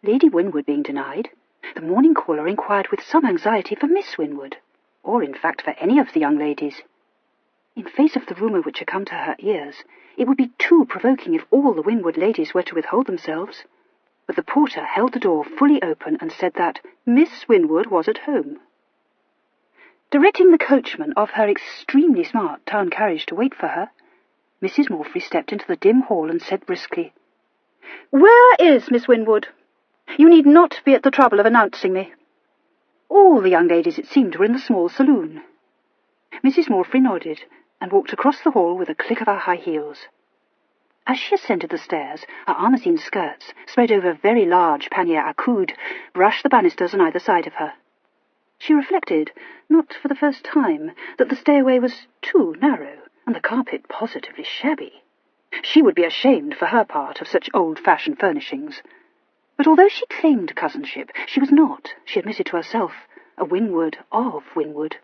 Lady Winwood being denied, the morning caller inquired with some anxiety for Miss Winwood, or in fact for any of the young ladies. In face of the rumour which had come to her ears, it would be too provoking if all the Winwood ladies were to withhold themselves. But the porter held the door fully open and said that Miss Winwood was at home. Directing the coachman of her extremely smart town carriage to wait for her, Mrs. Morphy stepped into the dim hall and said briskly, "Where is Miss Winwood? You need not be at the trouble of announcing me." All the young ladies, it seemed, were in the small saloon. Mrs. Morphy nodded and walked across the hall with a click of her high heels. As she ascended the stairs, her Armazine skirts, spread over very large pannier à coude, brushed the banisters on either side of her. She reflected, not for the first time, that the stairway was too narrow, and the carpet positively shabby. She would be ashamed, for her part, of such old-fashioned furnishings. But although she claimed cousinship, she was not, she admitted to herself, a Winwood of Winwood.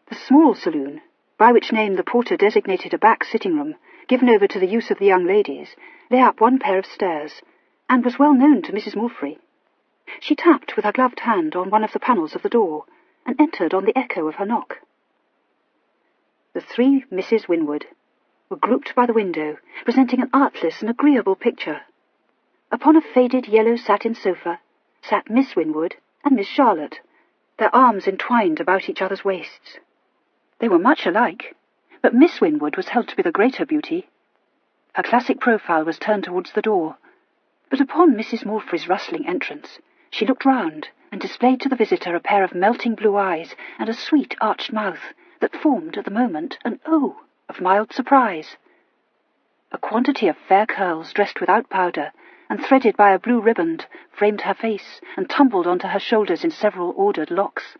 The small saloon, by which name the porter designated a back sitting-room, given over to the use of the young ladies, lay up one pair of stairs, and was well known to Mrs. Morphy. She tapped with her gloved hand on one of the panels of the door, and entered on the echo of her knock. The three Misses Winwood were grouped by the window, presenting an artless and agreeable picture. Upon a faded yellow satin sofa sat Miss Winwood and Miss Charlotte, their arms entwined about each other's waists. They were much alike, but Miss Winwood was held to be the greater beauty. Her classic profile was turned towards the door, but upon Mrs. Morphy's rustling entrance, she looked round and displayed to the visitor a pair of melting blue eyes and a sweet arched mouth that formed at the moment an O of mild surprise. A quantity of fair curls dressed without powder and threaded by a blue riband framed her face and tumbled onto her shoulders in several ordered locks.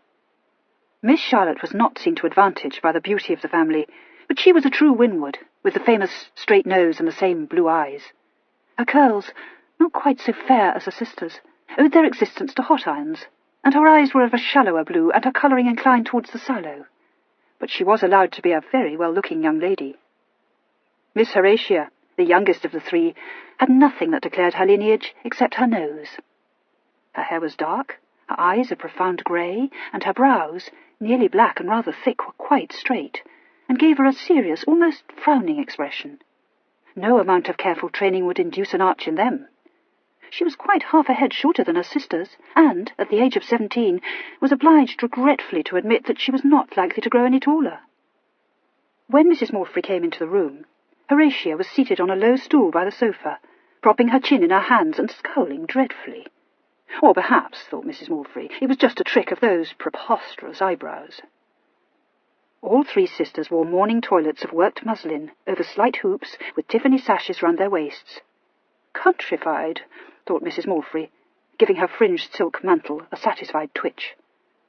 Miss Charlotte was not seen to advantage by the beauty of the family, but she was a true Winwood, with the famous straight nose and the same blue eyes. Her curls, not quite so fair as her sisters', owed their existence to hot irons, and her eyes were of a shallower blue, and her colouring inclined towards the sallow. But she was allowed to be a very well-looking young lady. Miss Horatia, the youngest of the three, had nothing that declared her lineage except her nose. Her hair was dark, her eyes a profound grey, and her brows, nearly black and rather thick, were quite straight, and gave her a serious, almost frowning expression. No amount of careful training would induce an arch in them. She was quite half a head shorter than her sisters, and, at the age of 17, was obliged regretfully to admit that she was not likely to grow any taller. When Mrs. Morphy came into the room, Horatia was seated on a low stool by the sofa, propping her chin in her hands and scowling dreadfully. Or perhaps, thought Mrs. Morphy, it was just a trick of those preposterous eyebrows. All three sisters wore morning toilets of worked muslin, over slight hoops, with Tiffany sashes round their waists. Countrified, thought Mrs. Morphy, giving her fringed silk mantle a satisfied twitch.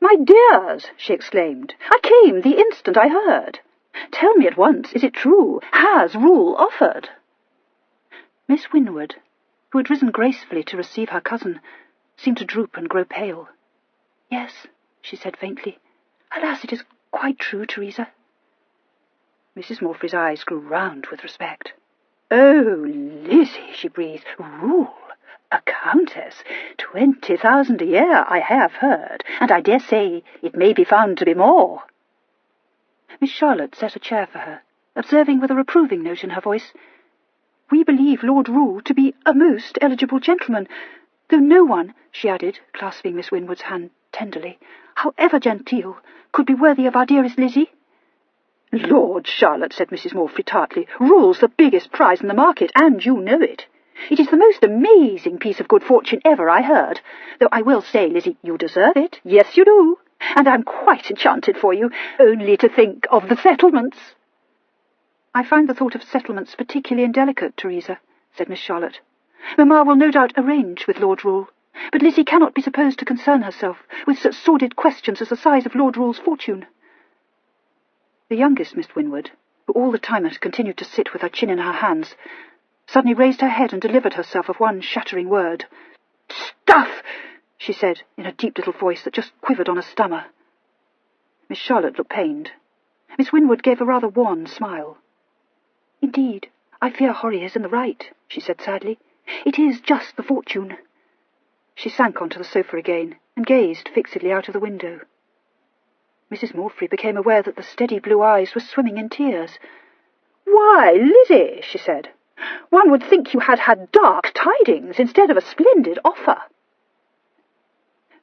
"My dears," she exclaimed, "I came the instant I heard. Tell me at once, is it true? Has Rule offered?" Miss Winwood, who had risen gracefully to receive her cousin, seemed to droop and grow pale. "Yes," she said faintly. "Alas, it is quite true, Teresa." Mrs. Morphy's eyes grew round with respect. "Oh, Lizzie," she breathed, "Rule, a countess, 20,000 a year, I have heard, and I dare say it may be found to be more." Miss Charlotte set a chair for her, observing with a reproving note in her voice, "We believe Lord Rule to be a most eligible gentleman, though no one," she added, clasping Miss Winwood's hand tenderly, "however genteel, could be worthy of our dearest Lizzie." "Lord, Charlotte," said Mrs. Morphy tartly, "Rule's the biggest prize in the market, and you know it. It is the most amazing piece of good fortune ever I heard, though I will say, Lizzie, you deserve it. Yes, you do. And I'm quite enchanted for you, only to think of the settlements." "I find the thought of settlements particularly indelicate, Teresa," said Miss Charlotte. "Mamma will no doubt arrange with Lord Rule, but Lizzie cannot be supposed to concern herself with such sordid questions as the size of Lord Rule's fortune." The youngest Miss Winwood, who all the time had continued to sit with her chin in her hands, suddenly raised her head and delivered herself of one shattering word. "Stuff!" she said, in a deep little voice that just quivered on a stammer. Miss Charlotte looked pained. Miss Winwood gave a rather wan smile. "Indeed, I fear Horry is in the right," she said sadly. "It is just the fortune. She sank onto the sofa again and gazed fixedly out of the window. Mrs. Morphy became aware that the steady blue eyes were swimming in tears. "Why, Lizzie," she said, "one would think you had had dark tidings instead of a splendid offer."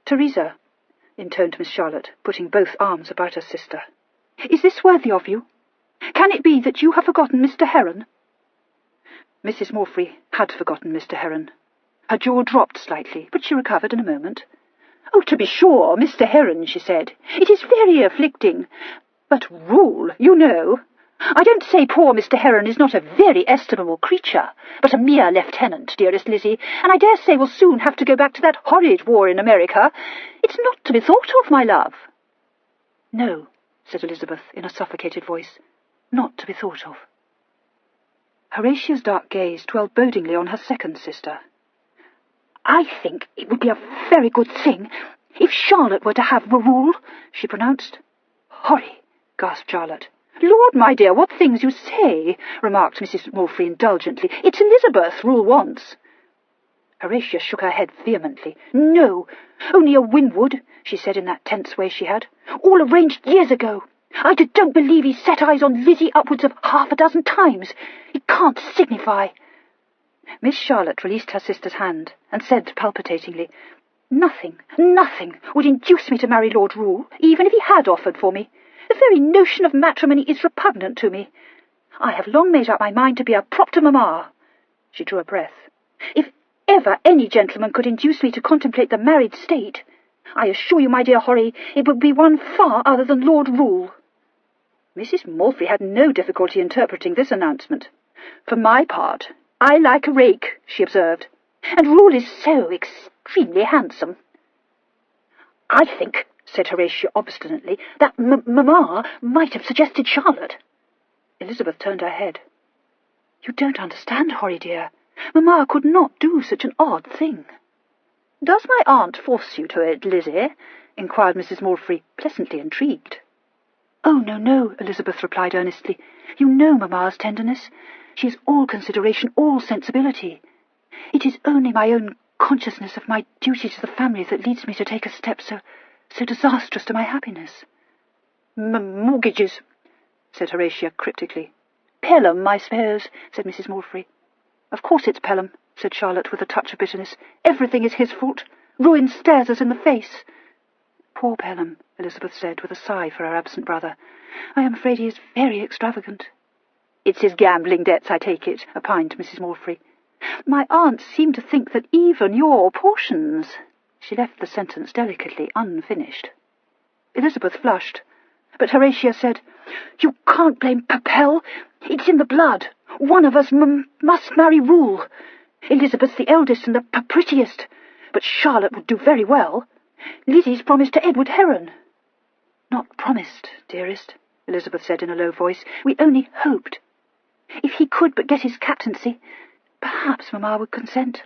"Teresa," intoned Miss Charlotte, putting both arms about her sister, "is this worthy of you? Can it be that you have forgotten Mr. Heron?" Mrs. Morphy had forgotten Mr. Heron. Her jaw dropped slightly, but she recovered in a moment. "Oh, to be sure, Mr. Heron," she said. "It is very afflicting. But Rule, you know. I don't say poor Mr. Heron is not a very estimable creature, but a mere lieutenant, dearest Lizzie, and I dare say will soon have to go back to that horrid war in America. It's not to be thought of, my love." "No," said Elizabeth in a suffocated voice, "not to be thought of." Horatia's dark gaze dwelled bodingly on her second sister. "I think it would be a very good thing if Charlotte were to have Rule," she pronounced. "Horry," gasped Charlotte. "Lord, my dear, what things you say," remarked Mrs. Morphy indulgently. "It's Elizabeth Rule wants." Horatia shook her head vehemently. "No, only a Winwood," she said in that tense way she had. "All arranged years ago. I don't believe he's set eyes on Lizzie upwards of half a dozen times. It can't signify." Miss Charlotte released her sister's hand and said palpitatingly, "Nothing would induce me to marry Lord Rule, even if he had offered for me. The very notion of matrimony is repugnant to me. I have long made up my mind to be a prop to mamma." She drew a breath. "If ever any gentleman could induce me to contemplate the married state, I assure you, my dear Horry, it would be one far other than Lord Rule." Mrs. Morphy had no difficulty interpreting this announcement. "For my part, I like a rake," she observed, "and Rule is so extremely handsome." "I think," said Horatia obstinately, "that mamma might have suggested Charlotte." Elizabeth turned her head. "You don't understand, Horry dear. Mamma could not do such an odd thing." "Does my aunt force you to it, Lizzie?" inquired Mrs. Morphy, pleasantly intrigued. "Oh, no," Elizabeth replied earnestly. "You know mamma's tenderness. She is all consideration, all sensibility. It is only my own consciousness of my duty to the family that leads me to take a step so disastrous to my happiness." "Mortgages," said Horatia cryptically. "Pelham, I suppose," said Mrs. Morphy. "Of course it's Pelham," said Charlotte with a touch of bitterness. "Everything is his fault. Ruin stares us in the face." "Poor Pelham," Elizabeth said with a sigh for her absent brother. "I am afraid he is very extravagant." "It's his gambling debts, I take it," opined Mrs. Morphy. "My aunt seemed to think that even your portions—" She left the sentence delicately unfinished. Elizabeth flushed, but Horatia said, "You can't blame Pell. It's in the blood. One of us must marry Rule. Elizabeth's the eldest and the prettiest, but Charlotte would do very well. Lizzie's promised to Edward Heron." "Not promised, dearest," Elizabeth said in a low voice. "We only hoped. If he could but get his captaincy, perhaps mamma would consent."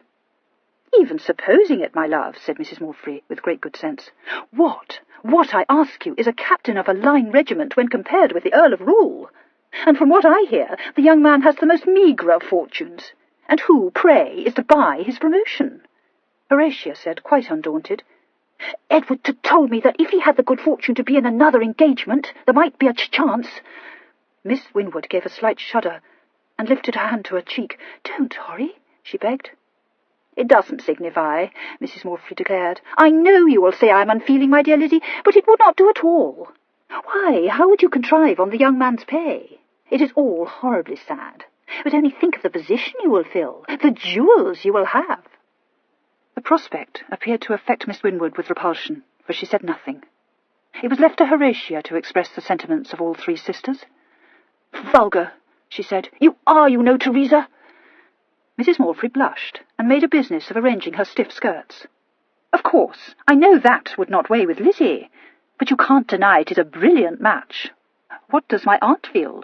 "Even supposing it, my love," said Mrs. Morphy, with great good sense. What, I ask you, is a captain of a line regiment when compared with the Earl of Rule? And from what I hear, the young man has the most meagre of fortunes. And who, pray, is to buy his promotion?" Horatia said, quite undaunted, "Edward told me that if he had the good fortune to be in another engagement, there might be a chance." Miss Winwood gave a slight shudder and lifted her hand to her cheek. "Don't, Horry," she begged. "It doesn't signify," Mrs. Morphy declared. "I know you will say I am unfeeling, my dear Lizzie, but it would not do at all. Why, how would you contrive on the young man's pay? It is all horribly sad. But only think of the position you will fill, the jewels you will have." The prospect appeared to affect Miss Winwood with repulsion, for she said nothing. It was left to Horatia to express the sentiments of all three sisters. "Vulgar," she said. "You are, you know, Teresa." Mrs. Morphy blushed, and made a business of arranging her stiff skirts. "Of course, I know that would not weigh with Lizzie, but you can't deny it is a brilliant match. What does my aunt feel?"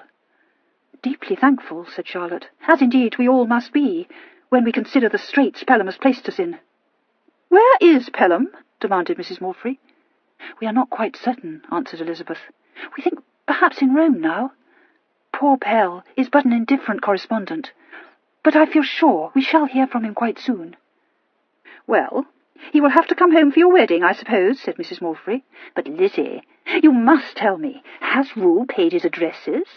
"Deeply thankful," said Charlotte, "as indeed we all must be, when we consider the straits Pelham has placed us in." "Where is Pelham?" demanded Mrs. Morphy. "We are not quite certain," answered Elizabeth. "We think perhaps in Rome now. Poor Pell is but an indifferent correspondent, but I feel sure we shall hear from him quite soon." "Well, "He will have to come home for your wedding, I suppose," said Mrs. Morphrey. "But, Lizzie, you must tell me, has Rule paid his addresses?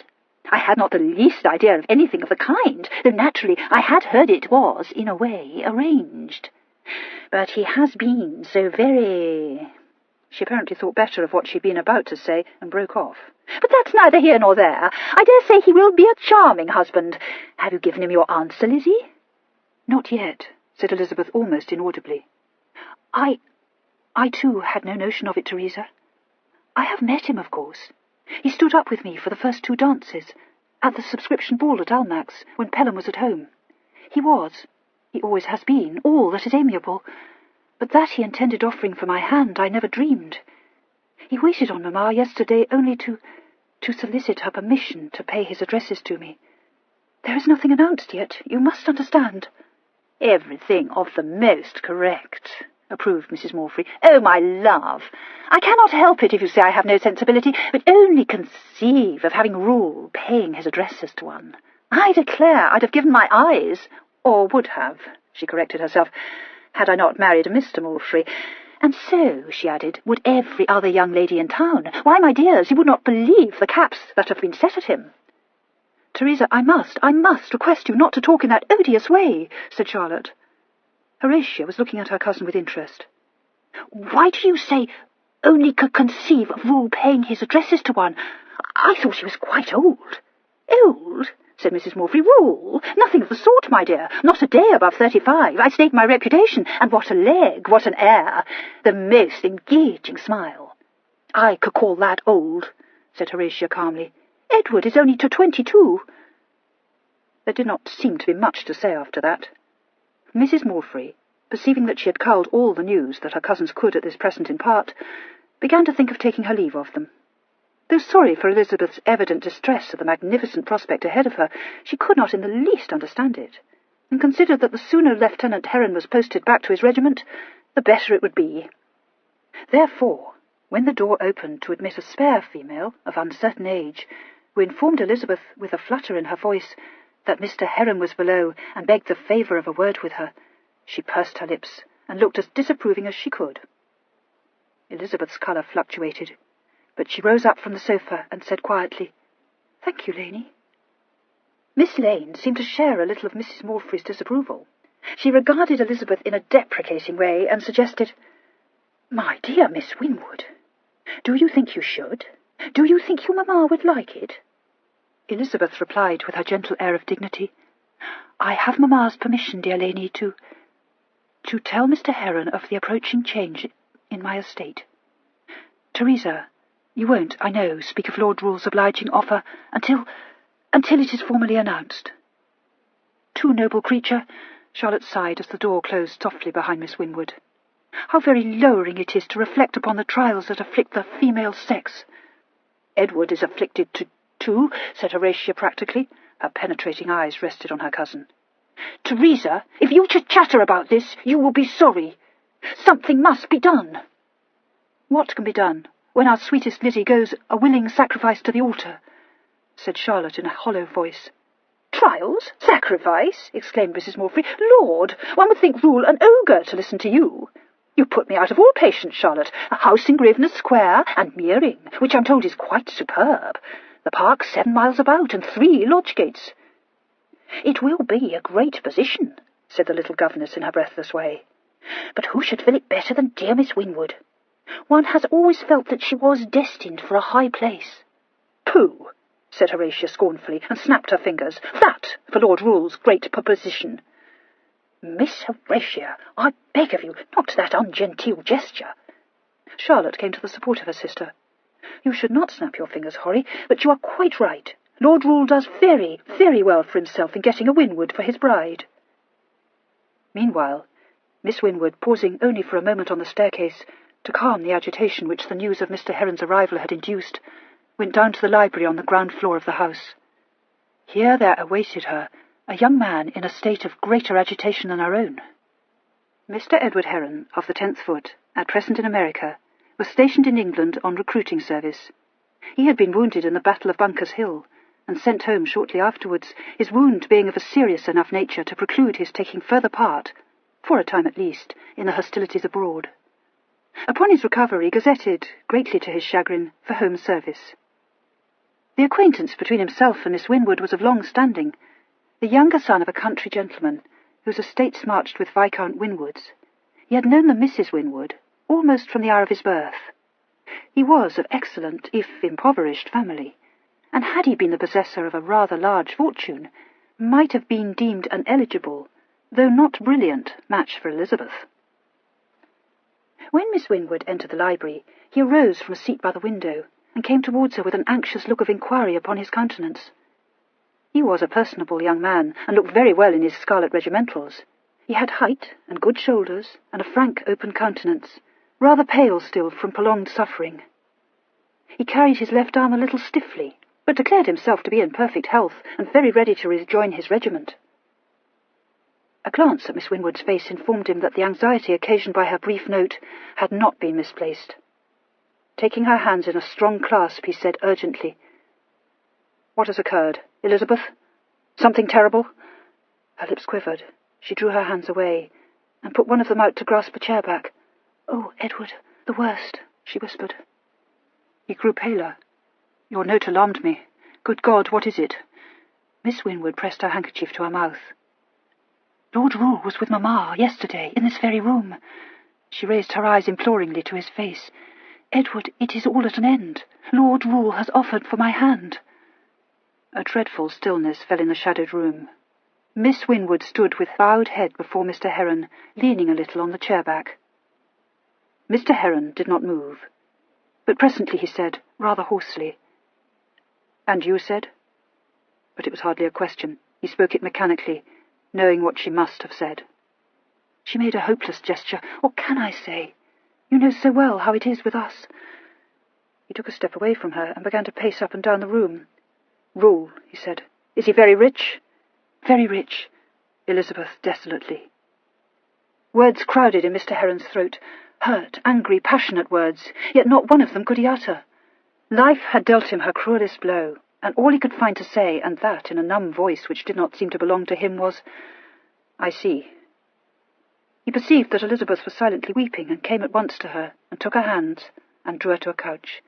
I had not the least idea of anything of the kind, though naturally I had heard it was, in a way, arranged. But he has been so very—" She apparently thought better of what she'd been about to say and broke off. "But that's neither here nor there. I dare say he will be a charming husband. Have you given him your answer, Lizzie?" "Not yet," said Elizabeth almost inaudibly. I too had no notion of it, Teresa. I have met him, of course. He stood up with me for the first 2 dances, at the subscription ball at Almack's, when Pelham was at home. He always has been, all that is amiable, but that he intended offering for my hand I never dreamed. He waited on Mamma yesterday only to solicit her permission to pay his addresses to me. There is nothing announced yet, you must understand." "Everything of the most correct," approved Mrs. Morphrey. "Oh, my love, I cannot help it if you say I have no sensibility, but only conceive of having Rule paying his addresses to one. I declare I'd have given my eyes, or would have," she corrected herself, "had I not married a Mr. Morphrey. And so," she added, "would every other young lady in town. Why, my dears, you would not believe the caps that have been set at him." "Teresa, I must request you not to talk in that odious way," said Charlotte. Horatia was looking at her cousin with interest. "Why do you say only could conceive of Rule paying his addresses to one? I thought he was quite old." "Old?" said Mrs. Morphrey. "Rule? Nothing of the sort, my dear. Not a day above 35. I stake my reputation. And what a leg, what an air. The most engaging smile." "I could call that old," said Horatia calmly. "Edward is only 22. There did not seem to be much to say after that. Mrs. Morphrey, perceiving that she had culled all the news that her cousins could at this present impart, began to think of taking her leave of them. Though sorry for Elizabeth's evident distress at the magnificent prospect ahead of her, she could not in the least understand it, and considered that the sooner Lieutenant Heron was posted back to his regiment, the better it would be. Therefore, when the door opened to admit a spare female of uncertain age, who informed Elizabeth with a flutter in her voice that Mr. Heron was below and begged the favour of a word with her, she pursed her lips and looked as disapproving as she could. Elizabeth's colour fluctuated, but she rose up from the sofa and said quietly, "Thank you, Lainey." Miss Lane seemed to share a little of Mrs. Morphrey's disapproval. She regarded Elizabeth in a deprecating way and suggested, "My dear Miss Winwood, do you think you should? Do you think your mamma would like it?" Elizabeth replied with her gentle air of dignity, "I have mamma's permission, dear Lainey, to tell Mr. Heron of the approaching change in my estate. Teresa, you won't, I know, speak of Lord Rule's obliging offer until it is formally announced." "Too noble creature," Charlotte sighed as the door closed softly behind Miss Winwood. "How very lowering it is to reflect upon the trials that afflict the female sex." "Edward is afflicted too," said Horatia practically. Her penetrating eyes rested on her cousin. "Teresa, if you chatter about this, you will be sorry. Something must be done." "What can be done when our sweetest Lizzie goes a willing sacrifice to the altar?" said Charlotte in a hollow voice. "Trials? Sacrifice?" exclaimed Mrs. Morphrey. "Lord, one would think Rule an ogre to listen to you. You put me out of all patience, Charlotte. A house in Grosvenor Square, and Meering, which I'm told is quite superb. The park 7 miles about, and 3 lodge gates." "It will be a great position," said the little governess in her breathless way. "But who should fill it better than dear Miss Winwood? One has always felt that she was destined for a high place." "Pooh!" said Horatia scornfully, and snapped her fingers. "That for Lord Rule's great proposition." "Miss Horatia, I beg of you, not that ungenteel gesture." Charlotte came to the support of her sister. "You should not snap your fingers, Horry, but you are quite right. Lord Rule does very, very well for himself in getting a Winwood for his bride." Meanwhile, Miss Winwood, pausing only for a moment on the staircase to calm the agitation which the news of Mr. Heron's arrival had induced, went down to the library on the ground floor of the house. Here there awaited her a young man in a state of greater agitation than her own. Mr. Edward Heron, of the 10th Foot, at present in America, was stationed in England on recruiting service. He had been wounded in the Battle of Bunker's Hill, and sent home shortly afterwards, his wound being of a serious enough nature to preclude his taking further part, for a time at least, in the hostilities abroad. Upon his recovery, gazetted, greatly to his chagrin, for home service. The acquaintance between himself and Miss Winwood was of long standing. The younger son of a country gentleman, whose estates marched with Viscount Winwood's, he had known the Mrs. Winwood almost from the hour of his birth. He was of excellent, if impoverished, family, and had he been the possessor of a rather large fortune, might have been deemed an eligible, though not brilliant, match for Elizabeth. When Miss Winwood entered the library, he arose from a seat by the window, and came towards her with an anxious look of inquiry upon his countenance. He was a personable young man, and looked very well in his scarlet regimentals. He had height and good shoulders, and a frank, open countenance, rather pale still from prolonged suffering. He carried his left arm a little stiffly, but declared himself to be in perfect health, and very ready to rejoin his regiment. A glance at Miss Winwood's face informed him that the anxiety occasioned by her brief note had not been misplaced. Taking her hands in a strong clasp, he said urgently, "What has occurred, Elizabeth? Something terrible?" Her lips quivered. She drew her hands away, and put one of them out to grasp a chair back. "Oh, Edward, the worst," she whispered. He grew paler. "Your note alarmed me. Good God, what is it?" Miss Winwood pressed her handkerchief to her mouth. "Lord Rule was with Mamma yesterday, in this very room." She raised her eyes imploringly to his face. "Edward, it is all at an end. Lord Rule has offered for my hand." A dreadful stillness fell in the shadowed room. Miss Winwood stood with bowed head before Mr. Heron, leaning a little on the chair back. Mr. Heron did not move, but presently he said, rather hoarsely, "And you said?" But it was hardly a question. He spoke it mechanically, knowing what she must have said. She made a hopeless gesture. "What can I say? You know so well how it is with us." He took a step away from her and began to pace up and down the room. "Rule," he said. "Is he very rich?" "Very rich." Elizabeth desolately. Words crowded in Mr. Heron's throat, hurt, angry, passionate words, yet not one of them could he utter. Life had dealt him her cruelest blow, and all he could find to say, and that in a numb voice which did not seem to belong to him, was, "I see." He perceived that Elizabeth was silently weeping, and came at once to her, and took her hands, and drew her to a couch.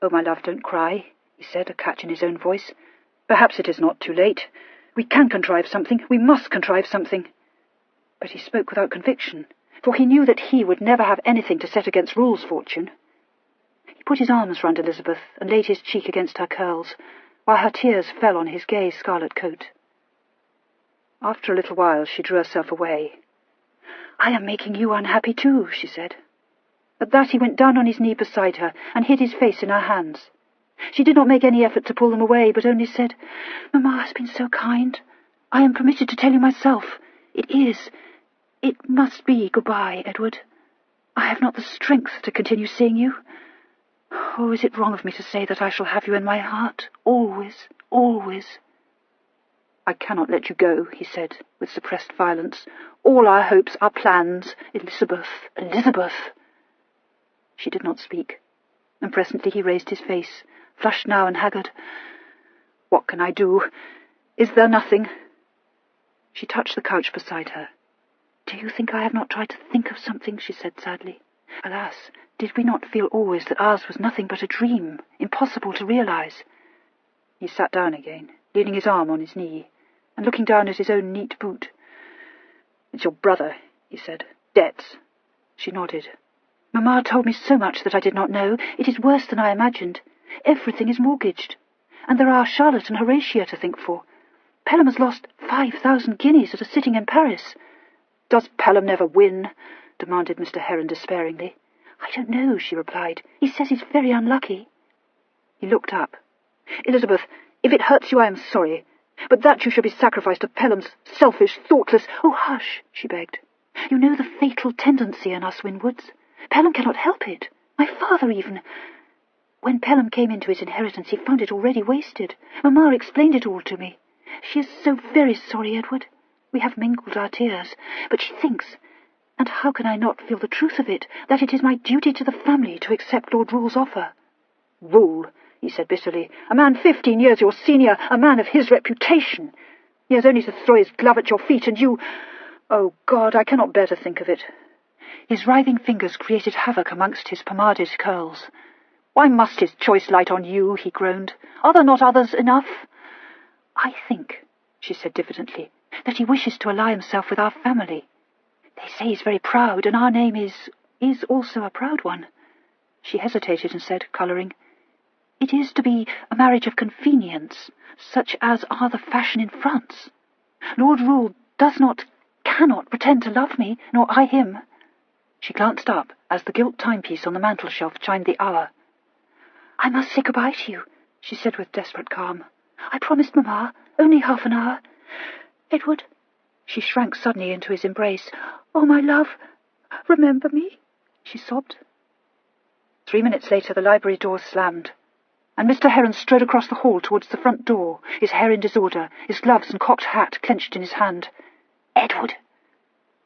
"Oh, my love, don't cry," he said, a catch in his own voice. "Perhaps it is not too late. We can contrive something. We must contrive something." But he spoke without conviction, for he knew that he would never have anything to set against Rule's fortune. He put his arms round Elizabeth and laid his cheek against her curls, while her tears fell on his gay scarlet coat. After a little while she drew herself away. "I am making you unhappy too," she said. At that he went down on his knee beside her and hid his face in her hands. She did not make any effort to pull them away, but only said, "Mamma has been so kind. I am permitted to tell you myself. It must be goodbye, Edward. I have not the strength to continue seeing you. Oh, is it wrong of me to say that I shall have you in my heart, always, always?" "I cannot let you go," he said, with suppressed violence. "All our hopes, our plans, Elizabeth, Elizabeth." She did not speak, and presently he raised his face, flushed now and haggard. "What can I do? Is there nothing?" She touched the couch beside her. "Do you think I have not tried to think of something?" she said sadly. "Alas, did we not feel always that ours was nothing but a dream, impossible to realize?" He sat down again, leaning his arm on his knee, and looking down at his own neat boot. "It's your brother," he said. "Debts." She nodded. "Mamma told me so much that I did not know. It is worse than I imagined. Everything is mortgaged. And there are Charlotte and Horatia to think for. Pelham has lost 5,000 guineas at a sitting in Paris." "Does Pelham never win?" demanded Mr. Heron despairingly. "I don't know," she replied. "He says he's very unlucky." He looked up. "Elizabeth, if it hurts you, I am sorry. But that you should be sacrificed to Pelham's selfish, thoughtless—" "Oh, hush," she begged. "You know the fatal tendency in us Winwoods. Pelham cannot help it. My father even. When Pelham came into his inheritance, he found it already wasted. Mamma explained it all to me. She is so very sorry, Edward. We have mingled our tears, but she thinks, and how can I not feel the truth of it, that it is my duty to the family to accept Lord Rule's offer." "Rule," he said bitterly, "a man 15 years your senior, a man of his reputation. He has only to throw his glove at your feet, and you— Oh, God, I cannot bear to think of it. His writhing fingers created havoc amongst his pomaded curls. Why must his choice light on you, he groaned. Are there not others enough? I think, she said diffidently, that he wishes to ally himself with our family. They say he's very proud, and our name is also a proud one. She hesitated and said, colouring, It is to be a marriage of convenience, such as are the fashion in France. Lord Rule cannot pretend to love me, nor I him. She glanced up as the gilt timepiece on the mantel-shelf chimed the hour. I must say goodbye to you, she said with desperate calm. I promised Mamma only half an hour. Edward, she shrank suddenly into his embrace. Oh, my love, remember me, she sobbed. 3 minutes later the library door slammed, and Mr. Heron strode across the hall towards the front door, his hair in disorder, his gloves and cocked hat clenched in his hand. Edward!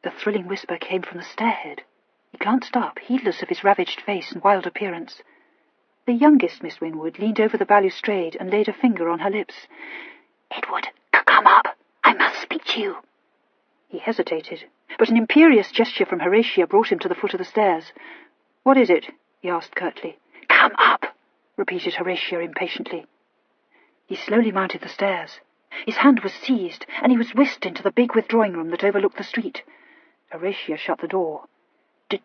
The thrilling whisper came from the stairhead. He glanced up, heedless of his ravaged face and wild appearance. The youngest Miss Winwood leaned over the balustrade and laid a finger on her lips. Edward, come up. I must speak to you. He hesitated, but an imperious gesture from Horatia brought him to the foot of the stairs. What is it? He asked curtly. Come up, repeated Horatia impatiently. He slowly mounted the stairs. His hand was seized, and he was whisked into the big withdrawing room that overlooked the street. Horatia shut the door.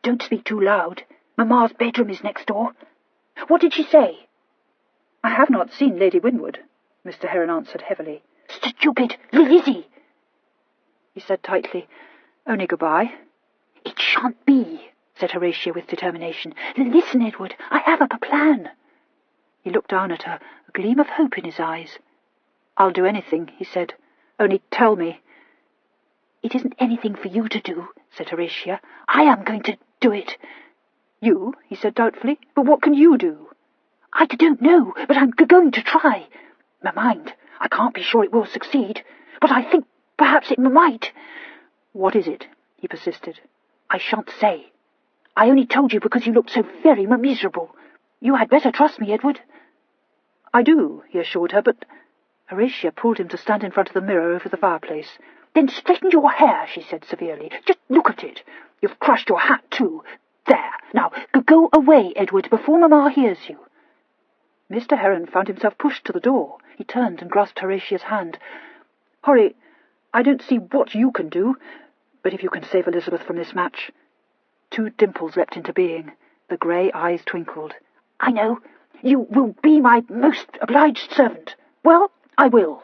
Don't speak too loud. Mamma's bedroom is next door. What did she say? I have not seen Lady Winwood, Mr. Heron answered heavily. Stupid! Lizzie! He said tightly, Only goodbye. It shan't be, said Horatia with determination. Listen, Edward, I have a plan. He looked down at her, a gleam of hope in his eyes. I'll do anything, he said. Only tell me. It isn't anything for you to do, said Horatia. I am going to do it. You, he said doubtfully, but what can you do? I don't know, but I'm going to try. Mind, I can't be sure it will succeed, but I think perhaps it might. What is it? He persisted. I shan't say. I only told you because you looked so very miserable. You had better trust me, Edward. I do, he assured her, but... Horatia pulled him to stand in front of the mirror over the fireplace. Then straighten your hair, she said severely. Just look at it. You've crushed your hat, too. There. Now, go away, Edward, before Mamma hears you. Mr. Heron found himself pushed to the door. He turned and grasped Horatia's hand. Horry, I don't see what you can do, but if you can save Elizabeth from this match... 2 dimples leapt into being. The grey eyes twinkled. I know. You will be my most obliged servant. Well, I will.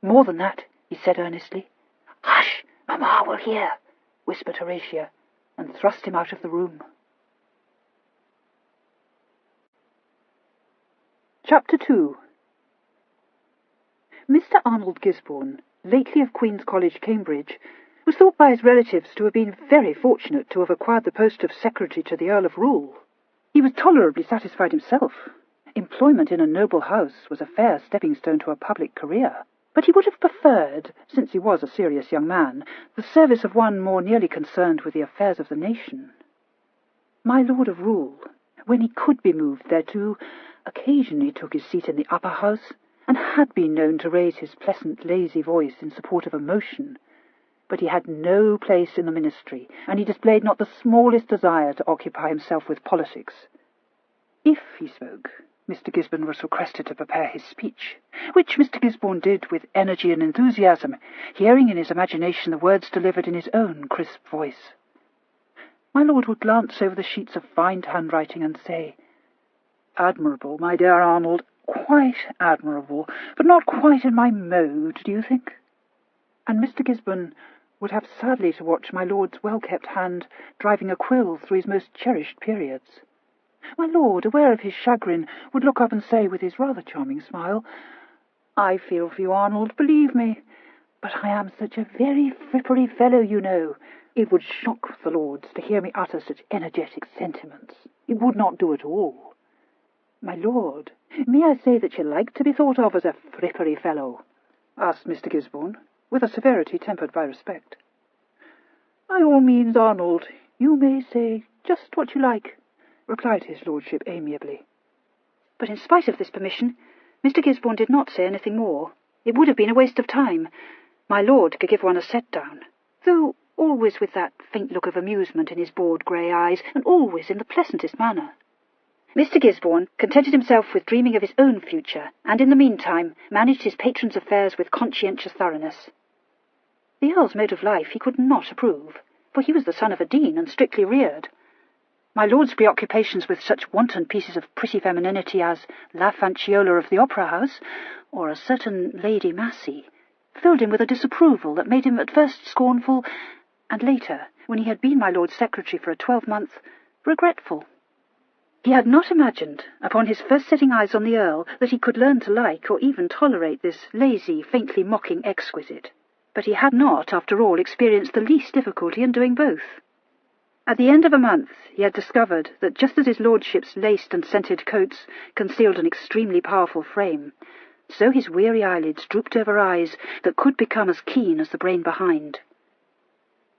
More than that, he said earnestly. Hush, Mamma will hear, whispered Horatia, and thrust him out of the room. Chapter 2. Mr. Arnold Gisborne, lately of Queen's College, Cambridge, was thought by his relatives to have been very fortunate to have acquired the post of secretary to the Earl of Rule. He was tolerably satisfied himself. Employment in a noble house was a fair stepping-stone to a public career, but he would have preferred, since he was a serious young man, the service of one more nearly concerned with the affairs of the nation. My Lord of Rule, when he could be moved thereto, occasionally took his seat in the upper house, and had been known to raise his pleasant, lazy voice in support of a motion. But he had no place in the ministry, and he displayed not the smallest desire to occupy himself with politics. If he spoke, Mr. Gisborne was requested to prepare his speech, which Mr. Gisborne did with energy and enthusiasm, hearing in his imagination the words delivered in his own crisp voice. My lord would glance over the sheets of fine handwriting and say, Admirable, my dear Arnold, quite admirable, but not quite in my mode, do you think? And Mr. Gisborne would have sadly to watch my lord's well-kept hand driving a quill through his most cherished periods. My lord, aware of his chagrin, would look up and say with his rather charming smile, I feel for you, Arnold, believe me, but I am such a very frippery fellow, you know. It would shock the lords to hear me utter such energetic sentiments. It would not do at all. My lord, may I say that you like to be thought of as a frippery fellow? Asked Mr. Gisborne, with a severity tempered by respect. By all means, Arnold, you may say just what you like, replied his lordship amiably. But in spite of this permission, Mr. Gisborne did not say anything more. It would have been a waste of time. My lord could give one a set-down. though always with that faint look of amusement in his bored grey eyes, and always in the pleasantest manner. Mr. Gisborne contented himself with dreaming of his own future, and in the meantime managed his patron's affairs with conscientious thoroughness. The Earl's mode of life he could not approve, for he was the son of a dean and strictly reared. My lord's preoccupations with such wanton pieces of pretty femininity as La Fanciola of the Opera House, or a certain Lady Massey, filled him with a disapproval that made him at first scornful, and later, when he had been my lord's secretary for a 12-month, regretful. He had not imagined, upon his first setting eyes on the Earl, that he could learn to like or even tolerate this lazy, faintly mocking exquisite. But he had not, after all, experienced the least difficulty in doing both. At the end of a month he had discovered that just as his lordship's laced and scented coats concealed an extremely powerful frame, so his weary eyelids drooped over eyes that could become as keen as the brain behind.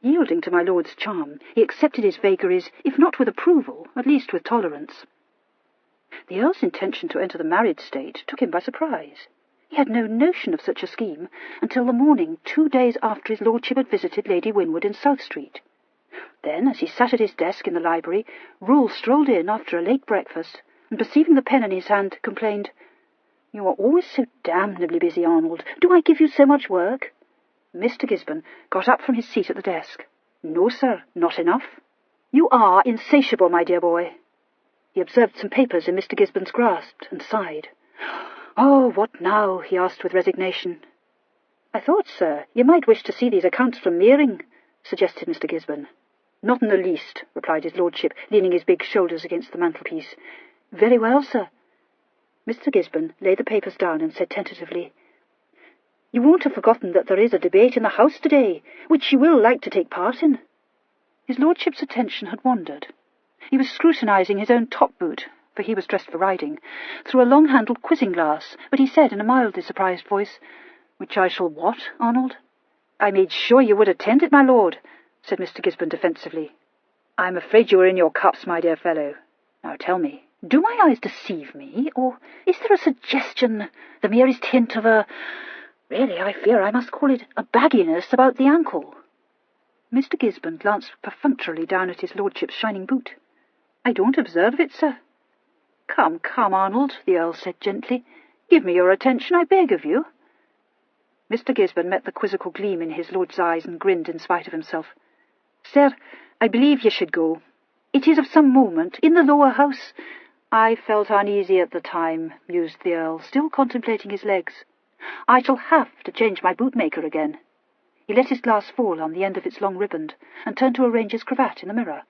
Yielding to my lord's charm, he accepted his vagaries, if not with approval, at least with tolerance. The Earl's intention to enter the married state took him by surprise. He had no notion of such a scheme until the morning 2 days after his lordship had visited Lady Winwood in South Street. Then, as he sat at his desk in the library, Rule strolled in after a late breakfast, and perceiving the pen in his hand, complained, "You are always so damnably busy, Arnold. Do I give you so much work?" Mr. Gisborne got up from his seat at the desk. "No, sir, not enough." "You are insatiable, my dear boy." He observed some papers in Mr. Gisborne's grasp, and sighed. "Oh, what now?" he asked with resignation. "I thought, sir, you might wish to see these accounts from Meering," suggested Mr. Gisborne. "Not in the least," replied his lordship, leaning his big shoulders against the mantelpiece. "Very well, sir." Mr. Gisborne laid the papers down and said tentatively, "You won't have forgotten that there is a debate in the House today, which you will like to take part in." His lordship's attention had wandered. He was scrutinizing his own top boot, for he was dressed for riding, through a long-handled quizzing glass, but he said in a mildly surprised voice, "Which I shall what, Arnold?" "I made sure you would attend it, my lord," said Mr. Gisborne defensively. "I'm afraid you were in your cups, my dear fellow. Now tell me, do my eyes deceive me, or is there a suggestion, the merest hint of a... really, I fear I must call it a bagginess about the ankle?" Mr. Gisborne glanced perfunctorily down at his lordship's shining boot. "I don't observe it, sir." "Come, come, Arnold," the Earl said gently. "Give me your attention, I beg of you." Mr. Gisborne met the quizzical gleam in his lord's eyes and grinned in spite of himself. "Sir, I believe you should go. It is of some moment. In the lower house—" "I felt uneasy at the time," mused the Earl, still contemplating his legs. "I shall have to change my bootmaker again." He let his glass fall on the end of its long riband, and turned to arrange his cravat in the mirror.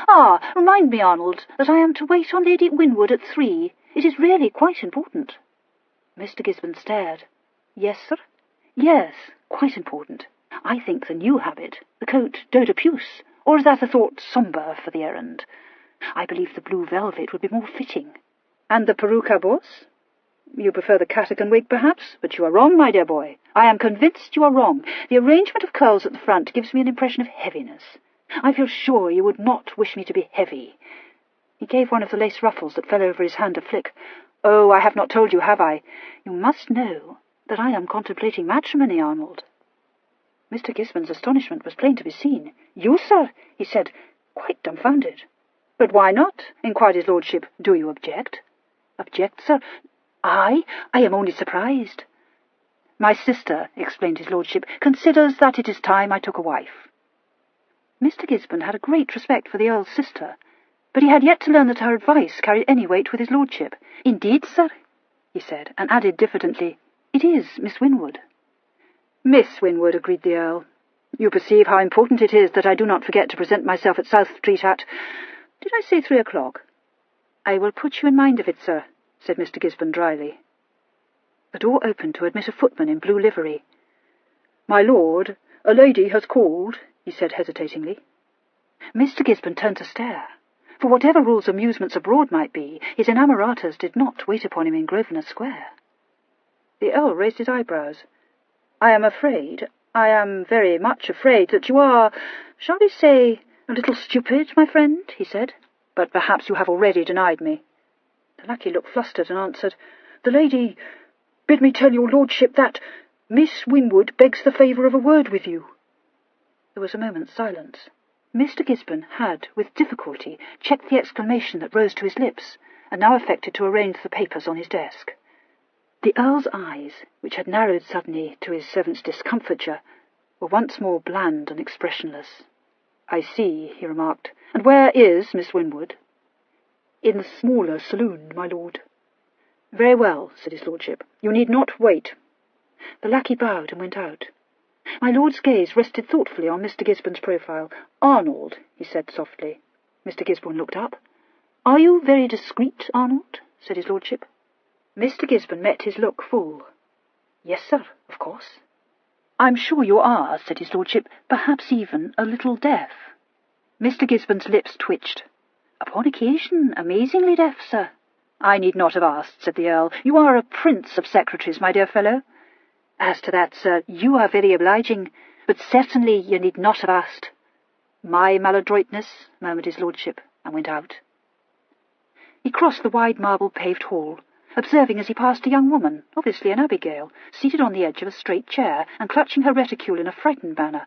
"Ah, remind me, Arnold, that I am to wait on Lady Winwood at 3. It is really quite important." Mr. Gisborne stared. "Yes, sir?" "Yes, quite important. I think the new habit, the coat d'eau de puce, or is that a thought sombre for the errand? I believe the blue velvet would be more fitting." "And the peruca bosse? You prefer the Catacan wig, perhaps, but you are wrong, my dear boy. I am convinced you are wrong. The arrangement of curls at the front gives me an impression of heaviness. I feel sure you would not wish me to be heavy." He gave one of the lace ruffles that fell over his hand a flick. "Oh, I have not told you, have I? You must know that I am contemplating matrimony, Arnold." Mr. Gisborne's astonishment was plain to be seen. "You, sir?" he said, quite dumbfounded. "But why not?" inquired his lordship. "Do you object?" "Object, sir? I am only surprised." "My sister," explained his lordship, "considers that it is time I took a wife." Mr. Gisborne had a great respect for the Earl's sister, but he had yet to learn that her advice carried any weight with his lordship. "Indeed, sir," he said, and added diffidently, "It is Miss Winwood." "Miss Winwood," agreed the Earl. "You perceive how important it is that I do not forget to present myself at South Street at... did I say 3 o'clock?" "I will put you in mind of it, sir," said Mr. Gisborne dryly. The door opened to admit a footman in blue livery. "My lord, a lady has called," he said hesitatingly. Mr. Gisborne turned to stare. For whatever Rule's amusements abroad might be, his inamoratas did not wait upon him in Grosvenor Square. The Earl raised his eyebrows. "I am very much afraid that you are, shall we say, a little stupid, my friend," he said. "But perhaps you have already denied me." The lackey looked flustered and answered, "The lady bid me tell your lordship that Miss Winwood begs the favour of a word with you." There was a moment's silence. Mr. Gisborne had, with difficulty, checked the exclamation that rose to his lips, and now affected to arrange the papers on his desk. The Earl's eyes, which had narrowed suddenly to his servant's discomfiture, were once more bland and expressionless. "I see," he remarked. "And where is Miss Winwood?" "In the smaller saloon, my lord." "Very well," said his lordship. "You need not wait." The lackey bowed and went out. My lord's gaze rested thoughtfully on Mr. Gisborne's profile. "Arnold," he said softly. Mr. Gisborne looked up. "Are you very discreet, Arnold?" said his lordship. Mr. Gisborne met his look full. "Yes, sir, of course." "I'm sure you are," said his lordship, "perhaps even a little deaf." Mr. Gisborne's lips twitched. "Upon occasion, amazingly deaf, sir." "I need not have asked," said the Earl. "You are a prince of secretaries, my dear fellow." "As to that, sir, you are very obliging, but certainly you need not have asked." "My maladroitness," murmured his lordship, and went out. He crossed the wide marble-paved hall, observing as he passed a young woman, obviously an abigail, seated on the edge of a straight chair and clutching her reticule in a frightened manner.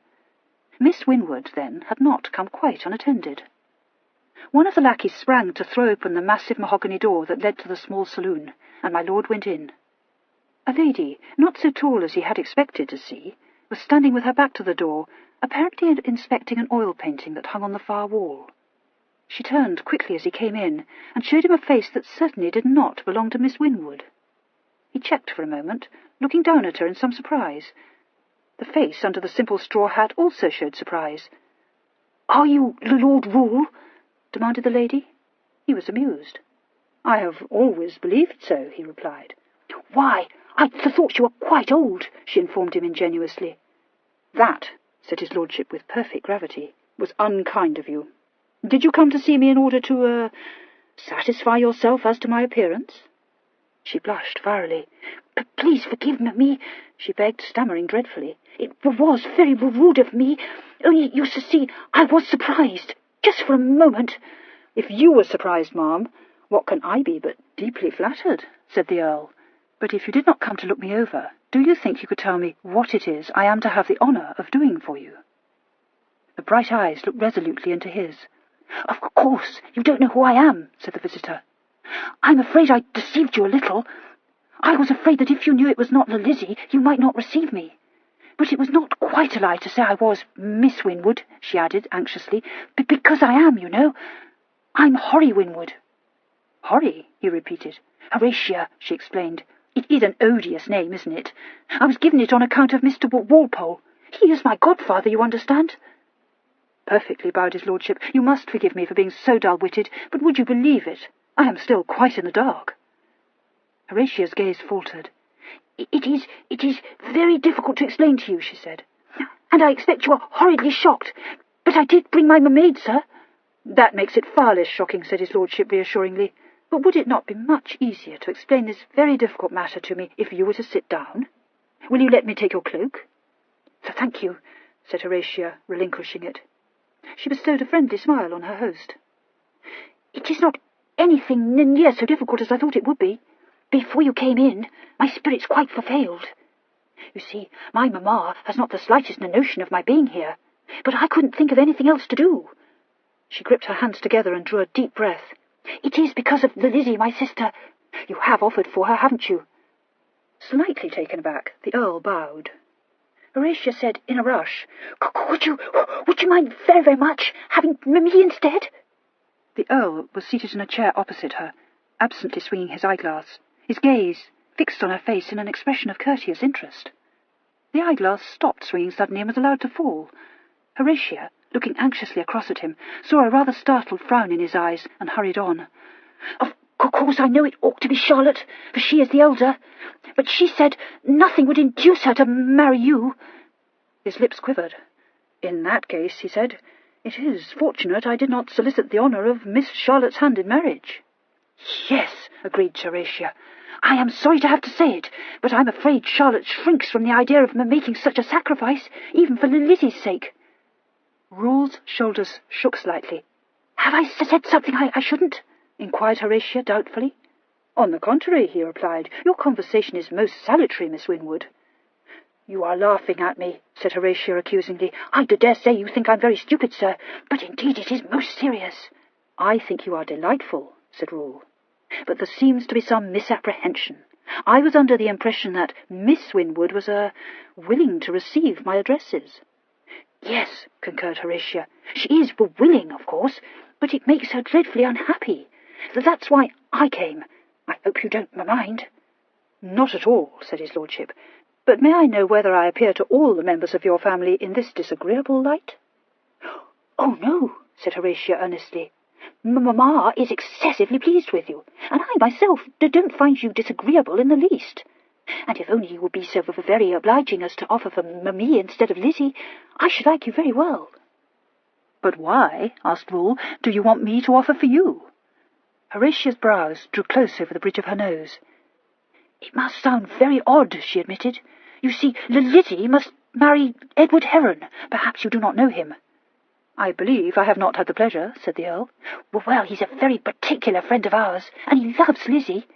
Miss Winwood, then, had not come quite unattended. One of the lackeys sprang to throw open the massive mahogany door that led to the small saloon, and my lord went in. A lady, not so tall as he had expected to see, was standing with her back to the door, apparently inspecting an oil painting that hung on the far wall. She turned quickly as he came in, and showed him a face that certainly did not belong to Miss Winwood. He checked for a moment, looking down at her in some surprise. The face under the simple straw hat also showed surprise. "Are you Lord Rule?" demanded the lady. He was amused. "I have always believed so," he replied. "Why, I thought you were quite old," she informed him ingenuously. "That," said his lordship with perfect gravity, "was unkind of you. Did you come to see me in order to, satisfy yourself as to my appearance?" She blushed virally. "Please forgive me," she begged, stammering dreadfully. "It was very rude of me. Only, you see, I was surprised, just for a moment." "If you were surprised, ma'am, what can I be but deeply flattered?" said the Earl. "But if you did not come to look me over, do you think you could tell me what it is I am to have the honour of doing for you?" The bright eyes looked resolutely into his. "Of course, you don't know who I am," said the visitor. "I'm afraid I deceived you a little. I was afraid that if you knew it was not Lizzie, you might not receive me. But it was not quite a lie to say I was Miss Winwood," she added anxiously, "because I am, you know. I'm Horatia Winwood." "Horry," he repeated. "Horatia," she explained. "It is an odious name, isn't it? I was given it on account of Mr. Walpole. He is my godfather, you understand." "Perfectly," bowed his lordship. "You must forgive me for being so dull-witted, but would you believe it? I am still quite in the dark." Horatia's gaze faltered. It is very difficult to explain to you," she said. "And I expect you are horridly shocked. But I did bring my maid, sir." "That makes it far less shocking," said his lordship reassuringly. "But would it not be much easier to explain this very difficult matter to me if you were to sit down? Will you let me take your cloak?" "Thank you," said Horatia, relinquishing it. She bestowed a friendly smile on her host. "It is not anything near so difficult as I thought it would be. Before you came in, my spirits quite failed. You see, my mamma has not the slightest notion of my being here, but I couldn't think of anything else to do." She gripped her hands together and drew a deep breath. "It is because of Lizzie, my sister. You have offered for her, haven't you?" Slightly taken aback, the Earl bowed. Horatia said in a rush, Would you mind very, very much having me instead?" The Earl was seated in a chair opposite her, absently swinging his eyeglass, his gaze fixed on her face in an expression of courteous interest. The eyeglass stopped swinging suddenly and was allowed to fall. Horatia, looking anxiously across at him, saw a rather startled frown in his eyes and hurried on. "Of course I know it ought to be Charlotte, for she is the elder, but she said nothing would induce her to marry you." His lips quivered. "In that case," he said, "it is fortunate I did not solicit the honour of Miss Charlotte's hand in marriage." "Yes," agreed Horatia. "I am sorry to have to say it, but I'm afraid Charlotte shrinks from the idea of making such a sacrifice, even for Lizzie's sake." Rule's shoulders shook slightly. "Have I said something I shouldn't?" inquired Horatia doubtfully. "On the contrary," he replied, "your conversation is most salutary, Miss Winwood." "You are laughing at me," said Horatia accusingly. "I dare say you think I'm very stupid, sir, but indeed it is most serious." "I think you are delightful," said Rule. "But there seems to be some misapprehension. I was under the impression that Miss Winwood was, willing to receive my addresses." "Yes," concurred Horatia, "she is willing, of course, but it makes her dreadfully unhappy. That's why I came. I hope you don't mind." "Not at all," said his lordship. "But may I know whether I appear to all the members of your family in this disagreeable light?" "Oh, no," said Horatia earnestly. "Mamma is excessively pleased with you, and I myself don't find you disagreeable in the least. And if only you would be so very obliging as to offer for me instead of Lizzie, I should like you very well." "But why," asked Rule, "do you want me to offer for you?" Horatia's brows drew close over the bridge of her nose. "It must sound very odd," she admitted. "You see, Lizzie must marry Edward Heron. Perhaps you do not know him." "I believe I have not had the pleasure," said the Earl. "Well, he's a very particular friend of ours, and he loves Lizzie.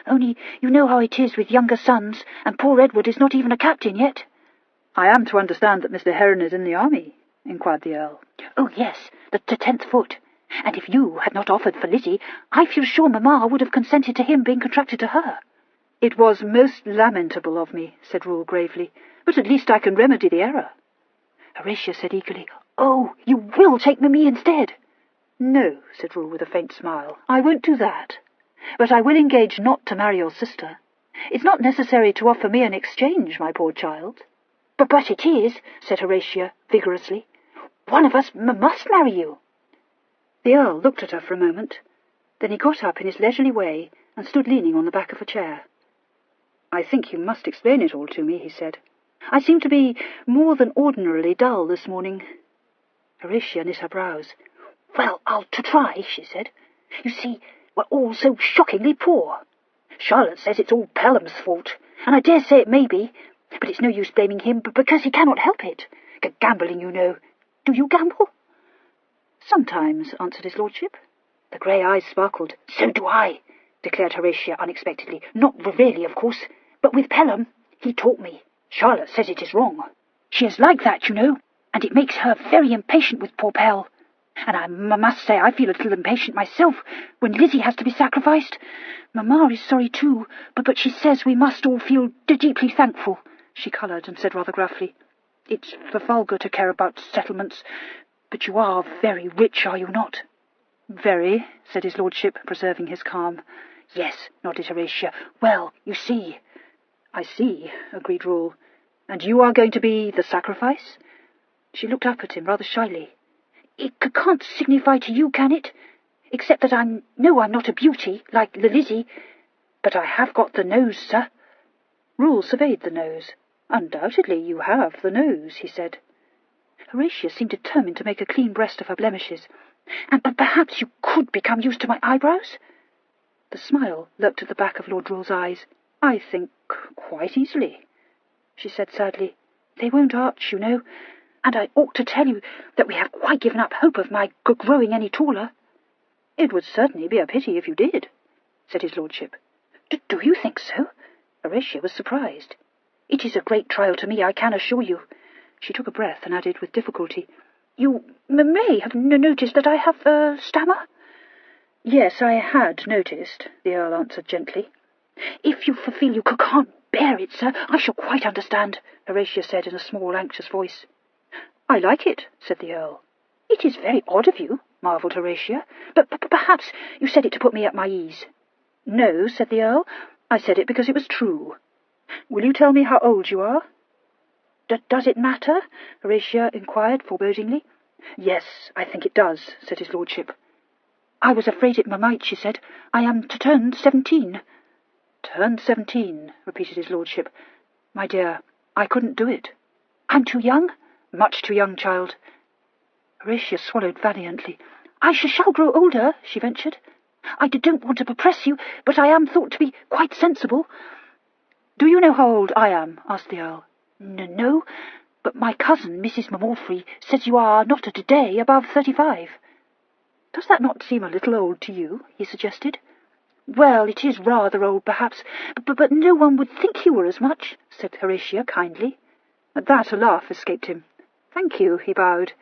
Only you know how it is with younger sons, and poor Edward is not even a captain yet." "I am to understand that Mr. Heron is in the army?" inquired the Earl. "Oh, yes, the 10th Foot. And if you had not offered for Lizzie, I feel sure Mamma would have consented to him being contracted to her." "It was most lamentable of me," said Rule gravely, "but at least I can remedy the error." Horatia said eagerly, "Oh, you will take me instead?" "No," said Rule with a faint smile, "I won't do that. But I will engage not to marry your sister. It's not necessary to offer me an exchange, my poor child." But it is," said Horatia vigorously. "One of us must marry you." The Earl looked at her for a moment. Then he got up in his leisurely way and stood leaning on the back of a chair. "I think you must explain it all to me," he said. "I seem to be more than ordinarily dull this morning." Horatia knit her brows. "Well, I'll try," she said. "You see, we're all so shockingly poor. Charlotte says it's all Pelham's fault, and I dare say it may be, but it's no use blaming him because he cannot help it. Gambling, you know. Do you gamble?" "Sometimes," answered his lordship. The grey eyes sparkled. "So do I," declared Horatia unexpectedly. "Not really, of course, but with Pelham. He taught me. Charlotte says it is wrong. She is like that, you know, and it makes her very impatient with poor Pell. And I must say I feel a little impatient myself when Lizzie has to be sacrificed. Mamma is sorry too, but she says we must all feel deeply thankful." She coloured and said rather gruffly, "It's vulgar to care about settlements, but you are very rich, are you not?" "Very," said his lordship, preserving his calm. "Yes," nodded Horatia. "Well, you see." "I see," agreed Rule. "And you are going to be the sacrifice?" She looked up at him rather shyly. "It can't signify to you, can it? Except that I'm not a beauty, like Lizzie, but I have got the nose, sir." Rule surveyed the nose. "Undoubtedly you have the nose," he said. Horatia seemed determined to make a clean breast of her blemishes. "And perhaps you could become used to my eyebrows?" The smile lurked at the back of Lord Rule's eyes. "I think quite easily," she said sadly. "They won't arch, you know, and I ought to tell you that we have quite given up hope of my growing any taller." "It would certainly be a pity if you did," said his lordship. Do you think so?" Horatia was surprised. "It is a great trial to me, I can assure you." She took a breath and added with difficulty, "You may have noticed that I have a stammer?" "Yes, I had noticed," the Earl answered gently. "If you feel you can't bear it, sir, I shall quite understand," Horatia said in a small, anxious voice. "I like it," said the Earl. "It is very odd of you," marvelled Horatia, "but perhaps you said it to put me at my ease." "No," said the Earl, "I said it because it was true. Will you tell me how old you are?" Does it matter?" Horatia inquired forebodingly. "Yes, I think it does," said his lordship. "I was afraid it might," she said. "I am to turn 17. "Turned 17," repeated his lordship. "My dear, I couldn't do it." "I'm too young?" "Much too young, child." Horatia swallowed valiantly. "I shall grow older," she ventured. "I don't want to oppress you, but I am thought to be quite sensible." "Do you know how old I am?" asked the Earl. No, but my cousin, Mrs. Malfrey, says you are not a day above 35. "Does that not seem a little old to you?" he suggested. "Well, it is rather old, perhaps, but no one would think you were as much," said Horatia kindly. At that a laugh escaped him. "Thank you," he bowed,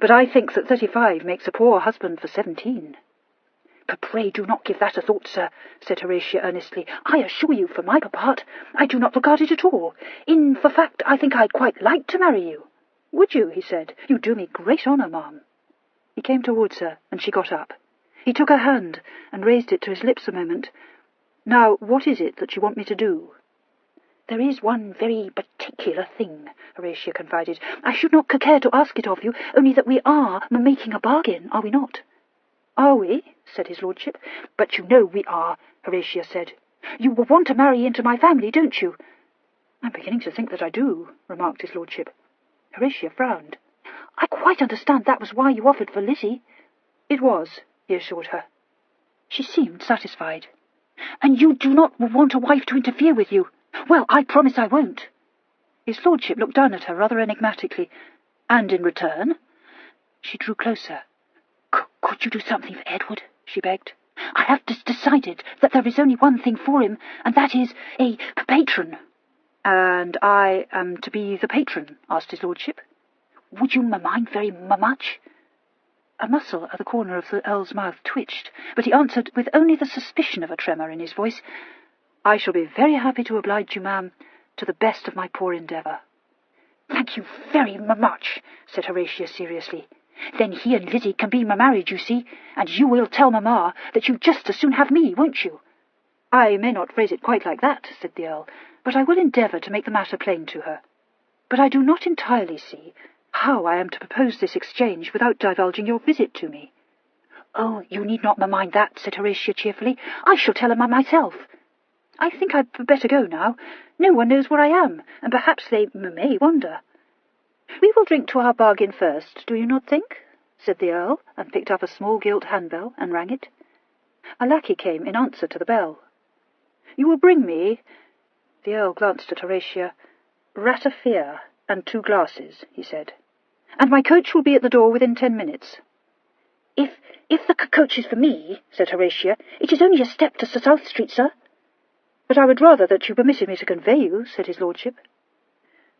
"but I think that 35 makes a poor husband for 17. "But pray do not give that a thought, sir," said Horatia earnestly. "I assure you, for my part, I do not regard it at all. In fact, I think I'd quite like to marry you." "Would you?" he said. "You do me great honour, ma'am." He came towards her, and she got up. He took her hand and raised it to his lips a moment. "Now, what is it that you want me to do?" "There is one very particular thing," Horatia confided. "I should not care to ask it of you, only that we are making a bargain, are we not?" "Are we?" said his lordship. "But you know we are," Horatia said. "You will want to marry into my family, don't you?" "I'm beginning to think that I do," remarked his lordship. Horatia frowned. "I quite understand that was why you offered for Lizzie." "It was," he assured her. She seemed satisfied. "And you do not want a wife to interfere with you? Well, I promise I won't." His lordship looked down at her rather enigmatically. "And in return?" She drew closer. Could you do something for Edward?" she begged. "I have decided that there is only one thing for him, and that is a patron." "And I am to be the patron?" asked his lordship. "Would you mind very much?" A muscle at the corner of the Earl's mouth twitched, but he answered with only the suspicion of a tremor in his voice, "I shall be very happy to oblige you, ma'am, to the best of my poor endeavour." "Thank you very much," said Horatia seriously. "Then he and Lizzie can be married, you see, and you will tell Mamma that you just as soon have me, won't you?" "I may not phrase it quite like that," said the Earl, "but I will endeavour to make the matter plain to her. But I do not entirely see how I am to propose this exchange without divulging your visit to me." "Oh, you need not mind that," said Horatia cheerfully. "I shall tell her myself. I think I'd better go now. No one knows where I am, and perhaps they may wonder." "We will drink to our bargain first, do you not think?" said the Earl, and picked up a small gilt handbell and rang it. A lackey came in answer to the bell. "You will bring me—" The Earl glanced at Horatia. "Ratafia and 2 glasses," he said. "And my coach will be at the door within 10 minutes. If the coach is for me," said Horatia, "it is only a step to South Street, sir." "But I would rather that you permitted me to convey you," said his lordship.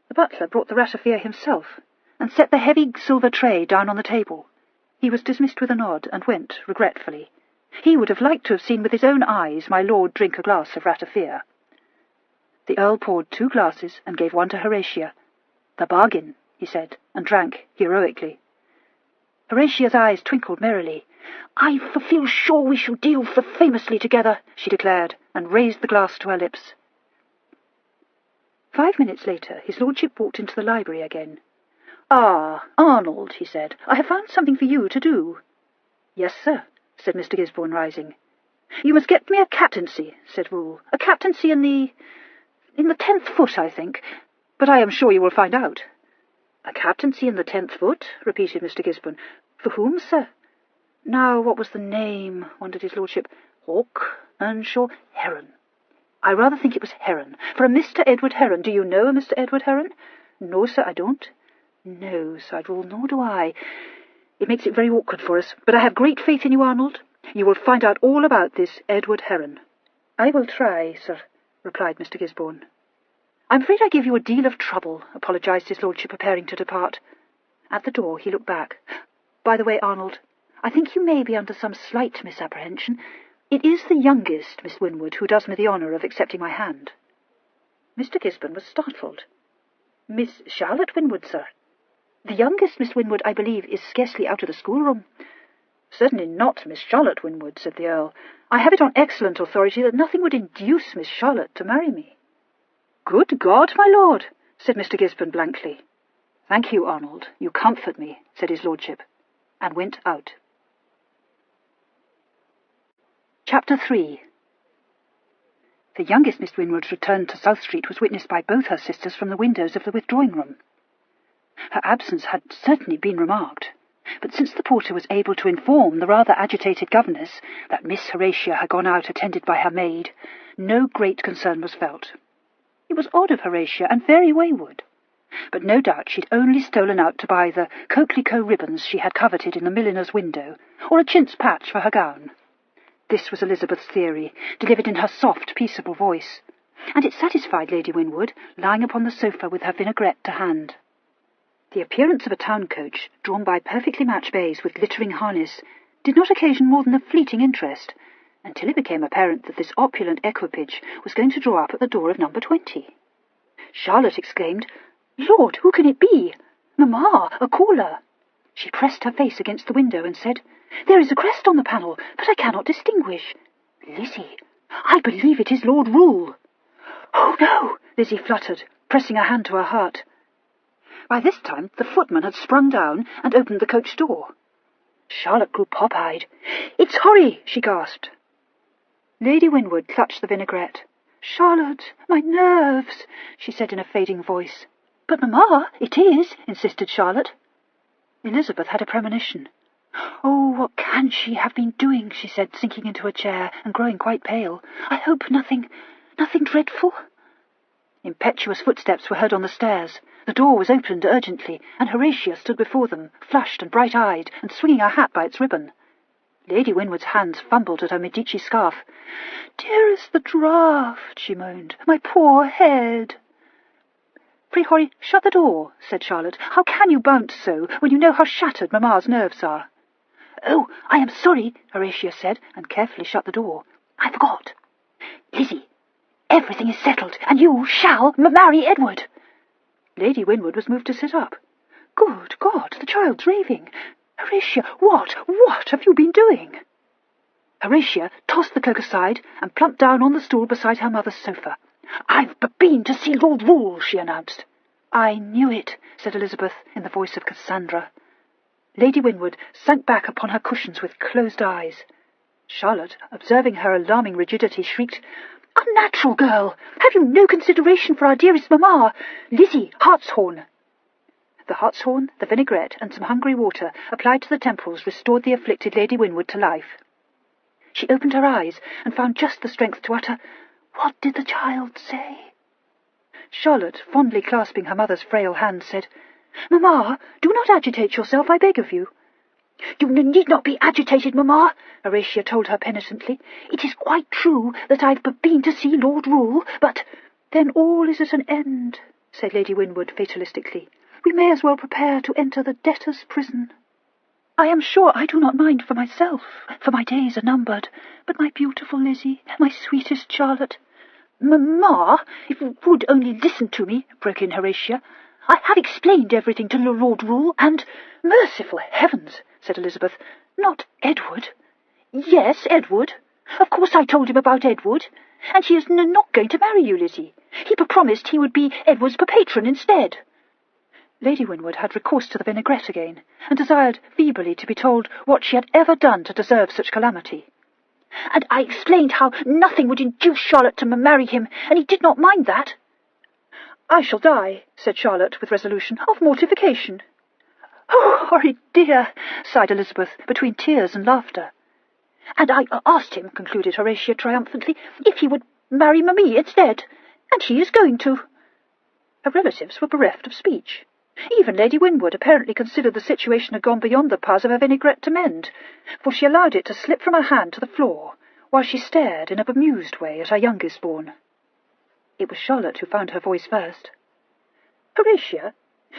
The butler brought the ratafia himself, and set the heavy silver tray down on the table. He was dismissed with a nod, and went regretfully. He would have liked to have seen with his own eyes my lord drink a glass of ratafia. The Earl poured 2 glasses and gave one to Horatia. "The bargain," he said, and drank heroically. Horatia's eyes twinkled merrily. "I feel sure we shall deal famously together," she declared, and raised the glass to her lips. 5 minutes later his lordship walked into the library again. "Ah, Arnold," he said, "I have found something for you to do." "Yes, sir," said Mr. Gisborne, rising. "You must get me a captaincy," said Rule. "A captaincy in the 10th foot, I think, but I am sure you will find out." "A captaincy in the 10th foot?" repeated Mr. Gisborne. "For whom, sir?" "Now, what was the name?" wondered his lordship. "Hawke, Earnshaw, Heron. I rather think it was Heron. For a Mr. Edward Heron. Do you know a Mr. Edward Heron?" "No, sir, I don't." "No," sighed Rule, "nor do I. It makes it very awkward for us. But I have great faith in you, Arnold. You will find out all about this Edward Heron." "I will try, sir," replied Mr. Gisborne. "I'm afraid I give you a deal of trouble," apologized his lordship, preparing to depart. At the door he looked back. "By the way, Arnold, I think you may be under some slight misapprehension. It is the youngest Miss Winwood who does me the honour of accepting my hand." Mr. Gisborne was startled. "Miss Charlotte Winwood, sir?" "The youngest Miss Winwood, I believe, is scarcely out of the schoolroom." "Certainly not Miss Charlotte Winwood," said the Earl. "I have it on excellent authority that nothing would induce Miss Charlotte to marry me." "Good God, my lord!" said Mr. Gisborne blankly. "Thank you, Arnold. You comfort me," said his lordship, and went out. Chapter 3. The youngest Miss Winwood's return to South Street was witnessed by both her sisters from the windows of the withdrawing-room. Her absence had certainly been remarked, but since the porter was able to inform the rather agitated governess that Miss Horatia had gone out attended by her maid, no great concern was felt. It was odd of Horatia, and very wayward, but no doubt she'd only stolen out to buy the coquelicot ribbons she had coveted in the milliner's window, or a chintz patch for her gown. This was Elizabeth's theory, delivered in her soft, peaceable voice. and it satisfied Lady Winwood, lying upon the sofa with her vinaigrette to hand. The appearance of a town coach, drawn by perfectly matched bays with glittering harness, did not occasion more than a fleeting interest, until it became apparent that this opulent equipage was going to draw up at the door of number 20. Charlotte exclaimed, "Lord, who can it be? Mamma, a caller!" She pressed her face against the window and said, "There is a crest on the panel, but I cannot distinguish. Lizzie, I believe it is Lord Rule." "Oh, no!" Lizzie fluttered, pressing her hand to her heart. By this time the footman had sprung down and opened the coach door. Charlotte grew pop-eyed. "It's Horry!" she gasped. Lady Winwood clutched the vinaigrette. "Charlotte, my nerves," she said in a fading voice. "But, Mamma, it is," insisted Charlotte. Elizabeth had a premonition. "Oh, what can she have been doing?" she said, sinking into a chair and growing quite pale. "I hope nothing dreadful." Impetuous footsteps were heard on the stairs. The door was opened urgently, and Horatia stood before them, flushed and bright-eyed, and swinging her hat by its ribbon. Lady Winwood's hands fumbled at her Medici scarf. "Dearest, the draught," she moaned. "My poor head." "Pray, Horry, shut the door," said Charlotte. "How can you bounce so, when you know how shattered Mamma's nerves are?" "Oh, I am sorry," Horatia said, and carefully shut the door. "I forgot. Lizzie, everything is settled, and you shall marry Edward." Lady Winwood was moved to sit up. "Good God, the child's raving. Horatia, what have you been doing?" Horatia tossed the cloak aside and plumped down on the stool beside her mother's sofa. "I've been to see Lord Rule," she announced. "I knew it," said Elizabeth in the voice of Cassandra. Lady Winwood sank back upon her cushions with closed eyes. Charlotte, observing her alarming rigidity, shrieked, "Unnatural girl! Have you no consideration for our dearest mamma? Lizzie, hartshorn!" The hartshorn, the vinaigrette, and some hungry water, applied to the temples, restored the afflicted Lady Winwood to life. She opened her eyes and found just the strength to utter, "What did the child say?" Charlotte, fondly clasping her mother's frail hand, said, "Mamma, do not agitate yourself, I beg of you." "You need not be agitated, Mamma," Horatia told her penitently. "It is quite true that I've been to see Lord Rule, but—" "Then all is at an end," said Lady Winwood fatalistically. "We may as well prepare to enter the debtor's prison. I am sure I do not mind for myself, for my days are numbered, but my beautiful Lizzie, my sweetest Charlotte—" "Mamma, if you would only listen to me," broke in Horatia. "I have explained everything to Lord Rule, and—" "Merciful heavens," said Elizabeth. "Not Edward?" "Yes, Edward. Of course I told him about Edward. And he is not going to marry you, Lizzie. He promised he would be Edward's patron instead." Lady Winwood had recourse to the vinaigrette again, and desired feebly to be told what she had ever done to deserve such calamity. "And I explained how nothing would induce Charlotte to marry him, and he did not mind that." "I shall die," said Charlotte with resolution, "of mortification." "Oh, horrid dear," sighed Elizabeth, between tears and laughter. "And I asked him," concluded Horatia triumphantly, "if he would marry me instead, and he is going to." Her relatives were bereft of speech. Even Lady Winwood apparently considered the situation had gone beyond the powers of her vinaigrette to mend, for she allowed it to slip from her hand to the floor, while she stared in a bemused way at her youngest born. It was Charlotte who found her voice first. "Horatia,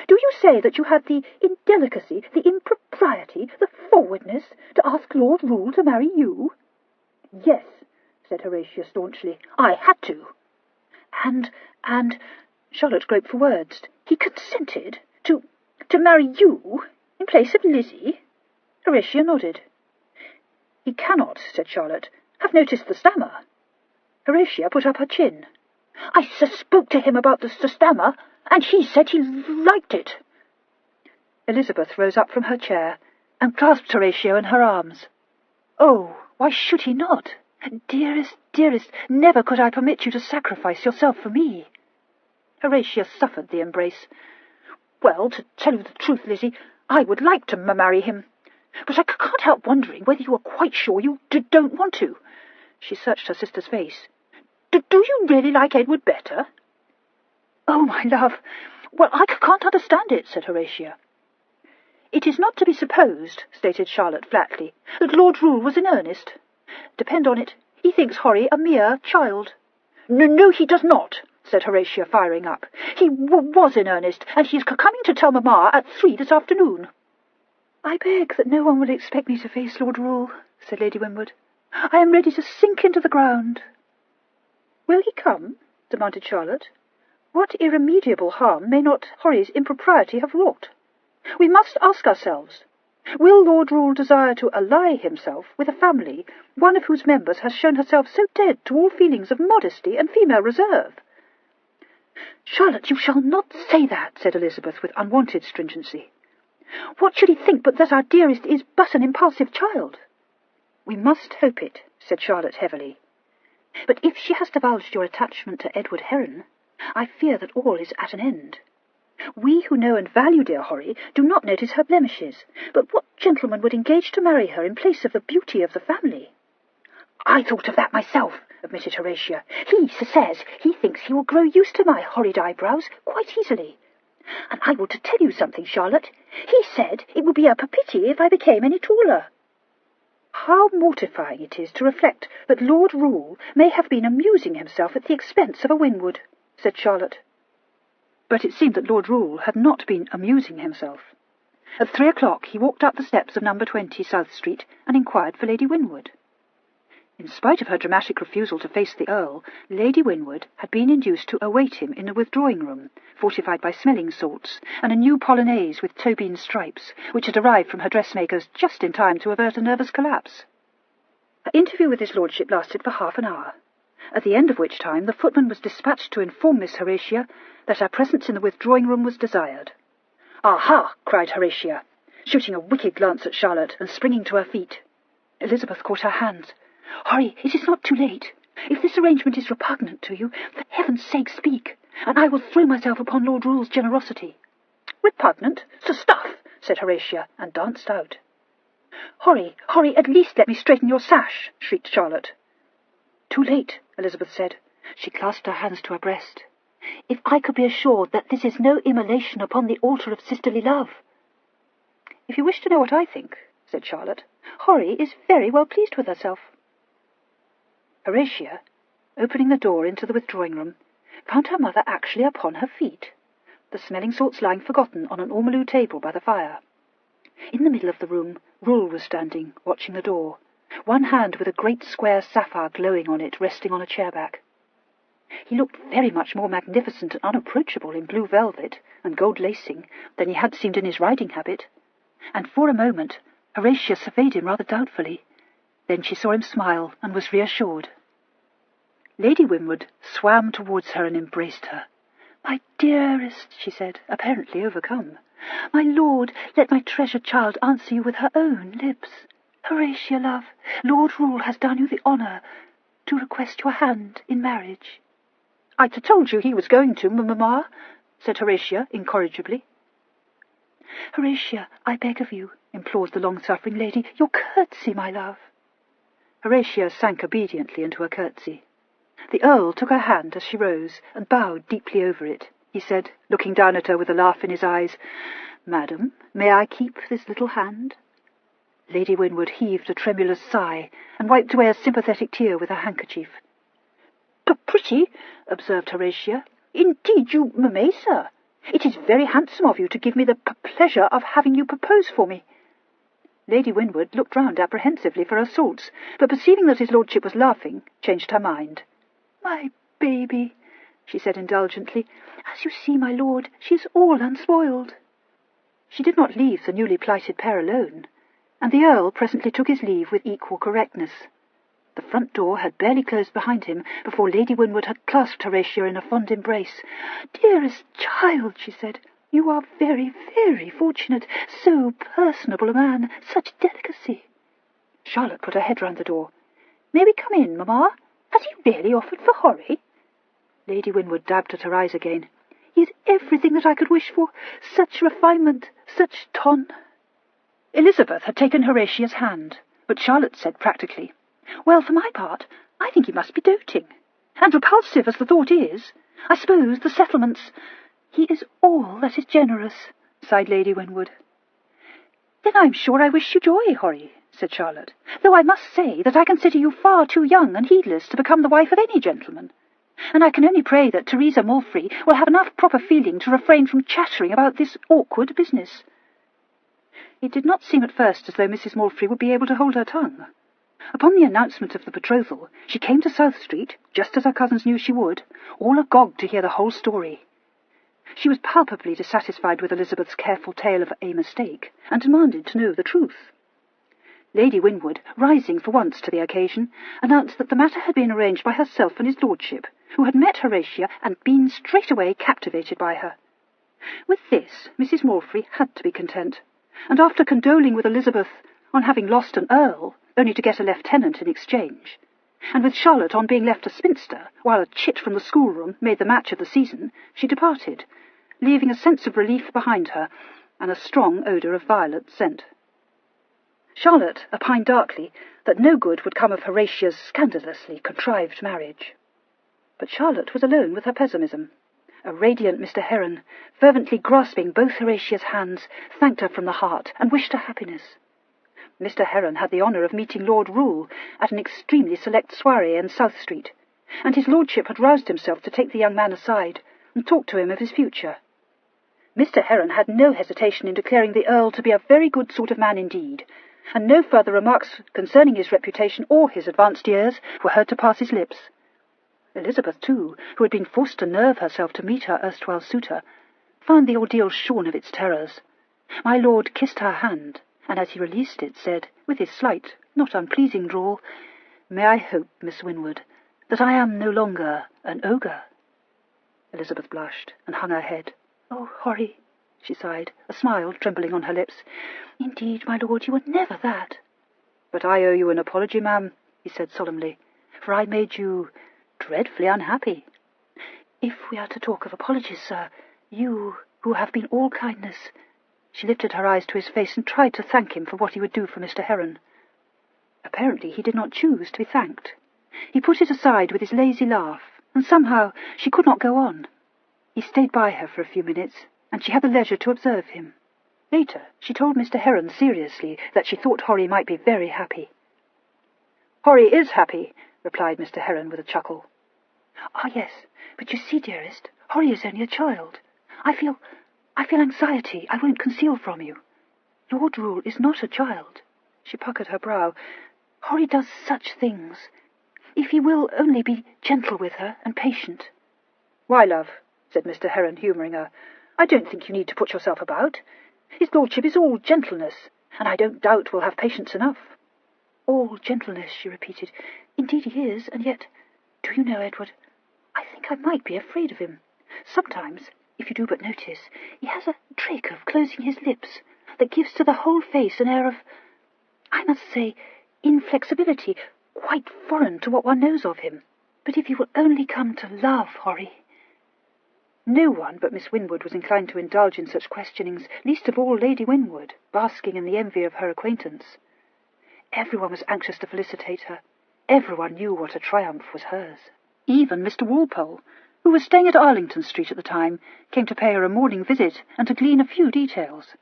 do you say that you had the indelicacy, the impropriety, the forwardness to ask Lord Rule to marry you?" "Yes," said Horatia staunchly. "I had to." And, Charlotte groped for words. "He consented to marry you in place of Lizzie?" Horatia nodded. "He cannot," said Charlotte, "have noticed the stammer." Horatia put up her chin. "I spoke to him about the stammer, and he said he liked it." Elizabeth rose up from her chair and clasped Horatio in her arms. "Oh, why should he not? Dearest, dearest, never could I permit you to sacrifice yourself for me." Horatia suffered the embrace. "Well, to tell you the truth, Lizzie, I would like to marry him, but I can't help wondering whether you are quite sure you don't want to." She searched her sister's face. Do you really like Edward better?" "Oh, my love, well, I can't understand it," said Horatia. "It is not to be supposed," stated Charlotte flatly, "that Lord Rule was in earnest. Depend on it, he thinks Horry a mere child. No, he does not, said Horatia, firing up. He was in earnest, and he is coming to tell Mamma at 3 this afternoon. I beg that no one will expect me to face Lord Rule, said Lady Winwood. I am ready to sink into the ground. Will he come? Demanded Charlotte. What irremediable harm may not Horry's impropriety have wrought? We must ask ourselves, will Lord Rule desire to ally himself with a family, one of whose members has shown herself so dead to all feelings of modesty and female reserve? Charlotte, you shall not say that, said Elizabeth with unwonted stringency. What should he think but that our dearest is but an impulsive child? We must hope it, said Charlotte heavily. But if she has divulged your attachment to Edward Heron, I fear that all is at an end. We who know and value dear Horry do not notice her blemishes, but what gentleman would engage to marry her in place of the beauty of the family? I thought of that myself, admitted Horatia. He says he thinks he will grow used to my horrid eyebrows quite easily. And I want to tell you something, Charlotte. He said it would be a pity if I became any taller. How mortifying it is to reflect that Lord Rule may have been amusing himself at the expense of a Winwood, said Charlotte. But it seemed that Lord Rule had not been amusing himself. At 3 o'clock he walked up the steps of No. 20 South Street and inquired for Lady Winwood. In spite of her dramatic refusal to face the Earl, Lady Winwood had been induced to await him in the withdrawing-room, fortified by smelling salts, and a new polonaise with toe-bean stripes, which had arrived from her dressmaker's just in time to avert a nervous collapse. Her interview with his lordship lasted for half an hour, at the end of which time the footman was dispatched to inform Miss Horatia that her presence in the withdrawing-room was desired. "Aha!" cried Horatia, shooting a wicked glance at Charlotte and springing to her feet. Elizabeth caught her hands. "Horry, it is not too late. If this arrangement is repugnant to you, for heaven's sake speak, and I will throw myself upon Lord Rule's generosity." "Repugnant? Stuff!" said Horatia, and danced out. Horry, at least let me straighten your sash," shrieked Charlotte. "Too late," Elizabeth said. She clasped her hands to her breast. "If I could be assured that this is no immolation upon the altar of sisterly love." "If you wish to know what I think," said Charlotte, "Horry is very well pleased with herself." Horatia, opening the door into the withdrawing-room, found her mother actually upon her feet, the smelling salts lying forgotten on an ormolu table by the fire. In the middle of the room, Rule was standing, watching the door, one hand with a great square sapphire glowing on it resting on a chair-back. He looked very much more magnificent and unapproachable in blue velvet and gold lacing than he had seemed in his riding habit, and for a moment Horatia surveyed him rather doubtfully. Then she saw him smile and was reassured. Lady Winwood swam towards her and embraced her. "My dearest," she said, apparently overcome. "My lord, let my treasured child answer you with her own lips. Horatia, love, Lord Rule has done you the honour to request your hand in marriage." "I told you he was going to, Mamma," said Horatia incorrigibly. "Horatia, I beg of you," implored the long-suffering lady, "your curtsy, my love." Horatia sank obediently into a curtsy. The Earl took her hand as she rose and bowed deeply over it. He said, looking down at her with a laugh in his eyes, "Madam, may I keep this little hand?" Lady Winwood heaved a tremulous sigh and wiped away a sympathetic tear with her handkerchief. "Pretty," observed Horatia. "Indeed you may, sir. It is very handsome of you to give me the pleasure of having you propose for me." Lady Winwood looked round apprehensively for her salts, but perceiving that his lordship was laughing, changed her mind. "My baby," she said indulgently, "as you see, my lord, she is all unspoiled." She did not leave the newly plighted pair alone, and the Earl presently took his leave with equal correctness. The front door had barely closed behind him before Lady Winwood had clasped Horatia in a fond embrace. "Dearest child," she said, "you are very, very fortunate. So personable a man, such delicacy." Charlotte put her head round the door. "May we come in, Mamma? Has he really offered for Horry?" Lady Winwood dabbed at her eyes again. "He is everything that I could wish for. Such refinement, such ton." Elizabeth had taken Horatia's hand, but Charlotte said practically, "Well, for my part, I think he must be doting. And repulsive as the thought is, I suppose the settlements—" "He is all that is generous," sighed Lady Winwood. "Then I'm sure I wish you joy, Horry," said Charlotte, "though I must say that I consider you far too young and heedless to become the wife of any gentleman." and I can only pray that Teresa Malfrey will have enough proper feeling to refrain from chattering about this awkward business." It did not seem at first as though Mrs. Malfrey would be able to hold her tongue. Upon the announcement of the betrothal, she came to South Street, just as her cousins knew she would, all agog to hear the whole story. She was palpably dissatisfied with Elizabeth's careful tale of a mistake, and demanded to know the truth. Lady Winwood, rising for once to the occasion, announced that the matter had been arranged by herself and his lordship, who had met Horatia and been straightway captivated by her. With this, Mrs. Malfrey had to be content, and after condoling with Elizabeth on having lost an earl, only to get a lieutenant in exchange, and with Charlotte on being left a spinster, while a chit from the schoolroom made the match of the season, she departed, leaving a sense of relief behind her, and a strong odour of violet scent. Charlotte opined darkly that no good would come of Horatia's scandalously contrived marriage. But Charlotte was alone with her pessimism. A radiant Mr. Heron, fervently grasping both Horatia's hands, thanked her from the heart and wished her happiness. Mr. Heron had the honour of meeting Lord Rule at an extremely select soirée in South Street, and his lordship had roused himself to take the young man aside and talk to him of his future. Mr. Heron had no hesitation in declaring the Earl to be a very good sort of man indeed, and no further remarks concerning his reputation or his advanced years were heard to pass his lips. Elizabeth, too, who had been forced to nerve herself to meet her erstwhile suitor, found the ordeal shorn of its terrors. My lord kissed her hand, and as he released it said, with his slight, not unpleasing drawl, "May I hope, Miss Winwood, that I am no longer an ogre?" Elizabeth blushed and hung her head. "Oh, Horry," she sighed, a smile trembling on her lips. "Indeed, my lord, you were never that." "But I owe you an apology, ma'am," he said solemnly, "for I made you dreadfully unhappy." "If we are to talk of apologies, sir, you, who have been all kindness—" She lifted her eyes to his face and tried to thank him for what he would do for Mr. Heron. Apparently he did not choose to be thanked. He put it aside with his lazy laugh, and somehow she could not go on. He stayed by her for a few minutes, and she had the leisure to observe him. Later she told Mr. Heron seriously that she thought Horry might be very happy. "Horry is happy," replied Mr. Heron with a chuckle. "Ah, yes, but you see, dearest, Horry is only a child. I feel anxiety I won't conceal from you. Lord Rule is not a child." She puckered her brow. "Horry does such things. If he will only be gentle with her and patient." "Why, love," said Mr. Heron, humouring her, "I don't think you need to put yourself about. His lordship is all gentleness, and I don't doubt will have patience enough." "All gentleness," she repeated. "Indeed he is, and yet, do you know, Edward, I think I might be afraid of him. Sometimes, if you do but notice, he has a trick of closing his lips that gives to the whole face an air of, I must say, inflexibility, quite foreign to what one knows of him. But if you will only come to love Horry—" No one but Miss Winwood was inclined to indulge in such questionings, least of all Lady Winwood, basking in the envy of her acquaintance. Everyone was anxious to felicitate her. Everyone knew what a triumph was hers. Even Mr. Walpole, who was staying at Arlington Street at the time, came to pay her a morning visit and to glean a few details.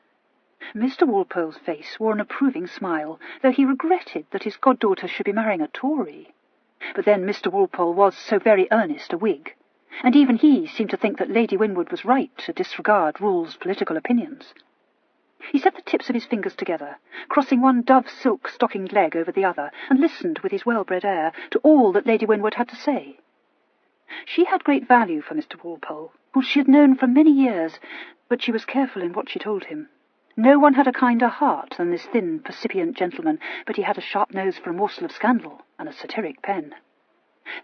Mr. Walpole's face wore an approving smile, though he regretted that his goddaughter should be marrying a Tory. But then Mr. Walpole was so very earnest a Whig, and even he seemed to think that Lady Winwood was right to disregard Rule's political opinions. He set the tips of his fingers together, crossing one dove-silk stockinged leg over the other, and listened with his well-bred air to all that Lady Winwood had to say. She had great value for Mr. Walpole, whom she had known for many years, but she was careful in what she told him. No one had a kinder heart than this thin, percipient gentleman, but he had a sharp nose for a morsel of scandal and a satiric pen.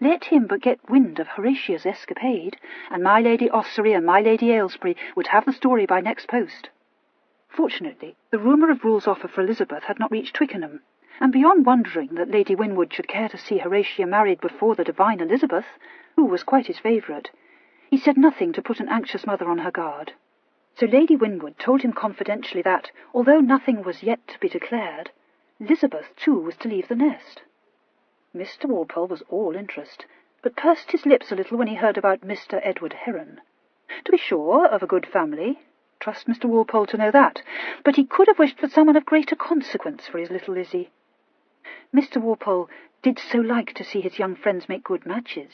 Let him but get wind of Horatia's escapade, and my Lady Ossory and my Lady Aylesbury would have the story by next post. Fortunately, the rumour of Rule's offer for Elizabeth had not reached Twickenham, and beyond wondering that Lady Winwood should care to see Horatia married before the divine Elizabeth, who was quite his favourite, he said nothing to put an anxious mother on her guard. So Lady Winwood told him confidentially that, although nothing was yet to be declared, Elizabeth too was to leave the nest. Mr. Walpole was all interest, but pursed his lips a little when he heard about Mr. Edward Heron. To be sure, of a good family, trust Mr. Walpole to know that, but he could have wished for someone of greater consequence for his little Lizzie. Mr. Walpole did so like to see his young friends make good matches.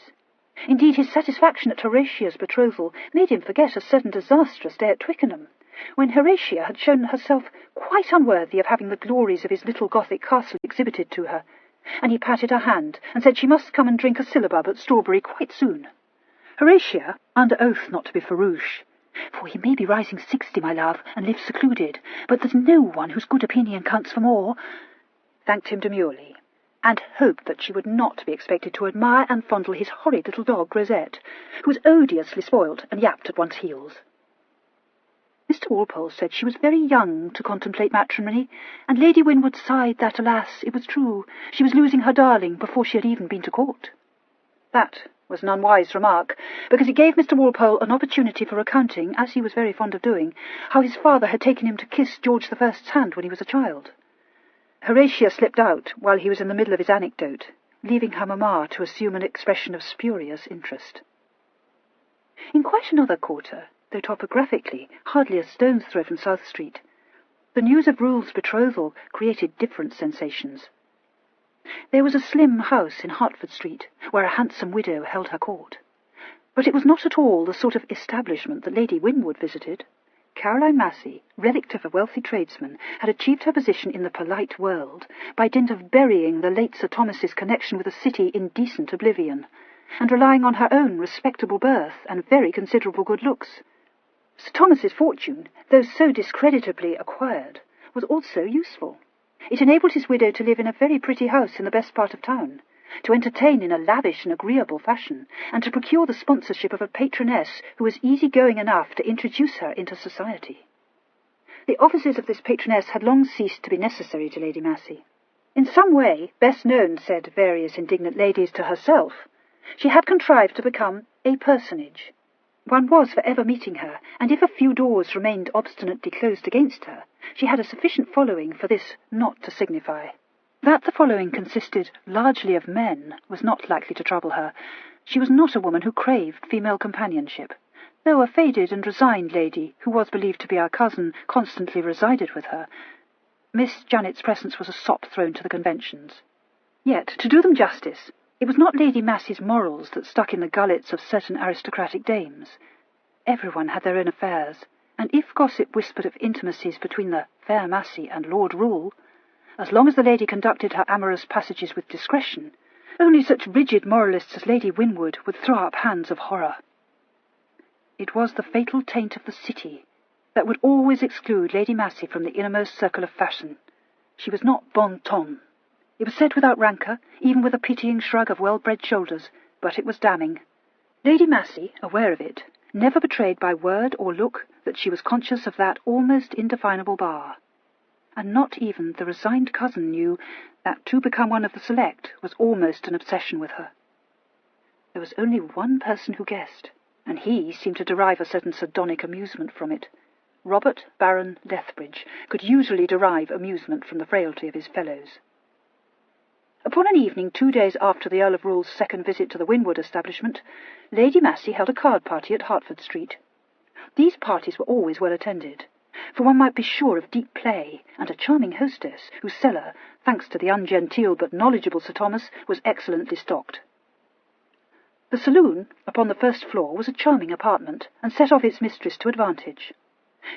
Indeed, his satisfaction at Horatia's betrothal made him forget a certain disastrous day at Twickenham, when Horatia had shown herself quite unworthy of having the glories of his little Gothic castle exhibited to her, and he patted her hand and said she must come and drink a syllabub at Strawberry quite soon. Horatia, under oath not to be farouche, "For he may be rising 60, my love, and live secluded, but there's no one whose good opinion counts for more," thanked him demurely, and hoped that she would not be expected to admire and fondle his horrid little dog, Georgette, who was odiously spoilt and yapped at one's heels. Mr. Walpole said she was very young to contemplate matrimony, and Lady Winwood sighed that, alas, it was true, she was losing her darling before she had even been to court. That was an unwise remark, because it gave Mr. Walpole an opportunity for recounting, as he was very fond of doing, how his father had taken him to kiss George I's hand when he was a child. Horatia slipped out while he was in the middle of his anecdote, leaving her mamma to assume an expression of spurious interest. In quite another quarter, though topographically hardly a stone's throw from South Street, the news of Rule's betrothal created different sensations. There was a slim house in Hertford Street, where a handsome widow held her court. But it was not at all the sort of establishment that Lady Winwood visited. Caroline Massey, relict of a wealthy tradesman, had achieved her position in the polite world by dint of burying the late Sir Thomas's connection with the city in decent oblivion, and relying on her own respectable birth and very considerable good looks. Sir Thomas's fortune, though so discreditably acquired, was also useful. It enabled his widow to live in a very pretty house in the best part of town, to entertain in a lavish and agreeable fashion, and to procure the sponsorship of a patroness who was easy-going enough to introduce her into society. The offices of this patroness had long ceased to be necessary to Lady Massey. In some way, best known, said various indignant ladies, to herself, she had contrived to become a personage. One was for ever meeting her, and if a few doors remained obstinately closed against her, she had a sufficient following for this not to signify. That the following consisted largely of men was not likely to trouble her. She was not a woman who craved female companionship, though a faded and resigned lady, who was believed to be our cousin, constantly resided with her. Miss Janet's presence was a sop thrown to the conventions. Yet, to do them justice, it was not Lady Massey's morals that stuck in the gullets of certain aristocratic dames. Everyone had their own affairs, and if gossip whispered of intimacies between the fair Massey and Lord Rule, as long as the lady conducted her amorous passages with discretion, only such rigid moralists as Lady Winwood would throw up hands of horror. It was the fatal taint of the city that would always exclude Lady Massey from the innermost circle of fashion. She was not bon ton. It was said without rancour, even with a pitying shrug of well-bred shoulders, but it was damning. Lady Massey, aware of it, never betrayed by word or look that she was conscious of that almost indefinable bar. And not even the resigned cousin knew that to become one of the select was almost an obsession with her. There was only one person who guessed, and he seemed to derive a certain sardonic amusement from it. Robert Baron Lethbridge could usually derive amusement from the frailty of his fellows. Upon an evening 2 days after the Earl of Rule's second visit to the Winwood establishment, Lady Massey held a card party at Hertford Street. These parties were always well attended, for one might be sure of deep play and a charming hostess whose cellar, thanks to the ungenteel but knowledgeable Sir Thomas, was excellently stocked. The saloon upon the first floor was a charming apartment, and set off its mistress to advantage.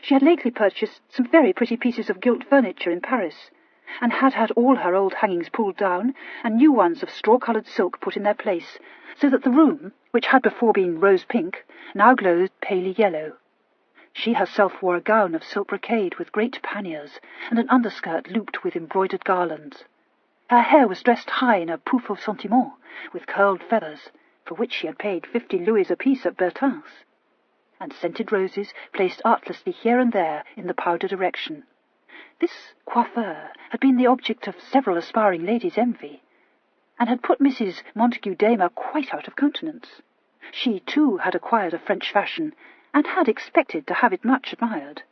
She had lately purchased some very pretty pieces of gilt furniture in Paris, and had had all her old hangings pulled down, and new ones of straw-coloured silk put in their place, so that the room, which had before been rose-pink, now glowed palely yellow. She herself wore a gown of silk brocade with great panniers, and an underskirt looped with embroidered garlands. Her hair was dressed high in a pouf of sentiment, with curled feathers, for which she had paid 50 louis apiece at Bertin's, and scented roses placed artlessly here and there in the powdered erection. This coiffeur had been the object of several aspiring ladies' envy, and had put Mrs. Montague Damer quite out of countenance. She, too, had acquired a French fashion, and had expected to have it much admired.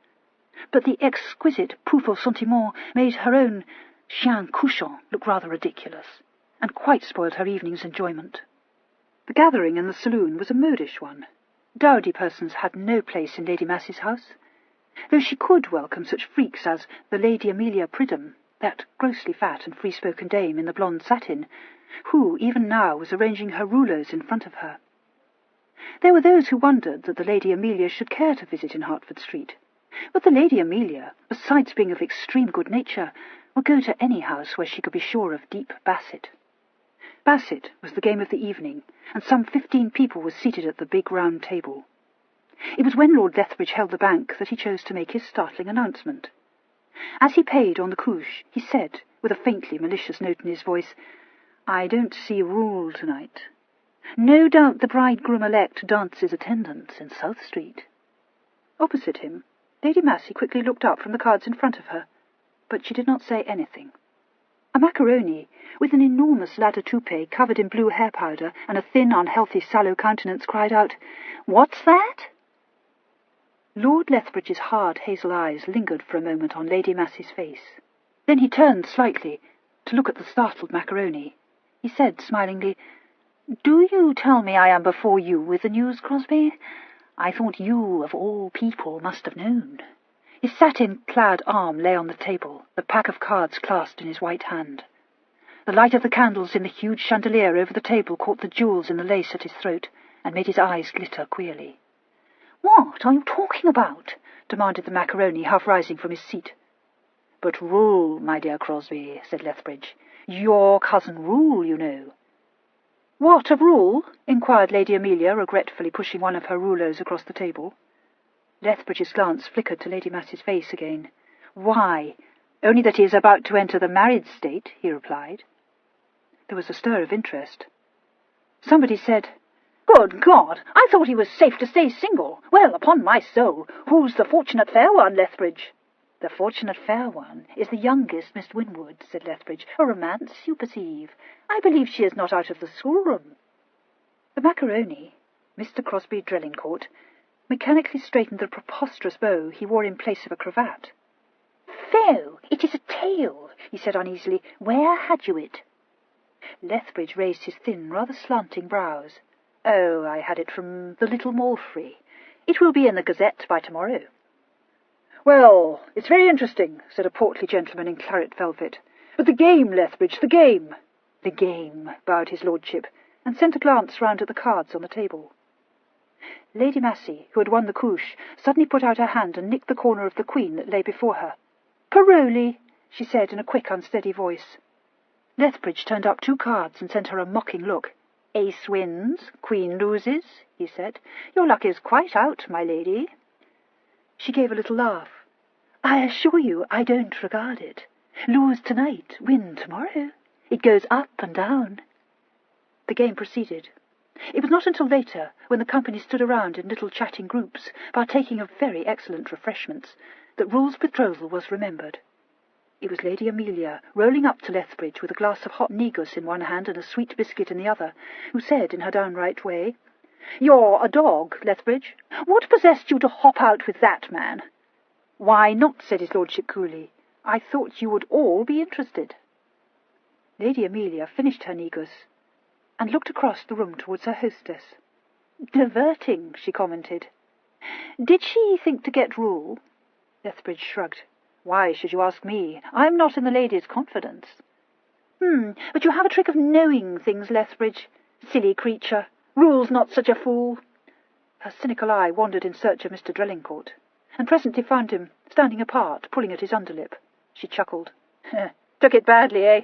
But the exquisite pouf au sentiment made her own chien couchant look rather ridiculous, and quite spoiled her evening's enjoyment. The gathering in the saloon was a modish one. Dowdy persons had no place in Lady Massey's house, though she could welcome such freaks as the Lady Amelia Pridham, that grossly fat and free-spoken dame in the blonde satin, who even now was arranging her rouleaus in front of her, There were those who wondered that the Lady Amelia should care to visit in Hertford Street, but the Lady Amelia, besides being of extreme good nature, would go to any house where she could be sure of deep basset. Basset was the game of the evening, and some 15 people were seated at the big round table. It was when Lord Lethbridge held the bank that he chose to make his startling announcement. As he paid on the couche, he said, with a faintly malicious note in his voice, "I don't see Rule tonight. No doubt the bridegroom-elect dances attendance in South Street." Opposite him, Lady Massey quickly looked up from the cards in front of her, but she did not say anything. A macaroni, with an enormous ladder toupee covered in blue hair powder and a thin, unhealthy, sallow countenance, cried out, "What's that?" Lord Lethbridge's hard hazel eyes lingered for a moment on Lady Massey's face. Then he turned slightly to look at the startled macaroni. He said smilingly, "Do you tell me I am before you with the news, Crosby? I thought you, of all people, must have known." His satin-clad arm lay on the table, the pack of cards clasped in his white hand. The light of the candles in the huge chandelier over the table caught the jewels in the lace at his throat and made his eyes glitter queerly. "What are you talking about?" demanded the macaroni, half rising from his seat. "But Rule, my dear Crosby," said Lethbridge. "Your cousin Rule, you know." "What of Rule?" inquired Lady Amelia, regretfully pushing one of her rouleaux across the table. Lethbridge's glance flickered to Lady Massey's face again. "Why, only that he is about to enter the married state," he replied. There was a stir of interest. Somebody said, "Good God! I thought he was safe to stay single. Well, upon my soul, who's the fortunate fair one, Lethbridge?" "The fortunate fair one is the youngest Miss Winwood," said Lethbridge. "A romance, you perceive. I believe she is not out of the schoolroom." The macaroni, Mr. Crosby Drelincourt, mechanically straightened the preposterous bow he wore in place of a cravat. "Phew! It is a tail," he said uneasily. "Where had you it?" Lethbridge raised his thin, rather slanting brows. "Oh, I had it from the Little Malfrey. It will be in the Gazette by tomorrow." "Well, it's very interesting," said a portly gentleman in claret velvet. "But the game, Lethbridge, the game." "The game," bowed his lordship, and sent a glance round at the cards on the table. Lady Massey, who had won the couche, suddenly put out her hand and nicked the corner of the queen that lay before her. "Paroli," she said in a quick, unsteady voice. Lethbridge turned up 2 cards and sent her a mocking look. "Ace wins, queen loses," he said. "Your luck is quite out, my lady." She gave a little laugh. "I assure you I don't regard it. Lose tonight, win tomorrow. It goes up and down." The game proceeded. It was not until later, when the company stood around in little chatting groups, partaking of very excellent refreshments, that Rule's betrothal was remembered. It was Lady Amelia, rolling up to Lethbridge with a glass of hot negus in one hand and a sweet biscuit in the other, who said in her downright way, "You're a dog, Lethbridge. What possessed you to hop out with that man?" "Why not?" said his lordship coolly. "I thought you would all be interested." Lady Amelia finished her negus and looked across the room towards her hostess. "Diverting," she commented. "Did she think to get Rule?" Lethbridge shrugged. "Why should you ask me? I'm not in the lady's confidence." But you have a trick of knowing things, Lethbridge. Silly creature. Rule's not such a fool." Her cynical eye wandered in search of Mr. Drelincourt, and presently found him standing apart, pulling at his underlip. She chuckled. "Took it badly, eh?"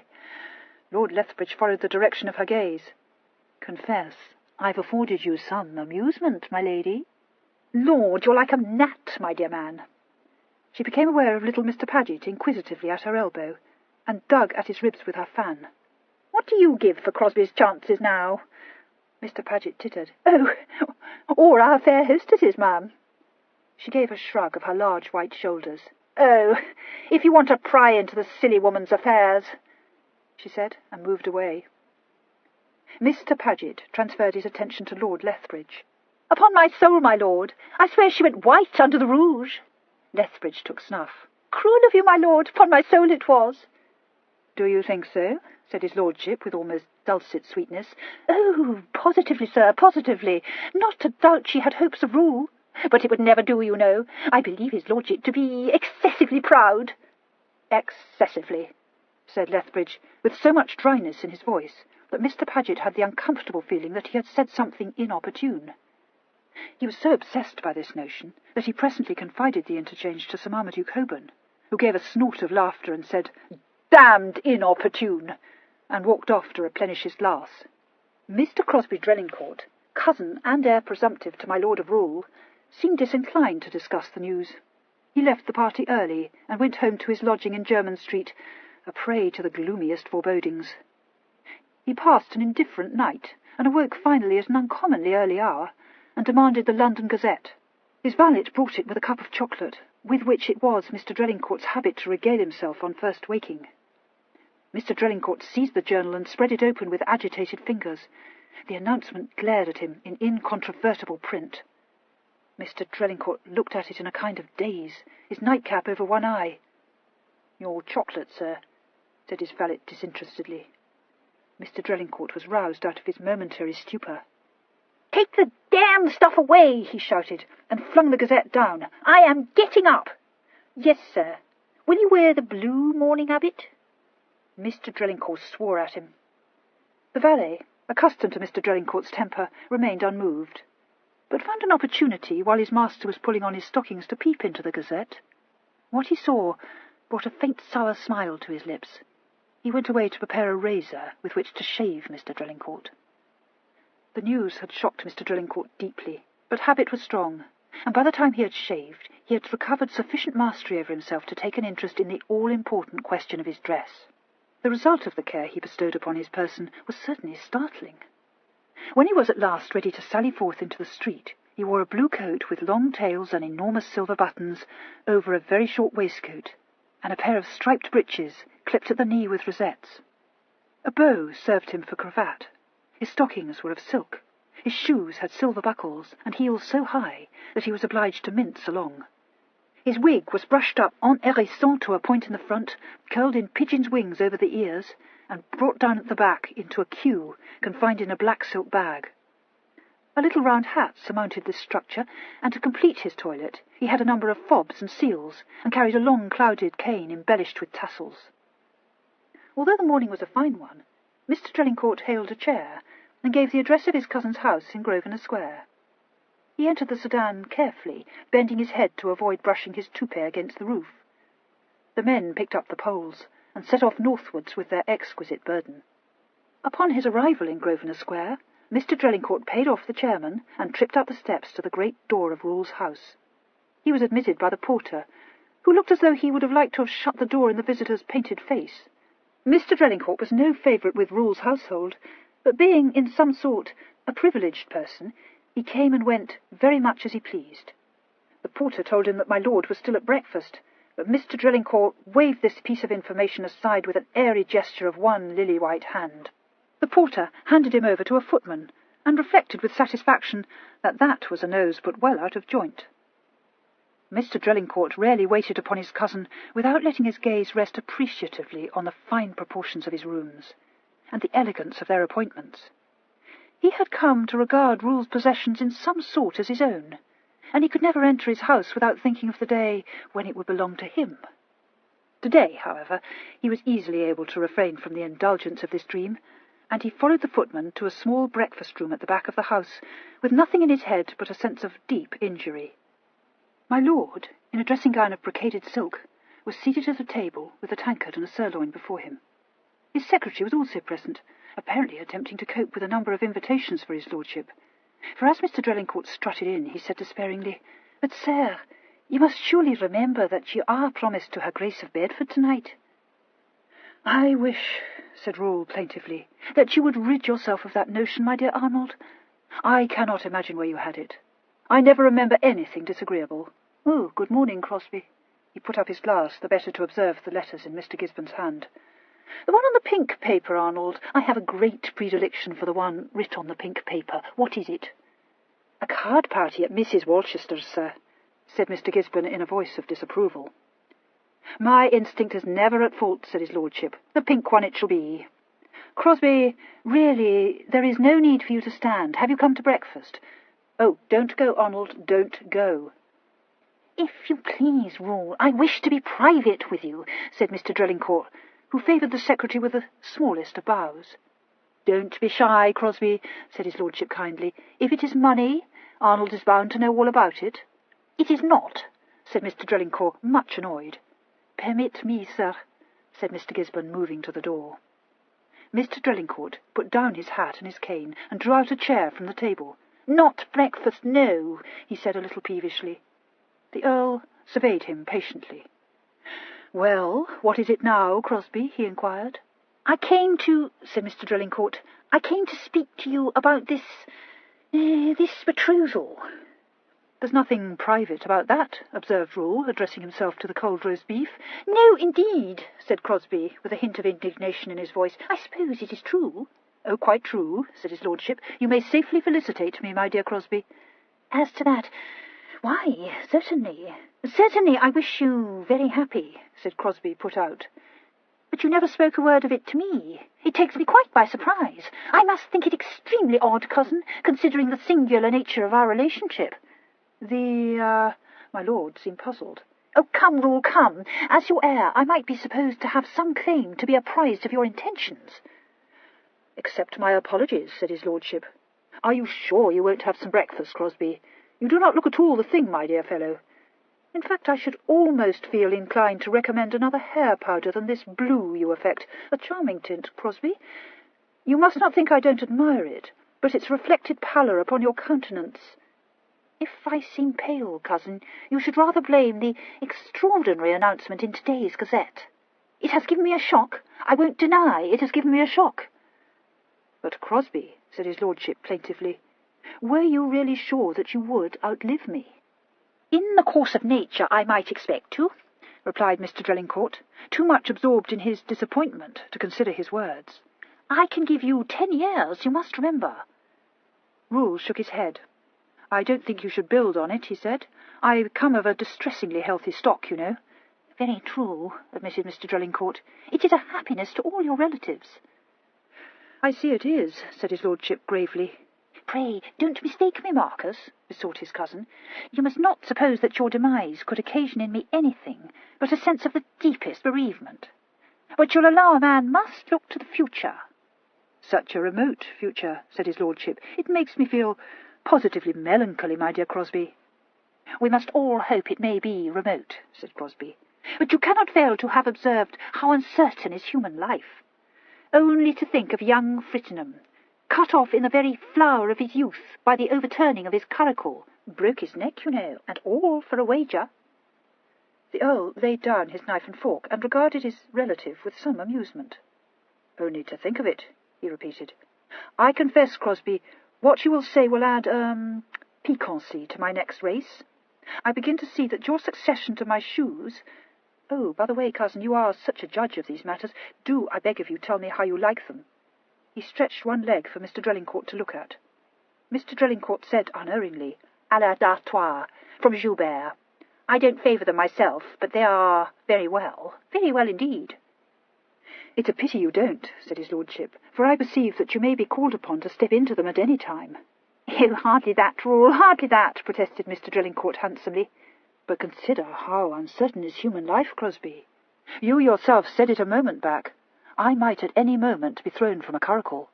Lord Lethbridge followed the direction of her gaze. "Confess, I've afforded you some amusement, my lady." "Lord, you're like a gnat, my dear man." She became aware of little Mr. Paget inquisitively at her elbow, and dug at his ribs with her fan. "What do you give for Crosby's chances now?" Mr. Paget tittered. "Oh, or our fair hostesses, ma'am." She gave a shrug of her large white shoulders. "Oh, if you want to pry into the silly woman's affairs," she said, and moved away. Mr. Paget transferred his attention to Lord Lethbridge. "Upon my soul, my lord, I swear she went white under the rouge." Lethbridge took snuff. "Cruel of you, my lord, upon my soul it was." "Do you think so?" said his lordship with almost dulcet sweetness. "Oh, positively, sir, positively. Not a doubt she had hopes of Rule. But it would never do, you know. I believe his lordship to be excessively proud." "Excessively," said Lethbridge, with so much dryness in his voice that Mr. Paget had the uncomfortable feeling that he had said something inopportune. He was so obsessed by this notion that he presently confided the interchange to Sir Marmaduke Holborn, who gave a snort of laughter and said, "Damned inopportune," and walked off to replenish his glass. Mr. Crosby Drelincourt, cousin and heir presumptive to my Lord of Rule, seemed disinclined to discuss the news. He left the party early and went home to his lodging in Jermyn Street, a prey to the gloomiest forebodings. He passed an indifferent night, and awoke finally at an uncommonly early hour, and demanded the London Gazette. His valet brought it with a cup of chocolate, with which it was Mr. Drelincourt's habit to regale himself on first waking. Mr. Drelincourt seized the journal and spread it open with agitated fingers. The announcement glared at him in incontrovertible print. Mr. Drelincourt looked at it in a kind of daze, his nightcap over one eye. "Your chocolate, sir," said his valet disinterestedly. Mr. Drelincourt was roused out of his momentary stupor. "Take the damned stuff away," he shouted, and flung the Gazette down. "I am getting up." "Yes, sir. Will you wear the blue morning habit?" Mr. Drelincourt swore at him. The valet, accustomed to Mr. Drelincourt's temper, remained unmoved, but found an opportunity while his master was pulling on his stockings to peep into the Gazette. What he saw brought a faint sour smile to his lips. He went away to prepare a razor with which to shave Mr. Drelincourt. The news had shocked Mr. Drelincourt deeply, but habit was strong, and by the time he had shaved, he had recovered sufficient mastery over himself to take an interest in the all-important question of his dress. The result of the care he bestowed upon his person was certainly startling. When he was at last ready to sally forth into the street, he wore a blue coat with long tails and enormous silver buttons over a very short waistcoat, and a pair of striped breeches clipped at the knee with rosettes. A bow served him for cravat. His stockings were of silk. His shoes had silver buckles and heels so high that he was obliged to mince along. His wig was brushed up en hérissant to a point in the front, curled in pigeon's wings over the ears, and brought down at the back into a queue, confined in a black silk bag. A little round hat surmounted this structure, and to complete his toilet he had a number of fobs and seals, and carried a long clouded cane embellished with tassels. Although the morning was a fine one, Mr. Drelincourt hailed a chair, and gave the address of his cousin's house in Grosvenor Square. He entered the sedan carefully, bending his head to avoid brushing his toupee against the roof. The men picked up the poles, and set off northwards with their exquisite burden. Upon his arrival in Grosvenor Square, Mr. Drelincourt paid off the chairman, and tripped up the steps to the great door of Rule's house. He was admitted by the porter, who looked as though he would have liked to have shut the door in the visitor's painted face. Mr. Drelincourt was no favourite with Rule's household, but being, in some sort, a privileged person, he came and went very much as he pleased. The porter told him that my lord was still at breakfast, but Mr. Drelincourt waved this piece of information aside with an airy gesture of one lily-white hand. The porter handed him over to a footman, and reflected with satisfaction that that was a nose put well out of joint. Mr. Drelincourt rarely waited upon his cousin without letting his gaze rest appreciatively on the fine proportions of his rooms, and the elegance of their appointments. He had come to regard Rule's possessions in some sort as his own, and he could never enter his house without thinking of the day when it would belong to him. Today, however, he was easily able to refrain from the indulgence of this dream, and he followed the footman to a small breakfast-room at the back of the house, with nothing in his head but a sense of deep injury. My lord, in a dressing-gown of brocaded silk, was seated at a table with a tankard and a sirloin before him. His secretary was also present, apparently attempting to cope with a number of invitations for his lordship, for as Mr. Drelincourt strutted in, he said despairingly, "But, sir, you must surely remember that you are promised to Her Grace of Bedford tonight." "I wish," said Rule plaintively, "that you would rid yourself of that notion, my dear Arnold. I cannot imagine where you had it. I never remember anything disagreeable. Oh, good morning, Crosby." He put up his glass, the better to observe the letters in Mr. Gisbon's hand. "The one on the pink paper, Arnold. I have a great predilection for the one writ on the pink paper. What is it?" "A card party at Mrs. Walchester's, sir," said Mr. Gisbon in a voice of disapproval. "My instinct is never at fault," said his lordship. "The pink one it shall be. Crosby, really, there is no need for you to stand. Have you come to breakfast?" "Oh, don't go, Arnold, don't go." "If you please, Rule, I wish to be private with you," said Mr. Drelincourt, who favoured the secretary with the smallest of bows. "Don't be shy, Crosby," said his lordship kindly. "If it is money, Arnold is bound to know all about it." "It is not," said Mr. Drelincourt, much annoyed. "Permit me, sir," said Mr. Gisborne, moving to the door. Mr. Drelincourt put down his hat and his cane and drew out a chair from the table. "Not breakfast, no," he said a little peevishly. The Earl surveyed him patiently. "Well, what is it now, Crosby?" he inquired. "I came to," said Mr. Drelincourt, "I came to speak to you about this betrothal." "There's nothing private about that," observed Rule, addressing himself to the cold roast beef. "No, indeed," said Crosby, with a hint of indignation in his voice. "I suppose it is true." "Oh, quite true," said his lordship. "You may safely felicitate me, my dear Crosby." "As to that, why, certainly. Certainly I wish you very happy," said Crosby, put out. "But you never spoke a word of it to me. It takes me quite by surprise. I must think it extremely odd, cousin, considering the singular nature of our relationship." My lord seemed puzzled. "Oh, come, Rule, come. As your heir, I might be supposed to have some claim to be apprised of your intentions." "Accept my apologies," said his lordship. "Are you sure you won't have some breakfast, Crosby? You do not look at all the thing, my dear fellow. In fact, I should almost feel inclined to recommend another hair powder than this blue you affect. A charming tint, Crosby. You must not think I don't admire it, but its reflected pallor upon your countenance—" "If I seem pale, cousin, you should rather blame the extraordinary announcement in today's Gazette. It has given me a shock. I won't deny it has given me a shock." "But, Crosby," said his lordship plaintively, "were you really sure that you would outlive me?" "In the course of nature I might expect to," replied Mr. Drelincourt, too much absorbed in his disappointment to consider his words. "I can give you 10 years, you must remember." Rule shook his head. "I don't think you should build on it," he said. "I come of a distressingly healthy stock, you know." "Very true," admitted Mr. Drelincourt. "It is a happiness to all your relatives." "I see it is," said his lordship gravely. "Pray, don't mistake me, Marcus," besought his cousin. "You must not suppose that your demise could occasion in me anything but a sense of the deepest bereavement. But you'll allow a man must look to the future." "Such a remote future," said his lordship. "It makes me feel positively melancholy, my dear Crosby." "We must all hope it may be remote," said Crosby. "But you cannot fail to have observed how uncertain is human life. Only to think of young Frittenham, cut off in the very flower of his youth by the overturning of his curricle, broke his neck, you know, and all for a wager." The Earl laid down his knife and fork and regarded his relative with some amusement. "Only to think of it," he repeated. "I confess, Crosby, what you will say will add, piquancy to my next race. I begin to see that your succession to my shoes— Oh, by the way, cousin, you are such a judge of these matters. Do, I beg of you, tell me how you like them." He stretched one leg for Mr. Drelincourt to look at. Mr. Drelincourt said unerringly, "À la d'Artois, from Joubert. I don't favour them myself, but they are very well indeed." "It's a pity you don't," said his lordship, "for I perceive that you may be called upon to step into them at any time." "Oh, hardly that, Rule, hardly that," protested Mr. Drelincourt handsomely. "But consider how uncertain is human life, Crosby. You yourself said it a moment back. I might at any moment be thrown from a curricle."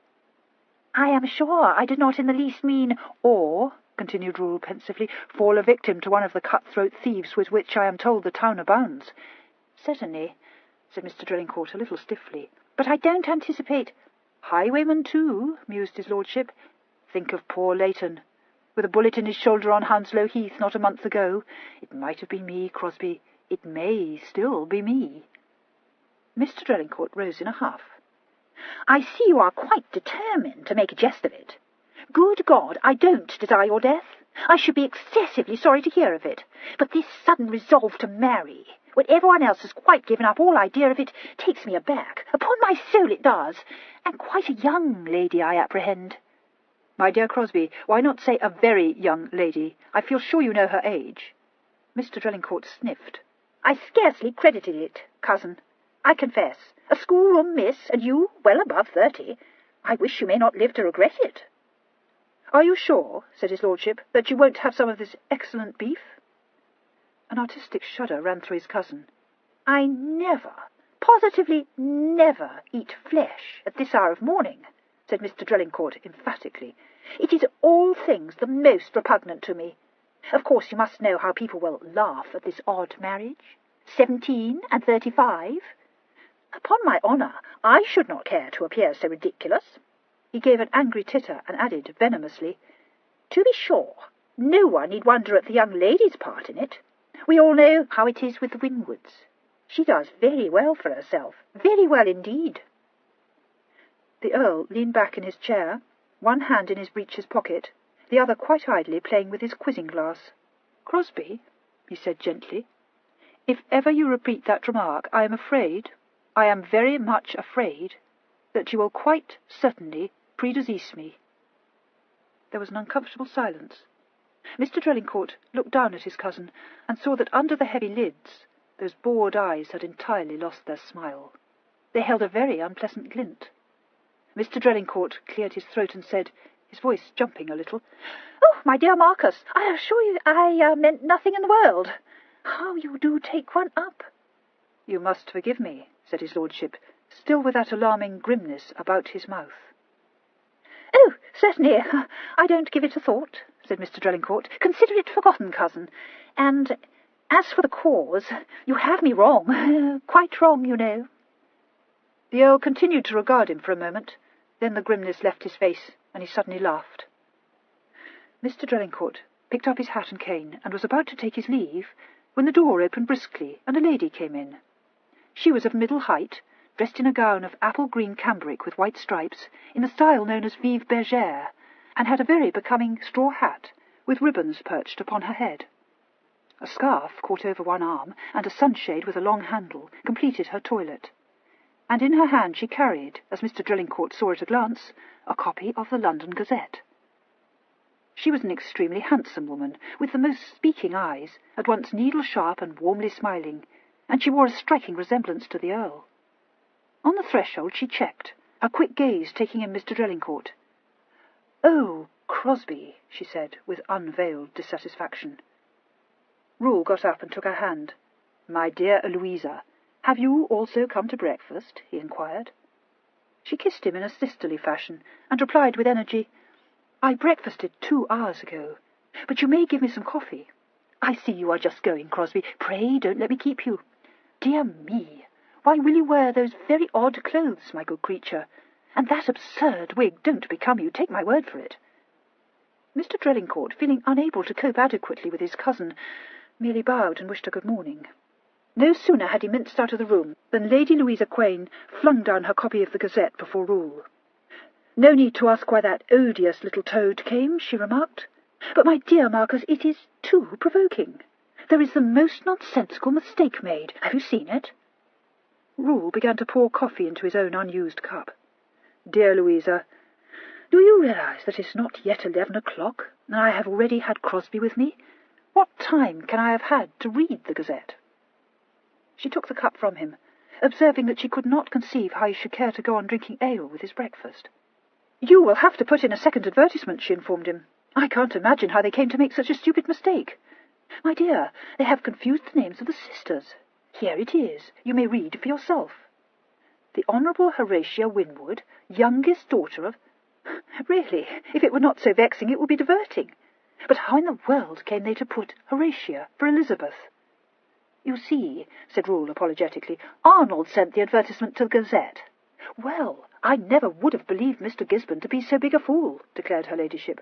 "I am sure I did not in the least mean—" "Or," continued Rule pensively, "fall a victim to one of the cut-throat thieves with which I am told the town abounds." "Certainly," said Mr. Drelincourt a little stiffly. "But I don't anticipate—" "Highwaymen, too," mused his lordship. "Think of poor Leighton, with a bullet in his shoulder on Hounslow Heath not a month ago. It might have been me, Crosby. It may still be me." Mr. Drelincourt rose in a huff. "I see you are quite determined to make a jest of it. Good God, I don't desire your death. I should be excessively sorry to hear of it. But this sudden resolve to marry, when everyone else has quite given up all idea of it, takes me aback. Upon my soul it does. And quite a young lady, I apprehend." "My dear Crosby, why not say a very young lady? I feel sure you know her age." Mr. Drelincourt sniffed. "I scarcely credited it, cousin. I confess. A schoolroom miss, and you well above 30. I wish you may not live to regret it." "Are you sure," said his lordship, "that you won't have some of this excellent beef?" An artistic shudder ran through his cousin. "I never, positively never, eat flesh at this hour of morning," said Mr. Drelincourt emphatically. "It is all things the most repugnant to me. Of course you must know how people will laugh at this odd marriage. 17 and 35. Upon my honour, I should not care to appear so ridiculous." He gave an angry titter and added venomously, "To be sure, no one need wonder at the young lady's part in it. We all know how it is with the Winwoods. She does very well for herself, very well indeed." The Earl leaned back in his chair, one hand in his breeches pocket, the other quite idly playing with his quizzing glass. "Crosby," he said gently, "if ever you repeat that remark, I am very much afraid, that you will quite certainly predecease me." There was an uncomfortable silence. Mr. Drelincourt looked down at his cousin and saw that under the heavy lids those bored eyes had entirely lost their smile. They held a very unpleasant glint. Mr. Drelincourt cleared his throat and said, his voice jumping a little, "Oh, my dear Marcus, I assure you I meant nothing in the world. How you do take one up!" "You must forgive me," said his lordship, still with that alarming grimness about his mouth. "Oh, certainly, I don't give it a thought," said Mr. Drelincourt. "Consider it forgotten, cousin. And as for the cause, you have me wrong, quite wrong, you know." The Earl continued to regard him for a moment, then the grimness left his face, and he suddenly laughed. Mr. Drelincourt picked up his hat and cane, and was about to take his leave, when the door opened briskly, and a lady came in. She was of middle height, dressed in a gown of apple-green cambric with white stripes, in the style known as vive bergère, and had a very becoming straw hat, with ribbons perched upon her head. A scarf caught over one arm, and a sunshade with a long handle, completed her toilet. And in her hand she carried, as Mr. Drelincourt saw at a glance, a copy of the London Gazette. She was an extremely handsome woman, with the most speaking eyes, at once needle-sharp and warmly smiling, and she wore a striking resemblance to the Earl. On the threshold she checked, her quick gaze taking in Mr. Drelincourt. "Oh, Crosby," she said, with unveiled dissatisfaction. Rule got up and took her hand. "My dear Eloisa, have you also come to breakfast?" he inquired. She kissed him in a sisterly fashion, and replied with energy, "I breakfasted 2 hours ago, but you may give me some coffee. I see you are just going, Crosby. Pray don't let me keep you. Dear me, why will you wear those very odd clothes, my good creature? And that absurd wig don't become you, take my word for it." Mr. Drelincourt, feeling unable to cope adequately with his cousin, merely bowed and wished her good morning. No sooner had he minced out of the room than Lady Louisa Quain flung down her copy of the Gazette before Rule. "No need to ask why that odious little toad came," she remarked. "But, my dear Marcus, it is too provoking. There is the most nonsensical mistake made. Have you seen it?" Rule began to pour coffee into his own unused cup. "Dear Louisa, do you realize that it's not yet 11 o'clock, and I have already had Crosby with me? What time can I have had to read the Gazette?" She took the cup from him, observing that she could not conceive how he should care to go on drinking ale with his breakfast. "You will have to put in a second advertisement," she informed him. "I can't imagine how they came to make such a stupid mistake. My dear, they have confused the names of the sisters. Here it is. You may read for yourself. The Honourable Horatia Winwood, youngest daughter of—" Really, if it were not so vexing, it would be diverting. But how in the world came they to put Horatia for Elizabeth? "You see," said Rule apologetically, "Arnold sent the advertisement to the Gazette." "Well, I never would have believed Mr. Gisborne to be so big a fool," declared her ladyship.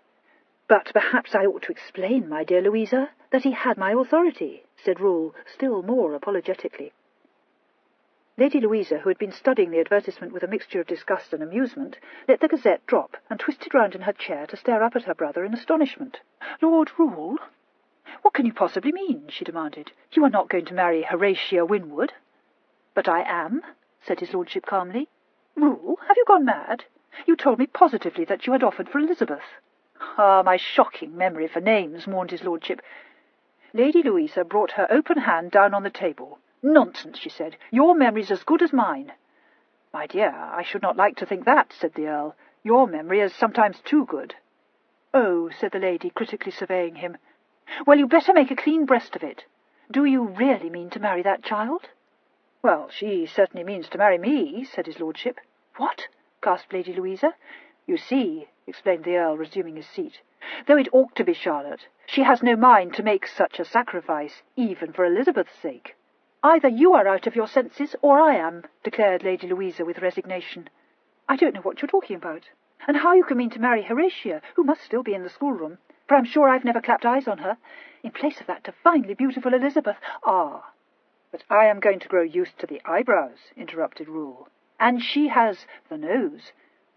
"But perhaps I ought to explain, my dear Louisa, that he had my authority," said Rule, still more apologetically. Lady Louisa, who had been studying the advertisement with a mixture of disgust and amusement, let the Gazette drop and twisted round in her chair to stare up at her brother in astonishment. "Lord Rule? What can you possibly mean?" she demanded. "You are not going to marry Horatia Winwood?" "But I am," said his lordship calmly. "Rule, have you gone mad? You told me positively that you had offered for Elizabeth." "Ah, my shocking memory for names," mourned his lordship. Lady Louisa brought her open hand down on the table. "Nonsense," she said. "Your memory's as good as mine." "My dear, I should not like to think that," said the Earl. "Your memory is sometimes too good." "Oh," said the lady, critically surveying him. "Well, you better make a clean breast of it. Do you really mean to marry that child?" "Well, she certainly means to marry me," said his lordship. "What?" gasped Lady Louisa. "You see," explained the Earl, resuming his seat, "though it ought to be Charlotte, she has no mind to make such a sacrifice, even for Elizabeth's sake." "Either you are out of your senses, or I am," declared Lady Louisa with resignation. "I don't know what you're talking about, and how you can mean to marry Horatia, who must still be in the schoolroom, for I'm sure I've never clapped eyes on her, in place of that divinely beautiful Elizabeth." "Ah, but I am going to grow used to the eyebrows," interrupted Rule, "and she has the nose."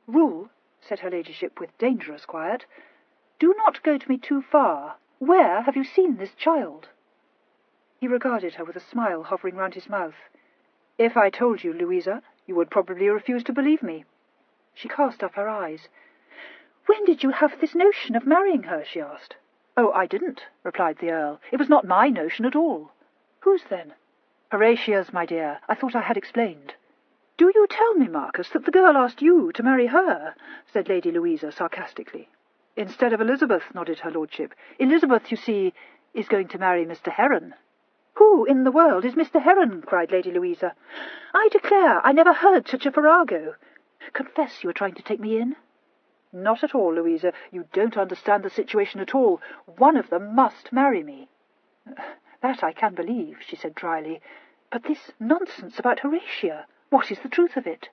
"Rule," said her ladyship with dangerous quiet, "do not go to me too far. Where have you seen this child?" He regarded her with a smile hovering round his mouth. "If I told you, Louisa, you would probably refuse to believe me." She cast up her eyes. "When did you have this notion of marrying her?" she asked. "Oh, I didn't," replied the Earl. "It was not my notion at all." "Whose, then?" "Horatia's, my dear. I thought I had explained." "Do you tell me, Marcus, that the girl asked you to marry her?" said Lady Louisa sarcastically. "Instead of Elizabeth," nodded her lordship. "Elizabeth, you see, is going to marry Mr. Heron." "Who in the world is Mr. Heron?" cried Lady Louisa. "I declare I never heard such a farrago. Confess you are trying to take me in." "Not at all, Louisa. You don't understand the situation at all. One of them must marry me." "That I can believe," she said dryly. "But this nonsense about Horatia, what is the truth of it?"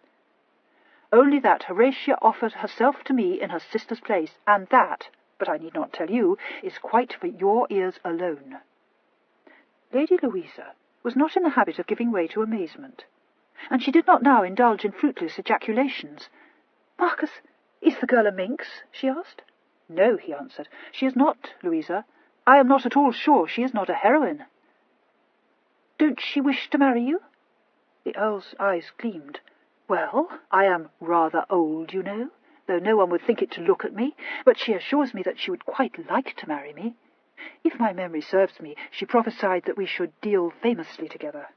"Only that Horatia offered herself to me in her sister's place, and that, but I need not tell you, is quite for your ears alone." Lady Louisa was not in the habit of giving way to amazement, and she did not now indulge in fruitless ejaculations. "Marcus, is the girl a minx?" she asked. "No," he answered, "she is not, Louisa. I am not at all sure she is not a heroine." "Don't she wish to marry you?" The Earl's eyes gleamed. "Well, I am rather old, you know, though no one would think it to look at me, but she assures me that she would quite like to marry me. If my memory serves me, she prophesied that we should deal famously together."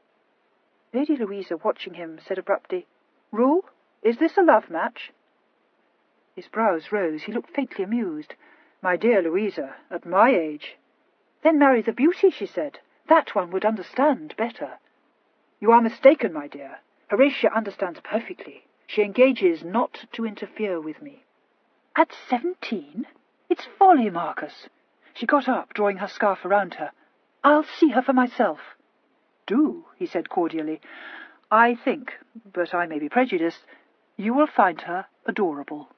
Lady Louisa, watching him, said abruptly, "Rule, is this a love match?" His brows rose. He looked faintly amused. "My dear Louisa, at my age—" "Then marry the beauty," she said. "That one would understand better." "You are mistaken, my dear. Horatia understands perfectly. She engages not to interfere with me." "At 17? It's folly, Marcus." She got up, drawing her scarf around her. "I'll see her for myself." "Do," he said cordially. "I think, but I may be prejudiced, you will find her adorable."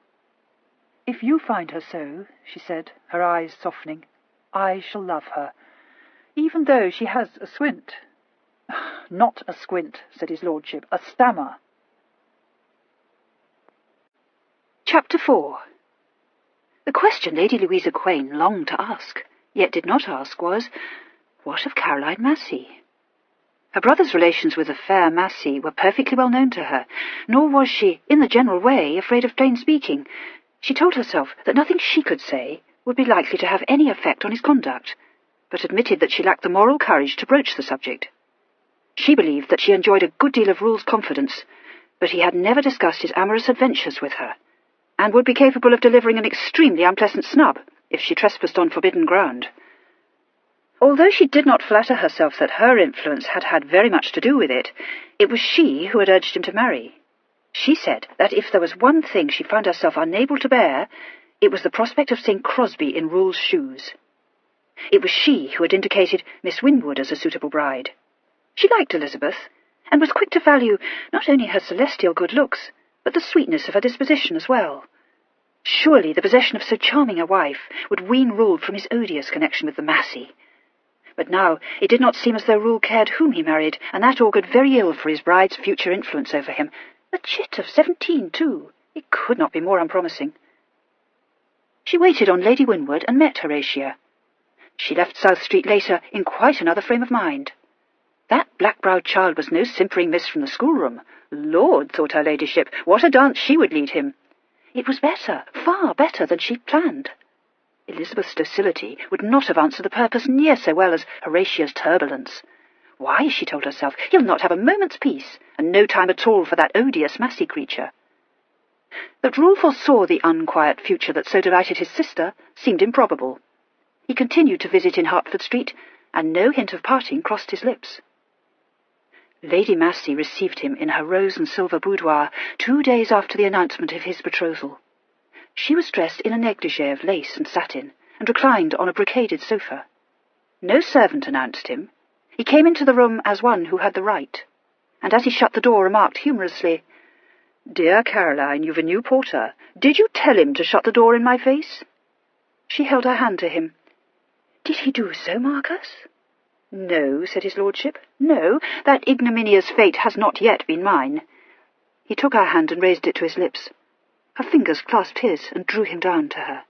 "If you find her so," she said, her eyes softening, "I shall love her, even though she has a squint." "Not a squint," said his lordship, "a stammer." Chapter 4. The question Lady Louisa Quain longed to ask, yet did not ask, was, what of Caroline Massey? Her brother's relations with the fair Massey were perfectly well known to her, nor was she, in the general way, afraid of plain speaking. She told herself that nothing she could say would be likely to have any effect on his conduct, but admitted that she lacked the moral courage to broach the subject. She believed that she enjoyed a good deal of Rule's confidence, but he had never discussed his amorous adventures with her, and would be capable of delivering an extremely unpleasant snub if she trespassed on forbidden ground. Although she did not flatter herself that her influence had had very much to do with it, it was she who had urged him to marry. She said that if there was one thing she found herself unable to bear, it was the prospect of seeing Crosby in Rule's shoes. It was she who had indicated Miss Winwood as a suitable bride. She liked Elizabeth, and was quick to value not only her celestial good looks, but the sweetness of her disposition as well. Surely the possession of so charming a wife would wean Rule from his odious connection with the Massey. But now it did not seem as though Rule cared whom he married, and that augured very ill for his bride's future influence over him. A chit of 17, too. It could not be more unpromising. She waited on Lady Winwood and met Horatia. She left South Street later in quite another frame of mind. That black-browed child was no simpering miss from the schoolroom. Lord, thought her ladyship, what a dance she would lead him. It was better, far better than she'd planned. Elizabeth's docility would not have answered the purpose near so well as Horatia's turbulence. Why, she told herself, he'll not have a moment's peace, and no time at all for that odious Massey creature. That Rule foresaw the unquiet future that so delighted his sister seemed improbable. He continued to visit in Hertford Street, and no hint of parting crossed his lips. Lady Massey received him in her rose and silver boudoir 2 days after the announcement of his betrothal. She was dressed in a negligee of lace and satin, and reclined on a brocaded sofa. No servant announced him. He came into the room as one who had the right, and as he shut the door remarked humorously, "Dear Caroline, you've a new porter. Did you tell him to shut the door in my face?" She held her hand to him. "Did he do so, Marcus?" "No," said his lordship. "No, that ignominious fate has not yet been mine." He took her hand and raised it to his lips. Her fingers clasped his and drew him down to her.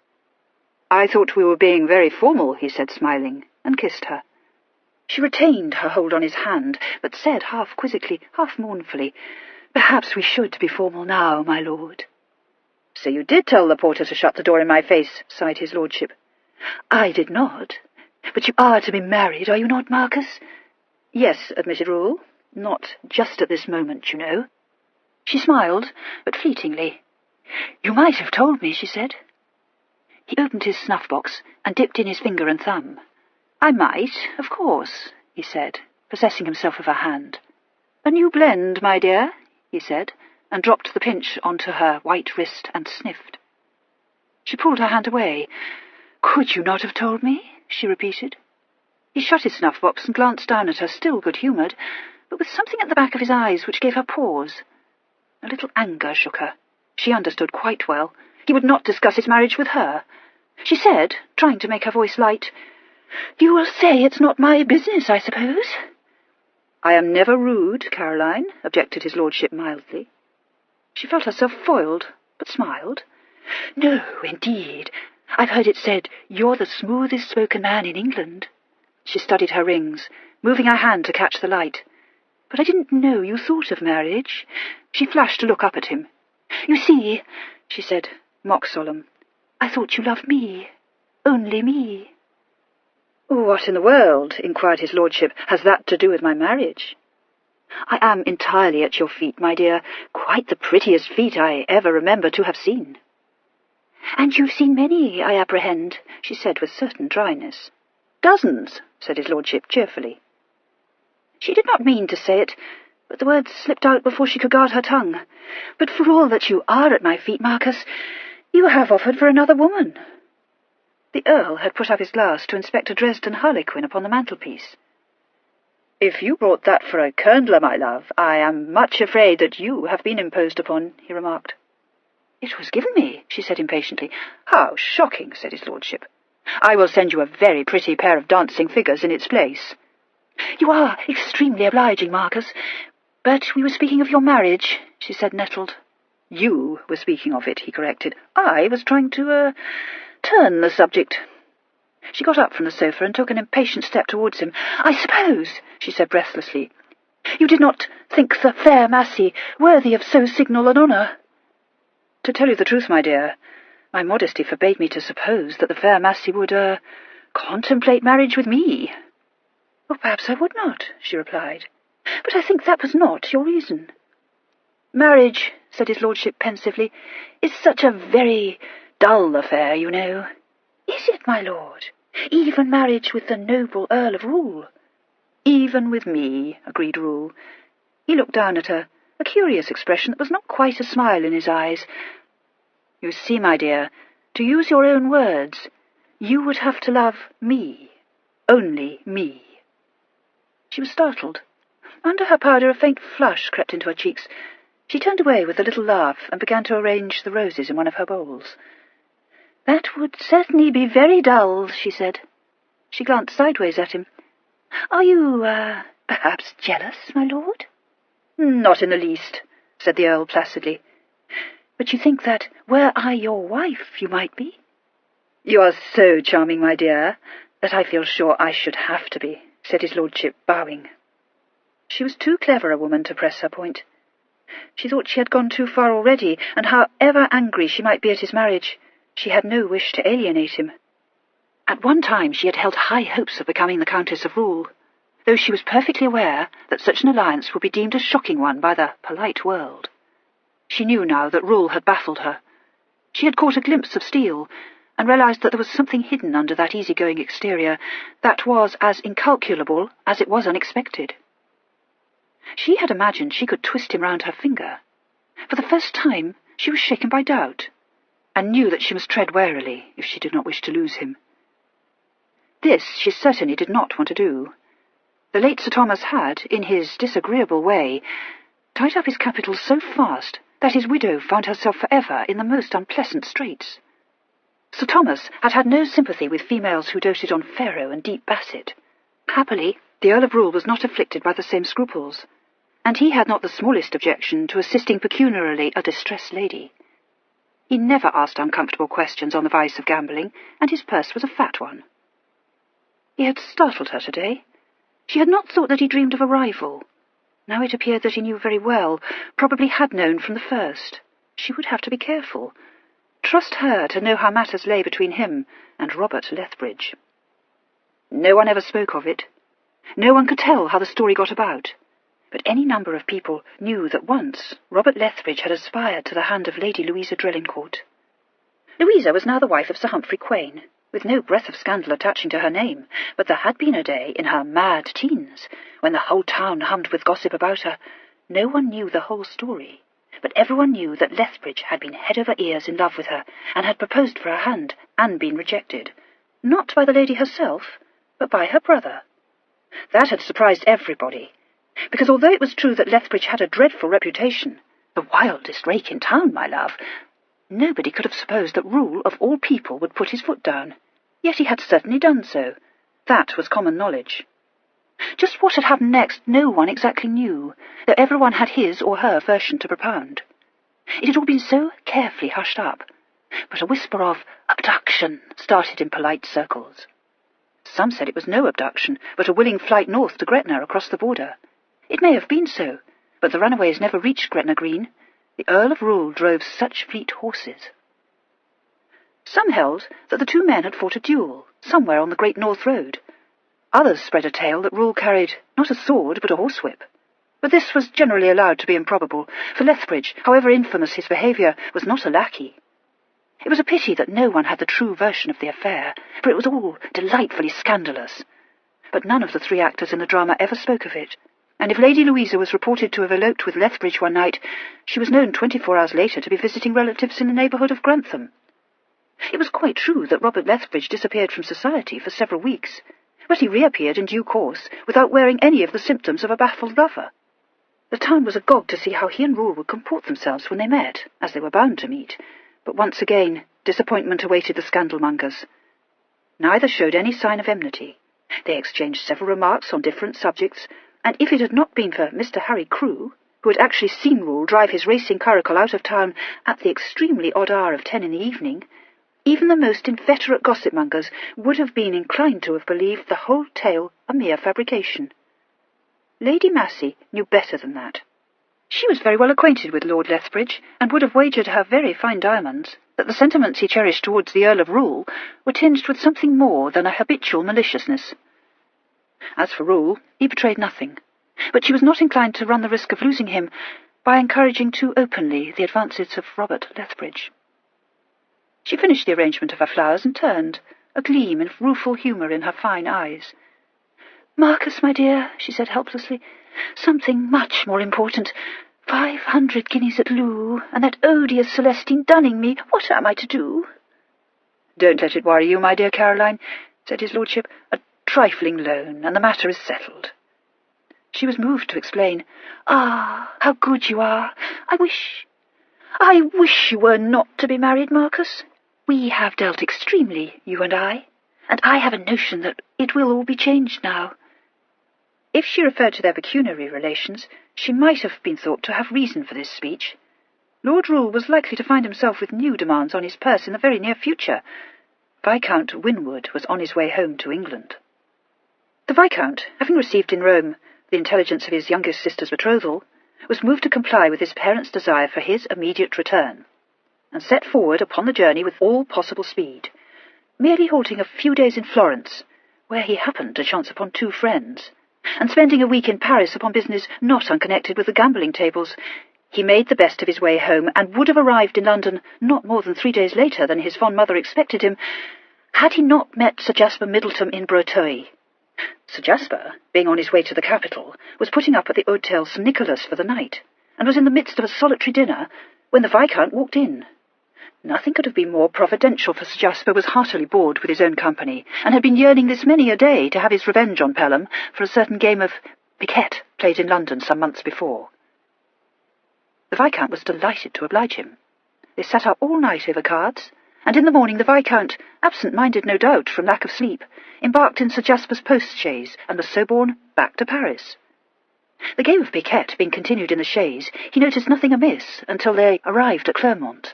"I thought we were being very formal," he said, smiling, and kissed her. She retained her hold on his hand, but said, half quizzically, half mournfully, "Perhaps we should be formal now, my lord." "So you did tell the porter to shut the door in my face," sighed his lordship. "I did not. But you are to be married, are you not, Marcus?" "Yes," admitted Rule. "Not just at this moment, you know." She smiled, but fleetingly. "You might have told me," she said. He opened his snuff-box and dipped in his finger and thumb. "I might, of course," he said, possessing himself of her hand. "A new blend, my dear," he said, and dropped the pinch onto her white wrist and sniffed. She pulled her hand away. "Could you not have told me?" she repeated. He shut his snuff-box and glanced down at her, still good-humoured, but with something at the back of his eyes which gave her pause. A little anger shook her. She understood quite well. He would not discuss his marriage with her. She said, trying to make her voice light, "You will say it's not my business, I suppose?" "I am never rude, Caroline," objected his lordship mildly. She felt herself foiled, but smiled. "No, indeed. I've heard it said you're the smoothest-spoken man in England." She studied her rings, moving her hand to catch the light. "But I didn't know you thought of marriage." She flashed to look up at him. "You see," she said, mock-solemn, "I thought you loved me. Only me." "What in the world," inquired his lordship, "has that to do with my marriage?" "I am entirely at your feet, my dear. Quite the prettiest feet I ever remember to have seen." "And you've seen many, I apprehend," she said with certain dryness. "Dozens," said his lordship cheerfully. She did not mean to say it, but the words slipped out before she could guard her tongue. "But for all that you are at my feet, Marcus, you have offered for another woman." The Earl had put up his glass to inspect a Dresden harlequin upon the mantelpiece. "If you brought that for a Kernler, my love, I am much afraid that you have been imposed upon," he remarked. "It was given me," she said impatiently. "How shocking," said his lordship. "I will send you a very pretty pair of dancing figures in its place." "You are extremely obliging, Marcus. But we were speaking of your marriage," she said, nettled. "You were speaking of it," he corrected. "I was trying to, turn the subject." She got up from the sofa and took an impatient step towards him. "I suppose," she said breathlessly, "you did not think the fair Massey worthy of so signal an honour?" "To tell you the truth, my dear, my modesty forbade me to suppose that the fair Massey would, contemplate marriage with me." "Oh, perhaps I would not," she replied. "But I think that was not your reason." "Marriage," said his lordship pensively, "is such a very dull affair, you know." "Is it, my lord? Even marriage with the noble Earl of Rule?" "Even with me," agreed Rule. He looked down at her, a curious expression that was not quite a smile in his eyes. "You see, my dear, to use your own words, you would have to love me, only me." She was startled. Under her powder a faint flush crept into her cheeks. She turned away with a little laugh and began to arrange the roses in one of her bowls. "That would certainly be very dull," she said. She glanced sideways at him. "Are you, perhaps jealous, my lord?" "Not in the least," said the Earl placidly. "But you think that, were I your wife, you might be?" "You are so charming, my dear, that I feel sure I should have to be," said his lordship, bowing. She was too clever a woman to press her point. She thought she had gone too far already, and however angry she might be at his marriage, she had no wish to alienate him. At one time she had held high hopes of becoming the Countess of Rule, though she was perfectly aware that such an alliance would be deemed a shocking one by the polite world. She knew now that Rule had baffled her. She had caught a glimpse of steel, and realized that there was something hidden under that easygoing exterior that was as incalculable as it was unexpected. She had imagined she could twist him round her finger. For the first time she was shaken by doubt. and knew that she must tread warily if she did not wish to lose him. This she certainly did not want to do. The late Sir Thomas had, in his disagreeable way, tied up his capital so fast that his widow found herself forever in the most unpleasant straits. Sir Thomas had had no sympathy with females who doted on faro and deep basset. Happily, the Earl of Rule was not afflicted by the same scruples, and he had not the smallest objection to assisting pecuniarily a distressed lady. He never asked uncomfortable questions on the vice of gambling, and his purse was a fat one. He had startled her today. She had not thought that he dreamed of a rival. Now it appeared that he knew very well, probably had known from the first. She would have to be careful. Trust her to know how matters lay between him and Robert Lethbridge. No one ever spoke of it. No one could tell how the story got about. But any number of people knew that once Robert Lethbridge had aspired to the hand of Lady Louisa Drelincourt. Louisa was now the wife of Sir Humphrey Quain, with no breath of scandal attaching to her name, but there had been a day in her mad teens when the whole town hummed with gossip about her. No one knew the whole story, but everyone knew that Lethbridge had been head over ears in love with her, and had proposed for her hand, and been rejected, not by the lady herself, but by her brother. That had surprised everybody, because although it was true that Lethbridge had a dreadful reputation, the wildest rake in town, my love, nobody could have supposed that Rule, of all people, would put his foot down. Yet he had certainly done so. That was common knowledge. Just what had happened next no one exactly knew, though everyone had his or her version to propound. It had all been so carefully hushed up, but a whisper of abduction started in polite circles. Some said it was no abduction, but a willing flight north to Gretna across the border. It may have been so, but the runaways never reached Gretna Green. The Earl of Rule drove such fleet horses. Some held that the two men had fought a duel, somewhere on the Great North Road. Others spread a tale that Rule carried not a sword, but a horsewhip. But this was generally allowed to be improbable, for Lethbridge, however infamous his behaviour, was not a lackey. It was a pity that no one had the true version of the affair, for it was all delightfully scandalous. But none of the three actors in the drama ever spoke of it, and if Lady Louisa was reported to have eloped with Lethbridge one night, she was known 24 hours later to be visiting relatives in the neighbourhood of Grantham. It was quite true that Robert Lethbridge disappeared from society for several weeks, but he reappeared in due course without wearing any of the symptoms of a baffled lover. The town was agog to see how he and Rule would comport themselves when they met, as they were bound to meet, but once again disappointment awaited the scandalmongers. Neither showed any sign of enmity. They exchanged several remarks on different subjects, and if it had not been for Mr. Harry Crewe, who had actually seen Rule drive his racing curricle out of town at the extremely odd hour of 10 in the evening, even the most inveterate gossipmongers would have been inclined to have believed the whole tale a mere fabrication. Lady Massey knew better than that. She was very well acquainted with Lord Lethbridge, and would have wagered her very fine diamonds that the sentiments he cherished towards the Earl of Rule were tinged with something more than a habitual maliciousness. As for Rule, he betrayed nothing, but she was not inclined to run the risk of losing him by encouraging too openly the advances of Robert Lethbridge. She finished the arrangement of her flowers and turned, a gleam of rueful humour in her fine eyes. "Marcus, my dear," she said helplessly, "something much more important. 500 guineas at loo, and that odious Celestine dunning me. What am I to do?" "Don't let it worry you, my dear Caroline," said his lordship. "A trifling loan, and the matter is settled." She was moved to explain. "Ah, how good you are! I wish you were not to be married, Marcus. We have dealt extremely, you and I have a notion that it will all be changed now." If she referred to their pecuniary relations, she might have been thought to have reason for this speech. Lord Rule was likely to find himself with new demands on his purse in the very near future. Viscount Winwood was on his way home to England. The Viscount, having received in Rome the intelligence of his youngest sister's betrothal, was moved to comply with his parents' desire for his immediate return, and set forward upon the journey with all possible speed, merely halting a few days in Florence, where he happened to chance upon 2 friends, and spending a week in Paris upon business not unconnected with the gambling tables. He made the best of his way home, and would have arrived in London not more than 3 days later than his fond mother expected him, had he not met Sir Jasper Middleton in Breteuil. Sir Jasper, being on his way to the capital, was putting up at the Hôtel St. Nicholas for the night, and was in the midst of a solitary dinner when the Viscount walked in. Nothing could have been more providential, for Sir Jasper was heartily bored with his own company, and had been yearning this many a day to have his revenge on Pelham for a certain game of piquet played in London some months before. The Viscount was delighted to oblige him. They sat up all night over cards, and in the morning the Viscount, absent-minded no doubt from lack of sleep, embarked in Sir Jasper's post-chaise and was so borne back to Paris. The game of piquet being continued in the chaise, he noticed nothing amiss until they arrived at Clermont.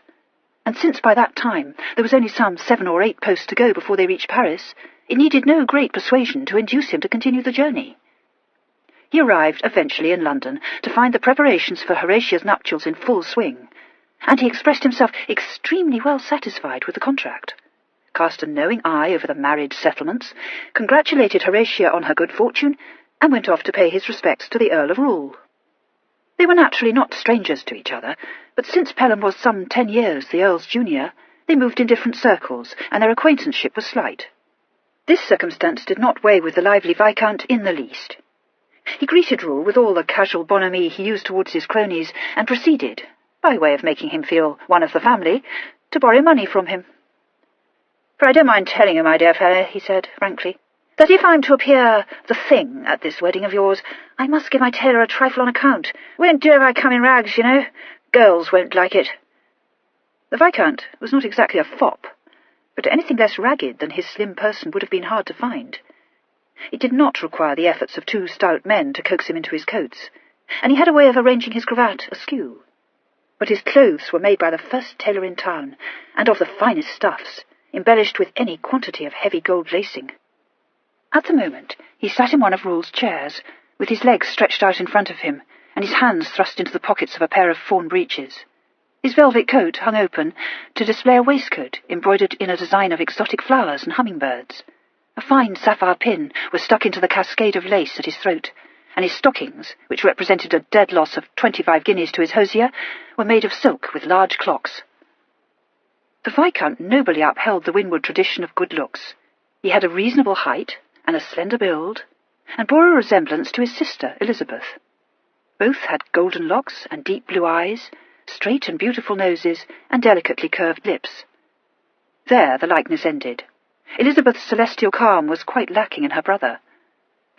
And since by that time there was only some 7 or 8 posts to go before they reached Paris, it needed no great persuasion to induce him to continue the journey. He arrived eventually in London to find the preparations for Horatia's nuptials in full swing, and he expressed himself extremely well satisfied with the contract, cast a knowing eye over the marriage settlements, congratulated Horatia on her good fortune, and went off to pay his respects to the Earl of Rule. They were naturally not strangers to each other, but since Pelham was some 10 years the Earl's junior, they moved in different circles, and their acquaintanceship was slight. This circumstance did not weigh with the lively Viscount in the least. He greeted Rule with all the casual bonhomie he used towards his cronies, and proceeded, by way of making him feel one of the family, to borrow money from him. "For I don't mind telling you, my dear fellow," he said frankly, "that if I'm to appear the thing at this wedding of yours, I must give my tailor a trifle on account. Won't do if I come in rags, you know. Girls won't like it." The Viscount was not exactly a fop, but anything less ragged than his slim person would have been hard to find. It did not require the efforts of 2 stout men to coax him into his coats, and he had a way of arranging his cravat askew. But his clothes were made by the first tailor in town, and of the finest stuffs, embellished with any quantity of heavy gold lacing. At the moment he sat in one of Rule's chairs, with his legs stretched out in front of him, and his hands thrust into the pockets of a pair of fawn breeches. His velvet coat hung open to display a waistcoat embroidered in a design of exotic flowers and hummingbirds. A fine sapphire pin was stuck into the cascade of lace at his throat, and his stockings, which represented a dead loss of 25 guineas to his hosier, were made of silk with large clocks. The Viscount nobly upheld the Winwood tradition of good looks. He had a reasonable height and a slender build, and bore a resemblance to his sister Elizabeth. Both had golden locks and deep blue eyes, straight and beautiful noses, and delicately curved lips. There the likeness ended. Elizabeth's celestial calm was quite lacking in her brother.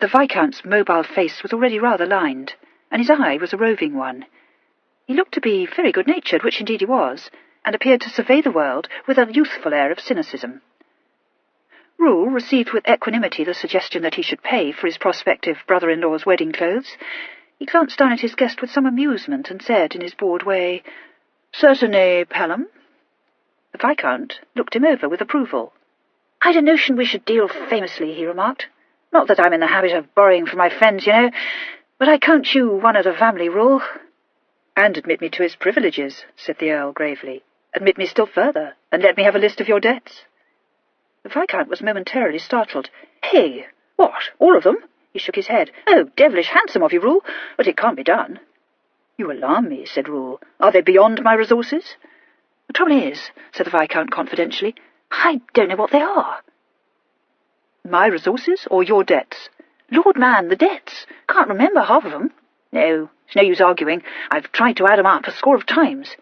The Viscount's mobile face was already rather lined, and his eye was a roving one. He looked to be very good-natured, which indeed he was, and appeared to survey the world with a youthful air of cynicism. Rule received with equanimity the suggestion that he should pay for his prospective brother-in-law's wedding clothes. He glanced down at his guest with some amusement, and said in his bored way, "Certainly, Pelham." The Viscount looked him over with approval. "I'd a notion we should deal famously," he remarked. "Not that I'm in the habit of borrowing from my friends, you know, but I count you one of the family, Rule." "And admit me to his privileges," said the Earl gravely. "Admit me still further, and let me have a list of your debts." The Viscount was momentarily startled. "Hey, what, all of them?" He shook his head. "Oh, devilish handsome of you, Rule, but it can't be done." "You alarm me," said Rule. "Are they beyond my resources?" "The trouble is," said the Viscount confidentially, "I don't know what they are." "My resources or your debts?" "Lord, man, the debts. Can't remember half of them. No, it's no use arguing. I've tried to add 'em up a score of times.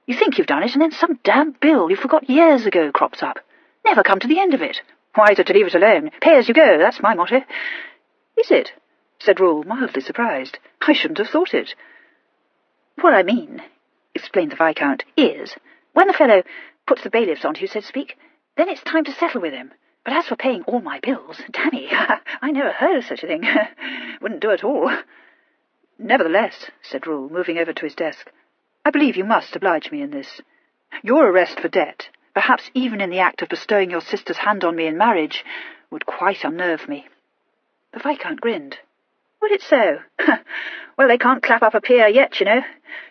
You think you've done it, and then some damn bill you forgot years ago crops up. Never come to the end of it. Wiser to leave it alone. Pay as you go, that's my motto." "Is it?" said Rule, mildly surprised. "I shouldn't have thought it." "What I mean," explained the Viscount, "is, when the fellow puts the bailiffs on to you, so to speak, then it's time to settle with him. But as for paying all my bills, dammy, I never heard of such a thing. Wouldn't do at all." "Nevertheless," said Rule, moving over to his desk, "I believe you must oblige me in this. Your arrest for debt, perhaps even in the act of bestowing your sister's hand on me in marriage, would quite unnerve me." The Viscount grinned. "Would it so? Well, they can't clap up a peer yet, you know.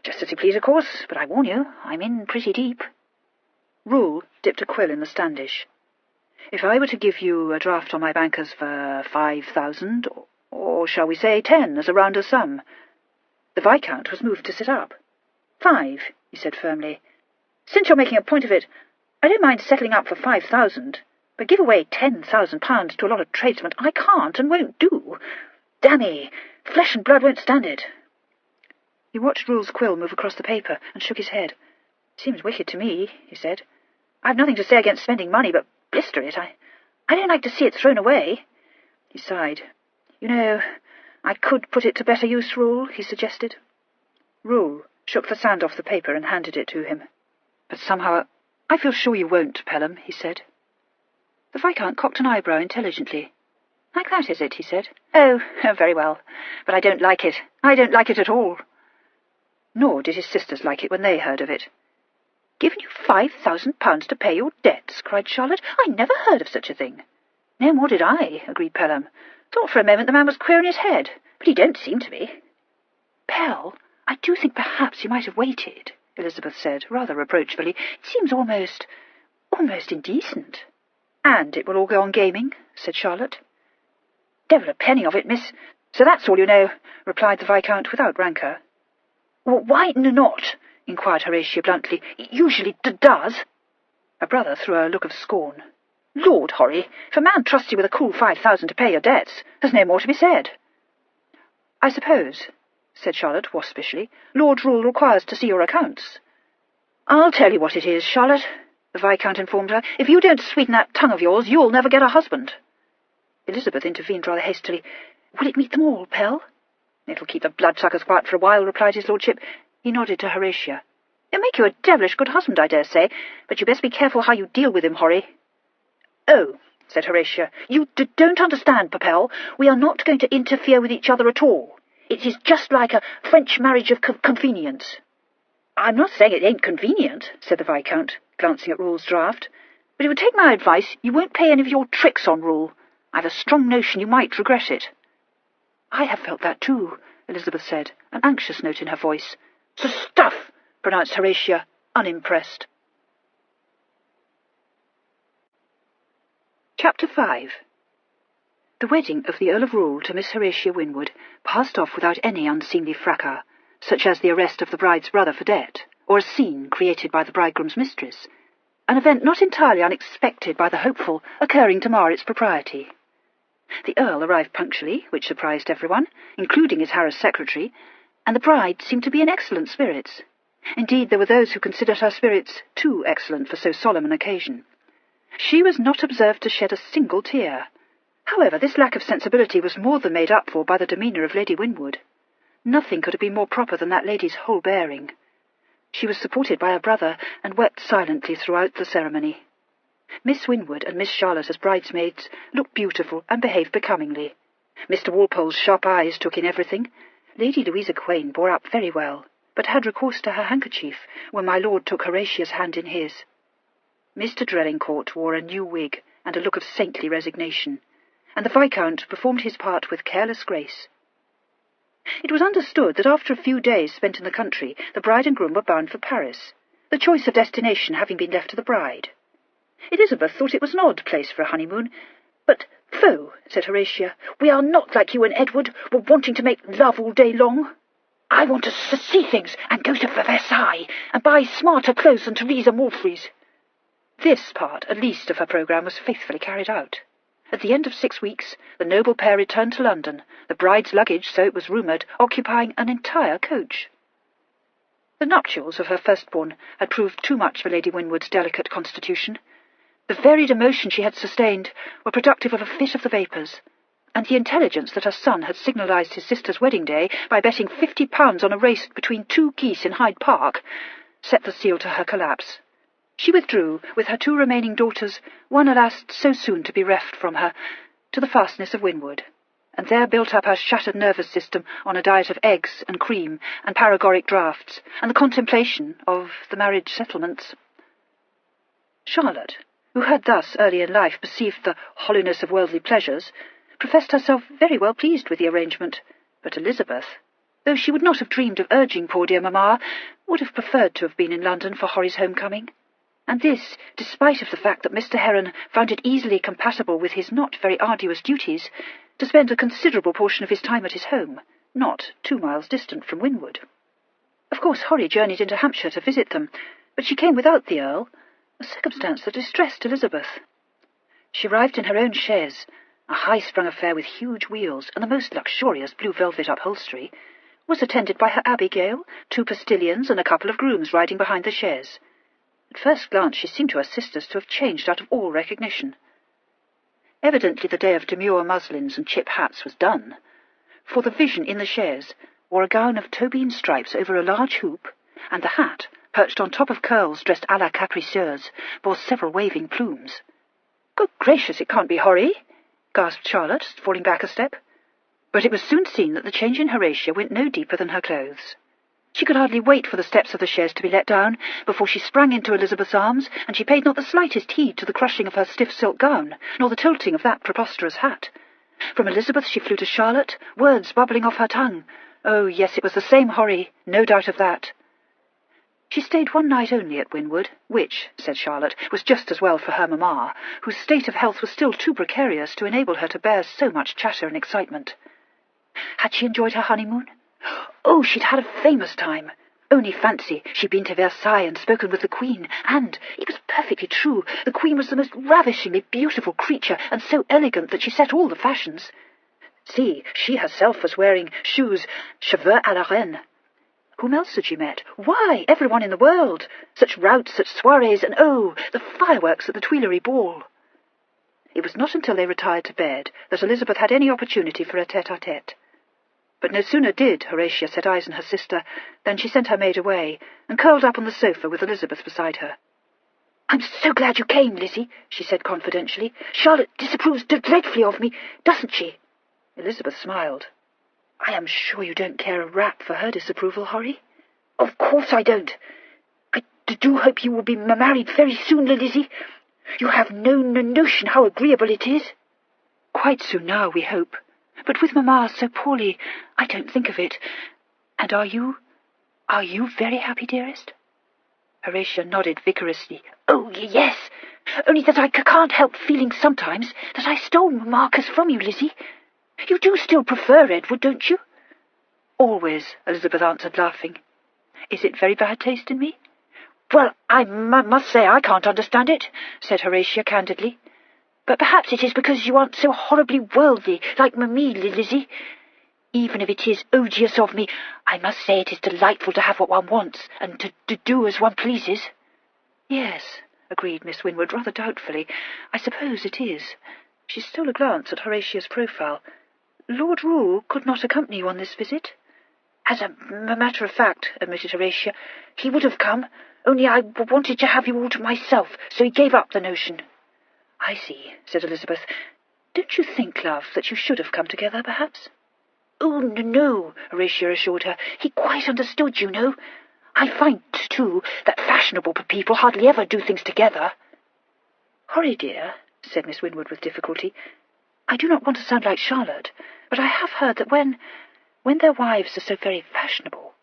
Just as you please, of course, but I warn you, I'm in pretty deep." Rule dipped a quill in the Standish. "If I were to give you a draft on my bankers for 5,000, or shall we say 10 as a rounder sum?" The Viscount was moved to sit up. "5," he said firmly. "Since you're making a point of it, I don't mind settling up for 5,000, but give away £10,000 to a lot of tradesmen I can't and won't do. Dammy, flesh and blood won't stand it." He watched Rule's quill move across the paper and shook his head. "Seems wicked to me," he said. "I've nothing to say against spending money, but blister it, I don't like to see it thrown away." He sighed. "You know, I could put it to better use, Rule," he suggested. Rule shook the sand off the paper and handed it to him. "But somehow I feel sure you won't, Pelham," he said. The Viscount cocked an eyebrow intelligently. "Like that, is it?" he said. Oh, very well. But I don't like it. I don't like it at all." Nor did his sisters like it when they heard of it. "Given you £5,000 to pay your debts?" cried Charlotte. "I never heard of such a thing." "No more did I," agreed Pelham. "Thought for a moment the man was queer in his head, but he don't seem to be." "Pell, I do think perhaps you might have waited," Elizabeth said, rather reproachfully. "It seems almost indecent." "And it will all go on gaming," said Charlotte. "Devil a penny of it, miss. So that's all you know," replied the Viscount without rancour. "Why not?" inquired Horatia bluntly. "It usually does." Her brother threw her a look of scorn. "Lord, Horry, if a man trusts you with a cool 5,000 to pay your debts, there's no more to be said." "I suppose," said Charlotte waspishly, "Lord Rule requires to see your accounts." "I'll tell you what it is, Charlotte," the Viscount informed her. "If you don't sweeten that tongue of yours, you'll never get a husband." Elizabeth intervened rather hastily. "Will it meet them all, Pell?" "It'll keep the bloodsuckers quiet for a while," replied his lordship. He nodded to Horatia. "It'll make you a devilish good husband, I dare say, but you'd best be careful how you deal with him, Horry." "Oh," said Horatia, "you don't understand, Papel. We are not going to interfere with each other at all. It is just like a French marriage of convenience." "I'm not saying it ain't convenient," said the Viscount, glancing at Rule's draft. "But if you would take my advice, you won't play any of your tricks on Rule. I've a strong notion you might regret it." "I have felt that too," Elizabeth said, an anxious note in her voice. "Stuff!" pronounced Horatia, unimpressed. Chapter 5. The wedding of the Earl of Rule to Miss Horatia Winwood passed off without any unseemly fracas, such as the arrest of the bride's brother for debt, or a scene created by the bridegroom's mistress, an event not entirely unexpected by the hopeful, occurring to mar its propriety. The Earl arrived punctually, which surprised everyone, including his harassed secretary, and the bride seemed to be in excellent spirits. Indeed, there were those who considered her spirits too excellent for so solemn an occasion. She was not observed to shed a single tear. However, this lack of sensibility was more than made up for by the demeanour of Lady Winwood. Nothing could have been more proper than that lady's whole bearing. She was supported by her brother, and wept silently throughout the ceremony. Miss Winwood and Miss Charlotte as bridesmaids looked beautiful and behaved becomingly. Mr. Walpole's sharp eyes took in everything. Lady Louisa Quain bore up very well, but had recourse to her handkerchief when my lord took Horatia's hand in his. Mr. Drellincourt wore a new wig and a look of saintly resignation, and the Viscount performed his part with careless grace. It was understood that after a few days spent in the country, the bride and groom were bound for Paris, the choice of destination having been left to the bride. Elizabeth thought it was an odd place for a honeymoon, but, "Foh," said Horatia, "we are not like you and Edward, were wanting to make love all day long. I want to see things and go to Versailles and buy smarter clothes than Theresa Morphy's." This part, at least, of her programme was faithfully carried out. At the end of 6 weeks, the noble pair returned to London, the bride's luggage, so it was rumoured, occupying an entire coach. The nuptials of her firstborn had proved too much for Lady Winwood's delicate constitution. The varied emotion she had sustained were productive of a fit of the vapours, and the intelligence that her son had signalised his sister's wedding day by betting £50 on a race between 2 geese in Hyde Park set the seal to her collapse. She withdrew, with her 2 remaining daughters, one, alas, so soon to be reft from her, to the fastness of Winwood, and there built up her shattered nervous system on a diet of eggs and cream and paregoric draughts, and the contemplation of the marriage settlements. Charlotte, who had thus early in life perceived the hollowness of worldly pleasures, professed herself very well pleased with the arrangement, but Elizabeth, though she would not have dreamed of urging poor dear mamma, would have preferred to have been in London for Horry's homecoming, and this despite of the fact that Mr. Heron found it easily compatible with his not very arduous duties to spend a considerable portion of his time at his home, not 2 miles distant from Winwood. Of course Horry journeyed into Hampshire to visit them, but she came without the Earl, a circumstance that distressed Elizabeth. She arrived in her own chaise, a high-sprung affair with huge wheels and the most luxurious blue velvet upholstery, was attended by her Abigail, 2 postilions and a couple of grooms riding behind the chaise, At first glance she seemed to her sisters to have changed out of all recognition. Evidently the day of demure muslins and chip hats was done, for the vision in the chaise wore a gown of Tobin stripes over a large hoop, and the hat, perched on top of curls dressed à la capricieuse, bore several waving plumes. "Good gracious, it can't be Horry!" gasped Charlotte, falling back a step. But it was soon seen that the change in Horatia went no deeper than her clothes. She could hardly wait for the steps of the chaise to be let down before she sprang into Elizabeth's arms, and she paid not the slightest heed to the crushing of her stiff silk gown, nor the tilting of that preposterous hat. From Elizabeth she flew to Charlotte, words bubbling off her tongue. Oh, yes, it was the same Horry, no doubt of that. She stayed one night only at Winwood, which, said Charlotte, was just as well for her mamma, whose state of health was still too precarious to enable her to bear so much chatter and excitement. Had she enjoyed her honeymoon? Oh, she'd had a famous time. Only fancy, she'd been to Versailles and spoken with the Queen, and, it was perfectly true, the Queen was the most ravishingly beautiful creature, and so elegant that she set all the fashions. See, she herself was wearing shoes cheveux à la reine. Whom else had she met? Why, everyone in the world. Such routs, such soirees, and oh, the fireworks at the Tuileries ball. It was not until they retired to bed that Elizabeth had any opportunity for a tete-à-tete. But no sooner did Horatia set eyes on her sister than she sent her maid away, and curled up on the sofa with Elizabeth beside her. "I'm so glad you came, Lizzie," she said confidentially. "Charlotte disapproves dreadfully of me, doesn't she?" Elizabeth smiled. "I am sure you don't care a rap for her disapproval, Horry." "Of course I don't. I do hope you will be married very soon, Lizzie. You have no notion how agreeable it is." "Quite soon now, we hope. But with mamma so poorly, I don't think of it. And are you very happy, dearest?" Horatia nodded vigorously. "Oh, yes. Only that I can't help feeling sometimes that I stole Marcus from you, Lizzie. You do still prefer Edward, don't you?" "Always," Elizabeth answered, laughing. "Is it very bad taste in me?" "Well, I must say I can't understand it," said Horatia candidly. "But perhaps it is because you aren't so horribly worldly, like me, Lizzie. Even if it is odious of me, I must say it is delightful to have what one wants, and to do as one pleases." "Yes," agreed Miss Winwood, rather doubtfully. "I suppose it is." She stole a glance at Horatia's profile. "Lord Rule could not accompany you on this visit?" "As a matter of fact," admitted Horatia, "he would have come, only I wanted to have you all to myself, so he gave up the notion." "I see," said Elizabeth. "Don't you think, love, that you should have come together, perhaps?" "Oh, no," Horatia assured her. "He quite understood, you know. I find, too, that fashionable people hardly ever do things together." "Horry, dear," said Miss Winwood with difficulty, "I do not want to sound like Charlotte, but I have heard that when their wives are so very fashionable,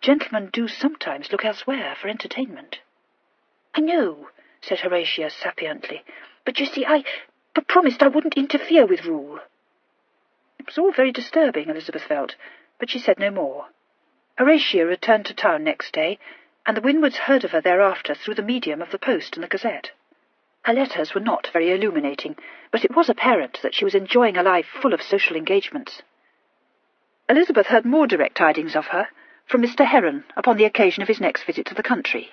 gentlemen do sometimes look elsewhere for entertainment." "I know," said Horatia sapiently, "but you see, I promised I wouldn't interfere with Rule." It was all very disturbing, Elizabeth felt, but she said no more. Horatia returned to town next day, and the Winwoods heard of her thereafter through the medium of the Post and the Gazette. Her letters were not very illuminating, but it was apparent that she was enjoying a life full of social engagements. Elizabeth heard more direct tidings of her from Mr. Heron upon the occasion of his next visit to the country.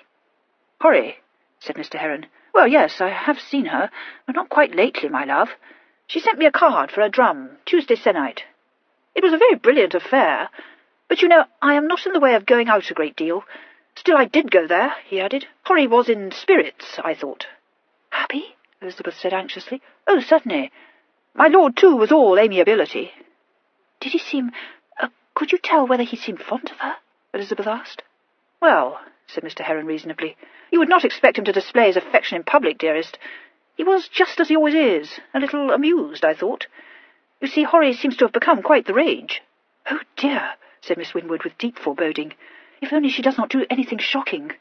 "Horry," said Mr. Heron. "Well, yes, I have seen her, but not quite lately, my love. She sent me a card for a drum, Tuesday se'nnight. It was a very brilliant affair, but you know I am not in the way of going out a great deal. Still, I did go there," he added. "Horry was in spirits, I thought." "Happy?" Elizabeth said anxiously. "Oh, certainly. My lord, too, was all amiability." "Did he seem... could you tell whether he seemed fond of her?" Elizabeth asked. "Well," said Mr. Heron reasonably, "you would not expect him to display his affection in public, dearest. He was just as he always is, a little amused, I thought. You see, Horry seems to have become quite the rage." "Oh, dear," said Miss Winwood with deep foreboding. "If only she does not do anything shocking."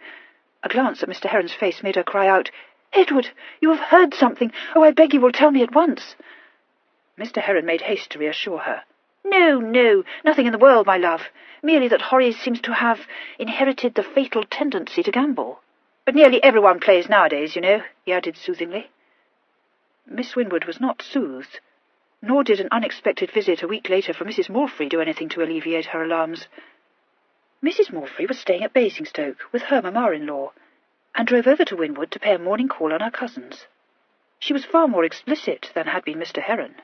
A glance at Mr. Heron's face made her cry out, "Edward, you have heard something. Oh, I beg you will tell me at once." Mr. Heron made haste to reassure her. No, nothing in the world, my love. Merely that Horry seems to have inherited the fatal tendency to gamble. But nearly everyone plays nowadays, you know," he added soothingly. Miss Winwood was not soothed, nor did an unexpected visit a week later from Mrs. Morfrey do anything to alleviate her alarms. Mrs. Morfrey was staying at Basingstoke with her mamma-in-law, and drove over to Winwood to pay a morning call on her cousins. She was far more explicit than had been Mr. Heron.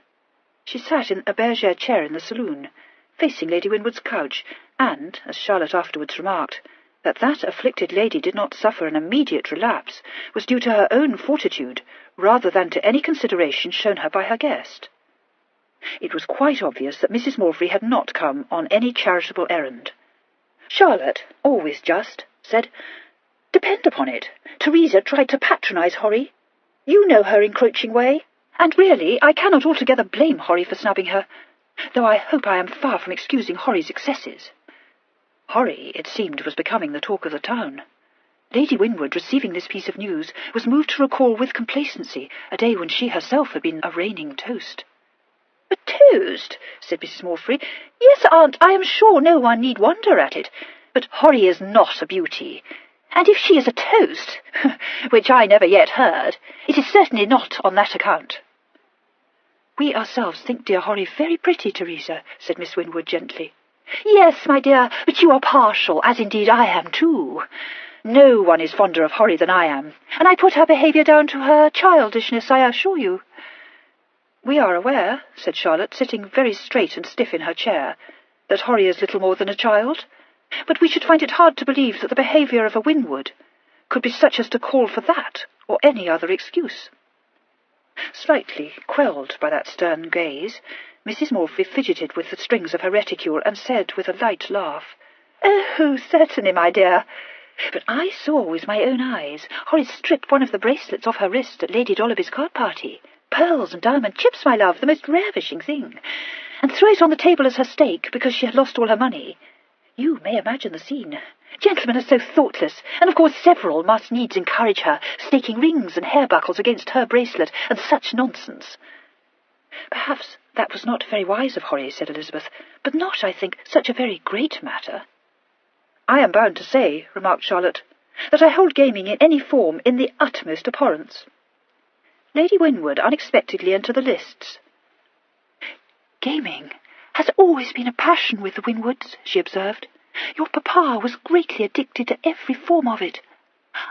She sat in a bergère chair in the saloon, facing Lady Winwood's couch, and, as Charlotte afterwards remarked, that afflicted lady did not suffer an immediate relapse was due to her own fortitude rather than to any consideration shown her by her guest. It was quite obvious that Mrs. Morphy had not come on any charitable errand. Charlotte, always just, said, "Depend upon it, Teresa tried to patronize Horry. You know her encroaching way, and really I cannot altogether blame Horry for snubbing her, though I hope I am far from excusing Horry's excesses." Horry, it seemed, was becoming the talk of the town. Lady Winwood, receiving this piece of news, was moved to recall with complacency a day when she herself had been a reigning toast. "A toast?" said Mrs. Morphy. "Yes, aunt, I am sure no one need wonder at it. But Horry is not a beauty, and if she is a toast, which I never yet heard, it is certainly not on that account." "We ourselves think dear Horry very pretty, Teresa," said Miss Winwood gently. "Yes, my dear, but you are partial, as indeed I am too. No one is fonder of Horry than I am, and I put her behaviour down to her childishness, I assure you." "We are aware," said Charlotte, sitting very straight and stiff in her chair, "that Horry is little more than a child, but we should find it hard to believe that the behaviour of a Winwood could be such as to call for that or any other excuse." Slightly quelled by that stern gaze, Mrs. Morphy fidgeted with the strings of her reticule and said with a light laugh, "Oh, certainly, my dear. But I saw with my own eyes Horry strip one of the bracelets off her wrist at Lady Dolloby's card party. Pearls and diamond chips, my love, the most ravishing thing, and throw it on the table as her stake because she had lost all her money. You may imagine the scene. Gentlemen are so thoughtless, and of course several must needs encourage her, staking rings and hair buckles against her bracelet, and such nonsense." "Perhaps that was not very wise of Horry," said Elizabeth, "but not, I think, such a very great matter." "I am bound to say," remarked Charlotte, "that I hold gaming in any form in the utmost abhorrence." Lady Winwood unexpectedly entered the lists. "Gaming has always been a passion with the Winwoods," she observed. "Your papa was greatly addicted to every form of it.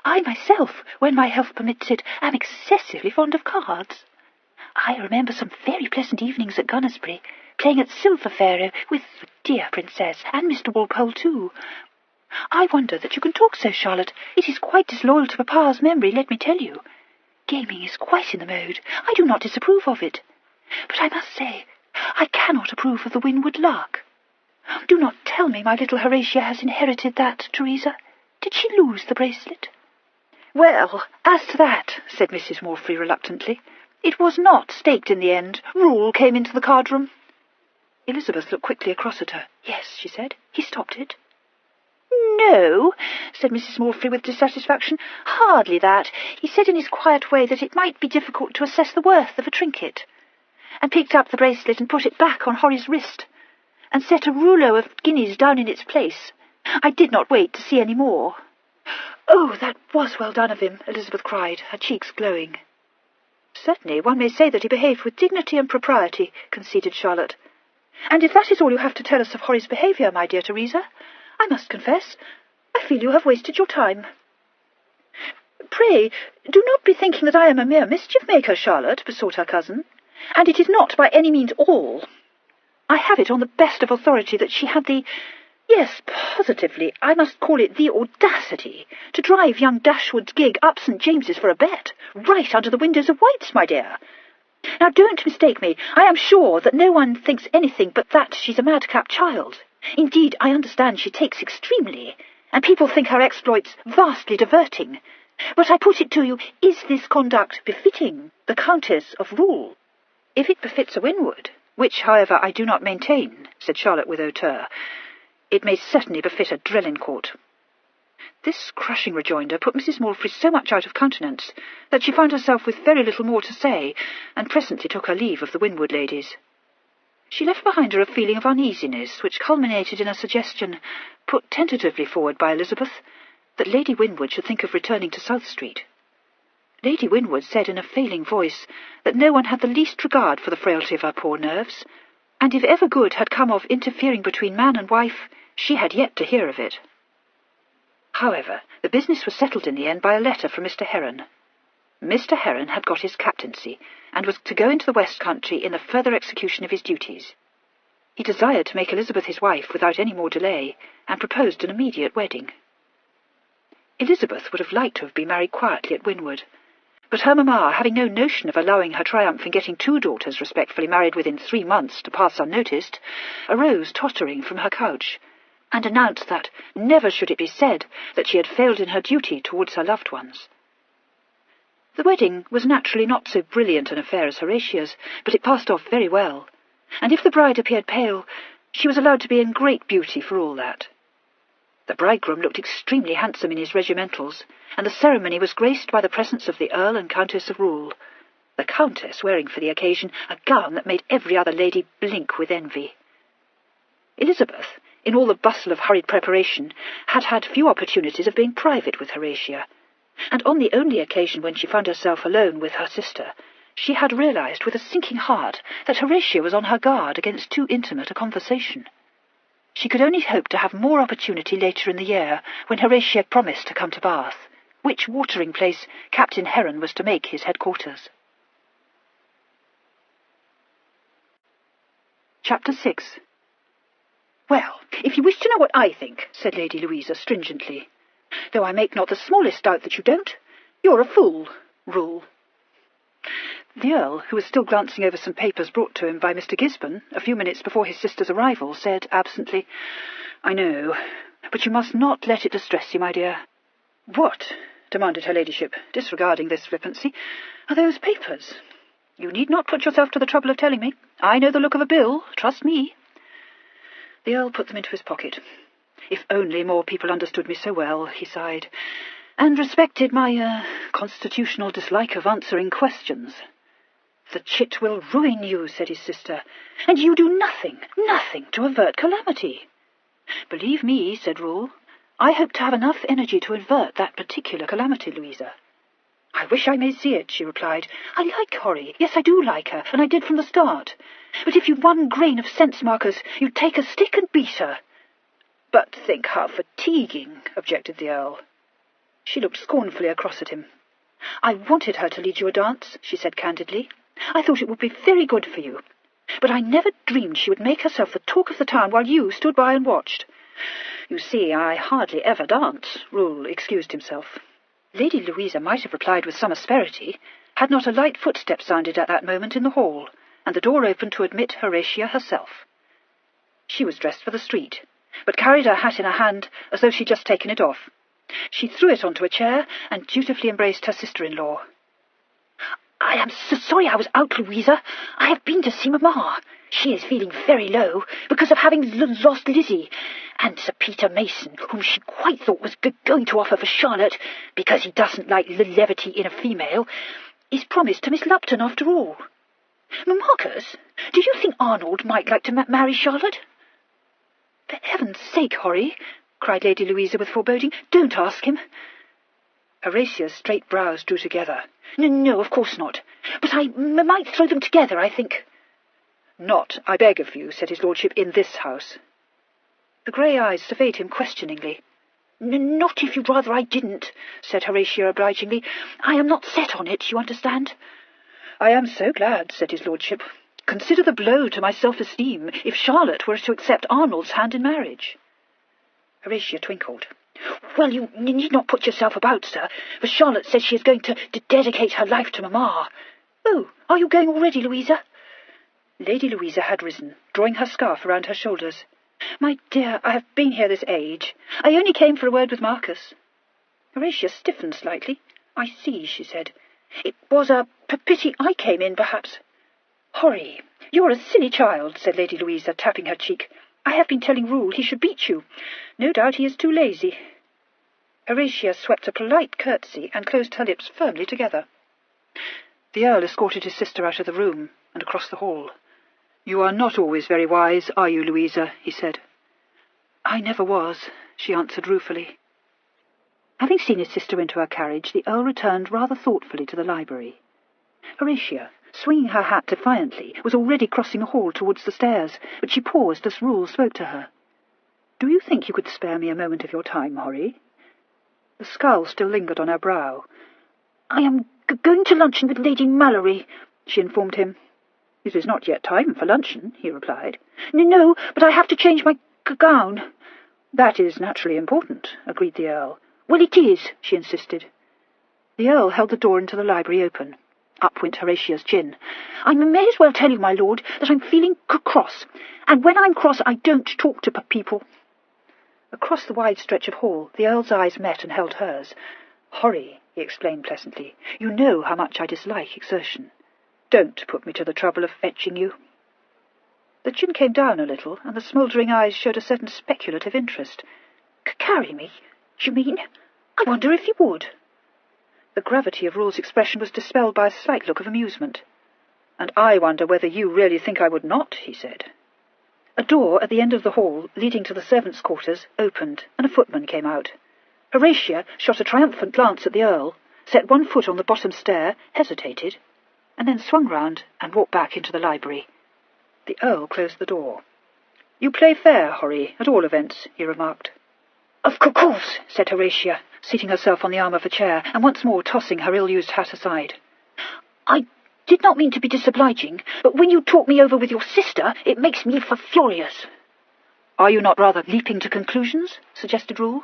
I myself, when my health permits it, am excessively fond of cards. I remember some very pleasant evenings at Gunnersbury, playing at silver faro with the dear princess, and Mr. Walpole too. I wonder that you can talk so, Charlotte. It is quite disloyal to papa's memory, let me tell you. Gaming is quite in the mode. I do not disapprove of it. But I must say, I cannot approve of the Winwood lark. Do not tell me my little Horatia has inherited that, Teresa. Did she lose the bracelet?" "Well, as to that," said Mrs. Morphy reluctantly, "it was not staked in the end. Rule came into the card-room." Elizabeth looked quickly across at her. "Yes," she said, "he stopped it." "No," said Mrs. Morphy with dissatisfaction, "hardly that. He said in his quiet way that it might be difficult to assess the worth of a trinket, and picked up the bracelet and put it back on Horry's wrist, and set a rouleau of guineas down in its place. I did not wait to see any more." "Oh, that was well done of him," Elizabeth cried, her cheeks glowing. "Certainly one may say that he behaved with dignity and propriety," conceded Charlotte. "And if that is all you have to tell us of Horry's behaviour, my dear Teresa, I must confess I feel you have wasted your time." "Pray, do not be thinking that I am a mere mischief-maker, Charlotte," besought her cousin, "and it is not by any means all. I have it on the best of authority that she had yes, positively, I must call it the audacity, to drive young Dashwood's gig up St. James's for a bet, right under the windows of White's, my dear. Now, don't mistake me. I am sure that no one thinks anything but that she's a madcap child. Indeed, I understand she takes extremely, and people think her exploits vastly diverting. But I put it to you, is this conduct befitting the Countess of Rule?" "If it befits a Winwood, which, however, I do not maintain," said Charlotte with hauteur, "it may certainly befit a Drelincourt." This crushing rejoinder put Mrs. Morphy so much out of countenance that she found herself with very little more to say, and presently took her leave of the Winwood ladies. She left behind her a feeling of uneasiness, which culminated in a suggestion, put tentatively forward by Elizabeth, that Lady Winwood should think of returning to South Street. Lady Winwood said in a failing voice that no one had the least regard for the frailty of her poor nerves, and if ever good had come of interfering between man and wife, she had yet to hear of it. However, the business was settled in the end by a letter from Mr. Heron. Mr. Heron had got his captaincy, and was to go into the West Country in the further execution of his duties. He desired to make Elizabeth his wife without any more delay, and proposed an immediate wedding. Elizabeth would have liked to have been married quietly at Winwood, but her mamma, having no notion of allowing her triumph in getting 2 daughters respectfully married within 3 months to pass unnoticed, arose tottering from her couch, and announced that never should it be said that she had failed in her duty towards her loved ones. The wedding was naturally not so brilliant an affair as Horatia's, but it passed off very well, and if the bride appeared pale, she was allowed to be in great beauty for all that. The bridegroom looked extremely handsome in his regimentals, and the ceremony was graced by the presence of the Earl and Countess of Rule, the Countess wearing for the occasion a gown that made every other lady blink with envy. Elizabeth, in all the bustle of hurried preparation, had had few opportunities of being private with Horatia, and on the only occasion when she found herself alone with her sister, she had realized with a sinking heart that Horatia was on her guard against too intimate a conversation. She could only hope to have more opportunity later in the year, when Horatia promised to come to Bath, which watering place Captain Heron was to make his headquarters. Chapter 6. "Well, if you wish to know what I think," said Lady Louisa stringently, "though I make not the smallest doubt that you don't, you're a fool, Rule." The Earl, who was still glancing over some papers brought to him by Mr. Gisborne a few minutes before his sister's arrival, said absently, "I know, but you must not let it distress you, my dear." "What," demanded her ladyship, disregarding this flippancy, "are those papers? You need not put yourself to the trouble of telling me. I know the look of a bill, trust me." The Earl put them into his pocket. "If only more people understood me so well," he sighed, "and respected my constitutional dislike of answering questions." "The chit will ruin you," said his sister, "and you do nothing to avert calamity." "Believe me," said Rule, "I hope to have enough energy to avert that particular calamity, Louisa." "I wish I may see it," she replied. "I like Horry. Yes, I do like her, and I did from the start. But if you'd 1 grain of sense, Marcus, you'd take a stick and beat her." "But think how fatiguing," objected the Earl. She looked scornfully across at him. "I wanted her to lead you a dance," she said candidly. "I thought it would be very good for you. But I never dreamed she would make herself the talk of the town while you stood by and watched." "You see, I hardly ever dance," Rule excused himself. Lady Louisa might have replied with some asperity, had not a light footstep sounded at that moment in the hall, and the door opened to admit Horatia herself. She was dressed for the street, but carried her hat in her hand as though she'd just taken it off. She threw it onto a chair and dutifully embraced her sister-in-law. "I am so sorry I was out, Louisa. I have been to see Mamma. She is feeling very low because of having lost Lizzie, and Sir Peter Mason, whom she quite thought was going to offer for Charlotte, because he doesn't like levity in a female, is promised to Miss Lupton after all. Marcus, do you think Arnold might like to marry Charlotte?" "For heaven's sake, Horry," cried Lady Louisa with foreboding, "don't ask him." Horatia's straight brows drew together. No, of course not. But I might throw them together, I think." "Not, I beg of you," said his lordship, "in this house." The grey eyes surveyed him questioningly. "Not if you'd rather I didn't," said Horatia obligingly. "I am not set on it, you understand." "I am so glad," said his lordship. "Consider the blow to my self-esteem if Charlotte were to accept Arnold's hand in marriage." Horatia twinkled. "Well, you need not put yourself about, sir, for Charlotte says she is going to dedicate her life to Mamma. Oh, are you going already, Louisa?" Lady Louisa had risen, drawing her scarf around her shoulders. "My dear, I have been here this age. I only came for a word with Marcus." Horatia stiffened slightly. "I see," she said. "It was a pity I came in, perhaps." "Horry, you're a silly child," said Lady Louisa, tapping her cheek. "I have been telling Rule he should beat you. No doubt he is too lazy." Horatia swept a polite curtsy and closed her lips firmly together. The Earl escorted his sister out of the room and across the hall. "You are not always very wise, are you, Louisa?" he said. "I never was," she answered ruefully. Having seen his sister into her carriage, the Earl returned rather thoughtfully to the library. Horatia, swinging her hat defiantly, was already crossing the hall towards the stairs, but she paused as Rule spoke to her. "Do you think you could spare me a moment of your time, Horry?" The scowl still lingered on her brow. "I am going to luncheon with Lady Mallory," she informed him. "It is not yet time for luncheon," he replied. No, but I have to change my gown." "That is naturally important," agreed the Earl. "Well, it is," she insisted. The Earl held the door into the library open. Up went Horatia's chin. "I may as well tell you, my lord, that I'm feeling cross, and when I'm cross I don't talk to people." Across the wide stretch of hall the Earl's eyes met and held hers. "Horry," he explained pleasantly, "you know how much I dislike exertion. Don't put me to the trouble of fetching you." The chin came down a little, and the smouldering eyes showed a certain speculative interest. "Carry me, you mean? I wonder if you would." The gravity of Rule's expression was dispelled by a slight look of amusement. "And I wonder whether you really think I would not," he said. A door at the end of the hall, leading to the servants' quarters, opened, and a footman came out. Horatia shot a triumphant glance at the Earl, set one foot on the bottom stair, hesitated, and then swung round and walked back into the library. The Earl closed the door. "You play fair, Horry, at all events," he remarked. "Of course," said Horatia, seating herself on the arm of a chair, and once more tossing her ill-used hat aside. "I did not mean to be disobliging, but when you talk me over with your sister, it makes me furious." "Are you not rather leaping to conclusions?" suggested Rule.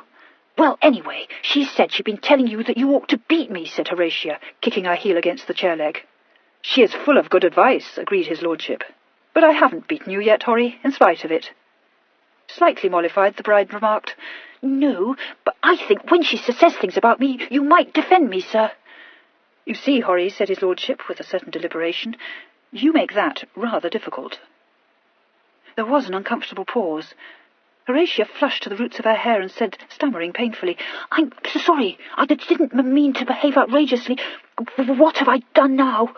"Well, anyway, she said she'd been telling you that you ought to beat me," said Horatia, kicking her heel against the chair-leg. "She is full of good advice," agreed his lordship. "But I haven't beaten you yet, Horry, in spite of it." Slightly mollified, the bride remarked, "No, but I think when she says things about me, you might defend me, sir." "You see, Horry," said his lordship with a certain deliberation, "you make that rather difficult." There was an uncomfortable pause. Horatia flushed to the roots of her hair and said, stammering painfully, "I'm so sorry. I didn't mean to behave outrageously. What have I done now?"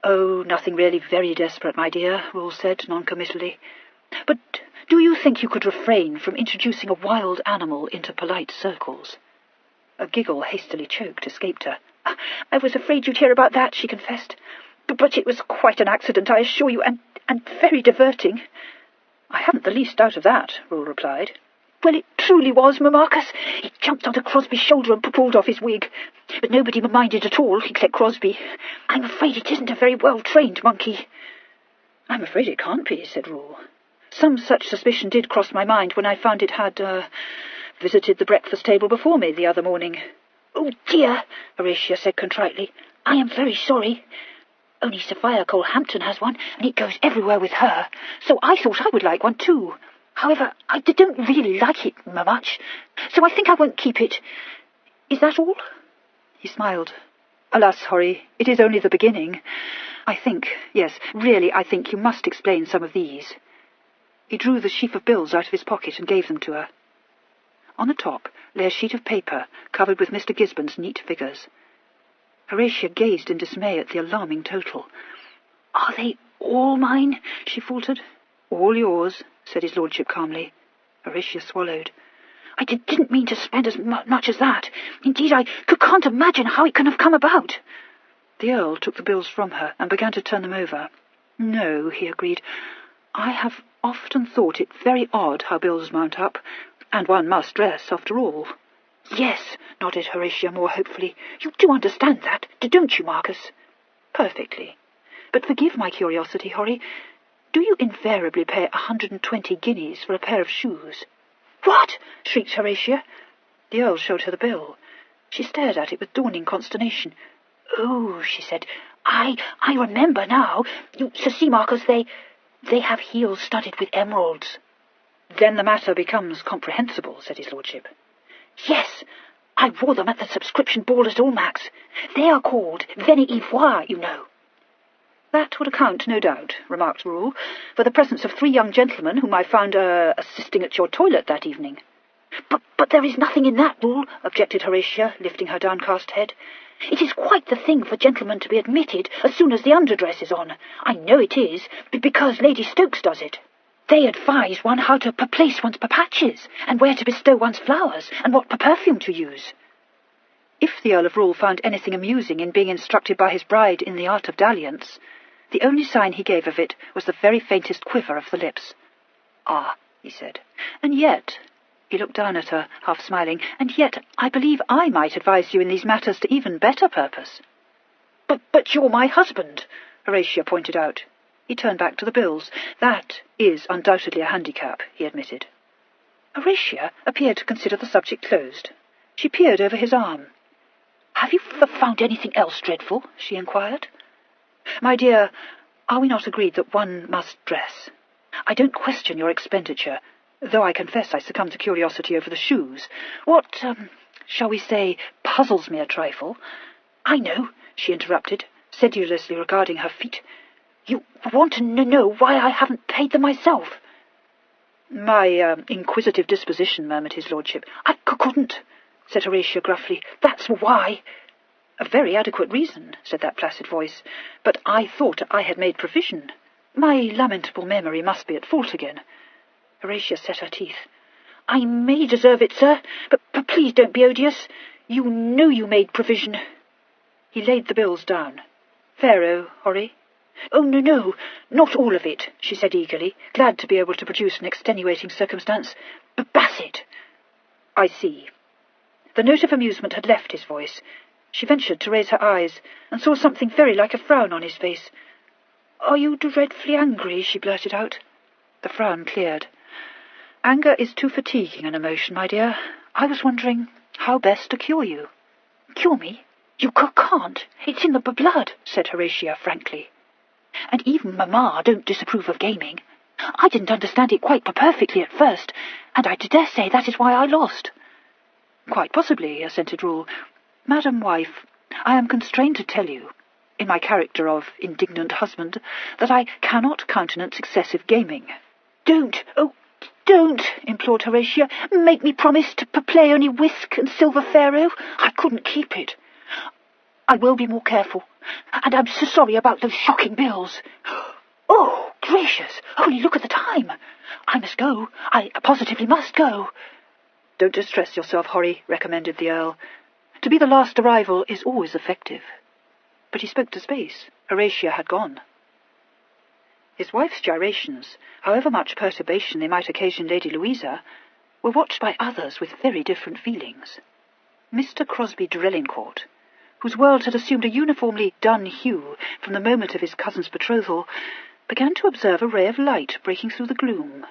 "Oh, nothing really very desperate, my dear," Rule said noncommittally. "But do you think you could refrain from introducing a wild animal into polite circles?" A giggle hastily choked escaped her. "I was afraid you'd hear about that," she confessed. "But it was quite an accident, I assure you, and very diverting." "I haven't the least doubt of that," Rule replied. "Well, it truly was, Marcus. He jumped onto Crosby's shoulder and pulled off his wig. But nobody minded at all, except Crosby. I'm afraid it isn't a very well-trained monkey." "I'm afraid it can't be," said Rule. "Some such suspicion did cross my mind when I found it had, visited the breakfast table before me the other morning." "Oh, dear," Horatia said contritely. "I am very sorry. Only Sophia Colehampton has one, and it goes everywhere with her, so I thought I would like one too. However, I don't really like it much, so I think I won't keep it. Is that all?" He smiled. "Alas, Horry, it is only the beginning. I think you must explain some of these." He drew the sheaf of bills out of his pocket and gave them to her. On the top lay a sheet of paper covered with Mr. Gisburn's neat figures. Horatia gazed in dismay at the alarming total. "Are they all mine?" she faltered. "All yours," said his lordship calmly. Horatia swallowed. "I didn't mean to spend as much as that. Indeed, I can't imagine how it can have come about." The Earl took the bills from her and began to turn them over. "No," he agreed. "I have often thought it very odd how bills mount up, and one must dress, after all." "Yes," nodded Horatia more hopefully. "You do understand that, don't you, Marcus?" "Perfectly. But forgive my curiosity, Horry. Do you invariably pay 120 guineas for a pair of shoes?" "What?" shrieked Horatia. The Earl showed her the bill. She stared at it with dawning consternation. "Oh," she said, I remember now. You see, Marcus, they have heels studded with emeralds." "Then the matter becomes comprehensible," said his lordship. "Yes, I wore them at the subscription ball at Almack's. They are called Veni Ivoire, you know." "That would account, no doubt," remarked Rule, "for the presence of 3 young gentlemen whom I found, assisting at your toilet that evening." But there is nothing in that, Rule," objected Horatia, lifting her downcast head. "It is quite the thing for gentlemen to be admitted as soon as the underdress is on. I know it is, because Lady Stokes does it. They advise one how to place one's patches, and where to bestow one's flowers, and what perfume to use." If the Earl of Rule found anything amusing in being instructed by his bride in the art of dalliance, the only sign he gave of it was the very faintest quiver of the lips. "Ah," he said, "and yet He looked down at her, half smiling. "And yet I believe I might advise you in these matters to even better purpose." But you're my husband," Horatia pointed out. He turned back to the bills. "That is undoubtedly a handicap," he admitted. Horatia appeared to consider the subject closed. She peered over his arm. "Have you found anything else dreadful?" she inquired. "My dear, are we not agreed that one must dress? I don't question your expenditure, though I confess I succumb to curiosity over the shoes. What, shall we say, puzzles me a trifle—" "I know," she interrupted, sedulously regarding her feet. "You want to know why I haven't paid them myself." "My inquisitive disposition," murmured his lordship. "I couldn't," said Horatia gruffly. "That's why." "A very adequate reason," said that placid voice. "But I thought I had made provision. My lamentable memory must be at fault again." Horatia set her teeth. "I may deserve it, sir, but please don't be odious. You know you made provision." He laid the bills down. "Pharaoh, Horry?" "Oh, no, not all of it," she said eagerly, glad to be able to produce an extenuating circumstance. "Bassett." "I see." The note of amusement had left his voice. She ventured to raise her eyes, and saw something very like a frown on his face. "Are you dreadfully angry?" she blurted out. The frown cleared. "Anger is too fatiguing an emotion, my dear. I was wondering how best to cure you." "Cure me? You can't. It's in the blood," said Horatia frankly. "And even Mamma don't disapprove of gaming. I didn't understand it quite perfectly at first, and I dare say that is why I lost." "Quite possibly," assented Rule. "Madam Wife, I am constrained to tell you, in my character of indignant husband, that I cannot countenance excessive gaming." "Don't, oh, don't," implored Horatia. "Make me promise to play only whisk and silver faro. I couldn't keep it. I will be more careful, and I'm so sorry about those shocking bills. Oh, gracious! Only look at the time. I must go. I positively must go." "Don't distress yourself, Horry," recommended the Earl. "To be the last arrival is always effective." But he spoke to space. Horatia had gone. His wife's gyrations, however much perturbation they might occasion Lady Louisa, were watched by others with very different feelings. Mr. Crosby Drelincourt, whose world had assumed a uniformly dun hue from the moment of his cousin's betrothal, began to observe a ray of light breaking through the gloom.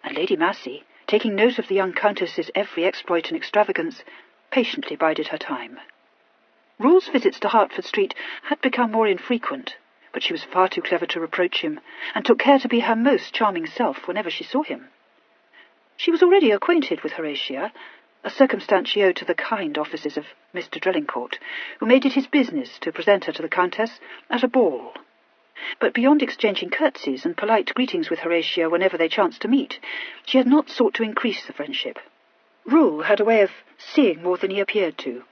And Lady Massey, taking note of the young countess's every exploit and extravagance, patiently bided her time. Rule's visits to Hertford Street had become more infrequent, but she was far too clever to reproach him, and took care to be her most charming self whenever she saw him. She was already acquainted with Horatia, a circumstance she owed to the kind offices of Mr. Drelincourt, who made it his business to present her to the Countess at a ball. But beyond exchanging curtsies and polite greetings with Horatia whenever they chanced to meet, she had not sought to increase the friendship. Rule had a way of seeing more than he appeared to,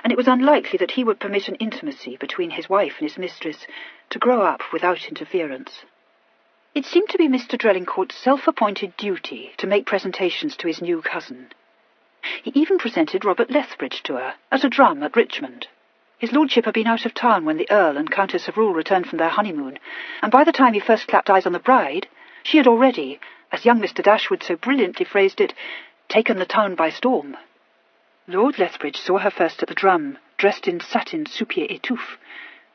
and it was unlikely that he would permit an intimacy between his wife and his mistress to grow up without interference. It seemed to be Mr. Drelincourt's self-appointed duty to make presentations to his new cousin. He even presented Robert Lethbridge to her at a drum at Richmond. His lordship had been out of town when the Earl and Countess of Rule returned from their honeymoon, and by the time he first clapped eyes on the bride, she had already, as young Mr. Dashwood so brilliantly phrased it, taken the town by storm. Lord Lethbridge saw her first at the drum, dressed in satin soupier étouffe,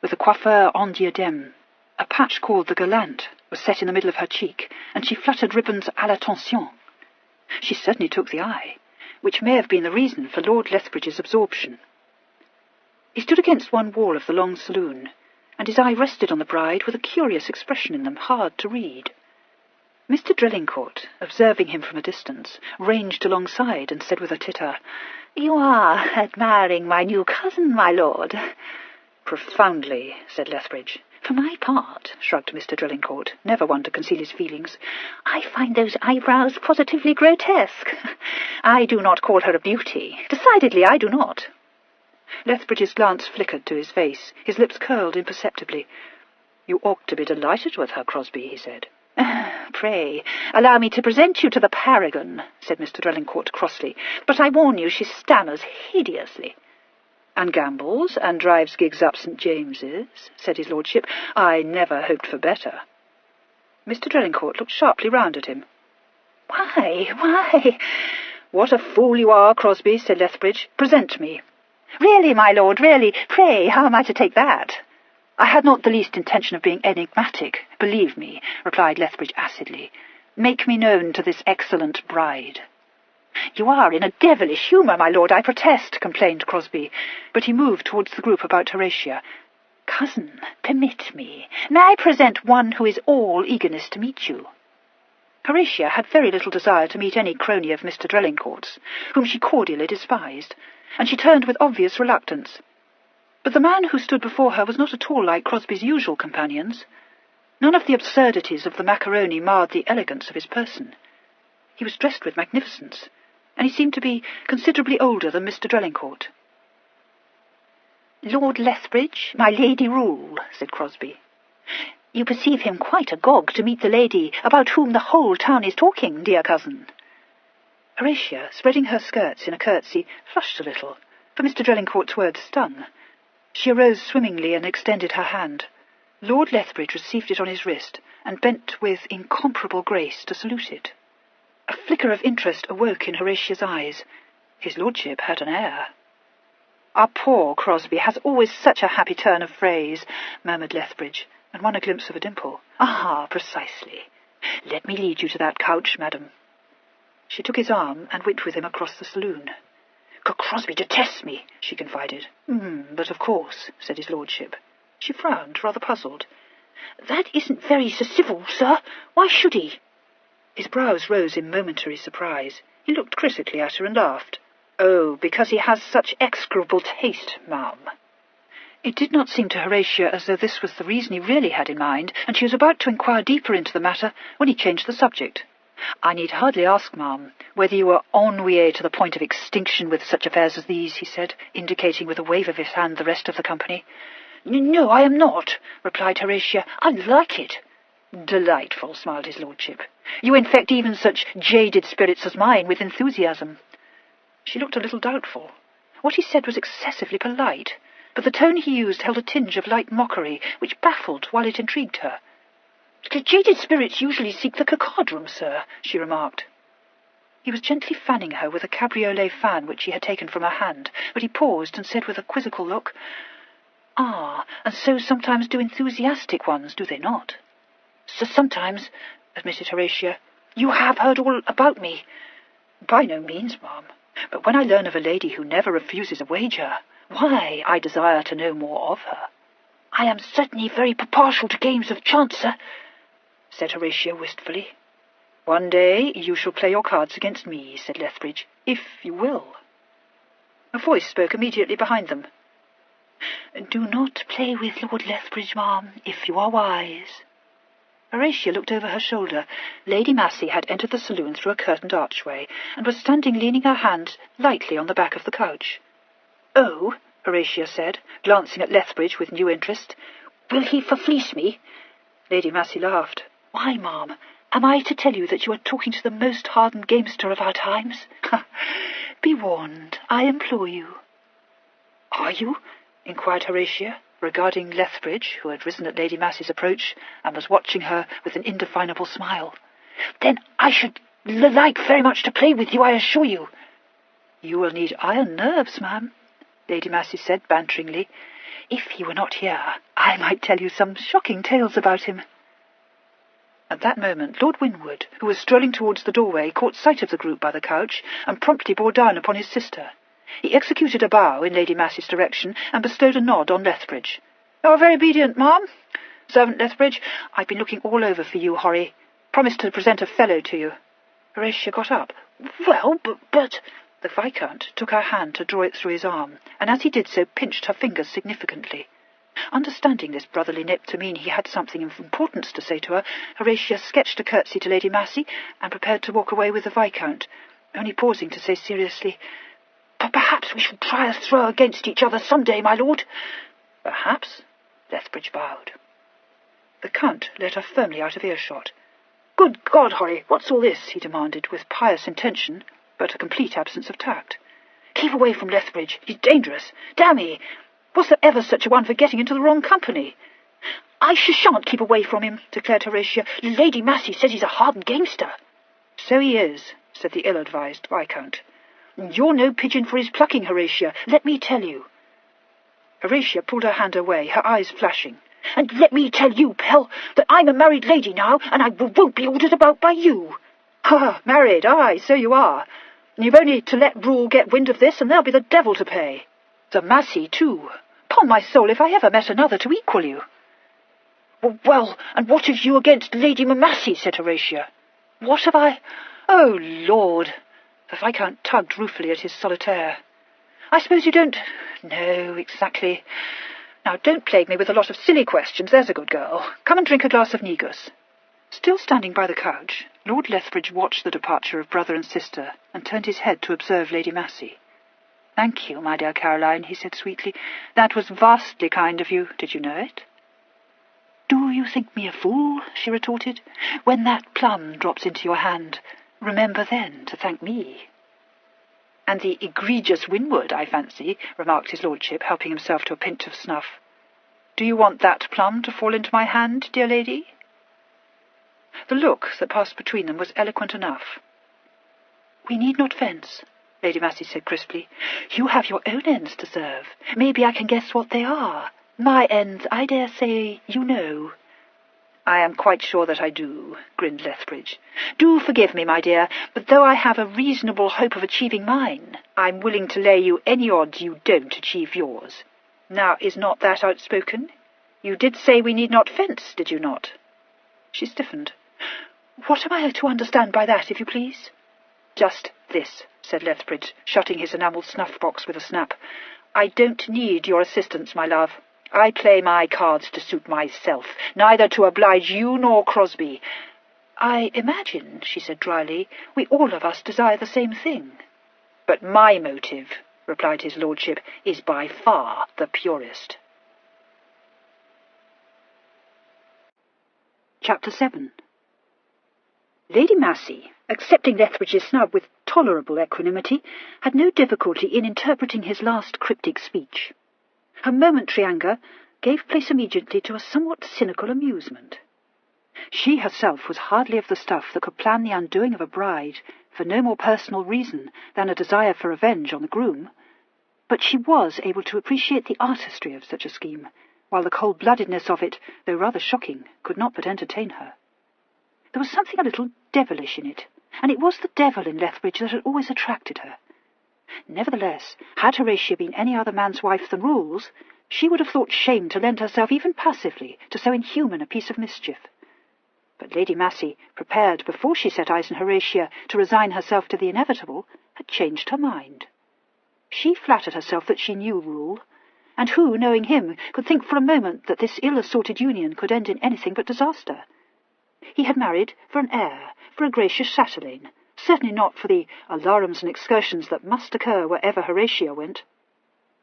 with a coiffure en diadème. A patch called the gallant was set in the middle of her cheek, and she fluttered ribbons à l'attention. She certainly took the eye, which may have been the reason for Lord Lethbridge's absorption. He stood against one wall of the long saloon, and his eye rested on the bride with a curious expression in them, hard to read. Mr. Drelincourt, observing him from a distance, ranged alongside and said with a titter, "You are admiring my new cousin, my lord." "Profoundly," said Lethbridge. "For my part," shrugged Mr. Drelincourt, never one to conceal his feelings, "I find those eyebrows positively grotesque. I do not call her a beauty. Decidedly, I do not." Lethbridge's glance flickered to his face. His lips curled imperceptibly. "You ought to be delighted with her, Crosby," he said. "Pray, allow me to present you to the paragon," said Mr. Drelincourt crossly, "but I warn you she stammers hideously." "And gambles, and drives gigs up St. James's," said his lordship. "I never hoped for better." Mr. Drelincourt looked sharply round at him. Why, "What a fool you are, Crosby," said Lethbridge. "Present me." "Really, my lord, really. Pray, how am I to take that?" "I had not the least intention of being enigmatic, believe me," replied Lethbridge acidly. "Make me known to this excellent bride." "You are in a devilish humour, my lord, I protest," complained Crosby, but he moved towards the group about Horatia. "Cousin, permit me. May I present one who is all eagerness to meet you?" Horatia had very little desire to meet any crony of Mr. Drelincourt's, whom she cordially despised, and she turned with obvious reluctance. But the man who stood before her was not at all like Crosby's usual companions. None of the absurdities of the macaroni marred the elegance of his person. He was dressed with magnificence, and he seemed to be considerably older than Mr. Drelincourt. "Lord Lethbridge, my Lady Rule," said Crosby. "You perceive him quite agog to meet the lady about whom the whole town is talking, dear cousin." Horatia, spreading her skirts in a curtsy, flushed a little, for Mr. Drelincourt's words stung. She arose swimmingly and extended her hand. Lord Lethbridge received it on his wrist, and bent with incomparable grace to salute it. A flicker of interest awoke in Horatia's eyes. His lordship had an air. "Our poor Crosby has always such a happy turn of phrase," murmured Lethbridge, and won a glimpse of a dimple. "Ah, precisely. Let me lead you to that couch, madam." She took his arm and went with him across the saloon. "Crosby detests me," she confided. "But of course," said his lordship. She frowned, rather puzzled. "That isn't very civil, sir. Why should he?" His brows rose in momentary surprise. He looked critically at her and laughed. "Oh, because he has such execrable taste, ma'am." It did not seem to Horatia as though this was the reason he really had in mind, and she was about to inquire deeper into the matter when he changed the subject. "I need hardly ask, ma'am, whether you are ennuyé to the point of extinction with such affairs as these," he said, indicating with a wave of his hand the rest of the company. "No, I am not," replied Horatia. "I like it." "Delightful," smiled his lordship. "You infect even such jaded spirits as mine with enthusiasm." She looked a little doubtful. What he said was excessively polite, but the tone he used held a tinge of light mockery, which baffled while it intrigued her. "Jaded spirits usually seek the cacodrum, sir," she remarked. He was gently fanning her with a cabriolet fan which she had taken from her hand, but he paused and said with a quizzical look, "Ah, and so sometimes do enthusiastic ones, do they not?" "Sometimes," admitted Horatia. "You have heard all about me." "By no means, ma'am. But when I learn of a lady who never refuses a wager, why, I desire to know more of her." "I am certainly very partial to games of chance, sir," said Horatia wistfully. "One day you shall play your cards against me," said Lethbridge, "if you will." A voice spoke immediately behind them. "Do not play with Lord Lethbridge, ma'am, if you are wise." Horatia looked over her shoulder. Lady Massey had entered the saloon through a curtained archway, and was standing leaning her hand lightly on the back of the couch. "Oh," Horatia said, glancing at Lethbridge with new interest, "will he fleece me?" Lady Massey laughed. "Why, ma'am, am I to tell you that you are talking to the most hardened gamester of our times? Be warned, I implore you." "Are you?" inquired Horatia, regarding Lethbridge, who had risen at Lady Massey's approach, and was watching her with an indefinable smile. "Then I should like very much to play with you, I assure you." "You will need iron nerves, ma'am," Lady Massey said banteringly. "If he were not here, I might tell you some shocking tales about him." At that moment Lord Winwood, who was strolling towards the doorway, caught sight of the group by the couch, and promptly bore down upon his sister. He executed a bow in Lady Massey's direction, and bestowed a nod on Lethbridge. "You are very obedient, ma'am. Servant Lethbridge, I've been looking all over for you, Horry. Promised to present a fellow to you." Horatia got up. "Well, but—" The Viscount took her hand to draw it through his arm, and as he did so pinched her fingers significantly. Understanding this brotherly nip to mean he had something of importance to say to her, Horatia sketched a curtsy to Lady Massey and prepared to walk away with the Viscount, only pausing to say seriously, "Perhaps we should try a throw against each other some day, my lord." "Perhaps," Lethbridge bowed. The Count led her firmly out of earshot. "Good God, Horry, what's all this?" he demanded, with pious intention, but a complete absence of tact. "Keep away from Lethbridge. He's dangerous. Damn me! Was there ever such a one for getting into the wrong company?" "I shan't keep away from him," declared Horatia. "Lady Massey says he's a hardened gamester." "So he is," said the ill-advised Viscount. "You're no pigeon for his plucking, Horatia, let me tell you." Horatia pulled her hand away, her eyes flashing. "And let me tell you, Pell, that I'm a married lady now, and I won't be ordered about by you." "Ah, married, aye, so you are. You've only to let Rule get wind of this, and there'll be the devil to pay. The Massey, too. 'Pon my soul, if I ever met another to equal you." "Well, and what have you against Lady Massey?" said Horatia. "What have I? Oh, Lord!" The Viscount tugged ruefully at his solitaire. "I suppose you don't—" "No, exactly. Now, don't plague me with a lot of silly questions, there's a good girl. Come and drink a glass of negus." Still standing by the couch, Lord Lethbridge watched the departure of brother and sister, and turned his head to observe Lady Massey. "Thank you, my dear Caroline," he said sweetly. "That was vastly kind of you. Did you know it?" "Do you think me a fool?" she retorted. "When that plum drops into your hand, remember then to thank me." "And the egregious Winwood, I fancy," remarked his lordship, helping himself to a pinch of snuff. "Do you want that plum to fall into my hand, dear lady?" The look that passed between them was eloquent enough. "We need not fence," Lady Massey said crisply. "You have your own ends to serve. Maybe I can guess what they are. My ends, I dare say, you know." "I am quite sure that I do," grinned Lethbridge. "Do forgive me, my dear, but though I have a reasonable hope of achieving mine, I'm willing to lay you any odds you don't achieve yours. Now, is not that outspoken? You did say we need not fence, did you not?" She stiffened. "What am I to understand by that, if you please?" "Just this," said Lethbridge, shutting his enamelled snuff-box with a snap. "I don't need your assistance, my love. I play my cards to suit myself, neither to oblige you nor Crosby." "I imagine," she said dryly, "we all of us desire the same thing." "But my motive," replied his lordship, "is by far the purest." Chapter 7. Lady Massey, accepting Lethbridge's snub with tolerable equanimity, had no difficulty in interpreting his last cryptic speech. Her momentary anger gave place immediately to a somewhat cynical amusement. She herself was hardly of the stuff that could plan the undoing of a bride for no more personal reason than a desire for revenge on the groom, but she was able to appreciate the artistry of such a scheme, while the cold-bloodedness of it, though rather shocking, could not but entertain her. There was something a little devilish in it, and it was the devil in Lethbridge that had always attracted her. Nevertheless, had Horatia been any other man's wife than Rule's, she would have thought shame to lend herself even passively to so inhuman a piece of mischief. But Lady Massey, prepared before she set eyes on Horatia to resign herself to the inevitable, had changed her mind. She flattered herself that she knew Rule, and who, knowing him, could think for a moment that this ill-assorted union could end in anything but disaster? He had married for an heir, for a gracious chatelaine, certainly not for the alarums and excursions that must occur wherever Horatia went.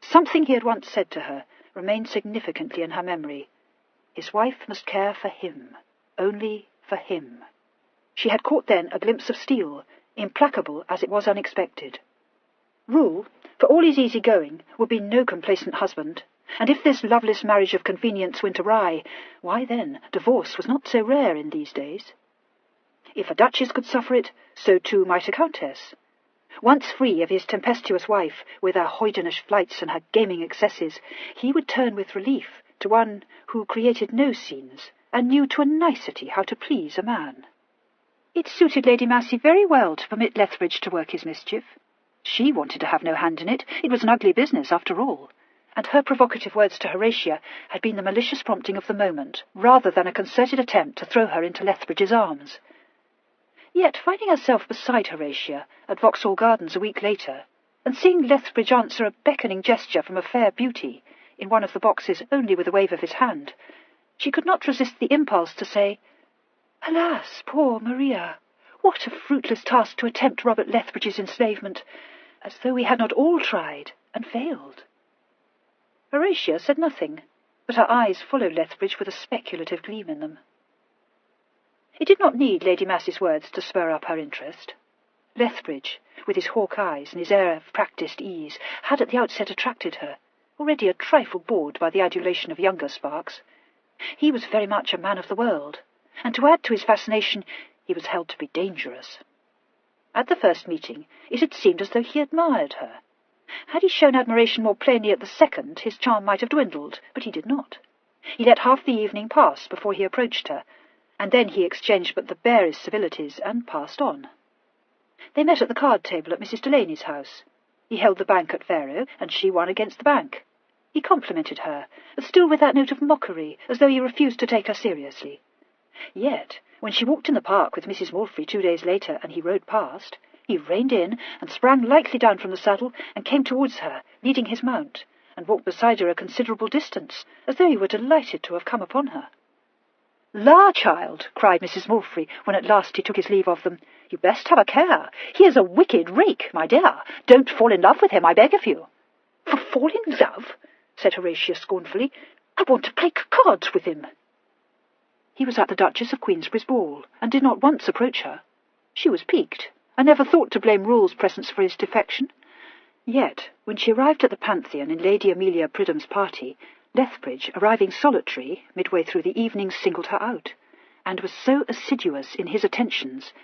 Something he had once said to her remained significantly in her memory. His wife must care for him, only for him. She had caught then a glimpse of steel, implacable as it was unexpected. Rule, for all his easy-going, would be no complacent husband, and if this loveless marriage of convenience went awry, why then divorce was not so rare in these days. If a duchess could suffer it, so too might a countess. Once free of his tempestuous wife, with her hoydenish flights and her gaming excesses, he would turn with relief to one who created no scenes, and knew to a nicety how to please a man. It suited Lady Massey very well to permit Lethbridge to work his mischief. She wanted to have no hand in it. It was an ugly business, after all, and her provocative words to Horatia had been the malicious prompting of the moment, rather than a concerted attempt to throw her into Lethbridge's arms. Yet, finding herself beside Horatia at Vauxhall Gardens a week later, and seeing Lethbridge answer a beckoning gesture from a fair beauty in one of the boxes only with a wave of his hand, she could not resist the impulse to say, "Alas, poor Maria! What a fruitless task to attempt Robert Lethbridge's enslavement, as though we had not all tried and failed." Horatia said nothing, but her eyes followed Lethbridge with a speculative gleam in them. It did not need Lady Massey's words to spur up her interest. Lethbridge, with his hawk eyes and his air of practised ease, had at the outset attracted her, already a trifle bored by the adulation of younger sparks. He was very much a man of the world, and to add to his fascination, he was held to be dangerous. At the first meeting, it had seemed as though he admired her. Had he shown admiration more plainly at the second, his charm might have dwindled, but he did not. He let half the evening pass before he approached her, and then he exchanged but the barest civilities and passed on. They met at the card-table at Mrs. Delaney's house. He held the bank at faro, and she won against the bank. He complimented her, but still with that note of mockery, as though he refused to take her seriously. Yet, when she walked in the park with Mrs. Malfrey 2 days later, and he rode past, he reined in and sprang lightly down from the saddle and came towards her, leading his mount, and walked beside her a considerable distance, as though he were delighted to have come upon her. "La, child," cried Mrs. Malfrey, when at last he took his leave of them, "you best have a care. He is a wicked rake, my dear. Don't fall in love with him, I beg of you." "For fall in love?" said Horatia scornfully. "I want to play cards with him." He was at the Duchess of Queensberry's ball, and did not once approach her. She was piqued, and never thought to blame Rule's presence for his defection. Yet, when she arrived at the Pantheon in Lady Amelia Pridham's party, Lethbridge, arriving solitary, midway through the evening, singled her out, and was so assiduous in his attentions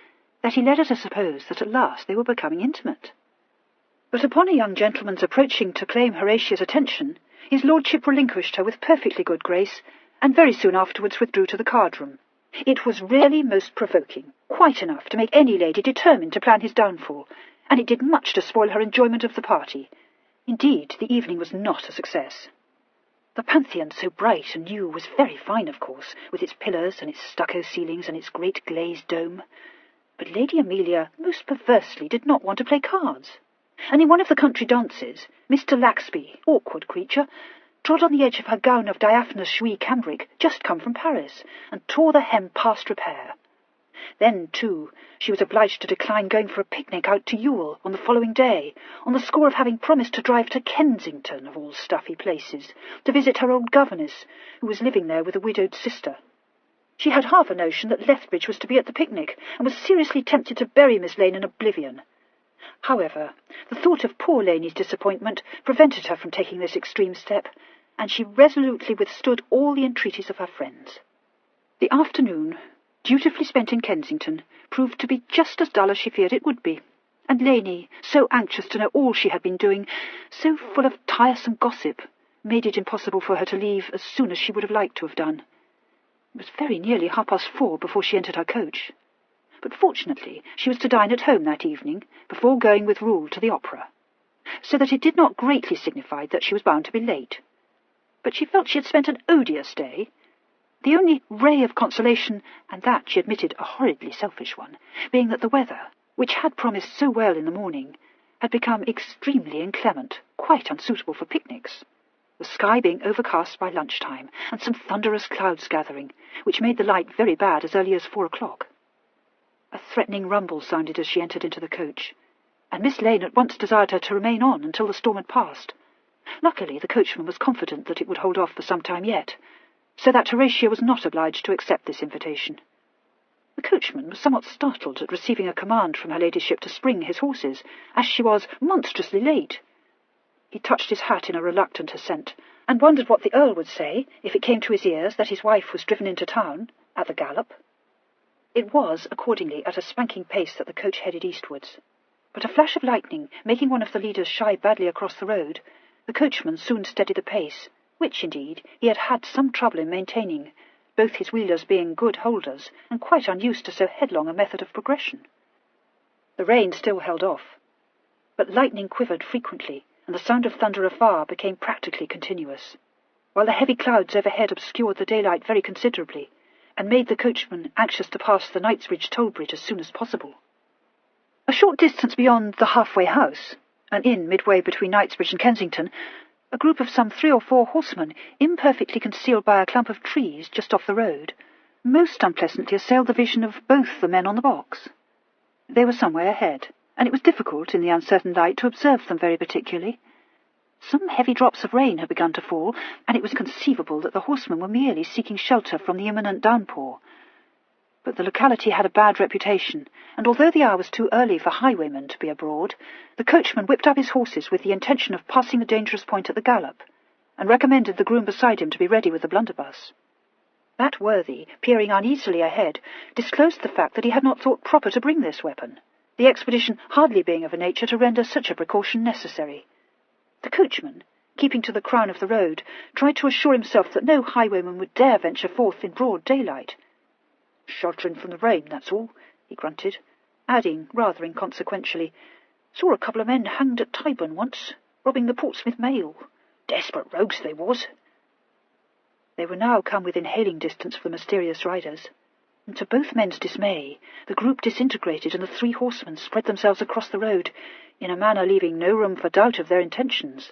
that he led her to suppose that at last they were becoming intimate. But upon a young gentleman's approaching to claim Horatia's attention, his lordship relinquished her with perfectly good grace, and very soon afterwards withdrew to the card-room. It was really most provoking, quite enough to make any lady determined to plan his downfall, and it did much to spoil her enjoyment of the party. Indeed, the evening was not a success. The Pantheon, so bright and new, was very fine, of course, with its pillars and its stucco ceilings and its great glazed dome. But Lady Amelia most perversely did not want to play cards, and in one of the country dances, Mr. Laxby, awkward creature, trod on the edge of her gown of diaphanous Jouy cambric, just come from Paris, and tore the hem past repair. Then, too, she was obliged to decline going for a picnic out to Ewell on the following day, on the score of having promised to drive to Kensington, of all stuffy places, to visit her old governess, who was living there with a widowed sister. She had half a notion that Lethbridge was to be at the picnic, and was seriously tempted to bury Miss Lane in oblivion. However, the thought of poor Laney's disappointment prevented her from taking this extreme step, and she resolutely withstood all the entreaties of her friends. The afternoon, dutifully spent in Kensington, proved to be just as dull as she feared it would be, and Laney, so anxious to know all she had been doing, so full of tiresome gossip, made it impossible for her to leave as soon as she would have liked to have done. It was very nearly 4:30 before she entered her coach, but fortunately she was to dine at home that evening, before going with Rule to the opera, so that it did not greatly signify that she was bound to be late. But she felt she had spent an odious day, the only ray of consolation, and that, she admitted, a horridly selfish one, being that the weather, which had promised so well in the morning, had become extremely inclement, quite unsuitable for picnics, the sky being overcast by lunchtime, and some thunderous clouds gathering, which made the light very bad as early as 4 o'clock. A threatening rumble sounded as she entered into the coach, and Miss Lane at once desired her to remain on until the storm had passed. Luckily, the coachman was confident that it would hold off for some time yet, so that Horatia was not obliged to accept this invitation. The coachman was somewhat startled at receiving a command from her ladyship to spring his horses, as she was monstrously late. He touched his hat in a reluctant assent, and wondered what the Earl would say if it came to his ears that his wife was driven into town, at the gallop. It was, accordingly, at a spanking pace that the coach headed eastwards, but a flash of lightning making one of the leaders shy badly across the road, the coachman soon steadied the pace, which, indeed, he had had some trouble in maintaining, both his wheelers being good holders, and quite unused to so headlong a method of progression. The rain still held off, but lightning quivered frequently, and the sound of thunder afar became practically continuous, while the heavy clouds overhead obscured the daylight very considerably, and made the coachman anxious to pass the Knightsbridge toll-bridge as soon as possible. A short distance beyond the halfway house, an inn midway between Knightsbridge and Kensington, a group of some 3 or 4 horsemen, imperfectly concealed by a clump of trees just off the road, most unpleasantly assailed the vision of both the men on the box. They were some way ahead, and it was difficult in the uncertain light to observe them very particularly. Some heavy drops of rain had begun to fall, and it was conceivable that the horsemen were merely seeking shelter from the imminent downpour. But the locality had a bad reputation, and although the hour was too early for highwaymen to be abroad, the coachman whipped up his horses with the intention of passing the dangerous point at the gallop, and recommended the groom beside him to be ready with the blunderbuss. That worthy, peering uneasily ahead, disclosed the fact that he had not thought proper to bring this weapon, the expedition hardly being of a nature to render such a precaution necessary. The coachman, keeping to the crown of the road, tried to assure himself that no highwayman would dare venture forth in broad daylight. "Sheltering from the rain, that's all," he grunted, adding, rather inconsequentially, "Saw a couple of men hanged at Tyburn once, robbing the Portsmouth mail. Desperate rogues they was." They were now come within hailing distance of the mysterious riders, and to both men's dismay, the group disintegrated and the 3 horsemen spread themselves across the road, in a manner leaving no room for doubt of their intentions.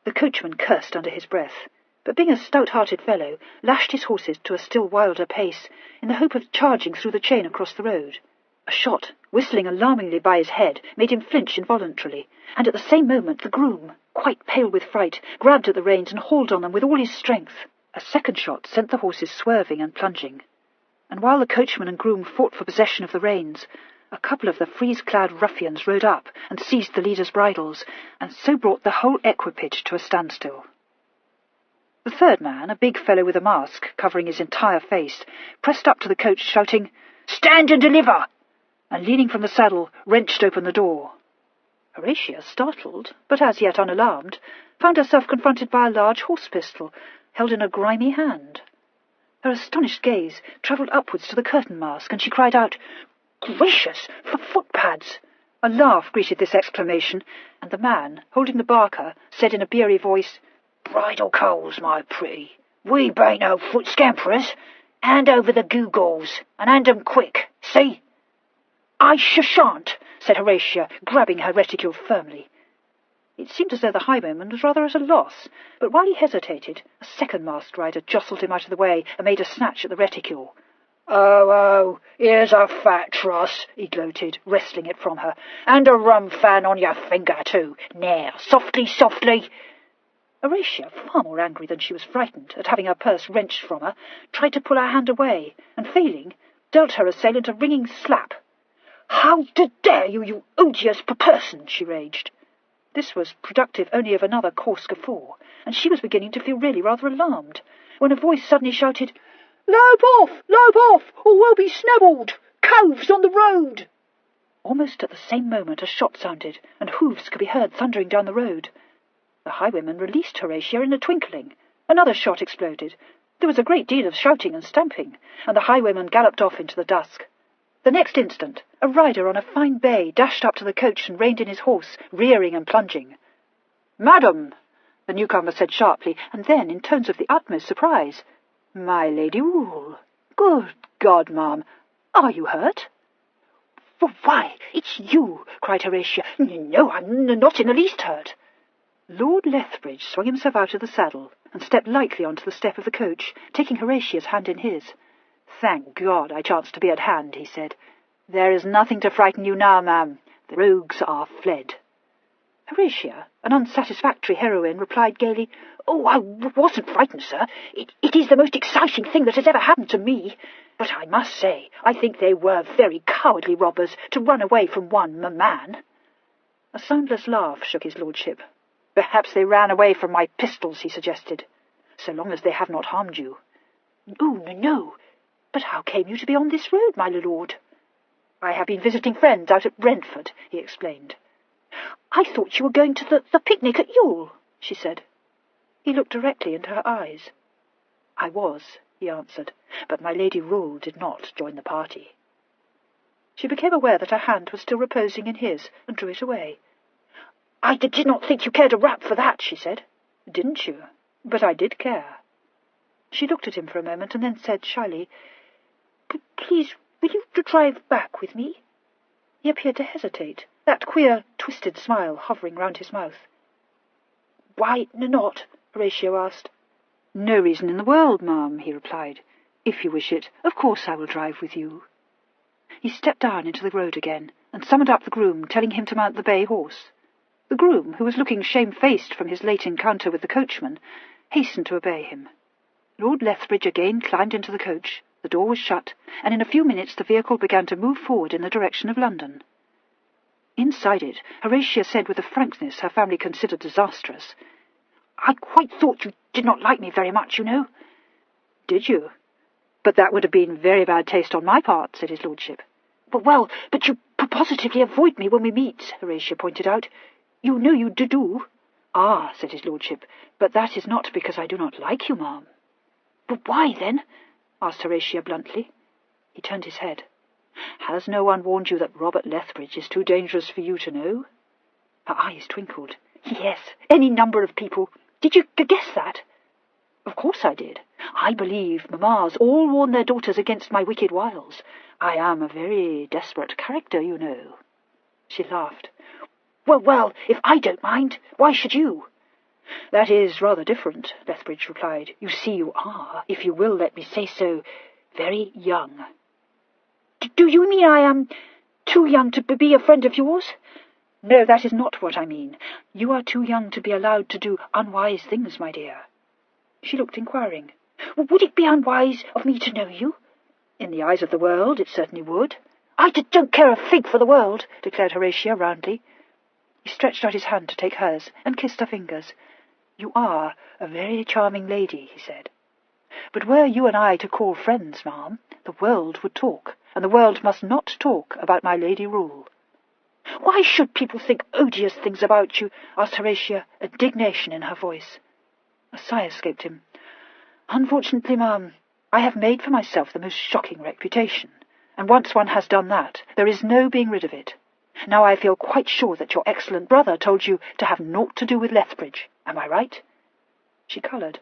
The coachman cursed under his breath, but being a stout-hearted fellow, lashed his horses to a still wilder pace, in the hope of charging through the chain across the road. A shot, whistling alarmingly by his head, made him flinch involuntarily, and at the same moment the groom, quite pale with fright, grabbed at the reins and hauled on them with all his strength. A second shot sent the horses swerving and plunging, and while the coachman and groom fought for possession of the reins, a couple of the frieze-clad ruffians rode up and seized the leaders' bridles, and so brought the whole equipage to a standstill. The third man, a big fellow with a mask covering his entire face, pressed up to the coach, shouting, "Stand and deliver!" and leaning from the saddle, wrenched open the door. Horatia, startled, but as yet unalarmed, found herself confronted by a large horse-pistol, held in a grimy hand. Her astonished gaze travelled upwards to the curtain mask, and she cried out, "Gracious, for footpads!" A laugh greeted this exclamation, and the man, holding the barker, said in a beery voice, "Bridle coals, my pretty. We bain't no foot scamperers. Hand over the gewgaws, and hand 'em quick, see?" "I shan't," said Horatia, grabbing her reticule firmly. It seemed as though the highwayman was rather at a loss, but while he hesitated, a second masked rider jostled him out of the way and made a snatch at the reticule. "Oh, here's a fat truss," he gloated, wresting it from her, "and a rum fan on your finger, too. Now, softly, softly." Horatia, far more angry than she was frightened at having her purse wrenched from her, tried to pull her hand away, and failing, dealt her assailant a ringing slap. "How dare you, you odious person!" she raged. This was productive only of another coarse guffaw, and she was beginning to feel really rather alarmed, when a voice suddenly shouted, lope off, or we'll be snubbled! Coves on the road!" Almost at the same moment a shot sounded, and hoofs could be heard thundering down the road. The highwayman released Horatia in a twinkling. Another shot exploded. There was a great deal of shouting and stamping, and the highwayman galloped off into the dusk. The next instant, a rider on a fine bay dashed up to the coach and reined in his horse, rearing and plunging. "Madam," the newcomer said sharply, and then, in tones of the utmost surprise, "My Lady Rule. Good God, ma'am, are you hurt?" "Why, it's you!" cried Horatia. "No, I'm not in the least hurt." Lord Lethbridge swung himself out of the saddle and stepped lightly onto the step of the coach, taking Horatia's hand in his. "Thank God I chanced to be at hand," he said. "There is nothing to frighten you now, ma'am. The rogues are fled." Horatia, an unsatisfactory heroine, replied gaily, "Oh, I wasn't frightened, sir. It is the most exciting thing that has ever happened to me. But I must say, I think they were very cowardly robbers to run away from one man." A soundless laugh shook his lordship. "Perhaps they ran away from my pistols," he suggested, "so long as they have not harmed you." "Oh, no. But how came you to be on this road, my lord?" "I have been visiting friends out at Brentford," he explained. "I thought you were going to the picnic at Yule," she said. He looked directly into her eyes. "I was," he answered, "but my Lady Rule did not join the party." She became aware that her hand was still reposing in his, and drew it away. "I did not think you cared a rap for that," she said. "Didn't you? But I did care." She looked at him for a moment, and then said shyly, "Please, will you drive back with me?" He appeared to hesitate, that queer, twisted smile hovering round his mouth. "Why not?" Horatio asked. "No reason in the world, ma'am," he replied. "If you wish it, of course I will drive with you." He stepped down into the road again, and summoned up the groom, telling him to mount the bay horse. The groom, who was looking shamefaced from his late encounter with the coachman, hastened to obey him. Lord Lethbridge again climbed into the coach, the door was shut, and in a few minutes the vehicle began to move forward in the direction of London. Inside it, Horatia said with a frankness her family considered disastrous, "I quite thought you did not like me very much, you know." "Did you? But that would have been very bad taste on my part," said his lordship. But positively avoid me when we meet," Horatia pointed out. "You know you do." "Ah," said his lordship, "but that is not because I do not like you, ma'am." "But why, then?" asked Horatia bluntly. He turned his head. "Has no one warned you that Robert Lethbridge is too dangerous for you to know?" Her eyes twinkled. "Yes, any number of people. Did you guess that?" "Of course I did. I believe mammas all warn their daughters against my wicked wiles. I am a very desperate character, you know." She laughed. Well, if I don't mind, why should you?" "That is rather different," Lethbridge replied. "You see, you are, if you will let me say so, very young." "Do you mean I am too young to be a friend of yours?" "No, that is not what I mean. You are too young to be allowed to do unwise things, my dear." She looked inquiring. "Would it be unwise of me to know you?" "In the eyes of the world, it certainly would." "I don't care a fig for the world," declared Horatia roundly. He stretched out his hand to take hers, and kissed her fingers. "You are a very charming lady," he said. "But were you and I to call friends, ma'am, the world would talk, and the world must not talk about my Lady Rule." "Why should people think odious things about you?" asked Horatia, indignation in her voice. A sigh escaped him. "Unfortunately, ma'am, I have made for myself the most shocking reputation, and once one has done that, there is no being rid of it. Now I feel quite sure that your excellent brother told you to have naught to do with Lethbridge. Am I right?" She coloured.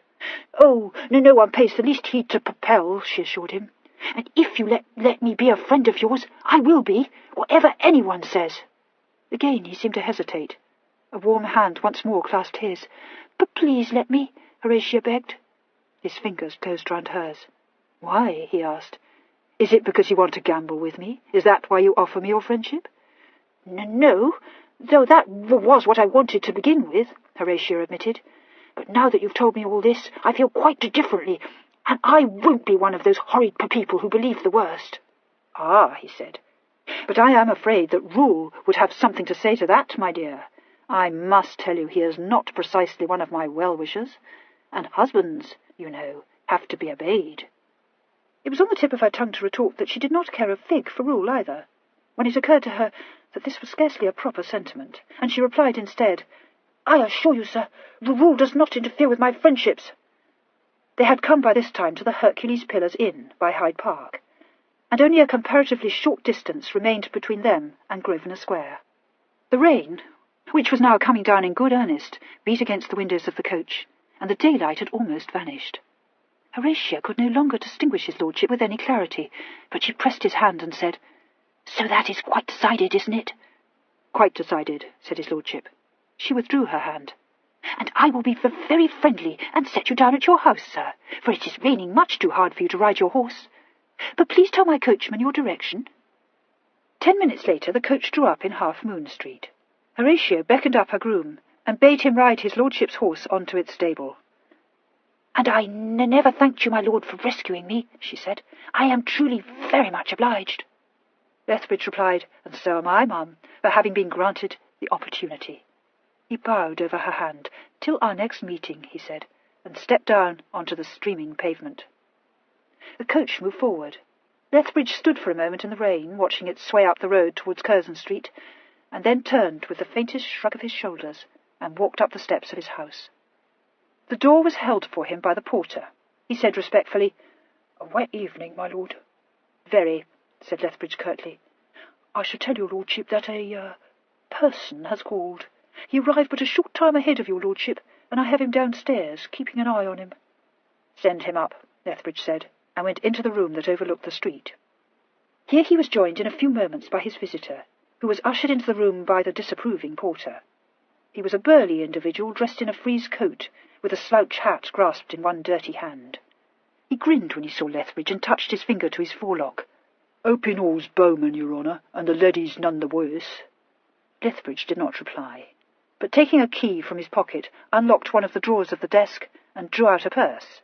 "Oh, no one pays the least heed to Papel," she assured him. "And if you let me be a friend of yours, I will be, whatever anyone says." Again he seemed to hesitate. A warm hand once more clasped his. "But please let me," Horatia begged. His fingers closed round hers. "Why?" he asked. "Is it because you want to gamble with me? Is that why you offer me your friendship?" No, though that was what I wanted to begin with," Horatia admitted. "But now that you've told me all this, I feel quite differently, and I won't be one of those horrid people who believe the worst." "Ah," he said, "but I am afraid that Rule would have something to say to that, my dear. I must tell you he is not precisely one of my well-wishers, and husbands, you know, have to be obeyed." It was on the tip of her tongue to retort that she did not care a fig for Rule either, when it occurred to her that this was scarcely a proper sentiment, and she replied instead, "I assure you, sir, Rule does not interfere with my friendships." They had come by this time to the Hercules Pillars Inn by Hyde Park, and only a comparatively short distance remained between them and Grosvenor Square. The rain, which was now coming down in good earnest, beat against the windows of the coach, and the daylight had almost vanished. Horatia could no longer distinguish his lordship with any clarity, but she pressed his hand and said, "So that is quite decided, isn't it?" "Quite decided," said his lordship. She withdrew her hand. "And I will be very friendly and set you down at your house, sir, for it is raining much too hard for you to ride your horse. But please tell my coachman your direction." 10 minutes later the coach drew up in Half Moon Street. Horatia beckoned up her groom and bade him ride his lordship's horse on to its stable. "And I never thanked you, my lord, for rescuing me," she said. "I am truly very much obliged." Lethbridge replied, "And so am I, ma'am, for having been granted the opportunity." He bowed over her hand. "Till our next meeting," he said, and stepped down onto the streaming pavement. The coach moved forward. Lethbridge stood for a moment in the rain, watching it sway up the road towards Curzon Street, and then turned with the faintest shrug of his shoulders and walked up the steps of his house. The door was held for him by the porter. He said respectfully, "A wet evening, my lord." "Very," said Lethbridge curtly. "I should tell your lordship that a person has called. He arrived but a short time ahead of your lordship, and I have him downstairs, keeping an eye on him." "Send him up," Lethbridge said, and went into the room that overlooked the street. Here he was joined in a few moments by his visitor, who was ushered into the room by the disapproving porter. He was a burly individual dressed in a frieze coat, with a slouch hat grasped in one dirty hand. He grinned when he saw Lethbridge and touched his finger to his forelock. "Open all's bowman, your honour, and the leddy's none the worse." Lethbridge did not reply, but taking a key from his pocket, unlocked one of the drawers of the desk and drew out a purse.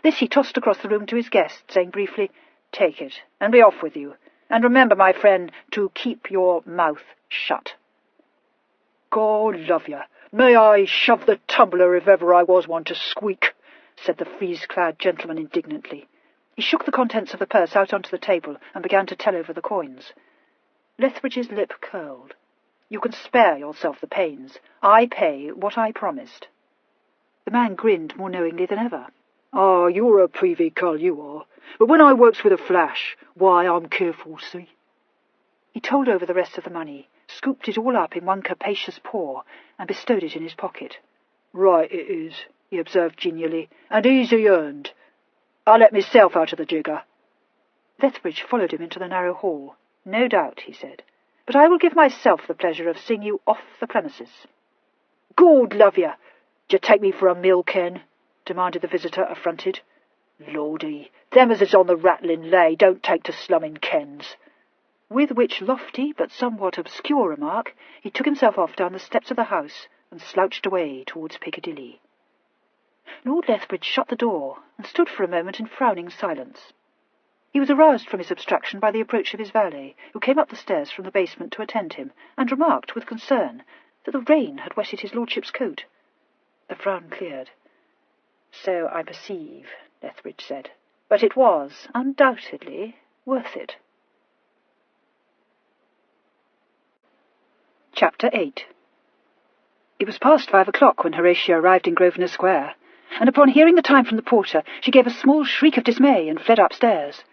This he tossed across the room to his guest, saying briefly, "Take it, and be off with you. And remember, my friend, to keep your mouth shut." "God love you, may I shove the tumbler if ever I was one to squeak," said the frieze-clad gentleman indignantly. He shook the contents of the purse out onto the table and began to tell over the coins. Lethbridge's lip curled. "You can spare yourself the pains. I pay what I promised." The man grinned more knowingly than ever. "Ah, you're a privy cull, you are. But when I works with a flash, why, I'm careful, see?" He told over the rest of the money, scooped it all up in one capacious paw, and bestowed it in his pocket. "Right it is," he observed genially, "and easy earned. I'll let myself out of the jigger." Lethbridge followed him into the narrow hall. "No doubt," he said, "but I will give myself the pleasure of seeing you off the premises." "Gord love you! D'ye take me for a mill, Ken?" demanded the visitor, affronted. "Lordy, them as is on the rattling lay don't take to slumming Kens." With which lofty but somewhat obscure remark he took himself off down the steps of the house and slouched away towards Piccadilly. Lord Lethbridge shut the door and stood for a moment in frowning silence. He was aroused from his abstraction by the approach of his valet, who came up the stairs from the basement to attend him, and remarked with concern that the rain had wetted his lordship's coat. The frown cleared. "So I perceive," Lethbridge said, "but it was undoubtedly worth it." Chapter 8. It was past 5 o'clock when Horatia arrived in Grosvenor Square, and upon hearing the time from the porter she gave a small shriek of dismay and fled upstairs.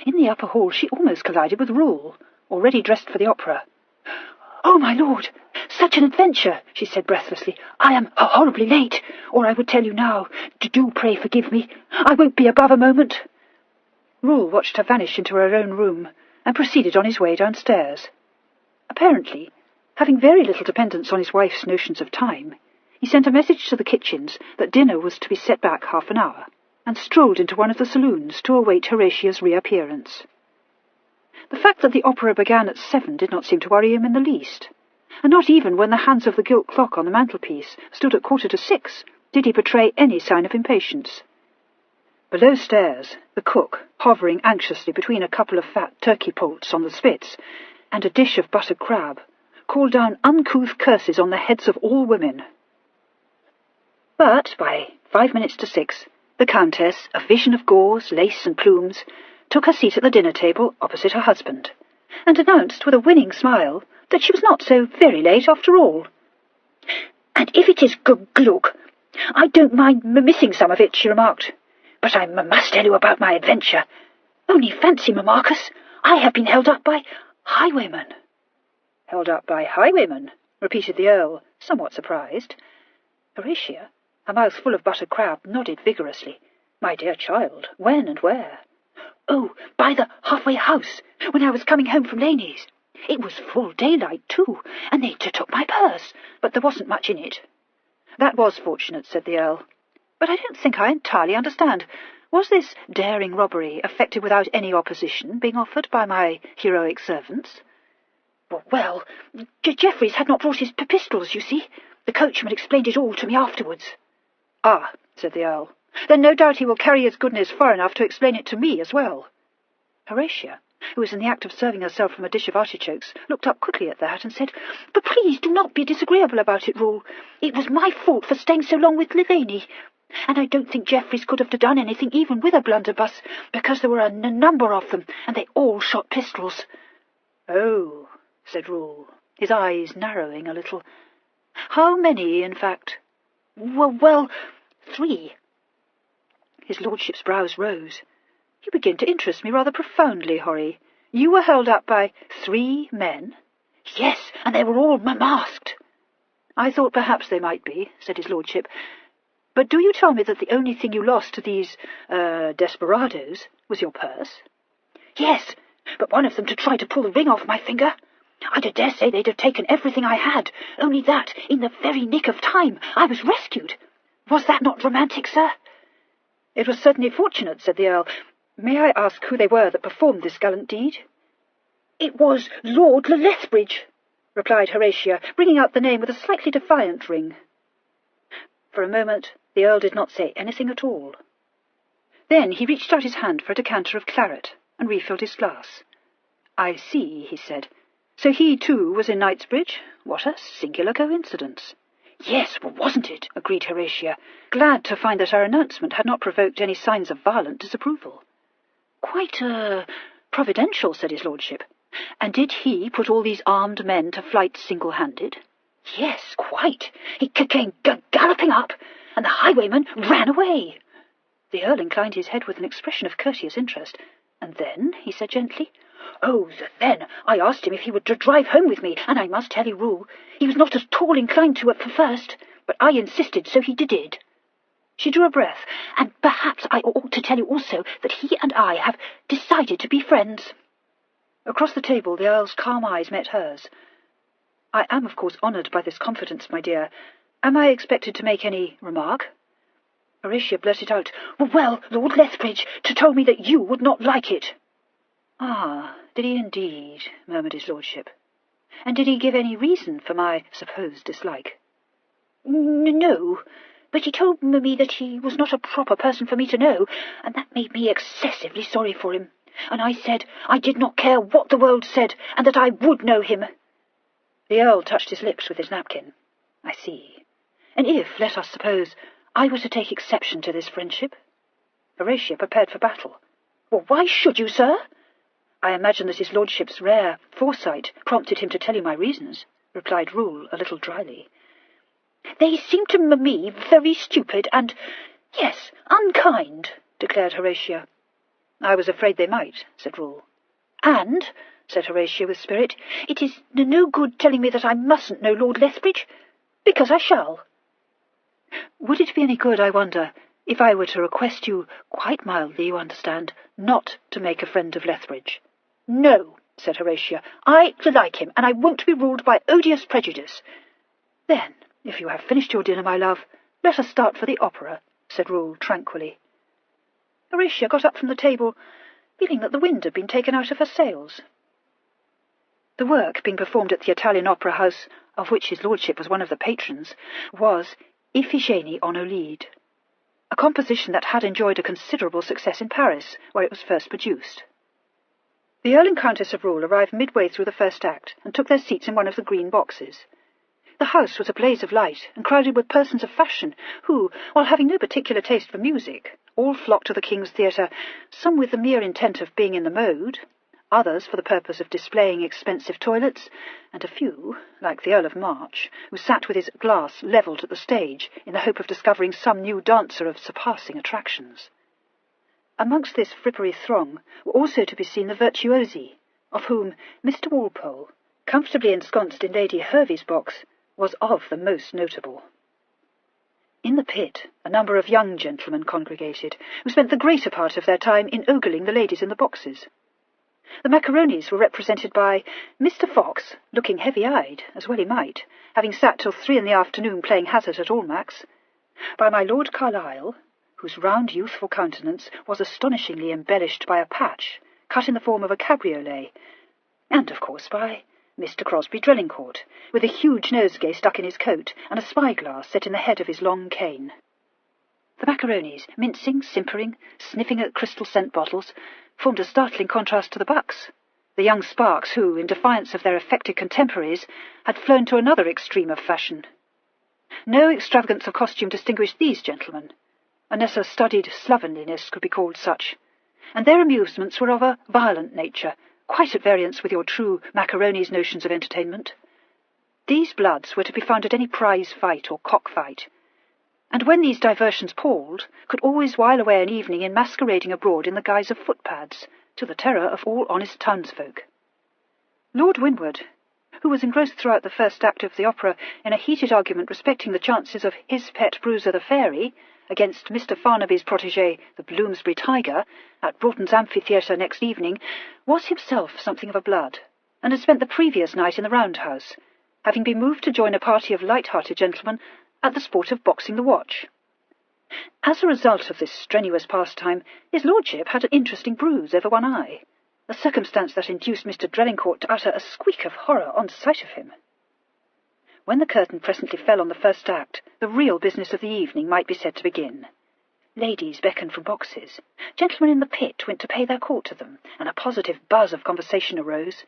In the upper hall she almost collided with Rule, already dressed for the opera. "Oh, my lord, such an adventure!" she said breathlessly. "I am horribly late, or I would tell you now. Do pray forgive me. I won't be above a moment." Rule watched her vanish into her own room, and proceeded on his way downstairs. Apparently, having very little dependence on his wife's notions of time, he sent a message to the kitchens that dinner was to be set back half an hour, and strolled into one of the saloons to await Horatia's reappearance. The fact that the opera began at 7 did not seem to worry him in the least, and not even when the hands of the gilt clock on the mantelpiece stood at 5:45 did he betray any sign of impatience. Below stairs, the cook, hovering anxiously between a couple of fat turkey poults on the spits and a dish of buttered crab, called down uncouth curses on the heads of all women. But by 6:05, the Countess, a vision of gauze, lace, and plumes, took her seat at the dinner table opposite her husband, and announced with a winning smile that she was not so very late after all. "And if it is glug, I don't mind missing some of it," she remarked, "but I must tell you about my adventure. Only fancy, Marcus, I have been held up by highwaymen." "Held up by highwaymen?" repeated the Earl, somewhat surprised. Horatia, her mouth full of buttered crab, nodded vigorously. "My dear child, when and where?" "Oh, by the halfway house, when I was coming home from Laney's. It was full daylight, too, and they took my purse, but there wasn't much in it." "That was fortunate," said the Earl. "But I don't think I entirely understand. Was this daring robbery effected without any opposition being offered by my heroic servants?" "Well, Jeffreys had not brought his pistols, you see. The coachman explained it all to me afterwards." "Ah," said the Earl, "then no doubt he will carry his goodness far enough to explain it to me as well." Horatia, who was in the act of serving herself from a dish of artichokes, looked up quickly at that and said, "But please do not be disagreeable about it, Rule. It was my fault for staying so long with Laney, and I don't think Jeffreys could have done anything even with a blunderbuss, because there were a number of them, and they all shot pistols." "Oh," said Rule, his eyes narrowing a little. "How many, in fact?" Well, 3. His lordship's brows rose. "You begin to interest me rather profoundly, Horry. You were held up by 3 men?" "Yes, and they were all masked." "I thought perhaps they might be," said his lordship. "But do you tell me that the only thing you lost to these, desperadoes was your purse?" "Yes, but one of them to try to pull the ring off my finger. I dare say they'd have taken everything I had, only that, in the very nick of time, I was rescued. Was that not romantic, sir?" "It was certainly fortunate," said the Earl. "May I ask who they were that performed this gallant deed?" "It was Lord Lethbridge," replied Horatia, bringing out the name with a slightly defiant ring. For a moment the Earl did not say anything at all. Then he reached out his hand for a decanter of claret and refilled his glass. "I see," he said. "So he, too, was in Knightsbridge? What a singular coincidence." "Yes, wasn't it?" agreed Horatia, glad to find that her announcement had not provoked any signs of violent disapproval. "Quite providential," said his lordship. And did he put all these armed men to flight single-handed? Yes, quite. He came galloping up, and the highwayman ran away. The Earl inclined his head with an expression of courteous interest. And then, he said gently, "Oh, then I asked him if he would drive home with me, and I must tell you, Rule, he was not at all inclined to at first, but I insisted, so he did." She drew a breath. "And perhaps I ought to tell you also that he and I have decided to be friends." Across the table the Earl's calm eyes met hers. "I am, of course, honoured by this confidence, my dear. Am I expected to make any remark?" Horatia blurted out, "Well, Lord Lethbridge told me that you would not like it." "Ah, did he indeed?" murmured his lordship. "And did he give any reason for my supposed dislike?" "No, but he told me that he was not a proper person for me to know, and that made me excessively sorry for him. And I said I did not care what the world said, and that I would know him." The Earl touched his lips with his napkin. "I see. And if, let us suppose, I were to take exception to this friendship?" Horatia prepared for battle. "Well, why should you, sir?" "I imagine that his lordship's rare foresight prompted him to tell you my reasons," replied Rule a little dryly. "They seem to me very stupid and, yes, unkind," declared Horatia. "I was afraid they might," said Rule. "And," said Horatia with spirit, "it is no good telling me that I mustn't know Lord Lethbridge, because I shall." "Would it be any good, I wonder, if I were to request you, quite mildly, you understand, not to make a friend of Lethbridge?" "No," said Horatia. "I like him, and I won't be ruled by odious prejudice." "Then, if you have finished your dinner, my love, let us start for the opera," said Rule tranquilly. Horatia got up from the table, feeling that the wind had been taken out of her sails. The work being performed at the Italian Opera House, of which his lordship was one of the patrons, was Iphigenie on Olide, a composition that had enjoyed a considerable success in Paris, where it was first produced. The Earl and Countess of Rule arrived midway through the first act, and took their seats in one of the green boxes. The house was a blaze of light, and crowded with persons of fashion, who, while having no particular taste for music, all flocked to the King's Theatre, some with the mere intent of being in the mode, others for the purpose of displaying expensive toilets, and a few, like the Earl of March, who sat with his glass levelled at the stage in the hope of discovering some new dancer of surpassing attractions. Amongst this frippery throng were also to be seen the virtuosi, of whom Mr. Walpole, comfortably ensconced in Lady Hervey's box, was of the most notable. In the pit a number of young gentlemen congregated, who spent the greater part of their time in ogling the ladies in the boxes. The macaronis were represented by Mr. Fox, looking heavy-eyed, as well he might, having sat till 3 in the afternoon playing hazard at Almack's, by my Lord Carlisle, whose round youthful countenance was astonishingly embellished by a patch cut in the form of a cabriolet, and, of course, by Mr. Crosby Drellincourt, with a huge nosegay stuck in his coat and a spyglass set in the head of his long cane. The macaronis, mincing, simpering, sniffing at crystal scent bottles, formed a startling contrast to the bucks, the young sparks who, in defiance of their affected contemporaries, had flown to another extreme of fashion. No extravagance of costume distinguished these gentlemen, unless a studied slovenliness could be called such, and their amusements were of a violent nature, quite at variance with your true macaroni's notions of entertainment. These bloods were to be found at any prize fight or cock-fight, and when these diversions palled, could always while away an evening in masquerading abroad in the guise of footpads, to the terror of all honest townsfolk. Lord Winwood, who was engrossed throughout the first act of the opera in a heated argument respecting the chances of his pet bruiser the fairy against Mr. Farnaby's protégé, the Bloomsbury tiger, at Broughton's amphitheatre next evening, was himself something of a blood, and had spent the previous night in the roundhouse, having been moved to join a party of light-hearted gentlemen at the sport of boxing the watch. As a result of this strenuous pastime, his lordship had an interesting bruise over one eye, a circumstance that induced Mr. Drellincourt to utter a squeak of horror on sight of him. When the curtain presently fell on the first act, the real business of the evening might be said to begin. Ladies beckoned from boxes, gentlemen in the pit went to pay their court to them, and a positive buzz of conversation arose.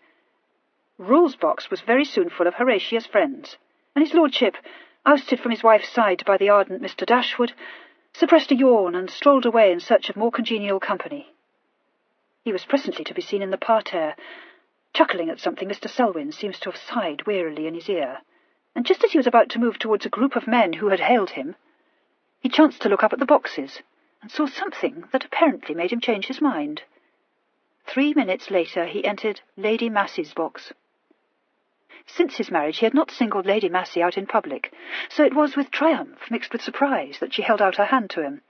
Rule's box was very soon full of Horatia's friends, and his lordship, ousted from his wife's side by the ardent Mr. Dashwood, suppressed a yawn and strolled away in search of more congenial company. He was presently to be seen in the parterre, Chuckling at something, Mr. Selwyn seems to have sighed wearily in his ear, and just as he was about to move towards a group of men who had hailed him, he chanced to look up at the boxes and saw something that apparently made him change his mind. 3 minutes later he entered Lady Massey's box. Since his marriage he had not singled Lady Massey out in public, so it was with triumph mixed with surprise that she held out her hand to him.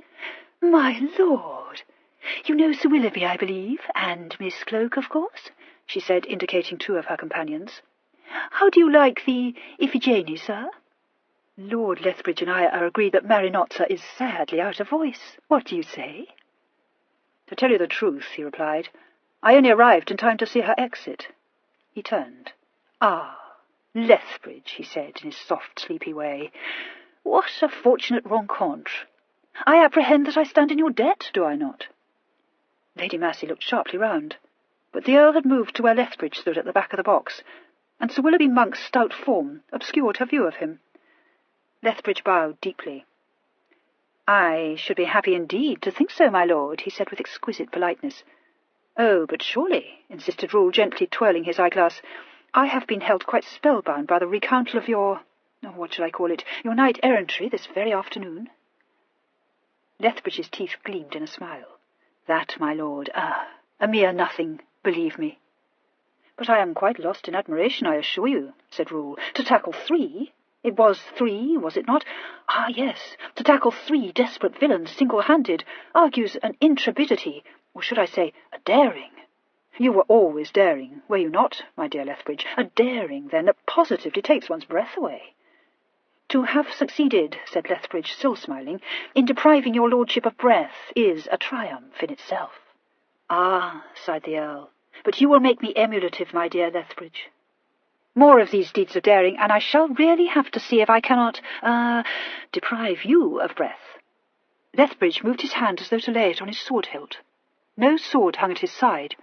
"My lord! You know Sir Willoughby, I believe, and Miss Cloak, of course," she said, indicating 2 of her companions. "How do you like the Iphigenie, sir?" "Lord Lethbridge and I are agreed that Marinozza is sadly out of voice. What do you say?" "To tell you the truth," he replied, "I only arrived in time to see her exit." He turned. "Ah, Lethbridge," he said in his soft, sleepy way. "What a fortunate rencontre! I apprehend that I stand in your debt, do I not?" Lady Massey looked sharply round, but the Earl had moved to where Lethbridge stood at the back of the box, and Sir Willoughby Monk's stout form obscured her view of him. Lethbridge bowed deeply. "I should be happy indeed to think so, my lord," he said with exquisite politeness. "Oh, but surely," insisted Rule, gently twirling his eyeglass, "I have been held quite spellbound by the recountal of your, what shall I call it, your knight-errantry this very afternoon." Lethbridge's teeth gleamed in a smile. "That, my lord, a mere nothing, believe me." "But I am quite lost in admiration, I assure you," said Rule. "To tackle 3... It was 3, was it not? Ah, yes, to tackle 3 desperate villains single-handed argues an intrepidity, or should I say, a daring. You were always daring, were you not, my dear Lethbridge? A daring, then, that positively takes one's breath away." "To have succeeded," said Lethbridge, still smiling, "in depriving your lordship of breath is a triumph in itself." "Ah," sighed the Earl, "but you will make me emulative, my dear Lethbridge. More of these deeds of daring, and I shall really have to see if I cannot, deprive you of breath." Lethbridge moved his hand as though to lay it on his sword hilt. No sword hung at his side,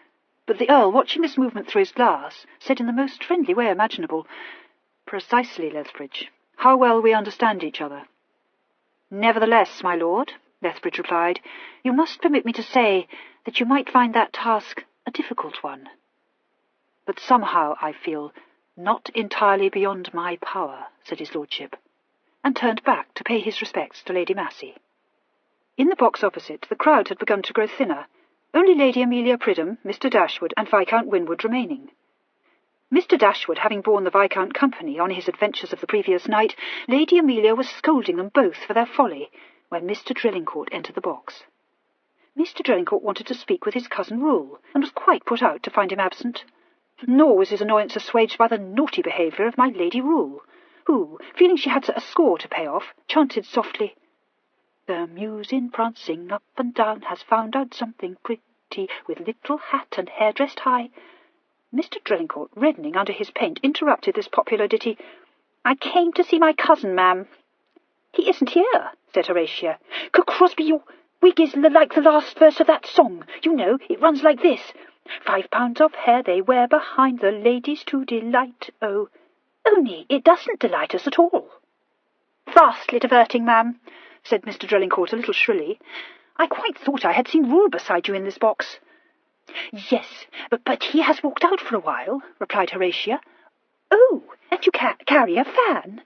but the Earl, watching this movement through his glass, said in the most friendly way imaginable, "Precisely, Lethbridge. How well we understand each other." "Nevertheless, my lord," Lethbridge replied, "you must permit me to say that you might find that task a difficult one. But somehow, I feel, not entirely beyond my power," said his lordship, and turned back to pay his respects to Lady Massey. In the box opposite, the crowd had begun to grow thinner, only Lady Amelia Pridham, Mr. Dashwood, and Viscount Winwood remaining. Mr. Dashwood having borne the Viscount company on his adventures of the previous night, Lady Amelia was scolding them both for their folly when Mr. Drillingcourt entered the box. Mr. Drillingcourt wanted to speak with his cousin Rule, and was quite put out to find him absent. Nor was his annoyance assuaged by the naughty behaviour of my Lady Rule, who, feeling she had a score to pay off, chanted softly, "The Muse in prancing up and down has found out something pretty, with little hat and hair dressed high." Mr. Drillingcourt, reddening under his paint, interrupted this popular ditty. "I came to see my cousin, ma'am." "He isn't here," said Horatia. "Crosby, your wig is like the last verse of that song. You know, it runs like this. 5 pounds of hair they wear behind the ladies to delight, oh." "Only it doesn't delight us at all." "Vastly diverting, ma'am," said Mr. Drillingcourt a little shrilly. "I quite thought I had seen Rule beside you in this box." "Yes, but he has walked out for a while," replied Horatia. "Oh, and you carry a fan?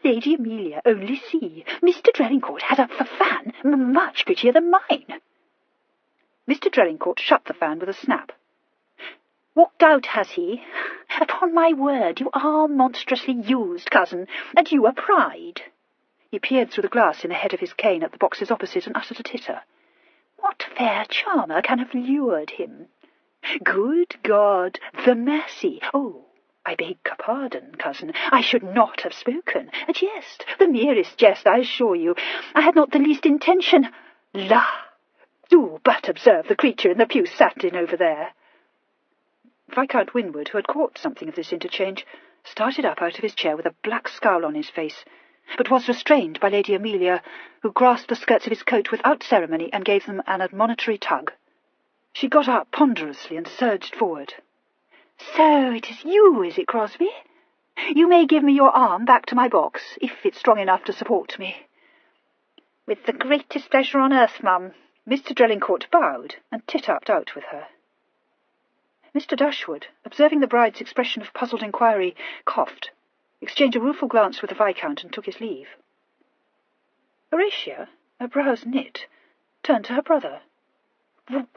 Lady Amelia, only see, Mr. Drillingcourt has a fan much prettier than mine." Mr. Drillingcourt shut the fan with a snap. "Walked out, has he? Upon my word, you are monstrously used, cousin, and you a pride." He peered through the glass in the head of his cane at the boxes opposite and uttered a titter. "What fair charmer can have lured him? Good God, the Massey! Oh, I beg pardon, cousin, I should not have spoken. A jest, the merest jest, I assure you. I had not the least intention. La! Do but observe the creature in the pew satin over there." Viscount Winwood, who had caught something of this interchange, started up out of his chair with a black scowl on his face, but was restrained by Lady Amelia, who grasped the skirts of his coat without ceremony and gave them an admonitory tug. She got up ponderously and surged forward. "So it is you, is it, Crosby? You may give me your arm back to my box, if it's strong enough to support me." "With the greatest pleasure on earth, ma'am." Mr. Drillingcourt bowed and tit-upped out with her. Mr. Dashwood, observing the bride's expression of puzzled inquiry, coughed, exchanged a rueful glance with the Viscount, and took his leave. Horatia, her brows knit, turned to her brother.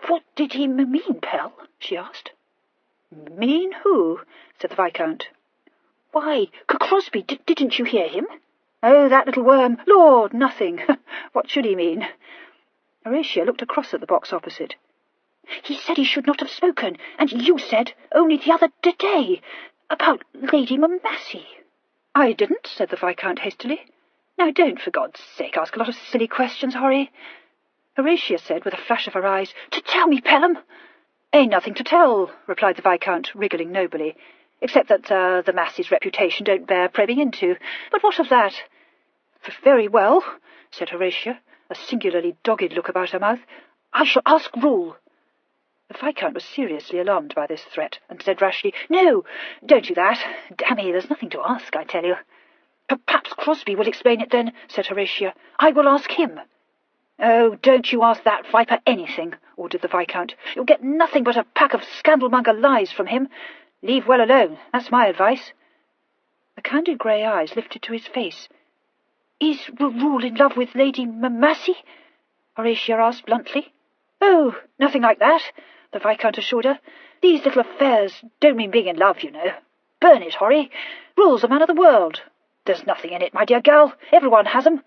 "What did he mean, Pell?" she asked. "Mean who?" said the Viscount. "Why, Crosby, didn't you hear him?" "Oh, that little worm! Lord, nothing! What should he mean?" Horatia looked across at the box opposite. "He said he should not have spoken, and you said, only the other day, about Lady Massey." "I didn't," said the Viscount hastily. "Now don't, for God's sake, ask a lot of silly questions, Horry." Horatia said, with a flash of her eyes, "To tell me, Pelham." "Ain't nothing to tell," replied the Viscount, wriggling nobly, "except that the Massey's reputation don't bear probing into. But what of that?" "Very well," said Horatia, a singularly dogged look about her mouth. "I shall ask Rule." The Viscount was seriously alarmed by this threat, and said rashly, "No, don't do that. Dammy, there's nothing to ask, I tell you." "Perhaps Crosby will explain it then," said Horatia. "I will ask him." "Oh, don't you ask that viper anything," ordered the Viscount. "You'll get nothing but a pack of scandalmonger lies from him. Leave well alone, that's my advice." The candid grey eyes lifted to his face. "Is Rule in love with Lady Massey?" Horatia asked bluntly. "Oh, nothing like that," the Viscount assured her. "These little affairs don't mean being in love, you know. Burn it, Horry. Rule's a man of the world. There's nothing in it, my dear gal. Everyone has 'em."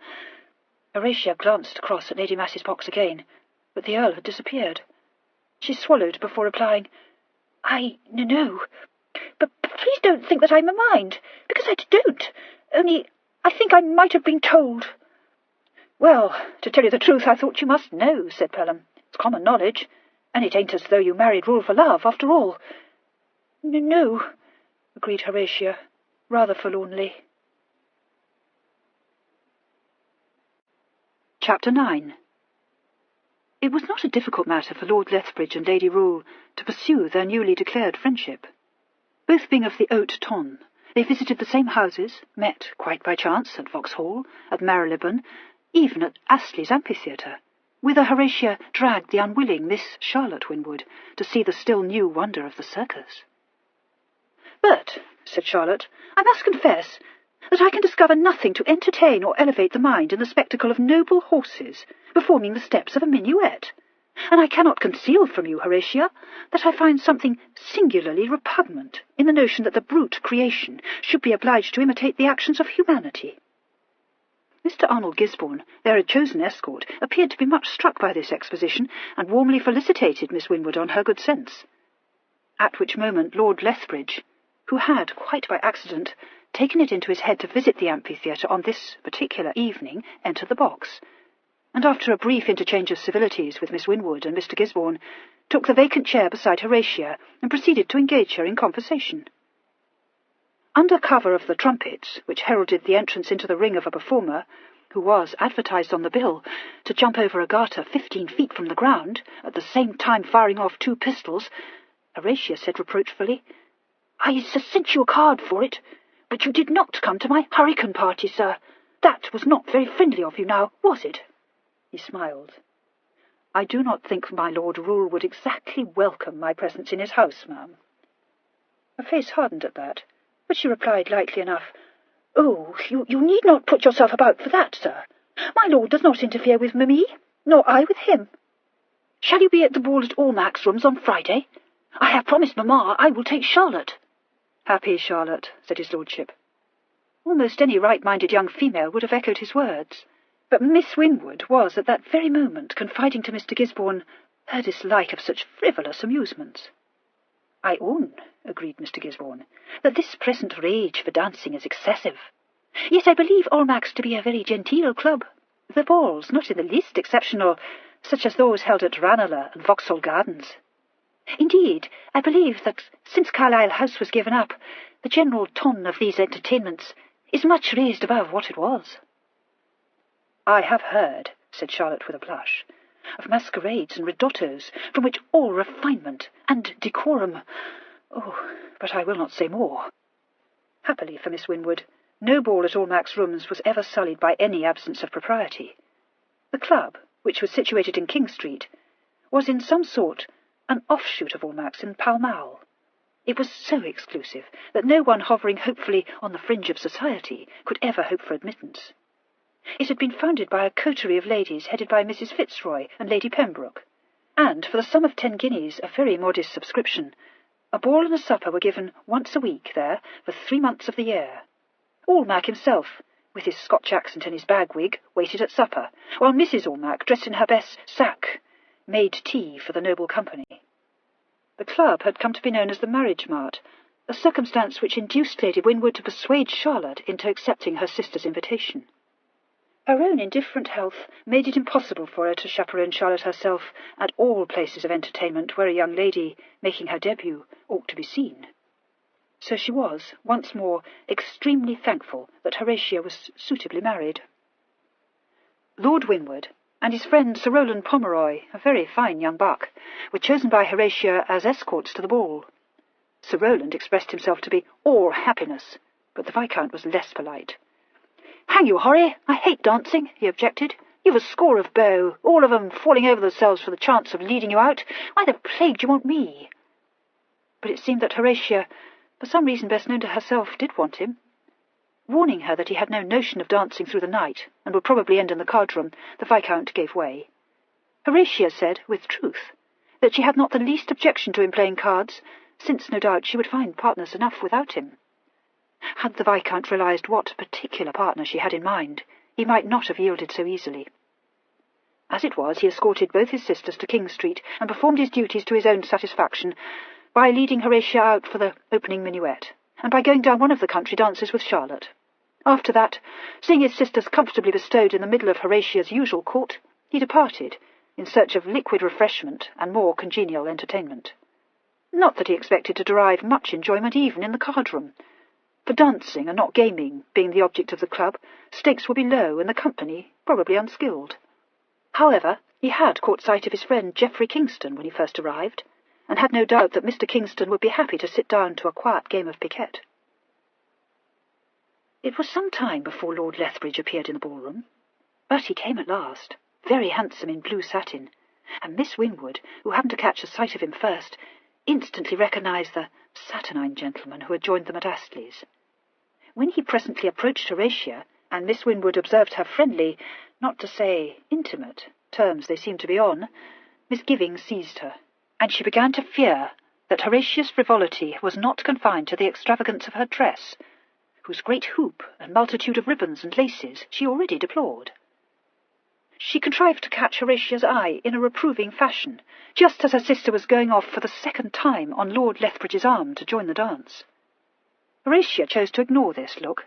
Horatia glanced across at Lady Massey's box again, but the Earl had disappeared. She swallowed before replying, "I know. But please don't think that I'm a mind, because I don't. Only I think I might have been told." "Well, to tell you the truth, I thought you must know," said Pelham. "It's common knowledge, and it ain't as though you married Rule for love, after all." "No," agreed Horatia, rather forlornly. Chapter 9. It was not a difficult matter for Lord Lethbridge and Lady Rule to pursue their newly declared friendship. Both being of the haute tonne, they visited the same houses, met, quite by chance, at Vauxhall, at Marylebone, even at Astley's amphitheatre, whither Horatia dragged the unwilling Miss Charlotte Winwood to see the still new wonder of the circus. "But," said Charlotte, "I must confess that I can discover nothing to entertain or elevate the mind in the spectacle of noble horses performing the steps of a minuet, and I cannot conceal from you, Horatia, that I find something singularly repugnant in the notion that the brute creation should be obliged to imitate the actions of humanity." Mr. Arnold Gisborne, their chosen escort, appeared to be much struck by this exposition, and warmly felicitated Miss Winwood on her good sense. At which moment Lord Lethbridge, who had, quite by accident, taken it into his head to visit the amphitheatre on this particular evening, entered the box, and after a brief interchange of civilities with Miss Winwood and Mr. Gisborne, took the vacant chair beside Horatia and proceeded to engage her in conversation. Under cover of the trumpets, which heralded the entrance into the ring of a performer, who was advertised on the bill to jump over a garter 15 feet from the ground, at the same time firing off 2 pistols, Horatia said reproachfully, "I sent you a card for it, but you did not come to my hurricane party, sir. That was not very friendly of you now, was it?" He smiled. "I do not think my Lord Rule would exactly welcome my presence in his house, ma'am." Her face hardened at that, but she replied lightly enough, "Oh, you need not put yourself about for that, sir. My lord does not interfere with me, nor I with him. Shall you be at the ball at Almack's rooms on Friday? I have promised mamma I will take Charlotte." "Happy Charlotte," said his lordship. Almost any right-minded young female would have echoed his words, but Miss Winwood was at that very moment confiding to Mr. Gisborne her dislike of such frivolous amusements. "I own," agreed Mr. Gisborne, "that this present rage for dancing is excessive. Yet I believe Almack's to be a very genteel club, the balls not in the least exceptional, such as those held at Ranelagh and Vauxhall Gardens. Indeed, I believe that since Carlisle House was given up, the general tone of these entertainments is much raised above what it was." "I have heard," said Charlotte with a blush, "of masquerades and ridottos from which all refinement and decorum— Oh, but I will not say more." Happily for Miss Winwood, no ball at Almack's rooms was ever sullied by any absence of propriety. The club, which was situated in King Street, was in some sort an offshoot of Almack's in Pall Mall. It was so exclusive that no one hovering hopefully on the fringe of society could ever hope for admittance. It had been founded by a coterie of ladies headed by Mrs. Fitzroy and Lady Pembroke, and for the sum of 10 guineas, a very modest subscription, a ball and a supper were given once a week there for 3 months of the year. Almack himself, with his Scotch accent and his bag-wig, waited at supper, while Mrs. Almack, dressed in her best sack, made tea for the noble company. The club had come to be known as the Marriage Mart, a circumstance which induced Lady Winwood to persuade Charlotte into accepting her sister's invitation. Her own indifferent health made it impossible for her to chaperone Charlotte herself at all places of entertainment where a young lady making her debut ought to be seen. So she was, once more, extremely thankful that Horatia was suitably married. Lord Winwood and his friend Sir Rowland Pomeroy, a very fine young buck, were chosen by Horatia as escorts to the ball. Sir Rowland expressed himself to be all happiness, but the Viscount was less polite. "Hang you, Horry, I hate dancing," he objected. "You've a score of beaux, all of 'em falling over themselves for the chance of leading you out. Why the plague do you want me?" But it seemed that Horatia, for some reason best known to herself, did want him. Warning her that he had no notion of dancing through the night, and would probably end in the card-room, the Viscount gave way. Horatia said, with truth, that she had not the least objection to him playing cards, since no doubt she would find partners enough without him. Had the Viscount realized what particular partner she had in mind, he might not have yielded so easily. As it was, he escorted both his sisters to King Street and performed his duties to his own satisfaction by leading Horatia out for the opening minuet, and by going down one of the country dances with Charlotte. After that, seeing his sisters comfortably bestowed in the middle of Horatia's usual court, he departed, in search of liquid refreshment and more congenial entertainment. Not that he expected to derive much enjoyment even in the card-room. For dancing and not gaming being the object of the club, stakes would be low and the company probably unskilled. However, he had caught sight of his friend Geoffrey Kingston when he first arrived, and had no doubt that Mr. Kingston would be happy to sit down to a quiet game of piquet. It was some time before Lord Lethbridge appeared in the ballroom, but he came at last, very handsome in blue satin, and Miss Winwood, who happened to catch a sight of him first, instantly recognized the saturnine gentleman who had joined them at Astley's. When he presently approached Horatia, and Miss Winwood observed how friendly, not to say intimate, terms they seemed to be on, misgivings seized her, and she began to fear that Horatia's frivolity was not confined to the extravagance of her dress, whose great hoop and multitude of ribbons and laces she already deplored. She contrived to catch Horatia's eye in a reproving fashion, just as her sister was going off for the second time on Lord Lethbridge's arm to join the dance. Horatia chose to ignore this look,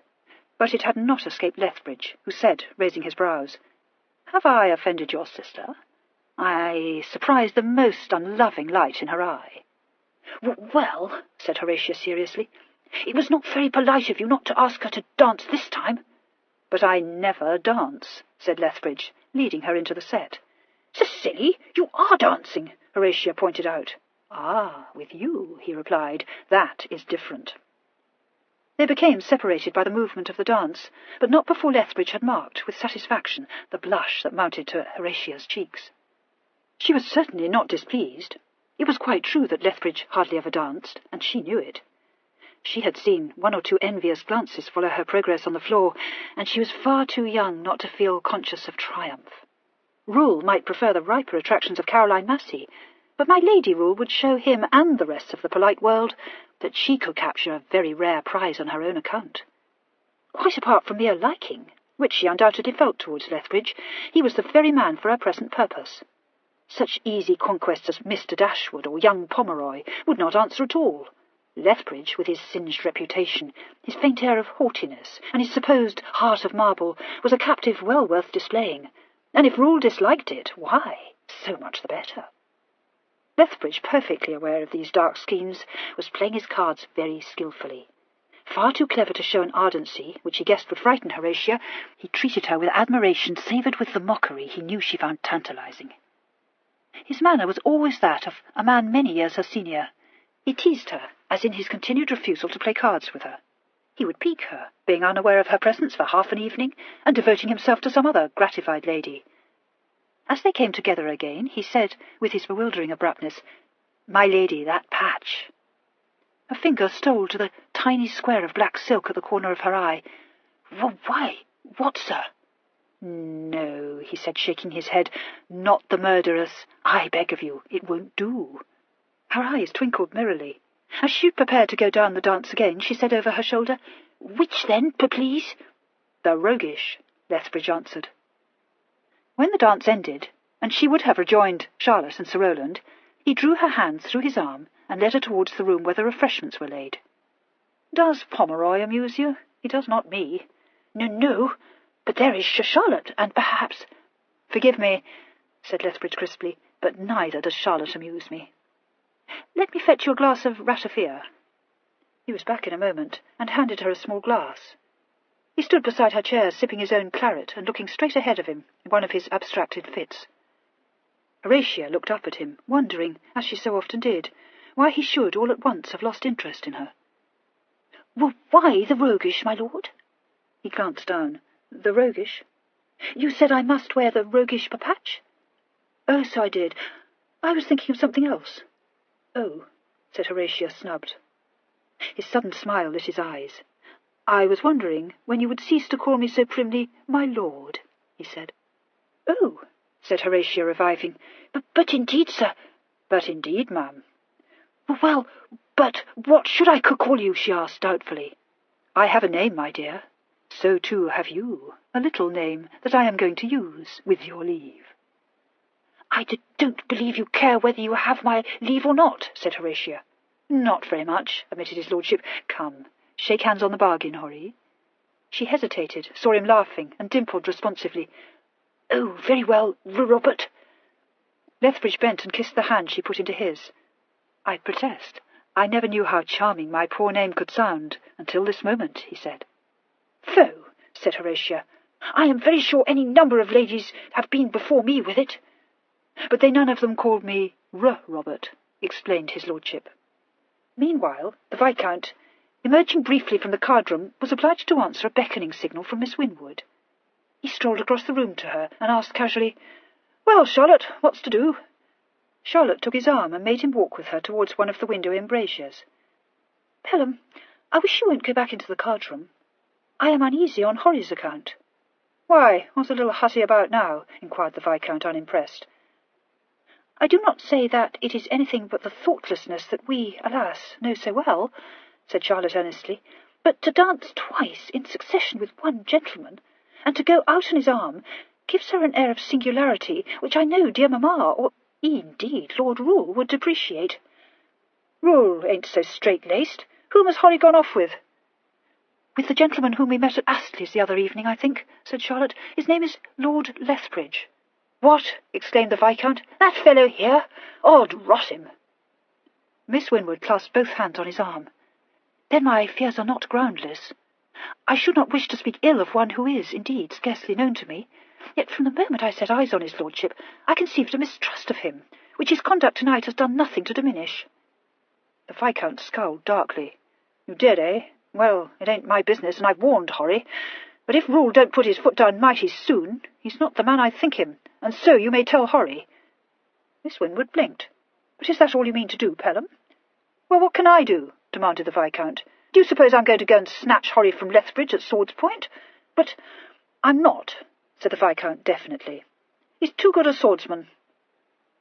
but it had not escaped Lethbridge, who said, raising his brows, "Have I offended your sister? I surprised the most unloving light in her eye." "Well," said Horatia seriously, "it was not very polite of you not to ask her to dance this time." "But I never dance," said Lethbridge, leading her into the set. "Cecily, you are dancing," Horatia pointed out. "Ah, with you," he replied, "that is different." They became separated by the movement of the dance, but not before Lethbridge had marked, with satisfaction, the blush that mounted to Horatia's cheeks. She was certainly not displeased. It was quite true that Lethbridge hardly ever danced, and she knew it. She had seen 1 or 2 envious glances follow her progress on the floor, and she was far too young not to feel conscious of triumph. Rule might prefer the riper attractions of Caroline Massey, but my Lady Rule would show him and the rest of the polite world that she could capture a very rare prize on her own account. Quite apart from mere liking, which she undoubtedly felt towards Lethbridge, he was the very man for her present purpose. Such easy conquests as Mr. Dashwood or young Pomeroy would not answer at all. Lethbridge, with his singed reputation, his faint air of haughtiness, and his supposed heart of marble, was a captive well worth displaying, and if Rule disliked it, why, so much the better. Lethbridge, perfectly aware of these dark schemes, was playing his cards very skilfully. Far too clever to show an ardency which he guessed would frighten Horatia, he treated her with admiration savoured with the mockery he knew she found tantalizing. His manner was always that of a man many years her senior. He teased her, as in his continued refusal to play cards with her. He would pique her, being unaware of her presence for half an evening, and devoting himself to some other gratified lady. As they came together again, he said, with his bewildering abruptness, My lady, that patch." A finger stole to the tiny square of black silk at the corner of her eye. "Why? What, sir?" "No," he said, shaking his head. "Not the murderess. I beg of you, it won't do." Her eyes twinkled merrily. As she prepared to go down the dance again, she said over her shoulder, "Which then, please?" "The roguish," Lethbridge answered. When the dance ended, and she would have rejoined Charlotte and Sir Rowland, he drew her hands through his arm and led her towards the room where the refreshments were laid. "Does Pomeroy amuse you? He does not me." No, but there is Charlotte, and perhaps—" "Forgive me," said Lethbridge crisply, "but neither does Charlotte amuse me. Let me fetch you a glass of ratafia." He was back in a moment, and handed her a small glass. He stood beside her chair, sipping his own claret and looking straight ahead of him in one of his abstracted fits. Horatia looked up at him, wondering, as she so often did, why he should all at once have lost interest in her. "Well, why the roguish, my lord?" He glanced down. "The roguish? You said I must wear the roguish patch?" "Oh, so I did. I was thinking of something else." "Oh," said Horatia, snubbed. His sudden smile lit his eyes. "I was wondering when you would cease to call me so primly my lord," he said. "Oh," said Horatia, reviving. But indeed, sir—" "But indeed, ma'am." "Well, but what should I call you?" she asked doubtfully. "I have a name, my dear. So, too, have you, a little name that I am going to use, with your leave." "I don't believe you care whether you have my leave or not," said Horatia. "Not very much," admitted his lordship. "Come, shake hands on the bargain, Horry." She hesitated, saw him laughing, and dimpled responsively. "Oh, very well, Robert." Lethbridge bent and kissed the hand she put into his. "I protest, I never knew how charming my poor name could sound until this moment," he said. "Pho," said Horatia. "I am very sure any number of ladies have been before me with it." "But they none of them called me Robert," explained his lordship. Meanwhile, the Viscount, emerging briefly from the card-room, was obliged to answer a beckoning signal from Miss Winwood. He strolled across the room to her and asked casually, "Well, Charlotte, what's to do?" Charlotte took his arm and made him walk with her towards one of the window embrasures. "Pelham, I wish you won't go back into the card-room. I am uneasy on Horry's account." "Why, what's the little hussy about now?" inquired the Viscount, unimpressed. "I do not say that it is anything but the thoughtlessness that we, alas, know so well," said Charlotte earnestly, "but to dance twice in succession with one gentleman, and to go out on his arm, gives her an air of singularity which I know dear mamma, or indeed Lord Rule, would depreciate." "Rule ain't so straight-laced. Whom has Horry gone off with?" "With the gentleman whom we met at Astley's the other evening, I think," said Charlotte. "His name is Lord Lethbridge." "What!" exclaimed the Viscount. "That fellow here? Odd rot him!" Miss Winwood clasped both hands on his arm. "Then my fears are not groundless. I should not wish to speak ill of one who is, indeed, scarcely known to me. Yet from the moment I set eyes on his lordship, I conceived a mistrust of him, which his conduct tonight has done nothing to diminish." The Viscount scowled darkly. "You did, eh? Well, it ain't my business, and I've warned Horry. But if Rule don't put his foot down mighty soon, he's not the man I think him, and so you may tell Horry." Miss Winwood blinked. "But is that all you mean to do, Pelham?" "Well, what can I do?" demanded the Viscount. "Do you suppose I'm going to go and snatch Horry from Lethbridge at sword's point? But I'm not," said the Viscount definitely. "He's too good a swordsman."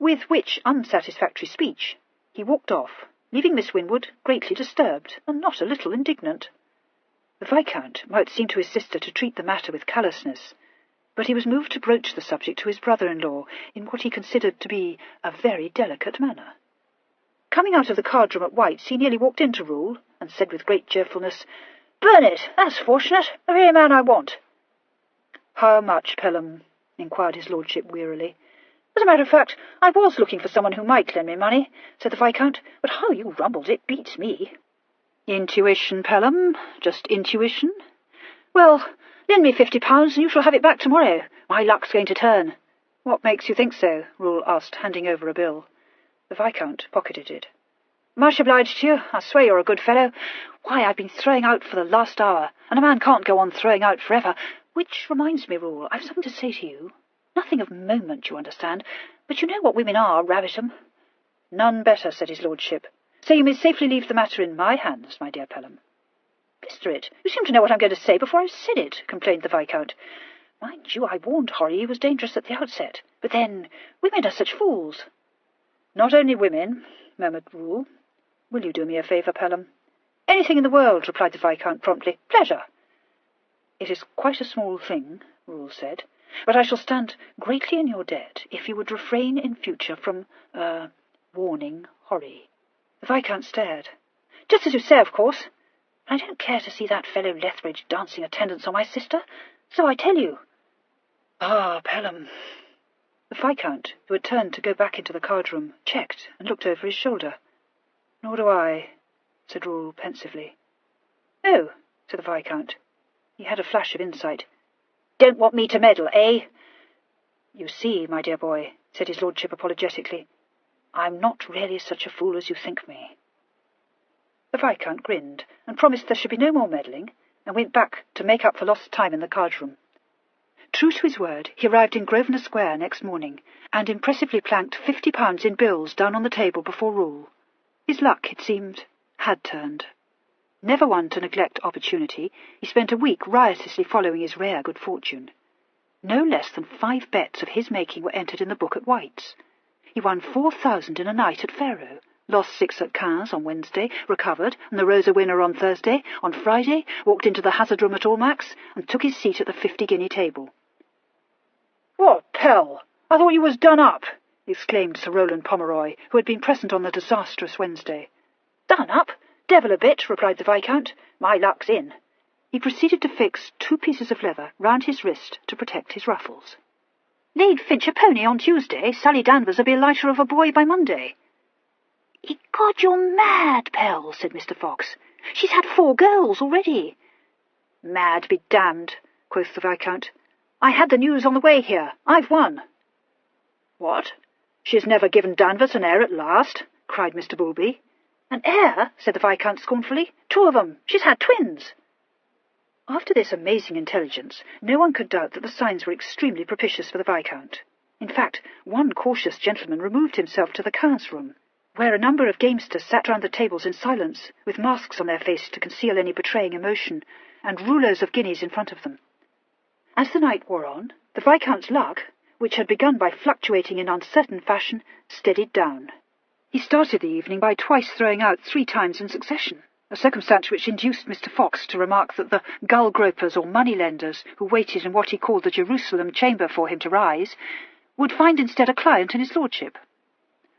With which unsatisfactory speech he walked off, leaving Miss Winwood greatly disturbed and not a little indignant. The Viscount might seem to his sister to treat the matter with callousness, but he was moved to broach the subject to his brother-in-law in what he considered to be a very delicate manner. Coming out of the card-room at White's, he nearly walked into Rule, and said with great cheerfulness, "Burn it! That's fortunate! The very man I want." "How much, Pelham?" inquired his lordship wearily. "As a matter of fact, I was looking for someone who might lend me money," said the Viscount, "but how you rumbled it beats me." "Intuition, Pelham, just intuition. Well, lend me £50 and you shall have it back tomorrow. My luck's going to turn." "What makes you think so?" Rule asked, handing over a bill. The Viscount pocketed it. "Much obliged to you. I swear you're a good fellow. Why, I've been throwing out for the last hour, and a man can't go on throwing out forever. Which reminds me, Rule, I've something to say to you. Nothing of moment, you understand, but you know what women are, Rabbitum." "None better," said his lordship. "So you may safely leave the matter in my hands, my dear Pelham." "Blister it, you seem to know what I'm going to say before I've said it," complained the Viscount. "Mind you, I warned Horry he was dangerous at the outset. But then, women are such fools." "Not only women," murmured Rule. "Will you do me a favour, Pelham?" "Anything in the world," replied the Viscount promptly. "Pleasure." "It is quite a small thing," Rule said, "but I shall stand greatly in your debt if you would refrain in future from, warning Horry." The Viscount stared. "Just as you say, of course. I don't care to see that fellow Lethbridge dancing attendance on my sister, so I tell you." "Ah, Pelham." The Viscount, who had turned to go back into the card-room, checked and looked over his shoulder. "Nor do I," said Rule pensively. "Oh," said the Viscount. He had a flash of insight. "Don't want me to meddle, eh?" "You see, my dear boy," said his lordship apologetically, "I'm not really such a fool as you think me." The Viscount grinned and promised there should be no more meddling, and went back to make up for lost time in the card-room. True to his word, he arrived in Grosvenor Square next morning, and impressively planked £50 in bills down on the table before Rule. His luck, it seemed, had turned. Never one to neglect opportunity, he spent a week riotously following his rare good fortune. No less than 5 bets of his making were entered in the book at White's. He won 4,000 in a night at faro, lost 6 at Quinze on Wednesday, recovered, and the Rosa winner on Thursday. On Friday, walked into the hazard room at Almack's, and took his seat at the 50-guinea table. "What, Pell! I thought you was done up!" exclaimed Sir Rowland Pomeroy, who had been present on the disastrous Wednesday. "Done up? Devil a bit," replied the Viscount. "My luck's in." He proceeded to fix 2 pieces of leather round his wrist to protect his ruffles. "Laid Finch a pony on Tuesday. Sally Danvers'll be a lighter of a boy by Monday." "Ecod, you're mad, Pell," said Mr. Fox. "She's had 4 girls already." "Mad be damned," quoth the Viscount. "I had the news on the way here. I've won." "What? She has never given Danvers an heir at last?" cried Mr. Bowlby. "An heir?" said the Viscount scornfully. 2 of 'em. She's had twins." After this amazing intelligence, no one could doubt that the signs were extremely propitious for the Viscount. In fact, one cautious gentleman removed himself to the Quinze room, where a number of gamesters sat round the tables in silence, with masks on their faces to conceal any betraying emotion, and rouleaux of guineas in front of them. As the night wore on, the Viscount's luck, which had begun by fluctuating in uncertain fashion, steadied down. He started the evening by twice throwing out 3 times in succession, a circumstance which induced Mr. Fox to remark that the gull-gropers or money-lenders who waited in what he called the Jerusalem chamber for him to rise would find instead a client in his lordship.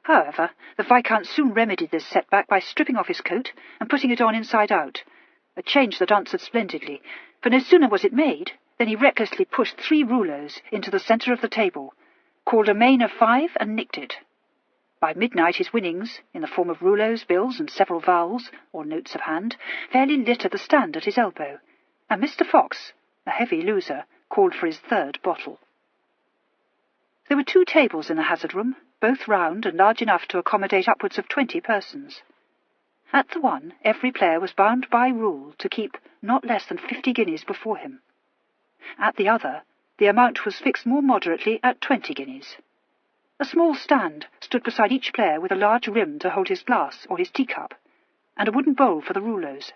However, the Viscount soon remedied this setback by stripping off his coat and putting it on inside out, a change that answered splendidly, for no sooner was it made than he recklessly pushed 3 rouleaux into the centre of the table, called a main of 5, and nicked it. By midnight his winnings, in the form of rouleaux, bills, and several vowels, or notes of hand, fairly littered the stand at his elbow, and Mr. Fox, a heavy loser, called for his 3rd bottle. There were 2 tables in the hazard room, both round and large enough to accommodate upwards of 20 persons. At the one, every player was bound by rule to keep not less than 50 guineas before him. At the other, the amount was fixed more moderately at 20 guineas. A small stand stood beside each player with a large rim to hold his glass or his teacup, and a wooden bowl for the rouleaux.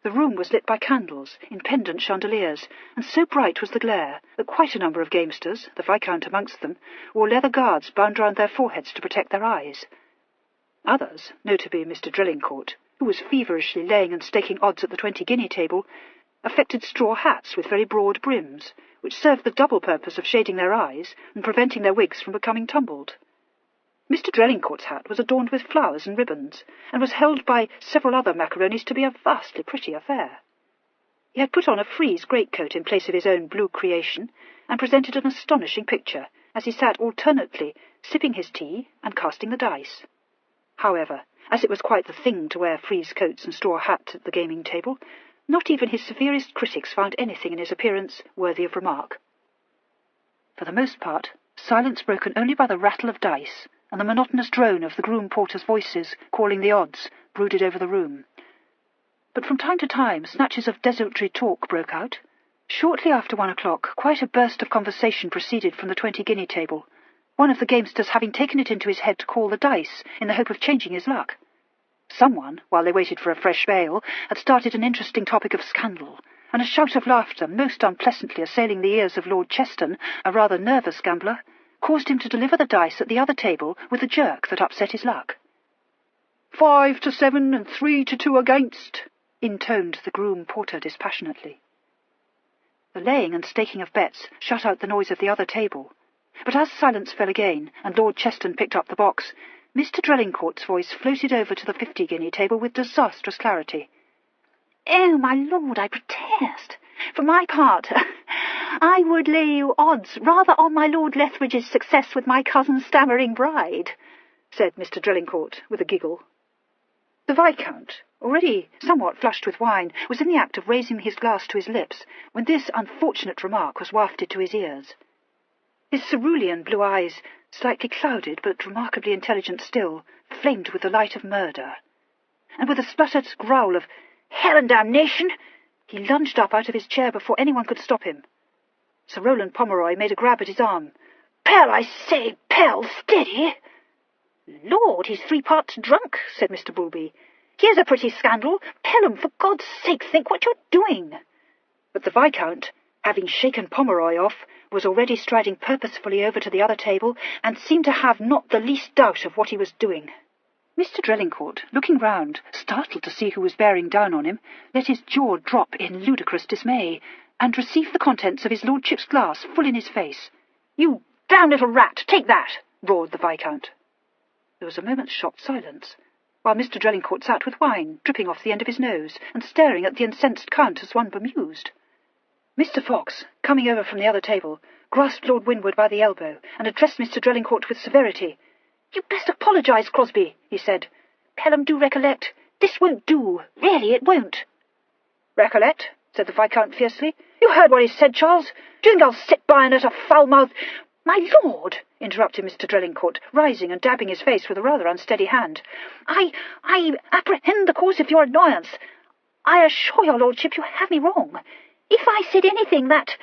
The room was lit by candles in pendant chandeliers, and so bright was the glare that quite a number of gamesters, the Viscount amongst them, wore leather guards bound round their foreheads to protect their eyes. Others, notably Mr. Drellincourt, who was feverishly laying and staking odds at the 20-guinea table, affected straw hats with very broad brims, which served the double purpose of shading their eyes and preventing their wigs from becoming tumbled. Mr. Drellincourt's hat was adorned with flowers and ribbons, and was held by several other macaronis to be a vastly pretty affair. He had put on a frieze greatcoat in place of his own blue creation, and presented an astonishing picture, as he sat alternately sipping his tea and casting the dice. However, as it was quite the thing to wear frieze coats and straw hats at the gaming table, not even his severest critics found anything in his appearance worthy of remark. For the most part, silence broken only by the rattle of dice, and the monotonous drone of the groom-porters' voices calling the odds brooded over the room. But from time to time snatches of desultory talk broke out. Shortly after 1 o'clock, quite a burst of conversation proceeded from the 20-guinea table, one of the gamesters having taken it into his head to call the dice in the hope of changing his luck. Someone, while they waited for a fresh ale, had started an interesting topic of scandal, and a shout of laughter, most unpleasantly assailing the ears of Lord Cheston, a rather nervous gambler, caused him to deliver the dice at the other table with a jerk that upset his luck. 5 to 7 and 3 to 2 against, intoned the groom porter dispassionately. The laying and staking of bets shut out the noise of the other table, but as silence fell again and Lord Cheston picked up the box, Mr. Drellingcourt's voice floated over to the 50-guinea table with disastrous clarity. "Oh, my lord, I protest. For my part, I would lay you odds rather on my Lord Lethbridge's success with my cousin's stammering bride," said Mr. Drellingcourt with a giggle. The Viscount, already somewhat flushed with wine, was in the act of raising his glass to his lips when this unfortunate remark was wafted to his ears. His cerulean blue eyes, slightly clouded but remarkably intelligent still, flamed with the light of murder, and with a spluttered growl of "Hell and damnation!" he lunged up out of his chair before anyone could stop him. Sir Rowland Pomeroy made a grab at his arm. "Pell, I say, Pell, steady!" "Lord, he's 3 parts drunk," said Mr. Bulby. "Here's a pretty scandal. Pelham, for God's sake, think what you're doing." But the Viscount, having shaken Pomeroy off, was already striding purposefully over to the other table, and seemed to have not the least doubt of what he was doing. Mr. Drellingcourt, looking round, startled to see who was bearing down on him, let his jaw drop in ludicrous dismay, and received the contents of his lordship's glass full in his face. "You damned little rat, take that!" roared the Viscount. There was a moment's shocked silence, while Mr. Drellingcourt sat with wine dripping off the end of his nose, and staring at the incensed Count as one bemused. Mr. Fox, coming over from the other table, grasped Lord Winwood by the elbow, and addressed Mr. Drellingcourt with severity. "You'd best apologise, Crosby," he said. "Pelham, do recollect. This won't do. Really, it won't." "Recollect?" said the Viscount fiercely. "You heard what he said, Charles. Do you think I'll sit by and let a foul-mouthed—" "My lord," interrupted Mr. Drellingcourt, rising and dabbing his face with a rather unsteady hand, I apprehend the cause of your annoyance. I assure your lordship you have me wrong. If I said anything that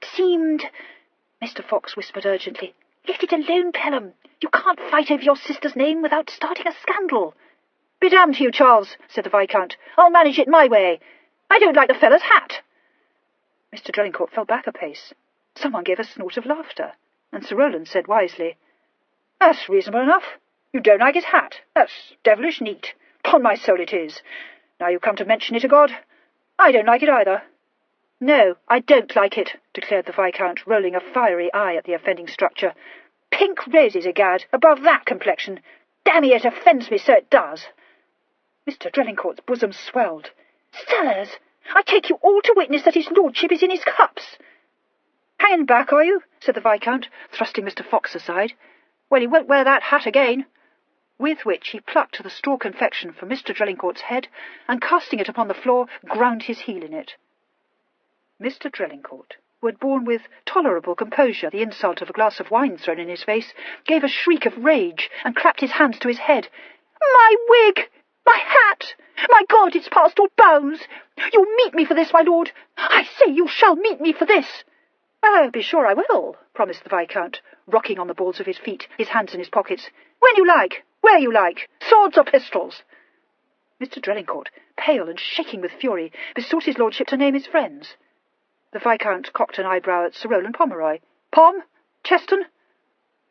seemed—" Mr. Fox whispered urgently, "Let it alone, Pelham. You can't fight over your sister's name without starting a scandal." "Be damned to you, Charles," said the Viscount. "I'll manage it my way. I don't like the fellow's hat." Mr. Drellingcourt fell back a pace. Someone gave a snort of laughter, and Sir Rowland said wisely, "That's reasonable enough. You don't like his hat. That's devilish neat. 'Pon my soul it is. Now you come to mention it, God, I don't like it either." "No, I don't like it," declared the Viscount, rolling a fiery eye at the offending structure. "Pink roses, egad, above that complexion. Damn it offends me, so it does." Mr. Drellingcourt's bosom swelled. "Sirs, I take you all to witness that his lordship is in his cups." "Hanging back, are you?" said the Viscount, thrusting Mr. Fox aside. "Well, he won't wear that hat again." With which he plucked the straw confection from Mr. Drellingcourt's head, and casting it upon the floor, ground his heel in it. Mr. Drellingcourt, who had borne with tolerable composure the insult of a glass of wine thrown in his face, gave a shriek of rage, and clapped his hands to his head. "My wig! My hat! My God, it's past all bounds! You'll meet me for this, my lord! I say you shall meet me for this!" "Oh, be sure I will," promised the Viscount, rocking on the balls of his feet, his hands in his pockets. "When you like, where you like, swords or pistols." Mr. Drellingcourt, pale and shaking with fury, besought his lordship to name his friends. The Viscount cocked an eyebrow at Sir Rowland Pomeroy. "Pom? Cheston?"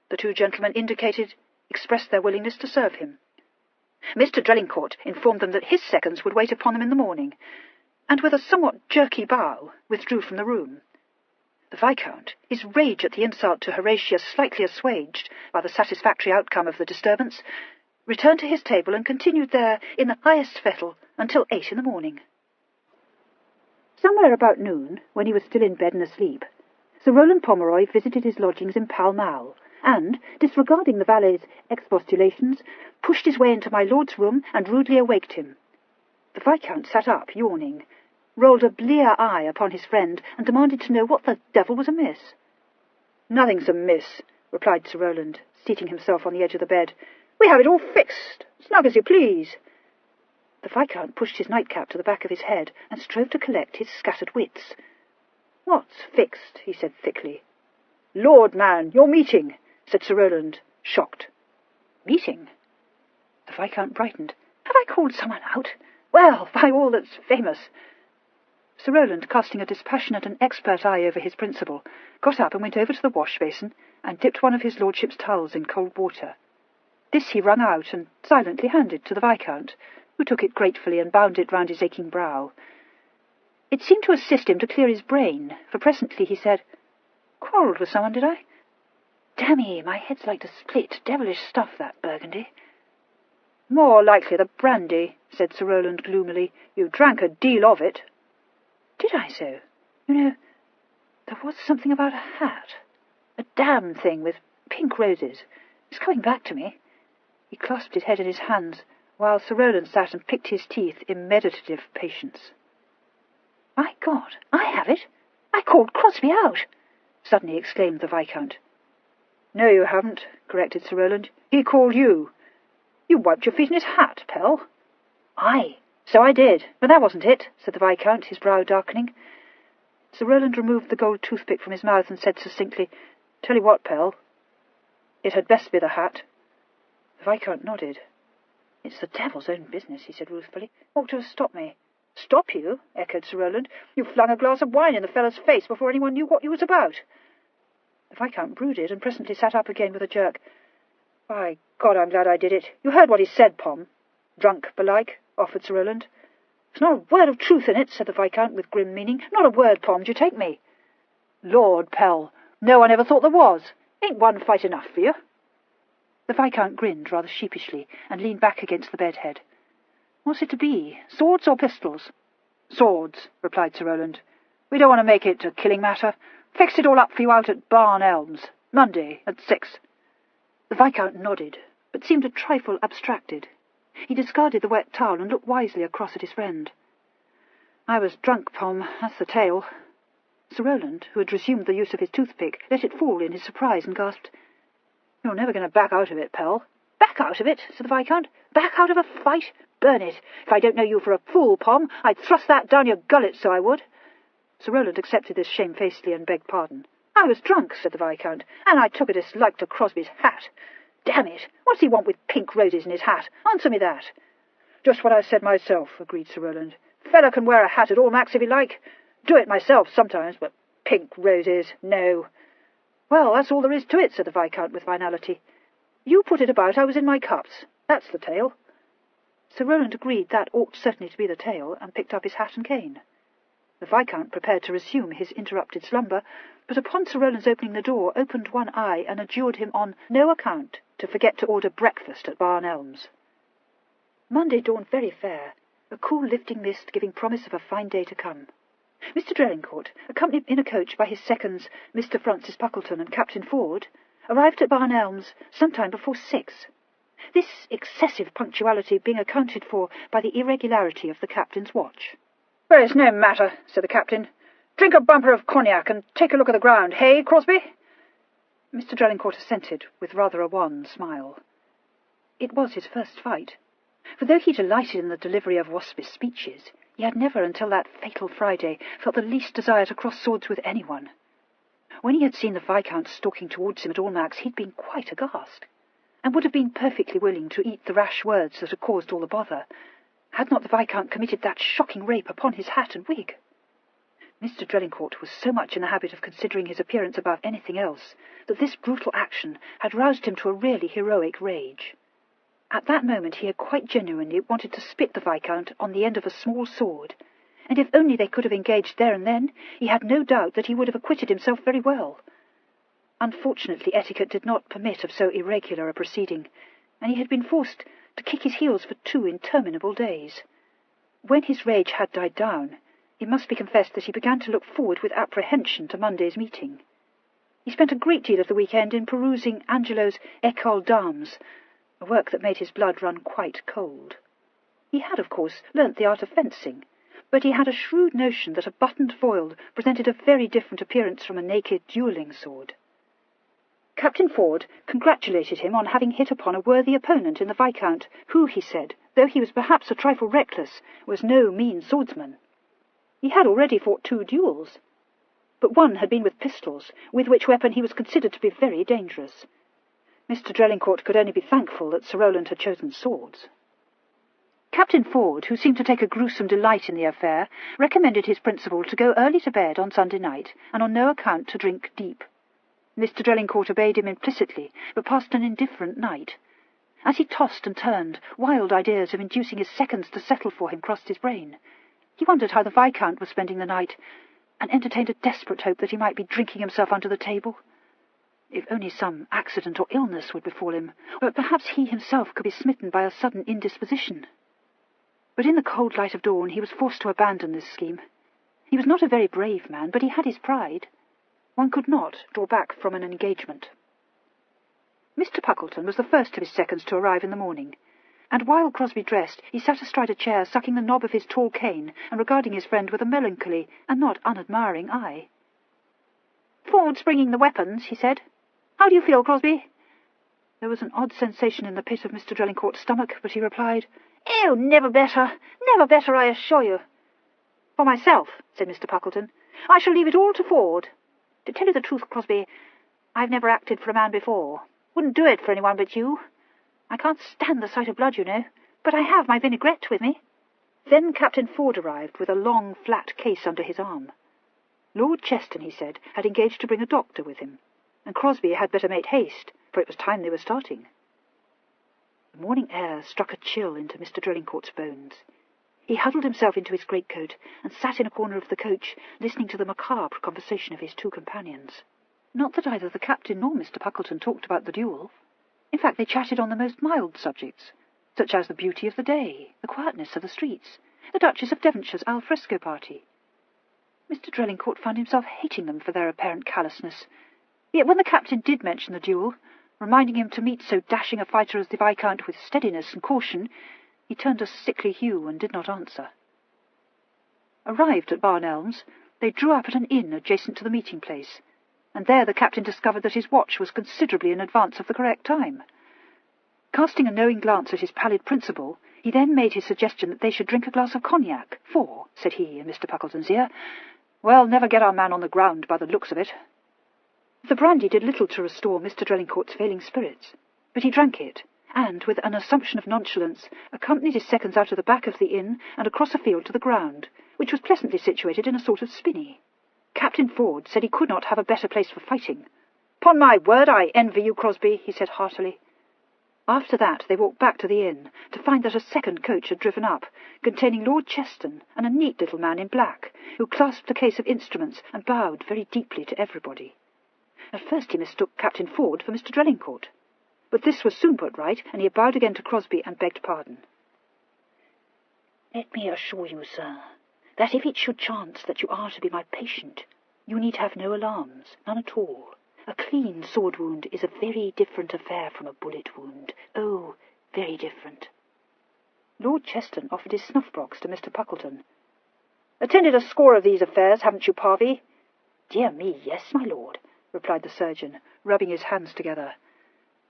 The 2 gentlemen indicated expressed their willingness to serve him. Mr. Drellingcourt informed them that his seconds would wait upon them in the morning, and with a somewhat jerky bow withdrew from the room. The Viscount, his rage at the insult to Horatia slightly assuaged by the satisfactory outcome of the disturbance, returned to his table and continued there in the highest fettle until 8 in the morning. Somewhere about noon, when he was still in bed and asleep, Sir Rowland Pomeroy visited his lodgings in Pall Mall, and, disregarding the valet's expostulations, pushed his way into my lord's room and rudely awaked him. The Viscount sat up, yawning, rolled a blear eye upon his friend, and demanded to know what the devil was amiss. "Nothing's amiss," replied Sir Rowland, seating himself on the edge of the bed. "We have it all fixed, snug as you please." The Viscount pushed his nightcap to the back of his head and strove to collect his scattered wits. "What's fixed?" he said thickly. "Lord, man, your meeting. said Sir Rowland, shocked. Meeting? The Viscount brightened. Have I called someone out? Well, by all that's famous. Sir Rowland, casting a dispassionate and expert eye over his principal, got up and went over to the wash-basin and dipped one of his lordship's towels in cold water. This he wrung out and silently handed to the Viscount, who took it gratefully and bound it round his aching brow. It seemed to assist him to clear his brain, for presently he said, "Quarrelled with someone, did I? Dammy, my head's like to split. Devilish stuff, that Burgundy." "More likely the brandy," said Sir Rowland gloomily. "You drank a deal of it." "Did I so? You know, there was something about a hat. A damn thing with pink roses. It's coming back to me." He clasped his head in his hands, while Sir Rowland sat and picked his teeth in meditative patience. "My God, I have it! I called Crosby out!" suddenly exclaimed the Viscount. "No, you haven't," corrected Sir Rowland. "He called you. You wiped your feet in his hat, Pell." "Aye, so I did, but that wasn't it," said the Viscount, his brow darkening. Sir Rowland removed the gold toothpick from his mouth and said succinctly, "Tell you what, Pell, it had best be the hat." The Viscount nodded. "It's the devil's own business," he said ruefully. "Ought to have stopped me." "Stop you?" echoed Sir Rowland. "You flung a glass of wine in the fellow's face before anyone knew what you was about." The Viscount brooded and presently sat up again with a jerk. "By God, I'm glad I did it. You heard what he said, Pom." "Drunk, belike," offered Sir Rowland. "There's not a word of truth in it," said the Viscount with grim meaning. "Not a word, Pom, do you take me?" "Lord, Pell, no one ever thought there was. Ain't one fight enough for you?" The Viscount grinned rather sheepishly and leaned back against the bedhead. "What's it to be, swords or pistols?" "Swords," replied Sir Rowland. "We don't want to make it a killing matter. Fixed it all up for you out at Barn Elms, Monday at 6. The Viscount nodded, but seemed a trifle abstracted. He discarded the wet towel and looked wisely across at his friend. "I was drunk, Pom, that's the tale." Sir Rowland, who had resumed the use of his toothpick, let it fall in his surprise and gasped, "You're never going to back out of it, Pell." "Back out of it?" said the Viscount. "Back out of a fight? Burn it! If I don't know you for a fool, Pom, I'd thrust that down your gullet, so I would." Sir Rowland accepted this shamefacedly and begged pardon. "I was drunk," said the Viscount, "and I took a dislike to Crosby's hat. Damn it, what's he want with pink roses in his hat? Answer me that." "Just what I said myself," agreed Sir Rowland. "Feller can wear a hat at all, Max, if he like. Do it myself sometimes, but pink roses, no." "Well, that's all there is to it," said the Viscount with finality. "You put it about I was in my cups. That's the tale." Sir Rowland agreed that ought certainly to be the tale, and picked up his hat and cane. The Viscount prepared to resume his interrupted slumber, but upon Sir Rowland's opening the door, opened one eye and adjured him on no account to forget to order breakfast at Barn Elms. Monday dawned very fair, a cool lifting mist giving promise of a fine day to come. Mr. Drelincourt, accompanied in a coach by his seconds, Mr. Francis Puckleton and Captain Ford, arrived at Barn Elms some time before 6. This excessive punctuality being accounted for by the irregularity of the captain's watch. "Well, it's no matter," said the captain. "Drink a bumper of cognac and take a look at the ground, hey, Crosby?" Mr. Drelincourt assented with rather a wan smile. It was his first fight, for though he delighted in the delivery of waspish speeches, he had never until that fatal Friday felt the least desire to cross swords with anyone. When he had seen the Viscount stalking towards him at Almack's, he'd been quite aghast, and would have been perfectly willing to eat the rash words that had caused all the bother, had not the Viscount committed that shocking rape upon his hat and wig. Mr. Drelincourt was so much in the habit of considering his appearance above anything else that this brutal action had roused him to a really heroic rage. At that moment he had quite genuinely wanted to spit the Viscount on the end of a small sword, and if only they could have engaged there and then, he had no doubt that he would have acquitted himself very well. Unfortunately, etiquette did not permit of so irregular a proceeding, and he had been forced to kick his heels for 2 interminable days. When his rage had died down, it must be confessed that he began to look forward with apprehension to Monday's meeting. He spent a great deal of the weekend in perusing Angelo's École d'Armes, a work that made his blood run quite cold. He had, of course, learnt the art of fencing, but he had a shrewd notion that a buttoned foil presented a very different appearance from a naked duelling sword. Captain Ford congratulated him on having hit upon a worthy opponent in the Viscount, who, he said, though he was perhaps a trifle reckless, was no mean swordsman. He had already fought 2 duels, but one had been with pistols, with which weapon he was considered to be very dangerous. Mr. Drelincourt could only be thankful that Sir Rowland had chosen swords. Captain Ford, who seemed to take a gruesome delight in the affair, recommended his principal to go early to bed on Sunday night, and on no account to drink deep. Mr. Drelincourt obeyed him implicitly, but passed an indifferent night. As he tossed and turned, wild ideas of inducing his seconds to settle for him crossed his brain. He wondered how the Viscount was spending the night, and entertained a desperate hope that he might be drinking himself under the table. If only some accident or illness would befall him, but perhaps he himself could be smitten by a sudden indisposition. But in the cold light of dawn he was forced to abandon this scheme. He was not a very brave man, but he had his pride. One could not draw back from an engagement. Mr. Puckleton was the first of his seconds to arrive in the morning, and while Crosby dressed, he sat astride a chair, sucking the knob of his tall cane, and regarding his friend with a melancholy and not unadmiring eye. "Ford's bringing the weapons," he said. "How do you feel, Crosby?" There was an odd sensation in the pit of Mr. Drelincourt's stomach, but he replied, "Oh, never better, I assure you." "For myself," said Mr. Puckleton, "I shall leave it all to Ford. To tell you the truth, Crosby, I've never acted for a man before. Wouldn't do it for anyone but you. I can't stand the sight of blood, you know, but I have my vinaigrette with me." Then Captain Ford arrived with a long, flat case under his arm. Lord Cheston, he said, had engaged to bring a doctor with him, and Crosby had better make haste, for it was time they were starting. The morning air struck a chill into Mr. Drelincourt's bones. He huddled himself into his greatcoat and sat in a corner of the coach, listening to the macabre conversation of his two companions. Not that either the captain nor Mr. Puckleton talked about the duel. In fact, they chatted on the most mild subjects, such as the beauty of the day, the quietness of the streets, the Duchess of Devonshire's al fresco party. Mr. Drelincourt found himself hating them for their apparent callousness. Yet when the captain did mention the duel, reminding him to meet so dashing a fighter as the Viscount with steadiness and caution, he turned a sickly hue and did not answer. Arrived at Barn Elms, they drew up at an inn adjacent to the meeting place, and there the captain discovered that his watch was considerably in advance of the correct time. Casting a knowing glance at his pallid principal, he then made his suggestion that they should drink a glass of cognac, for, said he in Mr. Puckleton's ear, "We'll never get our man on the ground by the looks of it." The brandy did little to restore Mr. Drelincourt's failing spirits, but he drank it, and, with an assumption of nonchalance, accompanied his seconds out of the back of the inn and across a field to the ground, which was pleasantly situated in a sort of spinney. Captain Ford said he could not have a better place for fighting. "'Pon my word, I envy you, Crosby," he said heartily. After that they walked back to the inn, to find that a second coach had driven up, containing Lord Cheston and a neat little man in black, who clasped a case of instruments and bowed very deeply to everybody. At first he mistook Captain Ford for Mr. Drelincourt, but this was soon put right, and he bowed again to Crosby and begged pardon. "Let me assure you, sir, that if it should chance that you are to be my patient, you need have no alarms, none at all. A clean sword wound is a very different affair from a bullet wound. Oh, very different." Lord Cheston offered his snuff-box to Mr. Puckleton. "Attended a score of these affairs, haven't you, Parvy?" "Dear me, yes, my lord," replied the surgeon, rubbing his hands together.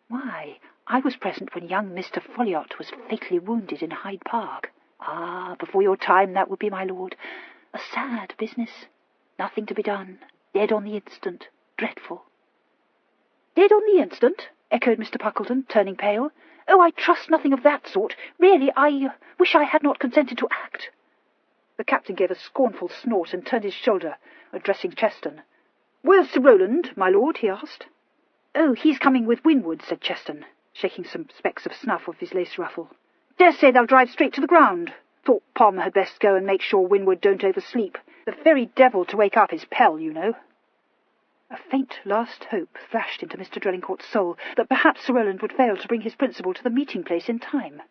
"Why, I was present when young Mr. Folliot was fatally wounded in Hyde Park. Ah, before your time that would be, my lord. A sad business. Nothing to be done. Dead on the instant. Dreadful." "Dead on the instant?" echoed Mr. Puckleton, turning pale. "Oh, I trust nothing of that sort. Really, I wish I had not consented to act." The captain gave a scornful snort and turned his shoulder, addressing Cheston. "Where's Sir Rowland, my lord?" he asked. "Oh, he's coming with Winwood," said Cheston, shaking some specks of snuff off his lace ruffle. "Dare say they'll drive straight to the ground. Thought Pom had best go and make sure Winwood don't oversleep. The very devil to wake up his pell, you know." A faint last hope flashed into Mr. Drelincourt's soul that perhaps Sir Rowland would fail to bring his principal to the meeting-place in time.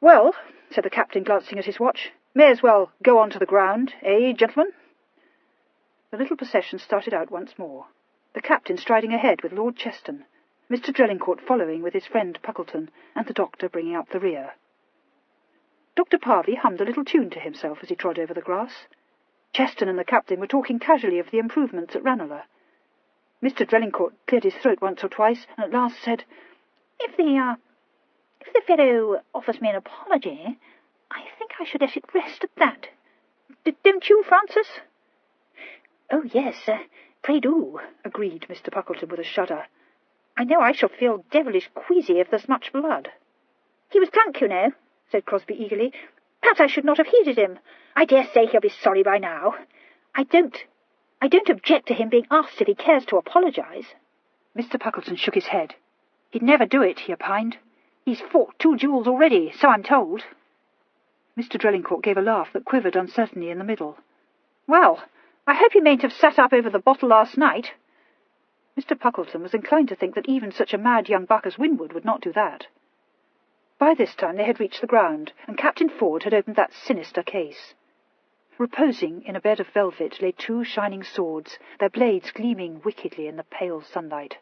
"Well," said the captain, glancing at his watch, "may as well go on to the ground, eh, gentlemen?" The little procession started out once more, the captain striding ahead with Lord Cheston, Mr. Drelincourt following with his friend Puckleton, and the doctor bringing up the rear. Dr. Parvy hummed a little tune to himself as he trod over the grass. Cheston and the captain were talking casually of the improvements at Ranelagh. Mr. Drelincourt cleared his throat once or twice, and at last said, If the fellow offers me an apology, I think I should let it rest at that. Don't you, Francis?" "Oh, yes, pray do," agreed Mr. Puckleton with a shudder. I know I shall feel devilish queasy if there's much blood." "He was drunk, you know," said Crosby eagerly. "Perhaps I should not have heeded him. I dare say he'll be sorry by now. I don't object to him being asked if he cares to apologise." Mr. Puckleton shook his head. "He'd never do it," he opined. "He's fought 2 duels already, so I'm told." Mr. Drelincourt gave a laugh that quivered uncertainly in the middle. "Well, I hope he mayn't have sat up over the bottle last night." Mr. Puckleton was inclined to think that even such a mad young buck as Winwood would not do that. By this time they had reached the ground, and Captain Ford had opened that sinister case. Reposing in a bed of velvet lay 2 shining swords, their blades gleaming wickedly in the pale sunlight.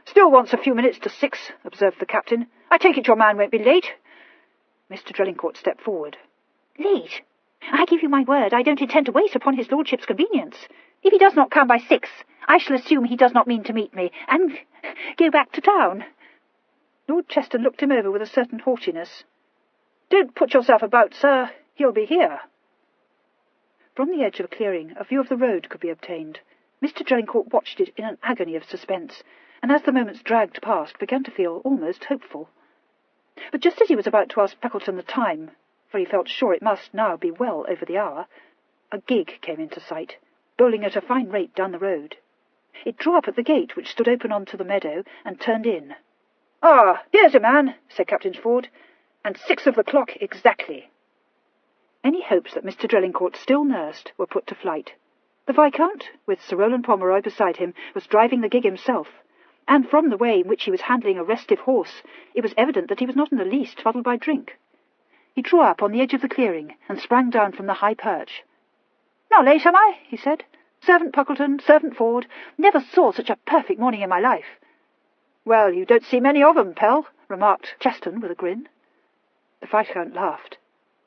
"Still wants a few minutes to 6, observed the captain. "I take it your man won't be late." Mr. Drelincourt stepped forward. "Late? I give you my word I don't intend to wait upon his lordship's convenience. If he does not come by 6, I shall assume he does not mean to meet me, and go back to town." Lord Cheston looked him over with a certain haughtiness. "Don't put yourself about, sir. He'll be here." From the edge of a clearing, a view of the road could be obtained. Mr. Drelincourt watched it in an agony of suspense, and as the moments dragged past, began to feel almost hopeful. But just as he was about to ask Puckleton the time, for he felt sure it must now be well over the hour, a gig came into sight, bowling at a fine rate down the road. It drew up at the gate, which stood open on to the meadow, and turned in. "Ah, here's a man," said Captain Ford, "and 6 of the clock exactly." Any hopes that Mr. Drelincourt still nursed were put to flight. The Viscount, with Sir Rowland Pomeroy beside him, was driving the gig himself, and from the way in which he was handling a restive horse, it was evident that he was not in the least fuddled by drink. He drew up on the edge of the clearing, and sprang down from the high perch. "Not late, am I?" he said. "Servant Puckleton, Servant Ford, never saw such a perfect morning in my life." "Well, you don't see many of 'em, Pell," remarked Cheston with a grin. The Viscount laughed.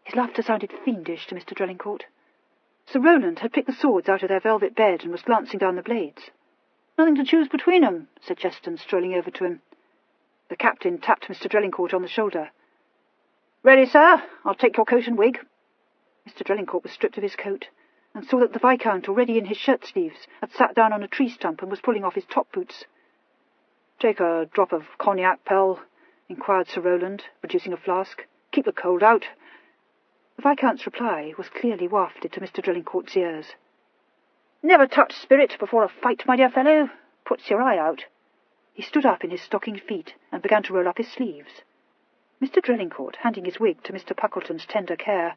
His laughter sounded fiendish to Mr. Drelincourt. Sir Rowland had picked the swords out of their velvet bed and was glancing down the blades. "Nothing to choose between 'em," said Cheston, strolling over to him. The captain tapped Mr. Drelincourt on the shoulder. "Ready, sir? I'll take your coat and wig." Mr. Drelincourt was stripped of his coat, and saw that the Viscount, already in his shirt-sleeves, had sat down on a tree-stump and was pulling off his top-boots. "Take a drop of cognac, Pell?" inquired Sir Rowland, producing a flask. "Keep the cold out." The Viscount's reply was clearly wafted to Mr. Drelincourt's ears. "Never touch spirit before a fight, my dear fellow. Puts your eye out." He stood up in his stockinged feet and began to roll up his sleeves. Mr. Drelincourt, handing his wig to Mr. Puckleton's tender care,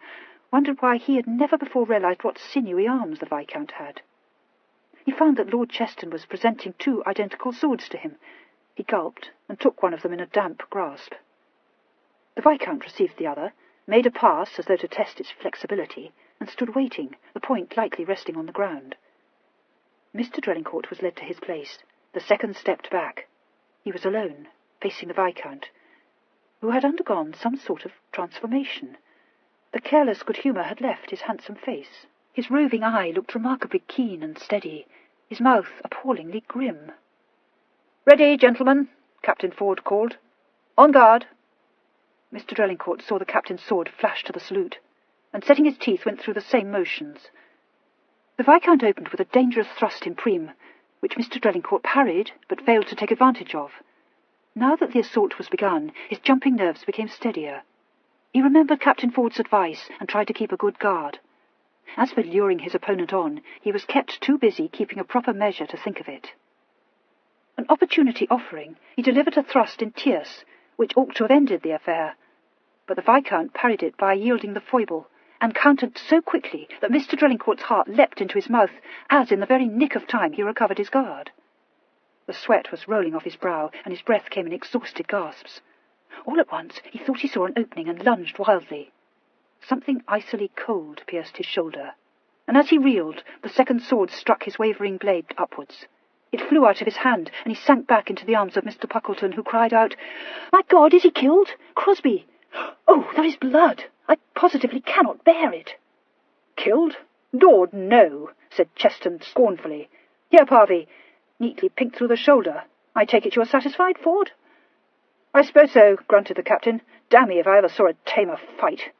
wondered why he had never before realized what sinewy arms the Viscount had. He found that Lord Cheston was presenting 2 identical swords to him. He gulped and took one of them in a damp grasp. The Viscount received the other, made a pass as though to test its flexibility, and stood waiting, the point lightly resting on the ground. Mr. Drelincourt was led to his place. The second stepped back. He was alone, facing the Viscount, who had undergone some sort of transformation. The careless good humour had left his handsome face. His roving eye looked remarkably keen and steady, his mouth appallingly grim. "Ready, gentlemen," Captain Ford called. "On guard." Mr. Drelincourt saw the captain's sword flash to the salute, and setting his teeth went through the same motions. The Viscount opened with a dangerous thrust in prime, which Mr. Drelincourt parried, but failed to take advantage of. Now that the assault was begun, his jumping nerves became steadier. He remembered Captain Ford's advice and tried to keep a good guard. As for luring his opponent on, he was kept too busy keeping a proper measure to think of it. An opportunity offering, he delivered a thrust in tierce, which ought to have ended the affair, but the Viscount parried it by yielding the foible, and countered so quickly that Mr. Drelincourt's heart leapt into his mouth as, in the very nick of time, he recovered his guard. The sweat was rolling off his brow, and his breath came in exhausted gasps. All at once he thought he saw an opening and lunged wildly. Something icily cold pierced his shoulder, and as he reeled, the second sword struck his wavering blade upwards. It flew out of his hand, and he sank back into the arms of Mr. Puckleton, who cried out, "My God, is he killed? Crosby! Oh, there is blood! I positively cannot bear it!" "Killed? Lord, no," said Cheston scornfully. "Here, Parvey, neatly pinked through the shoulder. I take it you are satisfied, Ford?" "I suppose so," grunted the captain. "Damn me if I ever saw a tamer fight."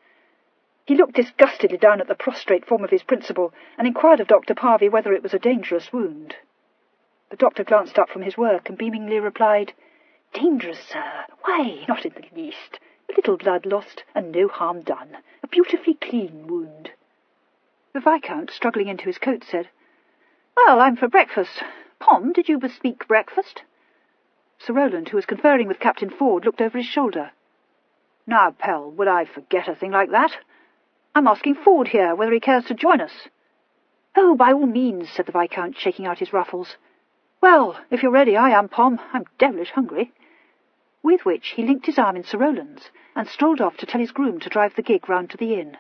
He looked disgustedly down at the prostrate form of his principal, and inquired of Dr. Parvey whether it was a dangerous wound. The doctor glanced up from his work and beamingly replied, "Dangerous, sir? Why, not in the least. A little blood lost and no harm done. A beautifully clean wound." The Viscount, struggling into his coat, said, "Well, I'm for breakfast. Pom, did you bespeak breakfast?" Sir Rowland, who was conferring with Captain Ford, looked over his shoulder. "Now, Pell, would I forget a thing like that? I'm asking Ford here whether he cares to join us." "Oh, by all means," said the Viscount, shaking out his ruffles. "Well, if you're ready, I am, Pom. I'm devilish hungry." With which he linked his arm in Sir Rowland's and strolled off to tell his groom to drive the gig round to the inn.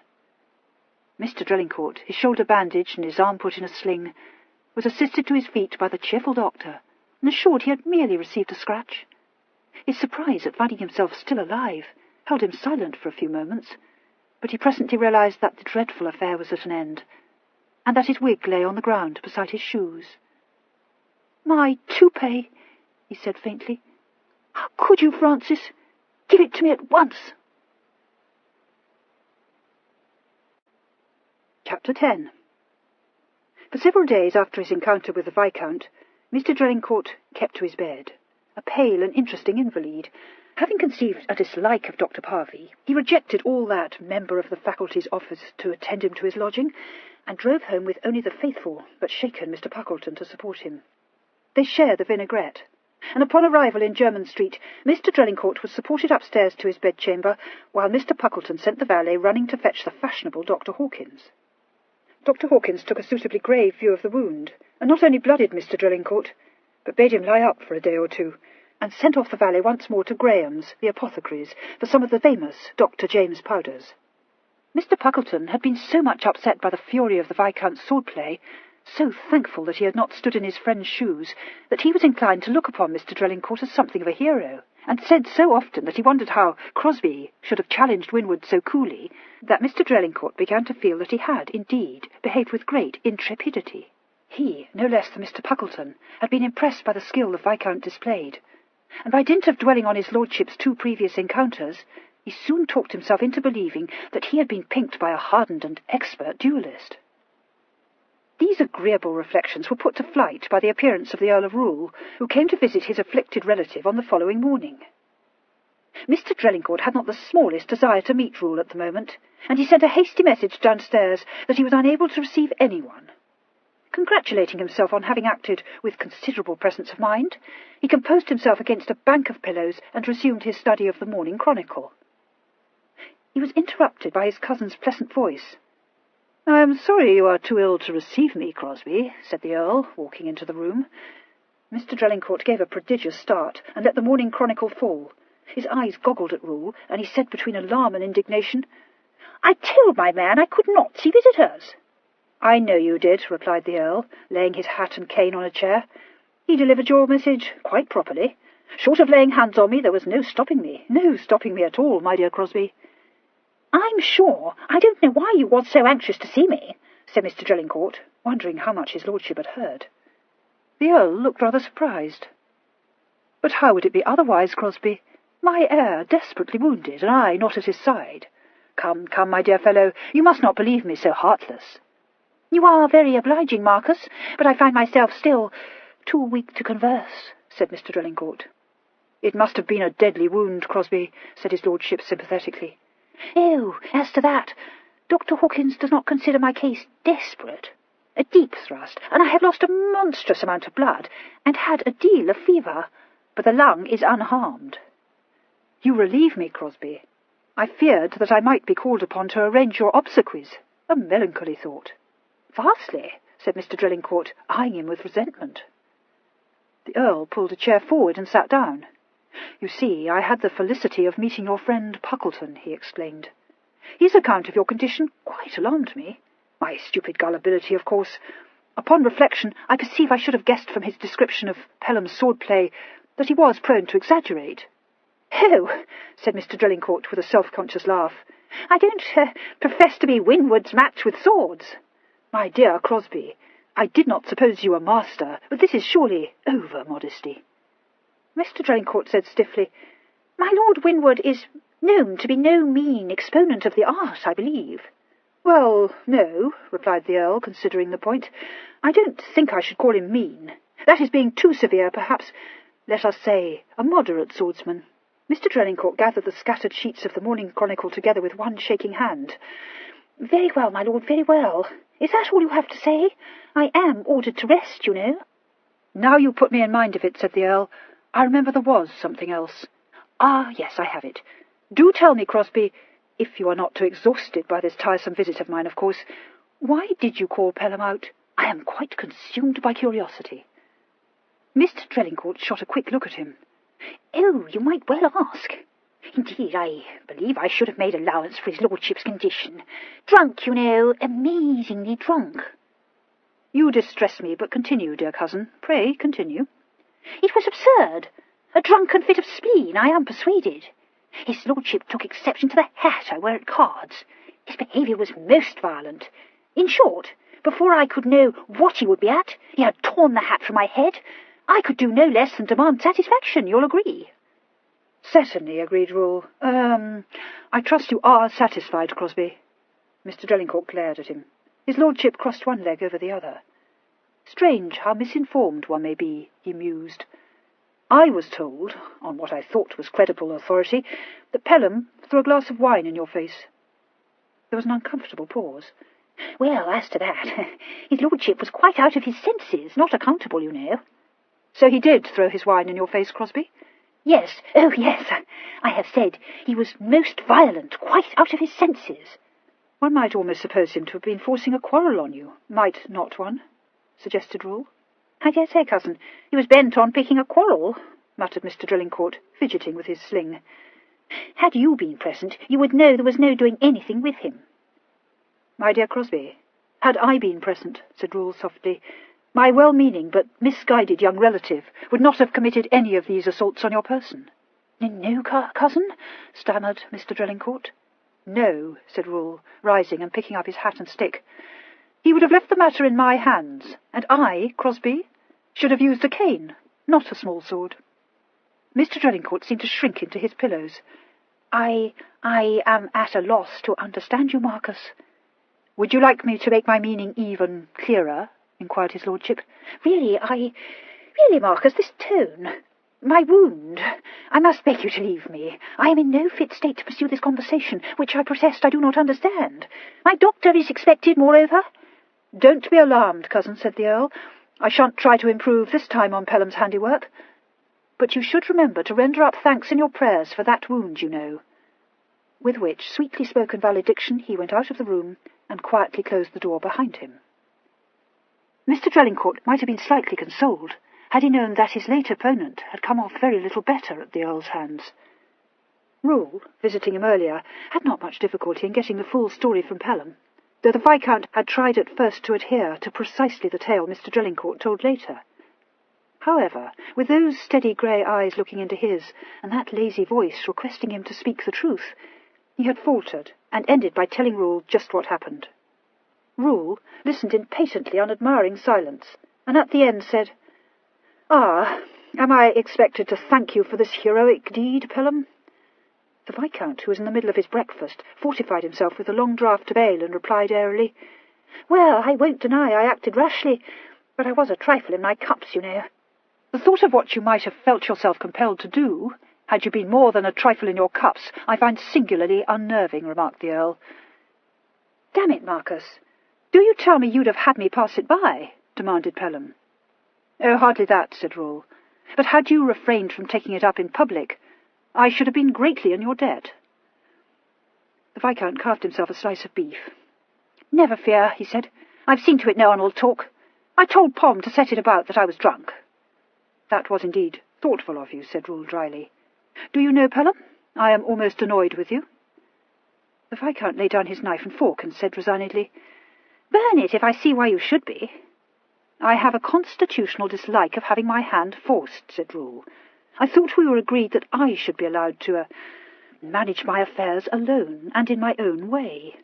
Mr. Drelincourt, his shoulder bandaged and his arm put in a sling, was assisted to his feet by the cheerful doctor, and assured he had merely received a scratch. His surprise at finding himself still alive held him silent for a few moments, but he presently realized that the dreadful affair was at an end, and that his wig lay on the ground beside his shoes. "My toupee," he said faintly. "How could you, Francis? Give it to me at once." Chapter 10. For several days after his encounter with the Viscount, Mr. Drelincourt kept to his bed, a pale and interesting invalid. Having conceived a dislike of Dr. Parvey, he rejected all that member of the faculty's office to attend him to his lodging, and drove home with only the faithful but shaken Mr. Puckleton to support him. They shared the vinaigrette, and upon arrival in Jermyn Street, Mr. Drelincourt was supported upstairs to his bedchamber, while Mr. Puckleton sent the valet running to fetch the fashionable Dr. Hawkins. Dr. Hawkins took a suitably grave view of the wound, and not only blooded Mr. Drelincourt, but bade him lie up for a day or two, and sent off the valet once more to Graham's, the apothecary's, for some of the famous Dr. James powders. Mr. Puckleton had been so much upset by the fury of the Viscount's sword-play, so thankful that he had not stood in his friend's shoes, that he was inclined to look upon Mr. Drelincourt as something of a hero, and said so often that he wondered how Crosby should have challenged Winwood so coolly, that Mr. Drelincourt began to feel that he had, indeed, behaved with great intrepidity. He, no less than Mr. Puckleton, had been impressed by the skill the Viscount displayed, and by dint of dwelling on his lordship's 2 previous encounters, he soon talked himself into believing that he had been pinked by a hardened and expert duellist. These agreeable reflections were put to flight by the appearance of the Earl of Rule, who came to visit his afflicted relative on the following morning. Mr. Drelincourt had not the smallest desire to meet Rule at the moment, and he sent a hasty message downstairs that he was unable to receive anyone. Congratulating himself on having acted with considerable presence of mind, he composed himself against a bank of pillows and resumed his study of the Morning Chronicle. He was interrupted by his cousin's pleasant voice. "I am sorry you are too ill to receive me, Crosby," said the Earl, walking into the room. Mr. Drelincourt gave a prodigious start, and let the Morning Chronicle fall. His eyes goggled at Rule, and he said between alarm and indignation, "I told my man I could not see visitors." "I know you did," replied the Earl, laying his hat and cane on a chair. "He delivered your message quite properly. Short of laying hands on me, there was no stopping me at all, my dear Crosby." "I'm sure I don't know why you was so anxious to see me," said Mr. Drelincourt, wondering how much his lordship had heard. The Earl looked rather surprised. "But how would it be otherwise, Crosby? My heir desperately wounded, and I not at his side. Come, come, my dear fellow, you must not believe me so heartless." "You are very obliging, Marcus, but I find myself still too weak to converse," said Mr. Drelincourt. "It must have been a deadly wound, Crosby," said his lordship sympathetically. "Oh, as to that, Dr. Hawkins does not consider my case desperate. A deep thrust, and I have lost a monstrous amount of blood, and had a deal of fever, but the lung is unharmed." "You relieve me, Crosby. I feared that I might be called upon to arrange your obsequies. A melancholy thought." "Vastly," said Mr. Drelincourt, eyeing him with resentment. The Earl pulled a chair forward and sat down. "You see, I had the felicity of meeting your friend Puckleton," he explained. "His account of your condition quite alarmed me. My stupid gullibility, of course. Upon reflection, I perceive I should have guessed from his description of Pelham's sword-play that he was prone to exaggerate." "Oh," said Mr. Drelincourt with a self-conscious laugh, "I don't profess to be Winwood's match with swords." "My dear Crosby, I did not suppose you were master, but this is surely over-modesty." Mr. Drelincourt said stiffly, "My Lord Winwood is known to be no mean exponent of the art, I believe." "Well, no," replied the Earl, considering the point. "I don't think I should call him mean. That is being too severe, perhaps. Let us say a moderate swordsman. Mr. Drelincourt gathered the scattered sheets of the Morning Chronicle together with one shaking hand. Very well, my lord, very well. Is that all you have to say? I am ordered to rest, you know. Now you put me in mind of it, said the Earl. I remember there was something else. Ah, yes, I have it. Do tell me, Crosby, if you are not too exhausted by this tiresome visit of mine, of course, why did you call Pelham out? I am quite consumed by curiosity. Mr. Drelincourt shot a quick look at him. Oh, you might well ask. Indeed, I believe I should have made allowance for his lordship's condition. Drunk, you know, amazingly drunk. You distress me, but continue, dear cousin. Pray, continue. It was absurd. A drunken fit of spleen, I am persuaded. His lordship took exception to the hat I wear at cards. His behaviour was most violent. In short, before I could know what he would be at, he had torn the hat from my head. I could do no less than demand satisfaction, you'll agree. Certainly, agreed Rule. I trust you are satisfied, Crosby. Mr. Drelincourt glared at him. His lordship crossed one leg over the other. Strange how misinformed one may be, he mused. I was told, on what I thought was credible authority, that Pelham threw a glass of wine in your face. There was an uncomfortable pause. Well, as to that, his lordship was quite out of his senses, not accountable, you know. So he did throw his wine in your face, Crosby? Yes, oh yes, I have said he was most violent, quite out of his senses. One might almost suppose him to have been forcing a quarrel on you, might not one? Suggested Rule. I dare say, cousin, he was bent on picking a quarrel, muttered Mr. Drelincourt, fidgeting with his sling. Had you been present, you would know there was no doing anything with him. My dear Crosby, had I been present, said Rule softly, my well-meaning but misguided young relative would not have committed any of these assaults on your person. No, cousin, stammered Mr. Drelincourt. No, said Rule, rising and picking up his hat and stick. He would have left the matter in my hands, and I, Crosby, should have used a cane, not a small sword. Mr. Drelincourt seemed to shrink into his pillows. I am at a loss to understand you, Marcus. Would you like me to make my meaning even clearer? Inquired his lordship. Really, Marcus, this tone. My wound. I must beg you to leave me. I am in no fit state to pursue this conversation, which I protest I do not understand. My doctor is expected, moreover. Don't be alarmed, cousin, said the Earl. I shan't try to improve this time on Pelham's handiwork. But you should remember to render up thanks in your prayers for that wound, you know. With which sweetly spoken valediction he went out of the room and quietly closed the door behind him. Mr. Drelincourt might have been slightly consoled had he known that his late opponent had come off very little better at the Earl's hands. Rule, visiting him earlier, had not much difficulty in getting the full story from Pelham, though the Viscount had tried at first to adhere to precisely the tale Mr. Drelincourt told later. However, with those steady grey eyes looking into his, and that lazy voice requesting him to speak the truth, he had faltered, and ended by telling Rule just what happened. Rule listened in patently unadmiring silence, and at the end said, "Ah, am I expected to thank you for this heroic deed, Pelham?" The Viscount, who was in the middle of his breakfast, fortified himself with a long draught of ale and replied airily, "Well, I won't deny I acted rashly, but I was a trifle in my cups, you know." "The thought of what you might have felt yourself compelled to do, had you been more than a trifle in your cups, I find singularly unnerving," remarked the Earl. "Damn it, Marcus, do you tell me you'd have had me pass it by?" demanded Pelham. "Oh, hardly that," said Rule. "But had you refrained from taking it up in public, I should have been greatly in your debt." The Viscount carved himself a slice of beef. "Never fear," he said. "I've seen to it no one will talk. I told Pom to set it about that I was drunk." "That was indeed thoughtful of you," said Rule dryly. "Do you know, Pelham, I am almost annoyed with you." The Viscount laid down his knife and fork and said resignedly, "Burn it if I see why you should be." "I have a constitutional dislike of having my hand forced," said Rule. "I thought we were agreed that I should be allowed to manage my affairs alone and in my own way."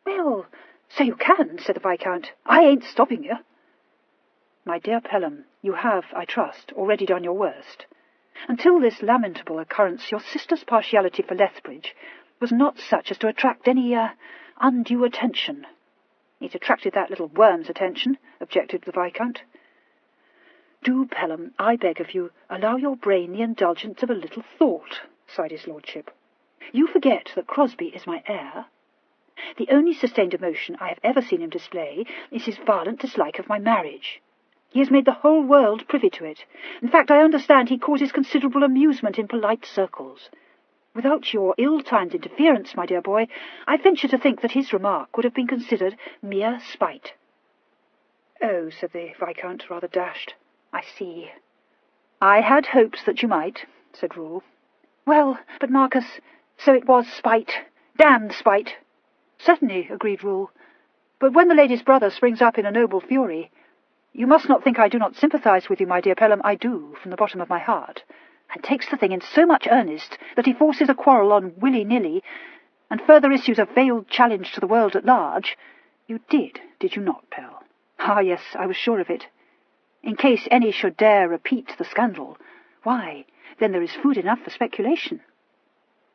"Well, so you can," said the Viscount. "I ain't stopping you." "My dear Pelham, you have, I trust, already done your worst. Until this lamentable occurrence, your sister's partiality for Lethbridge was not such as to attract any undue attention." "It attracted that little worm's attention," objected the Viscount. "Do, Pelham, I beg of you, allow your brain the indulgence of a little thought," sighed his lordship. "You forget that Crosby is my heir. The only sustained emotion I have ever seen him display is his violent dislike of my marriage. He has made the whole world privy to it. In fact, I understand he causes considerable amusement in polite circles. Without your ill-timed interference, my dear boy, I venture to think that his remark would have been considered mere spite." "Oh," said the Viscount, rather dashed. "I see." "I had hopes that you might," said Rule. "Well, but Marcus, so it was spite. Damned spite." "Certainly," agreed Rule. "But when the lady's brother springs up in a noble fury, you must not think I do not sympathize with you, my dear Pelham. I do, from the bottom of my heart, and takes the thing in so much earnest that he forces a quarrel on willy-nilly, and further issues a veiled challenge to the world at large. You did you not, Pell?" "Ah, yes, I was sure of it. In case any should dare repeat the scandal, why, then there is food enough for speculation.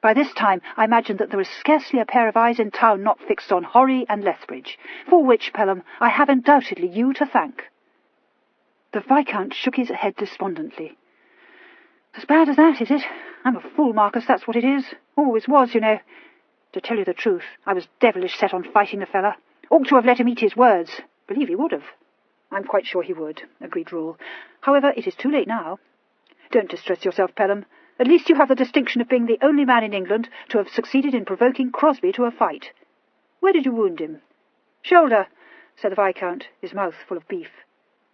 By this time I imagined that there was scarcely a pair of eyes in town not fixed on Horry and Lethbridge, for which, Pelham, I have undoubtedly you to thank." The Viscount shook his head despondently. "As bad as that, is it? I'm a fool, Marcus, that's what it is. Always was, you know. To tell you the truth, I was devilish set on fighting the fella. Ought to have let him eat his words. Believe he would have." "I'm quite sure he would," agreed Rule. "However, it is too late now. Don't distress yourself, Pelham. At least you have the distinction of being the only man in England to have succeeded in provoking Crosby to a fight. Where did you wound him?" "Shoulder," said the Viscount, his mouth full of beef.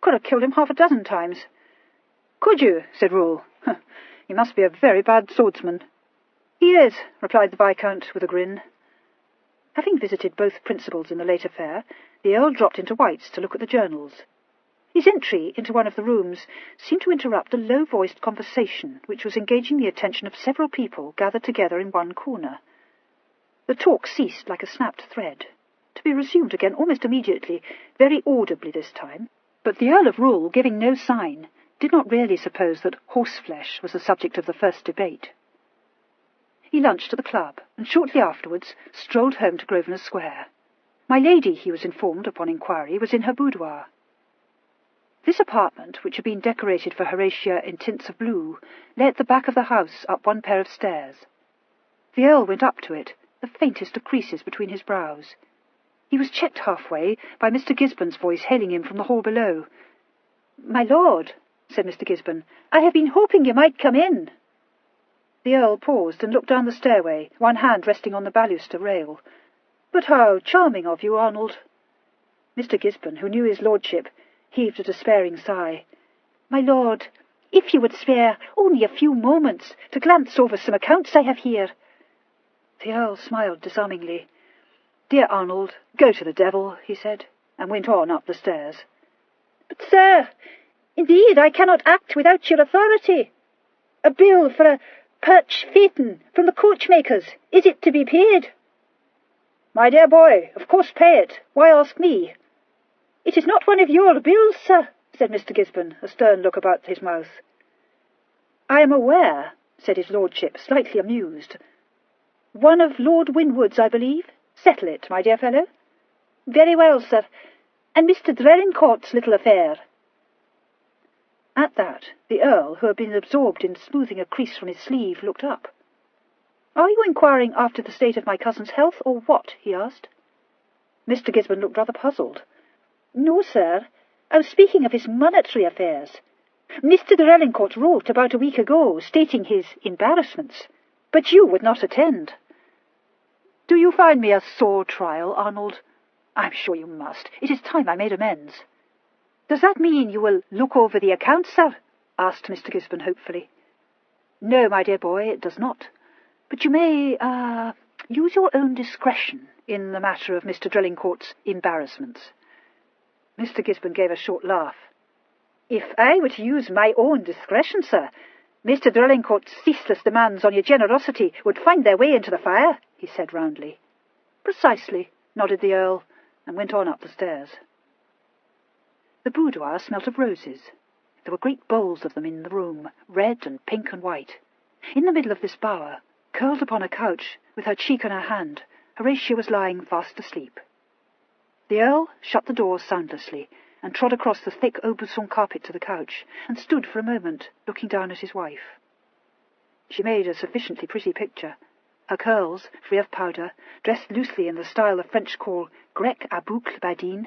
"Could have killed him half a dozen times." "Could you?" said Rule. "He must be a very bad swordsman." "He is," replied the Viscount with a grin. Having visited both principals in the late affair, the Earl dropped into White's to look at the journals. His entry into one of the rooms seemed to interrupt a low-voiced conversation which was engaging the attention of several people gathered together in one corner. The talk ceased like a snapped thread, to be resumed again almost immediately, very audibly this time, but the Earl of Rule, giving no sign, did not really suppose that horseflesh was the subject of the first debate. He lunched at the club, and shortly afterwards strolled home to Grosvenor Square. My lady, he was informed upon inquiry, was in her boudoir. This apartment, which had been decorated for Horatia in tints of blue, lay at the back of the house up one pair of stairs. The Earl went up to it, the faintest of creases between his brows. He was checked halfway by Mr. Gisbon's voice hailing him from the hall below. "My lord," said Mr. Gisbon, "I have been hoping you might come in." The Earl paused and looked down the stairway, one hand resting on the baluster rail. "But how charming of you, Arnold." Mr. Gisbon, who knew his lordship, heaved a despairing sigh. "My lord, if you would spare only a few moments to glance over some accounts I have here." The Earl smiled disarmingly. "Dear Arnold, go to the devil," he said, and went on up the stairs. "But, sir, indeed I cannot act without your authority. A bill for a perch phaeton from the coachmakers. Is it to be paid?" "My dear boy, of course pay it. Why ask me?" "It is not one of your bills, sir," said Mr. Gisbon, a stern look about his mouth. "I am aware," said his lordship, slightly amused. "One of Lord Winwood's, I believe. Settle it, my dear fellow." "Very well, sir. And Mr. Drelincourt's little affair?" At that, the Earl, who had been absorbed in smoothing a crease from his sleeve, looked up. "Are you inquiring after the state of my cousin's health, or what?" he asked. Mr. Gisbon looked rather puzzled. "No, sir. I was speaking of his monetary affairs. Mr. Drelincourt wrote about a week ago, stating his embarrassments, but you would not attend." "Do you find me a sore trial, Arnold? I'm sure you must. It is time I made amends." "Does that mean you will look over the accounts, sir?" asked Mr. Gisbon hopefully. "No, my dear boy, it does not. But you may, use your own discretion in the matter of Mr. Drelincourt's embarrassments." Mr. Gisbon gave a short laugh. "If I were to use my own discretion, sir, Mr. Drelincourt's ceaseless demands on your generosity would find their way into the fire," he said roundly. "Precisely," nodded the Earl, and went on up the stairs. The boudoir smelt of roses. There were great bowls of them in the room, red and pink and white. In the middle of this bower, curled upon a couch, with her cheek on her hand, Horatia was lying fast asleep. The Earl shut the door soundlessly, and trod across the thick Aubusson carpet to the couch, and stood for a moment, looking down at his wife. She made a sufficiently pretty picture. Her curls, free of powder, dressed loosely in the style the French call grecque à boucles badines,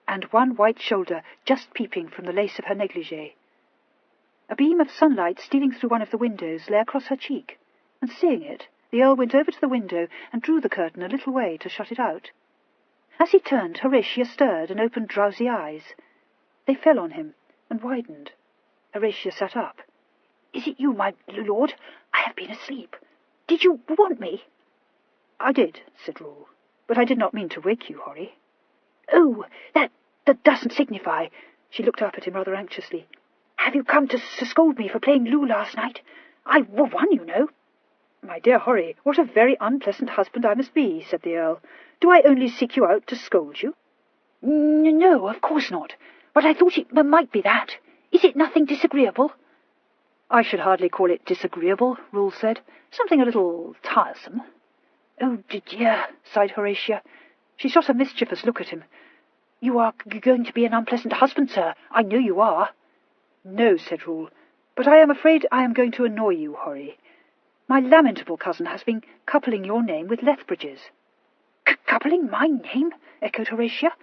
and one white shoulder just peeping from the lace of her negligée. A beam of sunlight stealing through one of the windows lay across her cheek, and seeing it, the Earl went over to the window and drew the curtain a little way to shut it out. As he turned, Horatia stirred and opened drowsy eyes. They fell on him and widened. Horatia sat up. "Is it you, my lord? I have been asleep. Did you want me?" "I did," said Rule, "but I did not mean to wake you, Horry." "Oh, that doesn't signify." She looked up at him rather anxiously. "Have you come to scold me for playing loo last night? I won, you know." "My dear Horry, what a very unpleasant husband I must be," said the Earl. "Do I only seek you out to scold you?" "No, of course not. But I thought it might be that. Is it nothing disagreeable?" "I should hardly call it disagreeable," Rule said. "Something a little tiresome." "Oh, dear," sighed Horatia. She shot a mischievous look at him. "You are going to be an unpleasant husband, sir. I know you are." "No," said Rule, "but I am afraid I am going to annoy you, Horry. My lamentable cousin has been coupling your name with Lethbridge's." "Coupling my name?" echoed Horatia.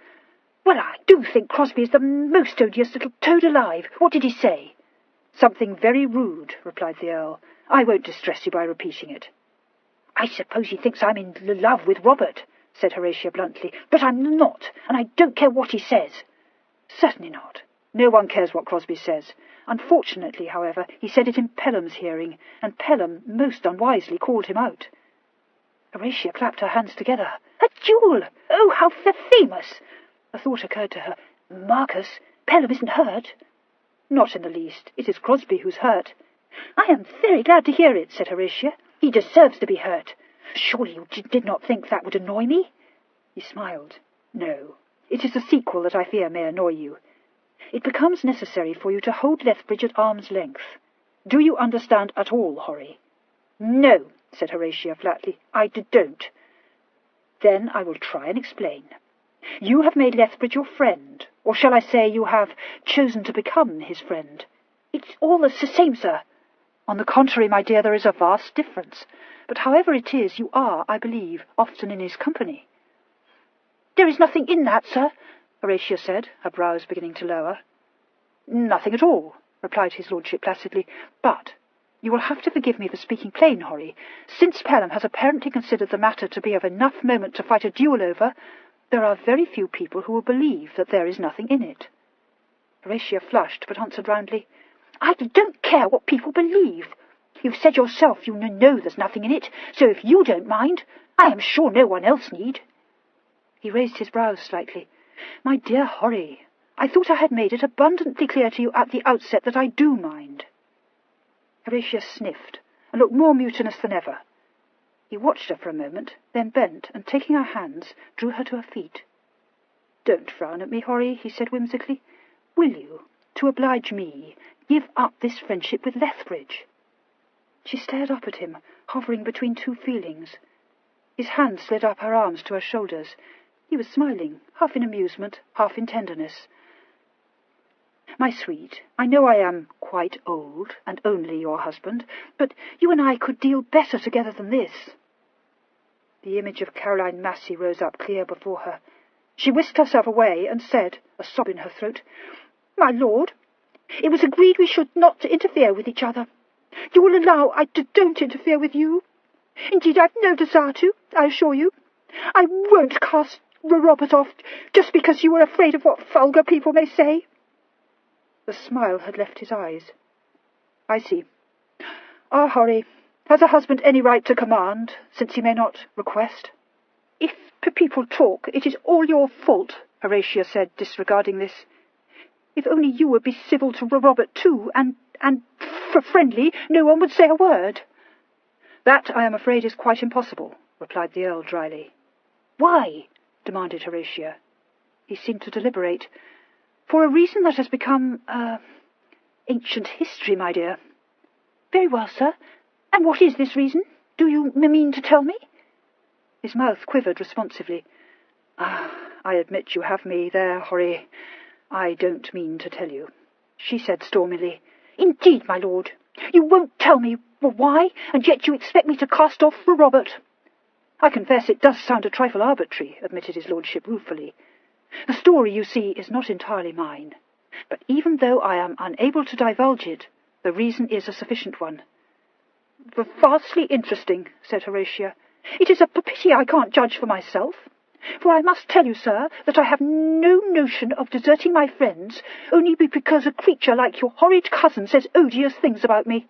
"Well, I do think Crosby is the most odious little toad alive. What did he say?" "Something very rude," replied the Earl. "I won't distress you by repeating it." "I suppose he thinks I'm in love with Robert," said Horatia bluntly, "but I'm not, and I don't care what he says." "Certainly not. No one cares what Crosby says. Unfortunately, however, he said it in Pelham's hearing, and Pelham most unwisely called him out." Horatia clapped her hands together. "A duel! Oh, how famous!" A thought occurred to her. "Marcus, Pelham isn't hurt?" "Not in the least. It is Crosby who's hurt." "I am very glad to hear it," said Horatia. "He deserves to be hurt. Surely you did not think that would annoy me?" He smiled. "No. It is the sequel that I fear may annoy you. It becomes necessary for you to hold Lethbridge at arm's length. Do you understand at all, Horry?" "No," said Horatia flatly. "I don't." "Then I will try and explain. You have made Lethbridge your friend, or shall I say you have chosen to become his friend?" "It's all the same, sir." "On the contrary, my dear, there is a vast difference. But however it is, you are, I believe, often in his company." "There is nothing in that, sir," Horatia said, her brows beginning to lower. "Nothing at all," replied his lordship placidly. "But you will have to forgive me for speaking plain, Horry. Since Pelham has apparently considered the matter to be of enough moment to fight a duel over, there are very few people who will believe that there is nothing in it." Horatia flushed, but answered roundly, "I don't care what people believe. You've said yourself you know there's nothing in it, so if you don't mind, I am sure no one else need." He raised his brows slightly. "My dear Horry, I thought I had made it abundantly clear to you at the outset that I do mind." Horatia sniffed, and looked more mutinous than ever. He watched her for a moment, then bent, and taking her hands, drew her to her feet. "Don't frown at me, Horry," he said whimsically. "Will you, to oblige me, give up this friendship with Lethbridge?" She stared up at him, hovering between two feelings. His hand slid up her arms to her shoulders. He was smiling, half in amusement, half in tenderness. "My sweet, I know I am quite old, and only your husband, but you and I could deal better together than this." The image of Caroline Massey rose up clear before her. She whisked herself away and said, a sob in her throat, "My lord, it was agreed we should not interfere with each other. You will allow I don't interfere with you. Indeed, I've no desire to, I assure you. I won't cast Robert off just because you were afraid of what vulgar people may say." The smile had left his eyes. "I see. Ah, Horry, has a husband any right to command, since he may not request?" "If people talk, it is all your fault," Horatia said, disregarding this. "If only you would be civil to Robert too, and friendly, no one would say a word." "That, I am afraid, is quite impossible," replied the Earl dryly. "Why?" demanded Horatia. He seemed to deliberate. "For a reason that has become, ancient history, my dear." "Very well, sir. And what is this reason? Do you mean to tell me?" His mouth quivered responsively. "Ah, I admit you have me there, Horry. "I don't mean to tell you," she said stormily. "Indeed, my lord, you won't tell me why, and yet you expect me to cast off for Robert." "I confess it does sound a trifle arbitrary," admitted his lordship ruefully. "The story, you see, is not entirely mine. But even though I am unable to divulge it, the reason is a sufficient one." "Vastly interesting," said Horatia. "It is a pity I can't judge for myself. For I must tell you, sir, that I have no notion of deserting my friends only because a creature like your horrid cousin says odious things about me."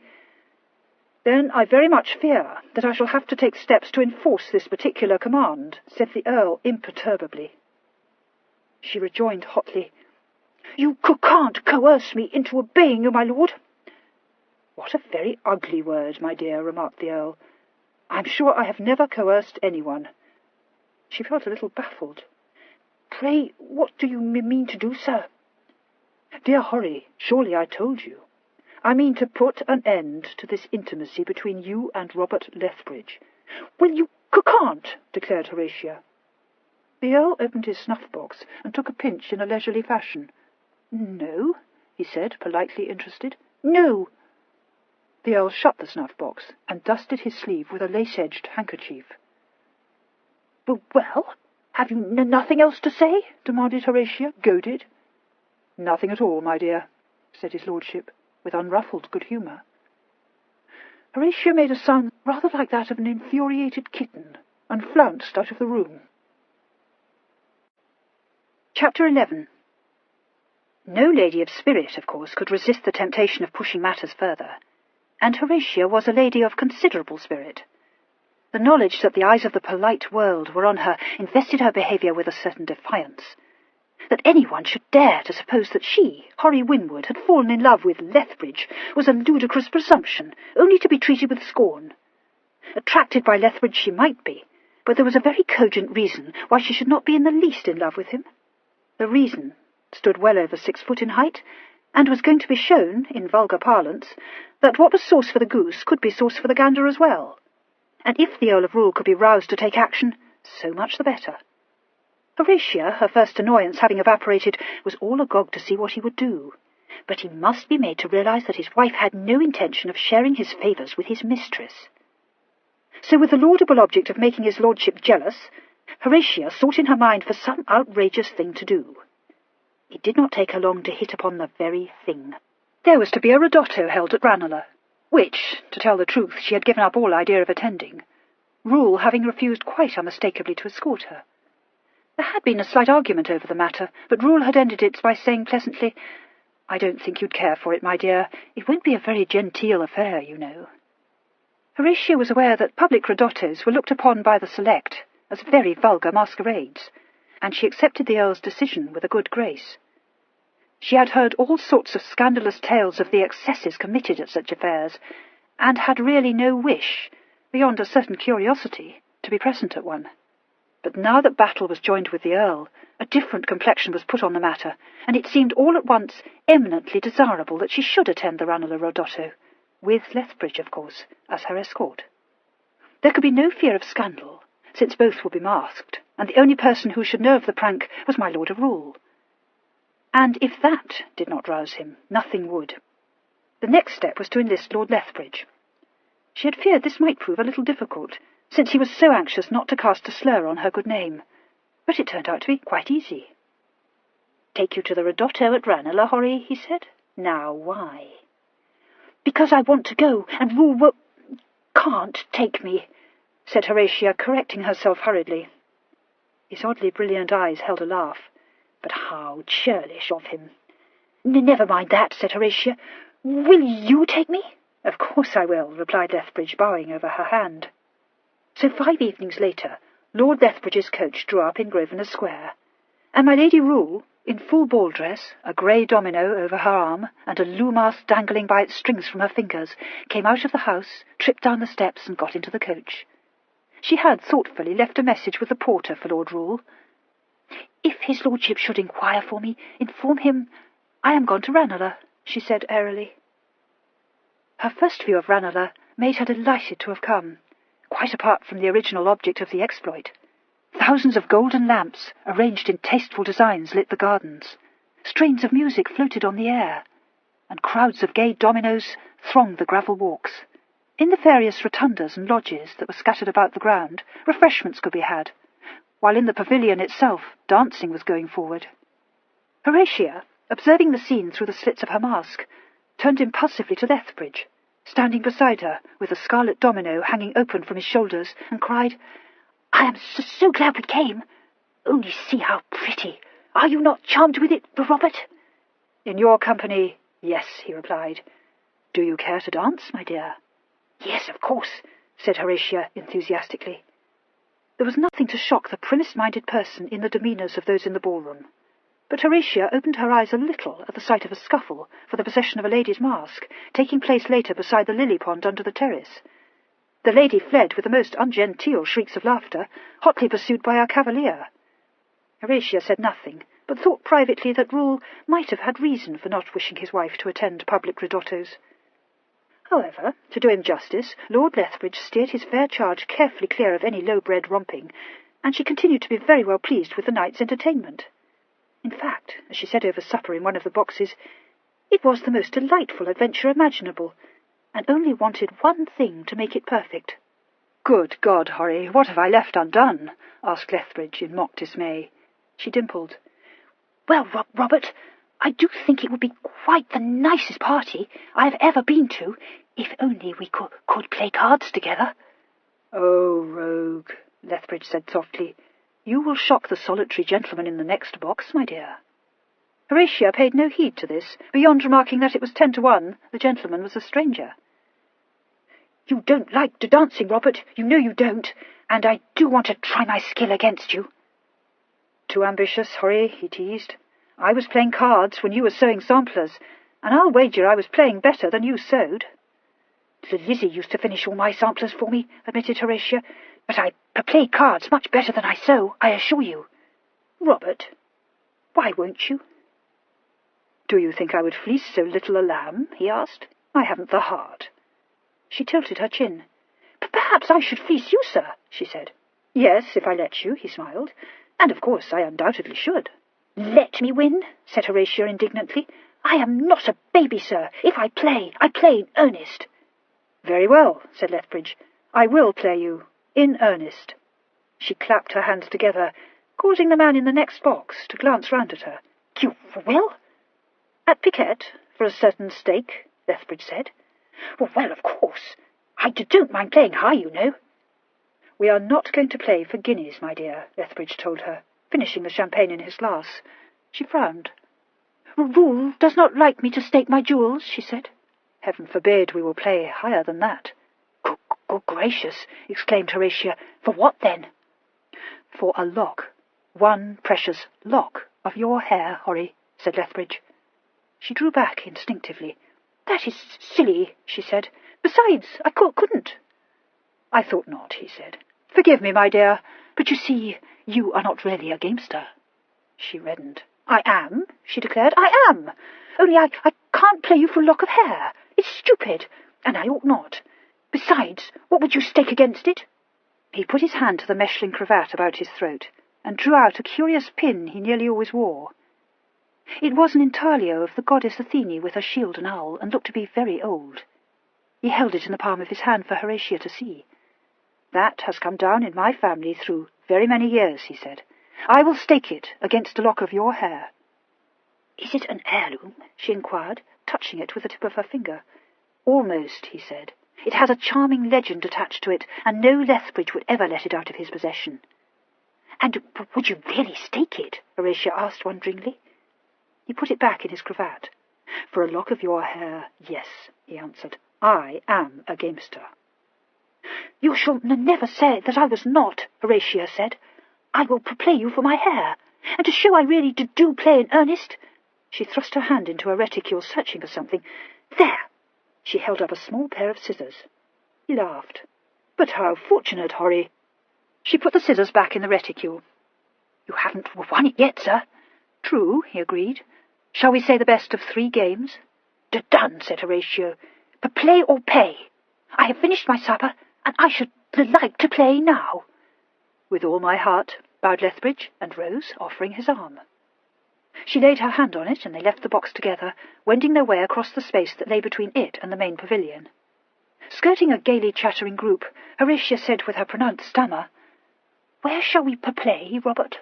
"Then I very much fear that I shall have to take steps to enforce this particular command," said the Earl imperturbably. She rejoined hotly, "You can't coerce me into obeying you, my lord." "What a very ugly word, my dear," remarked the Earl. "I'm sure I have never coerced anyone." She felt a little baffled. "Pray, what do you mean to do, sir?" "Dear Horry, surely I told you. I mean to put an end to this intimacy between you and Robert Lethbridge." "Well, you can't," declared Horatia. The Earl opened his snuff-box and took a pinch in a leisurely fashion. "No," he said, politely interested. "No." The Earl shut the snuff-box and dusted his sleeve with a lace-edged handkerchief. "Well, have you nothing else to say?" demanded Horatia, goaded. "Nothing at all, my dear," said his lordship, with unruffled good humour. Horatia made a sound rather like that of an infuriated kitten, and flounced out of the room. Chapter 11. No lady of spirit, of course, could resist the temptation of pushing matters further, and Horatia was a lady of considerable spirit. The knowledge that the eyes of the polite world were on her invested her behaviour with a certain defiance. That anyone should dare to suppose that she, Horatia Winwood, had fallen in love with Lethbridge was a ludicrous presumption, only to be treated with scorn. Attracted by Lethbridge she might be, but there was a very cogent reason why she should not be in the least in love with him. The reason stood well over 6 foot in height, and was going to be shown, in vulgar parlance, that what was sauce for the goose could be sauce for the gander as well. And if the Earl of Rule could be roused to take action, so much the better. Horatia, her first annoyance having evaporated, was all agog to see what he would do. But he must be made to realize that his wife had no intention of sharing his favours with his mistress. So with the laudable object of making his lordship jealous, Horatia sought in her mind for some outrageous thing to do. It did not take her long to hit upon the very thing. There was to be a ridotto held at Ranelagh, which, to tell the truth, she had given up all idea of attending, Rule having refused quite unmistakably to escort her. There had been a slight argument over the matter, but Rule had ended it by saying pleasantly, "I don't think you'd care for it, my dear. It won't be a very genteel affair, you know." Horatia was aware that public ridottos were looked upon by the select as very vulgar masquerades, and she accepted the Earl's decision with a good grace. She had heard all sorts of scandalous tales of the excesses committed at such affairs, and had really no wish, beyond a certain curiosity, to be present at one. But now that battle was joined with the Earl, a different complexion was put on the matter, and it seemed all at once eminently desirable that she should attend the Ranelagh ridotto, with Lethbridge, of course, as her escort. There could be no fear of scandal, since both would be masked, and the only person who should know of the prank was my Lord of Rule. And if that did not rouse him, nothing would. The next step was to enlist Lord Lethbridge. She had feared this might prove a little difficult, since he was so anxious not to cast a slur on her good name, but it turned out to be quite easy. "Take you to the ridotto at Ranelagh, Horry," he said. "Now, why?" "Because I want to go, and Rule can't take me," said Horatia, correcting herself hurriedly. His oddly brilliant eyes held a laugh. "But how churlish of him!" "Never mind that," said Horatia. "Will you take me?" "Of course I will," replied Lethbridge, bowing over her hand. So 5 evenings later, Lord Lethbridge's coach drew up in Grosvenor Square, and my Lady Rule, in full ball dress, a grey domino over her arm, and a loo mask dangling by its strings from her fingers, came out of the house, tripped down the steps, and got into the coach. She had thoughtfully left a message with the porter for Lord Rule. "If his lordship should inquire for me, inform him I am gone to Ranelagh," she said airily. Her first view of Ranelagh made her delighted to have come, quite apart from the original object of the exploit. Thousands of golden lamps, arranged in tasteful designs, lit the gardens. Strains of music floated on the air, and crowds of gay dominoes thronged the gravel walks. In the various rotundas and lodges that were scattered about the ground, refreshments could be had, while in the pavilion itself dancing was going forward. Horatia, observing the scene through the slits of her mask, turned impulsively to Lethbridge, standing beside her with the scarlet domino hanging open from his shoulders, and cried, "I am so glad we came. Only see how pretty. Are you not charmed with it, Robert?" "In your company, yes," he replied. "Do you care to dance, my dear?" "Yes, of course," said Horatia enthusiastically. There was nothing to shock the primmest-minded person in the demeanours of those in the ballroom, but Horatia opened her eyes a little at the sight of a scuffle for the possession of a lady's mask, taking place later beside the lily pond under the terrace. The lady fled with the most ungenteel shrieks of laughter, hotly pursued by our cavalier. Horatia said nothing, but thought privately that Rule might have had reason for not wishing his wife to attend public ridottos. However, to do him justice, Lord Lethbridge steered his fair charge carefully clear of any low-bred romping, and she continued to be very well pleased with the night's entertainment. In fact, as she said over supper in one of the boxes, it was the most delightful adventure imaginable, and only wanted one thing to make it perfect. "Good God, Horry, what have I left undone?" asked Lethbridge in mock dismay. She dimpled. "Well, Robert, I do think it would be quite the nicest party I have ever been to, if only we could play cards together." "Oh, rogue," Lethbridge said softly, "you will shock the solitary gentleman in the next box, my dear." Horatia paid no heed to this, beyond remarking that it was 10 to 1 the gentleman was a stranger. "You don't like to dancing, Robert, you know you don't, and I do want to try my skill against you." "Too ambitious, Horry," he teased. "I was playing cards when you were sewing samplers, and I'll wager I was playing better than you sewed." "Lizzie used to finish all my samplers for me," admitted Horatia, "but I play cards much better than I sew, I assure you." "Robert, why won't you?" "Do you think I would fleece so little a lamb?" he asked. "I haven't the heart." She tilted her chin. "Perhaps I should fleece you, sir," she said. "Yes, if I let you," he smiled. "And of course I undoubtedly should." "Let me win," said Horatia indignantly. "I am not a baby, sir. If I play in earnest." "Very well," said Lethbridge. "I will play you, in earnest." She clapped her hands together, causing the man in the next box to glance round at her. "You will?" "At piquet, for a certain stake," Lethbridge said. "Well, of course. I don't mind playing high, you know." "We are not going to play for guineas, my dear," Lethbridge told her, finishing the champagne in his glass. She frowned. "Rule does not like me to stake my jewels," she said. "Heaven forbid we will play higher than that." Good gracious!" exclaimed Horatia. "For what, then?" "For a lock, one precious lock of your hair, Horry," said Lethbridge. She drew back instinctively. "That is silly," she said. "Besides, I couldn't." "I thought not," he said. "Forgive me, my dear, but you see, you are not really a gamester." She reddened. "I am," she declared. "I am. Only I can't play you for a lock of hair. It's stupid, and I ought not. Besides, what would you stake against it?" He put his hand to the Mechlin cravat about his throat, and drew out a curious pin he nearly always wore. It was an intaglio of the goddess Athene with her shield and owl, and looked to be very old. He held it in the palm of his hand for Horatia to see. "That has come down in my family through very many years," he said. "I will stake it against a lock of your hair." "Is it an heirloom?" she inquired, touching it with the tip of her finger. "Almost," he said. "It has a charming legend attached to it, and no Lethbridge would ever let it out of his possession." "And would you really stake it?" Horatia asked wonderingly. He put it back in his cravat. "For a lock of your hair, yes," he answered. "I am a gamester." "You shall never say that I was not," Horatia said. "I will play you for my hair, and to show I really do play in earnest—" She thrust her hand into her reticule, searching for something. "There!" She held up a small pair of scissors. He laughed. "But how fortunate, Horry!" She put the scissors back in the reticule. "You haven't won it yet, sir." "True," he agreed. "Shall we say the best of 3 games?" "Done," said Horatio. "Play or pay. I have finished my supper, and I should like to play now." "With all my heart," bowed Lethbridge, and rose, offering his arm. She laid her hand on it, and they left the box together, wending their way across the space that lay between it and the main pavilion. Skirting a gaily chattering group, Horatia said with her pronounced stammer, "Where shall we play, Robert?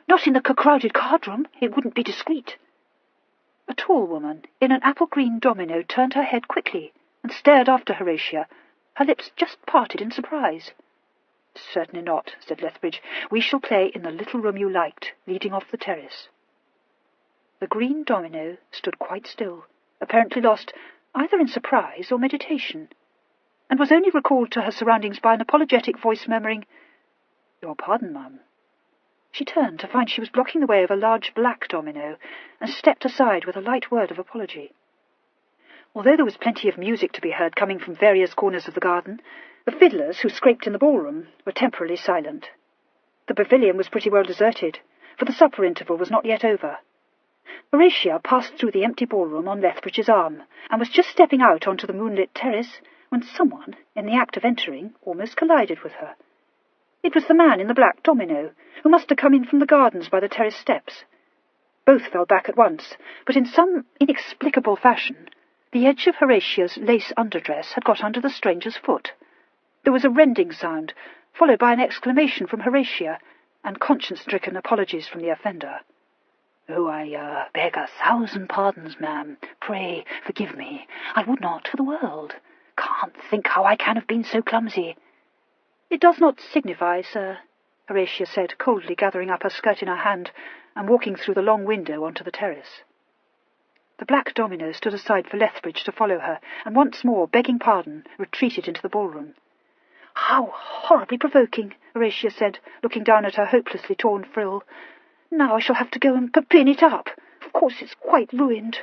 Not in the crowded card-room. It wouldn't be discreet." A tall woman in an apple-green domino turned her head quickly and stared after Horatia, her lips just parted in surprise. "Certainly not," said Lethbridge. "We shall play in the little room you liked, leading off the terrace." The green domino stood quite still, apparently lost either in surprise or meditation, and was only recalled to her surroundings by an apologetic voice murmuring, "Your pardon, ma'am." She turned to find she was blocking the way of a large black domino, and stepped aside with a light word of apology. Although there was plenty of music to be heard coming from various corners of the garden, the fiddlers who scraped in the ballroom were temporarily silent. The pavilion was pretty well deserted, for the supper interval was not yet over. Horatia passed through the empty ballroom on Lethbridge's arm, and was just stepping out onto the moonlit terrace when someone, in the act of entering, almost collided with her. It was the man in the black domino, who must have come in from the gardens by the terrace steps. Both fell back at once, but in some inexplicable fashion the edge of Horatia's lace underdress had got under the stranger's foot. There was a rending sound, followed by an exclamation from Horatia, and conscience-stricken apologies from the offender. "Oh, I beg 1,000 pardons, ma'am. Pray forgive me. I would not for the world. Can't think how I can have been so clumsy." "It does not signify, sir," Horatia said, coldly gathering up her skirt in her hand and walking through the long window onto the terrace. The black domino stood aside for Lethbridge to follow her, and once more, begging pardon, retreated into the ballroom. "How horribly provoking," Horatia said, looking down at her hopelessly torn frill. "Now I shall have to go and pin it up. Of course it's quite ruined."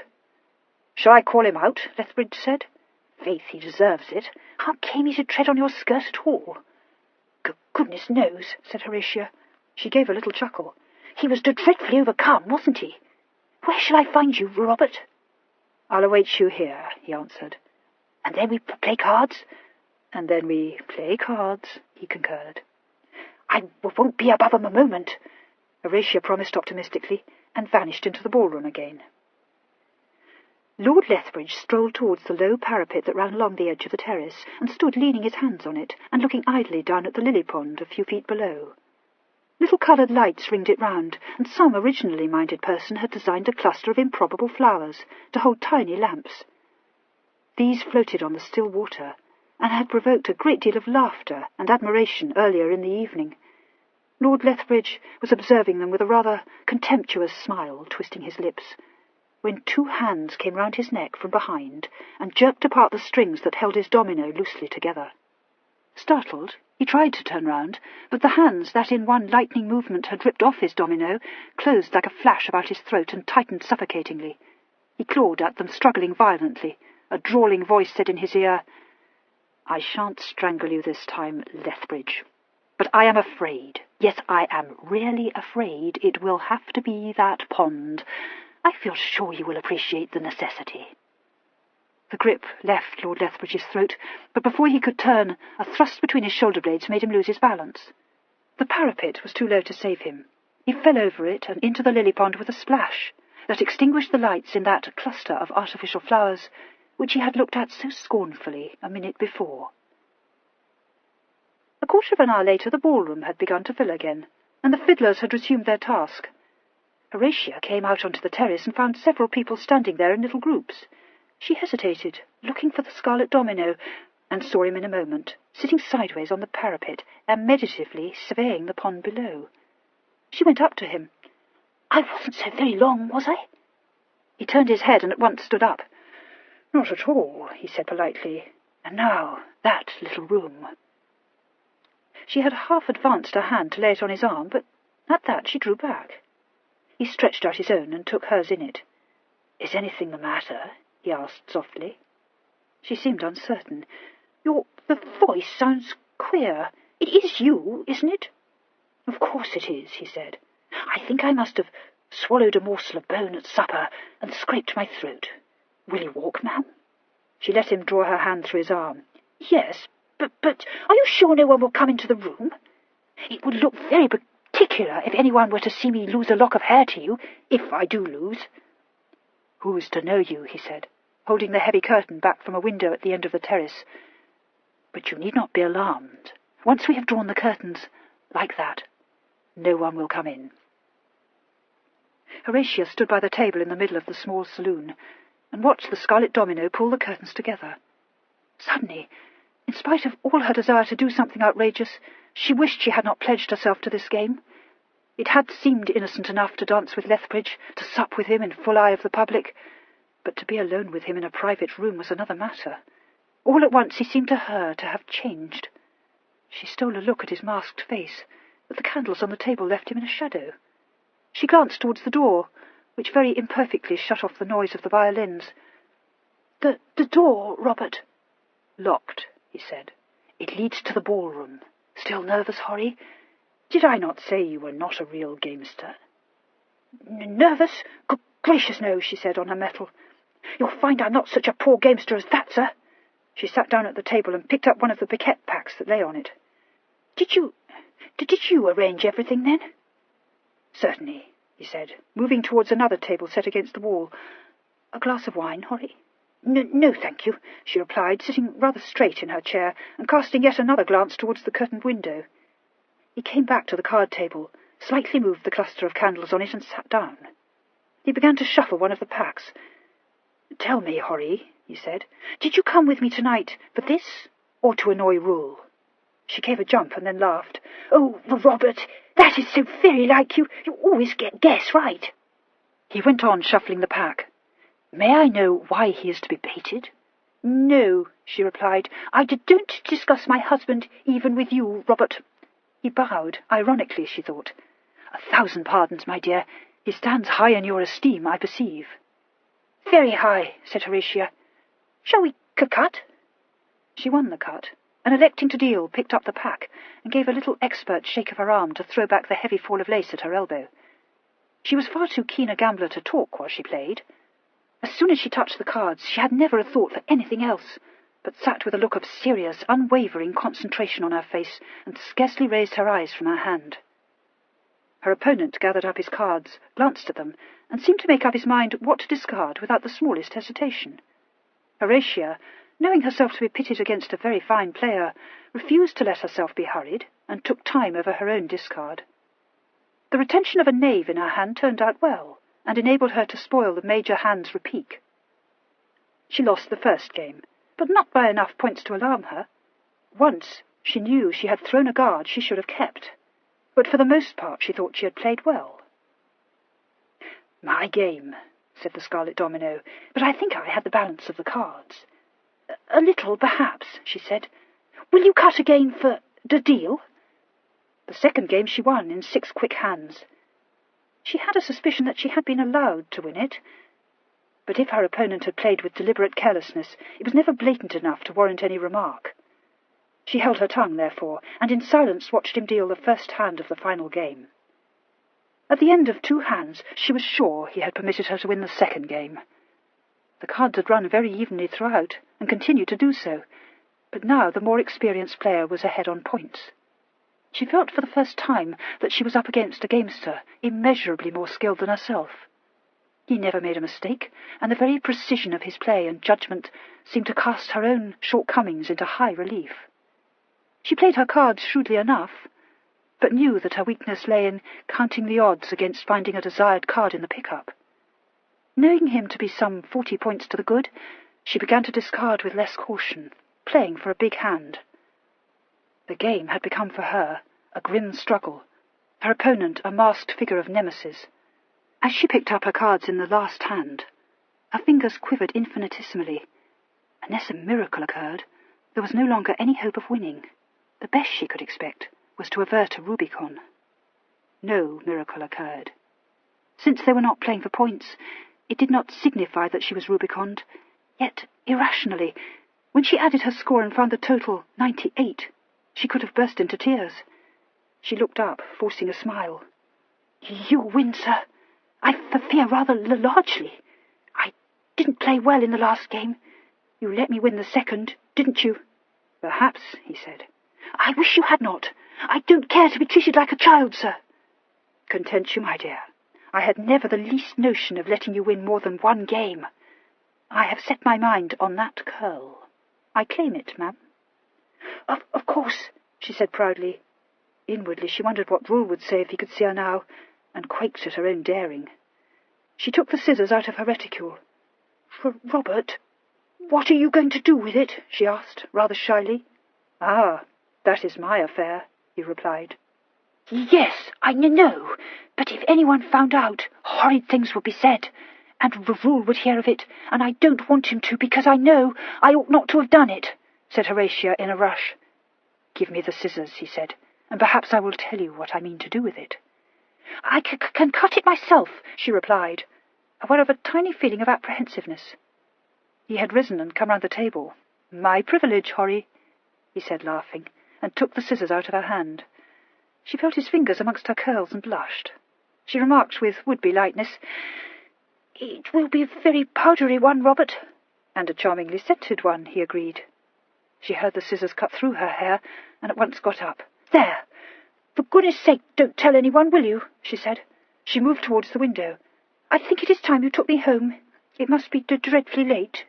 "Shall I call him out?" Lethbridge said. "Faith, he deserves it. How came he to tread on your skirt at all?" "Goodness knows," said Horatia. She gave a little chuckle. "He was dreadfully overcome, wasn't he? Where shall I find you, Robert?" "I'll await you here," he answered. "And then we play cards?" "And then we play cards," he concurred. "I won't be above 'em a moment," Horatia promised optimistically, and vanished into the ballroom again. Lord Lethbridge strolled towards the low parapet that ran along the edge of the terrace, and stood leaning his hands on it, and looking idly down at the lily pond a few feet below. Little coloured lights ringed it round, and some originally minded person had designed a cluster of improbable flowers to hold tiny lamps. These floated on the still water, and had provoked a great deal of laughter and admiration earlier in the evening. Lord Lethbridge was observing them with a rather contemptuous smile, twisting his lips, when 2 hands came round his neck from behind and jerked apart the strings that held his domino loosely together. Startled, he tried to turn round, but the hands that in one lightning movement had ripped off his domino closed like a flash about his throat and tightened suffocatingly. He clawed at them, struggling violently. A drawling voice said in his ear, "I shan't strangle you this time, Lethbridge. But I am afraid, yes, I am really afraid it will have to be that pond. I feel sure you will appreciate the necessity." The grip left Lord Lethbridge's throat, but before he could turn, a thrust between his shoulder blades made him lose his balance. The parapet was too low to save him. He fell over it and into the lily pond with a splash that extinguished the lights in that cluster of artificial flowers which he had looked at so scornfully a minute before. A quarter of an hour later the ballroom had begun to fill again, and the fiddlers had resumed their task. Horatia came out onto the terrace and found several people standing there in little groups. She hesitated, looking for the scarlet domino, and saw him in a moment, sitting sideways on the parapet and meditatively surveying the pond below. She went up to him. "I wasn't so very long, was I?" He turned his head and at once stood up. "Not at all," he said politely. "And now, that little room." She had half advanced her hand to lay it on his arm, but at that she drew back. He stretched out his own and took hers in it. "Is anything the matter?" he asked softly. She seemed uncertain. Your voice sounds queer. It is you, isn't it?" "Of course it is," he said. "I think I must have swallowed a morsel of bone at supper and scraped my throat. Will you walk, ma'am?" She let him draw her hand through his arm. "Yes, but are you sure no one will come into the room? It would look very particular if anyone were to see me lose a lock of hair to you, if I do lose." "Who's to know you?" he said, holding the heavy curtain back from a window at the end of the terrace. "But you need not be alarmed. Once we have drawn the curtains, like that, no one will come in." Horatia stood by the table in the middle of the small saloon and watched the scarlet domino pull the curtains together. Suddenly, in spite of all her desire to do something outrageous, she wished she had not pledged herself to this game. It had seemed innocent enough to dance with Lethbridge, to sup with him in full eye of the public, but to be alone with him in a private room was another matter. All at once he seemed to her to have changed. She stole a look at his masked face, but the candles on the table left him in a shadow. She glanced towards the door, which very imperfectly shut off the noise of the violins. The door, Robert." "Locked," he said. "It leads to the ballroom. Still nervous, Horry? Did I not say you were not a real gamester?" "Nervous? Good gracious, no," she said on her mettle. "You'll find I'm not such a poor gamester as that, sir." She sat down at the table and picked up one of the piquet packs that lay on it. Did you arrange everything, then?" "Certainly," he said, moving towards another table set against the wall. "A glass of wine, Horry?" No, thank you," she replied, sitting rather straight in her chair and casting yet another glance towards the curtained window. He came back to the card table, slightly moved the cluster of candles on it, and sat down. He began to shuffle one of the packs. "Tell me, Horry," he said, "did you come with me tonight for this, or to annoy Rule?" She gave a jump and then laughed. "Oh, Robert, that is so very like you. You always guess right." He went on shuffling the pack. "May I know why he is to be baited?" "No," she replied. "I don't discuss my husband even with you, Robert." He bowed, ironically, she thought. "1,000 pardons, my dear. He stands high in your esteem, I perceive." "Very high," said Horatia. "Shall we cut?" She won the cut, and electing to deal, picked up the pack and gave a little expert shake of her arm to throw back the heavy fall of lace at her elbow. She was far too keen a gambler to talk while she played. As soon as she touched the cards, she had never a thought for anything else, but sat with a look of serious, unwavering concentration on her face and scarcely raised her eyes from her hand. Her opponent gathered up his cards, glanced at them, and seemed to make up his mind what to discard without the smallest hesitation. Horatia, knowing herself to be pitted against a very fine player, refused to let herself be hurried, and took time over her own discard. The retention of a knave in her hand turned out well, and enabled her to spoil the major hand's repique. She lost the first game, but not by enough points to alarm her. Once she knew she had thrown a guard she should have kept, but for the most part she thought she had played well. "My game," said the scarlet domino, "but I think I had the balance of the cards." "A little, perhaps," she said. "Will you cut again for the deal?" The second game she won in 6 quick hands. She had a suspicion that she had been allowed to win it, but if her opponent had played with deliberate carelessness, it was never blatant enough to warrant any remark. She held her tongue, therefore, and in silence watched him deal the first hand of the final game. At the end of 2 hands, she was sure he had permitted her to win the second game. The cards had run very evenly throughout, and continued to do so, but now the more experienced player was ahead on points. She felt for the first time that she was up against a gamester immeasurably more skilled than herself. He never made a mistake, and the very precision of his play and judgment seemed to cast her own shortcomings into high relief. She played her cards shrewdly enough, but knew that her weakness lay in counting the odds against finding a desired card in the pickup. Knowing him to be some 40 points to the good, she began to discard with less caution, playing for a big hand. The game had become for her a grim struggle, her opponent a masked figure of nemesis. As she picked up her cards in the last hand, her fingers quivered infinitesimally. Unless a miracle occurred, there was no longer any hope of winning. The best she could expect was to avert a Rubicon. No miracle occurred. Since they were not playing for points, it did not signify that she was Rubiconed, yet, irrationally, when she added her score and found the total 98, she could have burst into tears. She looked up, forcing a smile. "You win, sir. I fear rather largely. I didn't play well in the last game. You let me win the second, didn't you?" "Perhaps," he said. "I wish you had not. I don't care to be treated like a child, sir." Content you, my dear. I had never the least notion of letting you win more than one game. I have set my mind on that curl. I claim it, ma'am. Of course, she said proudly. Inwardly she wondered what Rule would say if he could see her now, and quaked at her own daring. She took the scissors out of her reticule. Robert, what are you going to do with it? She asked, rather shyly. Ah, that is my affair, he replied. Yes, I know, but if anyone found out, horrid things would be said, and Rule would hear of it, and I don't want him to, because I know I ought not to have done it, said Horatia in a rush. Give me the scissors, he said, and perhaps I will tell you what I mean to do with it. I can cut it myself, she replied, aware of a tiny feeling of apprehensiveness. He had risen and come round the table. My privilege, Horry, he said, laughing, and took the scissors out of her hand. She felt his fingers amongst her curls and blushed. She remarked with would-be lightness, It will be a very powdery one, Robert. And a charmingly scented one, he agreed. She heard the scissors cut through her hair, and at once got up. There! For goodness sake, don't tell anyone, will you? She said. She moved towards the window. I think it is time you took me home. It must be dreadfully late.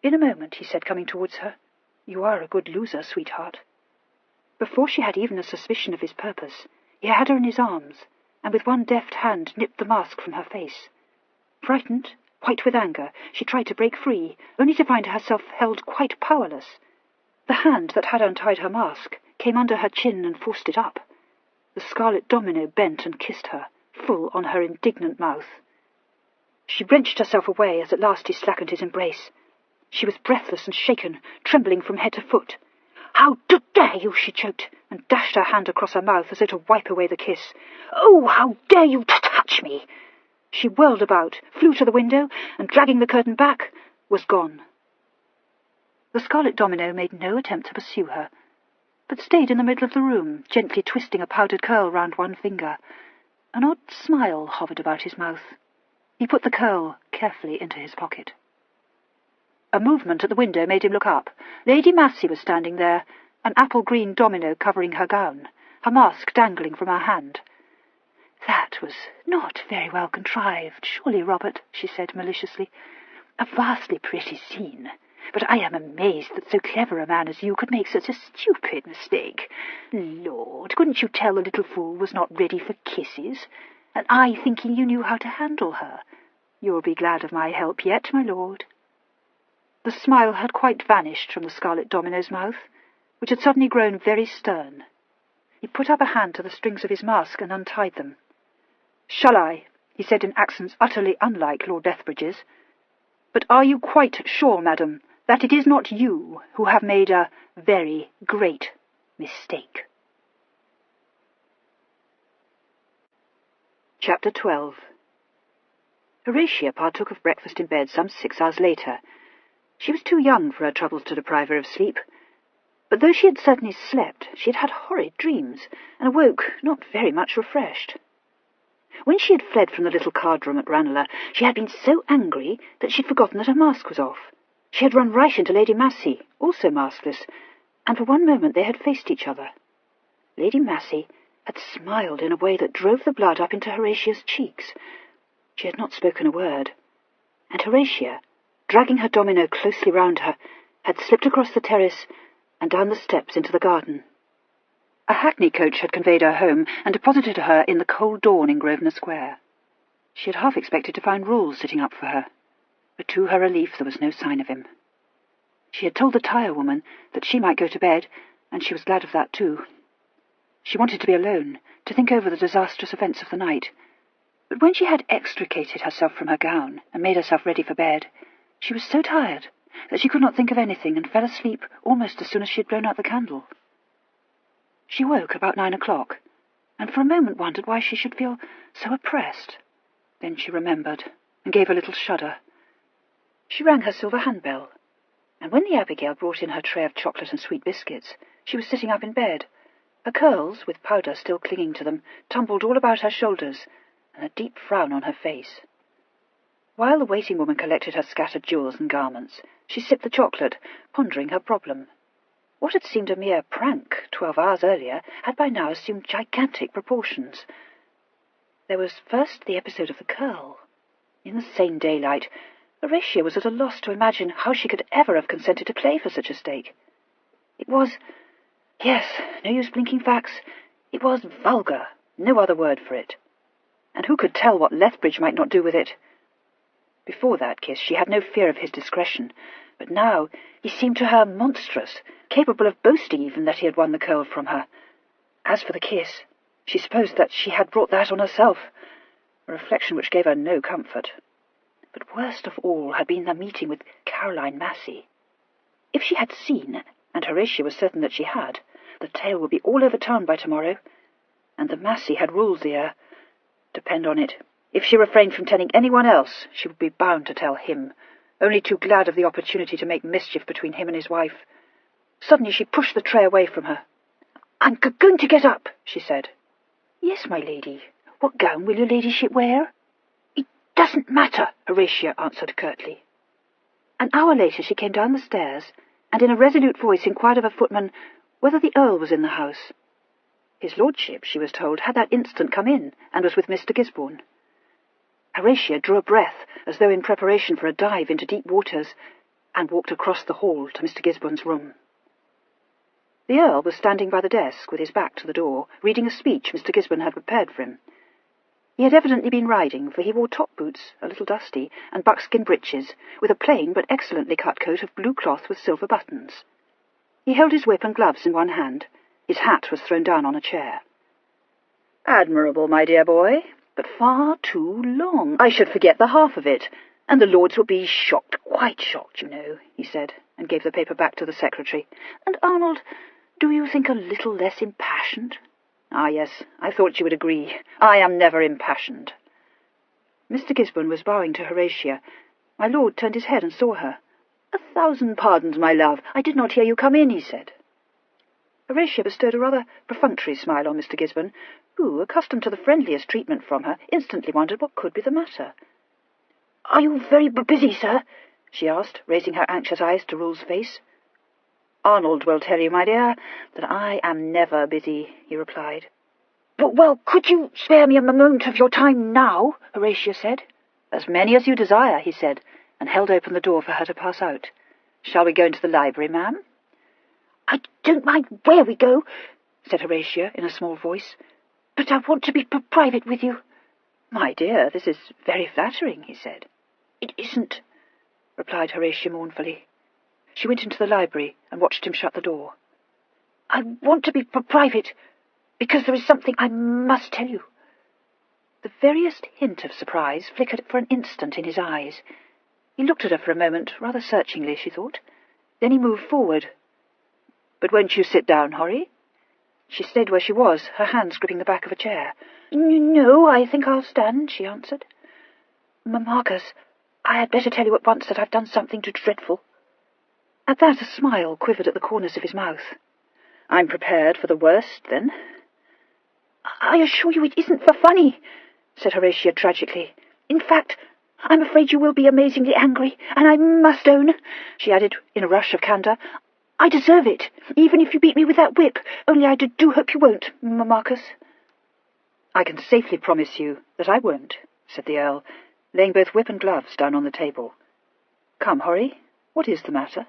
In a moment, he said, coming towards her. You are a good loser, sweetheart. Before she had even a suspicion of his purpose, he had her in his arms, and with one deft hand nipped the mask from her face. Frightened, white with anger, she tried to break free, only to find herself held quite powerless. The hand that had untied her mask came under her chin and forced it up. The scarlet domino bent and kissed her, full on her indignant mouth. She wrenched herself away as at last he slackened his embrace. She was breathless and shaken, trembling from head to foot. How dare you, she choked, and dashed her hand across her mouth as though to wipe away the kiss. Oh, how dare you touch me! She whirled about, flew to the window, and dragging the curtain back, was gone. The scarlet domino made no attempt to pursue her, but stayed in the middle of the room, gently twisting a powdered curl round one finger. An odd smile hovered about his mouth. He put the curl carefully into his pocket. A movement at the window made him look up. Lady Massey was standing there, an apple-green domino covering her gown, her mask dangling from her hand. That was not very well contrived, surely, Robert, she said maliciously. A vastly pretty scene, but I am amazed that so clever a man as you could make such a stupid mistake. Lord, couldn't you tell the little fool was not ready for kisses, and I thinking you knew how to handle her? You'll be glad of my help yet, my lord. The smile had quite vanished from the scarlet domino's mouth, which had suddenly grown very stern. He put up a hand to the strings of his mask and untied them. "Shall I?" he said in accents utterly unlike Lord Lethbridge's. "But are you quite sure, madam, that it is not you who have made a very great mistake?" Chapter 12. Horatia partook of breakfast in bed some 6 hours later. She was too young for her troubles to deprive her of sleep, but though she had certainly slept, she had had horrid dreams, and awoke not very much refreshed. When she had fled from the little card-room at Ranelagh, she had been so angry that she had forgotten that her mask was off. She had run right into Lady Massey, also maskless, and for one moment they had faced each other. Lady Massey had smiled in a way that drove the blood up into Horatia's cheeks. She had not spoken a word, and Horatia, dragging her domino closely round her, had slipped across the terrace and down the steps into the garden. A hackney coach had conveyed her home and deposited her in the cold dawn in Grosvenor Square. She had half expected to find Rule sitting up for her, but to her relief there was no sign of him. She had told the tire-woman that she might go to bed, and she was glad of that too. She wanted to be alone, to think over the disastrous events of the night, but when she had extricated herself from her gown and made herself ready for bed, she was so tired that she could not think of anything and fell asleep almost as soon as she had blown out the candle. She woke about 9 o'clock, and for a moment wondered why she should feel so oppressed. Then she remembered, and gave a little shudder. She rang her silver handbell, and when the Abigail brought in her tray of chocolate and sweet biscuits, she was sitting up in bed. Her curls, with powder still clinging to them, tumbled all about her shoulders, and a deep frown on her face. While the waiting woman collected her scattered jewels and garments, she sipped the chocolate, pondering her problem. What had seemed a mere prank 12 hours earlier had by now assumed gigantic proportions. There was first the episode of the curl. In the sane daylight, Horatia was at a loss to imagine how she could ever have consented to play for such a stake. It was, yes, no use blinking facts, it was vulgar, no other word for it. And who could tell what Lethbridge might not do with it? Before that kiss she had no fear of his discretion, but now he seemed to her monstrous, capable of boasting even that he had won the curl from her. As for the kiss, she supposed that she had brought that on herself, a reflection which gave her no comfort. But worst of all had been the meeting with Caroline Massey. If she had seen, and Horatia was certain that she had, the tale would be all over town by tomorrow, and the Massey had ruled the air. Depend on it, if she refrained from telling anyone else, she would be bound to tell him, only too glad of the opportunity to make mischief between him and his wife. Suddenly she pushed the tray away from her. "I'm going to get up," she said. "Yes, my lady. What gown will your ladyship wear?" "It doesn't matter," Horatia answered curtly. An hour later she came down the stairs, and in a resolute voice inquired of a footman whether the Earl was in the house. His lordship, she was told, had that instant come in, and was with Mr. Gisborne. Horatia drew a breath, as though in preparation for a dive into deep waters, and walked across the hall to Mr. Gisborne's room. The Earl was standing by the desk, with his back to the door, reading a speech Mr. Gisborne had prepared for him. He had evidently been riding, for he wore top boots, a little dusty, and buckskin breeches, with a plain but excellently cut coat of blue cloth with silver buttons. He held his whip and gloves in one hand. His hat was thrown down on a chair. "Admirable, my dear boy, but far too long. I should forget the half of it, and the lords would be shocked, quite shocked, you know," he said, and gave the paper back to the secretary. "And, Arnold, do you think a little less impassioned?" "Ah, yes, I thought you would agree. I am never impassioned." Mr. Gisborne was bowing to Horatia. My lord turned his head and saw her. "1,000 pardons, my love. I did not hear you come in," he said. Horatia bestowed a rather perfunctory smile on Mr. Gisborne, who, accustomed to the friendliest treatment from her, instantly wondered what could be the matter. "Are you very busy, sir?" she asked, raising her anxious eyes to Rule's face. "Arnold will tell you, my dear, that I am never busy," he replied. "Well, could you spare me a moment of your time now?" Horatia said. "As many as you desire," he said, and held open the door for her to pass out. "Shall we go into the library, ma'am?" "I don't mind where we go," said Horatia in a small voice, "but I want to be private with you." "My dear, this is very flattering," he said. "It isn't," replied Horatia mournfully. She went into the library and watched him shut the door. "I want to be private, because there is something I must tell you." The veriest hint of surprise flickered for an instant in his eyes. He looked at her for a moment, rather searchingly, she thought. Then he moved forward. "But won't you sit down, Horry?" She stayed where she was, her hands gripping the back of a chair. "No, I think I'll stand," she answered. "Marcus, I had better tell you at once that I've done something dreadful." At that a smile quivered at the corners of his mouth. "I'm prepared for the worst, then." "I assure you it isn't for funny," said Horatia tragically. "In fact, I'm afraid you will be amazingly angry, and I must own," she added in a rush of candour, "I deserve it, even if you beat me with that whip, only I do hope you won't, Marcus." "I can safely promise you that I won't," said the Earl, laying both whip and gloves down on the table. "Come, Horry, what is the matter?"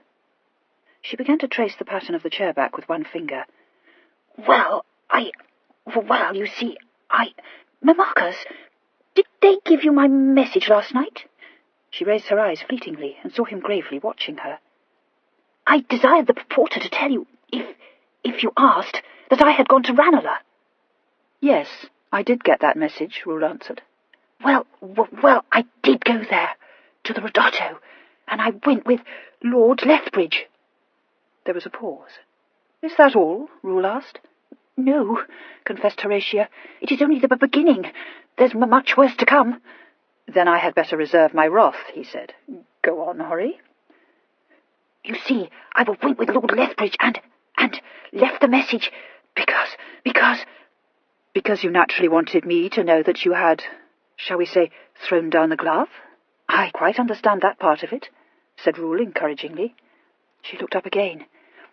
She began to trace the pattern of the chair back with one finger. Well, you see, Marcus, did they give you my message last night?" She raised her eyes fleetingly and saw him gravely watching her. "I desired the porter to tell you, if you asked, that I had gone to Ranelagh." "Yes, I did get that message," Rule answered. Well, I did go there, to the Ridotto, and I went with Lord Lethbridge." There was a pause. "Is that all?" Rule asked. "No," confessed Horatia. "It is only the beginning. There's much worse to come." "Then I had better reserve my wrath," he said. "Go on, Horry." "You see, I went with Lord Lethbridge and left the message because... Because you naturally wanted me to know that you had, shall we say, thrown down the glove? I quite understand that part of it," said Rule encouragingly. She looked up again.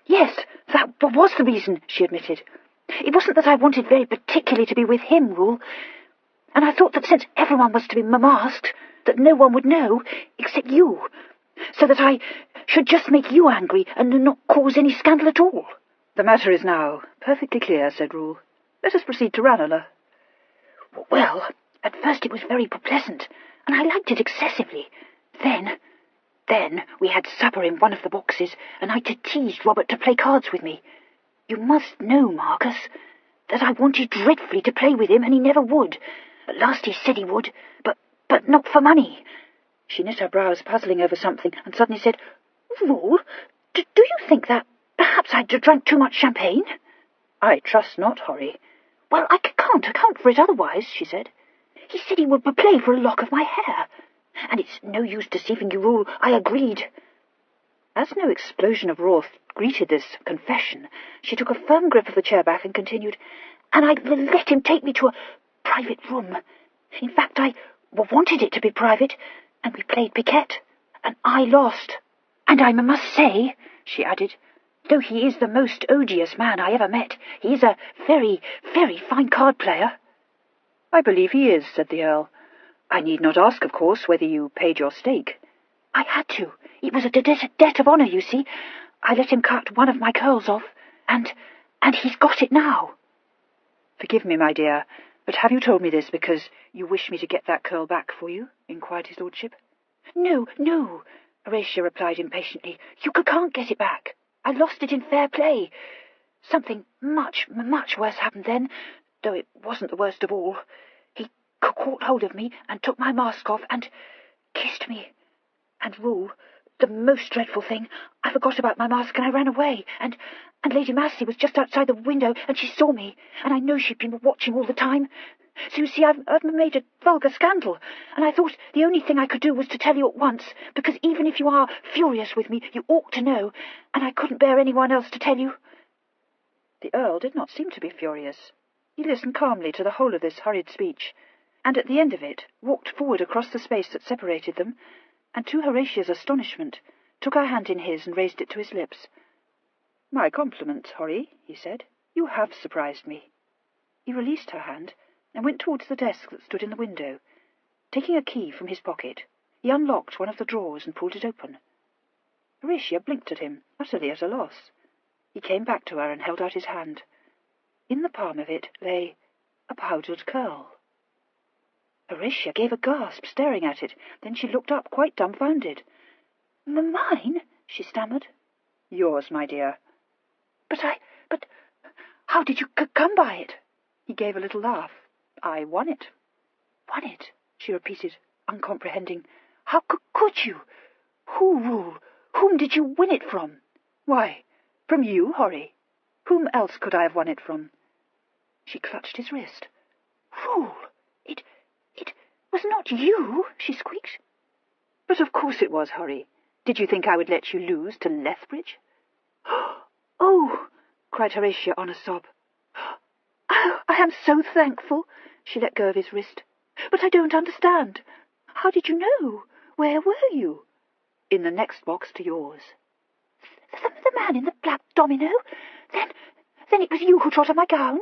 "Yes, that was the reason," she admitted. "It wasn't that I wanted very particularly to be with him, Rule. and I thought that since everyone was to be masked, that no one would know except you, so that I should just make you angry and not cause any scandal at all." "The matter is now perfectly clear," said Rule. "Let us proceed to Ranelagh." "Well, at first it was very pleasant, and I liked it excessively. Then we had supper in one of the boxes, and I teased Robert to play cards with me. You must know, Marcus, that I wanted dreadfully to play with him, and he never would. At last he said he would, but not for money." She knit her brows, puzzling over something, and suddenly said, "Rule, do you think that perhaps I drank too much champagne?" "I trust not, Horry." "Well, I can't account for it otherwise," she said. "He said he would play for a lock of my hair, and it's no use deceiving you, Rule. I agreed." As no explosion of wrath greeted this confession, she took a firm grip of the chair back and continued, "And I let him take me to a private room. In fact, I wanted it to be private, and we played piquet, and I lost. And I must say," she added, "though he is the most odious man I ever met, he is a very, very fine card player." "I believe he is," said the Earl. "I need not ask, of course, whether you paid your stake." "I had to. It was a debt of honour, you see. I let him cut one of my curls off, and he's got it now." "Forgive me, my dear, but have you told me this because you wish me to get that curl back for you?" inquired his lordship. No, Horatia replied impatiently. "You can't get it back. I lost it in fair play. Something much, much worse happened then, though it wasn't the worst of all. He caught hold of me and took my mask off and kissed me. And, Rule, the most dreadful thing, I forgot about my mask and I ran away, and Lady Massey was just outside the window, and she saw me, and I know she'd been watching all the time. So you see, I've made a vulgar scandal, and I thought the only thing I could do was to tell you at once, because even if you are furious with me, you ought to know, and I couldn't bear anyone else to tell you." The Earl did not seem to be furious. He listened calmly to the whole of this hurried speech, and at the end of it walked forward across the space that separated them, and to Horatia's astonishment took her hand in his and raised it to his lips. "My compliments, Horry," he said. "You have surprised me." He released her hand and went towards the desk that stood in the window. Taking a key from his pocket, he unlocked one of the drawers and pulled it open. Horatia blinked at him, utterly at a loss. He came back to her and held out his hand. In the palm of it lay a powdered curl. Horatia gave a gasp, staring at it. Then she looked up, quite dumbfounded. "Mine?" she stammered. "Yours, my dear." But how did you come by it?" He gave a little laugh. "I won it." "Won it?" she repeated, uncomprehending. "How could you? Who, Rule? Whom did you win it from?" "Why, from you, Horry. Whom else could I have won it from?" She clutched his wrist. "Rule, it was not you," she squeaked. "But of course it was, Horry. Did you think I would let you lose to Lethbridge?" "Oh!" cried Horatia on a sob. "Oh, I am so thankful." She let go of his wrist. "But I don't understand. How did you know? Where were you?" "In the next box to yours." The man in the black domino? Then it was you who trod on my gown?"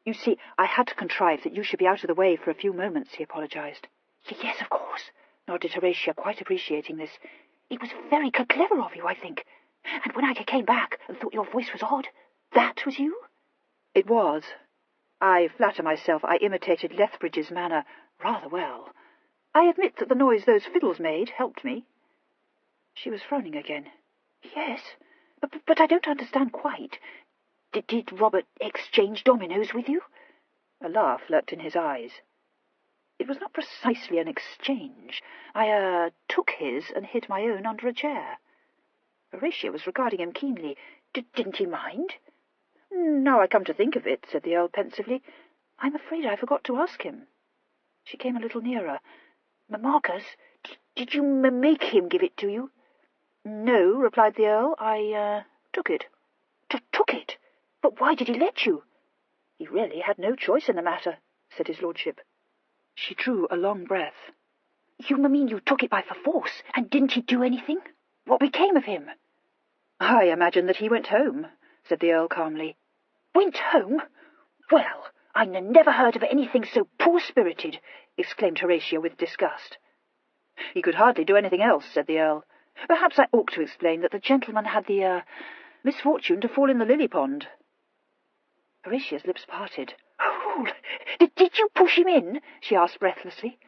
"You see, I had to contrive that you should be out of the way for a few moments," he apologized. "Yes, of course," nodded Horatia, quite appreciating this. "It was very clever of you, I think. And when I came back and thought your voice was odd, that was you?" "It was. I flatter myself I imitated Lethbridge's manner rather well. I admit that the noise those fiddles made helped me." She was frowning again. "Yes, but I don't understand quite. Did Robert exchange dominoes with you?" A laugh lurked in his eyes. "It was not precisely an exchange. I took his and hid my own under a chair." Horatia was regarding him keenly. "Didn't he mind?" "Now I come to think of it," said the Earl pensively, "I'm afraid I forgot to ask him." She came a little nearer. "Marcus, did you make him give it to you?" "No," replied the Earl. "I took it." Took it? But why did he let you?" "He really had no choice in the matter," said his lordship. She drew a long breath. "You mean you took it by force, and didn't he do anything? What became of him?" "I imagine that he went home," said the Earl calmly. "Went home? Well, "I never heard of anything so poor-spirited," exclaimed Horatia with disgust. "He could hardly do anything else," said the Earl. "Perhaps I ought to explain that the gentleman had the misfortune to fall in the lily pond." Horatia's lips parted. "Oh, did you push him in?" she asked breathlessly.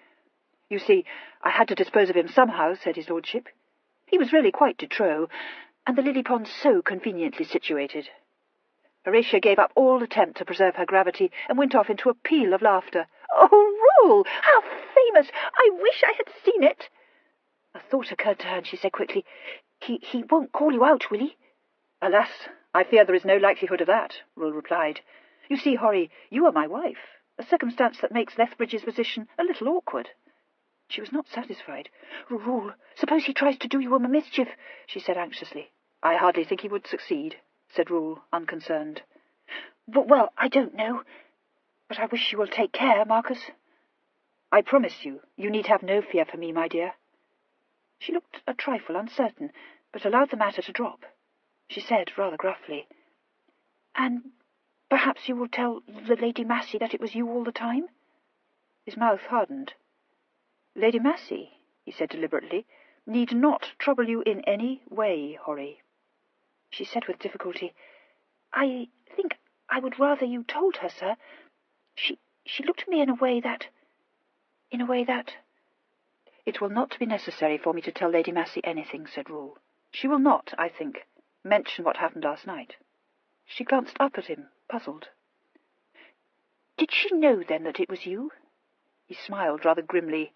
"You see, I had to dispose of him somehow," said his lordship. "He was really quite de trop, and the lily pond so conveniently situated." Horatia gave up all attempt to preserve her gravity and went off into a peal of laughter. "Oh, Rule! How famous! I wish I had seen it." A thought occurred to her, and she said quickly, He won't call you out, will he?" "Alas, I fear there is no likelihood of that," Rule replied. "You see, Horry, you are my wife, a circumstance that makes Lethbridge's position a little awkward." She was not satisfied. "Rule, suppose he tries to do you a mischief," she said anxiously. "I hardly think he would succeed," said Rule, unconcerned. "Well, I don't know. But I wish you will take care, Marcus." "I promise you, you need have no fear for me, my dear." She looked a trifle uncertain, but allowed the matter to drop. She said, rather gruffly, "And perhaps you will tell the Lady Massey that it was you all the time?" His mouth hardened. "Lady Massey," he said deliberately, "need not trouble you in any way, Horry." She said with difficulty, "I think I would rather you told her, sir. She looked at me in a way that... "It will not be necessary for me to tell Lady Massey anything," said Rule. "She will not, I think, mention what happened last night." She glanced up at him, puzzled. "Did she know, then, that it was you?" He smiled rather grimly.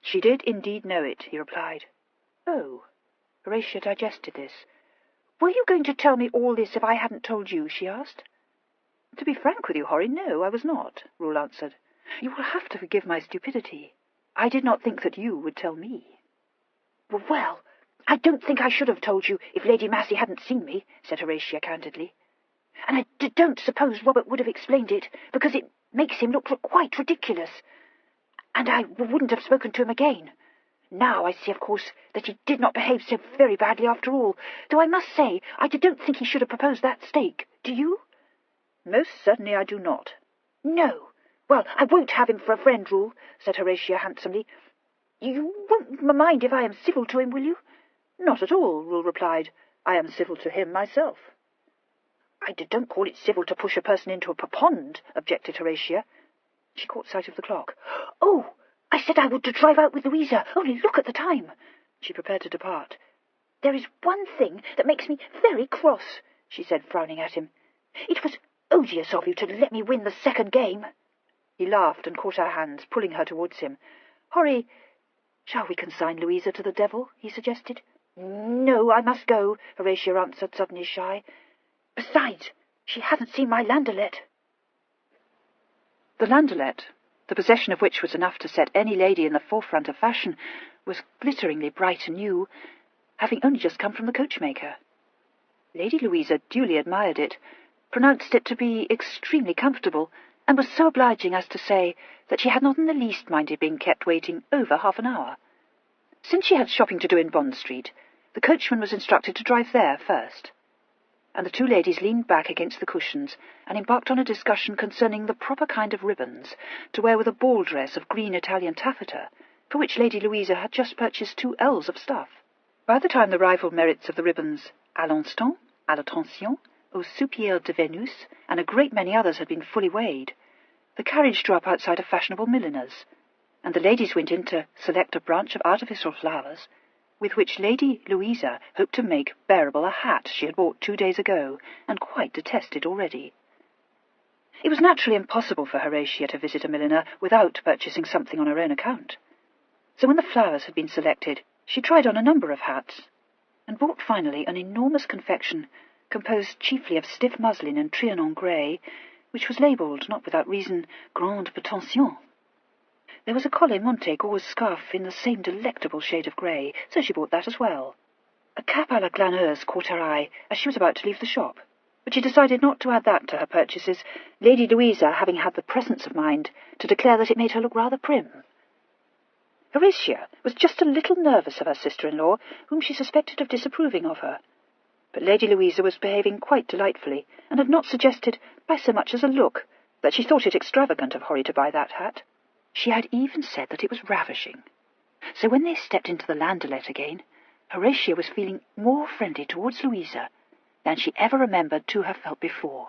"She did indeed know it," he replied. "Oh." Horatia digested this. "Were you going to tell me all this if I hadn't told you?" she asked. "To be frank with you, Horry, no, I was not," Rule answered. "You will have to forgive my stupidity. I did not think that you would tell me." "Well, I don't think I should have told you if Lady Massey hadn't seen me," said Horatia candidly. "And I don't suppose Robert would have explained it, because it makes him look quite ridiculous. And I wouldn't have spoken to him again. Now I see, of course, that he did not behave so very badly after all, though I must say I don't think he should have proposed that stake. Do you?" "Most certainly I do not." "No. Well, I won't have him for a friend, Rule," said Horatia handsomely. "You won't mind if I am civil to him, will you?" "Not at all," Rule replied. "I am civil to him myself." "I don't call it civil to push a person into a pond," objected Horatia. She caught sight of the clock. "Oh, I said I would to drive out with Louisa. Only look at the time." She prepared to depart. "There is one thing that makes me very cross," she said, frowning at him. "It was odious of you to let me win the second game." He laughed and caught her hands, pulling her towards him. "Horry, shall we consign Louisa to the devil?" he suggested. "No, I must go," Horatia answered, suddenly shy. "Besides, she hasn't seen my landaulette." The landaulette, the possession of which was enough to set any lady in the forefront of fashion, was glitteringly bright and new, having only just come from the coachmaker. Lady Louisa duly admired it, pronounced it to be extremely comfortable, and was so obliging as to say that she had not in the least minded being kept waiting over half an hour. Since she had shopping to do in Bond Street, the coachman was instructed to drive there first, and the two ladies leaned back against the cushions and embarked on a discussion concerning the proper kind of ribbons to wear with a ball dress of green Italian taffeta, for which Lady Louisa had just purchased 2 ells of stuff. By the time the rival merits of the ribbons à l'instant, à l'attention, au soupir de Vénus, and a great many others had been fully weighed, the carriage drew up outside a fashionable milliner's, and the ladies went in to select a branch of artificial flowers, with which Lady Louisa hoped to make bearable a hat she had bought 2 days ago, and quite detested already. It was naturally impossible for Horatia to visit a milliner without purchasing something on her own account. So when the flowers had been selected, she tried on a number of hats, and bought finally an enormous confection composed chiefly of stiff muslin and Trianon grey, which was labelled, not without reason, Grande Pretension. There was a collet monte gauze scarf in the same delectable shade of grey, so she bought that as well. A cap à la glaneuse caught her eye as she was about to leave the shop, but she decided not to add that to her purchases, Lady Louisa having had the presence of mind to declare that it made her look rather prim. Horatia was just a little nervous of her sister-in-law, whom she suspected of disapproving of her, but Lady Louisa was behaving quite delightfully, and had not suggested, by so much as a look, that she thought it extravagant of Horry to buy that hat. She had even said that it was ravishing. So when they stepped into the landaulet again, Horatia was feeling more friendly towards Louisa than she ever remembered to have felt before.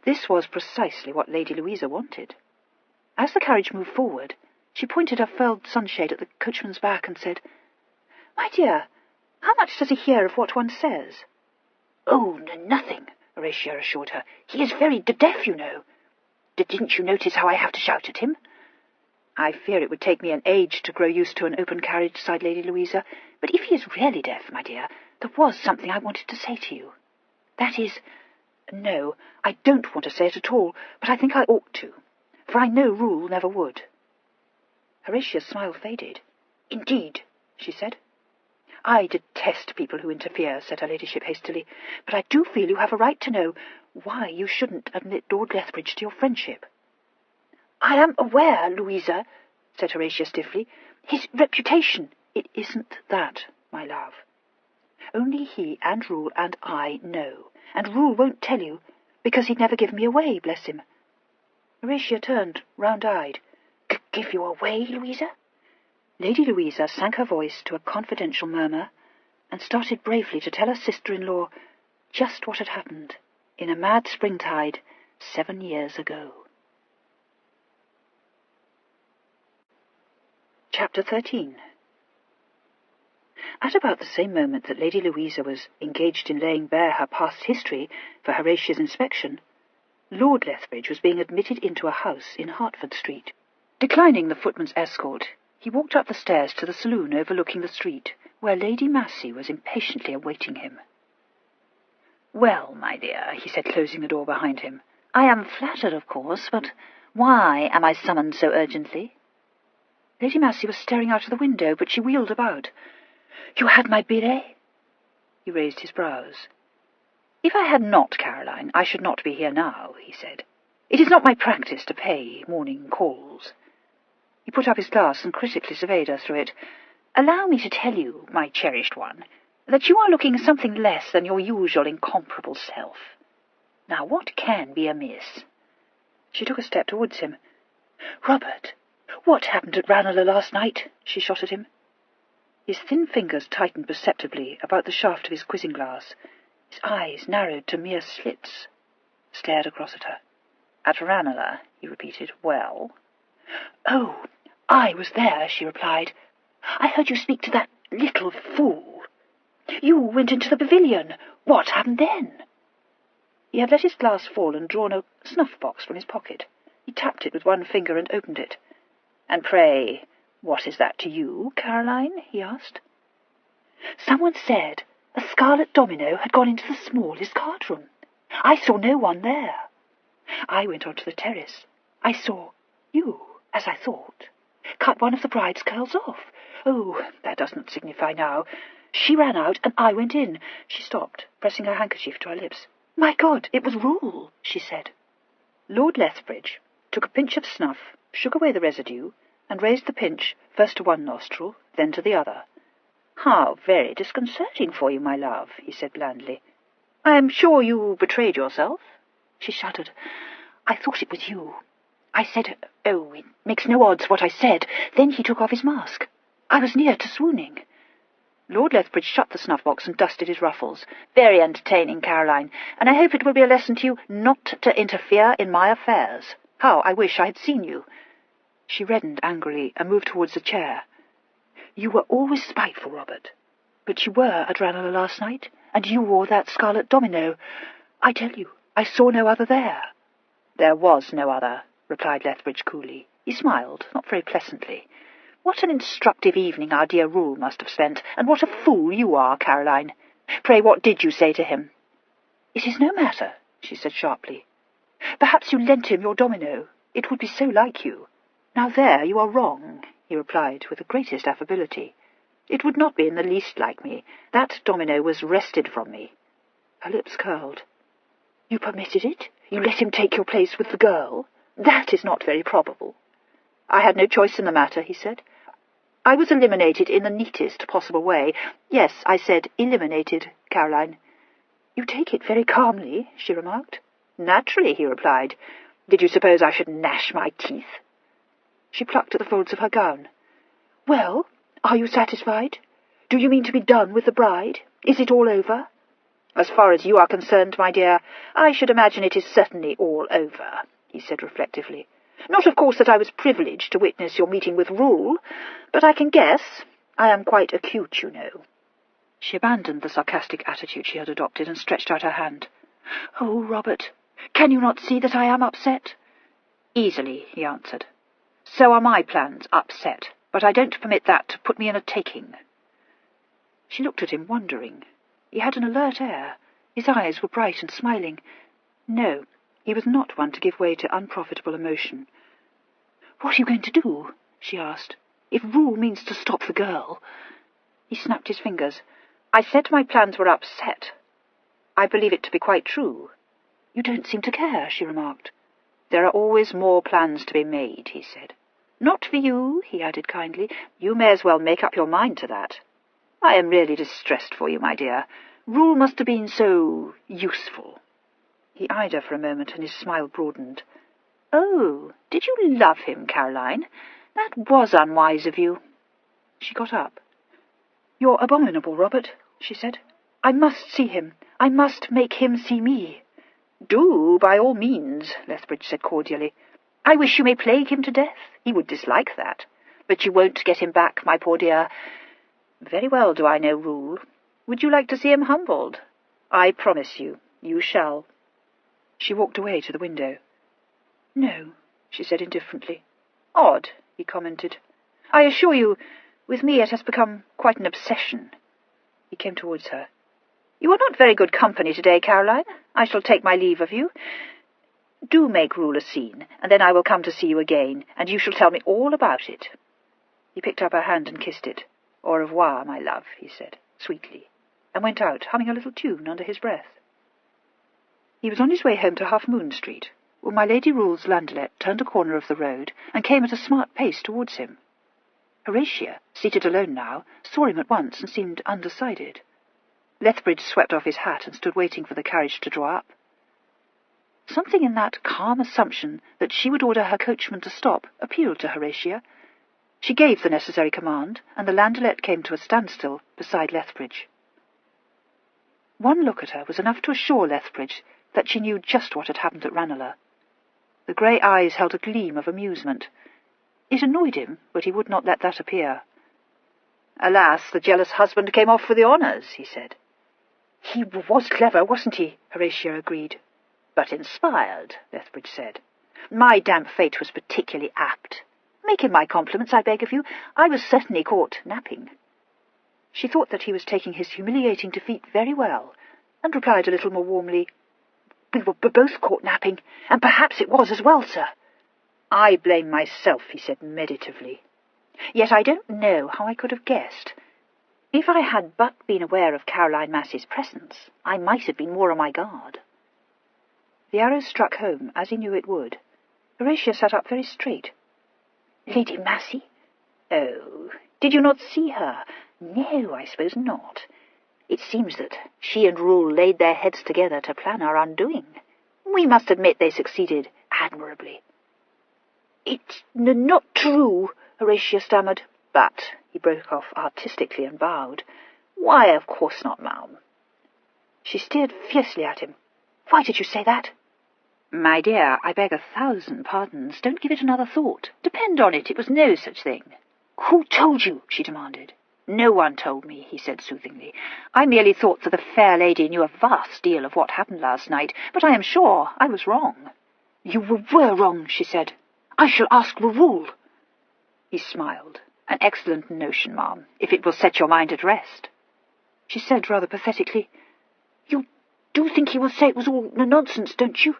This was precisely what Lady Louisa wanted. As the carriage moved forward, she pointed her furled sunshade at the coachman's back and said, "My dear, how much does he hear of what one says?" "Oh, nothing," Horatia assured her. "He is very deaf, you know. Didn't you notice how I have to shout at him?" "I fear it would take me an age to grow used to an open carriage," sighed Lady Louisa. "But if he is really deaf, my dear, there was something I wanted to say to you. That is, no, I don't want to say it at all, but I think I ought to, for I know Rule never would." Horatia's smile faded. "Indeed," she said. "I detest people who interfere," said her ladyship hastily, "but I do feel you have a right to know why you shouldn't admit Lord Lethbridge to your friendship." "I am aware, Louisa," said Horatia stiffly. "His reputation—" "It isn't that, my love. Only he and Rule and I know, and Rule won't tell you, because he'd never give me away, bless him." Horatia turned, round-eyed. "Give you away, Louisa?" Lady Louisa sank her voice to a confidential murmur and started bravely to tell her sister-in-law just what had happened in a mad springtide 7 years ago. Chapter 13. At about the same moment that Lady Louisa was engaged in laying bare her past history for Horatia's inspection, Lord Lethbridge was being admitted into a house in Hertford Street. Declining the footman's escort, he walked up the stairs to the saloon overlooking the street, where Lady Massey was impatiently awaiting him. "Well, my dear," he said, closing the door behind him, "I am flattered, of course, but why am I summoned so urgently?" Lady Massey was staring out of the window, but she wheeled about. "You had my billet?" He raised his brows. "If I had not, Caroline, I should not be here now," he said. "It is not my practice to pay morning calls." He put up his glass and critically surveyed her through it. "Allow me to tell you, my cherished one, that you are looking something less than your usual incomparable self. Now, what can be amiss?" She took a step towards him. "Robert, what happened at Ranelagh last night?" she shot at him. His thin fingers tightened perceptibly about the shaft of his quizzing-glass. His eyes, narrowed to mere slits, stared across at her. "At Ranelagh," he repeated. "Well?" "Oh, I was there," she replied. "I heard you speak to that little fool. You went into the pavilion. What happened then?" He had let his glass fall and drawn a snuff-box from his pocket. He tapped it with one finger and opened it. "And pray, what is that to you, Caroline?" he asked. "Someone said a scarlet domino had gone into the smallest card-room. I saw no one there. I went on to the terrace. I saw you, as I thought, cut one of the bride's curls off. Oh, that does not signify now. She ran out, and I went in." She stopped, pressing her handkerchief to her lips. "My God, it was Rule," she said. Lord Lethbridge took a pinch of snuff, shook away the residue, and raised the pinch first to one nostril, then to the other. "How very disconcerting for you, my love," he said blandly. "I am sure you betrayed yourself." She shuddered. "I thought it was you. I said, oh, it makes no odds what I said. Then he took off his mask. I was near to swooning." Lord Lethbridge shut the snuff-box and dusted his ruffles. "Very entertaining, Caroline, and I hope it will be a lesson to you not to interfere in my affairs. How I wish I had seen you." She reddened angrily and moved towards the chair. "You were always spiteful, Robert. But you were at Ranelagh last night, and you wore that scarlet domino. I tell you, I saw no other there." "There was no other," replied Lethbridge coolly. He smiled, not very pleasantly. "What an instructive evening our dear Rule must have spent, and what a fool you are, Caroline. Pray, what did you say to him?" "It is no matter," she said sharply. "Perhaps you lent him your domino. It would be so like you." "Now there you are wrong," he replied with the greatest affability. "It would not be in the least like me. That domino was wrested from me." Her lips curled. "You permitted it? You let him take your place with the girl? That is not very probable." "I had no choice in the matter," he said. "I was eliminated in the neatest possible way. Yes, I said eliminated, Caroline." "You take it very calmly," she remarked. "Naturally," he replied. Did you suppose I should gnash my teeth?" She plucked at the folds of her gown. "Well, are you satisfied? Do you mean to be done with the bride? Is it all over?" "As far as you are concerned, my dear, I should imagine it is certainly all over," he said reflectively. "Not, of course, that I was privileged to witness your meeting with Rule, but I can guess. I am quite acute, you know." She abandoned the sarcastic attitude she had adopted and stretched out her hand. "Oh, Robert, can you not see that I am upset?" "Easily," he answered. "So are my plans upset, but I don't permit that to put me in a taking." She looked at him, wondering. He had an alert air. His eyes were bright and smiling. No, he was not one to give way to unprofitable emotion. "What are you going to do?" she asked. "If Rule means to stop the girl—" He snapped his fingers. "I said my plans were upset. I believe it to be quite true." "You don't seem to care," she remarked. "There are always more plans to be made," he said. "Not for you," he added kindly. "You may as well make up your mind to that. I am really distressed for you, my dear. Rule must have been so useful." He eyed her for a moment, and his smile broadened. "Oh, did you love him, Caroline? That was unwise of you." She got up. "You're abominable, Robert," she said. "I must see him. I must make him see me." "Do, by all means," Lethbridge said cordially. "I wish you may plague him to death. He would dislike that. But you won't get him back, my poor dear. Very well do I know Rule. Would you like to see him humbled? I promise you, you shall." She walked away to the window. "No," she said indifferently. "Odd," he commented. "I assure you, with me it has become quite an obsession." He came towards her. "You are not very good company today, Caroline. I shall take my leave of you. Do make Rule a scene, and then I will come to see you again, and you shall tell me all about it." He picked up her hand and kissed it. "Au revoir, my love," he said, sweetly, and went out, humming a little tune under his breath. He was on his way home to Half Moon Street, when my Lady Rule's landaulette turned a corner of the road and came at a smart pace towards him. Horatia, seated alone now, saw him at once and seemed undecided. Lethbridge swept off his hat and stood waiting for the carriage to draw up. Something in that calm assumption that she would order her coachman to stop appealed to Horatia. She gave the necessary command, and the landaulette came to a standstill beside Lethbridge. One look at her was enough to assure Lethbridge that she knew just what had happened at Ranelagh. The grey eyes held a gleam of amusement. It annoyed him, but he would not let that appear. "Alas, the jealous husband came off with the honours," he said. "He was clever, wasn't he?" Horatia agreed. "But inspired," Lethbridge said. "My damp fate was particularly apt. Make him my compliments, I beg of you. I was certainly caught napping." She thought that he was taking his humiliating defeat very well, and replied a little more warmly, "We were both caught napping, and perhaps it was as well, sir." "I blame myself," he said meditatively. "Yet I don't know how I could have guessed. If I had but been aware of Caroline Massey's presence, I might have been more on my guard." The arrow struck home, as he knew it would. Horatia sat up very straight. "Lady Massey? Oh, did you not see her? No, I suppose not. It seems that she and Rule laid their heads together to plan our undoing. We must admit they succeeded admirably." "It's not true," Horatia stammered. "But," he broke off artistically and bowed, "why, of course not, ma'am." She stared fiercely at him. "Why did you say that?" "My dear, I beg 1,000 pardons. Don't give it another thought. Depend on it, it was no such thing." "Who told you?" she demanded. "No one told me," he said soothingly. "I merely thought that the fair lady knew a vast deal of what happened last night, but I am sure I was wrong." "You were wrong," she said. "I shall ask Rule." He smiled. "An excellent notion, ma'am, if it will set your mind at rest." She said rather pathetically, "You do think he will say it was all nonsense, don't you?"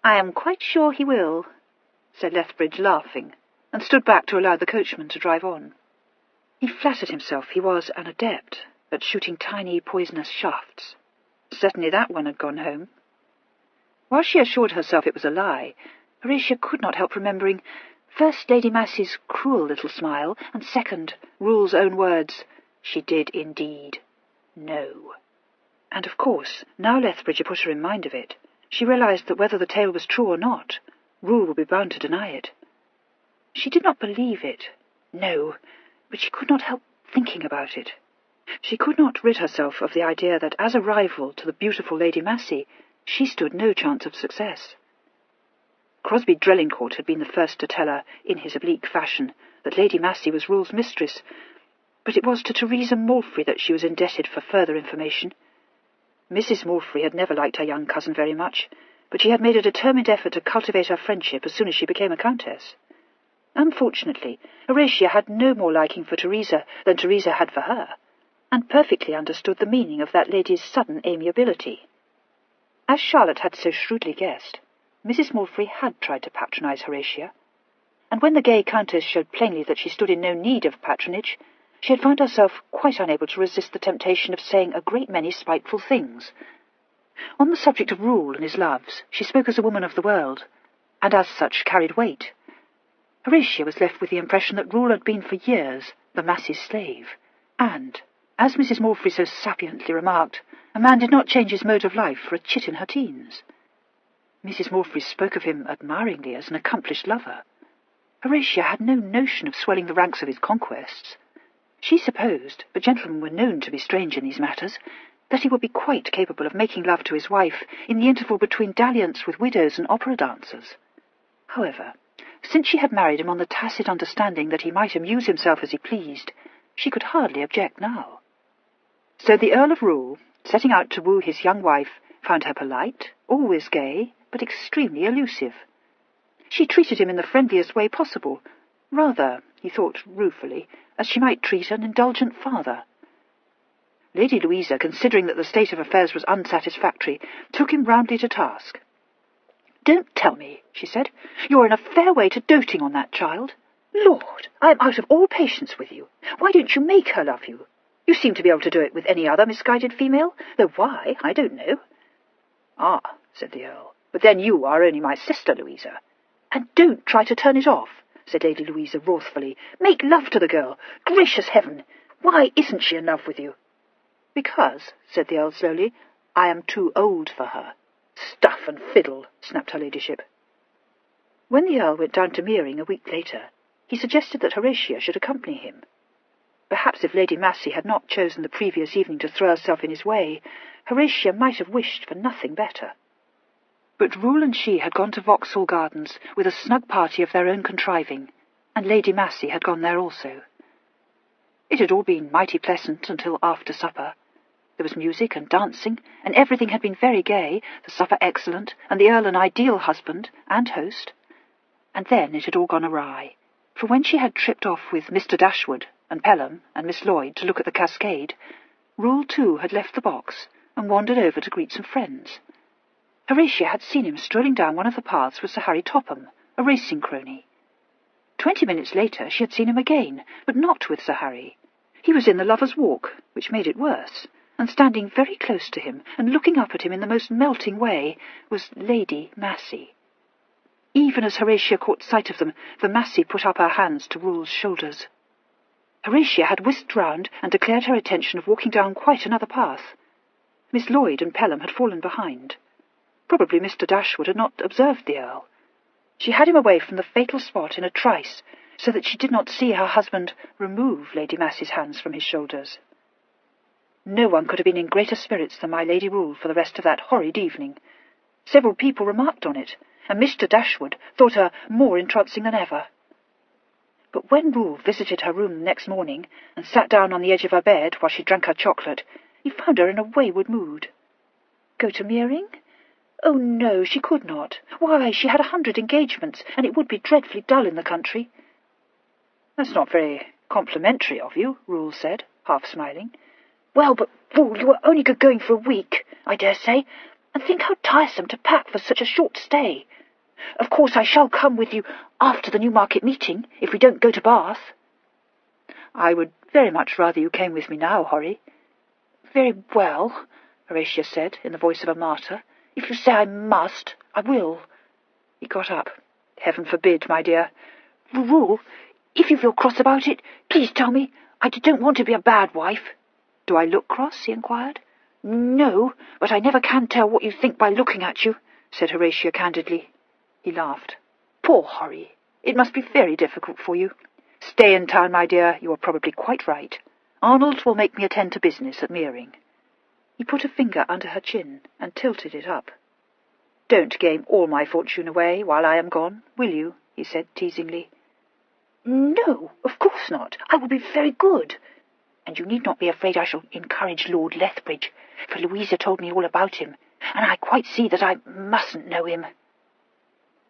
"I am quite sure he will," said Lethbridge, laughing, and stood back to allow the coachman to drive on. He flattered himself he was an adept at shooting tiny poisonous shafts. Certainly that one had gone home. While she assured herself it was a lie, Horatia could not help remembering, first, Lady Massey's cruel little smile, and second, Rule's own words, "She did indeed know." And of course, now Lethbridge had put her in mind of it, she realized that whether the tale was true or not, Rule would be bound to deny it. She did not believe it, no, but she could not help thinking about it. She could not rid herself of the idea that as a rival to the beautiful Lady Massey, she stood no chance of success. Crosby Drelincourt had been the first to tell her, in his oblique fashion, that Lady Massey was Rule's mistress, but it was to Teresa Malfrey that she was indebted for further information. Mrs. Malfrey had never liked her young cousin very much, but she had made a determined effort to cultivate her friendship as soon as she became a countess. Unfortunately, Horatia had no more liking for Teresa than Teresa had for her, and perfectly understood the meaning of that lady's sudden amiability. As Charlotte had so shrewdly guessed, Mrs. Malfrey had tried to patronize Horatia, and when the gay countess showed plainly that she stood in no need of patronage, she had found herself quite unable to resist the temptation of saying a great many spiteful things. On the subject of Rule and his loves, she spoke as a woman of the world, and as such carried weight. Horatia was left with the impression that Rule had been for years the Massey's slave, and, as Mrs. Malfrey so sapiently remarked, a man did not change his mode of life for a chit in her teens. Mrs. Malfrey spoke of him admiringly as an accomplished lover. Horatia had no notion of swelling the ranks of his conquests. She supposed, but gentlemen were known to be strange in these matters, that he would be quite capable of making love to his wife in the interval between dalliance with widows and opera dancers. However, since she had married him on the tacit understanding that he might amuse himself as he pleased, she could hardly object now. So the Earl of Rule, setting out to woo his young wife, found her polite, always gay, but extremely elusive. She treated him in the friendliest way possible, rather, he thought ruefully, as she might treat an indulgent father. Lady Louisa, considering that the state of affairs was unsatisfactory, took him roundly to task. "Don't tell me," she said, "you're in a fair way to doting on that child. Lord, I am out of all patience with you. Why don't you make her love you? You seem to be able to do it with any other misguided female, though why, I don't know." "Ah," said the Earl, "but then you are only my sister, Louisa." "And don't try to turn it off," said Lady Louisa wrathfully. "Make love to the girl. Gracious heaven! Why isn't she in love with you?" "Because," said the Earl slowly, "I am too old for her." "Stuff and fiddle," snapped her ladyship. When the Earl went down to Meering a week later, he suggested that Horatia should accompany him. Perhaps if Lady Massey had not chosen the previous evening to throw herself in his way, Horatia might have wished for nothing better. But Rule and she had gone to Vauxhall Gardens with a snug party of their own contriving, and Lady Massey had gone there also. It had all been mighty pleasant until after supper. There was music and dancing, and everything had been very gay, the supper excellent, and the Earl an ideal husband and host. And then it had all gone awry, for when she had tripped off with Mr. Dashwood and Pelham and Miss Lloyd to look at the cascade, Rule too had left the box and wandered over to greet some friends. Horatia had seen him strolling down one of the paths with Sir Harry Topham, a racing crony. 20 minutes later she had seen him again, but not with Sir Harry. He was in the Lovers' Walk, which made it worse, and standing very close to him and looking up at him in the most melting way was Lady Massey. Even as Horatia caught sight of them, the Massey put up her hands to Rule's shoulders. Horatia had whisked round and declared her intention of walking down quite another path. Miss Lloyd and Pelham had fallen behind. Probably Mr. Dashwood had not observed the Earl. She had him away from the fatal spot in a trice, so that she did not see her husband remove Lady Massey's hands from his shoulders. No one could have been in greater spirits than my Lady Rule for the rest of that horrid evening. Several people remarked on it, and Mr. Dashwood thought her more entrancing than ever. But when Rule visited her room the next morning and sat down on the edge of her bed while she drank her chocolate, he found her in a wayward mood. Go to Meering? Oh, no, she could not. Why, she had 100 engagements, and it would be dreadfully dull in the country. "That's not very complimentary of you," Rule said, half smiling. "Well, but, Rule, you were only going for a week, I dare say, and think how tiresome to pack for such a short stay. Of course I shall come with you after the Newmarket meeting, if we don't go to Bath." "I would very much rather you came with me now, Horry." "Very well," Horatia said, in the voice of a martyr. "If you say I must, I will." He got up. "Heaven forbid, my dear." "Rule, if you feel cross about it, please tell me. I don't want to be a bad wife." "Do I look cross?" he inquired. "No, but I never can tell what you think by looking at you," said Horatia candidly. He laughed. Poor Horry. It must be very difficult for you. Stay in town, my dear. You are probably quite right. Arnold will make me attend to business at Meering. He put a finger under her chin and tilted it up. Don't game all my fortune away while I am gone, will you? He said teasingly. No, of course not. I will be very good. And you need not be afraid I shall encourage Lord Lethbridge, for Louisa told me all about him, and I quite see that I mustn't know him.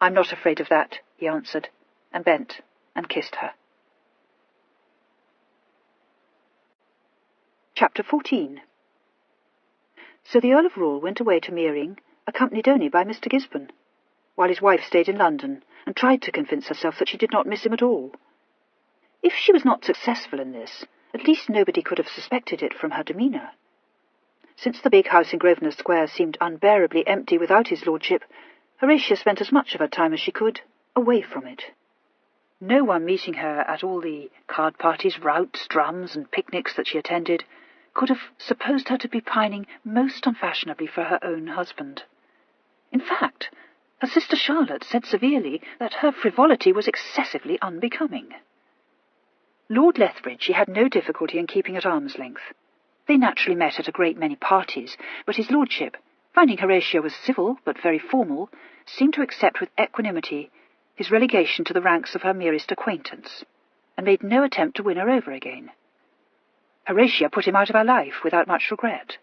I'm not afraid of that, he answered, and bent and kissed her. Chapter 14. So the Earl of Rule went away to Meering, accompanied only by Mr. Gisborne, while his wife stayed in London and tried to convince herself that she did not miss him at all. If she was not successful in this, at least nobody could have suspected it from her demeanour. Since the big house in Grosvenor Square seemed unbearably empty without his lordship, Horatia spent as much of her time as she could away from it. No one meeting her at all the card parties, routs, drums, and picnics that she attended could have supposed her to be pining most unfashionably for her own husband. In fact, her sister Charlotte said severely that her frivolity was excessively unbecoming. Lord Lethbridge she had no difficulty in keeping at arm's length. They naturally met at a great many parties, but his lordship, finding Horatia was civil but very formal, seemed to accept with equanimity his relegation to the ranks of her merest acquaintance, and made no attempt to win her over again. Horatia put him out of her life without much regret.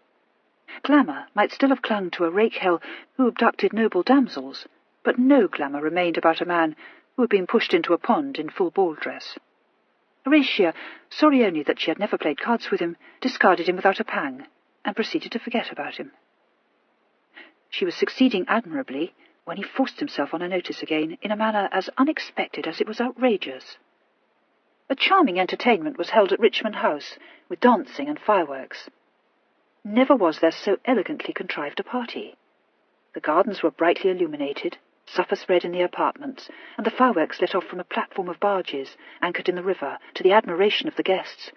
Glamour might still have clung to a rake-hell who abducted noble damsels, but no glamour remained about a man who had been pushed into a pond in full ball dress. Horatia, sorry only that she had never played cards with him, discarded him without a pang, and proceeded to forget about him. She was succeeding admirably when he forced himself on her notice again in a manner as unexpected as it was outrageous. A charming entertainment was held at Richmond House, with dancing and fireworks. Never was there so elegantly contrived a party. The gardens were brightly illuminated, supper spread in the apartments, and the fireworks let off from a platform of barges anchored in the river, to the admiration of the guests,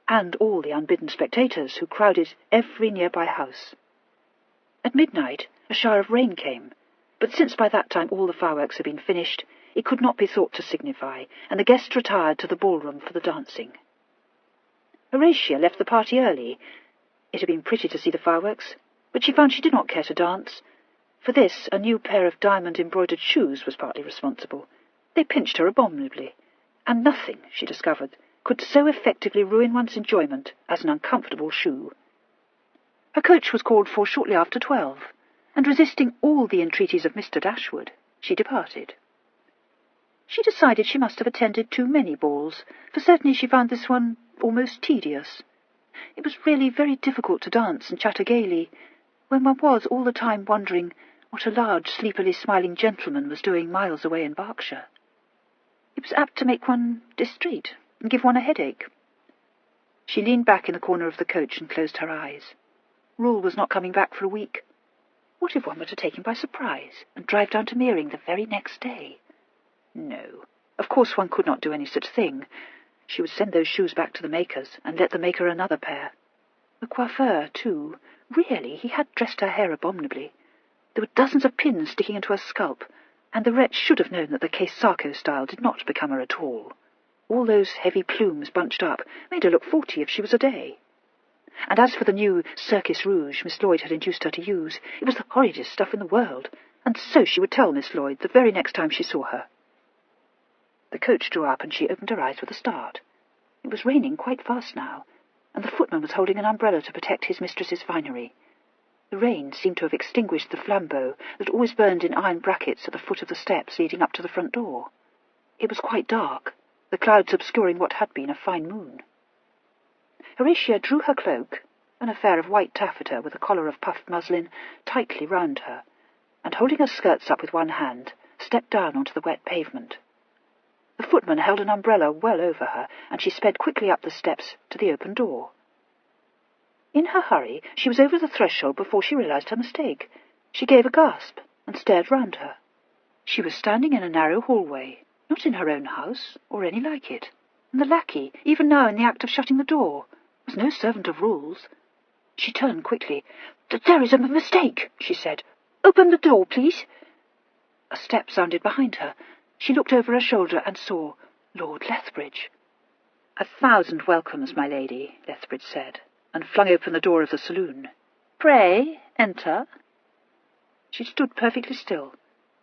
and all the unbidden spectators who crowded every nearby house. At midnight a shower of rain came, but since by that time all the fireworks had been finished, it could not be thought to signify, and the guests retired to the ballroom for the dancing. Horatia left the party early. It had been pretty to see the fireworks, but she found she did not care to dance. For this, a new pair of diamond-embroidered shoes was partly responsible. They pinched her abominably, and nothing, she discovered, could so effectively ruin one's enjoyment as an uncomfortable shoe. Her coach was called for shortly after 12, and resisting all the entreaties of Mr. Dashwood, she departed. She decided she must have attended too many balls, for certainly she found this one almost tedious. It was really very difficult to dance and chatter gaily, when one was all the time wondering what a large, sleepily smiling gentleman was doing miles away in Berkshire. It was apt to make one distrait and give one a headache. She leaned back in the corner of the coach and closed her eyes. Rule was not coming back for a week. What if one were to take him by surprise and drive down to Meering the very next day? No, of course one could not do any such thing. She would send those shoes back to the makers and let them make her another pair. The coiffeur, too. Really, he had dressed her hair abominably. There were dozens of pins sticking into her scalp, and the wretch should have known that the Case-Sarko style did not become her at all. All those heavy plumes bunched up made her look 40 if she was a day. And as for the new Circus Rouge Miss Lloyd had induced her to use, it was the horridest stuff in the world, and so she would tell Miss Lloyd the very next time she saw her. The coach drew up, and she opened her eyes with a start. It was raining quite fast now, and the footman was holding an umbrella to protect his mistress's finery. The rain seemed to have extinguished the flambeaux that always burned in iron brackets at the foot of the steps leading up to the front door. It was quite dark, the clouds obscuring what had been a fine moon. Horatia drew her cloak, an affair of white taffeta with a collar of puffed muslin, tightly round her, and holding her skirts up with one hand, stepped down onto the wet pavement. The footman held an umbrella well over her, and she sped quickly up the steps to the open door. In her hurry, she was over the threshold before she realized her mistake. She gave a gasp and stared round her. She was standing in a narrow hallway, not in her own house, or any like it, and the lackey, even now in the act of shutting the door, was no servant of Rule's. She turned quickly. "There is a mistake," she said. "Open the door, please." A step sounded behind her, She looked over her shoulder and saw Lord Lethbridge. "1,000 welcomes, my lady," Lethbridge said, and flung open the door of the saloon. "Pray, enter." She stood perfectly still,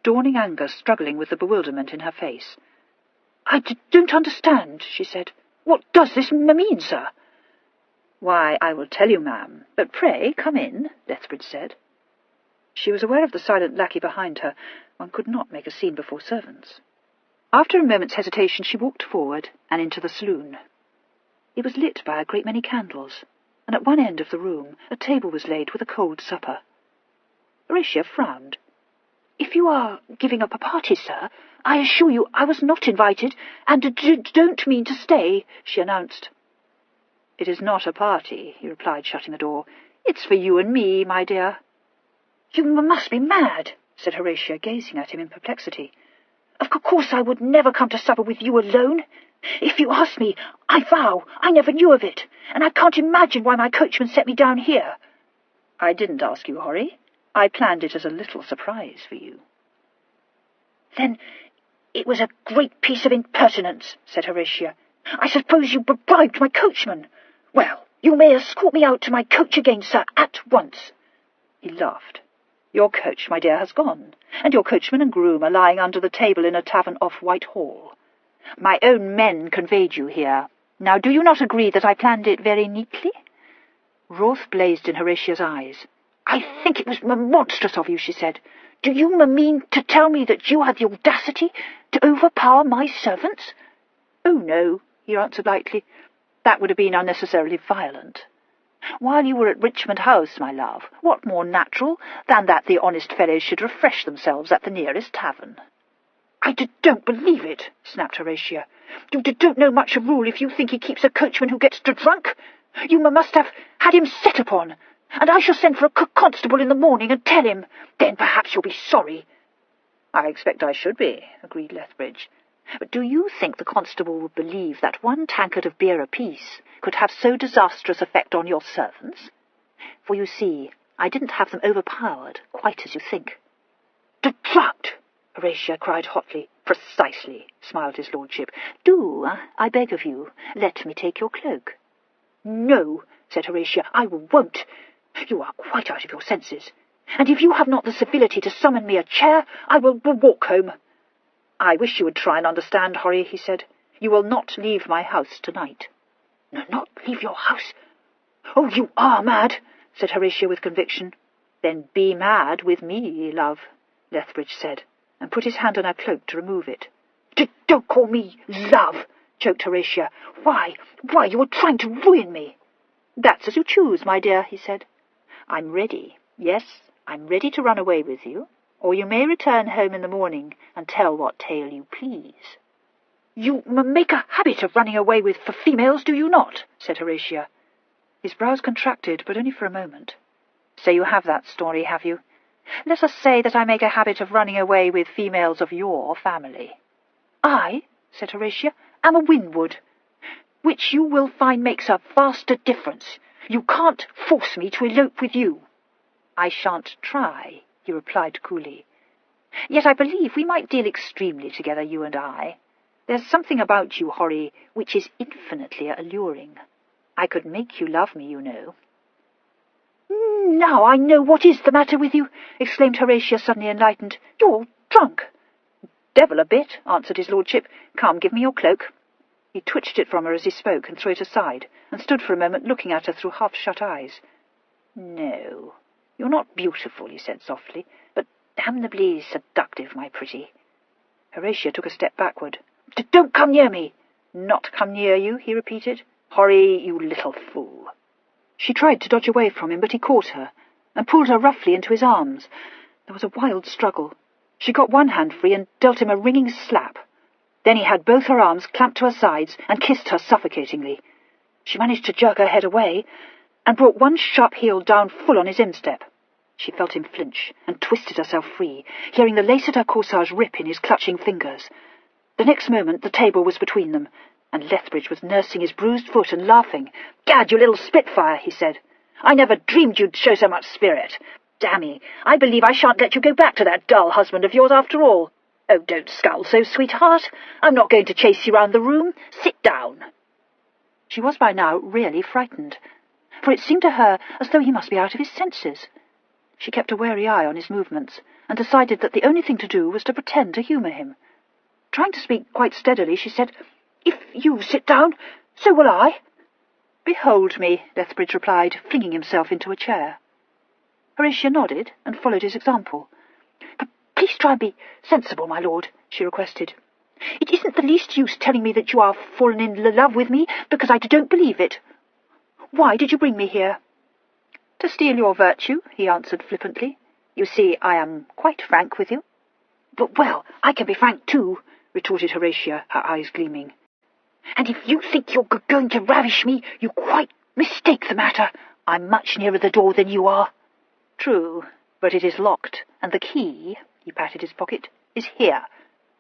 dawning anger struggling with the bewilderment in her face. "I don't understand," she said. "What does this mean, sir?" "Why, I will tell you, ma'am, but pray come in," Lethbridge said. She was aware of the silent lackey behind her. One could not make a scene before servants. After a moment's hesitation she walked forward and into the saloon. It was lit by a great many candles, and at one end of the room a table was laid with a cold supper. Horatia frowned. "If you are giving up a party, sir, I assure you I was not invited, and don't mean to stay," she announced. "It is not a party," he replied, shutting the door. "It's for you and me, my dear." "You must be mad," said Horatia, gazing at him in perplexity. "Of course I would never come to supper with you alone. If you asked me, I vow I never knew of it, and I can't imagine why my coachman set me down here." "I didn't ask you, Horry. I planned it as a little surprise for you." "Then it was a great piece of impertinence," said Horatia. "I suppose you bribed my coachman. Well, you may escort me out to my coach again, sir, at once." He laughed. "Your coach, my dear, has gone, and your coachman and groom are lying under the table in a tavern off Whitehall. My own men conveyed you here. Now, do you not agree that I planned it very neatly?" Wrath blazed in Horatia's eyes. "I think it was monstrous of you," she said. "Do you mean to tell me that you had the audacity to overpower my servants?" "Oh, no," he answered lightly. "That would have been unnecessarily violent. While you were at Richmond House, my love, what more natural than that the honest fellows should refresh themselves at the nearest tavern?" "I don't believe it," snapped Horatia. "You don't know much of Rule if you think he keeps a coachman who gets drunk. You must have had him set upon, and I shall send for a constable in the morning and tell him. Then perhaps you'll be sorry." "I expect I should be," agreed Lethbridge. "But do you think the constable would believe that one tankard of beer apiece could have so disastrous effect on your servants? For you see, I didn't have them overpowered, quite as you think." "Drugged!" Horatia cried hotly. "Precisely," smiled his lordship. "Do, I beg of you, let me take your cloak." "No," said Horatia, "I won't. You are quite out of your senses, and if you have not the civility to summon me a chair, I will walk home." "I wish you would try and understand, Horry," he said. "You will not leave my house tonight." "No, not leave your house? Oh, you are mad," said Horatia with conviction. "Then be mad with me, love," Lethbridge said, and put his hand on her cloak to remove it. Don't call me love," choked Horatia. Why, you are trying to ruin me." "That's as you choose, my dear," he said. "I'm ready. Yes, I'm ready to run away with you, or you may return home in the morning and tell what tale you please." "You make a habit of running away with females, do you not?" said Horatia. His brows contracted, but only for a moment. "So you have that story, have you? Let us say that I make a habit of running away with females of your family." "I," said Horatia, "am a Winwood, which you will find makes a vaster difference. You can't force me to elope with you." "I shan't try," he replied coolly. "Yet I believe we might deal extremely together, you and I. There's something about you, Horry, which is infinitely alluring. I could make you love me, you know." "Now I know what is the matter with you," exclaimed Horatia, suddenly enlightened. "You're drunk." "Devil a bit," answered his lordship. "Come, give me your cloak." He twitched it from her as he spoke and threw it aside, and stood for a moment looking at her through half-shut eyes. "No, you're not beautiful," he said softly, "but damnably seductive, my pretty." Horatia took a step backward. "Don't come near me." "Not come near you," he repeated. "Horry, you little fool." She tried to dodge away from him, but he caught her and pulled her roughly into his arms. There was a wild struggle. She got one hand free and dealt him a ringing slap. Then he had both her arms clamped to her sides and kissed her suffocatingly. She managed to jerk her head away and brought one sharp heel down full on his instep. She felt him flinch and twisted herself free, hearing the lace at her corsage rip in his clutching fingers. The next moment the table was between them, and Lethbridge was nursing his bruised foot and laughing. "Gad, you little spitfire," he said. "I never dreamed you'd show so much spirit. Dammy, I believe I shan't let you go back to that dull husband of yours after all." "Oh, don't scowl so, sweetheart. I'm not going to chase you round the room. Sit down." She was by now really frightened, for it seemed to her as though he must be out of his senses. She kept a wary eye on his movements, and decided that the only thing to do was to pretend to humour him. Trying to speak quite steadily, she said, "If you sit down, so will I." "Behold me," Lethbridge replied, flinging himself into a chair. Horatia nodded and followed his example. "But please try and be sensible, my lord," she requested. "It isn't the least use telling me that you are fallen in love with me, because I don't believe it. Why did you bring me here?" "To steal your virtue," he answered flippantly. "You see, I am quite frank with you." "But, well, I can be frank too," retorted Horatia, her eyes gleaming. "And if you think you're going to ravish me, you quite mistake the matter. I'm much nearer the door than you are." "True, but it is locked, and the key," he patted his pocket, "is here."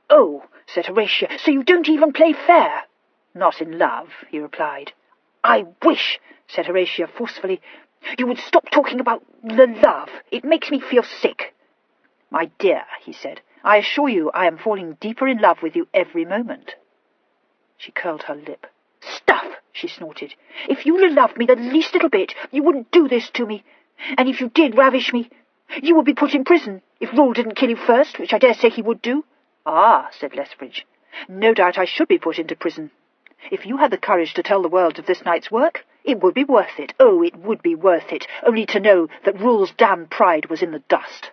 "Oh," said Horatia, "so you don't even play fair?" "Not in love," he replied. "I wish," said Horatia forcefully, "you would stop talking about love. It makes me feel sick." "My dear," he said, "I assure you I am falling deeper in love with you every moment." She curled her lip. "Stuff!" she snorted. "If you loved me the least little bit, you wouldn't do this to me. And if you did ravish me, you would be put in prison, if Rule didn't kill you first, which I dare say he would do." "Ah," said Lethbridge, "no doubt I should be put into prison. If you had the courage to tell the world of this night's work, it would be worth it. Oh, it would be worth it, only to know that Rule's damned pride was in the dust."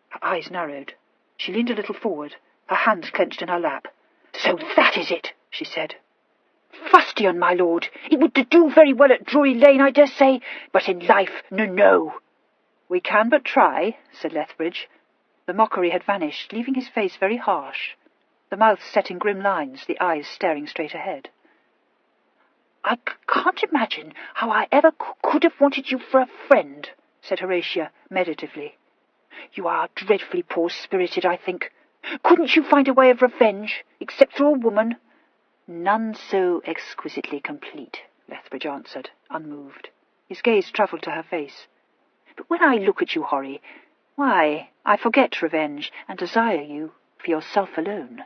Her eyes narrowed. She leaned a little forward, her hands clenched in her lap. "So that is it," she said. "Fustian, my lord. It would do very well at Drury Lane, I dare say, but in life, no." "We can but try," said Lethbridge. The mockery had vanished, leaving his face very harsh, the mouth set in grim lines, the eyes staring straight ahead. "I can't imagine how I ever could have wanted you for a friend," said Horatia meditatively. "You are dreadfully poor-spirited, I think. Couldn't you find a way of revenge, except through a woman?" "None so exquisitely complete," Lethbridge answered, unmoved. His gaze travelled to her face. "But when I look at you, Horry, why, I forget revenge and desire you for yourself alone."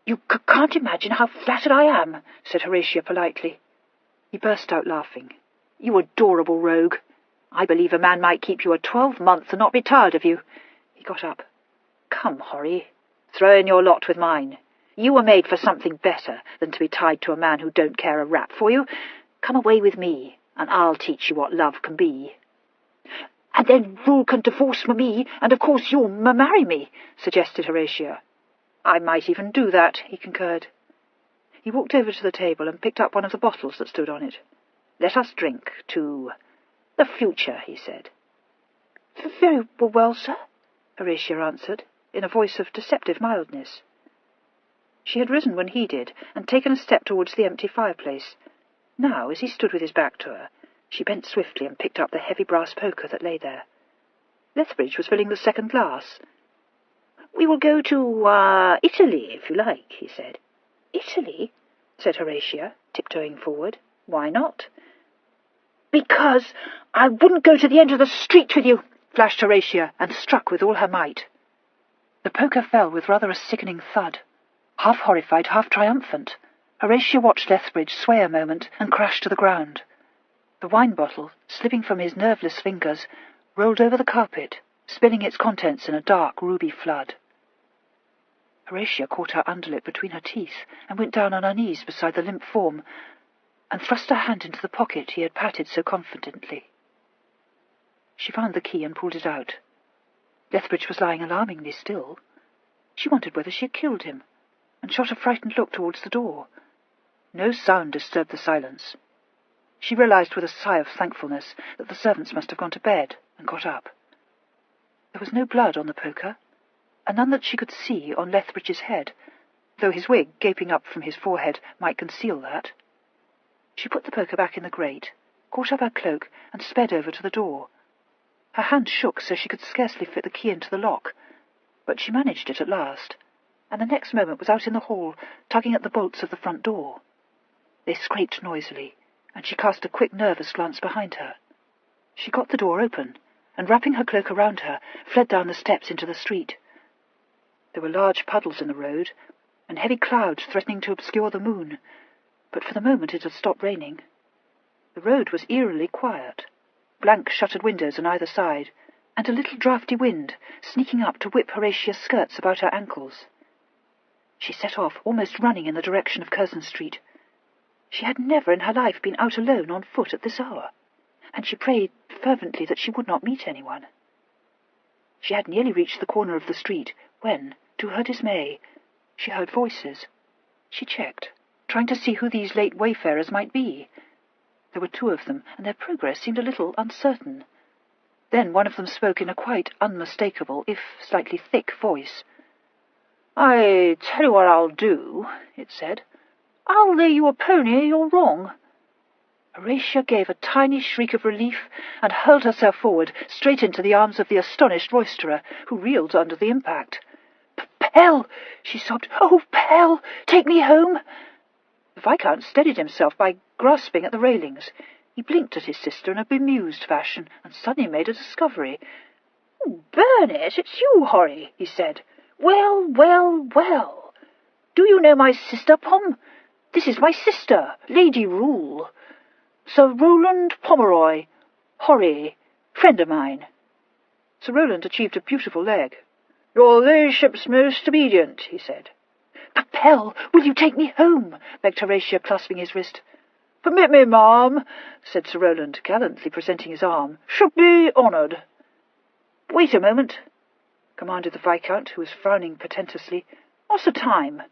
"You can't imagine how flattered I am," said Horatia politely. He burst out laughing. "You adorable rogue. I believe a man might keep you a 12 months and not be tired of you." He got up. "Come, Horry, throw in your lot with mine. You were made for something better than to be tied to a man who don't care a rap for you. Come away with me, and I'll teach you what love can be." "And then Rule can divorce me, and of course you'll marry me," suggested Horatia. "I might even do that," he concurred. He walked over to the table and picked up one of the bottles that stood on it. "Let us drink to the future," he said. "Very well, sir," Horatia answered, in a voice of deceptive mildness. She had risen when he did, and taken a step towards the empty fireplace. Now, as he stood with his back to her, she bent swiftly and picked up the heavy brass poker that lay there. Lethbridge was filling the second glass. "We will go to, Italy, if you like," he said. "Italy?" said Horatia, tiptoeing forward. "Why not?" "Because I wouldn't go to the end of the street with you," flashed Horatia, and struck with all her might. The poker fell with rather a sickening thud. Half horrified, half triumphant, Horatia watched Lethbridge sway a moment and crash to the ground. The wine bottle, slipping from his nerveless fingers, rolled over the carpet, spilling its contents in a dark ruby flood. Horatia caught her underlip between her teeth and went down on her knees beside the limp form and thrust her hand into the pocket he had patted so confidently. She found the key and pulled it out. Lethbridge was lying alarmingly still. She wondered whether she had killed him, and shot a frightened look towards the door. No sound disturbed the silence. She realized with a sigh of thankfulness that the servants must have gone to bed, and got up. There was no blood on the poker, and none that she could see on Lethbridge's head, though his wig, gaping up from his forehead, might conceal that. She put the poker back in the grate, caught up her cloak, and sped over to the door. Her hand shook so she could scarcely fit the key into the lock, but she managed it at last, and the next moment was out in the hall, tugging at the bolts of the front door. They scraped noisily, and she cast a quick, nervous glance behind her. She got the door open, and wrapping her cloak around her, fled down the steps into the street. There were large puddles in the road, and heavy clouds threatening to obscure the moon, but for the moment it had stopped raining. The road was eerily quiet, blank shuttered windows on either side, and a little draughty wind sneaking up to whip Horatia's skirts about her ankles. She set off, almost running in the direction of Curzon Street. She had never in her life been out alone on foot at this hour, and she prayed fervently that she would not meet anyone. She had nearly reached the corner of the street when, to her dismay, she heard voices. She checked, trying to see who these late wayfarers might be. There were 2 of them, and their progress seemed a little uncertain. Then one of them spoke in a quite unmistakable, if slightly thick voice. "I tell you what I'll do," it said. "I'll lay you a pony you're wrong." Horatia gave a tiny shriek of relief and hurled herself forward, straight into the arms of the astonished roisterer, who reeled under the impact. "Pell!" she sobbed. "Oh, Pell! Take me home!" The Viscount steadied himself by grasping at the railings. He blinked at his sister in a bemused fashion, and suddenly made a discovery. "Oh, Burnett, it's you, Horry," he said. "Well, well, well. Do you know my sister, Pom? This is my sister, Lady Rule. Sir Rowland Pomeroy, Horry, friend of mine." Sir Rowland achieved a beautiful leg. "Your ladyship's most obedient," he said. "But, Pell, will you take me home?" begged Horatia, clasping his wrist. "Permit me, ma'am," said Sir Rowland, gallantly presenting his arm. "Should be honoured." "Wait a moment," commanded the Viscount, who was frowning portentously. "What's the time?"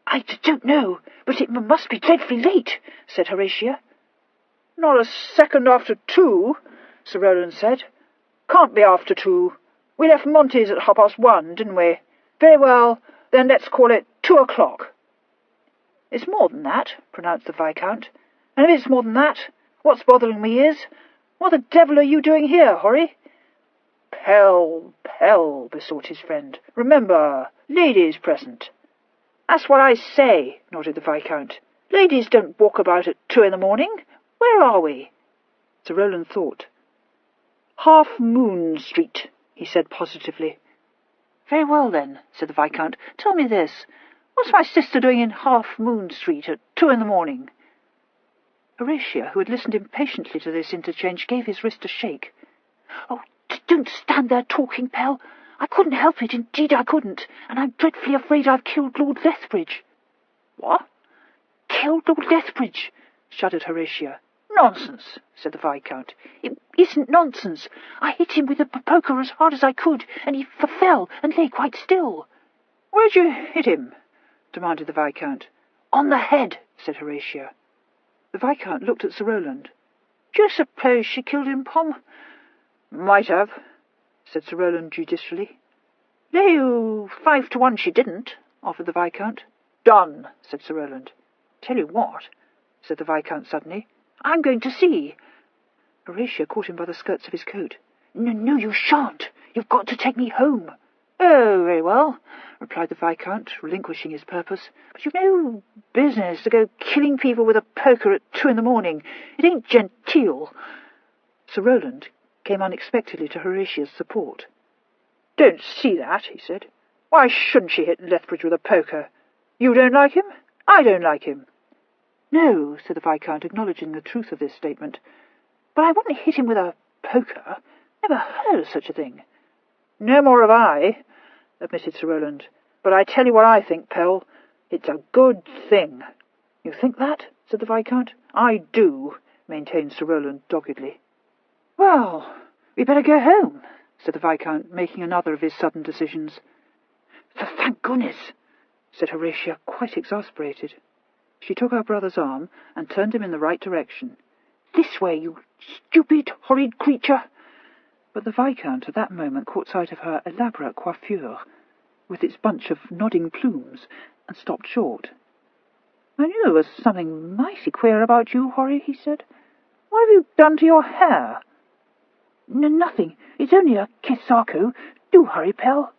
"I don't know, but it must be dreadfully late," said Horatia. "Not a second after 2, Sir Rowland said. "Can't be after 2. We left Monty's at 1:30, didn't we? Very well, then let's call it 2 o'clock. "It's more than that," pronounced the Viscount. "And if it's more than that, what's bothering me is, what the devil are you doing here, Horry?" "Pell, Pell," besought his friend. "Remember, ladies present." "That's what I say," nodded the Viscount. "Ladies don't walk about at 2 in the morning. Where are we?" Sir Rowland thought. "Half Moon Street," he said positively. "Very well, then," said the Viscount. "Tell me this. What's my sister doing in Half Moon Street at 2 in the morning?" Horatia, who had listened impatiently to this interchange, gave his wrist a shake. "Oh, don't stand there talking, Pell. I couldn't help it, indeed I couldn't, and I'm dreadfully afraid I've killed Lord Lethbridge." "What?" "Killed Lord Lethbridge," shuddered Horatia. "Nonsense," said the Viscount. "It isn't nonsense. I hit him with the poker as hard as I could, and he fell and lay quite still." "Where'd you hit him?" demanded the Viscount. "On the head," said Horatia. The Viscount looked at Sir Rowland. "Do you suppose she killed him, Pom?" "Might have," said Sir Rowland judicially. "Lay you 5 to 1 she didn't," offered the Viscount. "Done," said Sir Rowland. "Tell you what," said the Viscount suddenly, "I'm going to see." Horatia caught him by the skirts of his coat. No, you shan't. You've got to take me home." "Oh, very well," replied the Viscount, relinquishing his purpose. "But you've no business to go killing people with a poker at 2 in the morning. It ain't genteel." Sir Rowland came unexpectedly to Horatia's support. "Don't see that," he said. "Why shouldn't she hit Lethbridge with a poker? You don't like him? I don't like him." "No," said the Viscount, acknowledging the truth of this statement. "But I wouldn't hit him with a poker. Never heard of such a thing." "No more have I," admitted Sir Rowland. "But I tell you what I think, Pell. It's a good thing." "You think that?" said the Viscount. "I do," maintained Sir Rowland doggedly. "Well, we'd better go home," said the Viscount, making another of his sudden decisions. "Thank goodness," said Horatia, quite exasperated. She took her brother's arm and turned him in the right direction. "This way, you stupid, horrid creature!" But the Viscount at that moment caught sight of her elaborate coiffure, with its bunch of nodding plumes, and stopped short. "I knew there was something mighty queer about you, Horry," he said. "What have you done to your hair?" "Nothing. It's only a kisako. Do hurry, Pell."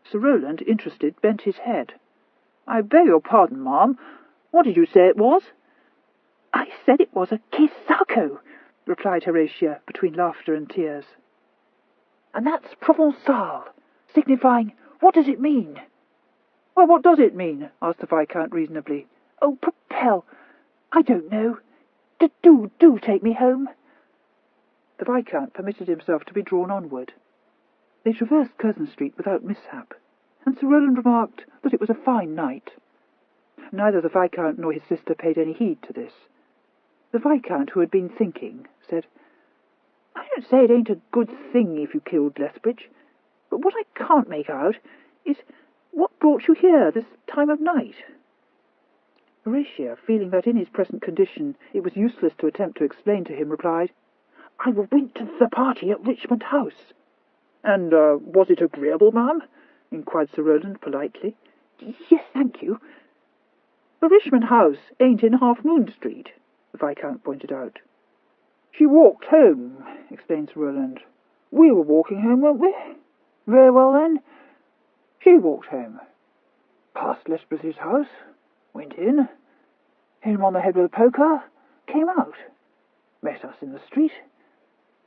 Sir Rowland, interested, bent his head. "I beg your pardon, ma'am. What did you say it was?" "I said it was a kisako," replied Horatia, between laughter and tears. "And that's Provençal, signifying What does it mean?" "Well, what does it mean?" asked the Viscount reasonably. "Oh, Papel, I don't know. Do take me home." The Viscount permitted himself to be drawn onward. They traversed Curzon Street without mishap, and Sir Rowland remarked that it was a fine night. Neither the Viscount nor his sister paid any heed to this. The Viscount, who had been thinking, said, "I don't say it ain't a good thing if you killed Lethbridge, but what I can't make out is what brought you here this time of night." Horatia, feeling that in his present condition it was useless to attempt to explain to him, replied, "I went to the party at Richmond House." "And was it agreeable, ma'am?" inquired Sir Rowland politely. "Yes, thank you." "The Richmond House ain't in Half Moon Street," the Viscount pointed out. "She walked home," explained Sir Rowland. "We were walking home, weren't we? Very well, then. She walked home. Past Lethbridge's house, went in, hit him on the head with a poker, came out, met us in the street.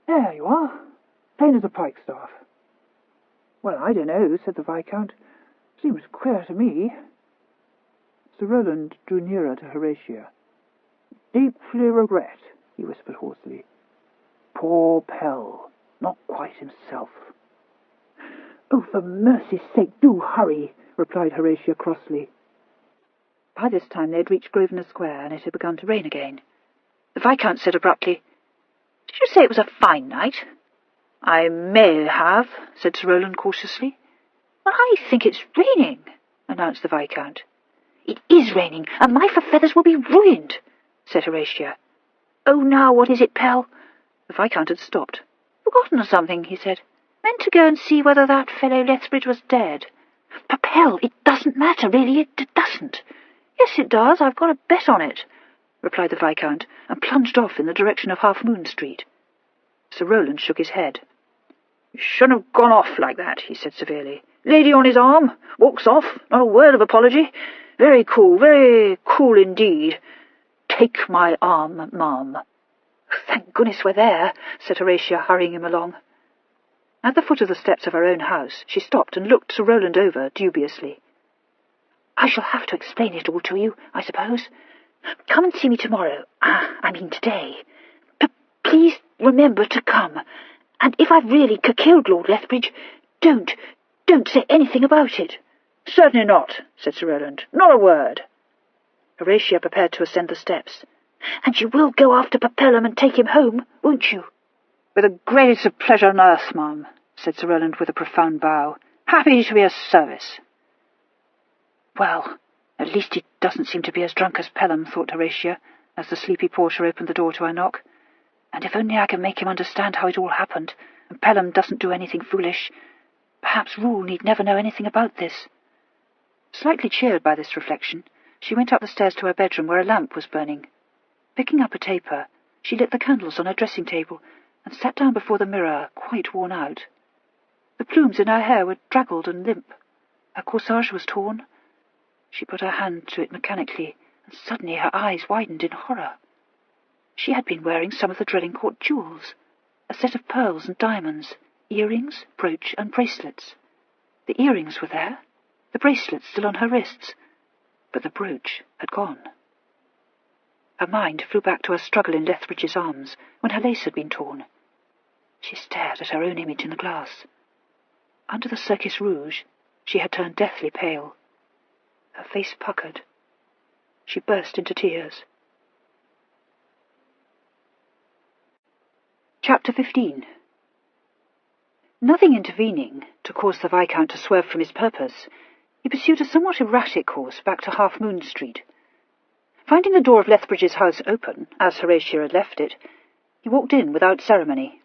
There you are, plain as a pikestaff." "Well, I don't know," said the Viscount. "Seems queer to me." Sir Rowland drew nearer to Horatia. "Deeply regret," he whispered hoarsely. "Poor Pell, not quite himself." "Oh, for mercy's sake, do hurry," replied Horatia crossly. By this time they had reached Grosvenor Square, and it had begun to rain again. The Viscount said abruptly, "Did you say it was a fine night?" "I may have," said Sir Rowland cautiously. "Well, I think it's raining," announced the Viscount. "It is raining, and my feathers will be ruined," said Horatia. "Oh, now what is it, Pell?" The Viscount had stopped. "Forgotten something," he said. "Meant to go and see whether that fellow Lethbridge was dead." "Papel, it doesn't matter, really, it doesn't." "Yes, it does. I've got a bet on it," replied the Viscount, and plunged off in the direction of Half Moon Street. Sir Rowland shook his head. "You shouldn't have gone off like that," he said severely. "Lady on his arm, walks off, not a word of apology. Very cool indeed. Take my arm, ma'am." "Thank goodness we're there," said Horatia, hurrying him along. At the foot of the steps of her own house, she stopped and looked Sir Rowland over dubiously. "I shall have to explain it all to you, I suppose. Come and see me tomorrow. I mean today. Please remember to come. And if I've really killed Lord Lethbridge, don't say anything about it." "Certainly not," said Sir Rowland. "Not a word." Horatia prepared to ascend the steps. "And you will go after Papellum and take him home, won't you?" "With the greatest pleasure on earth, ma'am," said Sir Rowland with a profound bow. "Happy to be of service." "Well, at least he doesn't seem to be as drunk as Pelham," thought Horatia, as the sleepy porter opened the door to her knock. "And if only I can make him understand how it all happened, and Pelham doesn't do anything foolish, perhaps Rule need never know anything about this." Slightly cheered by this reflection, she went up the stairs to her bedroom, where a lamp was burning. Picking up a taper, she lit the candles on her dressing-table and sat down before the mirror, quite worn out. The plumes in her hair were draggled and limp. Her corsage was torn. She put her hand to it mechanically, and suddenly her eyes widened in horror. She had been wearing some of the Drellincourt jewels, a set of pearls and diamonds, earrings, brooch, and bracelets. The earrings were there, the bracelets still on her wrists, but the brooch had gone. Her mind flew back to her struggle in Lethbridge's arms, when her lace had been torn. She stared at her own image in the glass. Under the circus rouge, she had turned deathly pale. Her face puckered. She burst into tears. Chapter 15. Nothing intervening to cause the Viscount to swerve from his purpose, he pursued a somewhat erratic course back to Half Moon Street. Finding the door of Lethbridge's house open, as Horatia had left it, he walked in without ceremony.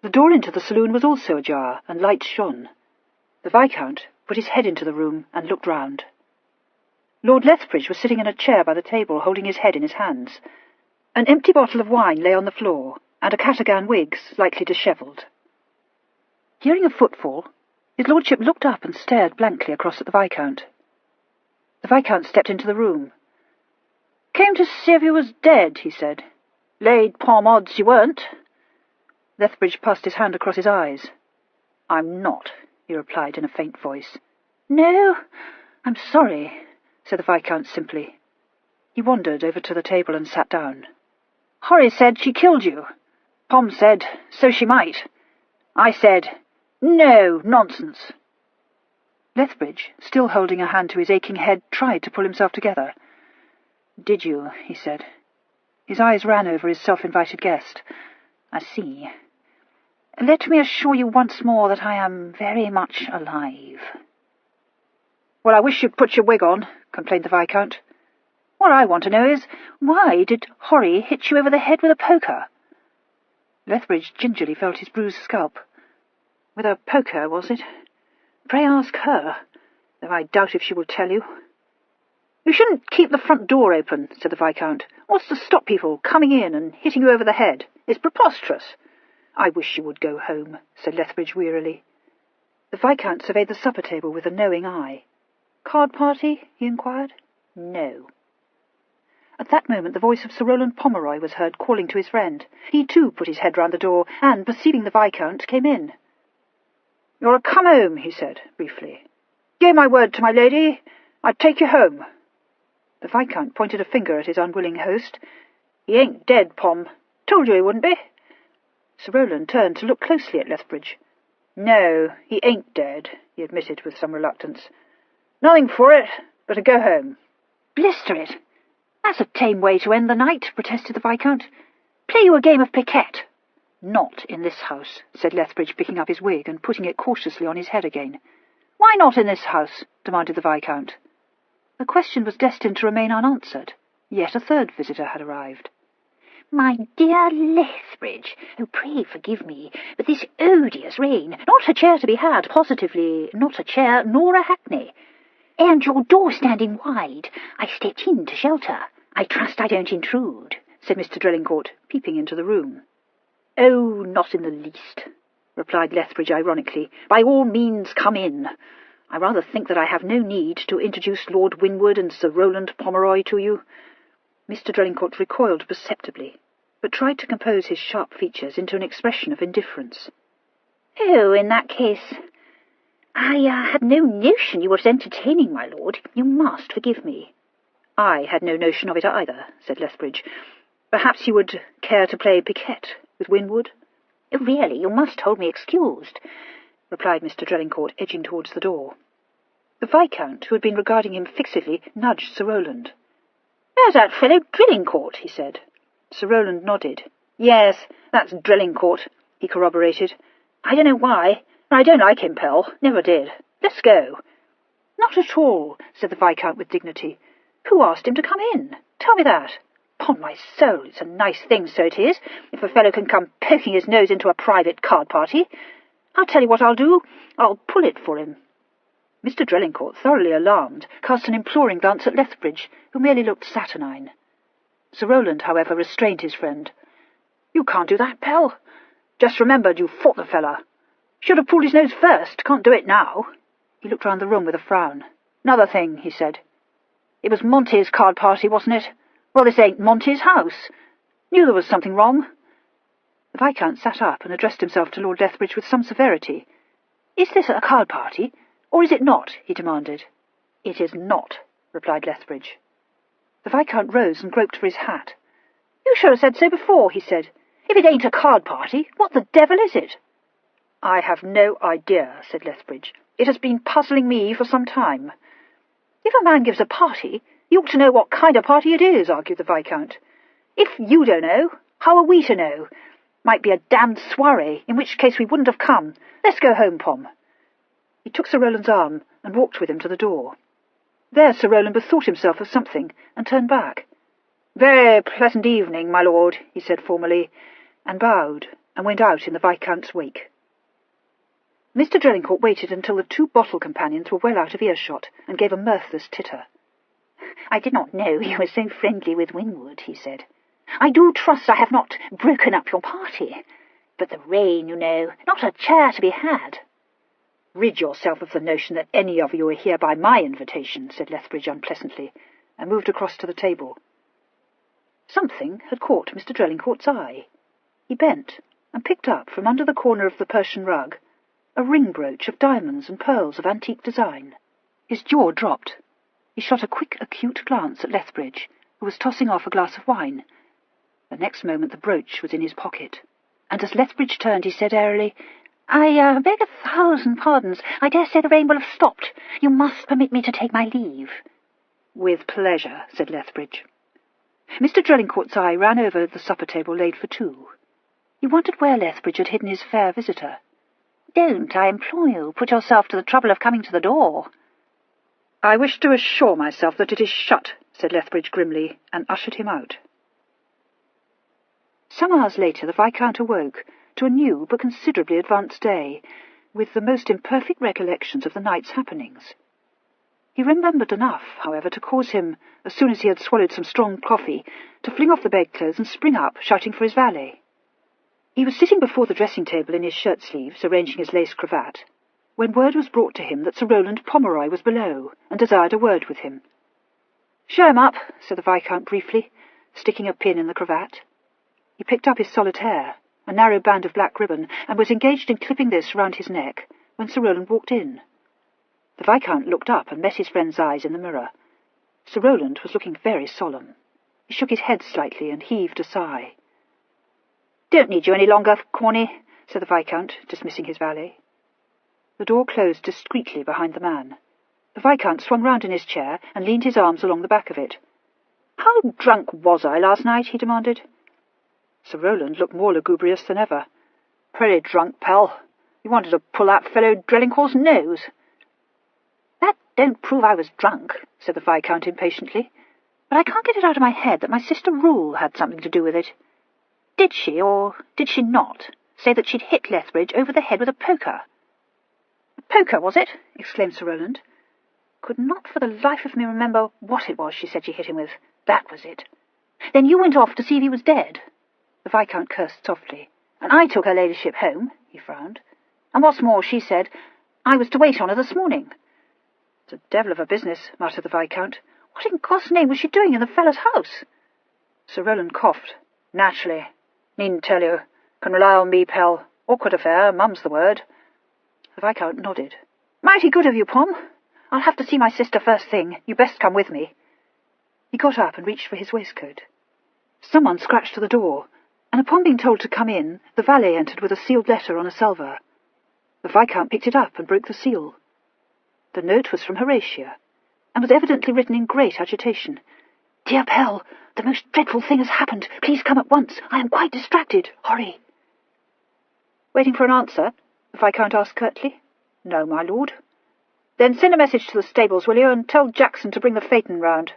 The door into the saloon was also ajar, and lights shone. The Viscount put his head into the room and looked round. Lord Lethbridge was sitting in a chair by the table, holding his head in his hands. An empty bottle of wine lay on the floor, and a catagan wig slightly dishevelled. Hearing a footfall, his lordship looked up and stared blankly across at the Viscount. The Viscount stepped into the room. "Came to see if you was dead," he said. "Laid palm odds you weren't." Lethbridge passed his hand across his eyes. "I'm not," he replied in a faint voice. "No, I'm sorry," said the Viscount simply. He wandered over to the table and sat down. "Horace said she killed you. Pom said so she might. I said, no, nonsense." Lethbridge, still holding a hand to his aching head, tried to pull himself together. "Did you?" he said. His eyes ran over his self-invited guest. "I see. Let me assure you once more that I am very much alive." "Well, I wish you'd put your wig on," complained the Viscount. "What I want to know is, why did Horry hit you over the head with a poker?" Lethbridge gingerly felt his bruised scalp. "With a poker, was it? Pray ask her, though I doubt if she will tell you." "You shouldn't keep the front door open," said the Viscount. "What's to stop people coming in and hitting you over the head? It's preposterous." "I wish you would go home," said Lethbridge wearily. The Viscount surveyed the supper table with a knowing eye. "Card party?" he inquired. "No." At that moment the voice of Sir Rowland Pomeroy was heard calling to his friend. He too put his head round the door, and, perceiving the Viscount, came in. "You're a come home," he said, briefly. "Gave my word to my lady. I'd take you home." The Viscount pointed a finger at his unwilling host. "He ain't dead, Pom. Told you he wouldn't be." Sir Rowland turned to look closely at Lethbridge. "No, he ain't dead," he admitted with some reluctance. "Nothing for it but to go home." "Blister it! That's a tame way to end the night," protested the Viscount. "Play you a game of piquet." "Not in this house," said Lethbridge, picking up his wig and putting it cautiously on his head again. "Why not in this house?" demanded the Viscount. The question was destined to remain unanswered. Yet a third visitor had arrived. "My dear Lethbridge, oh, pray forgive me, but this odious rain, not a chair to be had, positively not a chair nor a hackney. And your door standing wide, I stepped in to shelter. I trust I don't intrude," said Mr. Drelincourt, peeping into the room. "Oh, not in the least," replied Lethbridge ironically. "By all means come in. I rather think that I have no need to introduce Lord Winwood and Sir Rowland Pomeroy to you." Mr. Drelincourt recoiled perceptibly, but tried to compose his sharp features into an expression of indifference. "Oh, in that case, I had no notion you were entertaining, my lord. You must forgive me." "I had no notion of it either," said Lethbridge. "Perhaps you would care to play piquet with Winwood?" "Really, you must hold me excused," replied Mr. Drelincourt, edging towards the door. The Viscount, who had been regarding him fixedly, nudged Sir Rowland. "There's that fellow Drelincourt," he said. Sir Rowland nodded. "Yes, that's Drelincourt," he corroborated. "I don't know why. I don't like him, Pell. Never did. Let's go." "Not at all," said the Viscount with dignity. "Who asked him to come in? Tell me that. 'Pon my soul, it's a nice thing, so it is, if a fellow can come poking his nose into a private card party. I'll tell you what I'll do. I'll pull it for him." Mr. Drelincourt, thoroughly alarmed, cast an imploring glance at Lethbridge, who merely looked saturnine. Sir Rowland, however, restrained his friend. "You can't do that, Pell. Just remembered you fought the feller. Should have pulled his nose first. Can't do it now." He looked round the room with a frown. "Another thing," he said. "It was Monty's card party, wasn't it? Well, this ain't Monty's house. Knew there was something wrong." The Viscount sat up and addressed himself to Lord Lethbridge with some severity. "Is this a card party, or is it not?" he demanded. "It is not," replied Lethbridge. The Viscount rose and groped for his hat. "You should have said so before," he said. "If it ain't a card party, what the devil is it?" "I have no idea," said Lethbridge. "It has been puzzling me for some time." "If a man gives a party, you ought to know what kind of party it is," argued the Viscount. "If you don't know, how are we to know? Might be a damned soiree, in which case we wouldn't have come. Let's go home, Pom." He took Sir Rowland's arm and walked with him to the door. There Sir Rowland bethought himself of something and turned back. "Very pleasant evening, my lord," he said formally, and bowed and went out in the Viscount's wake. Mr. Drelincourt waited until the two bottle companions were well out of earshot, and gave a mirthless titter. "I did not know you were so friendly with Winwood," he said. "I do trust I have not broken up your party. But the rain, you know, not a chair to be had." "Rid yourself of the notion that any of you are here by my invitation," said Lethbridge unpleasantly, and moved across to the table. Something had caught Mr. Drelincourt's eye. He bent and picked up from under the corner of the Persian rug a ring brooch of diamonds and pearls of antique design. His jaw dropped. He shot a quick, acute glance at Lethbridge, who was tossing off a glass of wine. The next moment the brooch was in his pocket, and as Lethbridge turned he said airily, "I beg 1,000 pardons. I dare say the rain will have stopped. You must permit me to take my leave." "With pleasure," said Lethbridge. Mr. Drelincourt's eye ran over the supper table laid for two. He wondered where Lethbridge had hidden his fair visitor. "Don't, I implore you, put yourself to the trouble of coming to the door." "I wish to assure myself that it is shut," said Lethbridge grimly, and ushered him out. Some hours later the Viscount awoke to a new but considerably advanced day, with the most imperfect recollections of the night's happenings. He remembered enough, however, to cause him, as soon as he had swallowed some strong coffee, to fling off the bedclothes and spring up, shouting for his valet. He was sitting before the dressing-table in his shirt-sleeves, arranging his lace cravat, when word was brought to him that Sir Rowland Pomeroy was below, and desired a word with him. "Show him up," said the Viscount briefly, sticking a pin in the cravat. He picked up his solitaire, a narrow band of black ribbon, and was engaged in clipping this round his neck, when Sir Rowland walked in. The Viscount looked up and met his friend's eyes in the mirror. Sir Rowland was looking very solemn. He shook his head slightly and heaved a sigh. "Don't need you any longer, Corney," said the Viscount, dismissing his valet. The door closed discreetly behind the man. The Viscount swung round in his chair and leaned his arms along the back of it. "How drunk was I last night?" he demanded. Sir Rowland looked more lugubrious than ever. "Pretty drunk, pal. You wanted to pull that fellow Drelincourt's nose." "That don't prove I was drunk," said the Viscount impatiently. "But I can't get it out of my head that my sister Rule had something to do with it. Did she, or did she not, say that she'd hit Lethbridge over the head with a poker?" "A poker, was it?" exclaimed Sir Rowland. "Could not for the life of me remember what it was she said she hit him with. That was it. Then you went off to see if he was dead." The Viscount cursed softly. "And I took her ladyship home," he frowned. "And what's more, she said I was to wait on her this morning." "It's a devil of a business," muttered the Viscount. "What in God's name was she doing in the fellow's house?" Sir Rowland coughed. "Naturally. Needn't tell you. Can rely on me, pal. Awkward affair, mum's the word." The Viscount nodded. "Mighty good of you, Pom. I'll have to see my sister first thing. You best come with me." He got up and reached for his waistcoat. Someone scratched to the door, and upon being told to come in, the valet entered with a sealed letter on a salver. The Viscount picked it up and broke the seal. The note was from Horatia, and was evidently written in great agitation. "Dear Pell, the most dreadful thing has happened. Please come at once. I am quite distracted. Horry." "Waiting for an answer?" the Viscount asked curtly. "No, my lord." "Then send a message to the stables, will you, and tell Jackson to bring the phaeton round."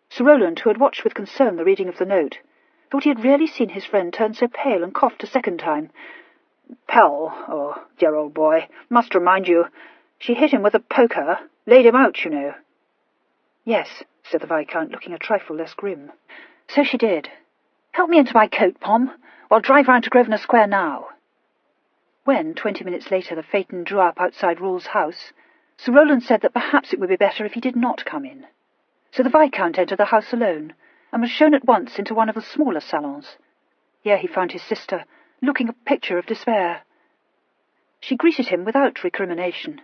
Sir Rowland, who had watched with concern the reading of the note, thought he had rarely seen his friend turn so pale, and coughed a second time. "Pell, oh, dear old boy, must remind you, she hit him with a poker, laid him out, you know." "Yes," said the Viscount, looking a trifle less grim. "So she did. Help me into my coat, Pom. I'll drive round to Grosvenor Square now." When, 20 minutes later, the phaeton drew up outside Rule's house, Sir Rowland said that perhaps it would be better if he did not come in. So the Viscount entered the house alone, and was shown at once into one of the smaller salons. Here he found his sister, looking a picture of despair. She greeted him without recrimination.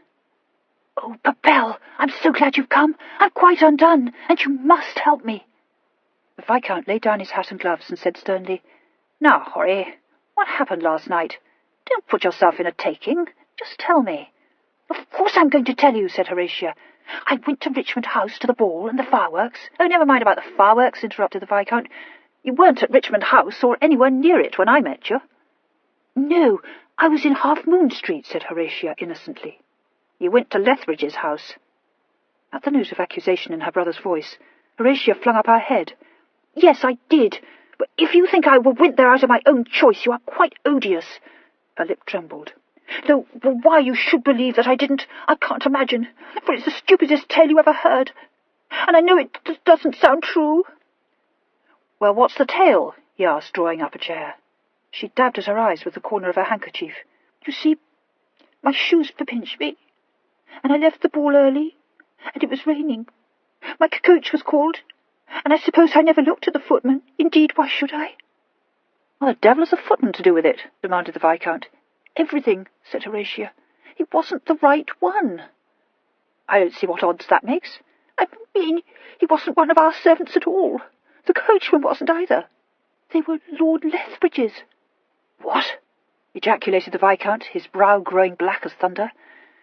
"Oh, Papel, I'm so glad you've come. I'm quite undone, and you must help me." The Viscount laid down his hat and gloves and said sternly, "Now, Horry, what happened last night? Don't put yourself in a taking. Just tell me." "Of course I'm going to tell you," said Horatia. "I went to Richmond House to the ball and the fireworks." "Oh, never mind about the fireworks," interrupted the Viscount. "You weren't at Richmond House or anywhere near it when I met you." "No, I was in Half Moon Street," said Horatia innocently. "You went to Lethbridge's house." At the note of accusation in her brother's voice, Horatia flung up her head. "Yes, I did. But if you think I went there out of my own choice, you are quite odious." Her lip trembled. "Though why you should believe that I didn't, I can't imagine, for it's the stupidest tale you ever heard. And I know it doesn't sound true." "Well, what's the tale?" he asked, drawing up a chair. She dabbed at her eyes with the corner of her handkerchief. "You see, my shoes pinched me, and I left the ball early, and it was raining. My coach was called, and I suppose I never looked at the footman. Indeed, why should I?" "What the devil has a footman to do with it?" demanded the Viscount. "Everything," said Horatia. "It wasn't the right one." I don't see what odds that makes. I mean, he wasn't one of our servants at all. The coachman wasn't either. They were Lord Lethbridge's. What? Ejaculated the Viscount, his brow growing black as thunder.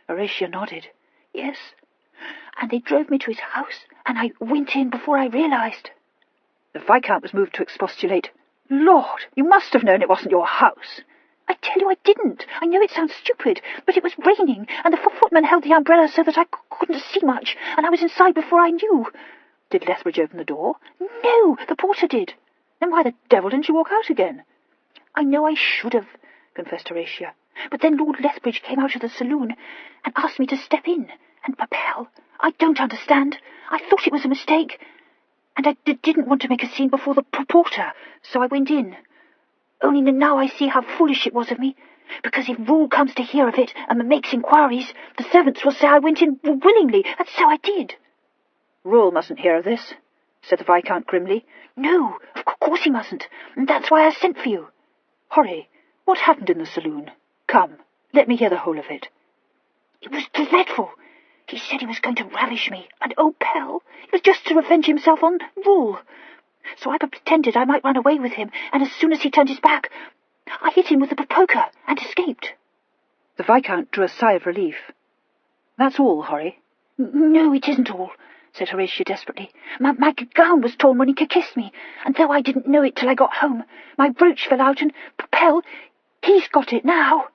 Horatia nodded. Yes, and they drove me to his house, and I went in before I realised. The Viscount was moved to expostulate. Lord, you must have known it wasn't your house. I tell you I didn't. I know it sounds stupid, but it was raining, and the footman held the umbrella so that I couldn't see much, and I was inside before I knew. Did Lethbridge open the door? No, the porter did. Then why the devil didn't you walk out again? I know I should have, confessed Horatia, but then Lord Lethbridge came out of the saloon and asked me to step in, and Papel, I don't understand. I thought it was a mistake, and I didn't want to make a scene before the porter, so I went in. Only now I see how foolish it was of me, because if Rule comes to hear of it and makes inquiries, the servants will say I went in willingly. That's how I did. Rule mustn't hear of this, said the Viscount grimly. No, of course he mustn't, and that's why I sent for you. Horry, what happened in the saloon? Come, let me hear the whole of it. It was dreadful. He said he was going to ravish me, and oh, Pell, it was just to revenge himself on Rule. So I pretended I might run away with him, and as soon as he turned his back, I hit him with the poker and escaped. The Viscount drew a sigh of relief. That's all, Horry? No, it isn't all, said Horatia desperately. My gown was torn when he kissed me, and though I didn't know it till I got home, my brooch fell out, and Pell, he's got it now.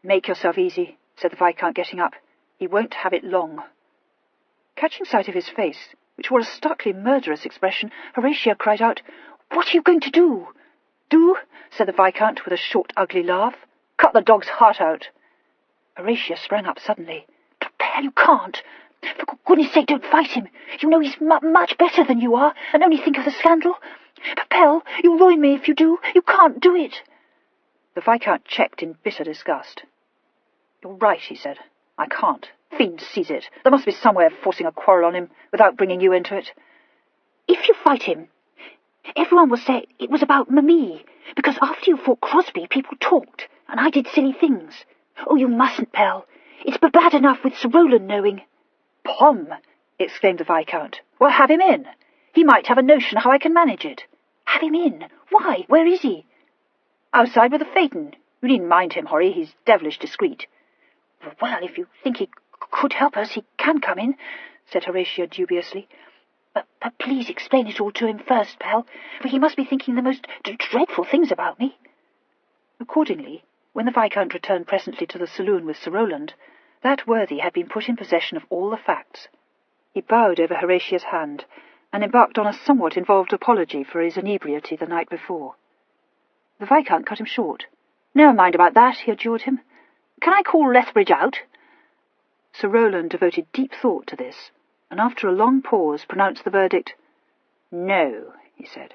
Make yourself easy, said the Viscount, getting up. He won't have it long. Catching sight of his face, which wore a starkly murderous expression, Horatia cried out, What are you going to do? Do? Said the Viscount with a short, ugly laugh. Cut the dog's heart out. Horatia sprang up suddenly. Pell, you can't. For goodness sake, don't fight him. You know he's much better than you are, and only think of the scandal. Pell, you'll ruin me if you do. You can't do it. The Viscount checked in bitter disgust. You're right, he said. I can't. Fiend seize it. There must be some way of forcing a quarrel on him without bringing you into it. If you fight him, everyone will say it was about me, because after you fought Crosby, people talked, and I did silly things. Oh, you mustn't, Pell. It's bad enough with Sir Rowland knowing. Pom! Exclaimed the Viscount. Well, have him in. He might have a notion how I can manage it. Have him in? Why? Where is he? Outside with the phaeton. You needn't mind him, Horry. He's devilish discreet. Well, if you think he could help us, he can come in, said Horatia dubiously. But please explain it all to him first, Pell, for he must be thinking the most dreadful things about me. Accordingly, when the Viscount returned presently to the saloon with Sir Rowland, that worthy had been put in possession of all the facts. He bowed over Horatia's hand, and embarked on a somewhat involved apology for his inebriety the night before. The Viscount cut him short. Never mind about that, he adjured him. Can I call Lethbridge out? Sir Rowland devoted deep thought to this, and after a long pause pronounced the verdict. No, he said.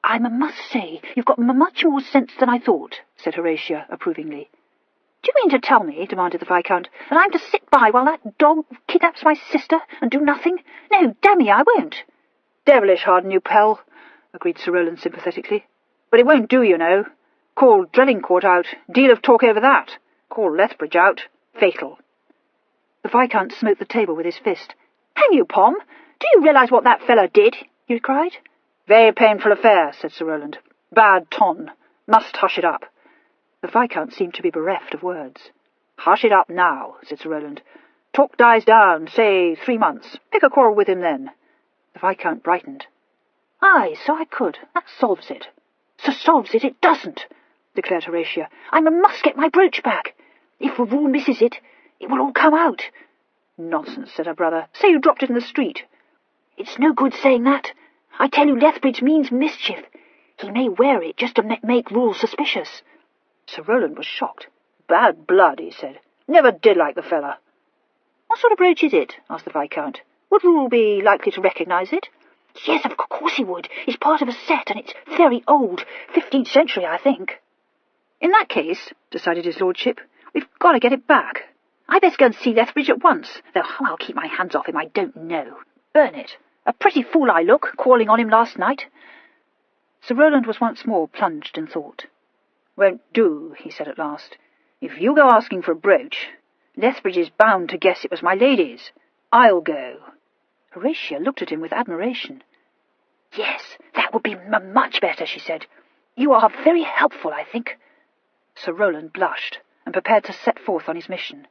I must say you've got much more sense than I thought, said Horatia approvingly. Do you mean to tell me, demanded the Viscount, that I'm to sit by while that dog kidnaps my sister and do nothing? No, damn me, I won't. Devilish hard on you, Pell, agreed Sir Rowland sympathetically. But it won't do, you know. Call Drelincourt out. Deal of talk over that. Call Lethbridge out. Fatal. The Viscount smote the table with his fist. Hang you, Pom! Do you realise what that fellow did? He cried. Very painful affair, said Sir Rowland. Bad ton. Must hush it up. The Viscount seemed to be bereft of words. Hush it up now, said Sir Rowland. Talk dies down, say 3 months. Pick a quarrel with him then. The Viscount brightened. Aye, so I could. That solves it. So solves it, it doesn't, declared Horatia. I must get my brooch back. If Rule misses it, it will all come out. Nonsense, said her brother. Say you dropped it in the street. It's no good saying that. I tell you, Lethbridge means mischief. He may wear it just to make Rule suspicious. Sir Rowland was shocked. Bad blood, he said. Never did like the fella. What sort of brooch is it? Asked the Viscount. Would Rule be likely to recognise it? Yes, of course he would. It's part of a set, and it's very old. 15th century, I think. In that case, decided his lordship, we've got to get it back. I best go and see Lethbridge at once, though how I'll keep my hands off him I don't know. Burn it. A pretty fool I look, calling on him last night. Sir Rowland was once more plunged in thought. Won't do, he said at last. If you go asking for a brooch, Lethbridge is bound to guess it was my lady's. I'll go." Horatia looked at him with admiration. "Yes, that would be much better," she said. "You are very helpful, I think." Sir Rowland blushed, and prepared to set forth on his mission.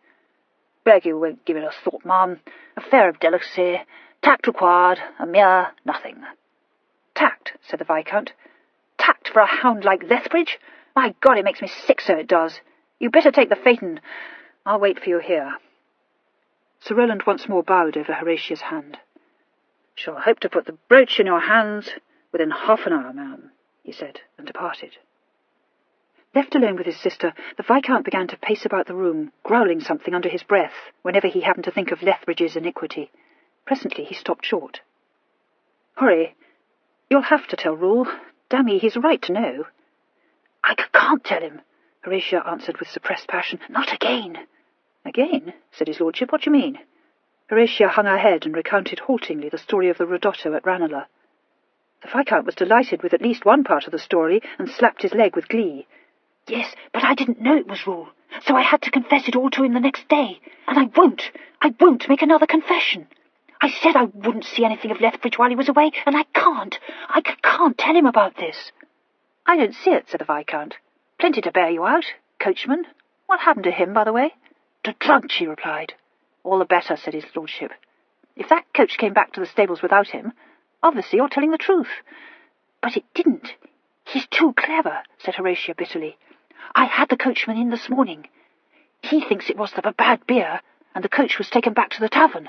"Beg you won't give it a thought, ma'am. Affair of delicacy. Tact required, a mere nothing." "Tact," said the Viscount. "Tact for a hound like Lethbridge? My God, it makes me sick, so it does. You'd better take the phaeton. I'll wait for you here." Sir Rowland once more bowed over Horatia's hand. "Shall hope to put the brooch in your hands within half an hour, ma'am," he said, and departed. Left alone with his sister, the Viscount began to pace about the room, growling something under his breath whenever he happened to think of Lethbridge's iniquity. Presently he stopped short. "Horry, you'll have to tell Rule. Damme, he's a right to know." "I can't tell him," Horatia answered with suppressed passion. "Not again." "Again?" said his lordship. "What do you mean?" Horatia hung her head and recounted haltingly the story of the ridotto at Ranelagh. The Viscount was delighted with at least one part of the story, and slapped his leg with glee. "Yes, but I didn't know it was Rule, so I had to confess it all to him the next day, and I won't make another confession. I said I wouldn't see anything of Lethbridge while he was away, and I can't tell him about this." "I don't see it," said the Viscount. "Plenty to bear you out. Coachman. What happened to him, by the way?" "Drugged," she replied. "All the better," said his lordship. "If that coach came back to the stables without him, obviously you're telling the truth." "But it didn't. He's too clever," said Horatia bitterly. "I had the coachman in this morning. He thinks it was the bad beer, and the coach was taken back to the tavern.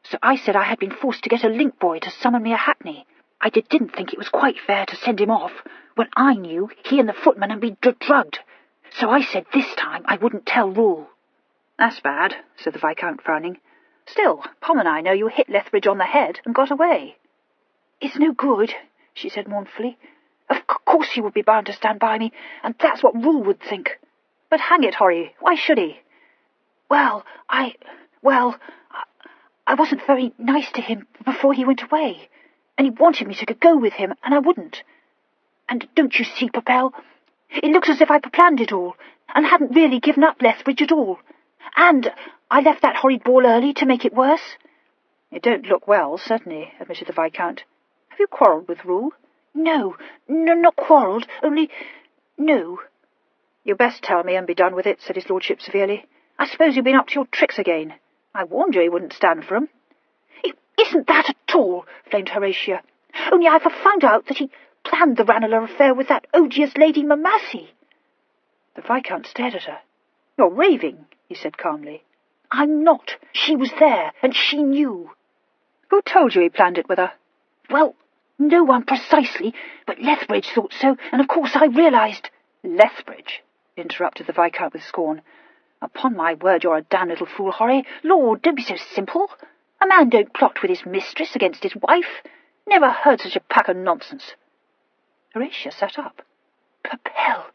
So I said I had been forced to get a link boy to summon me a hackney. I didn't think it was quite fair to send him off, when I knew he and the footman had been drugged. So I said this time I wouldn't tell Rule." "That's bad," said the Viscount, frowning. "Still, Pom and I know you hit Lethbridge on the head and got away." "It's no good," she said mournfully. "Of course he would be bound to stand by me, and that's what Rule would think." "But hang it, Horry, why should he?" Well, I wasn't very nice to him before he went away, and he wanted me to go with him, and I wouldn't. And don't you see, Papel, it looks as if I planned it all, and hadn't really given up Lethbridge at all. And I left that horrid ball early to make it worse." "It don't look well, certainly," admitted the Viscount. "Have you quarrelled with Rule?" No, not quarrelled, only... no." "You'd best tell me and be done with it," said his lordship severely. "I suppose you've been up to your tricks again. I warned you he wouldn't stand for 'em." "It isn't that at all," flamed Horatia. "Only I've found out that he planned the Ranelagh affair with that odious Lady Massey." The Viscount stared at her. "You're raving," he said calmly. "I'm not. She was there, and she knew." "Who told you he planned it with her?" "Well, no one precisely, but Lethbridge thought so, and of course I realised—" "Lethbridge?" interrupted the Viscount with scorn. "Upon my word, you're a damn little fool, Horry. Lord, don't be so simple. A man don't plot with his mistress against his wife. Never heard such a pack of nonsense." Horatia sat up. "Papel,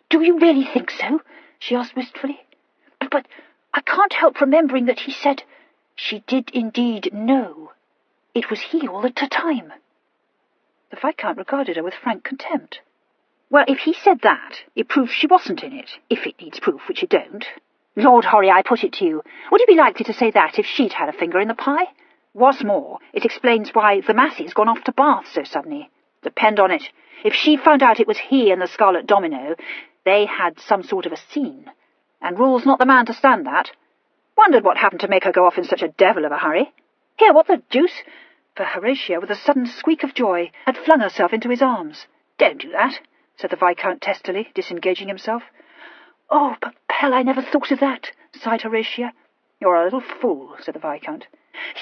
do you really think so?" she asked wistfully. But I can't help remembering that he said, 'She did indeed know.' It was he all the time." The Viscount regarded her with frank contempt. "Well, if he said that, it proves she wasn't in it, if it needs proof, which it don't. Lord Horry, I put it to you, would he be likely to say that if she'd had a finger in the pie? What's more, it explains why the Massey's gone off to Bath so suddenly. Depend on it, if she found out it was he and the Scarlet Domino, they had some sort of a scene. And Rule's not the man to stand that. Wondered what happened to make her go off in such a devil of a hurry. Here, what the deuce?" For Horatia, with a sudden squeak of joy, had flung herself into his arms. "Don't do that," said the Viscount testily, disengaging himself. "Oh, Papel, I never thought of that," sighed Horatia. "You're a little fool," said the Viscount.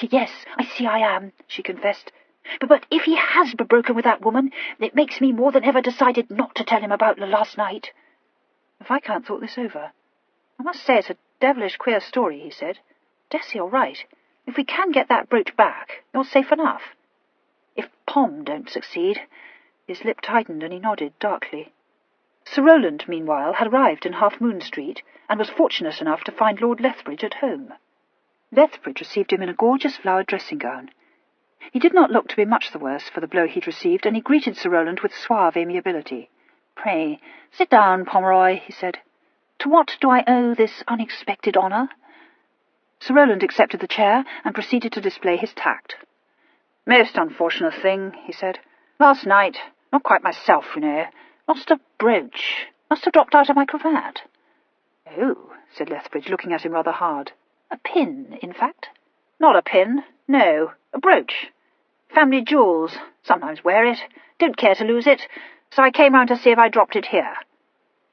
"Yes, I see I am," she confessed. But if he has broken with that woman, it makes me more than ever decided not to tell him about last night." The Viscount thought this over. "I must say it's a devilish queer story," he said. "Dessie, you're right. If we can get that brooch back, you're safe enough. If Pom don't succeed—" His lip tightened and he nodded darkly. Sir Rowland, meanwhile, had arrived in Half Moon Street, and was fortunate enough to find Lord Lethbridge at home. Lethbridge received him in a gorgeous flowered dressing-gown. He did not look to be much the worse for the blow he'd received, and he greeted Sir Rowland with suave amiability. "Pray, sit down, Pomeroy," he said. "To what do I owe this unexpected honour?" Sir Rowland accepted the chair and proceeded to display his tact. "Most unfortunate thing," he said. "Last night, not quite myself, you know. Lost a brooch. Must have dropped out of my cravat." "Oh," said Lethbridge, looking at him rather hard. "A pin, in fact?" "Not a pin, no. A brooch. Family jewels. Sometimes wear it. Don't care to lose it. So I came round to see if I dropped it here."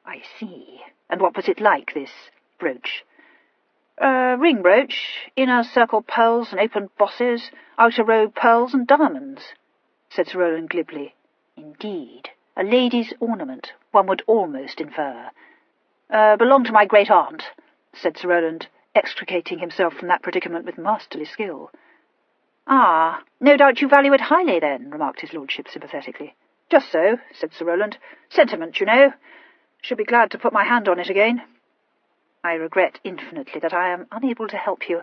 "I see. And what was it like, this brooch?" Ring brooch, inner circle pearls and open bosses, outer row pearls and diamonds," said Sir Rowland glibly. "Indeed. A lady's ornament, one would almost infer." "Belonged to my great-aunt," said Sir Rowland, extricating himself from that predicament with masterly skill. "Ah, no doubt you value it highly, then," remarked his lordship sympathetically. "Just so," said Sir Rowland. "Sentiment, you know. Should be glad to put my hand on it again." "I regret infinitely that I am unable to help you.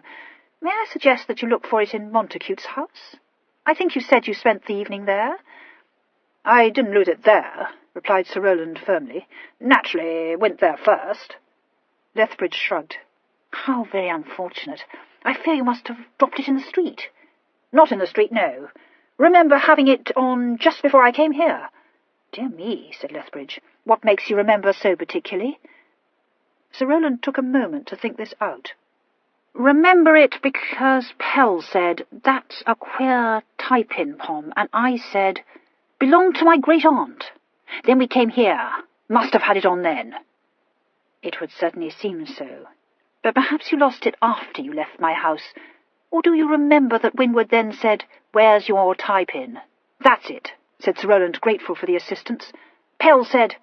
May I suggest that you look for it in Montacute's house? I think you said you spent the evening there?" "I didn't lose it there," replied Sir Rowland firmly. "Naturally went there first." Lethbridge shrugged. "How very unfortunate. I fear you must have dropped it in the street." "Not in the street, no. Remember having it on just before I came here." "Dear me," said Lethbridge. "What makes you remember so particularly?" Sir Rowland took a moment to think this out. "Remember it because Pell said, 'That's a queer tie-pin, Pom,' and I said, 'Belonged to my great-aunt.' Then we came here. Must have had it on then." "It would certainly seem so. But perhaps you lost it after you left my house. Or do you remember that Winwood then said, 'Where's your tie-pin?'" "That's it," said Sir Rowland, grateful for the assistance. "Pell said,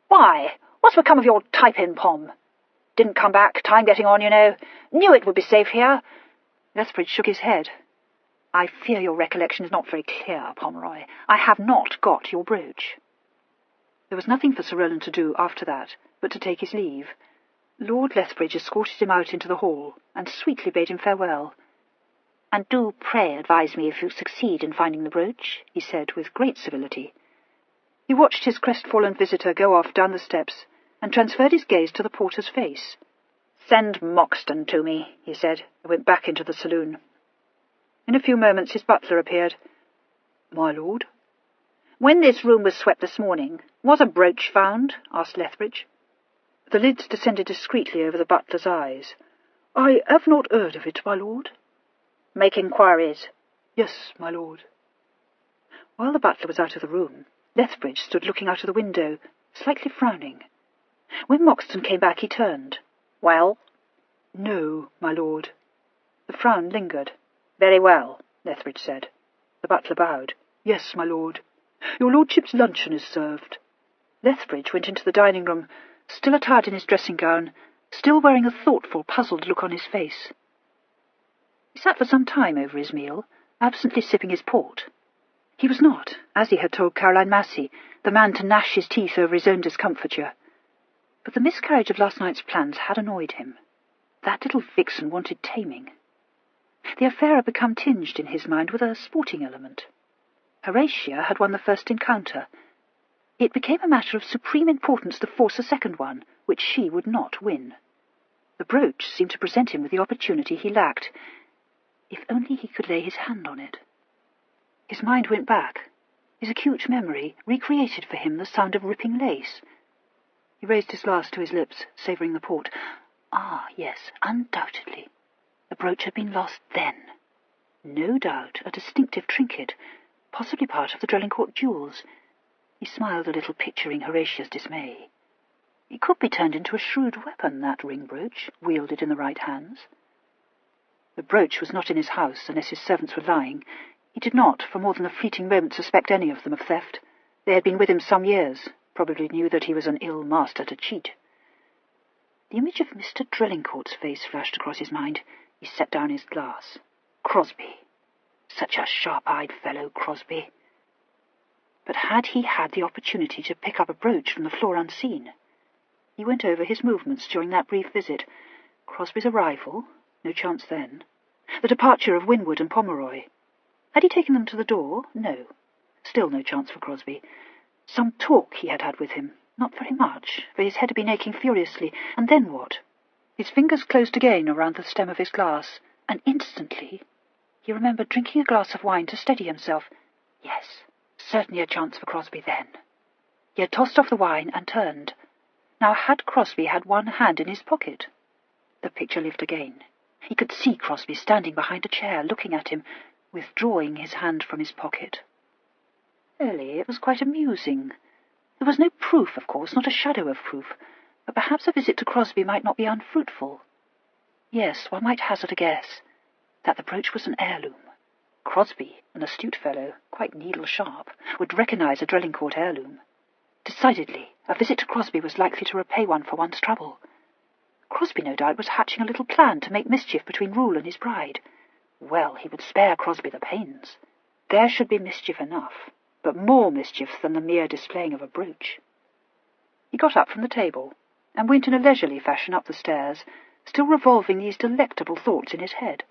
'Why, what's become of your tie-pin, Pom?' Didn't come back, time getting on, you know. Knew it would be safe here." Lethbridge shook his head. "I fear your recollection is not very clear, Pomeroy. I have not got your brooch." There was nothing for Sir Rowland to do after that but to take his leave. Lord Lethbridge escorted him out into the hall and sweetly bade him farewell. "And do pray advise me if you succeed in finding the brooch," he said with great civility. He watched his crestfallen visitor go off down the steps and transferred his gaze to the porter's face. "Send Moxton to me," he said, and went back into the saloon. In a few moments his butler appeared. "My lord?" "When this room was swept this morning, was a brooch found?" asked Lethbridge. The lids descended discreetly over the butler's eyes. "I have not heard of it, my lord." "Make inquiries." "Yes, my lord." While the butler was out of the room, Lethbridge stood looking out of the window, slightly frowning. When Moxton came back, he turned. "Well?" "No, my lord." The frown lingered. "Very well," Lethbridge said. The butler bowed. "Yes, my lord. Your lordship's luncheon is served." Lethbridge went into the dining-room, still attired in his dressing-gown, still wearing a thoughtful, puzzled look on his face. He sat for some time over his meal, absently sipping his port. He was not, as he had told Caroline Massey, the man to gnash his teeth over his own discomfiture. But the miscarriage of last night's plans had annoyed him. That little vixen wanted taming. The affair had become tinged in his mind with a sporting element. Horatia had won the first encounter. It became a matter of supreme importance to force a second one, which she would not win. The brooch seemed to present him with the opportunity he lacked. If only he could lay his hand on it. His mind went back. His acute memory recreated for him the sound of ripping lace. He raised his glass to his lips, savouring the port. Ah, yes, undoubtedly. The brooch had been lost then. No doubt a distinctive trinket, possibly part of the Drelincourt jewels. He smiled a little, picturing Horatia's dismay. It could be turned into a shrewd weapon, that ring brooch, wielded in the right hands. The brooch was not in his house, unless his servants were lying. He did not, for more than a fleeting moment, suspect any of them of theft. They had been with him some years, probably knew that he was an ill master to cheat. The image of Mr. Drelincourt's face flashed across his mind. He set down his glass. Crosby. Such a sharp-eyed fellow, Crosby. But had he had the opportunity to pick up a brooch from the floor unseen? He went over his movements during that brief visit. Crosby's arrival? No chance then. The departure of Winwood and Pomeroy. Had he taken them to the door? No. Still no chance for Crosby. Some talk he had had with him. Not very much, for his head had been aching furiously. And then what? His fingers closed again around the stem of his glass, and instantly he remembered drinking a glass of wine to steady himself. Yes, certainly a chance for Crosby then. He had tossed off the wine and turned. Now had Crosby had one hand in his pocket? The picture lived again. He could see Crosby standing behind a chair, looking at him, withdrawing his hand from his pocket. Really, it was quite amusing. There was no proof, of course, not a shadow of proof, but perhaps a visit to Crosby might not be unfruitful. Yes, one might hazard a guess that the brooch was an heirloom. Crosby, an astute fellow, quite needle-sharp, would recognize a Drelincourt heirloom. Decidedly, a visit to Crosby was likely to repay one for one's trouble. Crosby, no doubt, was hatching a little plan to make mischief between Rule and his bride. Well, he would spare Crosby the pains. There should be mischief enough, but more mischief than the mere displaying of a brooch. He got up from the table and went in a leisurely fashion up the stairs, still revolving these delectable thoughts in his head.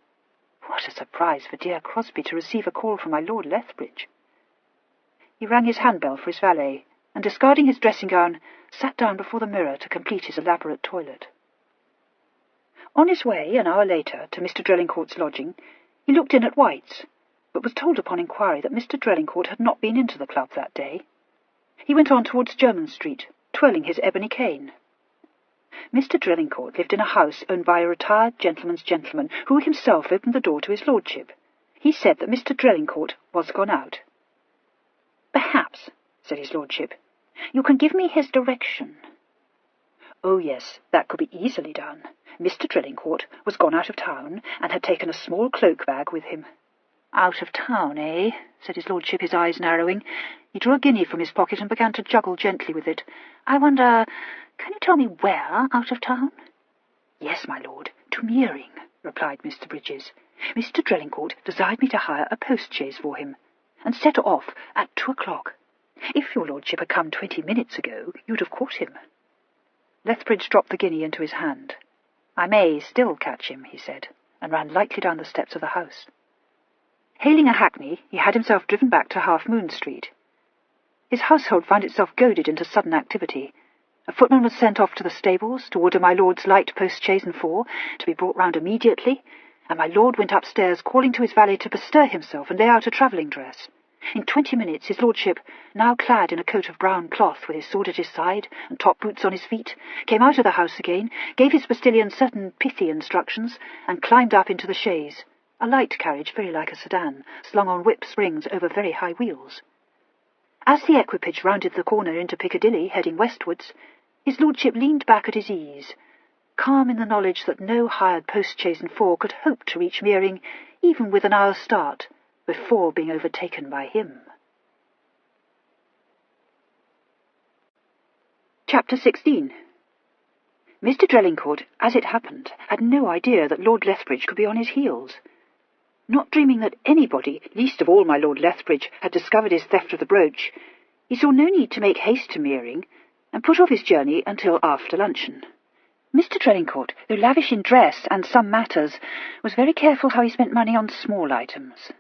What a surprise for dear Crosby to receive a call from my Lord Lethbridge. He rang his handbell for his valet, and discarding his dressing-gown, sat down before the mirror to complete his elaborate toilet. On his way, an hour later, to Mr. Drelincourt's lodging, he looked in at White's, but was told upon inquiry that Mr. Drelincourt had not been into the club that day. He went on towards Jermyn Street, twirling his ebony cane. Mr. Drelincourt lived in a house owned by a retired gentleman's gentleman, who himself opened the door to his lordship. He said that Mr. Drelincourt was gone out. "Perhaps," said his lordship, "you can give me his direction." Oh, yes, that could be easily done. Mr. Drelincourt was gone out of town, and had taken a small cloak-bag with him. "Out of town, eh?" said his lordship, his eyes narrowing. He drew a guinea from his pocket and began to juggle gently with it. "I wonder, can you tell me where out of town?" "Yes, my lord, to Meering," replied Mr. Bridges. "Mr. Drelincourt desired me to hire a post-chaise for him, and set off at 2 o'clock. If your lordship had come 20 minutes ago, you'd have caught him." Lethbridge dropped the guinea into his hand. "I may still catch him," he said, and ran lightly down the steps of the house. Hailing a hackney, he had himself driven back to Half Moon Street. His household found itself goaded into sudden activity. A footman was sent off to the stables to order my lord's light post-chaise and four, to be brought round immediately, and my lord went upstairs, calling to his valet to bestir himself and lay out a travelling dress. In 20 minutes his lordship, now clad in a coat of brown cloth with his sword at his side and top boots on his feet, came out of the house again, gave his postillion certain pithy instructions, and climbed up into the chaise, a light carriage very like a sedan, slung on whip springs over very high wheels. As the equipage rounded the corner into Piccadilly, heading westwards, his lordship leaned back at his ease, calm in the knowledge that no hired post-chaise and four could hope to reach Meering, even with an hour's start, before being overtaken by him. Chapter 16. Mr. Drelincourt, as it happened, had no idea that Lord Lethbridge could be on his heels. Not dreaming that anybody, least of all my Lord Lethbridge, had discovered his theft of the brooch, he saw no need to make haste to Meering, and put off his journey until after luncheon. Mr. Drelincourt, though lavish in dress and some matters, was very careful how he spent money on small items.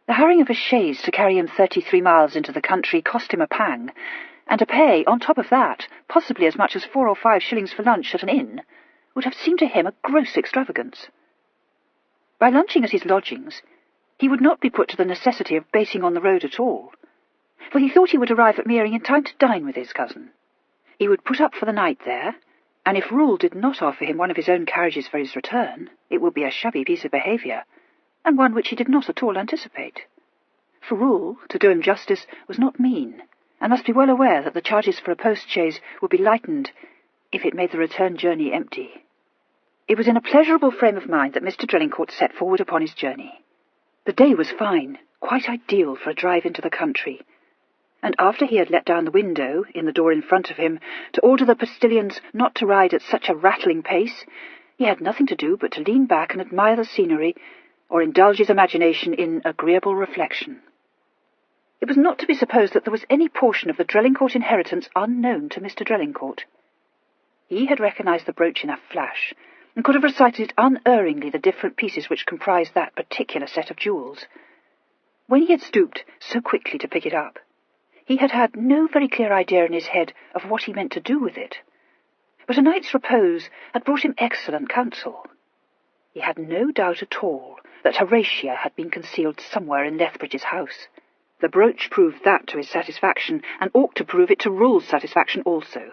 The hiring of a chaise to carry him 33 miles into the country cost him a pang, and to pay, on top of that, possibly as much as 4 or 5 shillings for lunch at an inn, would have seemed to him a gross extravagance. By lunching at his lodgings, he would not be put to the necessity of baiting on the road at all, for he thought he would arrive at Meering in time to dine with his cousin. He would put up for the night there, and if Rule did not offer him one of his own carriages for his return, it would be a shabby piece of behaviour, and one which he did not at all anticipate. For Rule, to do him justice, was not mean, and must be well aware that the charges for a post-chaise would be lightened if it made the return journey empty. It was in a pleasurable frame of mind that Mr. Drelincourt set forward upon his journey. The day was fine, quite ideal for a drive into the country, and after he had let down the window, in the door in front of him, to order the postillions not to ride at such a rattling pace, he had nothing to do but to lean back and admire the scenery, or indulge his imagination in agreeable reflection. It was not to be supposed that there was any portion of the Drelincourt inheritance unknown to Mr. Drelincourt. He had recognized the brooch in a flash, and could have recited unerringly the different pieces which comprised that particular set of jewels. When he had stooped so quickly to pick it up, he had had no very clear idea in his head of what he meant to do with it. But a night's repose had brought him excellent counsel. He had no doubt at all that Horatia had been concealed somewhere in Lethbridge's house. The brooch proved that to his satisfaction, and ought to prove it to Rule's satisfaction also.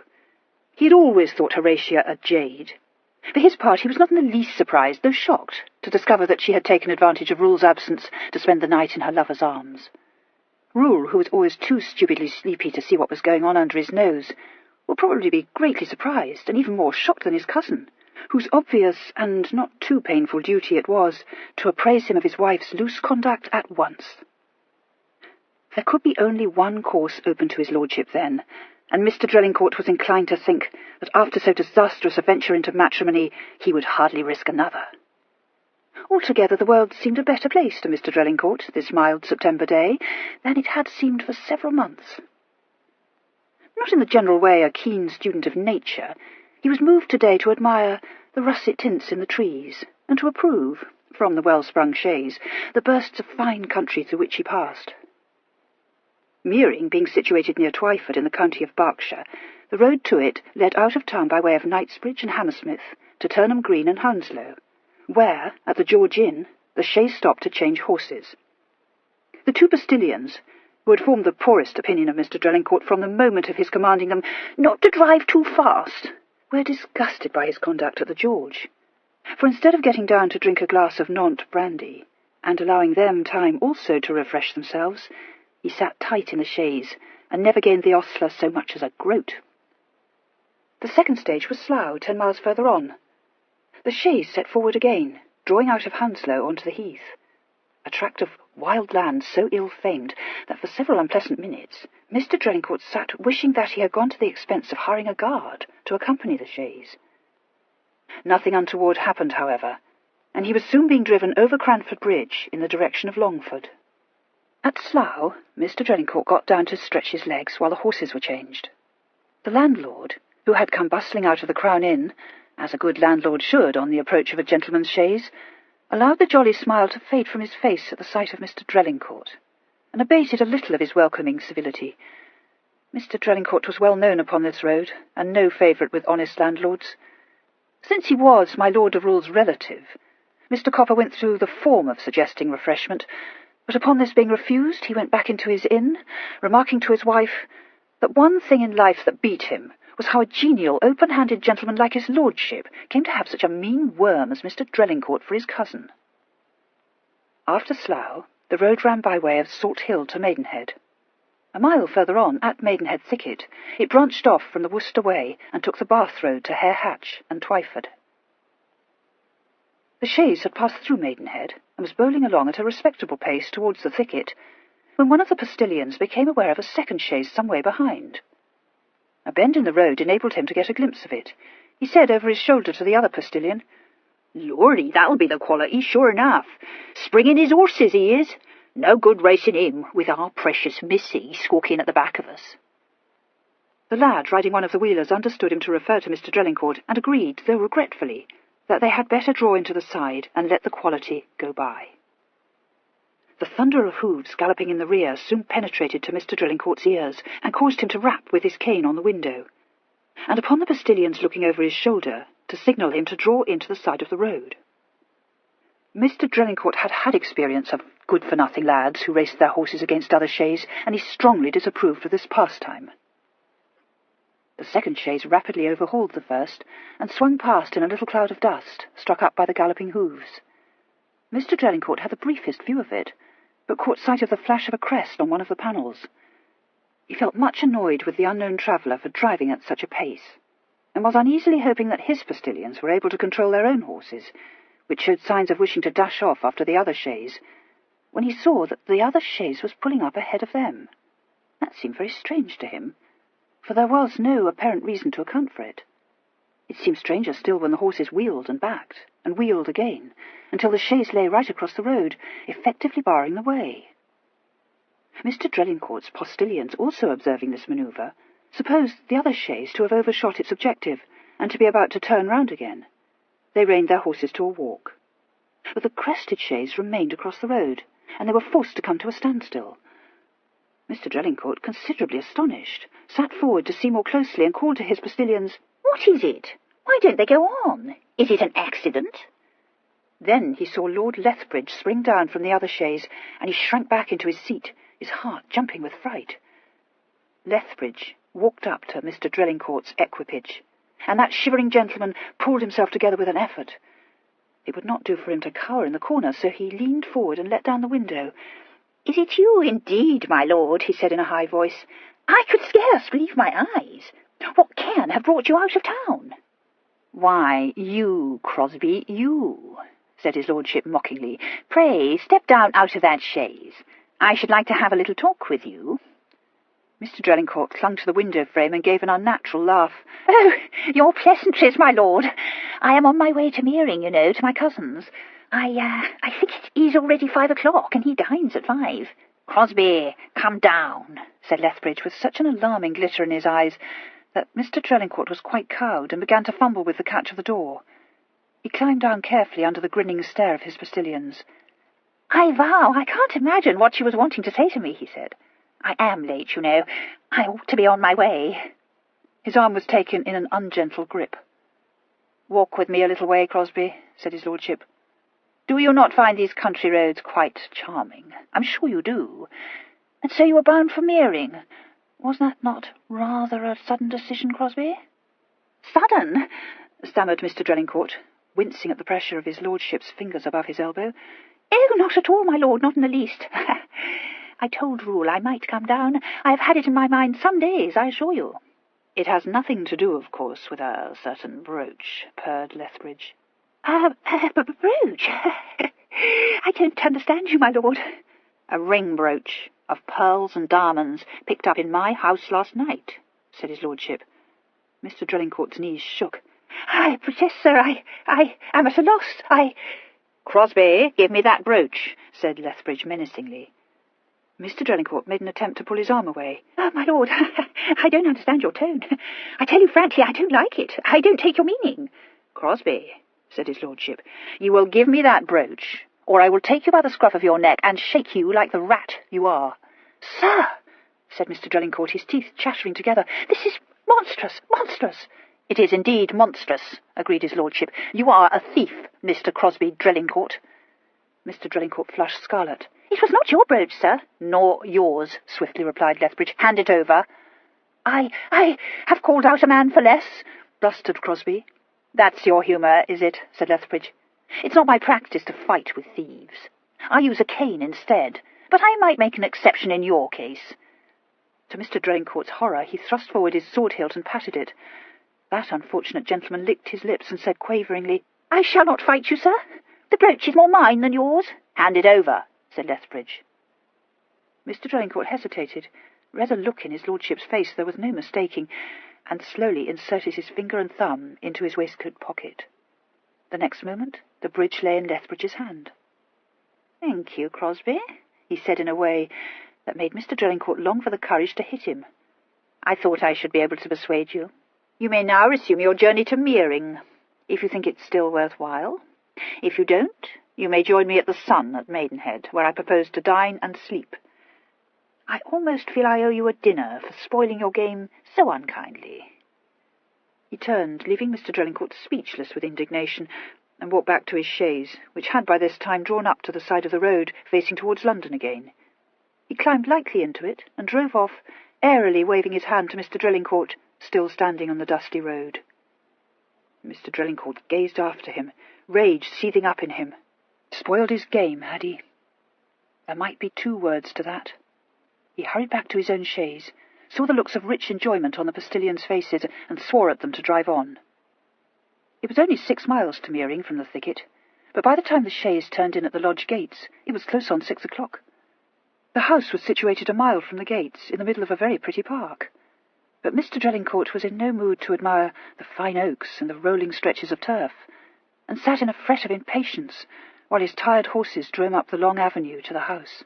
He had always thought Horatia a jade. For his part, he was not in the least surprised, though shocked, to discover that she had taken advantage of Rule's absence to spend the night in her lover's arms. Rule, who was always too stupidly sleepy to see what was going on under his nose, would probably be greatly surprised, and even more shocked than his cousin, whose obvious and not too painful duty it was to apprise him of his wife's loose conduct at once. There could be only one course open to his lordship then, and Mr. Drelincourt was inclined to think that after so disastrous a venture into matrimony he would hardly risk another. Altogether the world seemed a better place to Mr. Drelincourt this mild September day than it had seemed for several months. Not in the general way a keen student of nature, he was moved today to admire the russet tints in the trees, and to approve, from the well-sprung chaise, the bursts of fine country through which he passed. Meering being situated near Twyford in the county of Berkshire, the road to it led out of town by way of Knightsbridge and Hammersmith to Turnham Green and Hounslow, where, at the George Inn, the chaise stopped to change horses. The two postilions, who had formed the poorest opinion of Mr. Drelincourt from the moment of his commanding them not to drive too fast, were disgusted by his conduct at the George. For instead of getting down to drink a glass of Nantes brandy, and allowing them time also to refresh themselves, he sat tight in the chaise, and never gained the ostler so much as a groat. The second stage was Slough, 10 miles further on. The chaise set forward again, drawing out of Hounslow onto the heath, a tract of wild land so ill-famed that for several unpleasant minutes Mr. Drelincourt sat wishing that he had gone to the expense of hiring a guard to accompany the chaise. Nothing untoward happened, however, and he was soon being driven over Cranford Bridge in the direction of Longford. At Slough, Mr. Drelincourt got down to stretch his legs while the horses were changed. The landlord, who had come bustling out of the Crown Inn, as a good landlord should on the approach of a gentleman's chaise, allowed the jolly smile to fade from his face at the sight of Mr. Drelincourt, and abated a little of his welcoming civility. Mr. Drelincourt was well known upon this road, and no favourite with honest landlords. Since he was my Lord of Rule's relative, Mr. Copper went through the form of suggesting refreshment, but upon this being refused, he went back into his inn, remarking to his wife that one thing in life that beat him was how a genial, open-handed gentleman like his lordship came to have such a mean worm as Mr. Drelincourt for his cousin. After Slough, the road ran by way of Salt Hill to Maidenhead. A mile further on, at Maidenhead Thicket, it branched off from the Worcester Way and took the Bath Road to Hare Hatch and Twyford. The chaise had passed through Maidenhead and was bowling along at a respectable pace towards the thicket, when one of the postilions became aware of a second chaise some way behind. A bend in the road enabled him to get a glimpse of it. He said over his shoulder to the other postilion, "Lordy, that'll be the quality, sure enough. Springing his horses, he is. No good racing him, with our precious Missy squawking at the back of us." The lad riding one of the wheelers understood him to refer to Mr. Drelincourt, and agreed, though regretfully, that they had better draw into the side and let the quality go by. The thunder of hoofs galloping in the rear soon penetrated to Mr. Drelincourt's ears, and caused him to rap with his cane on the window, and upon the postilions looking over his shoulder to signal him to draw into the side of the road. Mr. Drelincourt had had experience of good-for-nothing lads who raced their horses against other chaises, and he strongly disapproved of this pastime. The second chaise rapidly overhauled the first, and swung past in a little cloud of dust, struck up by the galloping hoofs. Mr. Drelincourt had the briefest view of it, but caught sight of the flash of a crest on one of the panels. He felt much annoyed with the unknown traveller for driving at such a pace, and was uneasily hoping that his postilions were able to control their own horses, which showed signs of wishing to dash off after the other chaise, when he saw that the other chaise was pulling up ahead of them. That seemed very strange to him, for there was no apparent reason to account for it. It seemed stranger still when the horses wheeled and backed, and wheeled again, until the chaise lay right across the road, effectively barring the way. Mr. Drelincourt's postilions, also observing this manoeuvre, supposed the other chaise to have overshot its objective, and to be about to turn round again. They reined their horses to a walk. But the crested chaise remained across the road, and they were forced to come to a standstill. Mr. Drelincourt, considerably astonished, sat forward to see more closely, and called to his postilions, What is it? Why don't they go on? Is it an accident? Then he saw Lord Lethbridge spring down from the other chaise, and he shrank back into his seat, his heart jumping with fright. Lethbridge walked up to Mr. Drellingcourt's equipage, and that shivering gentleman pulled himself together with an effort. It would not do for him to cower in the corner, so he leaned forward and let down the window. "Is it you indeed, my lord?" he said in a high voice. "I could scarce believe my eyes. What can have brought you out of town?" "Why, you, Crosby, you," said his lordship mockingly. "Pray step down out of that chaise. I should like to have a little talk with you." Mr. Drellingcourt clung to the window frame and gave an unnatural laugh. "Oh, your pleasantries, my lord. I am on my way to Meering, you know, to my cousin's. I think it is already 5 o'clock, and he dines at 5. "Crosby, come down," said Lethbridge, with such an alarming glitter in his eyes that Mr. Drellingcourt was quite cowed and began to fumble with the catch of the door. He climbed down carefully under the grinning stare of his postilions. "I vow I can't imagine what she was wanting to say to me," he said. "I am late, you know. I ought to be on my way." His arm was taken in an ungentle grip. "Walk with me a little way, Crosby," said his lordship. "Do you not find these country roads quite charming? I'm sure you do. And so you were bound for Meering. Was that not rather a sudden decision, Crosby?" "Sudden?" stammered Mr. Drellingcourt, wincing at the pressure of his lordship's fingers above his elbow. "Oh, not at all, my lord, not in the least. I told Rule I might come down. I have had it in my mind some days, I assure you." "It has nothing to do, of course, with a certain brooch," purred Lethbridge. Brooch? I don't understand you, my lord." "A ring brooch of pearls and diamonds picked up in my house last night," said his lordship. Mr. Drellingcourt's knees shook. "I protest, sir, I am at a loss. "Crosby, give me that brooch," said Lethbridge menacingly. Mr. Drellingcourt made an attempt to pull his arm away. "Oh, my lord, I don't understand your tone. I tell you frankly, I don't like it. I don't take your meaning." "Crosby," said his lordship, "you will give me that brooch, or I will take you by the scruff of your neck and shake you like the rat you are." "Sir," said Mr. Drellingcourt, his teeth chattering together, "this is monstrous, monstrous." "It is indeed monstrous," agreed his lordship. "You are a thief, Mr. Crosby Drellingcourt." Mr. Drellingcourt flushed scarlet. "It was not your brooch, sir." "Nor yours," swiftly replied Lethbridge. "Hand it over." I have called out a man for less," blustered Crosby. "That's your humour, is it?" said Lethbridge. "It's not my practice to fight with thieves. I use a cane instead, but I might make an exception in your case." To Mr. Drellingcourt's horror, he thrust forward his sword hilt and patted it. That unfortunate gentleman licked his lips and said quaveringly, "I shall not fight you, sir. The brooch is more mine than yours." "Hand it over," said Lethbridge. Mr. Drellingcourt hesitated, read a look in his lordship's face there was no mistaking, and slowly inserted his finger and thumb into his waistcoat pocket. The next moment the bridge lay in Lethbridge's hand. "Thank you, Crosby," he said in a way that made Mr. Drellingcourt long for the courage to hit him. "I thought I should be able to persuade you. You may now resume your journey to Meering, if you think it still worthwhile. If you don't, you may join me at the Sun at Maidenhead, where I propose to dine and sleep. I almost feel I owe you a dinner for spoiling your game so unkindly." He turned, leaving Mr. Drellingcourt speechless with indignation, and walked back to his chaise, which had by this time drawn up to the side of the road, facing towards London again. He climbed lightly into it, and drove off, airily waving his hand to Mr. Drellingcourt, still standing on the dusty road. Mr. Drellingcourt gazed after him, rage seething up in him. Spoiled his game, had he? There might be 2 words to that. He hurried back to his own chaise, saw the looks of rich enjoyment on the postilions' faces, and swore at them to drive on. It was only 6 miles to Meering from the thicket, but by the time the chaise turned in at the lodge gates, it was close on 6 o'clock. The house was situated a mile from the gates, in the middle of a very pretty park. But Mr. Drellingcourt was in no mood to admire the fine oaks and the rolling stretches of turf, and sat in a fret of impatience while his tired horses drew him up the long avenue to the house.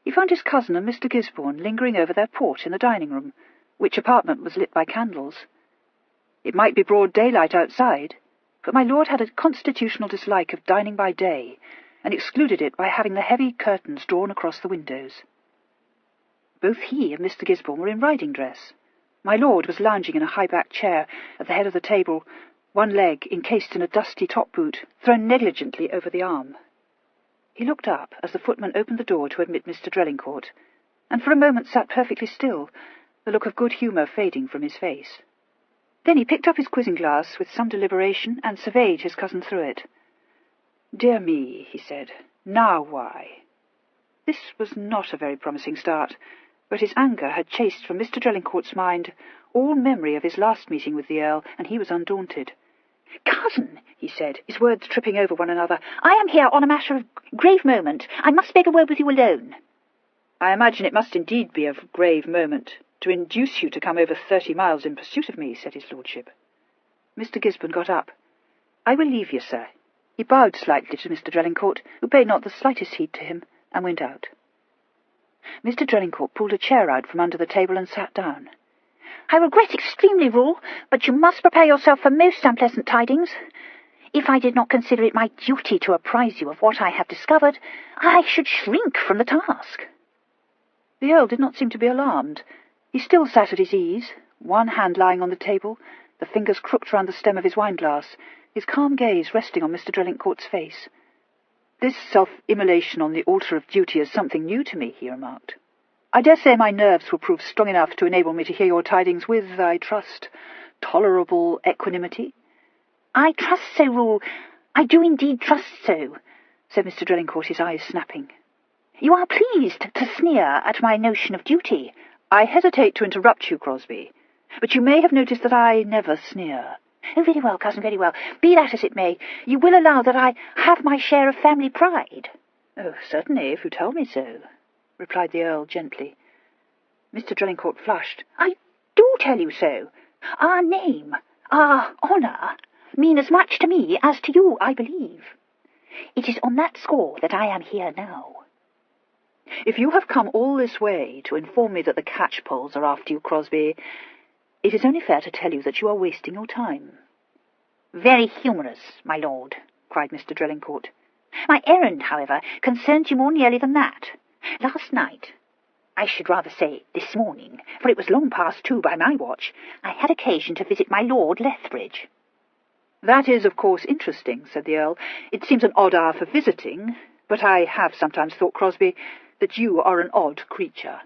He found his cousin and Mr. Gisborne lingering over their port in the dining-room, which apartment was lit by candles. It might be broad daylight outside, but my lord had a constitutional dislike of dining by day, and excluded it by having the heavy curtains drawn across the windows. Both he and Mr. Gisborne were in riding dress. My lord was lounging in a high-backed chair at the head of the table, one leg encased in a dusty top-boot, thrown negligently over the arm. He looked up as the footman opened the door to admit Mr. Drelincourt, and for a moment sat perfectly still, the look of good humour fading from his face. Then he picked up his quizzing-glass with some deliberation and surveyed his cousin through it. "Dear me," he said, "now why?" This was not a very promising start, but his anger had chased from Mr. Drelincourt's mind all memory of his last meeting with the Earl, and he was undaunted. "Cousin," he said, his words tripping over one another, "I am here on a matter of grave moment. I must beg a word with you alone." "I imagine it must indeed be of grave moment to induce you to come over 30 miles in pursuit of me," said his lordship. Mr. Gisborne got up. "I will leave you, sir." He bowed slightly to Mr. Drelincourt, who paid not the slightest heed to him, and went out. Mr. Drelincourt pulled a chair out from under the table and sat down. "I regret extremely, Rule, but you must prepare yourself for most unpleasant tidings. If I did not consider it my duty to apprise you of what I have discovered, I should shrink from the task." The Earl did not seem to be alarmed. He still sat at his ease, one hand lying on the table, the fingers crooked round the stem of his wine-glass, his calm gaze resting on Mr. Drelincourt's face. "This self-immolation on the altar of duty is something new to me," he remarked. "I dare say my nerves will prove strong enough to enable me to hear your tidings with, I trust, tolerable equanimity." "I trust so, Rule. I do indeed trust so," said Mr. Drelincourt, his eyes snapping. "You are pleased to sneer at my notion of duty." "I hesitate to interrupt you, Crosby, but you may have noticed that I never sneer." "Oh, very well, cousin, very well. Be that as it may, you will allow that I have my share of family pride." "Oh, certainly, if you tell me so," replied the Earl gently. Mr. Drelincourt flushed. "I do tell you so. Our name, our honour, mean as much to me as to you, I believe. It is on that score that I am here now." "If you have come all this way to inform me that the catchpoles are after you, Crosby, it is only fair to tell you that you are wasting your time." "Very humorous, my lord," cried Mr. Drelincourt. "My errand, however, concerns you more nearly than that. Last night, I should rather say this morning, for it was long past 2 by my watch, I had occasion to visit my Lord Lethbridge." "That is, of course, interesting," said the Earl. "It seems an odd hour for visiting, but I have sometimes thought, Crosby, that you are an odd creature."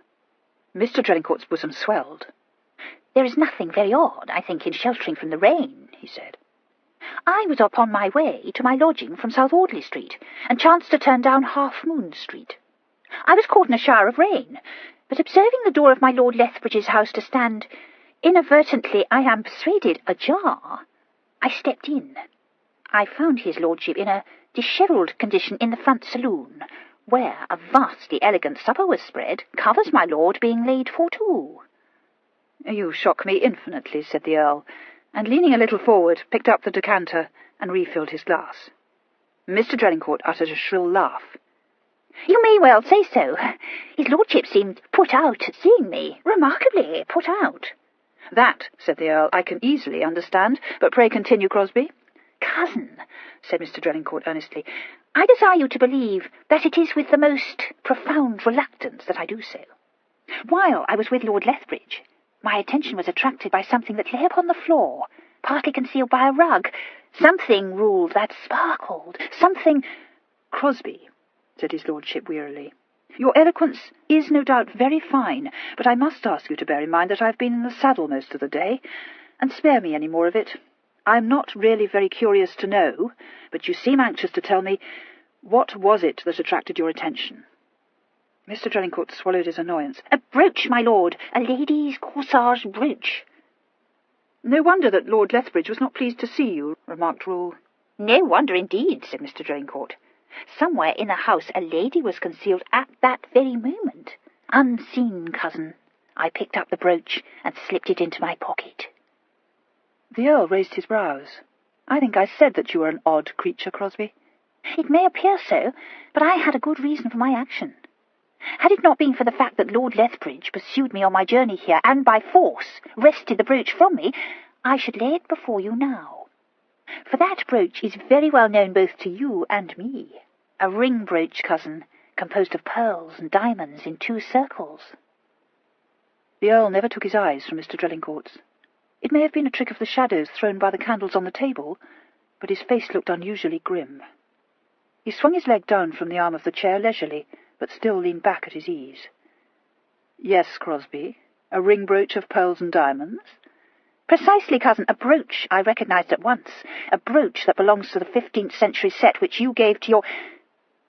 Mr. Drelincourt's bosom swelled. "There is nothing very odd, I think, in sheltering from the rain," he said. "I was upon my way to my lodging from South Audley Street, and chanced to turn down Half Moon Street. I was caught in a shower of rain, but observing the door of my Lord Lethbridge's house to stand, inadvertently, I am persuaded, ajar, I stepped in. I found his lordship in a dishevelled condition in the front saloon, where a vastly elegant supper was spread, covers my lord being laid for two." "You shock me infinitely," said the Earl, and leaning a little forward, picked up the decanter and refilled his glass. Mr. Drelincourt uttered a shrill laugh. "You may well say so. His lordship seemed put out at seeing me, remarkably put out." "That," said the Earl, "I can easily understand, but pray continue, Crosby." "Cousin," said Mr. Drelincourt earnestly, "I desire you to believe that it is with the most profound reluctance that I do so. While I was with Lord Lethbridge, my attention was attracted by something that lay upon the floor, partly concealed by a rug, something, Rule, that sparkled, something—" "Crosby," said his lordship wearily, "your eloquence is no doubt very fine, but I must ask you to bear in mind that I have been in the saddle most of the day, and spare me any more of it. I am not really very curious to know, but you seem anxious to tell me, what was it that attracted your attention?" Mr. Drelincourt swallowed his annoyance. "A brooch, my lord, a lady's corsage brooch." "No wonder that Lord Lethbridge was not pleased to see you," remarked Rule. "No wonder indeed," said Mr. Drelincourt. "Somewhere in the house a lady was concealed at that very moment. Unseen, cousin, I picked up the brooch and slipped it into my pocket." The Earl raised his brows. "I think I said that you were an odd creature, Crosby." "It may appear so, but I had a good reason for my action. Had it not been for the fact that Lord Lethbridge pursued me on my journey here, and by force wrested the brooch from me, I should lay it before you now. For that brooch is very well known both to you and me. A ring brooch, cousin, composed of pearls and diamonds in 2 circles." The Earl never took his eyes from Mr. Drelincourt's. It may have been a trick of the shadows thrown by the candles on the table, but his face looked unusually grim. He swung his leg down from the arm of the chair leisurely, but still leaned back at his ease. "Yes, Crosby, a ring brooch of pearls and diamonds?" "Precisely, cousin, a brooch I recognised at once. A brooch that belongs to the 15th century set which you gave to your—"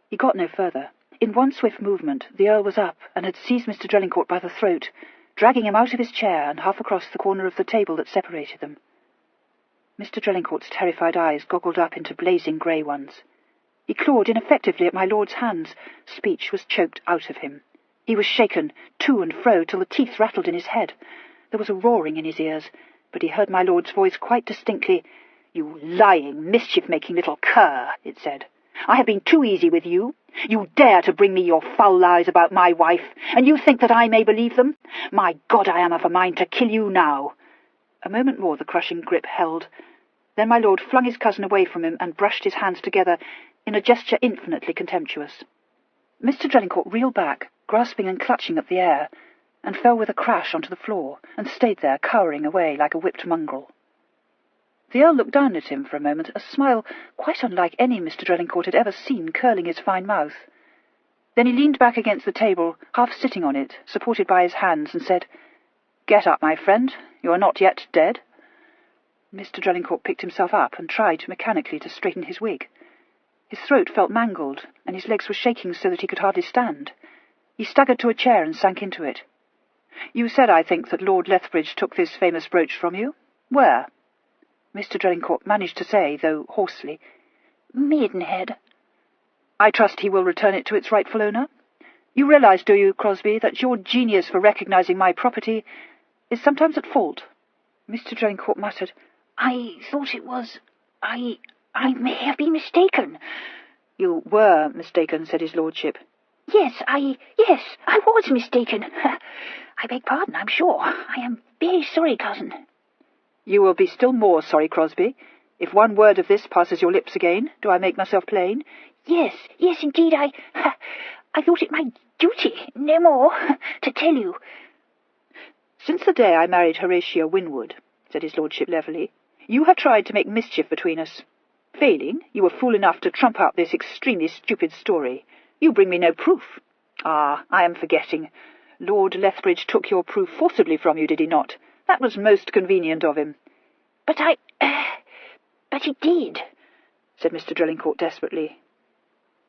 He got no further. In one swift movement, the Earl was up and had seized Mr. Drelincourt by the throat, dragging him out of his chair and half across the corner of the table that separated them. Mr. Drelincourt's terrified eyes goggled up into blazing grey ones. He clawed ineffectively at my lord's hands. Speech was choked out of him. He was shaken to and fro till the teeth rattled in his head. There was a roaring in his ears, but he heard my lord's voice quite distinctly. "You lying, mischief-making little cur," it said. "I have been too easy with you. You dare to bring me your foul lies about my wife, and you think that I may believe them? My God, I am of a mind to kill you now." A moment more the crushing grip held. Then my lord flung his cousin away from him and brushed his hands together in a gesture infinitely contemptuous. Mr. Drelincourt reeled back, grasping and clutching at the air, and fell with a crash onto the floor, and stayed there, cowering away like a whipped mongrel. The Earl looked down at him for a moment, a smile quite unlike any Mr. Drelincourt had ever seen curling his fine mouth. Then he leaned back against the table, half sitting on it, supported by his hands, and said, "Get up, my friend. You are not yet dead." Mr. Drelincourt picked himself up and tried mechanically to straighten his wig. His throat felt mangled, and his legs were shaking so that he could hardly stand. He staggered to a chair and sank into it. "You said, I think, that Lord Lethbridge took this famous brooch from you. Where?" Mr. Drelincourt managed to say, though hoarsely, "Maidenhead." "I trust he will return it to its rightful owner? You realize, do you, Crosby, that your genius for recognizing my property is sometimes at fault?" Mr. Drelincourt muttered, "I thought it was... I may have been mistaken." "You were mistaken," said his lordship. Yes, I was mistaken. I beg pardon, I'm sure. I am very sorry, cousin." "You will be still more sorry, Crosby. If one word of this passes your lips again, do I make myself plain?" Yes, indeed, I thought it my duty, no more, to tell you." "Since the day I married Horatia Winwood," said his lordship levelly, "you have tried to make mischief between us. Failing, you were fool enough to trump up this extremely stupid story. You bring me no proof. Ah, I am forgetting. Lord Lethbridge took your proof forcibly from you, did he not? That was most convenient of him." But he did," said Mr. Drelincourt desperately.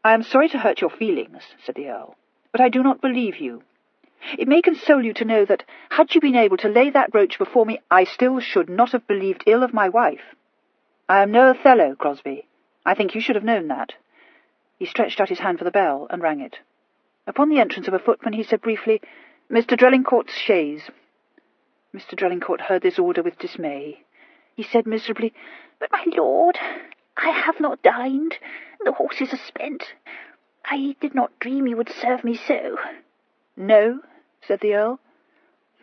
"I am sorry to hurt your feelings," said the Earl, "but I do not believe you. It may console you to know that, had you been able to lay that brooch before me, I still should not have believed ill of my wife. I am no Othello, Crosby. I think you should have known that." He stretched out his hand for the bell and rang it. Upon the entrance of a footman, he said briefly, "Mr. Drelincourt's chaise." Mr. Drelincourt heard this order with dismay. He said miserably, "But, my lord, I have not dined. The horses are spent. I did not dream you would serve me so." "No," said the Earl.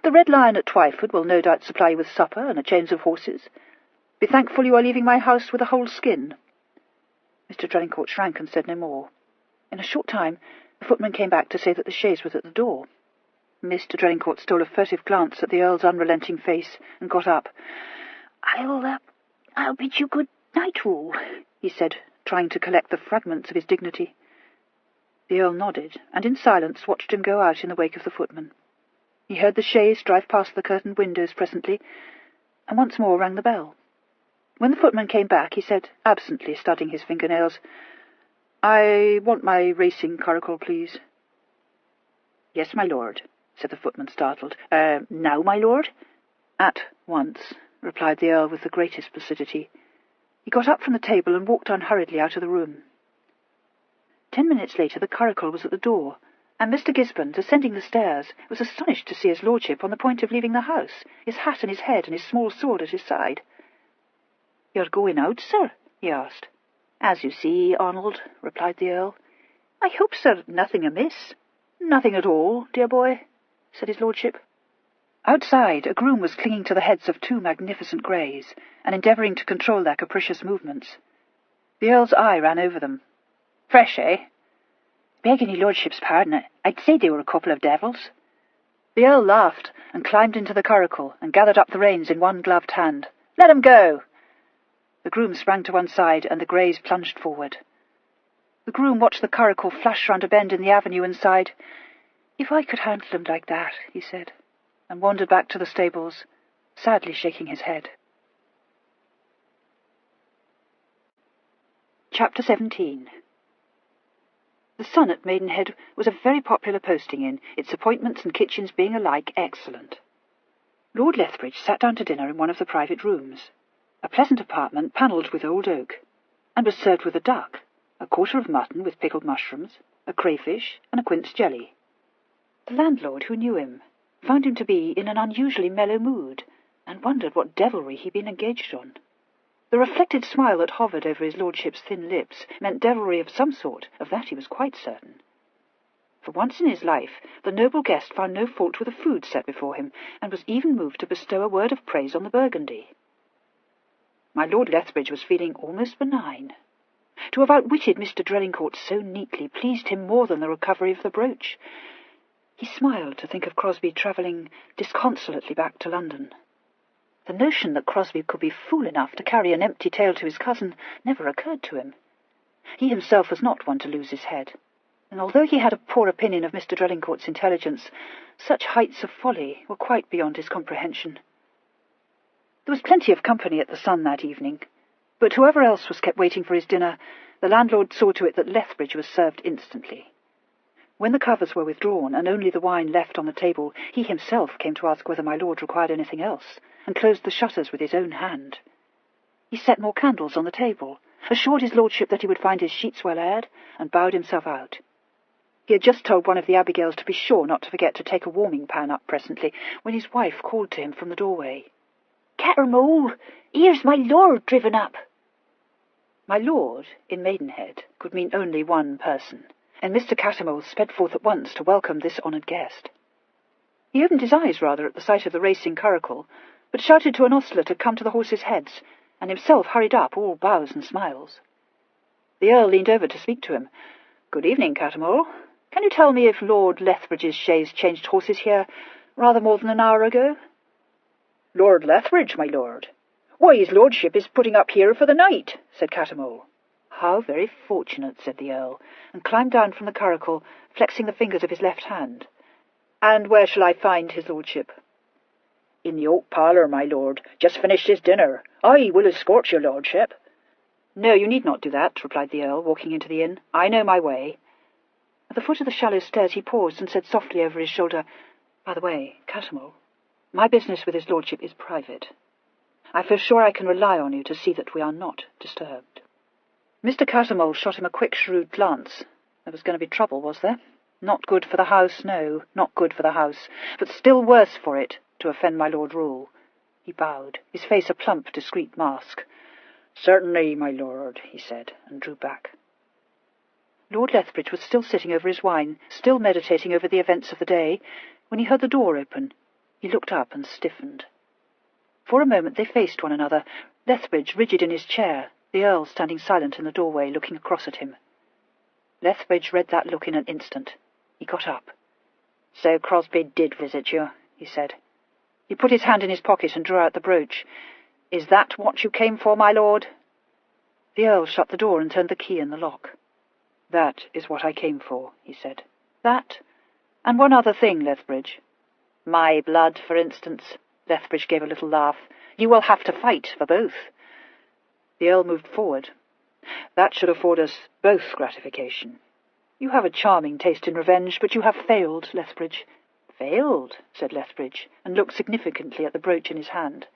"The Red Lion at Twyford will no doubt supply you with supper and a change of horses. Be thankful you are leaving my house with a whole skin." Mr. Drelincourt shrank and said no more. In a short time, the footman came back to say that the chaise was at the door. Mr. Drelincourt stole a furtive glance at the Earl's unrelenting face and got up. I'll bid you good night, Rule," he said, trying to collect the fragments of his dignity. The Earl nodded, and in silence watched him go out in the wake of the footman. He heard the chaise drive past the curtained windows presently, and once more rang the bell. When the footman came back, he said, absently studying his fingernails, "I want my racing curricle, please." "Yes, my lord," said the footman, startled. Now, my lord?" "At once," replied the Earl with the greatest placidity. He got up from the table and walked on hurriedly out of the room. 10 minutes later the curricle was at the door, and Mr. Gisborne, descending the stairs, was astonished to see his lordship on the point of leaving the house, his hat in his head and his small sword at his side. "You're going out, sir?" he asked. "As you see, Arnold," replied the Earl. "I hope, sir, nothing amiss?" "Nothing at all, dear boy," said his lordship. Outside, a groom was clinging to the heads of 2 magnificent greys, and endeavouring to control their capricious movements. The Earl's eye ran over them. "Fresh, eh?" "Begging your lordship's pardon, I'd say they were a couple of devils." The Earl laughed, and climbed into the curricle and gathered up the reins in one gloved hand. "Let 'em go!" The groom sprang to one side, and the greys plunged forward. The groom watched the curricle flash round a bend in the avenue and sighed. "If I could handle them like that," he said, and wandered back to the stables, sadly shaking his head. Chapter 17. The Sun at Maidenhead was a very popular posting inn, its appointments and kitchens being alike excellent. Lord Lethbridge sat down to dinner in one of the private rooms, a pleasant apartment panelled with old oak, and was served with a duck, a quarter of mutton with pickled mushrooms, a crayfish, and a quince jelly. The landlord, who knew him, found him to be in an unusually mellow mood, and wondered what devilry he'd been engaged on. The reflected smile that hovered over his lordship's thin lips meant devilry of some sort, of that he was quite certain. For once in his life, the noble guest found no fault with the food set before him, and was even moved to bestow a word of praise on the burgundy. My Lord Lethbridge was feeling almost benign. To have outwitted Mr. Drelincourt so neatly pleased him more than the recovery of the brooch. He smiled to think of Crosby travelling disconsolately back to London. The notion that Crosby could be fool enough to carry an empty tale to his cousin never occurred to him. He himself was not one to lose his head, and although he had a poor opinion of Mr. Drelincourt's intelligence, such heights of folly were quite beyond his comprehension. There was plenty of company at the Sun that evening, but whoever else was kept waiting for his dinner, the landlord saw to it that Lethbridge was served instantly. When the covers were withdrawn and only the wine left on the table, he himself came to ask whether my lord required anything else, and closed the shutters with his own hand. He set more candles on the table, assured his lordship that he would find his sheets well aired, and bowed himself out. He had just told one of the Abigails to be sure not to forget to take a warming pan up presently, when his wife called to him from the doorway. "Cattermole, here's my lord driven up." My lord, in Maidenhead, could mean only one person, and Mr. Cattermole sped forth at once to welcome this honoured guest. He opened his eyes rather at the sight of the racing curricle, but shouted to an ostler to come to the horses' heads, and himself hurried up, all bows and smiles. The Earl leaned over to speak to him. "Good evening, Cattermole. Can you tell me if Lord Lethbridge's chaise changed horses here rather more than an hour ago?" "Lord Lethbridge, my lord? Why, his lordship is putting up here for the night," said Cattermole. "How very fortunate," said the Earl, and climbed down from the curricle, flexing the fingers of his left hand. "And where shall I find his lordship?" "In the oak parlour, my lord. Just finished his dinner. I will escort your lordship." "No, you need not do that," replied the Earl, walking into the inn. "I know my way." At the foot of the shallow stairs he paused and said softly over his shoulder, "By the way, Cattermole, my business with his lordship is private. I feel sure I can rely on you to see that we are not disturbed." Mr. Cattermole shot him a quick, shrewd glance. There was going to be trouble, was there? Not good for the house, no, not good for the house, but still worse for it to offend my Lord Rule. He bowed, his face a plump, discreet mask. "Certainly, my lord," he said, and drew back. Lord Lethbridge was still sitting over his wine, still meditating over the events of the day, when he heard the door open. He looked up and stiffened. For a moment they faced one another, Lethbridge rigid in his chair, the Earl standing silent in the doorway, looking across at him. Lethbridge read that look in an instant. He got up. "So Crosby did visit you," he said. He put his hand in his pocket and drew out the brooch. "Is that what you came for, my lord?" The Earl shut the door and turned the key in the lock. "That is what I came for," he said. "That, and one other thing, Lethbridge." "My blood, for instance?" Lethbridge gave a little laugh. "You will have to fight for both." The Earl moved forward. "That should afford us both gratification. You have a charming taste in revenge, but you have failed, Lethbridge." "Failed?" said Lethbridge, and looked significantly at the brooch in his hand.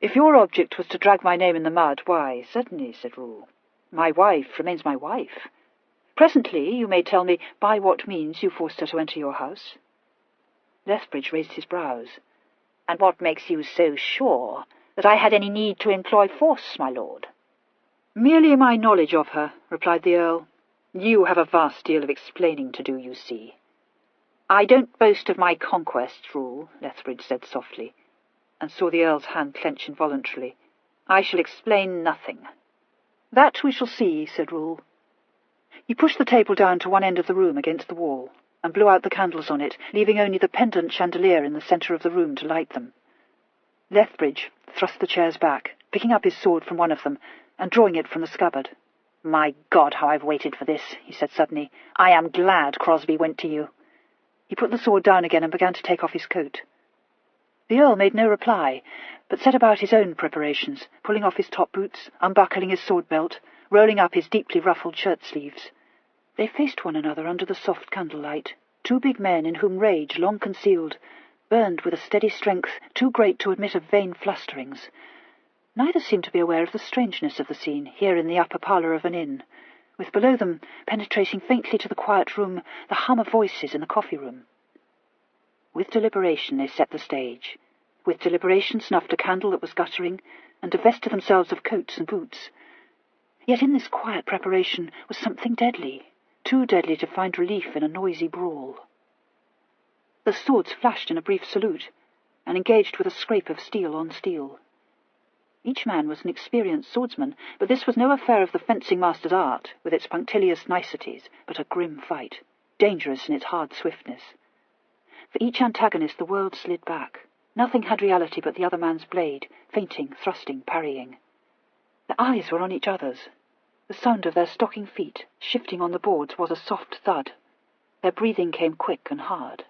"If your object was to drag my name in the mud, why, certainly," said Rule. "My wife remains my wife. Presently you may tell me by what means you forced her to enter your house." Lethbridge raised his brows. "And what makes you so sure that I had any need to employ force, my lord?" "Merely my knowledge of her," replied the Earl. "You have a vast deal of explaining to do, you see." "I don't boast of my conquests, Rule," Lethbridge said softly, and saw the Earl's hand clench involuntarily. "I shall explain nothing." "That we shall see," said Rule. He pushed the table down to one end of the room against the wall. and blew out the candles on it, leaving only the pendant chandelier in the centre of the room to light them. Lethbridge thrust the chairs back, picking up his sword from one of them and drawing it from the scabbard. "My God, how I've waited for this," he said suddenly. "I am glad Crosby went to you." He put the sword down again and began to take off his coat. The Earl made no reply, but set about his own preparations, pulling off his top boots, unbuckling his sword-belt, rolling up his deeply ruffled shirt-sleeves. They faced one another under the soft candlelight, two big men in whom rage, long concealed, burned with a steady strength too great to admit of vain flusterings. Neither seemed to be aware of the strangeness of the scene, here in the upper parlour of an inn, with below them, penetrating faintly to the quiet room, the hum of voices in the coffee-room. With deliberation they set the stage. With deliberation snuffed a candle that was guttering, and divested themselves of coats and boots. Yet in this quiet preparation was something deadly, too deadly to find relief in a noisy brawl. The swords flashed in a brief salute, and engaged with a scrape of steel on steel. Each man was an experienced swordsman, but this was no affair of the fencing-master's art, with its punctilious niceties, but a grim fight, dangerous in its hard swiftness. For each antagonist the world slid back. Nothing had reality but the other man's blade, feinting, thrusting, parrying. Their eyes were on each other's. The sound of their stocking feet, shifting on the boards, was a soft thud. Their breathing came quick and hard.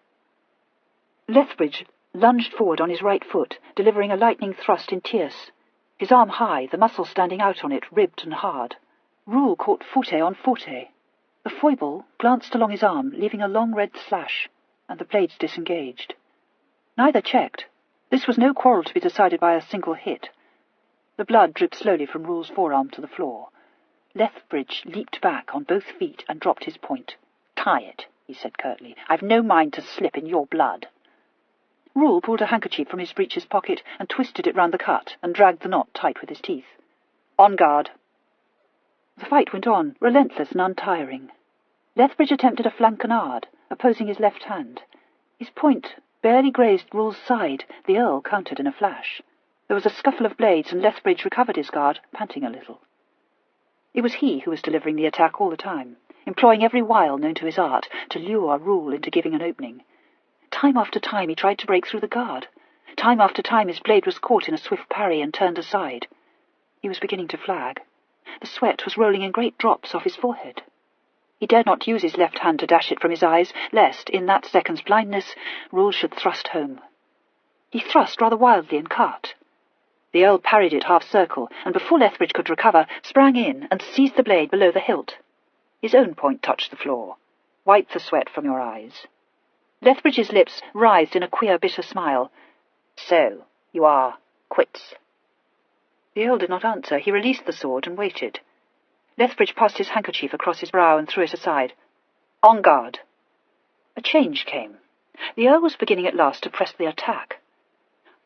Lethbridge lunged forward on his right foot, delivering a lightning thrust in tierce, his arm high, the muscle standing out on it, ribbed and hard. Rule caught forte on forte. The foible glanced along his arm, leaving a long red slash, and the blades disengaged. Neither checked. This was no quarrel to be decided by a single hit. The blood dripped slowly from Rule's forearm to the floor. Lethbridge leaped back on both feet and dropped his point. "Tie it," he said curtly. "I've no mind to slip in your blood." Rule pulled a handkerchief from his breeches pocket and twisted it round the cut and dragged the knot tight with his teeth. "On guard." The fight went on, relentless and untiring. Lethbridge attempted a flanconade, opposing his left hand. His point barely grazed Rule's side. The Earl countered in a flash. There was a scuffle of blades, and Lethbridge recovered his guard, panting a little. It was he who was delivering the attack all the time, employing every wile known to his art to lure Rule into giving an opening. Time after time he tried to break through the guard. Time after time his blade was caught in a swift parry and turned aside. He was beginning to flag. The sweat was rolling in great drops off his forehead. He dared not use his left hand to dash it from his eyes, lest, in that second's blindness, Rule should thrust home. He thrust rather wildly and cut. The Earl parried it half-circle, and before Lethbridge could recover, sprang in and seized the blade below the hilt. His own point touched the floor. "Wipe the sweat from your eyes." Lethbridge's lips writhed in a queer, bitter smile. "So, you are quits." The Earl did not answer. He released the sword and waited. Lethbridge passed his handkerchief across his brow and threw it aside. "On guard." A change came. The Earl was beginning at last to press the attack.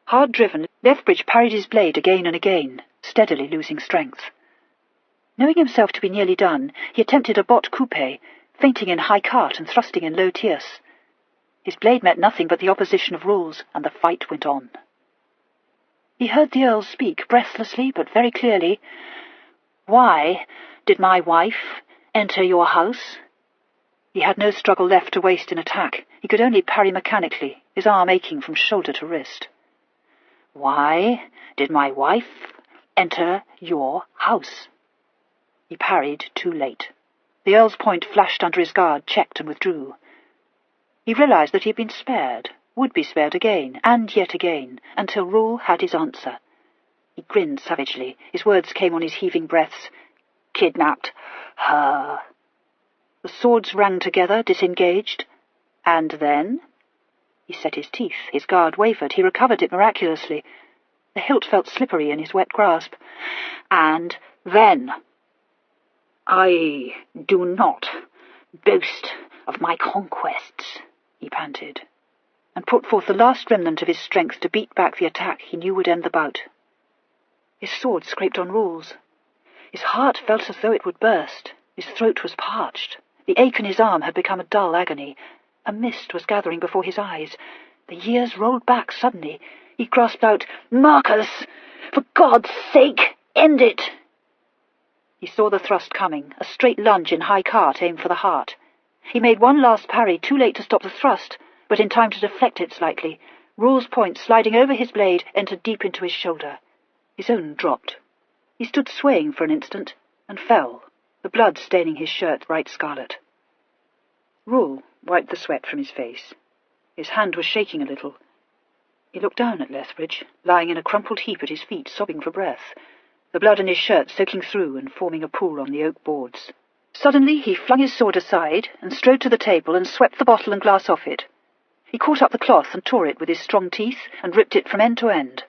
Hard driven, Lethbridge parried his blade again and again, steadily losing strength. Knowing himself to be nearly done, he attempted a botte coupe, feinting in high cart and thrusting in low tierce. His blade met nothing but the opposition of Rule's, and the fight went on. He heard the Earl speak, breathlessly but very clearly. "Why did my wife enter your house?" He had no struggle left to waste in attack. He could only parry mechanically, his arm aching from shoulder to wrist. "Why did my wife enter your house?" He parried too late. The Earl's point flashed under his guard, checked and withdrew. He realized that he had been spared, would be spared again, and yet again, until Rule had his answer. He grinned savagely. His words came on his heaving breaths. "Kidnapped her." The swords rang together, disengaged. "And then?" He set his teeth. His guard wavered. He recovered it miraculously. The hilt felt slippery in his wet grasp. "And then?" "I do not boast of my conquests," he panted, and put forth the last remnant of his strength to beat back the attack he knew would end the bout. His sword scraped on Rule's. His heart felt as though it would burst. His throat was parched. The ache in his arm had become a dull agony. A mist was gathering before his eyes. The years rolled back suddenly. He grasped out, "Marcus! For God's sake, end it!" He saw the thrust coming, a straight lunge in high cart aimed for the heart. He made one last parry, too late to stop the thrust, but in time to deflect it slightly. Rule's point, sliding over his blade, entered deep into his shoulder. His own dropped. He stood swaying for an instant, and fell, the blood staining his shirt bright scarlet. Rule wiped the sweat from his face. His hand was shaking a little. He looked down at Lethbridge, lying in a crumpled heap at his feet, sobbing for breath, the blood in his shirt soaking through and forming a pool on the oak boards. Suddenly he flung his sword aside and strode to the table and swept the bottle and glass off it. He caught up the cloth and tore it with his strong teeth and ripped it from end to end.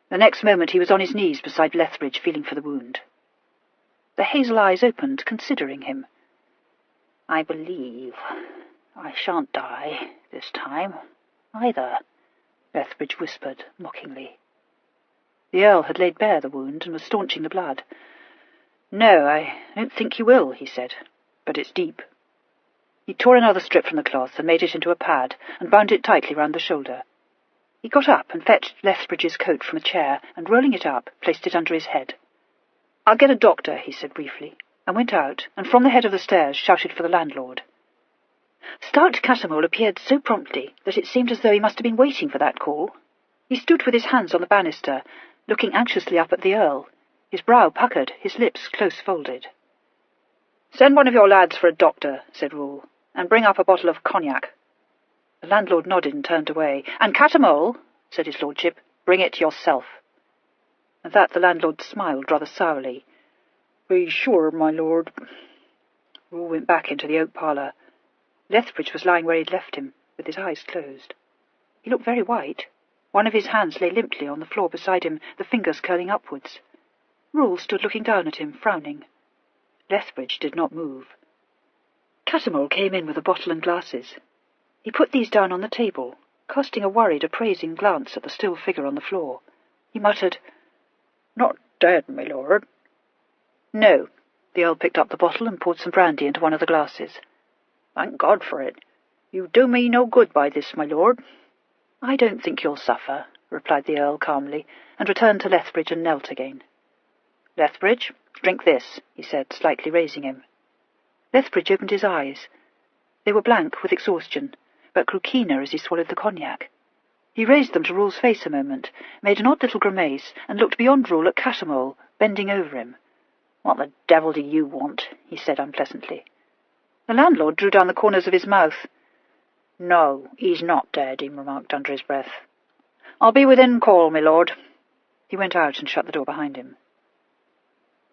The next moment he was on his knees beside Lethbridge, feeling for the wound. The hazel eyes opened, considering him. "I believe I shan't die this time, either," Lethbridge whispered mockingly. The Earl had laid bare the wound and was staunching the blood. "No, I don't think you will," he said, "but it's deep." He tore another strip from the cloth and made it into a pad and bound it tightly round the shoulder. He got up and fetched Lethbridge's coat from a chair and, rolling it up, placed it under his head. "I'll get a doctor," he said briefly, and went out, and from the head of the stairs shouted for the landlord. Stout Cattermole appeared so promptly that it seemed as though he must have been waiting for that call. He stood with his hands on the banister, looking anxiously up at the Earl, his brow puckered, his lips close folded. "Send one of your lads for a doctor," said Rule, "and bring up a bottle of cognac." The landlord nodded and turned away. "And Cattermole," said his lordship, "bring it yourself." At that the landlord smiled rather sourly. "Be sure, my lord." Rule went back into the oak parlour. Lethbridge was lying where he had left him, with his eyes closed. He looked very white. One of his hands lay limply on the floor beside him, the fingers curling upwards. Rule stood looking down at him, frowning. Lethbridge did not move. Cattermole came in with a bottle and glasses. He put these down on the table, casting a worried, appraising glance at the still figure on the floor. He muttered, "Not dead, my lord." "No." The Earl picked up the bottle and poured some brandy into one of the glasses. "Thank God for it. You do me no good by this, my lord." "I don't think you'll suffer," replied the Earl calmly, and returned to Lethbridge and knelt again. "Lethbridge, drink this," he said, slightly raising him. Lethbridge opened his eyes. They were blank with exhaustion, but grew keener as he swallowed the cognac. He raised them to Rule's face a moment, made an odd little grimace, and looked beyond Rule at Cattermole, bending over him. "What the devil do you want?" he said unpleasantly. The landlord drew down the corners of his mouth. "No, he's not dead," he remarked under his breath. "I'll be within call, my lord." He went out and shut the door behind him.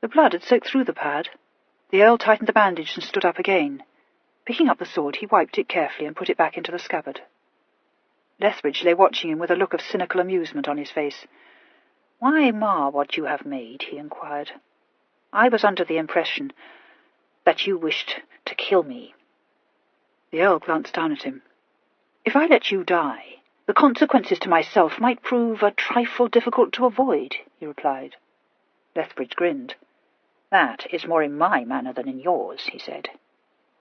The blood had soaked through the pad. The Earl tightened the bandage and stood up again. Picking up the sword, he wiped it carefully and put it back into the scabbard. Lethbridge lay watching him with a look of cynical amusement on his face. "Why mar what you have made?" he inquired. "I was under the impression that you wished to kill me." The Earl glanced down at him. "If I let you die, the consequences to myself might prove a trifle difficult to avoid," he replied. Lethbridge grinned. "That is more in my manner than in yours," he said.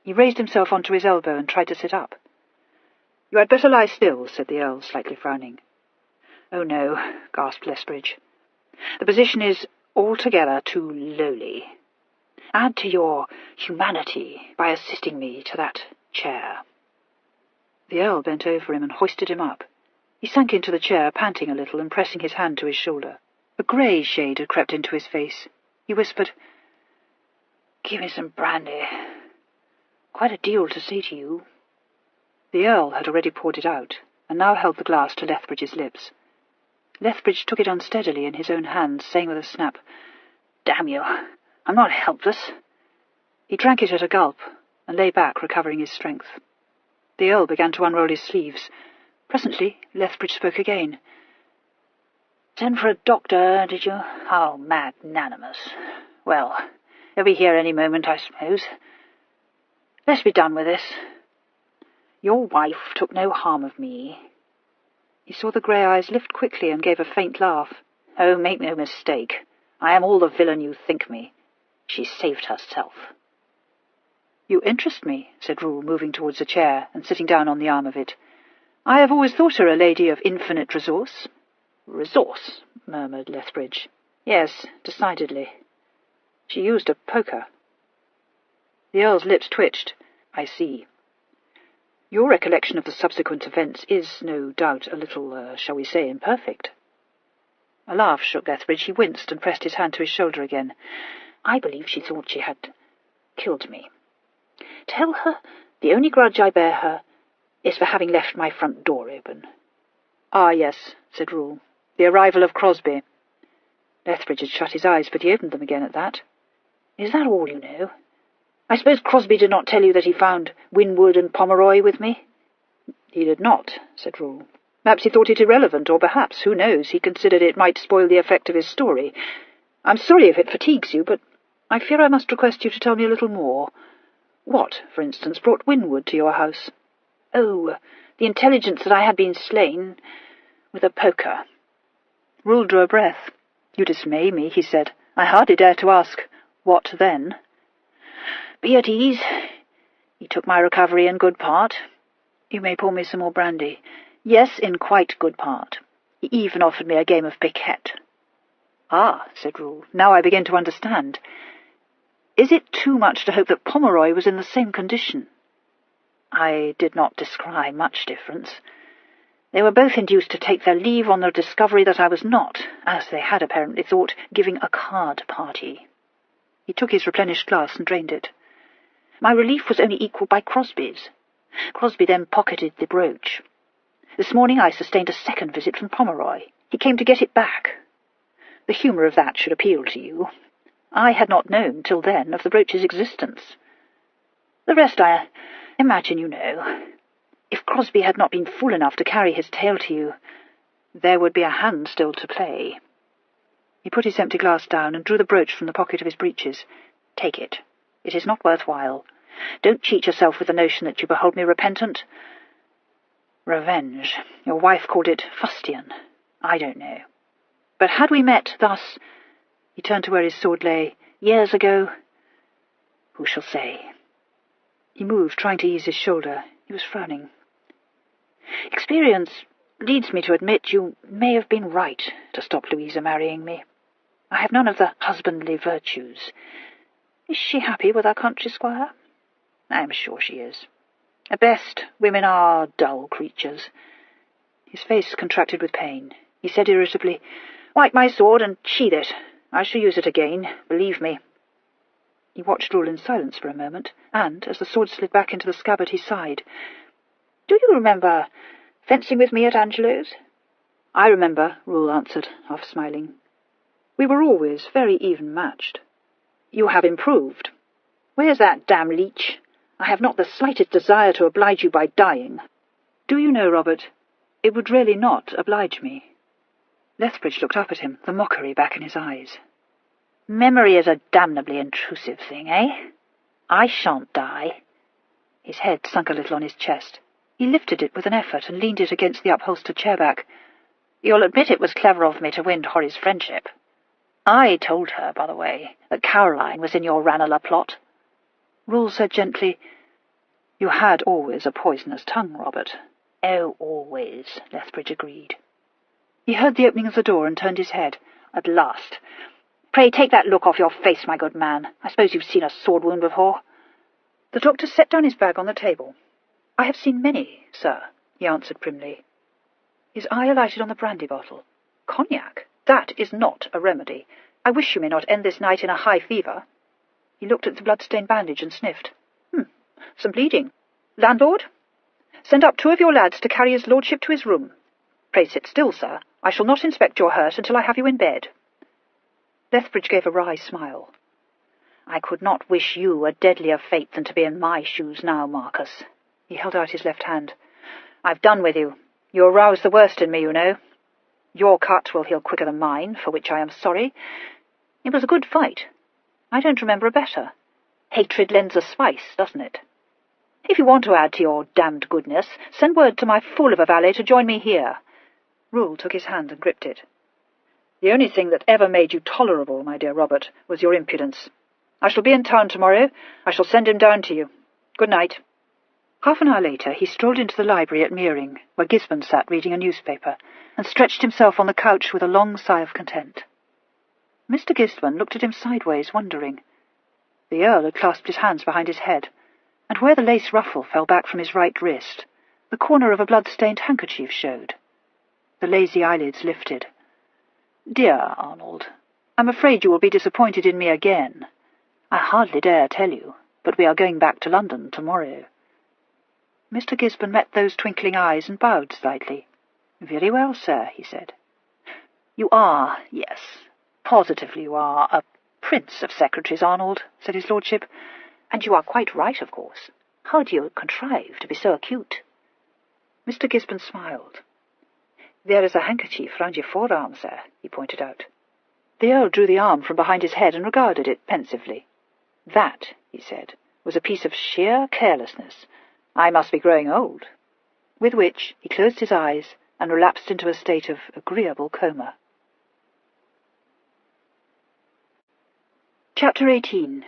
He raised himself onto his elbow and tried to sit up. "You had better lie still," said the Earl, slightly frowning. "Oh, no," gasped Lethbridge. "The position is altogether too lowly. Add to your humanity by assisting me to that chair." The Earl bent over him and hoisted him up. He sank into the chair, panting a little and pressing his hand to his shoulder. A grey shade had crept into his face. He whispered, "Give me some brandy. Quite a deal to say to you." The Earl had already poured it out, and now held the glass to Lethbridge's lips. Lethbridge took it unsteadily in his own hands, saying with a snap, "Damn you, I'm not helpless." He drank it at a gulp, and lay back, recovering his strength. The Earl began to unroll his sleeves. Presently Lethbridge spoke again. "Send for a doctor, did you? How magnanimous. Well, he'll be here any moment, I suppose. Let's be done with this. Your wife took no harm of me." He saw the grey eyes lift quickly and gave a faint laugh. "Oh, make no mistake. I am all the villain you think me. She saved herself." "You interest me," said Rule, moving towards a chair and sitting down on the arm of it. "I have always thought her a lady of infinite resource." "Resource," murmured Lethbridge. "Yes, decidedly. She used a poker." The Earl's lips twitched. I see. Your recollection of the subsequent events is, no doubt, a little, shall we say, imperfect. A laugh shook Lethbridge. He winced and pressed his hand to his shoulder again. I believe she thought she had killed me. Tell her the only grudge I bear her is for having left my front door open. Ah, yes, said Rule. The arrival of Crosby. Lethbridge had shut his eyes, but he opened them again at that. Is that all you know? I suppose Crosby did not tell you that he found Winwood and Pomeroy with me? He did not, said Rule. Perhaps he thought it irrelevant, or perhaps, who knows, he considered it might spoil the effect of his story. I'm sorry if it fatigues you, but I fear I must request you to tell me a little more. What, for instance, brought Winwood to your house? Oh, the intelligence that I had been slain with a poker. Rule drew a breath. You dismay me, he said. I hardly dare to ask, what then? Be at ease. He took my recovery in good part. You may pour me some more brandy. Yes, in quite good part. He even offered me a game of piquet. Ah, said Rule, now I begin to understand. Is it too much to hope that Pomeroy was in the same condition? I did not descry much difference. They were both induced to take their leave on the discovery that I was not, as they had apparently thought, giving a card party. He took his replenished glass and drained it. My relief was only equalled by Crosby's. Crosby then pocketed the brooch. This morning I sustained a second visit from Pomeroy. He came to get it back. The humour of that should appeal to you. I had not known till then of the brooch's existence. The rest I imagine you know. If Crosby had not been fool enough to carry his tale to you, there would be a hand still to play. He put his empty glass down and drew the brooch from the pocket of his breeches. Take it. It is not worth while. Don't cheat yourself with the notion that you behold me repentant. Revenge. Your wife called it fustian. I don't know. But had we met thus, he turned to where his sword lay, years ago, who shall say? He moved, trying to ease his shoulder. He was frowning. Experience leads me to admit you may have been right to stop Louisa marrying me. I have none of the husbandly virtues. Is she happy with our country squire? I am sure she is. At best, women are dull creatures. His face contracted with pain. He said irritably, Wipe my sword and sheathe it. I shall use it again, believe me. He watched Rule in silence for a moment, and, as the sword slid back into the scabbard, he sighed. Do you remember fencing with me at Angelo's? I remember, Rule answered, half smiling. We were always very even-matched. You have improved. Where's that damn leech? I have not the slightest desire to oblige you by dying. Do you know, Robert, it would really not oblige me. Lethbridge looked up at him, the mockery back in his eyes. Memory is a damnably intrusive thing, eh? I shan't die. His head sunk a little on his chest. He lifted it with an effort and leaned it against the upholstered chair-back. You'll admit it was clever of me to win Horry's friendship. I told her, by the way, that Caroline was in your Ranelagh plot. Rule said gently, You had always a poisonous tongue, Robert. Oh, always, Lethbridge agreed. He heard the opening of the door and turned his head. At last. Pray take that look off your face, my good man. I suppose you've seen a sword wound before. The doctor set down his bag on the table. I have seen many, sir, he answered primly. His eye alighted on the brandy bottle. Cognac? That is not a remedy. I wish you may not end this night in a high fever. He looked at the blood-stained bandage and sniffed. Some bleeding. Landlord? Send up 2 of your lads to carry his lordship to his room. Pray sit still, sir. I shall not inspect your hurt until I have you in bed. Lethbridge gave a wry smile. I could not wish you a deadlier fate than to be in my shoes now, Marcus. He held out his left hand. I've done with you. You aroused the worst in me, you know. Your cut will heal quicker than mine, for which I am sorry. It was a good fight. I don't remember a better. Hatred lends a spice, doesn't it? If you want to add to your damned goodness, send word to my fool of a valet to join me here. Rule took his hand and gripped it. The only thing that ever made you tolerable, my dear Robert, was your impudence. I shall be in town tomorrow. I shall send him down to you. Good night. Half an hour later he strolled into the library at Meering, where Gisborne sat reading a newspaper, and stretched himself on the couch with a long sigh of content. Mr. Gisborne looked at him sideways, wondering. The Earl had clasped his hands behind his head. and where the lace ruffle fell back from his right wrist, the corner of a blood-stained handkerchief showed. The lazy eyelids lifted. "Dear Arnold, I'm afraid you will be disappointed in me again. I hardly dare tell you, but we are going back to London tomorrow." Mr. Gisborne met those twinkling eyes and bowed slightly. "Very well, sir," he said. "You are, yes, positively you are, a prince of secretaries, Arnold," said his lordship. "And you are quite right, of course. How do you contrive to be so acute?" Mr. Gisborne smiled. "There is a handkerchief round your forearm, sir," he pointed out. The Earl drew the arm from behind his head and regarded it pensively. "That," he said, "was a piece of sheer carelessness. I must be growing old." With which he closed his eyes and relapsed into a state of agreeable coma. Chapter 18.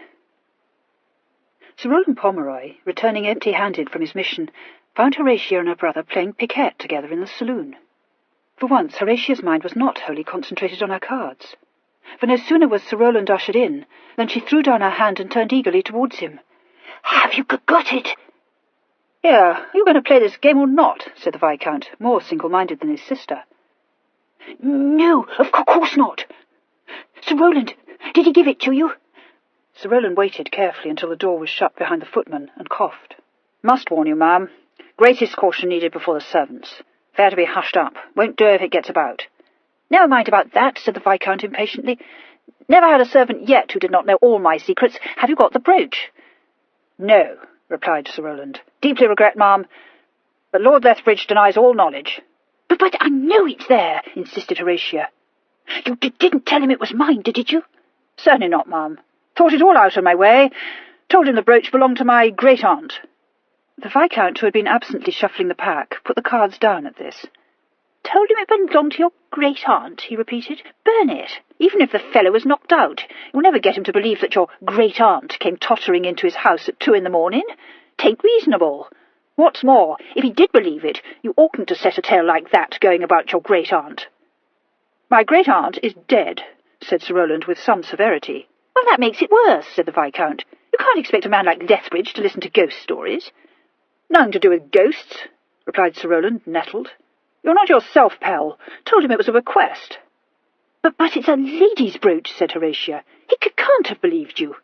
Sir Rowland Pomeroy, returning empty-handed from his mission, found Horatia and her brother playing piquet together in the saloon. For once, Horatia's mind was not wholly concentrated on her cards. For no sooner was Sir Rowland ushered in than she threw down her hand and turned eagerly towards him. "Have you got it?" "Here, are you going to play this game or not?" said the Viscount, more single-minded than his sister. "No, of course not. Sir Rowland, did he give it to you?" Sir Rowland waited carefully until the door was shut behind the footman and coughed. "Must warn you, ma'am. Greatest caution needed before the servants. Fair to be hushed up. Won't do if it gets about." "Never mind about that," said the Viscount impatiently. "Never had a servant yet who did not know all my secrets. Have you got the brooch?" "No," replied Sir Rowland. "Deeply regret, ma'am, but Lord Lethbridge denies all knowledge." But I know it's there," insisted Horatia. "You didn't tell him it was mine, did you?" "Certainly not, ma'am. Thought it all out on my way. Told him the brooch belonged to my great-aunt." The Viscount, who had been absently shuffling the pack, put the cards down at this. "Told him it belonged to your great-aunt," he repeated. "Burn it. Even if the fellow was knocked out, you'll never get him to believe that your great-aunt came tottering into his house at 2 a.m. 'Tain't reasonable. What's more, if he did believe it, you oughtn't to set a tale like that going about your great-aunt." "My great-aunt is dead," said Sir Rowland with some severity. "Well, that makes it worse," said the Viscount. "You can't expect a man like Lethbridge to listen to ghost stories." "Nothing to do with ghosts," replied Sir Rowland, nettled. "You're not yourself, pal. Told him it was a bequest." But it's a lady's brooch," said Horatia. "He can't have believed you."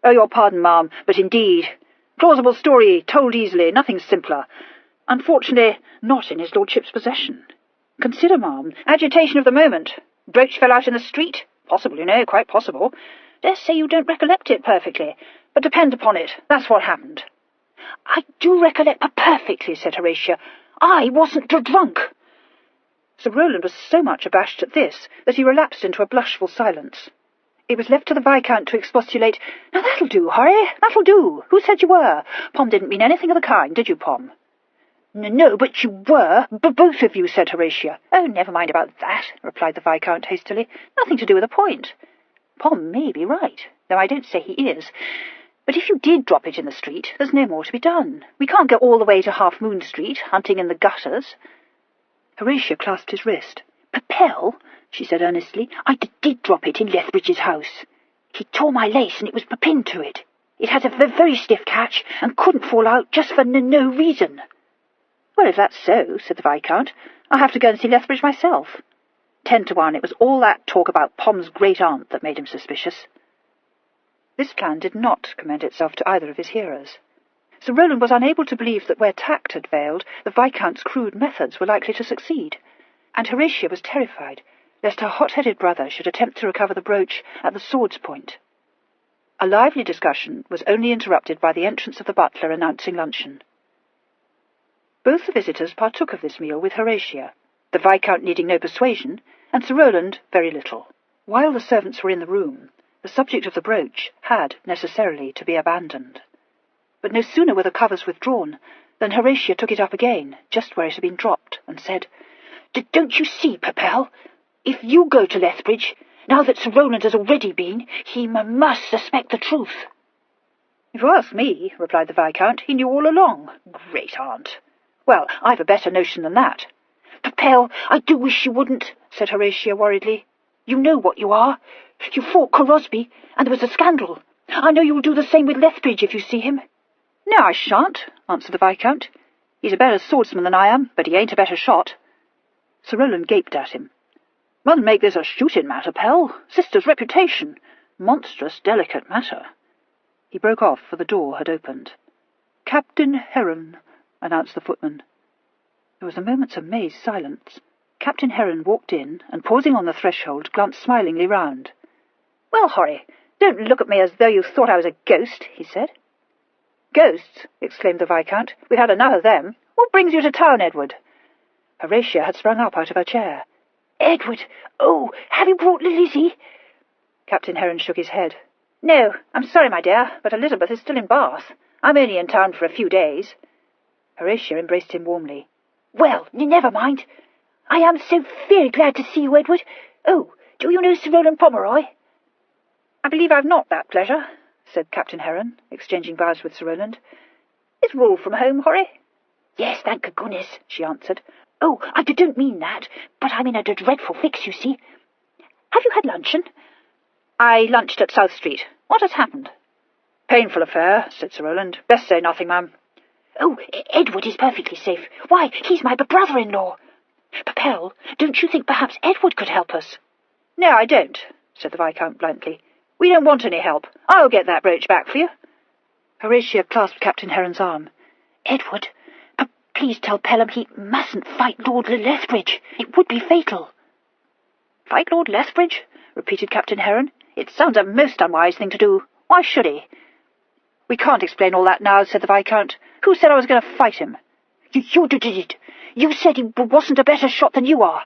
"Oh, your pardon, ma'am, but indeed. Plausible story, told easily, nothing simpler. Unfortunately, not in his lordship's possession. Consider, ma'am, agitation of the moment. Brooch fell out in the street. Possible, you know, quite possible. Dare say you don't recollect it perfectly, but depend upon it, that's what happened." "I do recollect perfectly," said Horatia. "I wasn't drunk." Sir Rowland was so much abashed at this that he relapsed into a blushful silence. It was left to the Viscount to expostulate. "Now that'll do, Horry, that'll do. Who said you were? Pom didn't mean anything of the kind, did you, Pom?" "No, but you were, both of you," said Horatia. "Oh, never mind about that," replied the Viscount hastily. "Nothing to do with the point. Pom may be right, though I don't say he is. But if you did drop it in the street, there's no more to be done. We can't go all the way to Half Moon Street, hunting in the gutters." Horatia clasped his wrist. "Pell," she said earnestly, "I did drop it in Lethbridge's house. He tore my lace and it was pinned to it. It has a very stiff catch and couldn't fall out just for no reason." "Well, if that's so," said the Viscount, "I'll have to go and see Lethbridge myself. 10 to 1, it was all that talk about Pom's great-aunt that made him suspicious." This plan did not commend itself to either of his hearers. Sir Rowland was unable to believe that where tact had failed, the Viscount's crude methods were likely to succeed, and Horatia was terrified lest her hot-headed brother should attempt to recover the brooch at the sword's point. A lively discussion was only interrupted by the entrance of the butler announcing luncheon. Both the visitors partook of this meal with Horatia, the Viscount needing no persuasion, and Sir Rowland very little. While the servants were in the room, the subject of the brooch had necessarily to be abandoned. But no sooner were the covers withdrawn than Horatia took it up again, just where it had been dropped, and said, "Don't you see, Pell? If you go to Lethbridge, now that Sir Rowland has already been, he must suspect the truth." "If you ask me," replied the Viscount, "he knew all along. Great-aunt! Well, I've a better notion than that." "Pell, I do wish you wouldn't," said Horatia worriedly. "You know what you are. You fought Crosby, and there was a scandal. I know you'll do the same with Lethbridge if you see him." "No, I shan't," answered the Viscount. "He's a better swordsman than I am, but he ain't a better shot." Sir Rowland gaped at him. "Mustn't make this a shooting matter, Pell. Sister's reputation. Monstrous delicate matter." He broke off, for the door had opened. "Captain Heron," announced the footman. There was a moment's amazed silence. Captain Heron walked in, and pausing on the threshold, glanced smilingly round. "Well, Horry, don't look at me as though you thought I was a ghost," he said. "Ghosts!" exclaimed the Viscount. "We've had enough of them. What brings you to town, Edward?" Horatia had sprung up out of her chair. "Edward! Oh, have you brought Lizzie?" Captain Heron shook his head. "No, I'm sorry, my dear, but Elizabeth is still in Bath. I'm only in town for a few days." Horatia embraced him warmly. "Well, never mind. I am so very glad to see you, Edward. Oh, do you know Sir Rowland Pomeroy?" "I believe I've not that pleasure," said Captain Heron, exchanging bows with Sir Rowland. "Is Rule from home, Horry?" "Yes, thank goodness," she answered. "Oh, I don't mean that, but I'm in a dreadful fix, you see. Have you had luncheon?" "I lunched at South Street. What has happened?" "Painful affair," said Sir Rowland. "Best say nothing, ma'am." "Oh, Edward is perfectly safe. Why, he's my brother-in-law. Pell, don't you think perhaps Edward could help us?" "No, I don't," said the Viscount bluntly. "We don't want any help. I'll get that brooch back for you." Horatia clasped Captain Heron's arm. "Edward, please tell Pelham he mustn't fight Lord Lethbridge. It would be fatal." "Fight Lord Lethbridge?" repeated Captain Heron. "It sounds a most unwise thing to do. Why should he?" "We can't explain all that now," said the Viscount. "Who said I was going to fight him?" You did it. You said he wasn't a better shot than you are."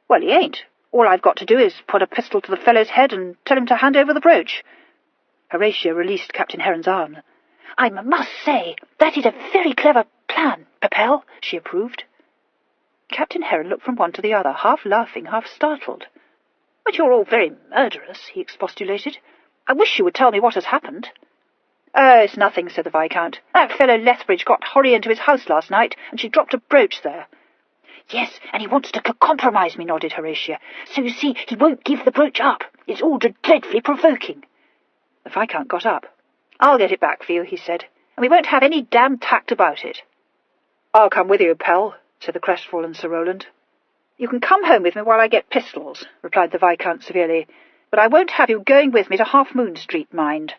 "Well, he ain't. All I've got to do is put a pistol to the fellow's head and tell him to hand over the brooch." Horatia released Captain Heron's arm. "I must say, that is a very clever plan, Pell," she approved. Captain Heron looked from one to the other, half laughing, half startled. "But you're all very murderous," he expostulated. "I wish you would tell me what has happened." "Oh, it's nothing," said the Viscount. "That fellow Lethbridge got Horry into his house last night, and she dropped a brooch there." "Yes, and he wants to compromise me," nodded Horatia. "So you see, he won't give the brooch up. It's all dreadfully provoking." The Viscount got up. "I'll get it back for you," he said, "and we won't have any damned tact about it." "I'll come with you, Pell," said the crestfallen Sir Rowland. "You can come home with me while I get pistols," replied the Viscount severely, "but I won't have you going with me to Half Moon Street, mind."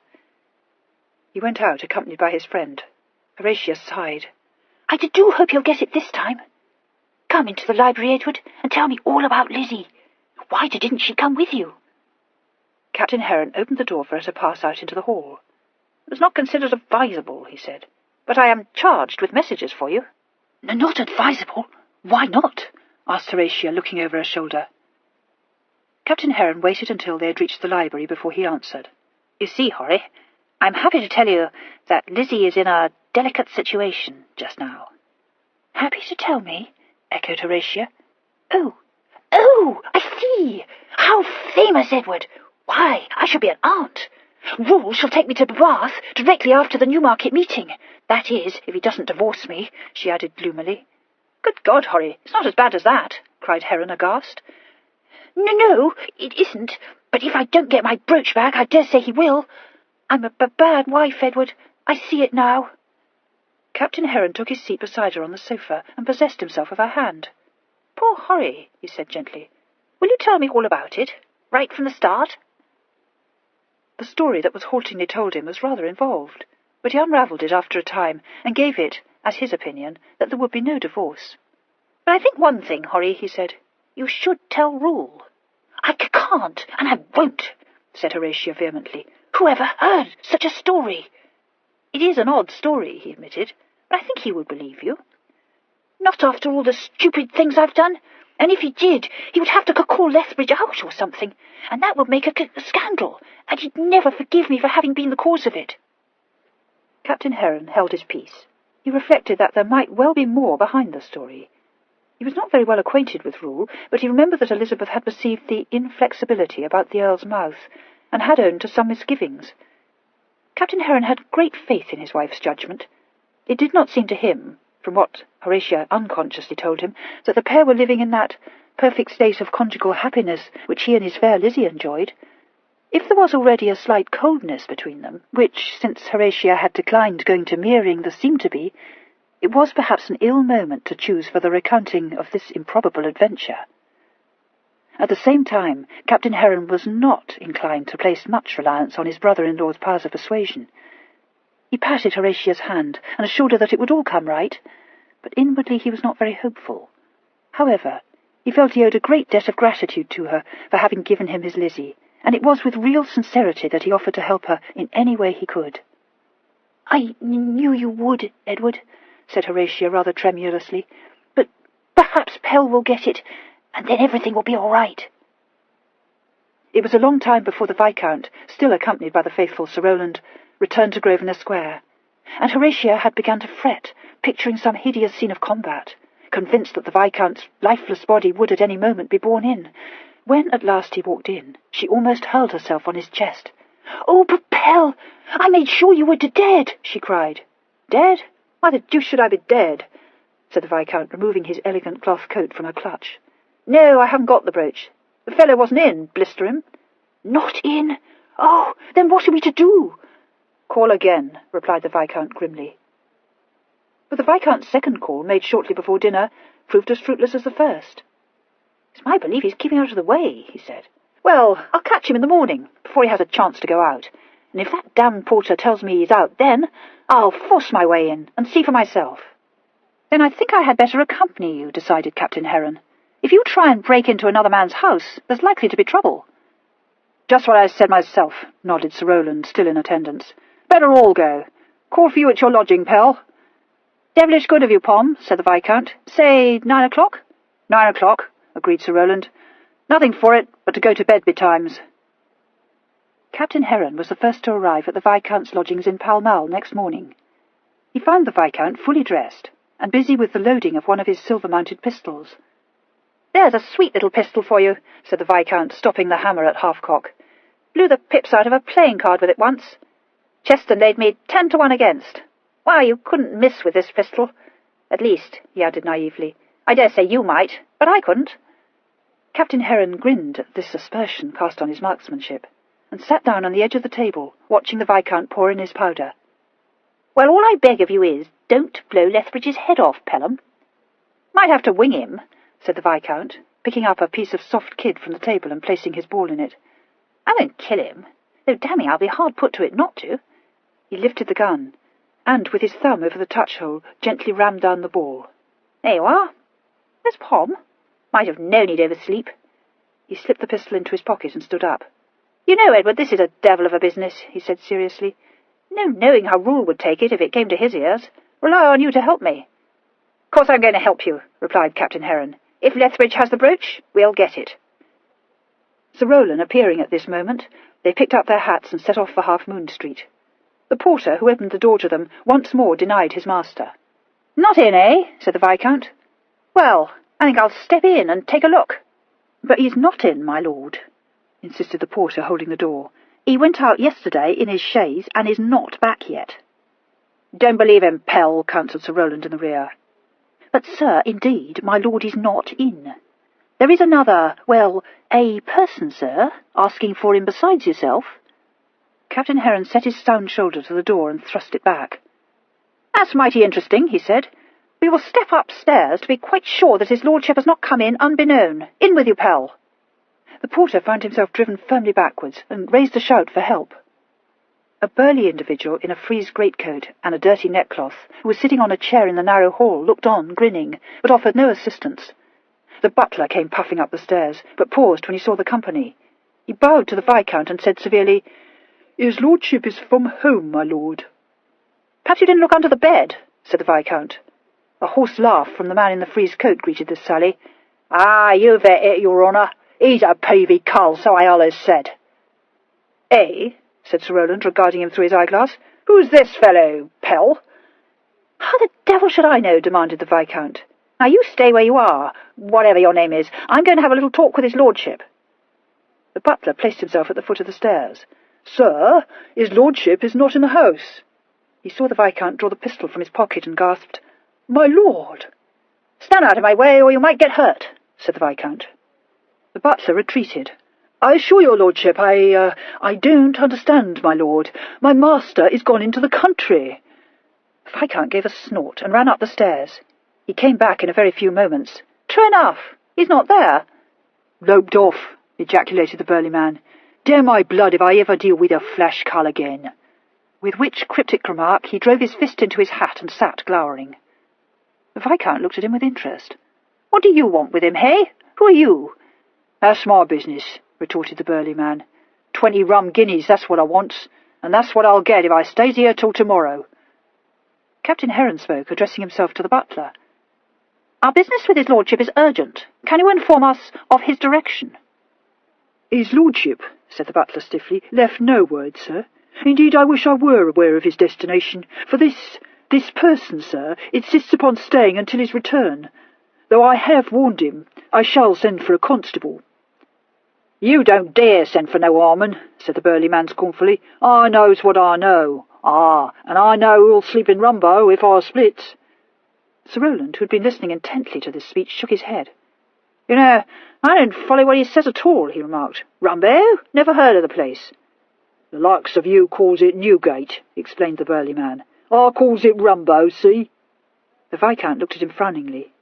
He went out, accompanied by his friend. Horatia sighed. "I do hope he'll get it this time. Come into the library, Edward, and tell me all about Lizzie. Why didn't she come with you?" Captain Heron opened the door for her to pass out into the hall. "It was not considered advisable," he said, "but I am charged with messages for you." "Not advisable? Why not?" asked Horatia, looking over her shoulder. Captain Heron waited until they had reached the library before he answered. "You see, Horry, I'm happy to tell you that Lizzie is in a delicate situation just now." "Happy to tell me?" echoed Horatia. Oh, I see. How famous, Edward. Why, I shall be an aunt. Rule shall take me to Bath directly after the Newmarket meeting. That is, if he doesn't divorce me," she added gloomily. "Good God, Horry, it's not as bad as that," cried Heron aghast. No, it isn't. But if I don't get my brooch back, I dare say he will. I'm a bad wife, Edward. I see it now." Captain Heron took his seat beside her on the sofa and possessed himself of her hand. "Poor Horry," he said gently. "Will you tell me all about it, right from the start?" The story that was haltingly told him was rather involved, but he unravelled it after a time and gave it as his opinion that there would be no divorce. "But I think one thing, Horry," he said. "You should tell Rule." "I can't, and I won't," said Horatia vehemently. "Who ever heard such a story?" "It is an odd story," he admitted, "but I think he would believe you." "Not after all the stupid things I've done. And if he did, he would have to call Lethbridge out or something, and that would make a scandal, and he'd never forgive me for having been the cause of it." Captain Heron held his peace. He reflected that there might well be more behind the story. He was not very well acquainted with Rule, but he remembered that Elizabeth had perceived the inflexibility about the Earl's mouth, and had owned to some misgivings. Captain Heron had great faith in his wife's judgment. It did not seem to him, from what Horatia unconsciously told him, that the pair were living in that perfect state of conjugal happiness which he and his fair Lizzie enjoyed. If there was already a slight coldness between them, which, since Horatia had declined going to Meering, there seemed to be, it was perhaps an ill moment to choose for the recounting of this improbable adventure. At the same time, Captain Heron was not inclined to place much reliance on his brother-in-law's powers of persuasion. He patted Horatia's hand and assured her that it would all come right, but inwardly he was not very hopeful. However, he felt he owed a great debt of gratitude to her for having given him his Lizzie, and it was with real sincerity that he offered to help her in any way he could. "I knew you would, Edward," said Horatia rather tremulously, "but perhaps Pell will get it, and then everything will be all right." It was a long time before the Viscount, still accompanied by the faithful Sir Rowland, returned to Grosvenor Square, and Horatia had begun to fret, picturing some hideous scene of combat, convinced that the Viscount's lifeless body would at any moment be borne in. When at last he walked in, she almost hurled herself on his chest. "Oh, but Pell, I made sure you were dead," she cried. "Dead? Why the deuce should I be dead?" said the Viscount, removing his elegant cloth coat from her clutch. "No, I haven't got the brooch. The fellow wasn't in, blister him." "Not in? Oh, then what are we to do?" "Call again," replied the Viscount grimly. But the Viscount's second call, made shortly before dinner, proved as fruitless as the first. "It's my belief he's keeping out of the way," he said. "Well, I'll catch him in the morning, before he has a chance to go out, and if that damned porter tells me he's out then, I'll force my way in and see for myself." "Then I think I had better accompany you," decided Captain Heron. "If you try and break into another man's house, there's likely to be trouble." "Just what I said myself," nodded Sir Rowland, still in attendance. "Better all go. Call for you at your lodging, Pell." "Devilish good of you, Pom," said the Viscount. "Say 9 o'clock?" "9 o'clock," agreed Sir Rowland. "Nothing for it but to go to bed betimes." Captain Heron was the first to arrive at the Viscount's lodgings in Pall Mall next morning. He found the Viscount fully dressed, and busy with the loading of one of his silver-mounted pistols. "There's a sweet little pistol for you," said the Viscount, stopping the hammer at half-cock. "Blew the pips out of a playing card with it once. Cheston laid me 10 to 1 against. Why, you couldn't miss with this pistol. At least," he added naively, "I dare say you might, but I couldn't." Captain Heron grinned at this aspersion cast on his marksmanship, and sat down on the edge of the table, watching the Viscount pour in his powder. "Well, all I beg of you is, don't blow Lethbridge's head off, Pelham." "Might have to wing him," said the Viscount, picking up a piece of soft kid from the table and placing his ball in it. "I won't kill him, though damme I'll be hard put to it not to." He lifted the gun, and, with his thumb over the touch-hole, gently rammed down the ball. "There you are. There's Pom. Might have known he'd oversleep." He slipped the pistol into his pocket and stood up. "You know, Edward, this is a devil of a business," he said seriously. "No knowing how Rule would take it if it came to his ears. Rely on you to help me." "Of course I'm going to help you," replied Captain Heron. "If Lethbridge has the brooch, we'll get it." Sir Rowland appearing at this moment, they picked up their hats and set off for Half Moon Street. The porter, who opened the door to them, once more denied his master. "Not in, eh?" said the Viscount. "Well, I think I'll step in and take a look." "But he's not in, my lord," insisted the porter, holding the door. "He went out yesterday in his chaise and is not back yet." "Don't believe him, Pell," counselled Sir Rowland in the rear. "But, sir, indeed, my lord is not in. There is another, well, a person, sir, asking for him besides yourself." Captain Heron set his sound shoulder to the door and thrust it back. "That's mighty interesting," he said. "We will step upstairs to be quite sure that his lordship has not come in unbeknown. In with you, Pell." The porter found himself driven firmly backwards and raised a shout for help. A burly individual in a frieze greatcoat and a dirty neckcloth, who was sitting on a chair in the narrow hall, looked on, grinning, but offered no assistance. The butler came puffing up the stairs, but paused when he saw the company. He bowed to the Viscount and said severely, "His lordship is from home, my lord." "Perhaps you didn't look under the bed," said the Viscount. A hoarse laugh from the man in the frieze coat greeted this sally. "Ah, you've it, your honour. He's a peavy cull, so I allers said." "Eh?" said Sir Rowland, regarding him through his eyeglass. "Who's this fellow, Pell?" "How the devil should I know?" demanded the Viscount. "Now you stay where you are, whatever your name is. I'm going to have a little talk with his lordship." The butler placed himself at the foot of the stairs. "Sir, his lordship is not in the house." He saw the Viscount draw the pistol from his pocket and gasped, "My lord!" "Stand out of my way, or you might get hurt," said the Viscount. The butler retreated. I assure your lordship, I don't understand, my lord. My master is gone into the country. The Viscount gave a snort and ran up the stairs. He came back in a very few moments. True enough, he's not there. Loped off, ejaculated the burly man. Dare my blood if I ever deal with a flash cull again. With which cryptic remark he drove his fist into his hat and sat glowering. The Viscount looked at him with interest. What do you want with him, hey? Who are you? That's my business, retorted the burly man. 20 rum guineas, that's what I wants, and that's what I'll get if I stays here till tomorrow. Captain Heron spoke, addressing himself to the butler. Our business with his lordship is urgent. Can you inform us of his direction? His lordship, said the butler stiffly, left no word, sir. Indeed, I wish I were aware of his destination, for this person, sir, insists upon staying until his return. Though I have warned him, I shall send for a constable. You don't dare send for no Harmon, said the burly man scornfully. I knows what I know. Ah, and I know who'll sleep in Rumbo if I splits. Sir Rowland, who had been listening intently to this speech, shook his head. You know, I don't follow what he says at all, he remarked. Rumbo? Never heard of the place. The likes of you calls it Newgate, explained the burly man. I calls it Rumbo, see? The Viscount looked at him frowningly.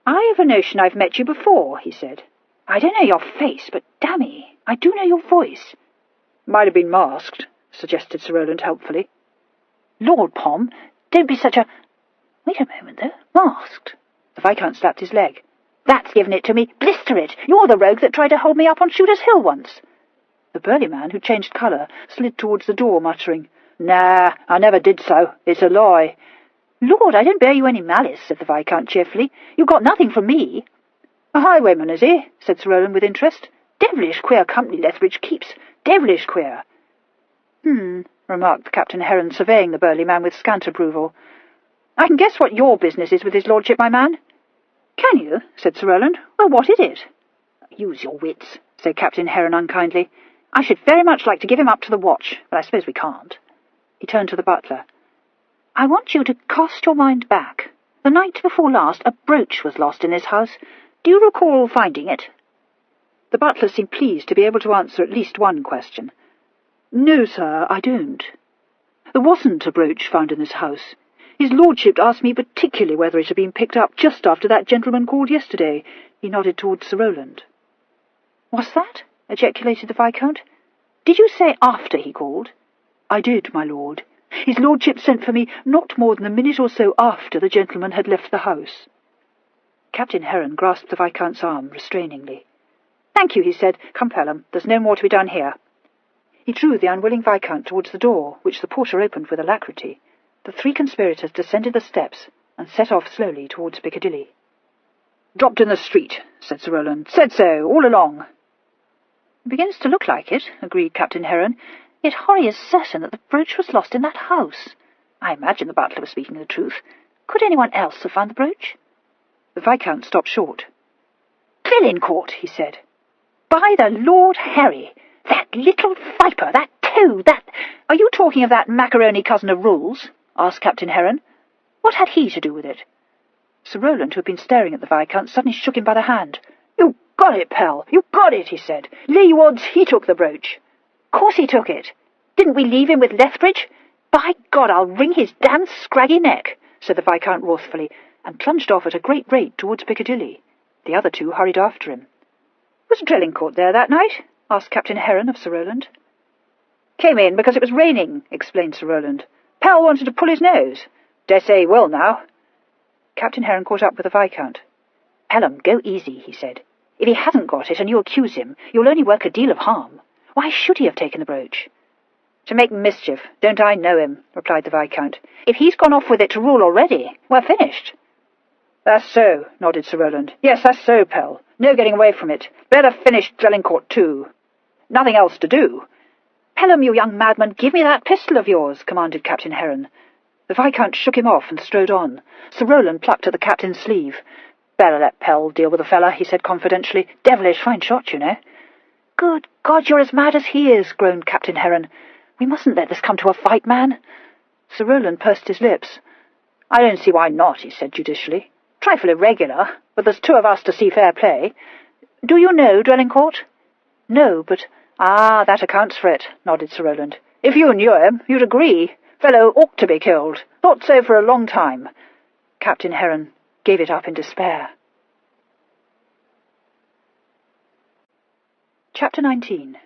I have a notion I've met you before, he said. I don't know your face, but damme, I do know your voice. Might have been masked, suggested Sir Rowland helpfully. Lord Pom, don't be such a... Wait a moment, though. Masked? The Viscount slapped his leg. That's given it to me. Blister it! You're the rogue that tried to hold me up on Shooter's Hill once. The burly man, who changed colour, slid towards the door, muttering, Nah, I never did so. It's a lie. Lord, I don't bear you any malice, said the Viscount cheerfully. You've got nothing from me. A highwayman, is he? Said Sir Rowland with interest. Devilish queer company Lethbridge keeps. Devilish queer. Remarked Captain Heron, surveying the burly man with scant approval. I can guess what your business is with his lordship, my man. Can you? Said Sir Rowland. Well, what is it? Use your wits, said Captain Heron unkindly. I should very much like to give him up to the watch, but I suppose we can't. He turned to the butler. I want you to cast your mind back. The night before last, a brooch was lost in this house. Do you recall finding it? The butler seemed pleased to be able to answer at least one question. No, sir, I don't. There wasn't a brooch found in this house. His lordship asked me particularly whether it had been picked up just after that gentleman called yesterday. He nodded towards Sir Rowland. What's that? Ejaculated the Viscount. Did you say after he called? I did, my lord. His lordship sent for me not more than a minute or so after the gentleman had left the house. Captain Heron grasped the Viscount's arm restrainingly. Thank you, he said. Come, Pelham, there's no more to be done here. He drew the unwilling Viscount towards the door, which the porter opened with alacrity. The 3 conspirators descended the steps and set off slowly towards Piccadilly. Dropped in the street, said Sir Rowland. Said so, all along. It begins to look like it, agreed Captain Heron. Yet Horry is certain that the brooch was lost in that house. I imagine the butler was speaking the truth. Could anyone else have found the brooch? The Viscount stopped short. Drelincourt, he said. By the Lord Harry, that little viper, that toad, that... Are you talking of that macaroni cousin of Rule's? Asked Captain Heron. What had he to do with it? Sir Rowland, who had been staring at the Viscount, suddenly shook him by the hand. You got it, pal, you got it, he said. Lay you odds he took the brooch. Course he took it. Didn't we leave him with Lethbridge? By God, I'll wring his damned scraggy neck, said the Viscount wrathfully, and plunged off at a great rate towards Piccadilly. The other 2 hurried after him. Was Drelincourt there that night? Asked Captain Heron of Sir Rowland. Came in because it was raining, explained Sir Rowland. Pal wanted to pull his nose. Dare say he will now. Captain Heron caught up with the Viscount. Pelham, go easy, he said. If he hasn't got it and you accuse him, you'll only work a deal of harm. Why should he have taken the brooch? To make mischief. Don't I know him, replied the Viscount. If he's gone off with it to Rule already, we're finished. That's so, nodded Sir Rowland. Yes, that's so, Pell. No getting away from it. Better finish Drelincourt too. Nothing else to do. Pelham, you young madman, give me that pistol of yours, commanded Captain Heron. The Viscount shook him off and strode on. Sir Rowland plucked at the captain's sleeve. Better let Pell deal with the fella, he said confidentially. Devilish fine shot, you know. Good God, you're as mad as he is, groaned Captain Heron. We mustn't let this come to a fight, man. Sir Rowland pursed his lips. I don't see why not, he said judicially. Trifle irregular, but there's 2 of us to see fair play. Do you know Drelincourt? "No, but—" "Ah, that accounts for it," nodded Sir Rowland. "If you knew him, you'd agree. Fellow ought to be killed. Thought so for a long time." Captain Heron gave it up in despair. Chapter 19.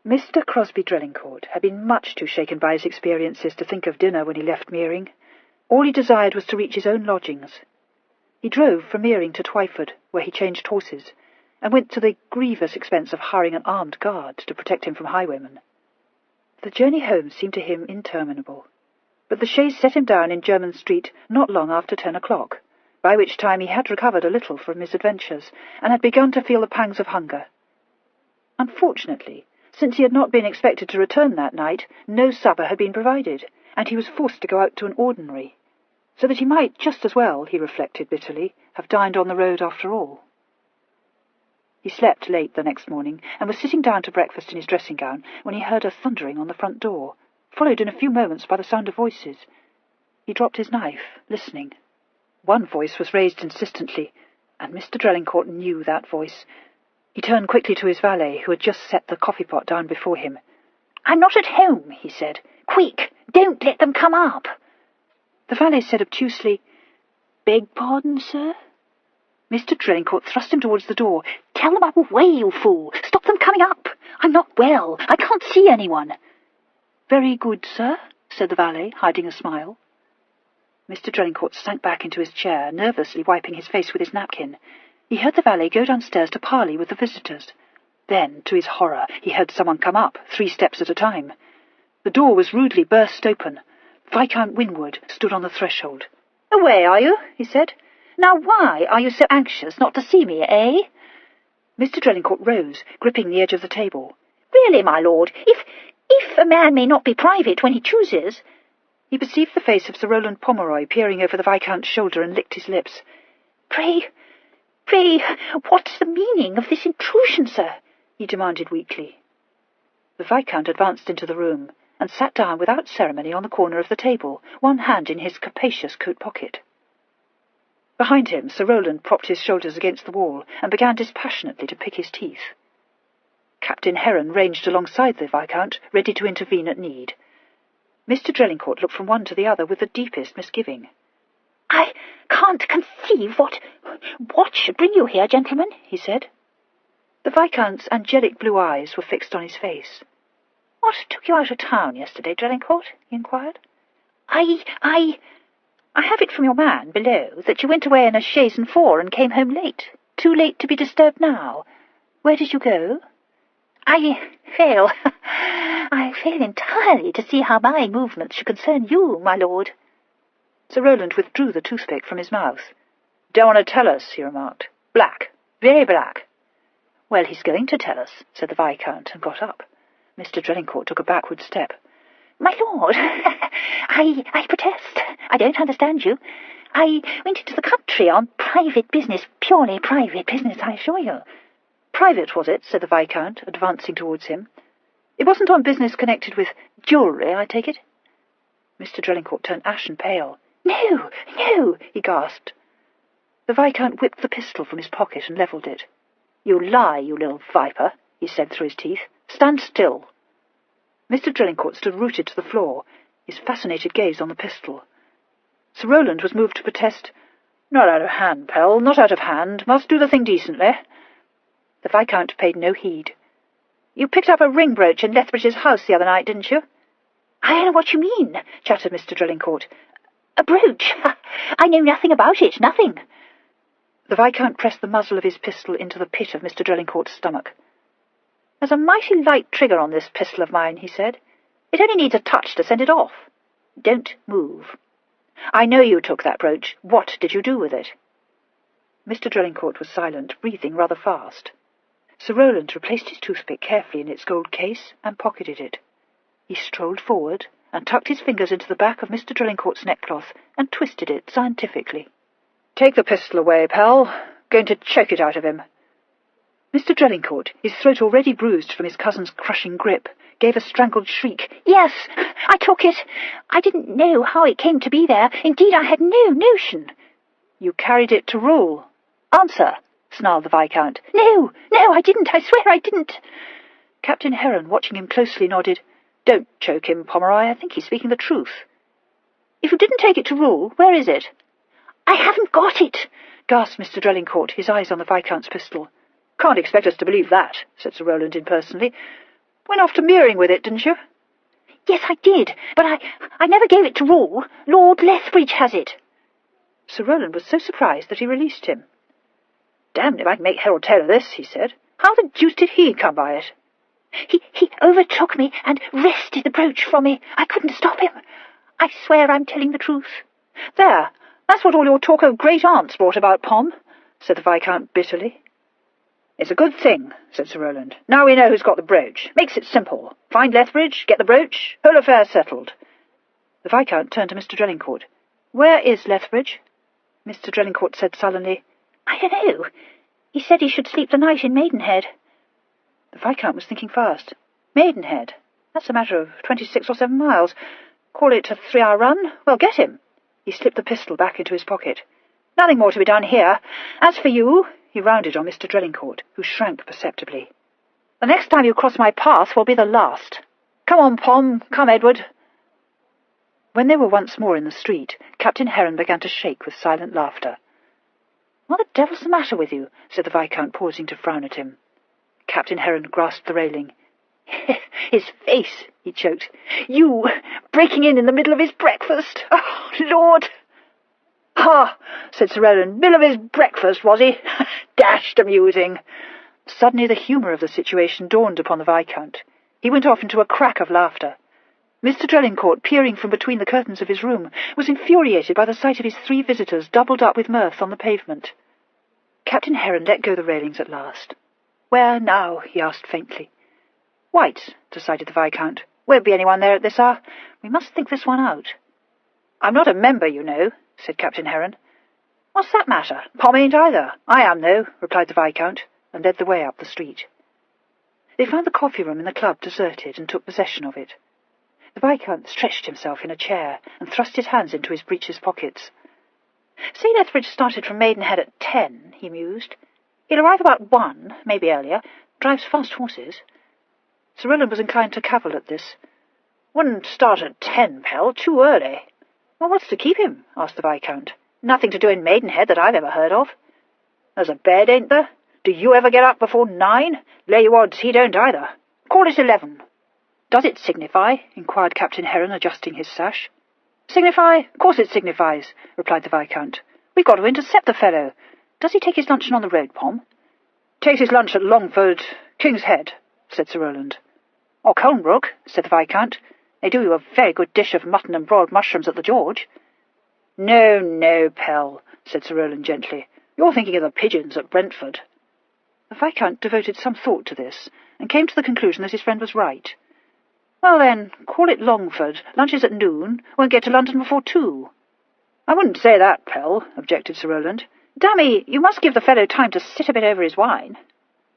Mr. Crosby Drelincourt had been much too shaken by his experiences to think of dinner when he left Meering. All he desired was to reach his own lodgings. He drove from Meering to Twyford, where he changed horses, and went to the grievous expense of hiring an armed guard to protect him from highwaymen. The journey home seemed to him interminable, but the chaise set him down in Jermyn Street not long after 10 o'clock, by which time he had recovered a little from his adventures, and had begun to feel the pangs of hunger. Unfortunately, since he had not been expected to return that night, no supper had been provided, and he was forced to go out to an ordinary, so that he might just as well, he reflected bitterly, have dined on the road after all. He slept late the next morning, and was sitting down to breakfast in his dressing-gown when he heard a thundering on the front door, followed in a few moments by the sound of voices. He dropped his knife, listening. One voice was raised insistently, and Mr. Drelincourt knew that voice. He turned quickly to his valet, who had just set the coffee-pot down before him. "I'm not at home," he said. "Quick, don't let them come up." The valet said obtusely, "Beg pardon, sir?" Mr. Drelincourt thrust him towards the door. "Tell them I'm away, you fool. Stop them coming up. I'm not well. I can't see anyone." "Very good, sir," said the valet, hiding a smile. Mr. Drelincourt sank back into his chair, nervously wiping his face with his napkin. He heard the valet go downstairs to parley with the visitors. Then, to his horror, he heard someone come up, 3 steps at a time. The door was rudely burst open. Viscount Winwood stood on the threshold. "Away, are you?" he said. "Now why are you so anxious not to see me, eh?" Mr. Drelincourt rose, gripping the edge of the table. "Really, my lord, if a man may not be private when he chooses—" He perceived the face of Sir Rowland Pomeroy peering over the Viscount's shoulder and licked his lips. Pray, what's the meaning of this intrusion, sir?" he demanded weakly. The Viscount advanced into the room, and sat down without ceremony on the corner of the table, one hand in his capacious coat pocket. Behind him, Sir Rowland propped his shoulders against the wall, and began dispassionately to pick his teeth. Captain Heron ranged alongside the Viscount, ready to intervene at need. Mr. Drelincourt looked from one to the other with the deepest misgiving. "I can't conceive what should bring you here, gentlemen," he said. The Viscount's angelic blue eyes were fixed on his face. "What took you out of town yesterday, Drelincourt?" he inquired. I have it from your man below that you went away in a chaise and four and came home late. Too late to be disturbed now. Where did you go?" I fail entirely to see how my movements should concern you, my lord." Sir Rowland withdrew the toothpick from his mouth. "Don't want to tell us," he remarked. "Black, very black." "Well, he's going to tell us," said the Viscount, and got up. Mr. Drelincourt took a backward step. "My lord, I protest. I don't understand you. I went into the country on private business, purely private business, I assure you." "Private, was it?" said the Viscount, advancing towards him. "It wasn't on business connected with jewellery, I take it?" Mr. Drelincourt turned ashen pale. No, he gasped. The Viscount whipped the pistol from his pocket and levelled it. "You lie, you little viper," he said through his teeth. "Stand still." Mr. Drelincourt stood rooted to the floor, his fascinated gaze on the pistol. Sir Rowland was moved to protest. "Not out of hand, Pell, not out of hand. Must do the thing decently." The Viscount paid no heed. "You picked up a ring brooch in Lethbridge's house the other night, didn't you?" "I don't know what you mean," chattered Mr. Drelincourt. "A brooch? I know nothing about it, nothing." The Viscount pressed the muzzle of his pistol into the pit of Mr. Drelincourt's stomach. "There's a mighty light trigger on this pistol of mine," he said. "It only needs a touch to send it off. Don't move. I know you took that brooch. What did you do with it?" Mr. Drelincourt was silent, breathing rather fast. Sir Rowland replaced his toothpick carefully in its gold case and pocketed it. He strolled forward and tucked his fingers into the back of Mr. Drelincourt's neckcloth and twisted it scientifically. "Take the pistol away, pal. Going to choke it out of him." Mr. Drelincourt, his throat already bruised from his cousin's crushing grip, gave a strangled shriek. "Yes, I took it. I didn't know how it came to be there. Indeed, I had no notion." "You carried it to Rule. Answer. snarled the Viscount. No, I didn't. I swear I didn't. Captain Heron, watching him closely, nodded. Don't choke him, Pomeroy. I think he's speaking the truth. If you didn't take it to Rule, where is it? I haven't got it, gasped Mr. Drelincourt, his eyes on the Viscount's pistol. Can't expect us to believe that, said Sir Rowland impersonally. Went off to Meering with it, didn't you? Yes, I did, but I never gave it to Rule. Lord Lethbridge has it. Sir Rowland was so surprised that he released him. Damned if I can make head or tail of this, he said. How the deuce did he come by it? He overtook me and wrested the brooch from me. I couldn't stop him. I swear I'm telling the truth. There, that's what all your talk of great-aunts brought about, Pom, said the Viscount bitterly. It's a good thing, said Sir Rowland. Now we know who's got the brooch. Makes it simple. Find Lethbridge, get the brooch, whole affair settled. The Viscount turned to Mr. Drelincourt. Where is Lethbridge? Mr. Drelincourt said sullenly. I don't know. He said he should sleep the night in Maidenhead. The Viscount was thinking fast. Maidenhead? That's a matter of 26 or 7 miles. Call it a 3-hour run? Well, get him. He slipped the pistol back into his pocket. Nothing more to be done here. As for you, he rounded on Mr. Drelincourt, who shrank perceptibly. The next time you cross my path will be the last. Come on, Pom. Come, Edward. When they were once more in the street, Captain Heron began to shake with silent laughter. What the devil's the matter with you? Said the Viscount, pausing to frown at him. Captain Heron grasped the railing. His face, he choked. You, breaking in the middle of his breakfast. Oh, Lord! Ha, said Sir Rowland. Middle of his breakfast, was he? Dashed amusing. Suddenly the humour of the situation dawned upon the Viscount. He went off into a crack of laughter. Mr. Drelincourt, peering from between the curtains of his room, was infuriated by the sight of his 3 visitors doubled up with mirth on the pavement. Captain Heron let go the railings at last. Where now? He asked faintly. White's, decided the Viscount. Won't be anyone there at this hour. We must think this one out. I'm not a member, you know, said Captain Heron. What's that matter? Pom ain't either. I am, though, replied the Viscount, and led the way up the street. They found the coffee-room in the club deserted and took possession of it. The Viscount stretched himself in a chair and thrust his hands into his breeches pockets. Say Lethbridge started from Maidenhead at 10, he mused. He'll arrive about 1, maybe earlier. Drives fast horses. Sir Rowland was inclined to cavil at this. Wouldn't start at 10, Pell. Too early. Well, what's to keep him? Asked the Viscount. Nothing to do in Maidenhead that I've ever heard of. There's a bed, ain't there? Do you ever get up before 9? Lay you odds he don't either. Call it 11. Does it signify? Inquired Captain Heron, adjusting his sash. Signify? Of course it signifies, replied the Viscount. We've got to intercept the fellow. Does he take his luncheon on the road, Pom? Takes his lunch at Longford, King's Head, said Sir Rowland. Or Colnbrook, said the Viscount. They do you a very good dish of mutton and broiled mushrooms at the George. No, no, Pell, said Sir Rowland gently. You're thinking of the pigeons at Brentford. The Viscount devoted some thought to this, and came to the conclusion that his friend was right. Well then, call it Longford. Lunch is at noon. Won't get to London before 2. I wouldn't say that, Pell, objected Sir Rowland. Damme, you must give the fellow time to sit a bit over his wine.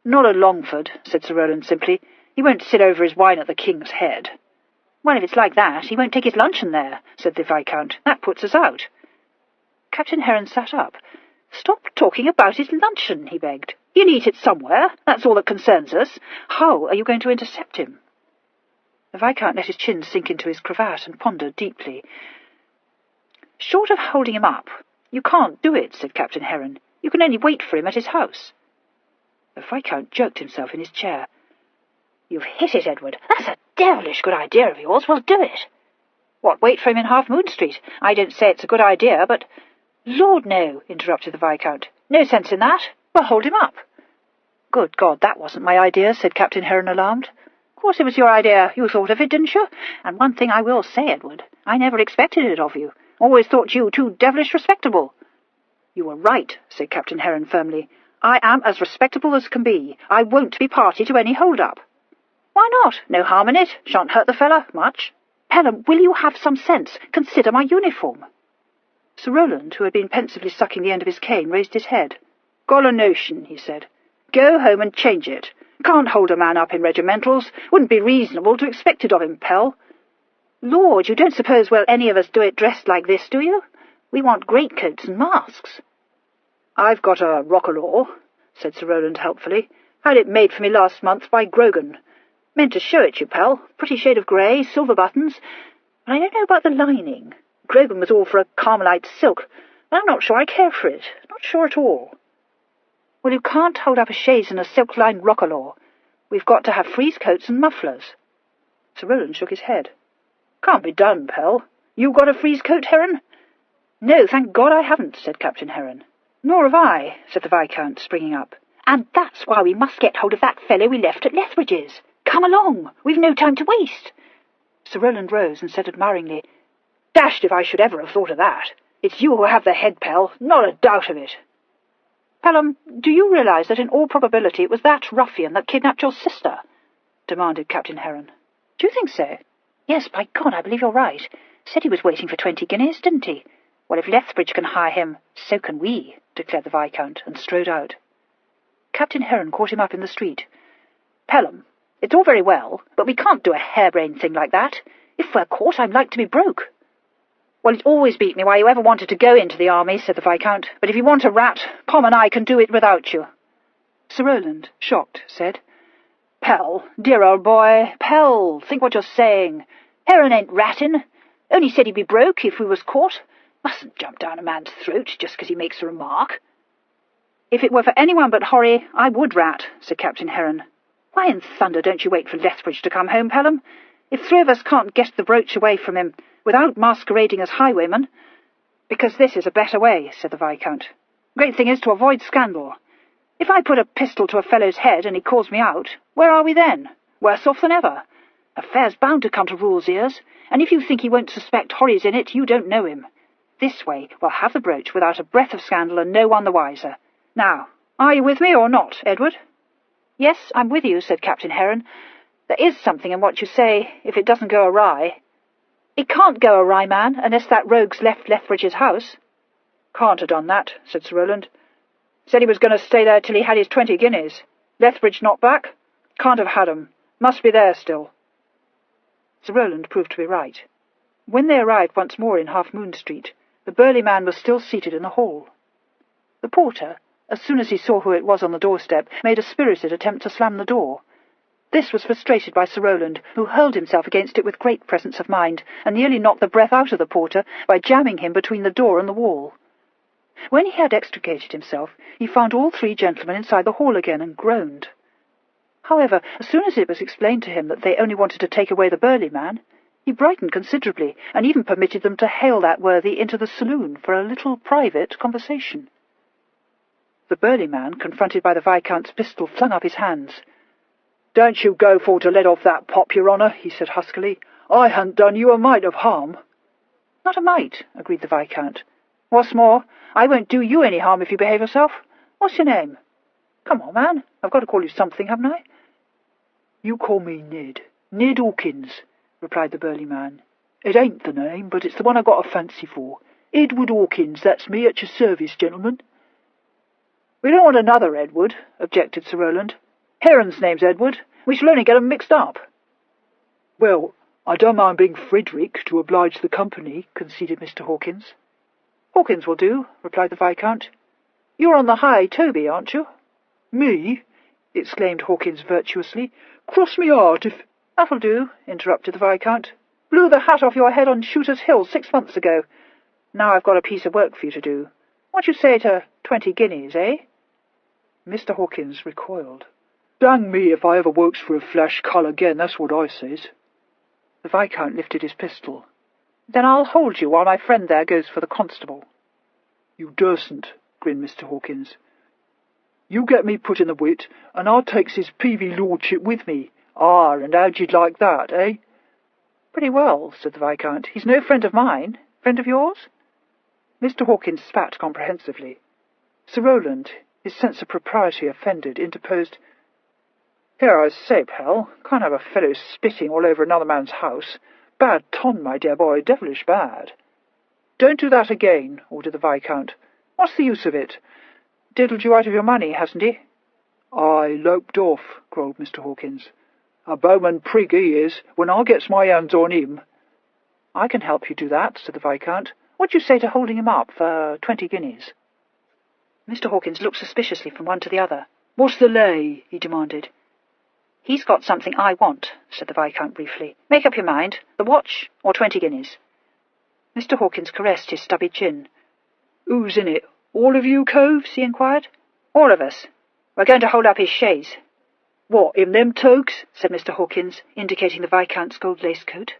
Not at Longford, said Sir Rowland simply. He won't sit over his wine at the King's Head. Well, if it's like that, he won't take his luncheon there, said the Viscount. That puts us out. Captain Heron sat up. Stop talking about his luncheon, he begged. He'll eat it somewhere. That's all that concerns us. How are you going to intercept him? The Viscount let his chin sink into his cravat and pondered deeply. Short of holding him up, you can't do it, said Captain Heron. You can only wait for him at his house. The Viscount jerked himself in his chair. You've hit it, Edward. That's a devilish good idea of yours. We'll do it. What, wait for him in Half Moon Street? I don't say it's a good idea, but... Lord, no, interrupted the Viscount. No sense in that. We'll hold him up. Good God, that wasn't my idea, said Captain Heron, alarmed. Of course it was your idea. You thought of it, didn't you? And one thing I will say, Edward, I never expected it of you. Always thought you too devilish respectable. You were right, said Captain Heron firmly. I am as respectable as can be. I won't be party to any hold-up. Why not? No harm in it. Shan't hurt the fella much. Pelham, will you have some sense? Consider my uniform. Sir Rowland, who had been pensively sucking the end of his cane, raised his head. Got a notion, he said. Go home and change it. Can't hold a man up in regimentals. Wouldn't be reasonable to expect it of him, Pell. Lord, you don't suppose we'll any of us do it dressed like this, do you? We want greatcoats and masks. I've got a roquelaure, said Sir Rowland helpfully. "Had it made for me last month by Grogan. Meant to show it you, pal. Pretty shade of grey, silver buttons. But I don't know about the lining. Grogan was all for a Carmelite silk, but I'm not sure I care for it. Not sure at all." "Well, you can't hold up a chaise in a silk-lined roquelaure. We've got to have frieze coats and mufflers." Sir Rowland shook his head. "Can't be done, pal. You got a frieze coat, Heron?" "No, thank God I haven't," said Captain Heron. "Nor have I," said the Viscount, springing up. "And that's why we must get hold of that fellow we left at Lethbridge's. Come along, we've no time to waste." Sir Rowland rose and said admiringly, "Dashed if I should ever have thought of that. It's you who have the head, pal, not a doubt of it." "Pelham, do you realise that in all probability it was that ruffian that kidnapped your sister?" demanded Captain Heron. "Do you think so?" "Yes, by God, I believe you're right. Said he was waiting for 20 guineas, didn't he? Well, if Lethbridge can hire him, so can we," declared the Viscount, and strode out. Captain Heron caught him up in the street. "Pelham, it's all very well, but we can't do a harebrained thing like that. If we're caught, I'm like to be broke." "Well, it always beat me why you ever wanted to go into the army," said the Viscount. "But if you want a rat, Pom and I can do it without you." Sir Rowland, shocked, said, "Pell, dear old boy, Pell, think what you're saying. Heron ain't ratting. Only said he'd be broke if we was caught. Mustn't jump down a man's throat just 'cause he makes a remark." "If it were for anyone but Horry, I would rat," said Captain Heron. "Why in thunder don't you wait for Lethbridge to come home, Pelham? If 3 of us can't get the brooch away from him without masquerading as highwaymen—" "Because this is a better way," said the Viscount. "Great thing is to avoid scandal. If I put a pistol to a fellow's head and he calls me out, where are we then? Worse off than ever. Affair's bound to come to Rule's ears, and if you think he won't suspect Horry's in it, you don't know him. This way we'll have the brooch without a breath of scandal and no one the wiser. Now, are you with me or not, Edward?" "Yes, I'm with you," said Captain Heron. "There is something in what you say, if it doesn't go awry." "It can't go awry, man, unless that rogue's left Lethbridge's house." "Can't have done that," said Sir Rowland. "Said he was going to stay there till he had his 20 guineas. Lethbridge not back? Can't have had 'em. Must be there still." Sir Rowland proved to be right. When they arrived once more in Half Moon Street, the burly man was still seated in the hall. The porter, as soon as he saw who it was on the doorstep, made a spirited attempt to slam the door. This was frustrated by Sir Rowland, who hurled himself against it with great presence of mind, and nearly knocked the breath out of the porter by jamming him between the door and the wall. When he had extricated himself, he found all 3 gentlemen inside the hall again, and groaned. However, as soon as it was explained to him that they only wanted to take away the burly man, he brightened considerably, and even permitted them to hail that worthy into the saloon for a little private conversation. The burly man, confronted by the Viscount's pistol, flung up his hands. "Don't you go for to let off that pop, your honour," he said huskily. "I han't done you a mite of harm." "Not a mite," agreed the Viscount. "What's more, I won't do you any harm if you behave yourself. What's your name? Come on, man, I've got to call you something, haven't I?" "You call me Ned. Ned Hawkins," replied the burly man. "It ain't the name, but it's the one I got a fancy for. Edward Hawkins, that's me, at your service, gentlemen." "We don't want another Edward," objected Sir Rowland. "Heron's name's Edward. We shall only get 'em mixed up." "Well, I don't mind being Frederick to oblige the company," conceded Mr. Hawkins. "Hawkins will do," replied the Viscount. "You're on the high Toby, aren't you?" "Me?" exclaimed Hawkins virtuously. "Cross me heart if—" "That'll do," interrupted the Viscount. "Blew the hat off your head on Shooter's Hill 6 months ago. Now I've got a piece of work for you to do. What you say to 20 guineas, eh?" Mr. Hawkins recoiled. "Dang me if I ever works for a flash cull again, that's what I says." The Viscount lifted his pistol. "Then I'll hold you while my friend there goes for the constable." "You dursn't," grinned Mr. Hawkins. "You get me put in the wit, and I'll takes his peavy lordship with me. Ah, and how'd you like that, eh?" "Pretty well," said the Viscount. "He's no friend of mine. Friend of yours?" Mr. Hawkins spat comprehensively. Sir Rowland, his sense of propriety offended, interposed. "Here, I say, pal, can't have a fellow spitting all over another man's house. Bad ton, my dear boy, devilish bad." "Don't do that again," ordered the Viscount. "What's the use of it? Diddled you out of your money, hasn't he?" "I loped off," growled Mr. Hawkins. "A bowman prig he is, when I gets my hands on him." "I can help you do that," said the Viscount. "What do you say to holding him up for 20 guineas?" Mr. Hawkins looked suspiciously from one to the other. "What's the lay?" he demanded. "He's got something I want," said the Viscount briefly. "Make up your mind. The watch or 20 guineas. Mr. Hawkins caressed his stubby chin. "Who's in it? All of you coves?" he inquired. "All of us. We're going to hold up his chaise." "What, in them togs?" said Mr. Hawkins, indicating the Viscount's gold lace coat.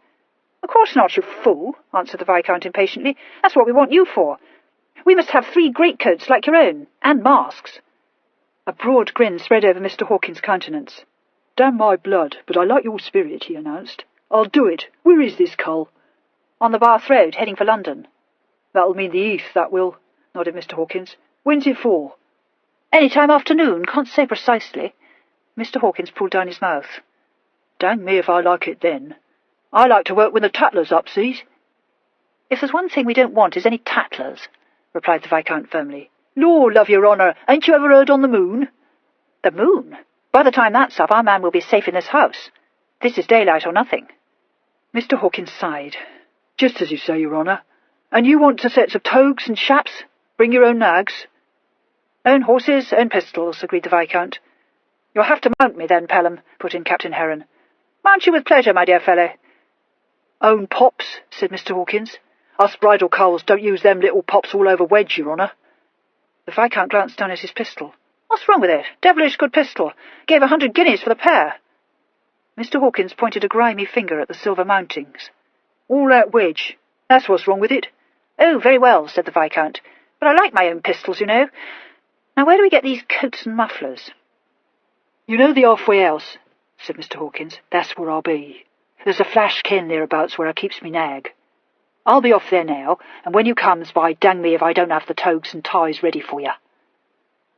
"Of course not, you fool," answered the Viscount impatiently. "That's what we want you for. We must have 3 greatcoats like your own, and masks." A broad grin spread over Mr. Hawkins' countenance. "Damn my blood, but I like your spirit," he announced. "I'll do it. Where is this cull?" "On the Bath Road, heading for London." "That'll mean the Heath, that will," nodded Mr. Hawkins. "When's it for?" "Any time afternoon, can't say precisely." Mr. Hawkins pulled down his mouth. "Dang me if I like it then. I like to work when the tattlers up, sees?" "If there's one thing we don't want is any tattlers," replied the Viscount firmly. "Lord love your honour, ain't you ever heard on the moon?" "The moon? By the time that's up, our man will be safe in this house. This is daylight or nothing." Mr. Hawkins sighed. "Just as you say, your honour. And you want to set some togs and chaps? Bring your own nags?" "Own horses, own pistols," agreed the Viscount. "You'll have to mount me then, Pelham," put in Captain Heron. "Mount you with pleasure, my dear fellow." "Own pops," said Mr. Hawkins. "Us bridal culls don't use them little pops all over wedge, your honour." The Viscount glanced down at his pistol. "What's wrong with it? Devilish good pistol. Gave 100 guineas for the pair." Mr. Hawkins pointed a grimy finger at the silver mountings. "All that wedge. That's what's wrong with it." "Oh, very well," said the Viscount. "But I like my own pistols, you know. Now, where do we get these coats and mufflers?" "You know the halfway house," said Mr. Hawkins. "That's where I'll be. There's a flash ken thereabouts where I keeps me nag. I'll be off there now, and when you comes by, dang me if I don't have the togs and ties ready for you."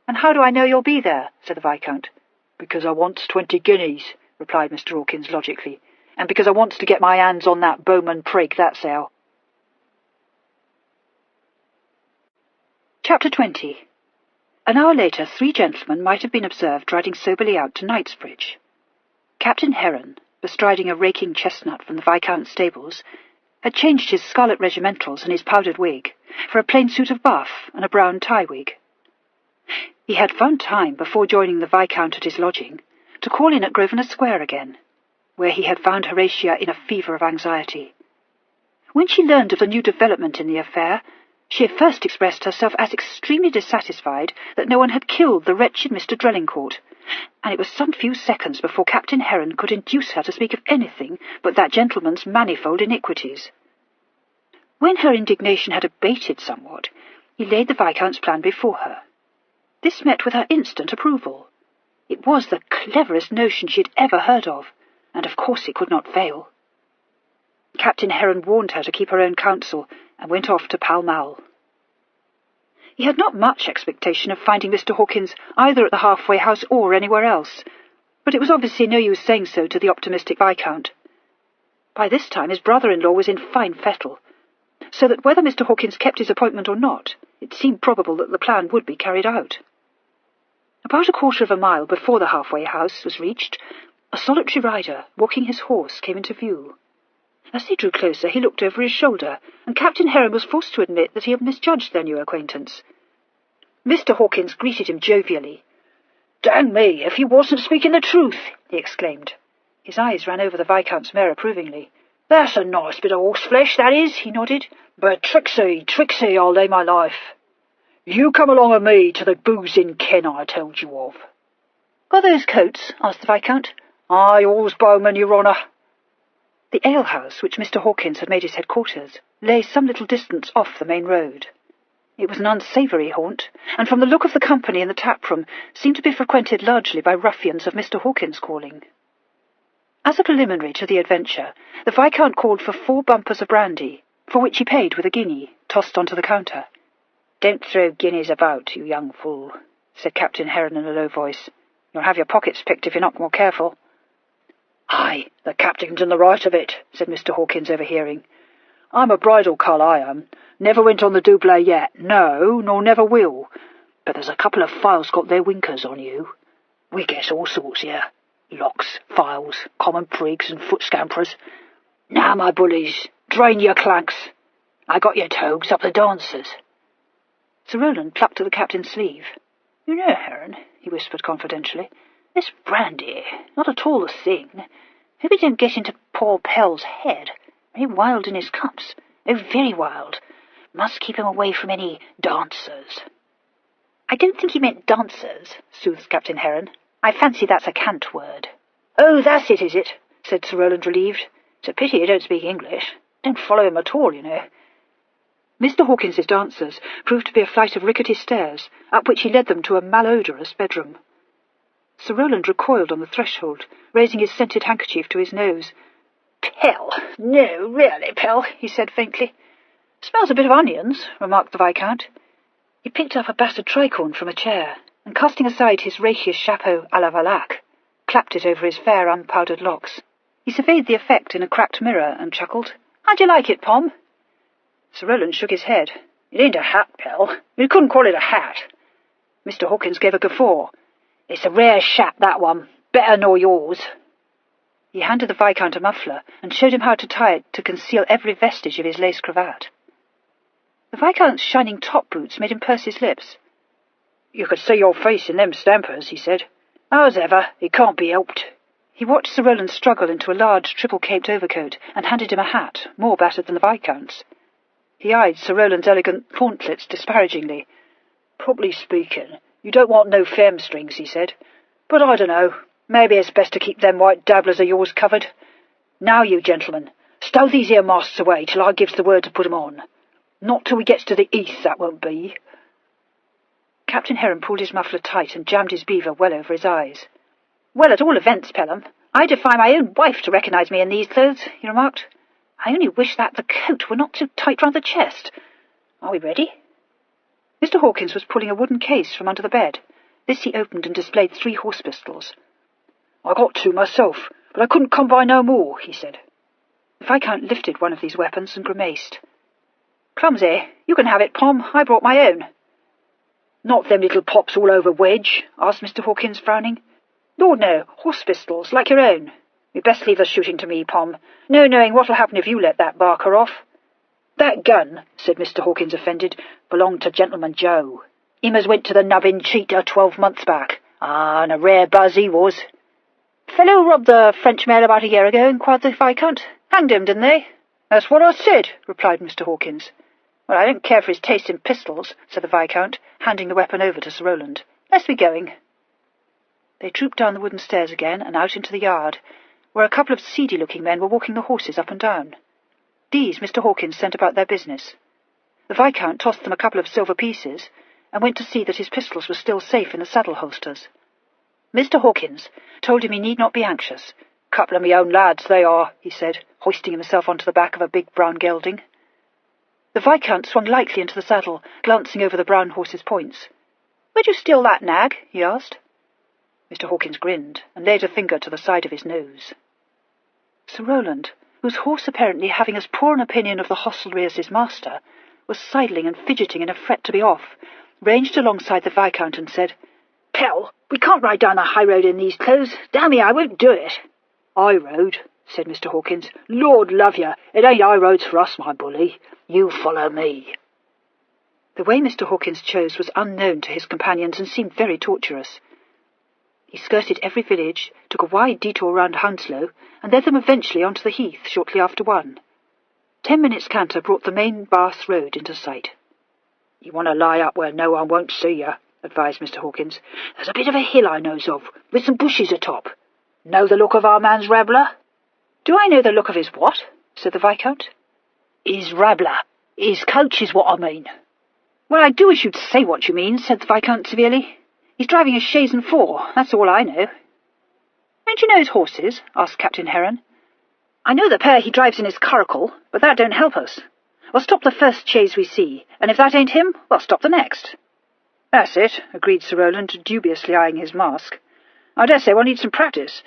"And how do I know you'll be there?" said the Viscount. "Because I wants 20 guineas," replied Mr. Hawkins logically. "And because I wants to get my hands on that Bowman prig, that's how." Chapter 20. An hour later, 3 gentlemen might have been observed riding soberly out to Knightsbridge. Captain Heron, bestriding a raking chestnut from the Viscount's stables, had changed his scarlet regimentals and his powdered wig for a plain suit of buff and a brown tie-wig. He had found time, before joining the Viscount at his lodging, to call in at Grosvenor Square again, where he had found Horatia in a fever of anxiety. When she learned of the new development in the affair, she had first expressed herself as extremely dissatisfied that no one had killed the wretched Mr. Drellincourt, and it was some few seconds before Captain Heron could induce her to speak of anything but that gentleman's manifold iniquities. When her indignation had abated somewhat, he laid the Viscount's plan before her. This met with her instant approval. It was the cleverest notion she had ever heard of, and of course it could not fail. Captain Heron warned her to keep her own counsel, and went off to Pall Mall. He had not much expectation of finding Mr. Hawkins either at the halfway house or anywhere else, but it was obviously no use saying so to the optimistic Viscount. By this time his brother-in-law was in fine fettle, so that whether Mr. Hawkins kept his appointment or not, it seemed probable that the plan would be carried out. About a quarter of a mile before the halfway house was reached, a solitary rider, walking his horse, came into view. As they drew closer, he looked over his shoulder, and Captain Heron was forced to admit that he had misjudged their new acquaintance. Mr. Hawkins greeted him jovially. "Dang me, if he wasn't speaking the truth!" he exclaimed. His eyes ran over the Viscount's mare approvingly. "That's a nice bit of horseflesh, that is," he nodded. "But tricksy, I'll lay my life. You come along with me to the boozing ken I told you of." "Got those coats?" asked the Viscount. "Aye, all's Bowman, your honour." The alehouse, which Mr. Hawkins had made his headquarters, lay some little distance off the main road. It was an unsavoury haunt, and from the look of the company in the tap-room, seemed to be frequented largely by ruffians of Mr. Hawkins' calling. As a preliminary to the adventure, the Viscount called for 4 bumpers of brandy, for which he paid with a guinea, tossed onto the counter. "Don't throw guineas about, you young fool," said Captain Heron in a low voice. "You'll have your pockets picked if you're not more careful." "Aye, the captain's in the right of it," said Mr. Hawkins, overhearing. "I'm a bridal cull, I am. Never went on the double yet, no, nor never will. But there's a couple of files got their winkers on you. We get all sorts here. Locks, files, common prigs and foot scamperers. Now, my bullies, drain your clanks. I got your togs up the dancers." Sir Rowland plucked at the captain's sleeve. "You know, Heron," he whispered confidentially, "this brandy, not at all the thing. Hope it don't get into poor Pell's head. Very wild in his cups. Oh, very wild. Must keep him away from any dancers." "I don't think he meant dancers," soothed Captain Heron. "I fancy that's a cant word." "Oh, that's it, is it?" said Sir Rowland, relieved. "It's a pity you don't speak English. Don't follow him at all, you know." Mr. Hawkins's dancers proved to be a flight of rickety stairs, up which he led them to a malodorous bedroom. Sir Rowland recoiled on the threshold, raising his scented handkerchief to his nose. "Pell! No, really, Pell," he said faintly. "Smells a bit of onions," remarked the Viscount. He picked up a battered tricorn from a chair, and casting aside his rakish chapeau à la Valaque, clapped it over his fair unpowdered locks. He surveyed the effect in a cracked mirror and chuckled. "How'd you like it, Pom?" Sir Rowland shook his head. "It ain't a hat, Pell. You couldn't call it a hat." Mr. Hawkins gave a guffaw. "It's a rare shat, that one. Better nor yours." He handed the Viscount a muffler and showed him how to tie it to conceal every vestige of his lace cravat. The Viscount's shining top boots made him purse his lips. "You could see your face in them stampers," he said. "How's ever, it can't be helped." He watched Sir Rowland struggle into a large triple-caped overcoat and handed him a hat, more battered than the Viscount's. He eyed Sir Rowland's elegant gauntlets disparagingly. "Properly speaking, you don't want no famstrings," he said. "But I dunno, maybe it's best to keep them white dabblers of yours covered. Now, you gentlemen, stow these here masks away till I gives the word to put 'em on. Not till we gets to the east, that won't be." Captain Heron pulled his muffler tight and jammed his beaver well over his eyes. "Well, at all events, Pelham, I defy my own wife to recognise me in these clothes," he remarked. "I only wish that the coat were not too tight round the chest. Are we ready?" Mr. Hawkins was pulling a wooden case from under the bed. This he opened and displayed 3 horse pistols. "I got 2 myself, but I couldn't come by no more," he said. The Viscount lifted one of these weapons and grimaced. "Clumsy. You can have it, Pom. I brought my own." "Not them little pops all over wedge?" asked Mr. Hawkins, frowning. "Lord, no. Horse pistols, like your own. You'd best leave the shooting to me, Pom. No knowing what'll happen if you let that barker off." "That gun," said Mr. Hawkins, offended, "belonged to Gentleman Joe. Him as went to the nubbin cheetah 12 months back. Ah, and a rare buzz he was." "Fellow robbed the French mail about a year ago," inquired the Viscount. "Hanged him, didn't they?" "That's what I said," replied Mr. Hawkins. "Well, I don't care for his taste in pistols," said the Viscount, handing the weapon over to Sir Rowland. "Let's be going." They trooped down the wooden stairs again and out into the yard, where a couple of seedy-looking men were walking the horses up and down. These Mr. Hawkins sent about their business. The Viscount tossed them a couple of silver pieces and went to see that his pistols were still safe in the saddle holsters. Mr. Hawkins told him he need not be anxious. "Couple of me own lads, they are," he said, hoisting himself onto the back of a big brown gelding. The Viscount swung lightly into the saddle, glancing over the brown horse's points. "Where'd you steal that nag?" he asked. Mr. Hawkins grinned and laid a finger to the side of his nose. Sir Rowland, whose horse apparently having as poor an opinion of the hostelry as his master, was sidling and fidgeting in a fret to be off, ranged alongside the Viscount and said, "Pell, we can't ride down the high road in these clothes. Damn me, I won't do it." "High road?" said Mr. Hawkins. "Lord love you, it ain't high roads for us, my bully. You follow me." The way Mr. Hawkins chose was unknown to his companions and seemed very tortuous. He skirted every village, took a wide detour round Hounslow, and led them eventually onto the heath shortly after 1. 10 minutes' canter brought the main Bath road into sight. "You want to lie up where no one won't see you," advised Mr. Hawkins. "There's a bit of a hill I knows of, with some bushes atop. Know the look of our man's rabbler?" "Do I know the look of his what?" said the Viscount. "His rabbler. His coach is what I mean." "Well, I do wish you'd say what you mean," said the Viscount severely. "He's driving a chaise and 4, that's all I know." "Don't you know his horses?" asked Captain Heron. "I know the pair he drives in his curricle, but that don't help us. We'll stop the first chaise we see, and if that ain't him, we'll stop the next." "That's it," agreed Sir Rowland, dubiously eyeing his mask. "I dare say we'll need some practice.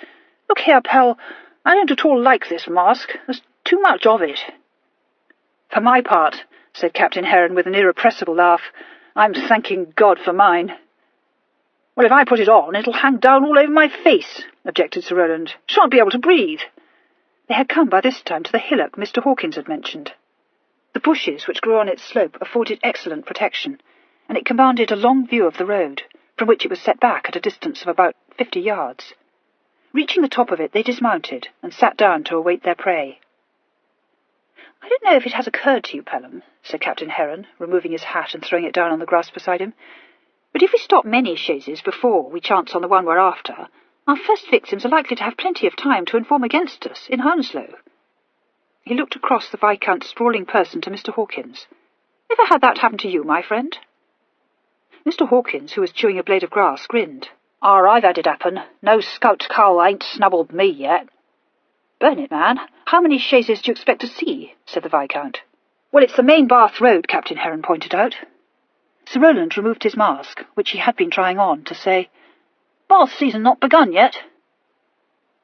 Look here, Pell, I don't at all like this mask. There's too much of it." "For my part," said Captain Heron with an irrepressible laugh, "I'm thanking God for mine." "Well, if I put it on, it'll hang down all over my face," objected Sir Rowland. "Shan't be able to breathe." They had come by this time to the hillock Mr. Hawkins had mentioned. The bushes which grew on its slope afforded excellent protection, and it commanded a long view of the road, from which it was set back at a distance of about 50 yards. Reaching the top of it, they dismounted and sat down to await their prey. "I don't know if it has occurred to you, Pelham," said Captain Heron, removing his hat and throwing it down on the grass beside him, "but if we stop many chaises before we chance on the one we're after, our first victims are likely to have plenty of time to inform against us in Hounslow." He looked across the Viscount's sprawling person to Mr. Hawkins. "Ever had that happen to you, my friend?" Mr. Hawkins, who was chewing a blade of grass, grinned. "I've had it happen. No scout cull ain't snubbled me yet." "Burn it, man. How many chaises do you expect to see?" said the Viscount. "Well, it's the main Bath Road," Captain Heron pointed out. Sir Rowland removed his mask, which he had been trying on, to say, "Bath season not begun yet."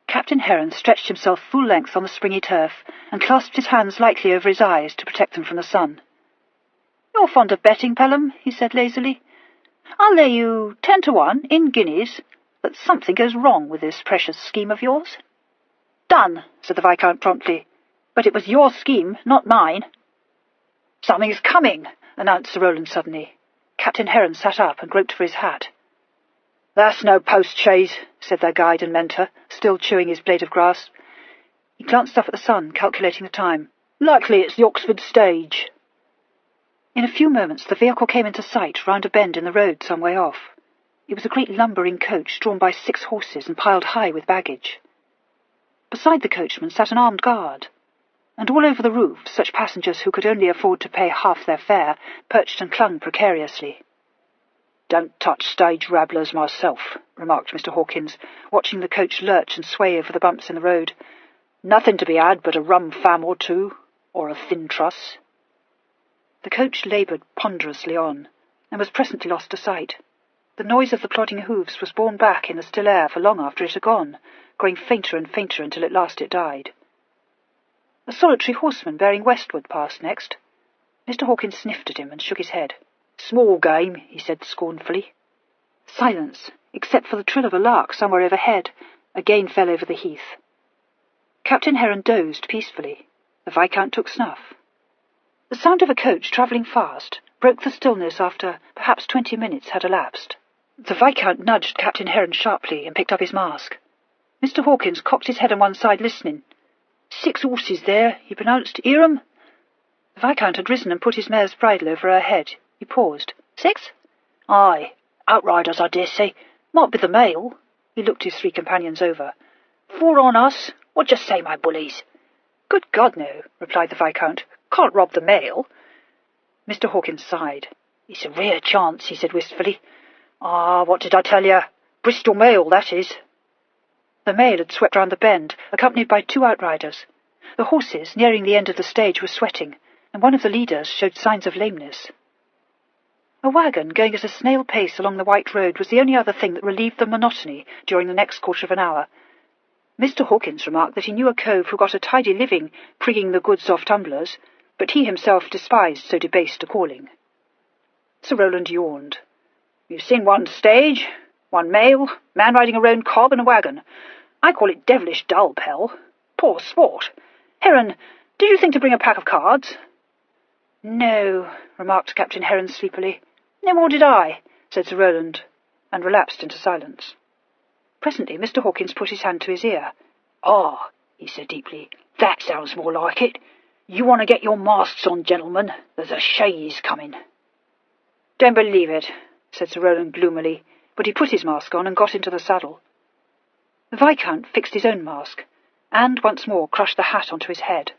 Captain Heron stretched himself full length on the springy turf and clasped his hands lightly over his eyes to protect them from the sun. "You're fond of betting, Pelham," he said lazily. "I'll lay you 10 to 1, in guineas, that something goes wrong with this precious scheme of yours." "Done," said the Viscount promptly. "But it was your scheme, not mine." "Something's coming," announced Sir Rowland suddenly. Captain Heron sat up and groped for his hat. "That's no post-chaise," said their guide and mentor, still chewing his blade of grass. He glanced up at the sun, calculating the time. "Likely it's the Oxford stage." In a few moments the vehicle came into sight round a bend in the road some way off. It was a great lumbering coach drawn by 6 horses and piled high with baggage. Beside the coachman sat an armed guard, and all over the roof such passengers who could only afford to pay half their fare perched and clung precariously. "Don't touch stage rabblers myself," remarked Mr. Hawkins, watching the coach lurch and sway over the bumps in the road. "Nothing to be had but a rum fam or two, or a thin truss." The coach laboured ponderously on, and was presently lost to sight. The noise of the plodding hoofs was borne back in the still air for long after it had gone, growing fainter and fainter until at last it died. A solitary horseman bearing westward passed next. Mr. Hawkins sniffed at him and shook his head. "Small game," he said scornfully. Silence, except for the trill of a lark somewhere overhead, again fell over the heath. Captain Heron dozed peacefully. The Viscount took snuff. The sound of a coach travelling fast broke the stillness after perhaps 20 minutes had elapsed. The Viscount nudged Captain Heron sharply and picked up his mask. Mr. Hawkins cocked his head on one side, listening. 6 horses there, he pronounced. "Hear 'em?" The Viscount had risen and put his mare's bridle over her head. He paused. 6? "Aye. Outriders, I dare say. Might be the mail." He looked his 3 companions over. 4 on us. What d'ye say, my bullies?" "Good God, no," replied the Viscount. "Can't rob the mail." Mr. Hawkins sighed. "It's a rare chance," he said wistfully. "Ah, what did I tell you? Bristol mail, that is." The mail had swept round the bend, accompanied by 2 outriders. The horses, nearing the end of the stage, were sweating, and one of the leaders showed signs of lameness. A wagon going at a snail pace along the white road was the only other thing that relieved the monotony during the next quarter of an hour. Mr. Hawkins remarked that he knew a cove who got a tidy living prigging the goods off tumblers, but he himself despised so debased a calling. Sir Rowland yawned. "You've seen one stage, one mail, man riding a roan cob and a wagon. I call it devilish dull, Pell. Poor sport. Heron, did you think to bring a pack of cards?" "No," remarked Captain Heron sleepily. "No more did I," said Sir Rowland, and relapsed into silence. Presently Mr. Hawkins put his hand to his ear. "Ah," he said deeply, "that sounds more like it. You want to get your masks on, gentlemen. There's a chaise coming." "Don't believe it," said Sir Rowland gloomily, but he put his mask on and got into the saddle. The Viscount fixed his own mask, and once more crushed the hat onto his head.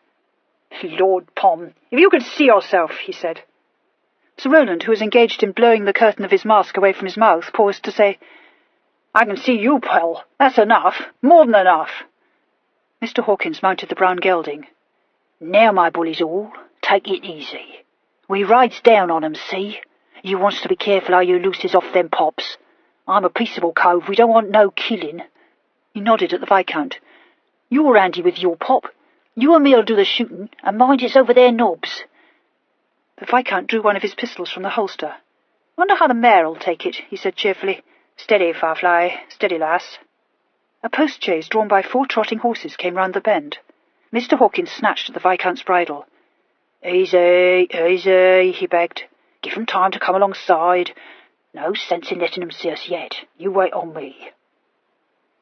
"Lord Pom, if you could see yourself," he said. Sir Rowland, who was engaged in blowing the curtain of his mask away from his mouth, paused to say, "I can see you, Pell. That's enough. More than enough." Mr. Hawkins mounted the brown gelding. "Now, my bullies all, take it easy. We rides down on 'em, see? You wants to be careful how you looses off them pops. I'm a peaceable cove. We don't want no killing." He nodded at the Viscount. "You're handy with your pop. You and me'll do the shooting, and mind it's over their knobs." The Viscount drew one of his pistols from the holster. "Wonder how the mare'll take it," he said cheerfully. "Steady, Firefly, steady, lass." A post-chaise drawn by 4 trotting horses came round the bend. Mr. Hawkins snatched at the Viscount's bridle. "Easy, easy," he begged. Give 'em time to come alongside. No sense in letting 'em see us yet. You wait on me."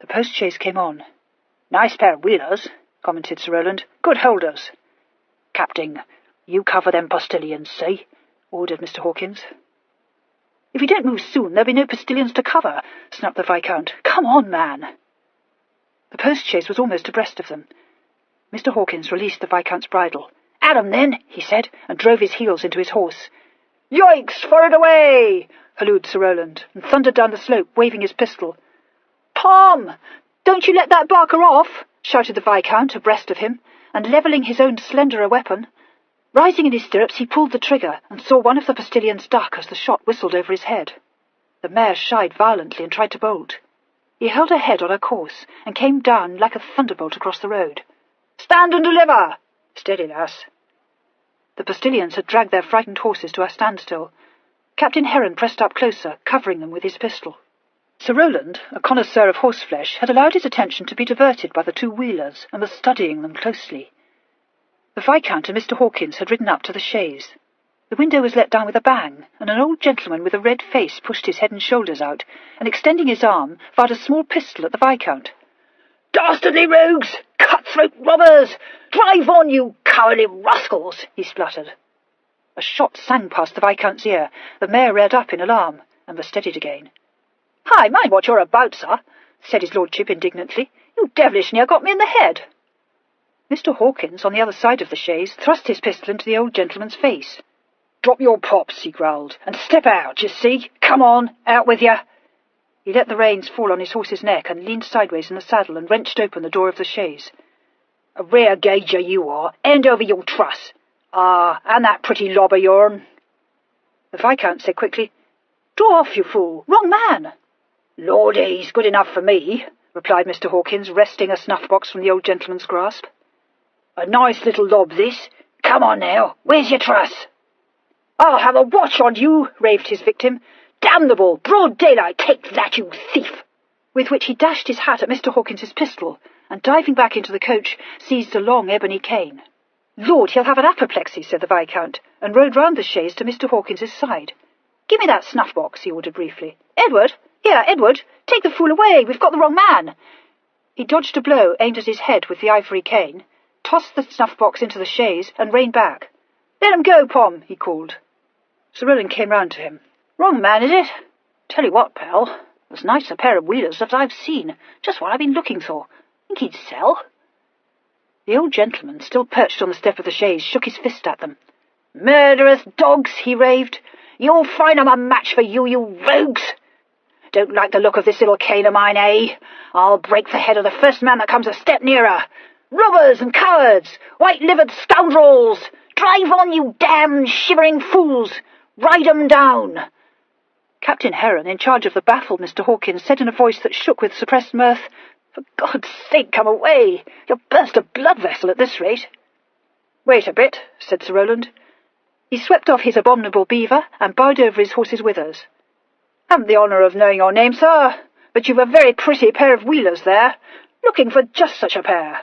The post-chaise came on. "Nice pair of wheelers," commented Sir Rowland. "Good holders." "Captain, you cover them postillions, see?" ordered Mr. Hawkins. "If we don't move soon, there'll be no postillions to cover," snapped the Viscount. "Come on, man." The post-chaise was almost abreast of them. Mr. Hawkins released the Viscount's bridle. "At 'em, then," he said, and drove his heels into his horse. "Yoicks! Forward away!" hallooed Sir Rowland, and thundered down the slope, waving his pistol. "Tom! Don't you let that barker off!" shouted the Viscount abreast of him, and levelling his own slenderer weapon. Rising in his stirrups, he pulled the trigger, and saw one of the postillions duck as the shot whistled over his head. The mare shied violently and tried to bolt. He held her head on her course, and came down like a thunderbolt across the road. "Stand and deliver!" "Steady, lass." The postillions had dragged their frightened horses to a standstill. Captain Heron pressed up closer, covering them with his pistol. Sir Rowland, a connoisseur of horseflesh, had allowed his attention to be diverted by the two wheelers, and was studying them closely. The Viscount and Mr. Hawkins had ridden up to the chaise. The window was let down with a bang, and an old gentleman with a red face pushed his head and shoulders out, and extending his arm, fired a small pistol at the Viscount. "Dastardly rogues! Cutthroat robbers! Drive on, you cowardly rascals!" he spluttered. A shot sang past the Viscount's ear. The mare reared up in alarm, and was steadied again. "I mind what you're about, sir," said his lordship indignantly. "You devilish near got me in the head." Mr. Hawkins, on the other side of the chaise, thrust his pistol into the old gentleman's face. "Drop your pops," he growled, "and step out, you see. Come on, out with you." He let the reins fall on his horse's neck and leaned sideways in the saddle and wrenched open the door of the chaise. "A rare gauger you are. Hand over your truss. Ah, and that pretty lob of yourn." The Viscount said quickly, "Draw off, you fool. Wrong man." "Lordy, he's good enough for me," replied Mr. Hawkins, wresting a snuff-box from the old gentleman's grasp. "A nice little lob, this. Come on now, where's your truss?" "I'll have a watch on you," raved his victim. "Damnable! Broad daylight! Take that, you thief!" With which he dashed his hat at Mr. Hawkins's pistol, and diving back into the coach, seized a long ebony cane. "Lord, he'll have an apoplexy," said the Viscount, and rode round the chaise to Mr. Hawkins's side. "Give me that snuff-box," he ordered briefly. "Edward! Here, Edward! Take the fool away! We've got the wrong man!" He dodged a blow aimed at his head with the ivory cane, tossed the snuff-box into the chaise, and reined back. "Let him go, Pom," he called. Sir Rowland came round to him. "Wrong man, is it? Tell you what, pal, as nice a pair of wheelers as I've seen. Just what I've been looking for. Think he'd sell?" The old gentleman, still perched on the step of the chaise, shook his fist at them. "Murderous dogs!" he raved. "You'll find 'em a match for you, you rogues! Don't like the look of this little cane of mine, eh? I'll break the head of the first man that comes a step nearer. Robbers and cowards! White-livered scoundrels! Drive on, you damned shivering fools! Ride 'em down!" Captain Heron, in charge of the baffled Mr. Hawkins, said in a voice that shook with suppressed mirth, "For God's sake, come away! You'll burst a blood vessel at this rate." "Wait a bit," said Sir Rowland. He swept off his abominable beaver and bowed over his horse's withers. "Haven't the honour of knowing your name, sir, but you've a very pretty pair of wheelers there. Looking for just such a pair."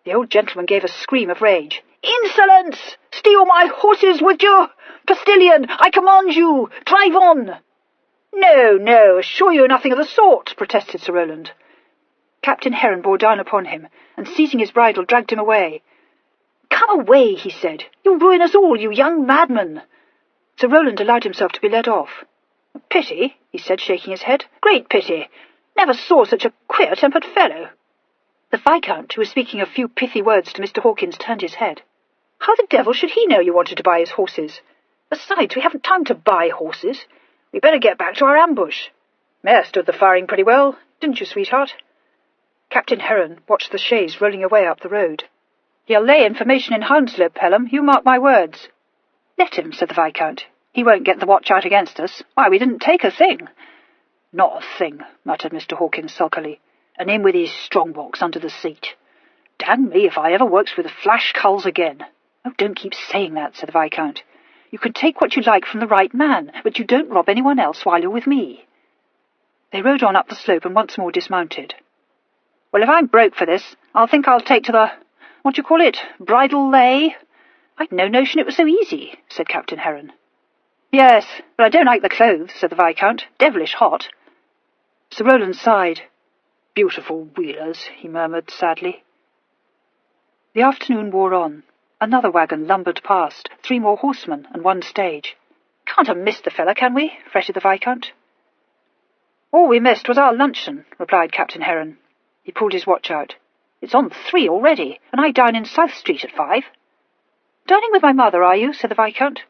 The old gentleman gave a scream of rage. "Insolence! Steal my horses, would you? Postillion, I command you! Drive on!" No, assure you nothing of the sort," protested Sir Rowland. Captain Heron bore down upon him, and seizing his bridle, dragged him away. "Come away," he said. "You'll ruin us all, you young madman." Sir Rowland allowed himself to be led off. "Pity," he said, shaking his head. "Great pity. Never saw such a queer-tempered fellow." The Viscount, who was speaking a few pithy words to Mr. Hawkins, turned his head. "How the devil should he know you wanted to buy his horses? Besides, we haven't time to buy horses. We'd better get back to our ambush. Mare stood the firing pretty well, didn't you, sweetheart?" Captain Heron watched the chaise rolling away up the road. "He'll lay information in Hounslow, Pelham, you mark my words." "Let him," said the Viscount. "He won't get the watch out against us. Why, we didn't take a thing." "Not a thing," muttered Mr. Hawkins sulkily, "and him with his strong-box under the seat. Damn me if I ever works with flash culls again." "Oh, don't keep saying that," said the Viscount. "You can take what you like from the right man, but you don't rob anyone else while you're with me." They rode on up the slope and once more dismounted. "Well, if I'm broke for this, I'll think I'll take to the, what do you call it, bridal lay?" "I'd no notion it was so easy," said Captain Heron. Yes, but I don't like the clothes, said the Viscount. Devilish hot. Sir Rowland sighed. Beautiful wheelers, he murmured sadly. The afternoon wore on. Another waggon lumbered past, 3 more horsemen and 1 stage. Can't have missed the fella, can we? Fretted the Viscount. All we missed was our luncheon, replied Captain Heron. He pulled his watch out. It's on 3 already, and I dine in South Street at 5. Dining with my mother, are you? Said the Viscount.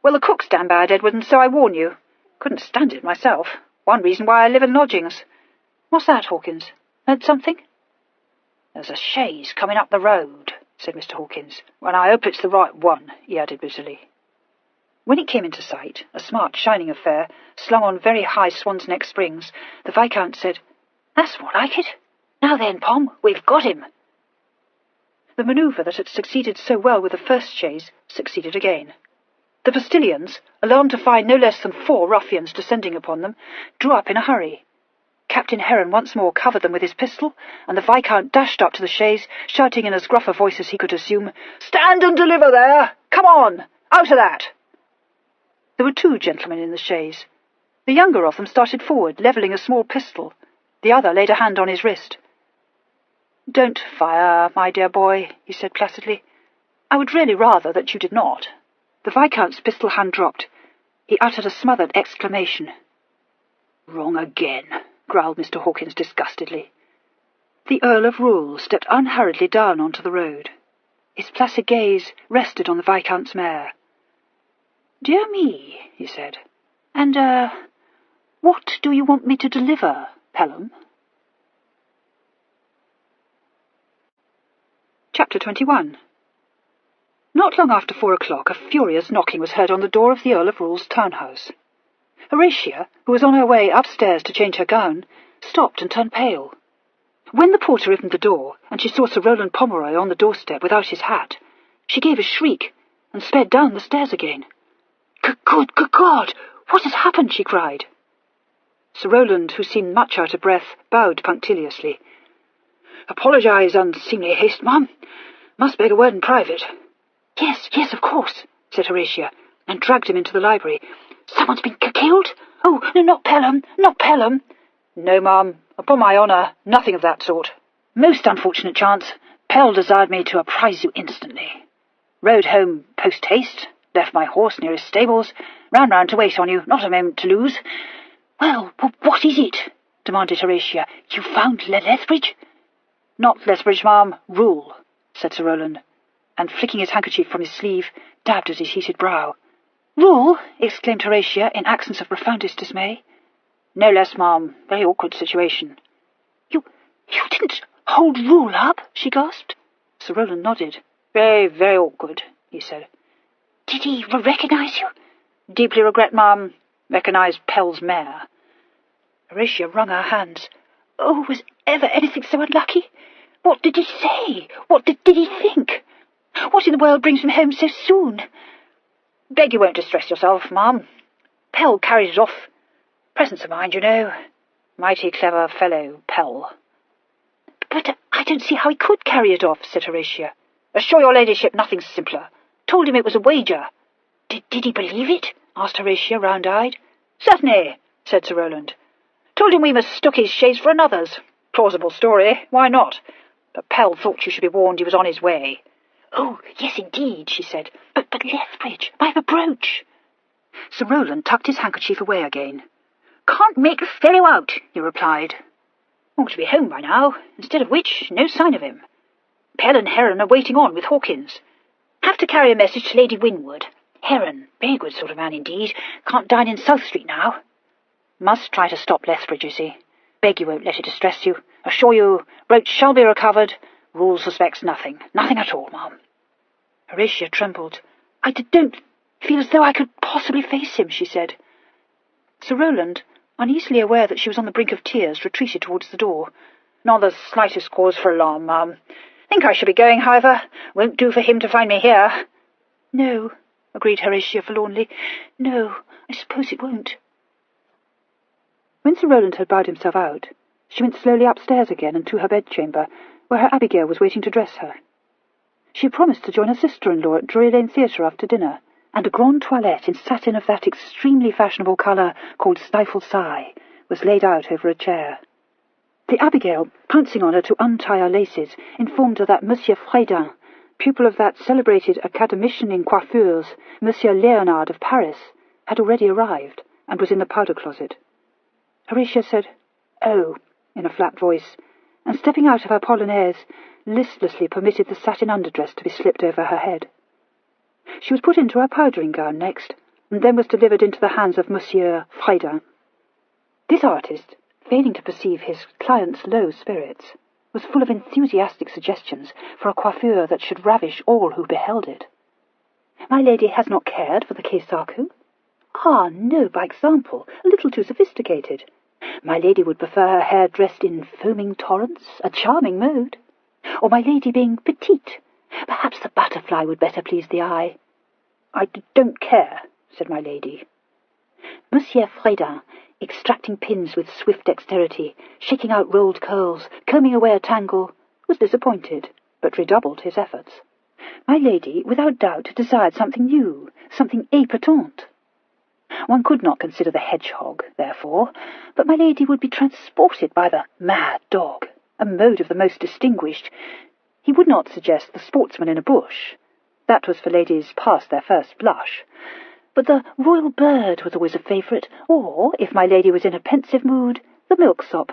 Well, the cook's damn bad, Edward, and so I warn you. Couldn't stand it myself. One reason why I live in lodgings. What's that, Hawkins? Heard something? There's a chaise coming up the road, said Mr. Hawkins. When I hope it's the right one, he added bitterly. When it came into sight, a smart, shining affair, slung on very high swan's neck springs, the Viscount said, That's more like it. Now then, Pom, we've got him. The manoeuvre that had succeeded so well with the first chaise succeeded again. The postilions, alarmed to find no less than 4 ruffians descending upon them, drew up in a hurry. Captain Heron once more covered them with his pistol, and the Viscount dashed up to the chaise, shouting in as gruff a voice as he could assume, Stand and deliver there! Come on! Out of that! There were 2 gentlemen in the chaise. The younger of them started forward, levelling a small pistol. The other laid a hand on his wrist. Don't fire, my dear boy, he said placidly. I would really rather that you did not. The Viscount's pistol hand dropped. He uttered a smothered exclamation. Wrong again, growled Mr. Hawkins disgustedly. The Earl of Rule stepped unhurriedly down onto the road. His placid gaze rested on the Viscount's mare. Dear me, he said. And, what do you want me to deliver, Pelham? Chapter 21. Not long after 4 o'clock, a furious knocking was heard on the door of the Earl of Rule's townhouse. Horatia, who was on her way upstairs to change her gown, stopped and turned pale. When the porter opened the door, and she saw Sir Rowland Pomeroy on the doorstep without his hat, she gave a shriek and sped down the stairs again. Good God! What has happened? She cried. Sir Rowland, who seemed much out of breath, bowed punctiliously. Apologise, unseemly haste, ma'am. Must beg a word in private. Yes, of course, said Horatia, and dragged him into the library. Someone's been killed? Oh, no, not Pelham, not Pelham. No, ma'am, upon my honour, nothing of that sort. Most unfortunate chance. Pell desired me to apprise you instantly. Rode home post-haste, left my horse near his stables, ran round to wait on you, not a moment to lose. Well, what is it? Demanded Horatia. You found Lethbridge? Not Lethbridge, ma'am, Rule, said Sir Rowland, and flicking his handkerchief from his sleeve, dabbed at his heated brow. Rule? Exclaimed Horatia in accents of profoundest dismay. No less, ma'am. Very awkward situation. You didn't hold Rule up? She gasped. Sir Rowland nodded. Very, very awkward, he said. Did he recognise you? Deeply regret, ma'am. Recognised Pell's mare. Horatia wrung her hands. Oh, was ever anything so unlucky? What did he say? What did he think? What in the world brings him home so soon? Beg you won't distress yourself, ma'am. Pell carried it off. Presence of mind, you know. Mighty clever fellow, Pell. But I don't see how he could carry it off, said Horatia. Assure your ladyship nothing simpler. Told him it was a wager. Did he believe it? Asked Horatia, round-eyed. Certainly, said Sir Rowland. Told him we mistook his chaise for another's. Plausible story, why not? But Pell thought you should be warned he was on his way. Oh, yes, indeed, she said. But Lethbridge, my brooch. Sir Rowland tucked his handkerchief away again. Can't make the fellow out, he replied. Ought to be home by now, instead of which, no sign of him. Pell and Heron are waiting on with Hawkins. Have to carry a message to Lady Winwood. Heron, very good sort of man indeed, can't dine in South Street now. Must try to stop Lethbridge, you see. Beg you won't let it distress you. Assure you, brooch shall be recovered. Rule suspects nothing. Nothing at all, ma'am. Horatia trembled. I don't feel as though I could possibly face him, she said. Sir Rowland, uneasily aware that she was on the brink of tears, retreated towards the door. Not the slightest cause for alarm, ma'am. Think I shall be going, however. Won't do for him to find me here. No, agreed Horatia forlornly. No, I suppose it won't. When Sir Rowland had bowed himself out, she went slowly upstairs again and to her bedchamber, where her Abigail was waiting to dress her. She had promised to join her sister-in-law at Drury Lane Theatre after dinner, and a grande toilette in satin of that extremely fashionable colour called stifled sigh was laid out over a chair. The Abigail, pouncing on her to untie her laces, informed her that Monsieur Frédin, pupil of that celebrated academician in coiffures, Monsieur Léonard of Paris, had already arrived and was in the powder closet. Horatia said, "Oh," in a flat voice, and stepping out of her polonaise, listlessly permitted the satin underdress to be slipped over her head. She was put into her powdering gown next, and then was delivered into the hands of Monsieur Frédin. This artist, failing to perceive his client's low spirits, was full of enthusiastic suggestions for a coiffure that should ravish all who beheld it. "My lady has not cared for the Keisaku?" "Ah, no, by example, a little too sophisticated. My lady would prefer her hair dressed in foaming torrents, a charming mode. Or my lady being petite. Perhaps the butterfly would better please the eye." "I don't care," said my lady. Monsieur Frédin, extracting pins with swift dexterity, shaking out rolled curls, combing away a tangle, was disappointed, but redoubled his efforts. My lady, without doubt, desired something new, something épatant. One could not consider the hedgehog, therefore, but my lady would be transported by the mad dog, a mode of the most distinguished. He would not suggest the sportsman in a bush. That was for ladies past their first blush. But the royal bird was always a favourite, or, if my lady was in a pensive mood, the milksop.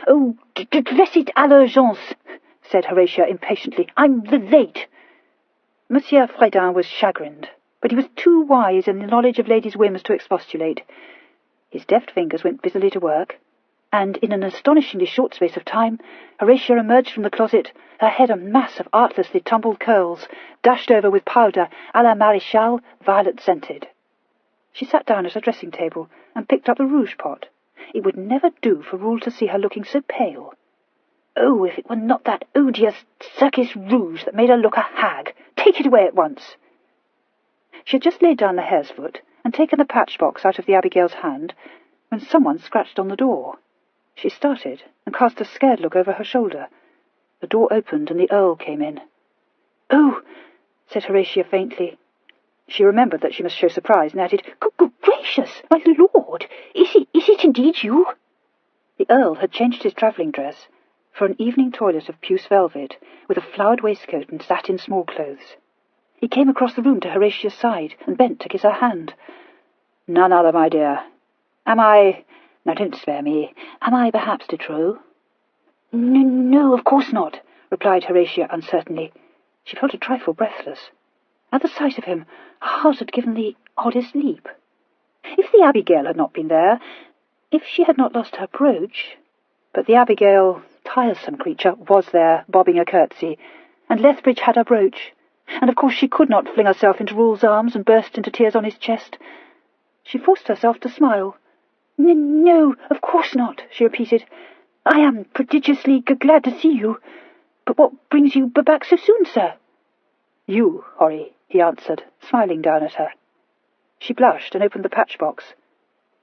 "Oh, dress it à l'urgence," said Horatia impatiently. "I'm late." Monsieur Frédin was chagrined, but he was too wise in the knowledge of ladies' whims to expostulate. His deft fingers went busily to work, and in an astonishingly short space of time Horatia emerged from the closet, her head a mass of artlessly tumbled curls, dashed over with powder à la Maréchale, violet-scented. She sat down at her dressing-table and picked up the rouge-pot. It would never do for Rule to see her looking so pale. Oh, if it were not that odious circus rouge that made her look a hag! Take it away at once! She had just laid down the hare's foot and taken the patch-box out of the Abigail's hand when someone scratched on the door. She started and cast a scared look over her shoulder. The door opened and the Earl came in. "Oh," said Horatia faintly. She remembered that she must show surprise, and added, Good gracious, my lord, is it indeed you?" The Earl had changed his travelling dress for an evening toilet of puce velvet, with a flowered waistcoat and satin small-clothes. He came across the room to Horatia's side and bent to kiss her hand. "None other, my dear. Am I... Now don't spare me. Am I perhaps de trop?" No, of course not," replied Horatia uncertainly. She felt a trifle breathless. At the sight of him, her heart had given the oddest leap. If the Abigail had not been there, if she had not lost her brooch... But the Abigail, tiresome creature, was there, bobbing a curtsy, and Lethbridge had her brooch, and of course she could not fling herself into Rule's arms and burst into tears on his chest. She forced herself to smile. No, of course not," she repeated. "I am prodigiously glad to see you. But what brings you back so soon, sir?" "You, Horry," he answered, smiling down at her. She blushed and opened the patch-box.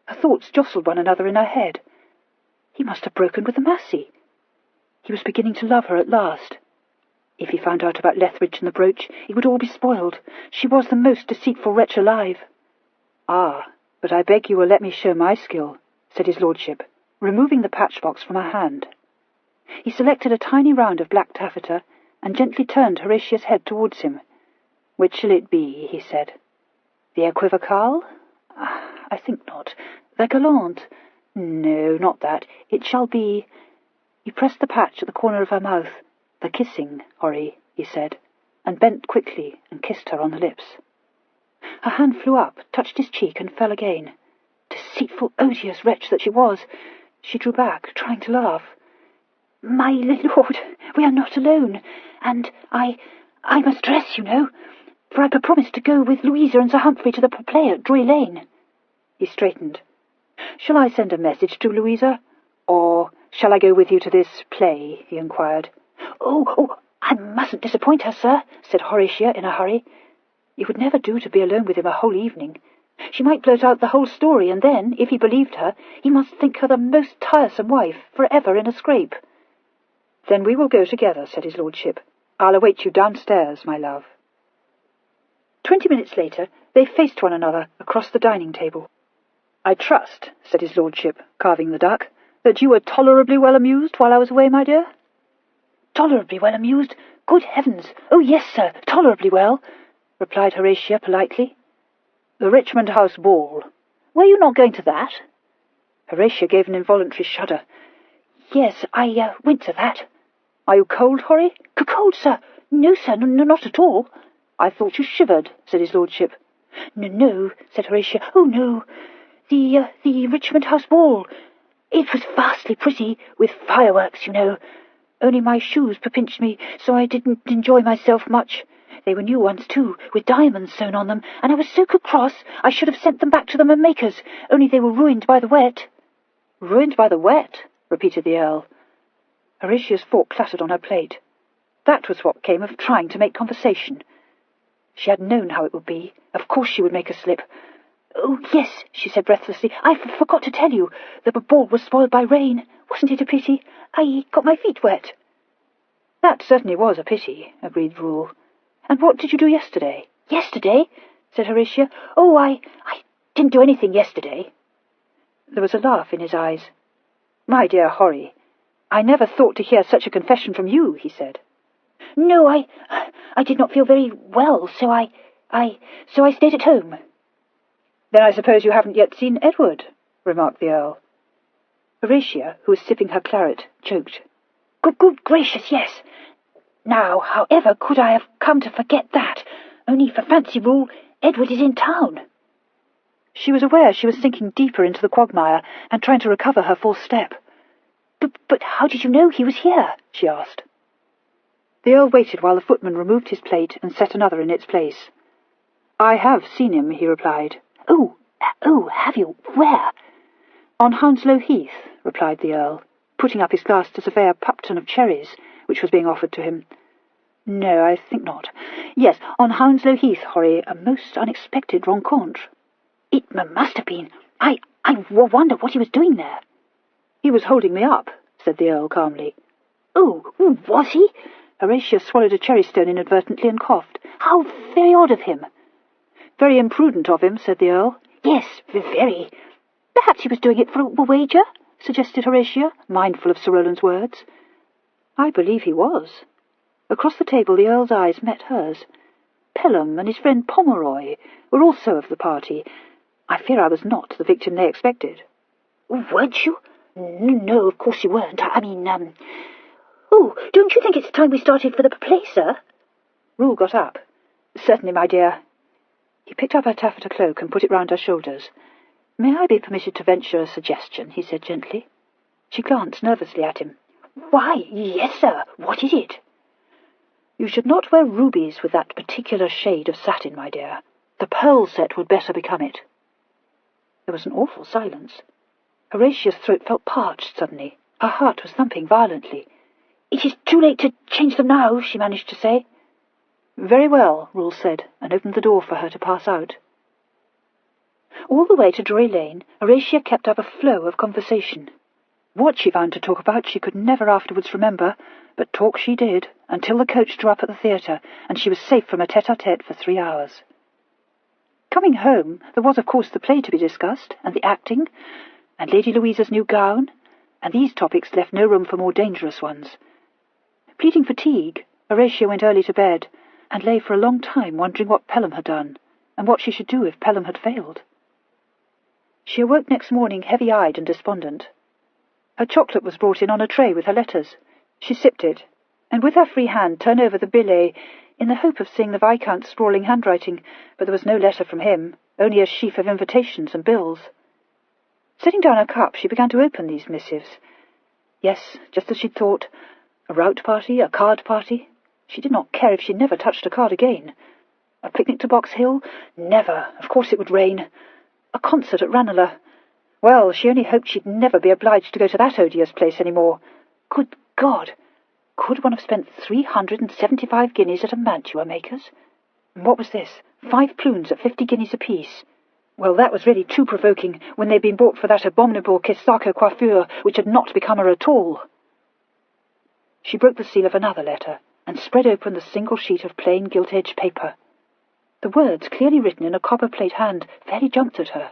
Her thoughts jostled one another in her head. He must have broken with the Massey. He was beginning to love her at last. If he found out about Lethbridge and the brooch, it would all be spoiled. She was the most deceitful wretch alive. "Ah, but I beg you will let me show my skill," said his lordship, removing the patch-box from her hand. He selected a tiny round of black taffeta and gently turned Horatia's head towards him. "Which shall it be?" he said. "The equivocale? I think not. The gallant? No, not that. It shall be—" He pressed the patch at the corner of her mouth. "The kissing, Horry," he said, and bent quickly and kissed her on the lips. Her hand flew up, touched his cheek, and fell again. Deceitful, odious wretch that she was! She drew back, trying to laugh. "My lord, we are not alone, and I must dress, you know, for I promised to go with Louisa and Sir Humphrey to the play at Drury Lane." He straightened. "Shall I send a message to Louisa? Or shall I go with you to this play?" he inquired. Oh, I mustn't disappoint her, sir," said Horatia in a hurry. It would never do to be alone with him a whole evening. She might blurt out the whole story, and then, if he believed her, he must think her the most tiresome wife, for ever in a scrape. "Then we will go together," said his lordship. "I'll await you downstairs, my love." 20 minutes later, They faced one another across the dining table. "I trust," said his lordship, carving the duck, "that you were tolerably well amused while I was away, my dear?" "Tolerably well amused? Good heavens! Oh, yes, sir, tolerably well," replied Horatia politely. "The Richmond House ball. "Were you not going to that?" Horatia gave an involuntary shudder. "Yes, I went to that." "Are you cold, Horry?" "Cold, sir? No, sir, not at all." "I thought you shivered," said his lordship. No," said Horatia. "Oh, no. The Richmond House ball. It was vastly pretty, with fireworks, you know. Only my shoes pinched me, so I didn't enjoy myself much. They were new ones, too, with diamonds sewn on them, and I was so cross I should have sent them back to the makers, only they were ruined by the wet." "Ruined by the wet?" repeated the Earl. Horatia's fork clattered on her plate. That was what came of trying to make conversation. She had known how it would be. Of course she would make a slip. "Oh, yes," she said breathlessly. "I forgot to tell you. The ball was spoiled by rain. Wasn't it a pity? I got my feet wet." "That certainly was a pity," agreed Rule. "And what did you do yesterday?" "Yesterday?" said Horatia. "Oh, I didn't do anything yesterday." There was a laugh in his eyes. "My dear Horry, I never thought to hear such a confession from you," he said. "No, I did not feel very well, so I stayed at home." "Then I suppose you haven't yet seen Edward," remarked the Earl. Horatia, who was sipping her claret, choked. Good gracious, yes. Now, however could I have come to forget that? Only for fancy rule, Edward is in town." She was aware she was sinking deeper into the quagmire and trying to recover her false step. But how did you know he was here?" she asked. The Earl waited while the footman removed his plate and set another in its place. "I have seen him," he replied. Oh, have you? Where?" "On Hounslow Heath," replied the Earl, putting up his glass to survey a pupton of cherries, which was being offered to him. "No, I think not. Yes, on Hounslow Heath, Horry, a most unexpected rencontre." "It must have been. I wonder what he was doing there." "He was holding me up," said the Earl calmly. "Oh, was he?" Horatia swallowed a cherry-stone inadvertently and coughed. "How very odd of him." "Very imprudent of him," said the Earl. "Yes, very. Perhaps he was doing it for a wager," suggested Horatia, mindful of Sir Rowland's words. "I believe he was." Across the table the Earl's eyes met hers. Pelham and his friend Pomeroy were also of the party. I fear I was not the victim they expected. "Weren't you?" No, of course you weren't. I mean, Oh, don't you think it's time we started for the play, sir?" Rule got up. "Certainly, my dear." He picked up her taffeta cloak and put it round her shoulders. "May I be permitted to venture a suggestion?" he said gently. She glanced nervously at him. "Why, yes, sir. What is it?" "You should not wear rubies with that particular shade of satin, my dear. The pearl set would better become it." There was an awful silence. Horatia's throat felt parched suddenly. Her heart was thumping violently. "It is too late to change them now," she managed to say. "Very well," Rule said, and opened the door for her to pass out. All the way to Drury Lane, Horatia kept up a flow of conversation. What she found to talk about she could never afterwards remember, but talk she did, until the coach drew up at the theatre, and she was safe from a tete-a-tete for 3 hours. Coming home, there was of course the play to be discussed, and the acting, and Lady Louisa's new gown, and these topics left no room for more dangerous ones. Pleading fatigue, Horatia went early to bed, and lay for a long time wondering what Pelham had done, and what she should do if Pelham had failed. She awoke next morning heavy-eyed and despondent. Her chocolate was brought in on a tray with her letters. She sipped it, and with her free hand turned over the billet in the hope of seeing the Viscount's sprawling handwriting, but there was no letter from him, only a sheaf of invitations and bills. Setting down her cup, she began to open these missives. Yes, just as she'd thought, a rout party, a card party. She did not care if she never touched a card again. A picnic to Box Hill? Never. Of course it would rain. A concert at Ranelagh. Well, she only hoped she'd never be obliged to go to that odious place any more. Good God! Could one have spent 375 guineas at a mantua maker's? And what was this? 5 plumes at 50 guineas apiece. Well, that was really too provoking when they'd been bought for that abominable Kesaka coiffure which had not become her at all. She broke the seal of another letter and spread open the single sheet of plain gilt-edged paper. The words, clearly written in a copper-plate hand, fairly jumped at her.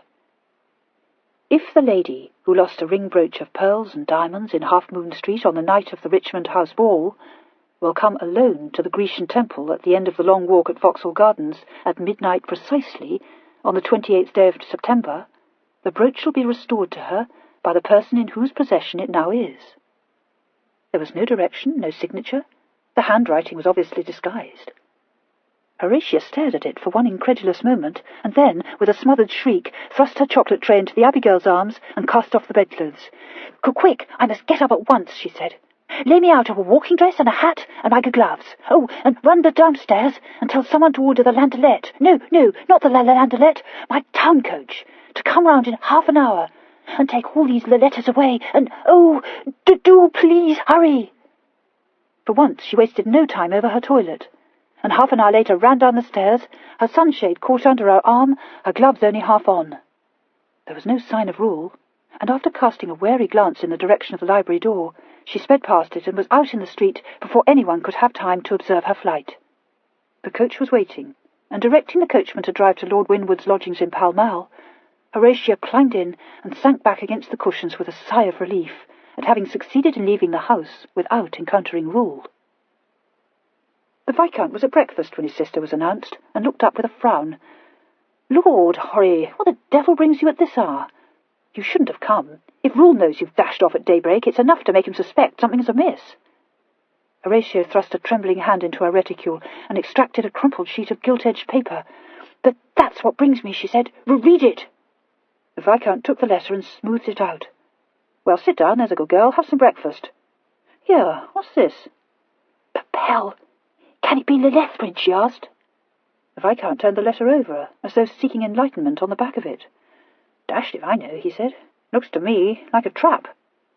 If the lady who lost a ring brooch of pearls and diamonds in Half Moon Street on the night of the Richmond House ball will come alone to the Grecian Temple at the end of the long walk at Vauxhall Gardens at midnight precisely on the 28th day of September, the brooch shall be restored to her by the person in whose possession it now is. There was no direction, no signature. The handwriting was obviously disguised. Horatia stared at it for one incredulous moment, and then, with a smothered shriek, thrust her chocolate tray into the Abigail's arms and cast off the bedclothes. "Quick, I must get up at once," she said. "Lay me out of a walking dress and a hat and my gloves. Oh, and run downstairs and tell someone to order the landaulette. No, not the landaulette, my town coach, to come round in half an hour, and take all these letters away, and, oh, do please hurry." For once she wasted no time over her toilet, and half an hour later ran down the stairs, her sunshade caught under her arm, her gloves only half on. There was no sign of Rule, and after casting a wary glance in the direction of the library door, she sped past it and was out in the street before anyone could have time to observe her flight. The coach was waiting, and directing the coachman to drive to Lord Winwood's lodgings in Pall Mall, Horatia climbed in and sank back against the cushions with a sigh of relief at having succeeded in leaving the house without encountering Rule. The Viscount was at breakfast when his sister was announced, and looked up with a frown. "Lord, Horry, what the devil brings you at this hour? You shouldn't have come. If Rule knows you've dashed off at daybreak, it's enough to make him suspect something's amiss." Horatia thrust a trembling hand into her reticule and extracted a crumpled sheet of gilt-edged paper. "That's what brings me," she said. "Read it." The Viscount took the letter and smoothed it out. "Well, sit down, there's a good girl. Have some breakfast. Here, what's this?" "Pell. Can it be Lethbridge?" she asked. The Viscount turned the letter over, as though seeking enlightenment on the back of it. "Dashed if I know," he said. "Looks to me like a trap."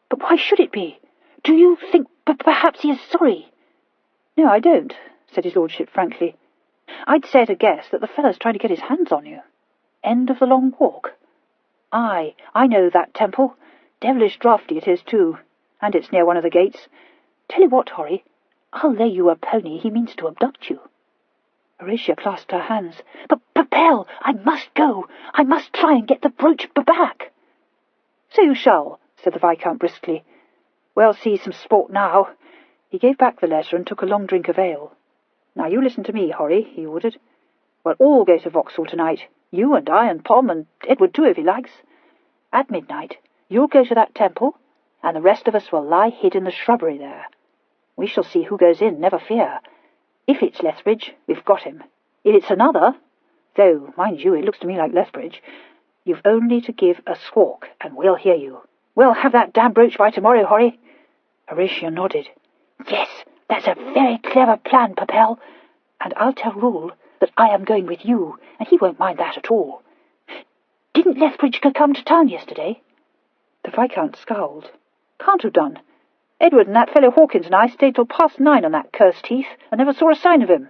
"But why should it be? Do you think perhaps he is sorry?" "No, I don't," said his lordship frankly. "I'd say at a guess that the fellow's trying to get his hands on you. End of the long walk? Aye, I know that temple. Devilish draughty it is, too, and it's near one of the gates. Tell you what, Horry, I'll lay you a pony he means to abduct you." Horatia clasped her hands. But Pell, I must go. I must try and get the brooch back." "So you shall," said the Viscount briskly. "We'll see some sport now." He gave back the letter and took a long drink of ale. "Now you listen to me, Horry," he ordered. "We'll all go to Vauxhall tonight. You and I and Pom and Edward too, if he likes. At midnight you'll go to that temple, and the rest of us will lie hid in the shrubbery there. We shall see who goes in, never fear. If it's Lethbridge, we've got him. If it's another, though, mind you, it looks to me like Lethbridge, you've only to give a squawk, and we'll hear you. We'll have that damn brooch by tomorrow, Horry." Horatia nodded. "Yes, that's a very clever plan, Pell. And I'll tell Rule that I am going with you, and he won't mind that at all. Didn't Lethbridge come to town yesterday?" The Viscount scowled. "Can't have done. Edward and that fellow Hawkins and I stayed till past 9 on that cursed heath, and never saw a sign of him.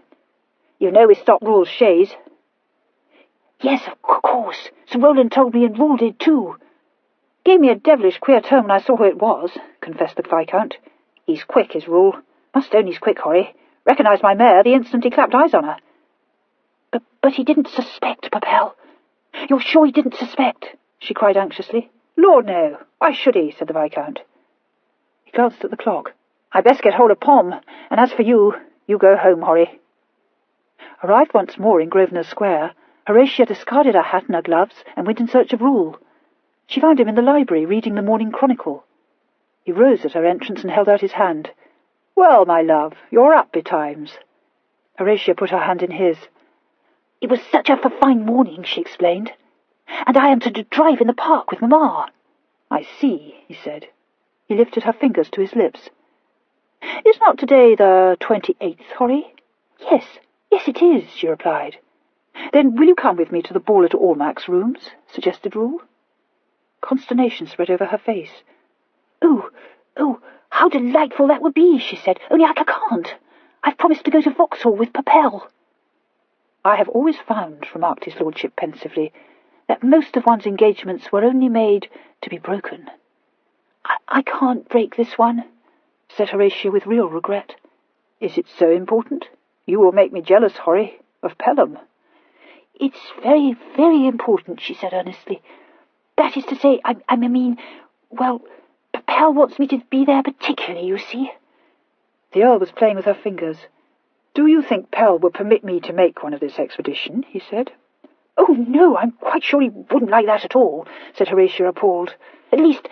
You know we stopped Rule's chaise." "Yes, of course. Sir Rowland told me, and Rule did too." "Gave me a devilish queer turn when I saw who it was," confessed the Viscount. "He's quick, is Rule. Must own he's quick, Horry. Recognised my mare the instant he clapped eyes on her." But he didn't suspect, Pell. You're sure he didn't suspect?" she cried anxiously. "Lord, no. Why should he?" said the Viscount. He glanced at the clock. "I'd best get hold of Pom, and as for you, you go home, Horry." Arrived once more in Grosvenor Square, Horatia discarded her hat and her gloves and went in search of Rule. She found him in the library reading the Morning Chronicle. He rose at her entrance and held out his hand. "Well, my love, you're up betimes." Horatia put her hand in his. "It was such a fine morning," she explained, "and I am to drive in the park with Mamma." "I see," he said. He lifted her fingers to his lips. "Is not today the 28th, Horry?" Yes, it is," she replied. "Then will you come with me to the ball at Almack's rooms?" suggested Rule. Consternation spread over her face. Oh, how delightful that would be," she said. "Only I can't. I've promised to go to Vauxhall with Pell." "I have always found," remarked his lordship pensively, "that most of one's engagements were only made to be broken." I can't break this one," said Horatia with real regret. "Is it so important? You will make me jealous, Horry, of Pelham." It's very, very important, she said earnestly. That is to say, I mean, well, Pell wants me to be there particularly, you see. The Earl was playing with her fingers. "Do you think Pell would permit me to make one of this expedition?" he said. "Oh, no, I'm quite sure he wouldn't like that at all," said Horatia, appalled. "At least,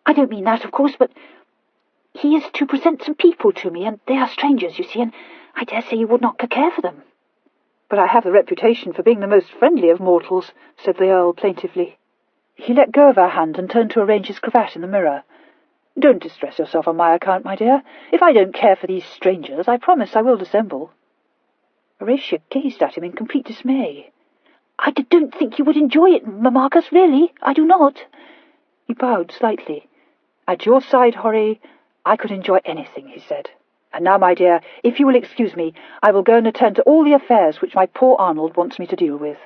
I don't mean that, of course, but he is to present some people to me, and they are strangers, you see, and I dare say you would not care for them." "But I have the reputation for being the most friendly of mortals," said the Earl plaintively. He let go of her hand and turned to arrange his cravat in the mirror. "Don't distress yourself on my account, my dear. If I don't care for these strangers, I promise I will dissemble." Horatia gazed at him in complete dismay. "I don't think you would enjoy it, Marcus, really. I do not." He bowed slightly. "At your side, Horry, I could enjoy anything," he said. "And now, my dear, if you will excuse me, I will go and attend to all the affairs which my poor Arnold wants me to deal with."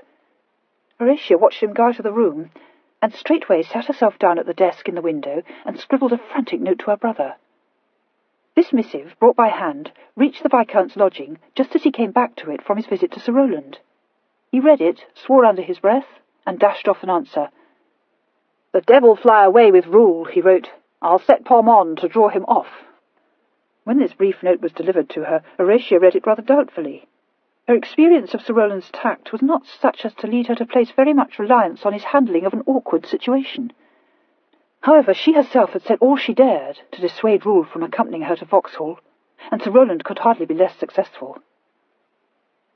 Horatia watched him go out of the room, and straightway sat herself down at the desk in the window and scribbled a frantic note to her brother. This missive, brought by hand, reached the Viscount's lodging just as he came back to it from his visit to Sir Rowland. He read it, swore under his breath, and dashed off an answer. "The devil fly away with Rule," he wrote. "I'll set Pom on to draw him off." When this brief note was delivered to her, Horatia read it rather doubtfully. Her experience of Sir Rowland's tact was not such as to lead her to place very much reliance on his handling of an awkward situation. However, she herself had said all she dared to dissuade Rule from accompanying her to Vauxhall, and Sir Rowland could hardly be less successful.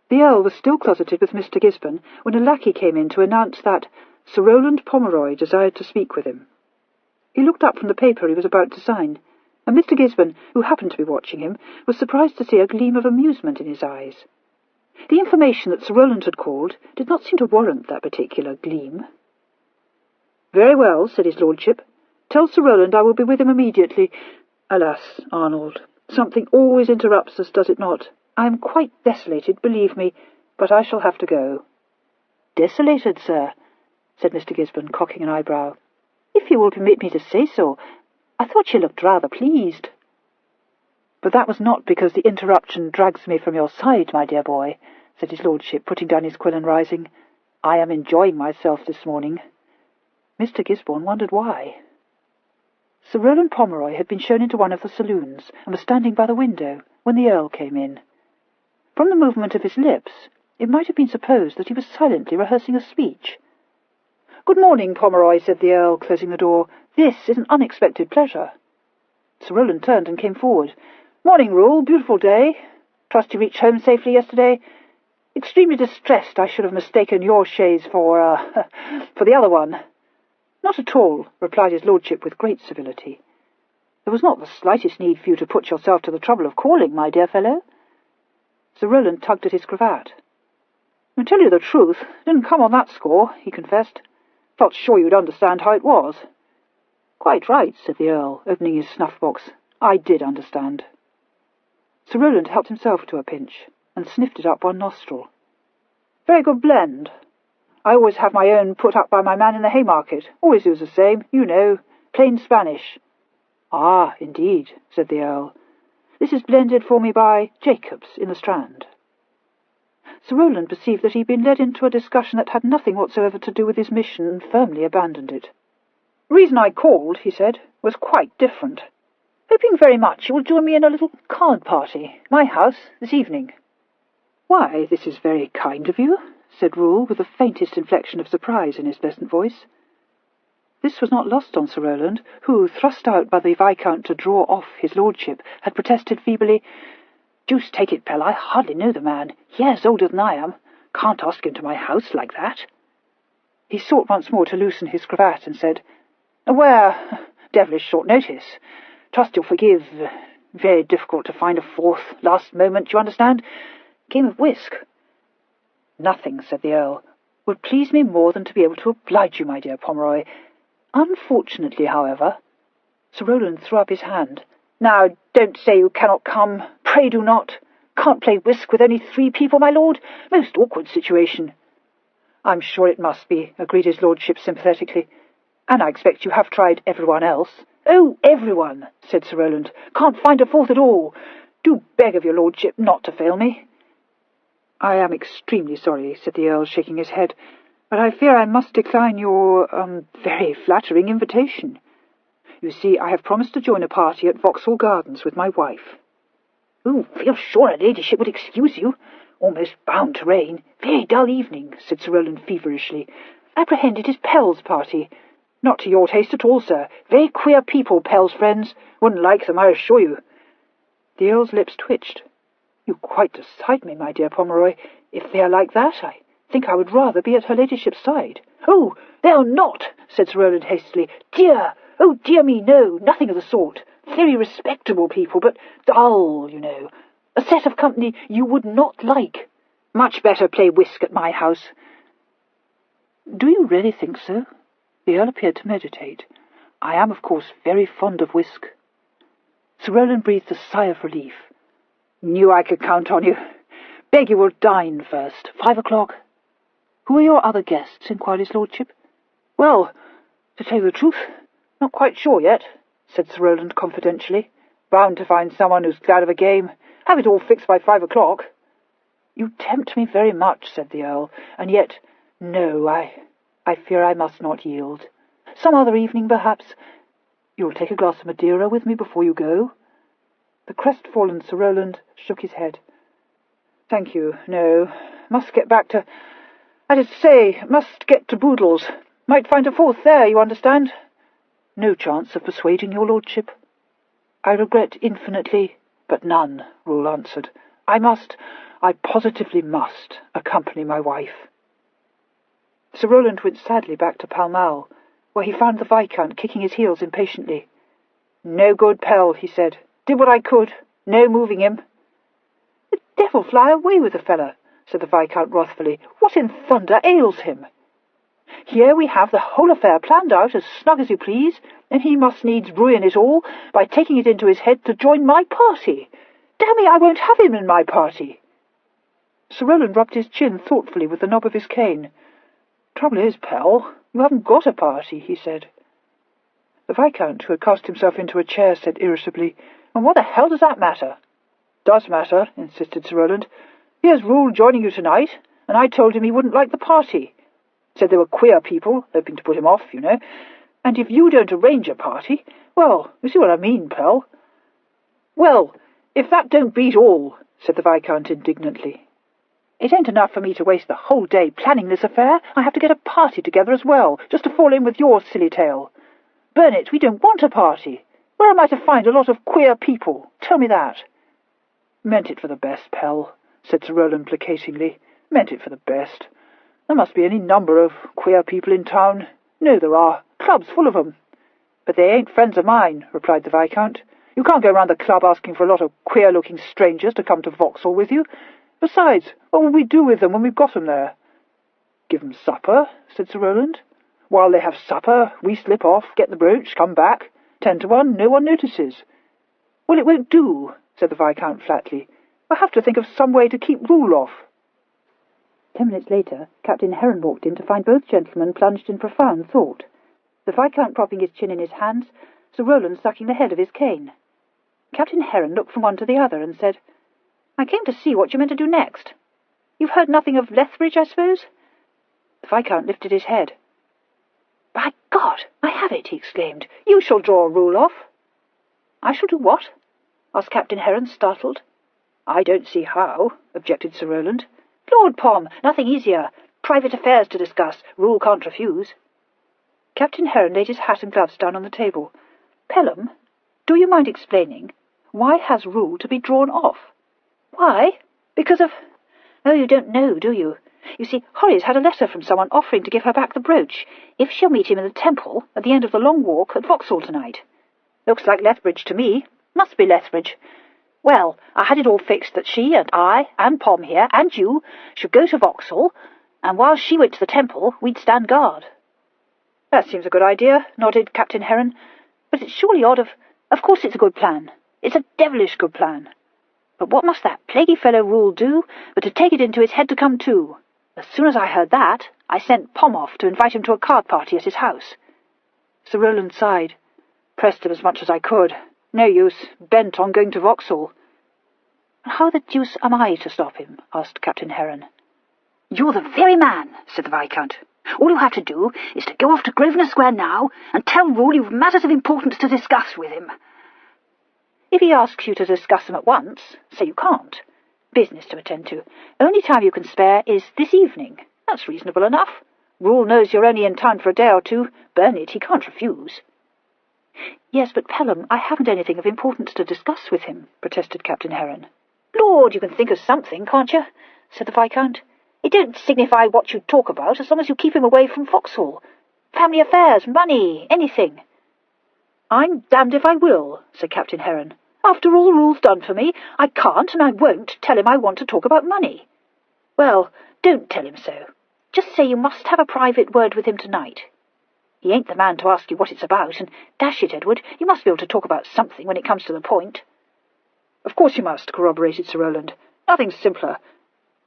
The Earl was still closeted with Mr. Gisborne when a lackey came in to announce that Sir Rowland Pomeroy desired to speak with him. He looked up from the paper he was about to sign, and Mr. Gisborne, who happened to be watching him, was surprised to see a gleam of amusement in his eyes. The information that Sir Rowland had called did not seem to warrant that particular gleam. "Very well," said his lordship. "Tell Sir Rowland I will be with him immediately. Alas, Arnold, something always interrupts us, does it not? I am quite desolated, believe me, but I shall have to go." "Desolated, sir?" said Mr. Gisborne, cocking an eyebrow. "If you will permit me to say so, I thought you looked rather pleased." "But that was not because the interruption drags me from your side, my dear boy," said his lordship, putting down his quill and rising. "I am enjoying myself this morning." Mr. Gisborne wondered why. Sir Rowland Pomeroy had been shown into one of the saloons, and was standing by the window when the Earl came in. From the movement of his lips, it might have been supposed that he was silently rehearsing a speech. "Good morning, Pomeroy," said the Earl, closing the door. "This is an unexpected pleasure." Sir Rowland turned and came forward. "Morning, Rule. Beautiful day. Trust you reached home safely yesterday. Extremely distressed I should have mistaken your chaise for the other one." "Not at all," replied his lordship with great civility. "There was not the slightest need for you to put yourself to the trouble of calling, my dear fellow." Sir Rowland tugged at his cravat. "To tell you the truth, didn't come on that score," he confessed. "Felt sure you'd understand how it was." "Quite right," said the Earl, opening his snuff-box. "I did understand." Sir Rowland helped himself to a pinch, and sniffed it up one nostril. "Very good blend. I always have my own put up by my man in the Haymarket. Always do the same, you know, plain Spanish." "Ah, indeed," said the Earl. "This is blended for me by Jacobs in the Strand." Sir Rowland perceived that he had been led into a discussion that had nothing whatsoever to do with his mission, and firmly abandoned it. "The reason I called," he said, "was quite different. Hoping very much you will join me in a little card party, my house, this evening." "Why, this is very kind of you," said Rule, with the faintest inflection of surprise in his pleasant voice. This was not lost on Sir Rowland, who, thrust out by the Viscount to draw off his lordship, had protested feebly, "Deuce take it, Pell, I hardly know the man. Years older than I am. Can't ask him to my house like that." He sought once more to loosen his cravat, and said, "Where? Devilish short notice. Trust you'll forgive. Very difficult to find a fourth, last moment, you understand. Game of whisk." "Nothing," said the Earl, "would please me more than to be able to oblige you, my dear Pomeroy. Unfortunately, however—" Sir Rowland threw up his hand. "Now, don't say you cannot come. Pray do not. Can't play whisk with only 3 people, my lord. Most awkward situation." "I'm sure it must be," agreed his lordship sympathetically. "And I expect you have tried everyone else." "Oh, everyone," said Sir Rowland. "Can't find a fourth at all. Do beg of your lordship not to fail me." "I am extremely sorry," said the Earl, shaking his head, "but I fear I must decline your, very flattering invitation. You see, I have promised to join a party at Vauxhall Gardens with my wife." "Oh, feel sure her ladyship would excuse you. Almost bound to rain. Very dull evening," said Sir Rowland feverishly. "Apprehend it is Pell's party." "Not to your taste at all, sir. Very queer people, Pell's friends. Wouldn't like them, I assure you." The Earl's lips twitched. "You quite decide me, my dear Pomeroy. If they are like that, I think I would rather be at her ladyship's side." "Oh, they are not," said Sir Rowland hastily. "Dear! Oh, dear me, no, nothing of the sort. Very respectable people, but dull, you know. A set of company you would not like. Much better play whist at my house." "Do you really think so?" The Earl appeared to meditate. "I am, of course, very fond of whisk." Sir Rowland breathed a sigh of relief. "Knew I could count on you. Beg you will dine first. 5 o'clock. "Who are your other guests?" inquired his lordship. "Well, to tell you the truth, not quite sure yet," said Sir Rowland confidentially. "Bound to find someone who's glad of a game. Have it all fixed by 5 o'clock. "You tempt me very much," said the Earl, "and yet, no, I fear I must not yield. Some other evening, perhaps. You'll take a glass of Madeira with me before you go?" The crestfallen Sir Rowland shook his head. "Thank you, no. Must get back to... I did say, must get to Boodle's. Might find a fourth there, you understand." "No chance of persuading your lordship?" "I regret infinitely, but none," Rule answered. I positively must accompany my wife." Sir Rowland went sadly back to Pall Mall, where he found the Viscount kicking his heels impatiently. "No good, Pell," he said. "Did what I could. No moving him." "The devil fly away with the fellow," said the Viscount wrathfully. "What in thunder ails him? Here we have the whole affair planned out as snug as you please, and he must needs ruin it all by taking it into his head to join my party. Damn me, I won't have him in my party." Sir Rowland rubbed his chin thoughtfully with the knob of his cane. "Trouble is, Pell, you haven't got a party," he said. The Viscount, who had cast himself into a chair, said irritably, "And what the hell does that matter?" "Does matter," insisted Sir Rowland. "Here's Rule joining you tonight, and I told him he wouldn't like the party. Said they were queer people, hoping to put him off, you know. And if you don't arrange a party, well, you see what I mean, Pell." "Well, if that don't beat all," said the Viscount indignantly. "It ain't enough for me to waste the whole day planning this affair. I have to get a party together as well, just to fall in with your silly tale. Burn it, we don't want a party. Where am I to find a lot of queer people? Tell me that." "Meant it for the best, Pell," said Sir Rowland placatingly. "Meant it for the best. There must be any number of queer people in town. No, there are. Clubs full of 'em." "But they ain't friends of mine," replied the Viscount. "You can't go round the club asking for a lot of queer-looking strangers to come to Vauxhall with you. Besides, what will we do with them when we've got 'em there?" "Give 'em supper," said Sir Rowland. "While they have supper, we slip off, get the brooch, come back. 10 to 1, no one notices." "Well, it won't do," said the Viscount flatly. "We'll have to think of some way to keep Rule off." 10 minutes later, Captain Heron walked in to find both gentlemen plunged in profound thought. The Viscount propping his chin in his hands, Sir Rowland sucking the head of his cane. Captain Heron looked from one to the other and said, "I came to see what you meant to do next. You've heard nothing of Lethbridge, I suppose?" The Viscount lifted his head. "By God, I have it!" he exclaimed. "You shall draw Rule off." "I shall do what?" asked Captain Heron, startled. "I don't see how," objected Sir Rowland. "Lord Pom, nothing easier. Private affairs to discuss. Rule can't refuse." Captain Heron laid his hat and gloves down on the table. "Pelham, do you mind explaining? Why has Rule to be drawn off?" "Why? Because of... Oh, you don't know, do you? You see, Horace had a letter from someone offering to give her back the brooch, if she'll meet him in the Temple at the end of the long walk at Vauxhall tonight. Looks like Lethbridge to me. Must be Lethbridge. Well, I had it all fixed that she and I, and Pom here, and you, should go to Vauxhall, and while she went to the Temple, we'd stand guard." "That seems a good idea," nodded Captain Heron. "But it's surely odd of... Of course it's a good plan. It's a devilish good plan. But what must that plaguey fellow Rule do but to take it into his head to come too? As soon as I heard that, I sent Pom off to invite him to a card party at his house." Sir Rowland sighed. "Pressed him as much as I could. No use. Bent on going to Vauxhall." How the deuce am I to stop him? Asked Captain Heron. You're the very man, said the Viscount. All you have to do is to go off to Grosvenor Square now and tell Rule you've matters of importance to discuss with him. If he asks you to discuss them at once, say you can't. Business to attend to. Only time you can spare is this evening. That's reasonable enough. Rule knows you're only in town for a day or two. Burn it, he can't refuse. Yes, but Pelham, I haven't anything of importance to discuss with him, protested Captain Heron. Lord, you can think of something, can't you? Said the Viscount. It don't signify what you talk about, as long as you keep him away from Vauxhall. Family affairs, money, anything. I'm damned if I will, said Captain Heron. After all Rule's done for me, I can't and I won't tell him I want to talk about money. Well, don't tell him so. Just say you must have a private word with him tonight. He ain't the man to ask you what it's about, and dash it, Edward, you must be able to talk about something when it comes to the point. Of course you must, corroborated Sir Rowland. Nothing simpler.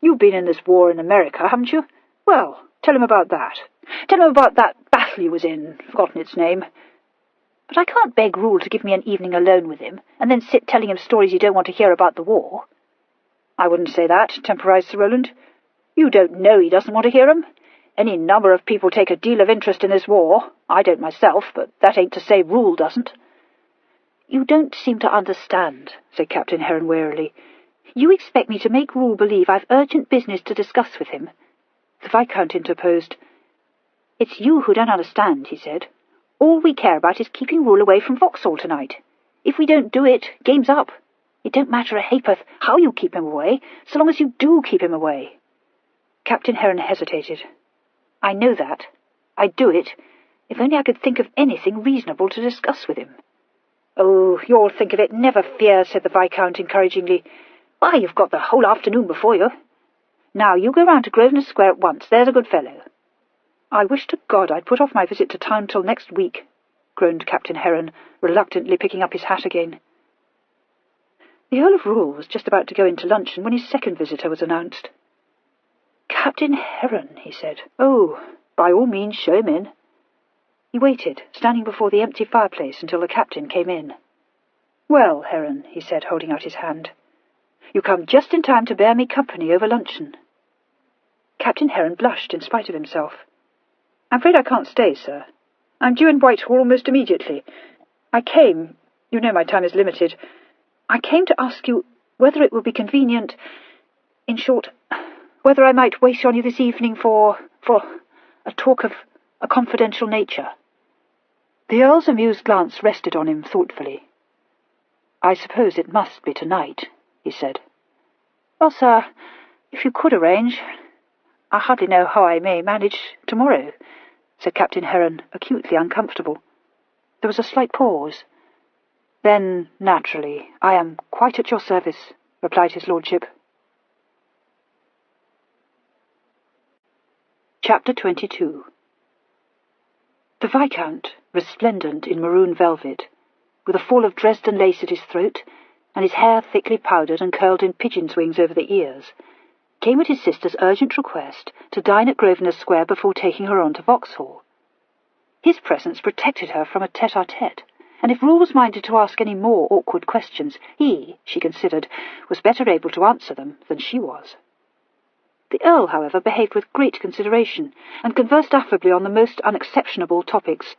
You've been in this war in America, haven't you? Well, tell him about that. Tell him about that battle you was in, forgotten its name. But I can't beg Rule to give me an evening alone with him, and then sit telling him stories you don't want to hear about the war. I wouldn't say that, temporized Sir Rowland. You don't know he doesn't want to hear 'em. Any number of people take a deal of interest in this war. I don't myself, but that ain't to say Rule doesn't. You don't seem to understand, said Captain Heron wearily. You expect me to make Rule believe I've urgent business to discuss with him. The Viscount interposed. It's you who don't understand, he said. All we care about is keeping Rule away from Vauxhall tonight. If we don't do it, game's up. It don't matter a ha'porth how you keep him away, so long as you do keep him away. Captain Heron hesitated. I know that. I'd do it, if only I could think of anything reasonable to discuss with him. Oh, you'll think of it, never fear, said the Viscount encouragingly. Why, you've got the whole afternoon before you. Now, you go round to Grosvenor Square at once, there's a good fellow. I wish to God I'd put off my visit to town till next week, groaned Captain Heron, reluctantly picking up his hat again. The Earl of Rule was just about to go into luncheon when his second visitor was announced. Captain Heron, he said. Oh, by all means, show him in. He waited, standing before the empty fireplace, until the captain came in. Well, Heron, he said, holding out his hand. You come just in time to bear me company over luncheon. Captain Heron blushed in spite of himself. I'm afraid I can't stay, sir. I'm due in Whitehall almost immediately. I came, you know my time is limited, I came to ask you whether it would be convenient, in short, whether I might wait on you this evening for a talk of a confidential nature. The Earl's amused glance rested on him thoughtfully. I suppose it must be tonight, he said. Well, sir, if you could arrange, I hardly know how I may manage tomorrow, said Captain Heron, acutely uncomfortable. There was a slight pause. Then, naturally, I am quite at your service, replied his lordship. Chapter 22. The Viscount, resplendent in maroon velvet, with a fall of Dresden lace at his throat, and his hair thickly powdered and curled in pigeon's wings over the ears, came at his sister's urgent request to dine at Grosvenor Square before taking her on to Vauxhall. His presence protected her from a tete-a-tete, and if Rule was minded to ask any more awkward questions, he, she considered, was better able to answer them than she was. The Earl, however, behaved with great consideration, and conversed affably on the most unexceptionable topics.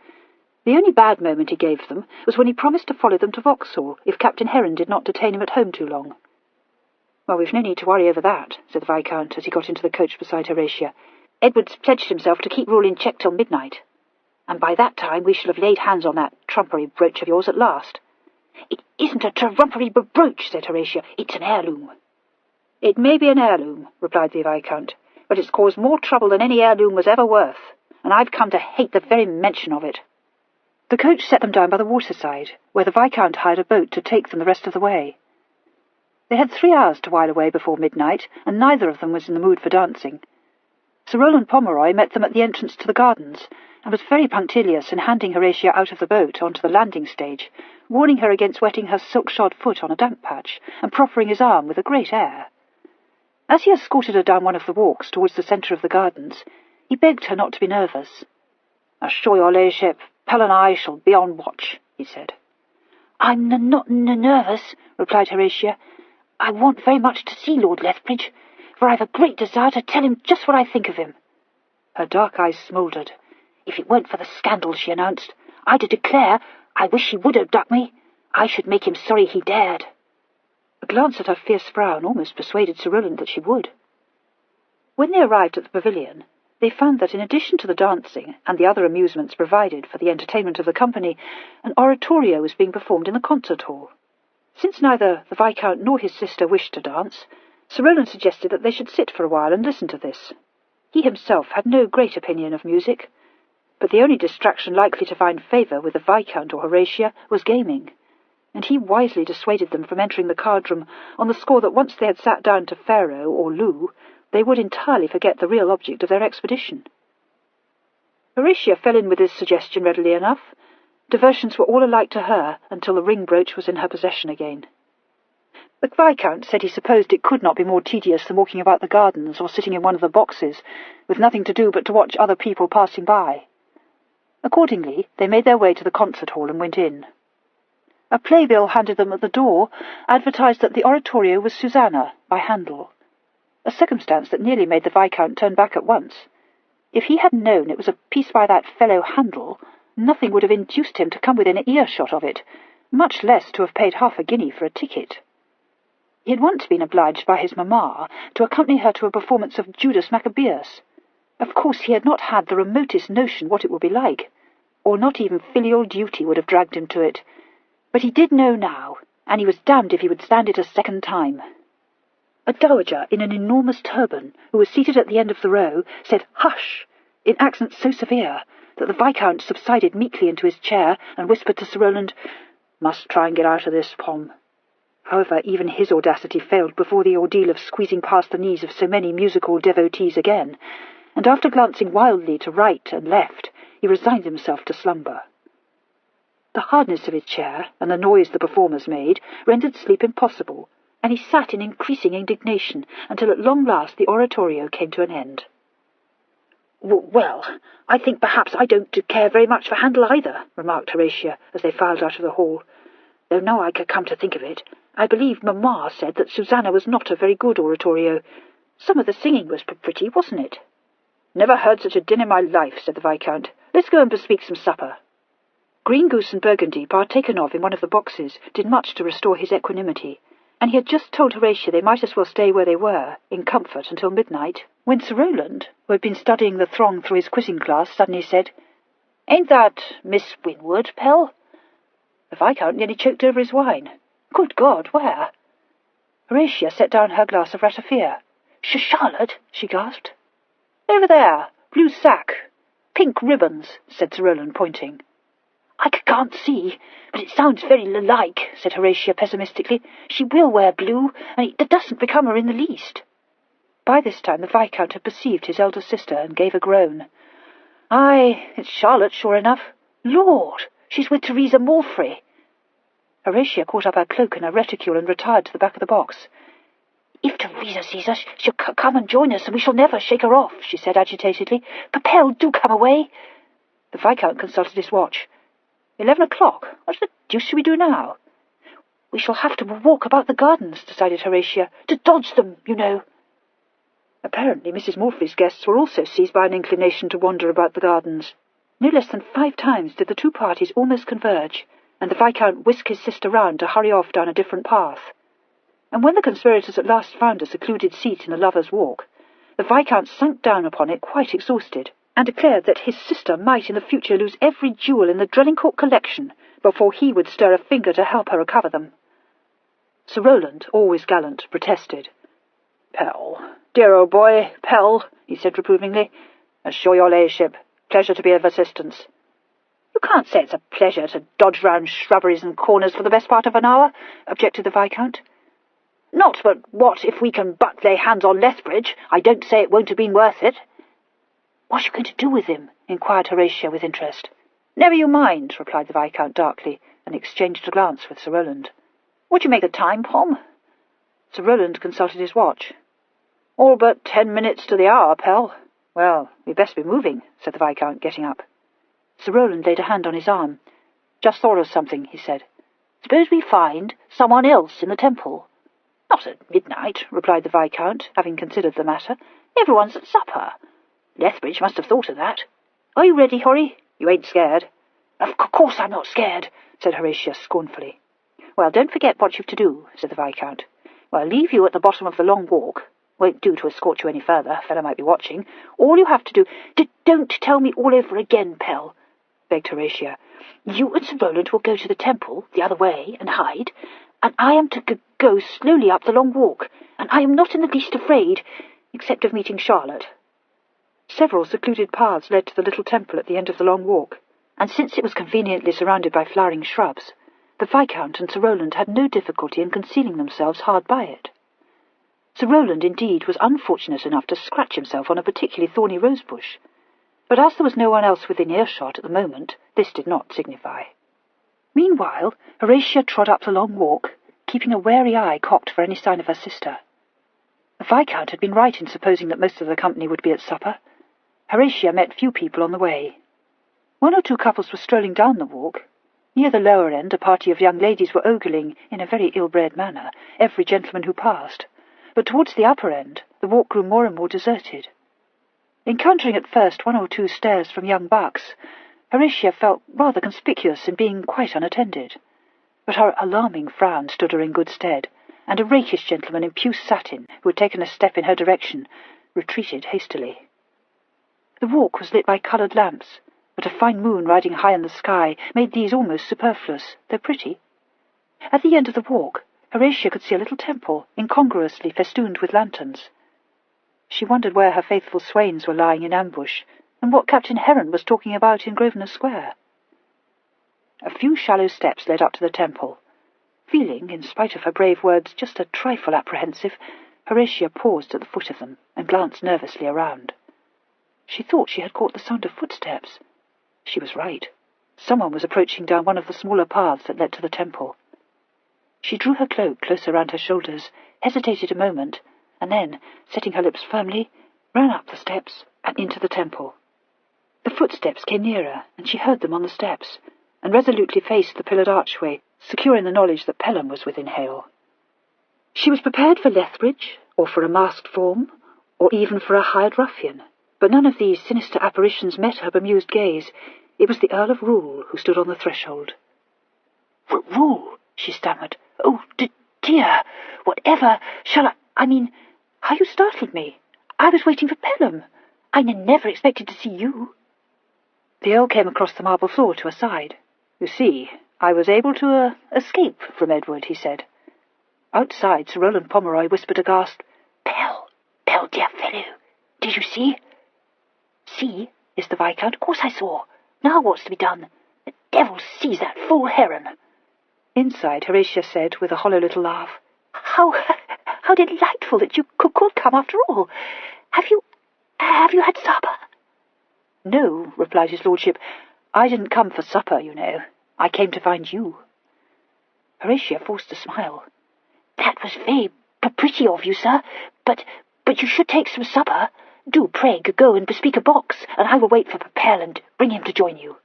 The only bad moment he gave them was when he promised to follow them to Vauxhall if Captain Heron did not detain him at home too long. Well, we've no need to worry over that, said the Viscount as he got into the coach beside Horatia. Edward's pledged himself to keep Rule in check till midnight, and by that time we shall have laid hands on that trumpery brooch of yours at last. It isn't a trumpery brooch, said Horatia. It's an heirloom. It may be an heirloom, replied the Viscount, but it's caused more trouble than any heirloom was ever worth, and I've come to hate the very mention of it. The coach set them down by the waterside, where the Viscount hired a boat to take them the rest of the way. They had 3 hours to while away before midnight, and neither of them was in the mood for dancing. Sir Rowland Pomeroy met them at the entrance to the gardens, and was very punctilious in handing Horatia out of the boat onto the landing stage, warning her against wetting her silk-shod foot on a damp patch, and proffering his arm with a great air. As he escorted her down one of the walks towards the centre of the gardens, he begged her not to be nervous. "Assure your ladyship, Pell and I shall be on watch," he said. "I'm not nervous," replied Horatia. I want very much to see Lord Lethbridge, for I've a great desire to tell him just what I think of him." Her dark eyes smouldered. "If it weren't for the scandal," she announced, "I'd declare I wish he would abduct me. I should make him sorry he dared." A glance at her fierce frown almost persuaded Sir Rowland that she would. When they arrived at the pavilion, they found that in addition to the dancing and the other amusements provided for the entertainment of the company, an oratorio was being performed in the concert hall. Since neither the Viscount nor his sister wished to dance, Sir Rowland suggested that they should sit for a while and listen to this. He himself had no great opinion of music, but the only distraction likely to find favour with the Viscount or Horatia was gaming, and he wisely dissuaded them from entering the card-room on the score that once they had sat down to faro or loo, they would entirely forget the real object of their expedition. Horatia fell in with this suggestion readily enough. Diversions were all alike to her until the ring brooch was in her possession again. The Viscount said he supposed it could not be more tedious than walking about the gardens or sitting in one of the boxes, with nothing to do but to watch other people passing by. Accordingly, they made their way to the concert hall and went in. A playbill handed them at the door advertised that the oratorio was Susanna, by Handel, a circumstance that nearly made the Viscount turn back at once. If he had known it was a piece by that fellow Handel, nothing would have induced him to come within earshot of it, much less to have paid half a guinea for a ticket. He had once been obliged by his mamma to accompany her to a performance of Judas Maccabeus. Of course he had not had the remotest notion what it would be like, or not even filial duty would have dragged him to it, but he did know now, and he was damned if he would stand it a second time. A dowager in an enormous turban, who was seated at the end of the row, said "Hush!" in accents so severe that the Viscount subsided meekly into his chair and whispered to Sir Rowland, "Must try and get out of this, Pom." However, even his audacity failed before the ordeal of squeezing past the knees of so many musical devotees again, and after glancing wildly to right and left, he resigned himself to slumber. The hardness of his chair and the noise the performers made rendered sleep impossible, and he sat in increasing indignation until at long last the oratorio came to an end. "Well, I think perhaps I don't care very much for Handel either," remarked Horatia as they filed out of the hall. "Though now I come to think of it, I believe Mamma said that Susanna was not a very good oratorio. Some of the singing was pretty, wasn't it?" "Never heard such a din in my life," said the Viscount. "Let's go and bespeak some supper." Green goose and burgundy, partaken of in one of the boxes, did much to restore his equanimity, and he had just told Horatia they might as well stay where they were, in comfort, until midnight, when Sir Rowland, who had been studying the throng through his quizzing class, suddenly said, "Ain't that Miss Winwood, Pell?" The Viscount nearly choked over his wine. "Good God, where?" Horatia set down her glass of ratafia. "Charlotte," she gasped. "Over there, blue sack, pink ribbons," said Sir Rowland, pointing. "I can't see, but it sounds very like," said Horatia pessimistically. "She will wear blue, and it doesn't become her in the least." By this time the Viscount had perceived his elder sister and gave a groan. "Aye, it's Charlotte, sure enough. Lord, she's with Theresa Malfrey." Horatia caught up her cloak and her reticule and retired to the back of the box. "If Theresa sees us, she'll come and join us, and we shall never shake her off," she said agitatedly. "Pell, do come away." The Viscount consulted his watch. 11 o'clock? What the deuce shall we do now? "We shall have to walk about the gardens," decided Horatia, "to dodge them, you know." Apparently Mrs. Malfrey's guests were also seized by an inclination to wander about the gardens. No less than 5 times did the two parties almost converge, and the Viscount whisk his sister round to hurry off down a different path. And when the conspirators at last found a secluded seat in a lover's walk, the Viscount sank down upon it quite exhausted, and declared that his sister might in the future lose every jewel in the Drelincourt collection before he would stir a finger to help her recover them. Sir Rowland, always gallant, protested. "Pell, dear old boy, Pell," he said reprovingly. "Assure your ladyship, pleasure to be of assistance." "You can't say it's a pleasure to dodge round shrubberies and corners for the best part of an hour," objected the Viscount. "Not but what, if we can but lay hands on Lethbridge, I don't say it won't have been worth it." "What are you going to do with him?" inquired Horatia with interest. "Never you mind," replied the Viscount darkly, and exchanged a glance with Sir Rowland. "What do you make the time, Pom?" Sir Rowland consulted his watch. "All but 10 minutes to the hour, Pell." "Well, we'd best be moving," said the Viscount, getting up. Sir Rowland laid a hand on his arm. "Just thought of something," he said. "Suppose we find someone else in the temple?" "Not at midnight," replied the Viscount, having considered the matter. "Everyone's at supper. Lethbridge must have thought of that. Are you ready, Horry? You ain't scared?" "Of course I'm not scared," said Horatia scornfully. "Well, don't forget what you've to do," said the Viscount. "Well, I'll leave you at the bottom of the long walk. Won't do to escort you any further. A fellow might be watching. All you have to do—" "Don't tell me all over again, Pell," begged Horatia. "You and Sir Rowland will go to the temple, the other way, and hide, and I am to go slowly up the long walk, and I am not in the least afraid, except of meeting Charlotte." Several secluded paths led to the little temple at the end of the long walk, and since it was conveniently surrounded by flowering shrubs, the Viscount and Sir Rowland had no difficulty in concealing themselves hard by it. Sir Rowland, indeed, was unfortunate enough to scratch himself on a particularly thorny rosebush, but as there was no one else within earshot at the moment, this did not signify. Meanwhile, Horatia trod up the long walk, keeping a wary eye cocked for any sign of her sister. The Viscount had been right in supposing that most of the company would be at supper. Horatia met few people on the way. One or two couples were strolling down the walk. Near the lower end, a party of young ladies were ogling, in a very ill-bred manner, every gentleman who passed, but towards the upper end the walk grew more and more deserted. Encountering at first one or two stares from young bucks, Horatia felt rather conspicuous in being quite unattended, but her alarming frown stood her in good stead, and a rakish gentleman in puce satin, who had taken a step in her direction, retreated hastily. The walk was lit by coloured lamps, but a fine moon riding high in the sky made these almost superfluous, though pretty. At the end of the walk, Horatia could see a little temple, incongruously festooned with lanterns. She wondered where her faithful swains were lying in ambush, and what Captain Heron was talking about in Grosvenor Square. A few shallow steps led up to the temple. Feeling, in spite of her brave words, just a trifle apprehensive, Horatia paused at the foot of them and glanced nervously around. She thought she had caught the sound of footsteps. She was right. Someone was approaching down one of the smaller paths that led to the temple. She drew her cloak closer round her shoulders, hesitated a moment, and then, setting her lips firmly, ran up the steps and into the temple. The footsteps came nearer, and she heard them on the steps, and resolutely faced the pillared archway, secure in the knowledge that Pelham was within hail. She was prepared for Lethbridge, or for a masked form, or even for a hired ruffian, but none of these sinister apparitions met her bemused gaze. It was the Earl of Rule who stood on the threshold. "Rule," she stammered. "Oh, dear, whatever shall I mean, how you startled me. I was waiting for Pelham. I never expected to see you." The Earl came across the marble floor to her side. "You see, I was able to escape from Edward," he said. Outside, Sir Rowland Pomeroy whispered aghast, Pell, dear fellow, did you see?" "See?" hissed the Viscount. "Of course I saw. Now what's to be done? The devil seize that fool Heron." Inside, Horatia said, with a hollow little laugh, How delightful that you could come after all. Have you had supper?" "No," replied his lordship. "I didn't come for supper, you know. I came to find you." Horatia forced a smile. "That was very pretty of you, sir, but you should take some supper. Do, pray, go and bespeak a box, and I will wait for Pell and bring him to join you."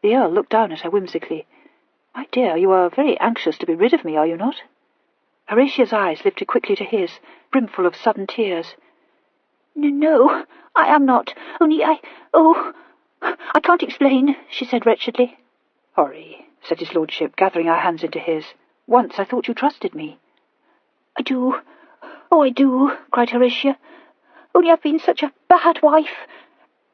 The Earl looked down at her whimsically. "My dear, you are very anxious to be rid of me, are you not?" Horatia's eyes lifted quickly to his, brimful of sudden tears. "No, I am not. Only I can't explain," she said wretchedly. "Horry," said his lordship, gathering her hands into his. "Once I thought you trusted me." "I do. Oh, I do," cried Horatia. "Only I've been such a bad wife,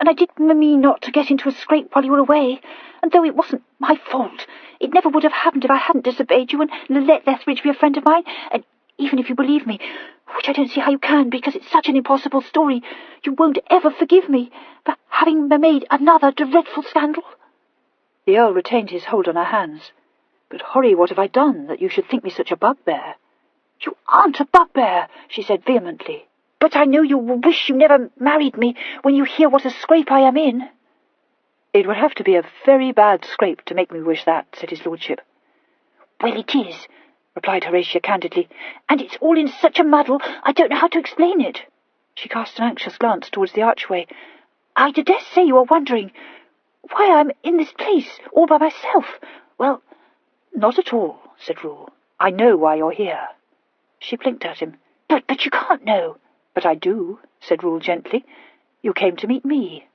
and I did mean not to get into a scrape while you were away, and though it wasn't my fault, it never would have happened if I hadn't disobeyed you and let Lethbridge be a friend of mine, and even if you believe me, which I don't see how you can, because it's such an impossible story, you won't ever forgive me for having made another dreadful scandal." The Earl retained his hold on her hands. "But, Horry, what have I done, that you should think me such a bugbear?" "You aren't a bugbear," she said vehemently. "But I know you wish you never married me when you hear what a scrape I am in." "It would have to be a very bad scrape to make me wish that," said his lordship. "Well, it is," replied Horatia candidly, "and it's all in such a muddle I don't know how to explain it." She cast an anxious glance towards the archway. "I dare say you are wondering why I'm in this place all by myself. Well, not at all," said Rule. "I know why you're here." She blinked at him. But you can't know. But I do, said Rule gently. You came to meet me.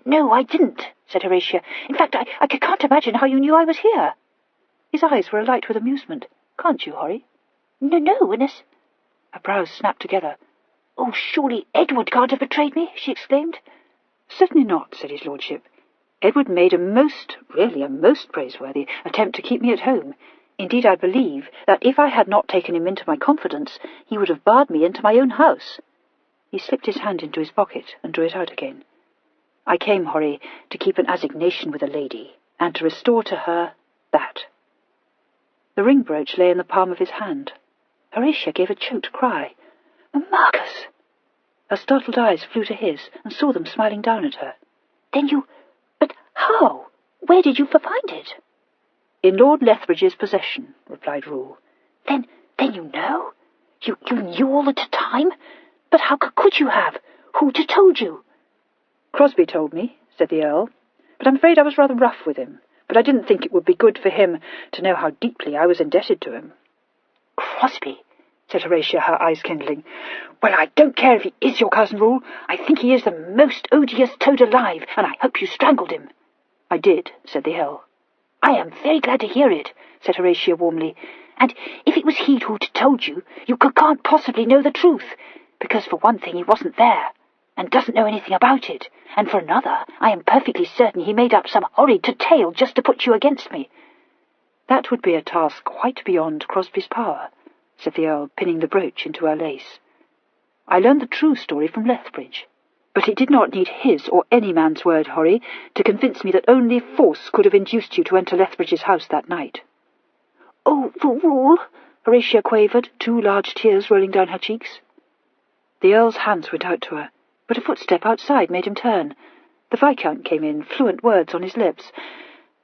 No, I didn't, said Horatia. In fact, I can't imagine how you knew I was here. His eyes were alight with amusement. Can't you, Horry? No, unless... Her brows snapped together. Oh, surely Edward can't have betrayed me, she exclaimed. Certainly not, said his lordship. Edward made a most praiseworthy attempt to keep me at home. Indeed, I believe that if I had not taken him into my confidence, he would have barred me into my own house. He slipped his hand into his pocket and drew it out again. I came, Horry, to keep an assignation with a lady, and to restore to her that. The ring brooch lay in the palm of his hand. Horatia gave a choked cry. Marcus! Her startled eyes flew to his, and saw them smiling down at her. Then you... But how? Where did you find it? In Lord Lethbridge's possession, replied Rule. Then you know? You knew all the time? But how could you have? Who'd have told you? Crosby told me, said the Earl, but I'm afraid I was rather rough with him. But I didn't think it would be good for him to know how deeply I was indebted to him. Crosby, said Horatia, her eyes kindling. Well, I don't care if he is your cousin, Rule. I think he is the most odious toad alive, and I hope you strangled him. I did, said the Earl. I am very glad to hear it, said Horatia warmly. And if it was he who'd told you, you can't possibly know the truth, because for one thing he wasn't there, and doesn't know anything about it, and for another, I am perfectly certain he made up some horrid tale just to put you against me. That would be a task quite beyond Crosby's power, said the Earl, pinning the brooch into her lace. I learned the true story from Lethbridge, but it did not need his or any man's word, Horry, to convince me that only force could have induced you to enter Lethbridge's house that night. Oh, the Rule, Horatia quavered, 2 large tears rolling down her cheeks. The Earl's hands went out to her, but a footstep outside made him turn. The Viscount came in, fluent words on his lips.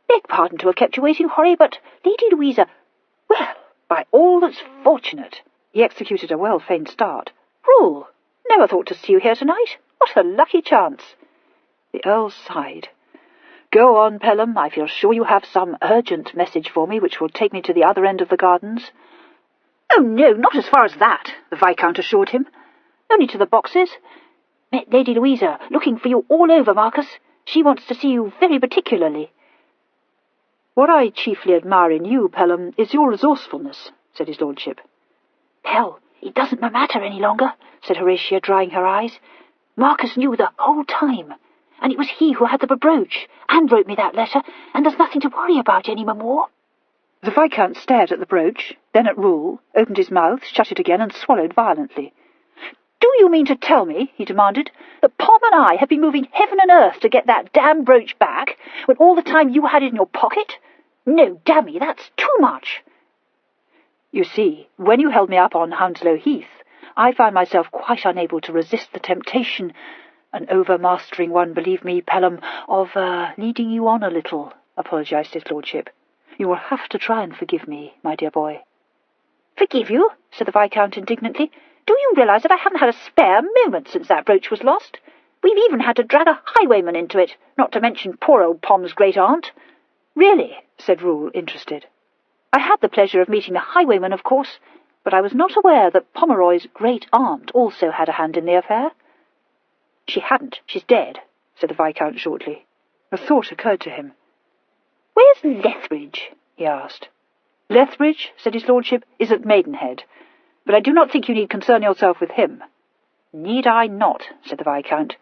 Beg pardon to have kept you waiting, Horry, but Lady Louisa... Well, by all that's fortunate. He executed a well-feigned start. Rule, never thought to see you here tonight. What a lucky chance. The Earl sighed. Go on, Pelham. I feel sure you have some urgent message for me which will take me to the other end of the gardens. Oh, no, not as far as that, the Viscount assured him. Only to the boxes. Met Lady Louisa, looking for you all over, Marcus. She wants to see you very particularly. What I chiefly admire in you, Pelham, is your resourcefulness, said his lordship. Pell, it doesn't matter any longer, said Horatia, drying her eyes. Marcus knew the whole time, and it was he who had the brooch, and wrote me that letter, and there's nothing to worry about any more. The Viscount stared at the brooch, then at Rule, opened his mouth, shut it again, and swallowed violently. Do you mean to tell me, he demanded, that Pom and I have been moving heaven and earth to get that damn brooch back, when all the time you had it in your pocket? No, dammy, that's too much. You see, when you held me up on Hounslow Heath, I found myself quite unable to resist the temptation, an overmastering one, believe me, Pelham, of leading you on a little, apologized his lordship. You will have to try and forgive me, my dear boy. Forgive you? Said the Viscount indignantly. Do you realize that I haven't had a spare moment since that brooch was lost? We've even had to drag a highwayman into it, not to mention poor old Pom's great-aunt. Really, said Rule, interested. I had the pleasure of meeting the highwayman, of course, but I was not aware that Pomeroy's great-aunt also had a hand in the affair. She hadn't. She's dead, said the Viscount shortly. A thought occurred to him. Where's Lethbridge? He asked. Lethbridge, said his lordship, is at Maidenhead, but I do not think you need concern yourself with him. Need I not? Said the Viscount.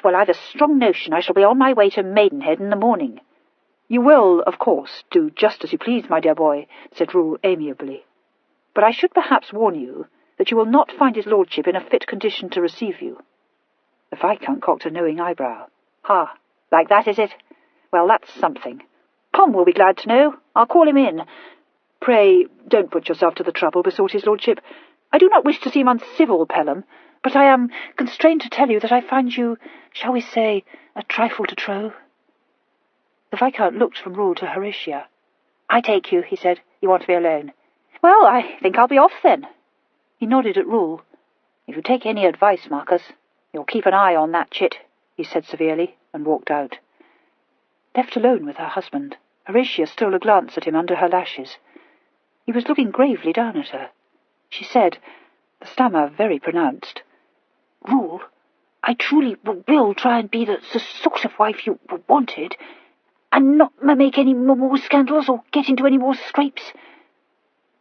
Well, I've a strong notion I shall be on my way to Maidenhead in the morning. You will, of course, do just as you please, my dear boy, said Rule amiably. But I should perhaps warn you that you will not find his lordship in a fit condition to receive you. The Viscount cocked a knowing eyebrow. Ha, like that, is it? Well, that's something. Pom will be glad to know. I'll call him in. Pray, don't put yourself to the trouble, besought his lordship. I do not wish to seem uncivil, Pelham, but I am constrained to tell you that I find you, shall we say, a trifle de trop. The Viscount looked from Rule to Horatia. I take you, he said. You want to be alone. Well, I think I'll be off, then. He nodded at Rule. If you take any advice, Marcus, you'll keep an eye on that chit, he said severely, and walked out. Left alone with her husband, Horatia stole a glance at him under her lashes. He was looking gravely down at her. She said, the stammer very pronounced, "Rule, I truly will try and be the sort of wife you wanted, and not make any more scandals or get into any more scrapes."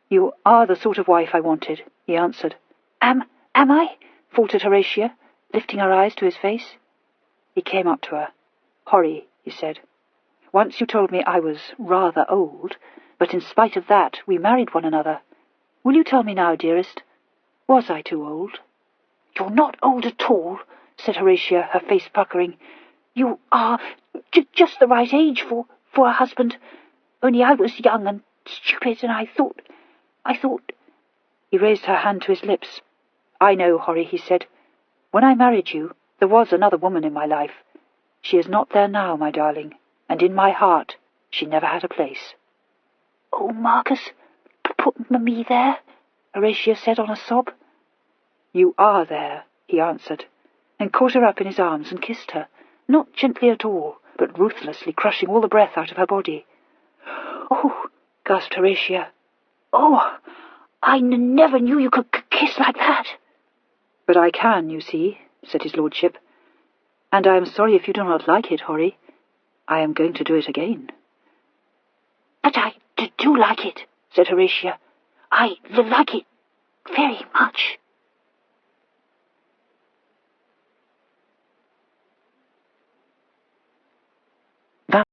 "You are the sort of wife I wanted," he answered. Am I?" faltered Horatia, lifting her eyes to his face. He came up to her. "Horry," he said, "once you told me I was rather old, but in spite of that we married one another. Will you tell me now, dearest, was I too old?" "You're not old at all," said Horatia, her face puckering. "You are just the right age for a husband. Only I was young and stupid, and I thought... He raised her hand to his lips. "I know, Horry," he said. "When I married you, there was another woman in my life. She is not there now, my darling, and in my heart she never had a place." "Oh, Marcus, put me there," Horatia said on a sob. "You are there," he answered, and caught her up in his arms and kissed her, not gently at all, but ruthlessly crushing all the breath out of her body. "Oh," gasped Horatia. "Oh, I never knew you could kiss like that." "But I can, you see," said his lordship, "and I am sorry if you do not like it, Horry. I am going to do it again." "But I do like it," said Horatia. "I like it very much."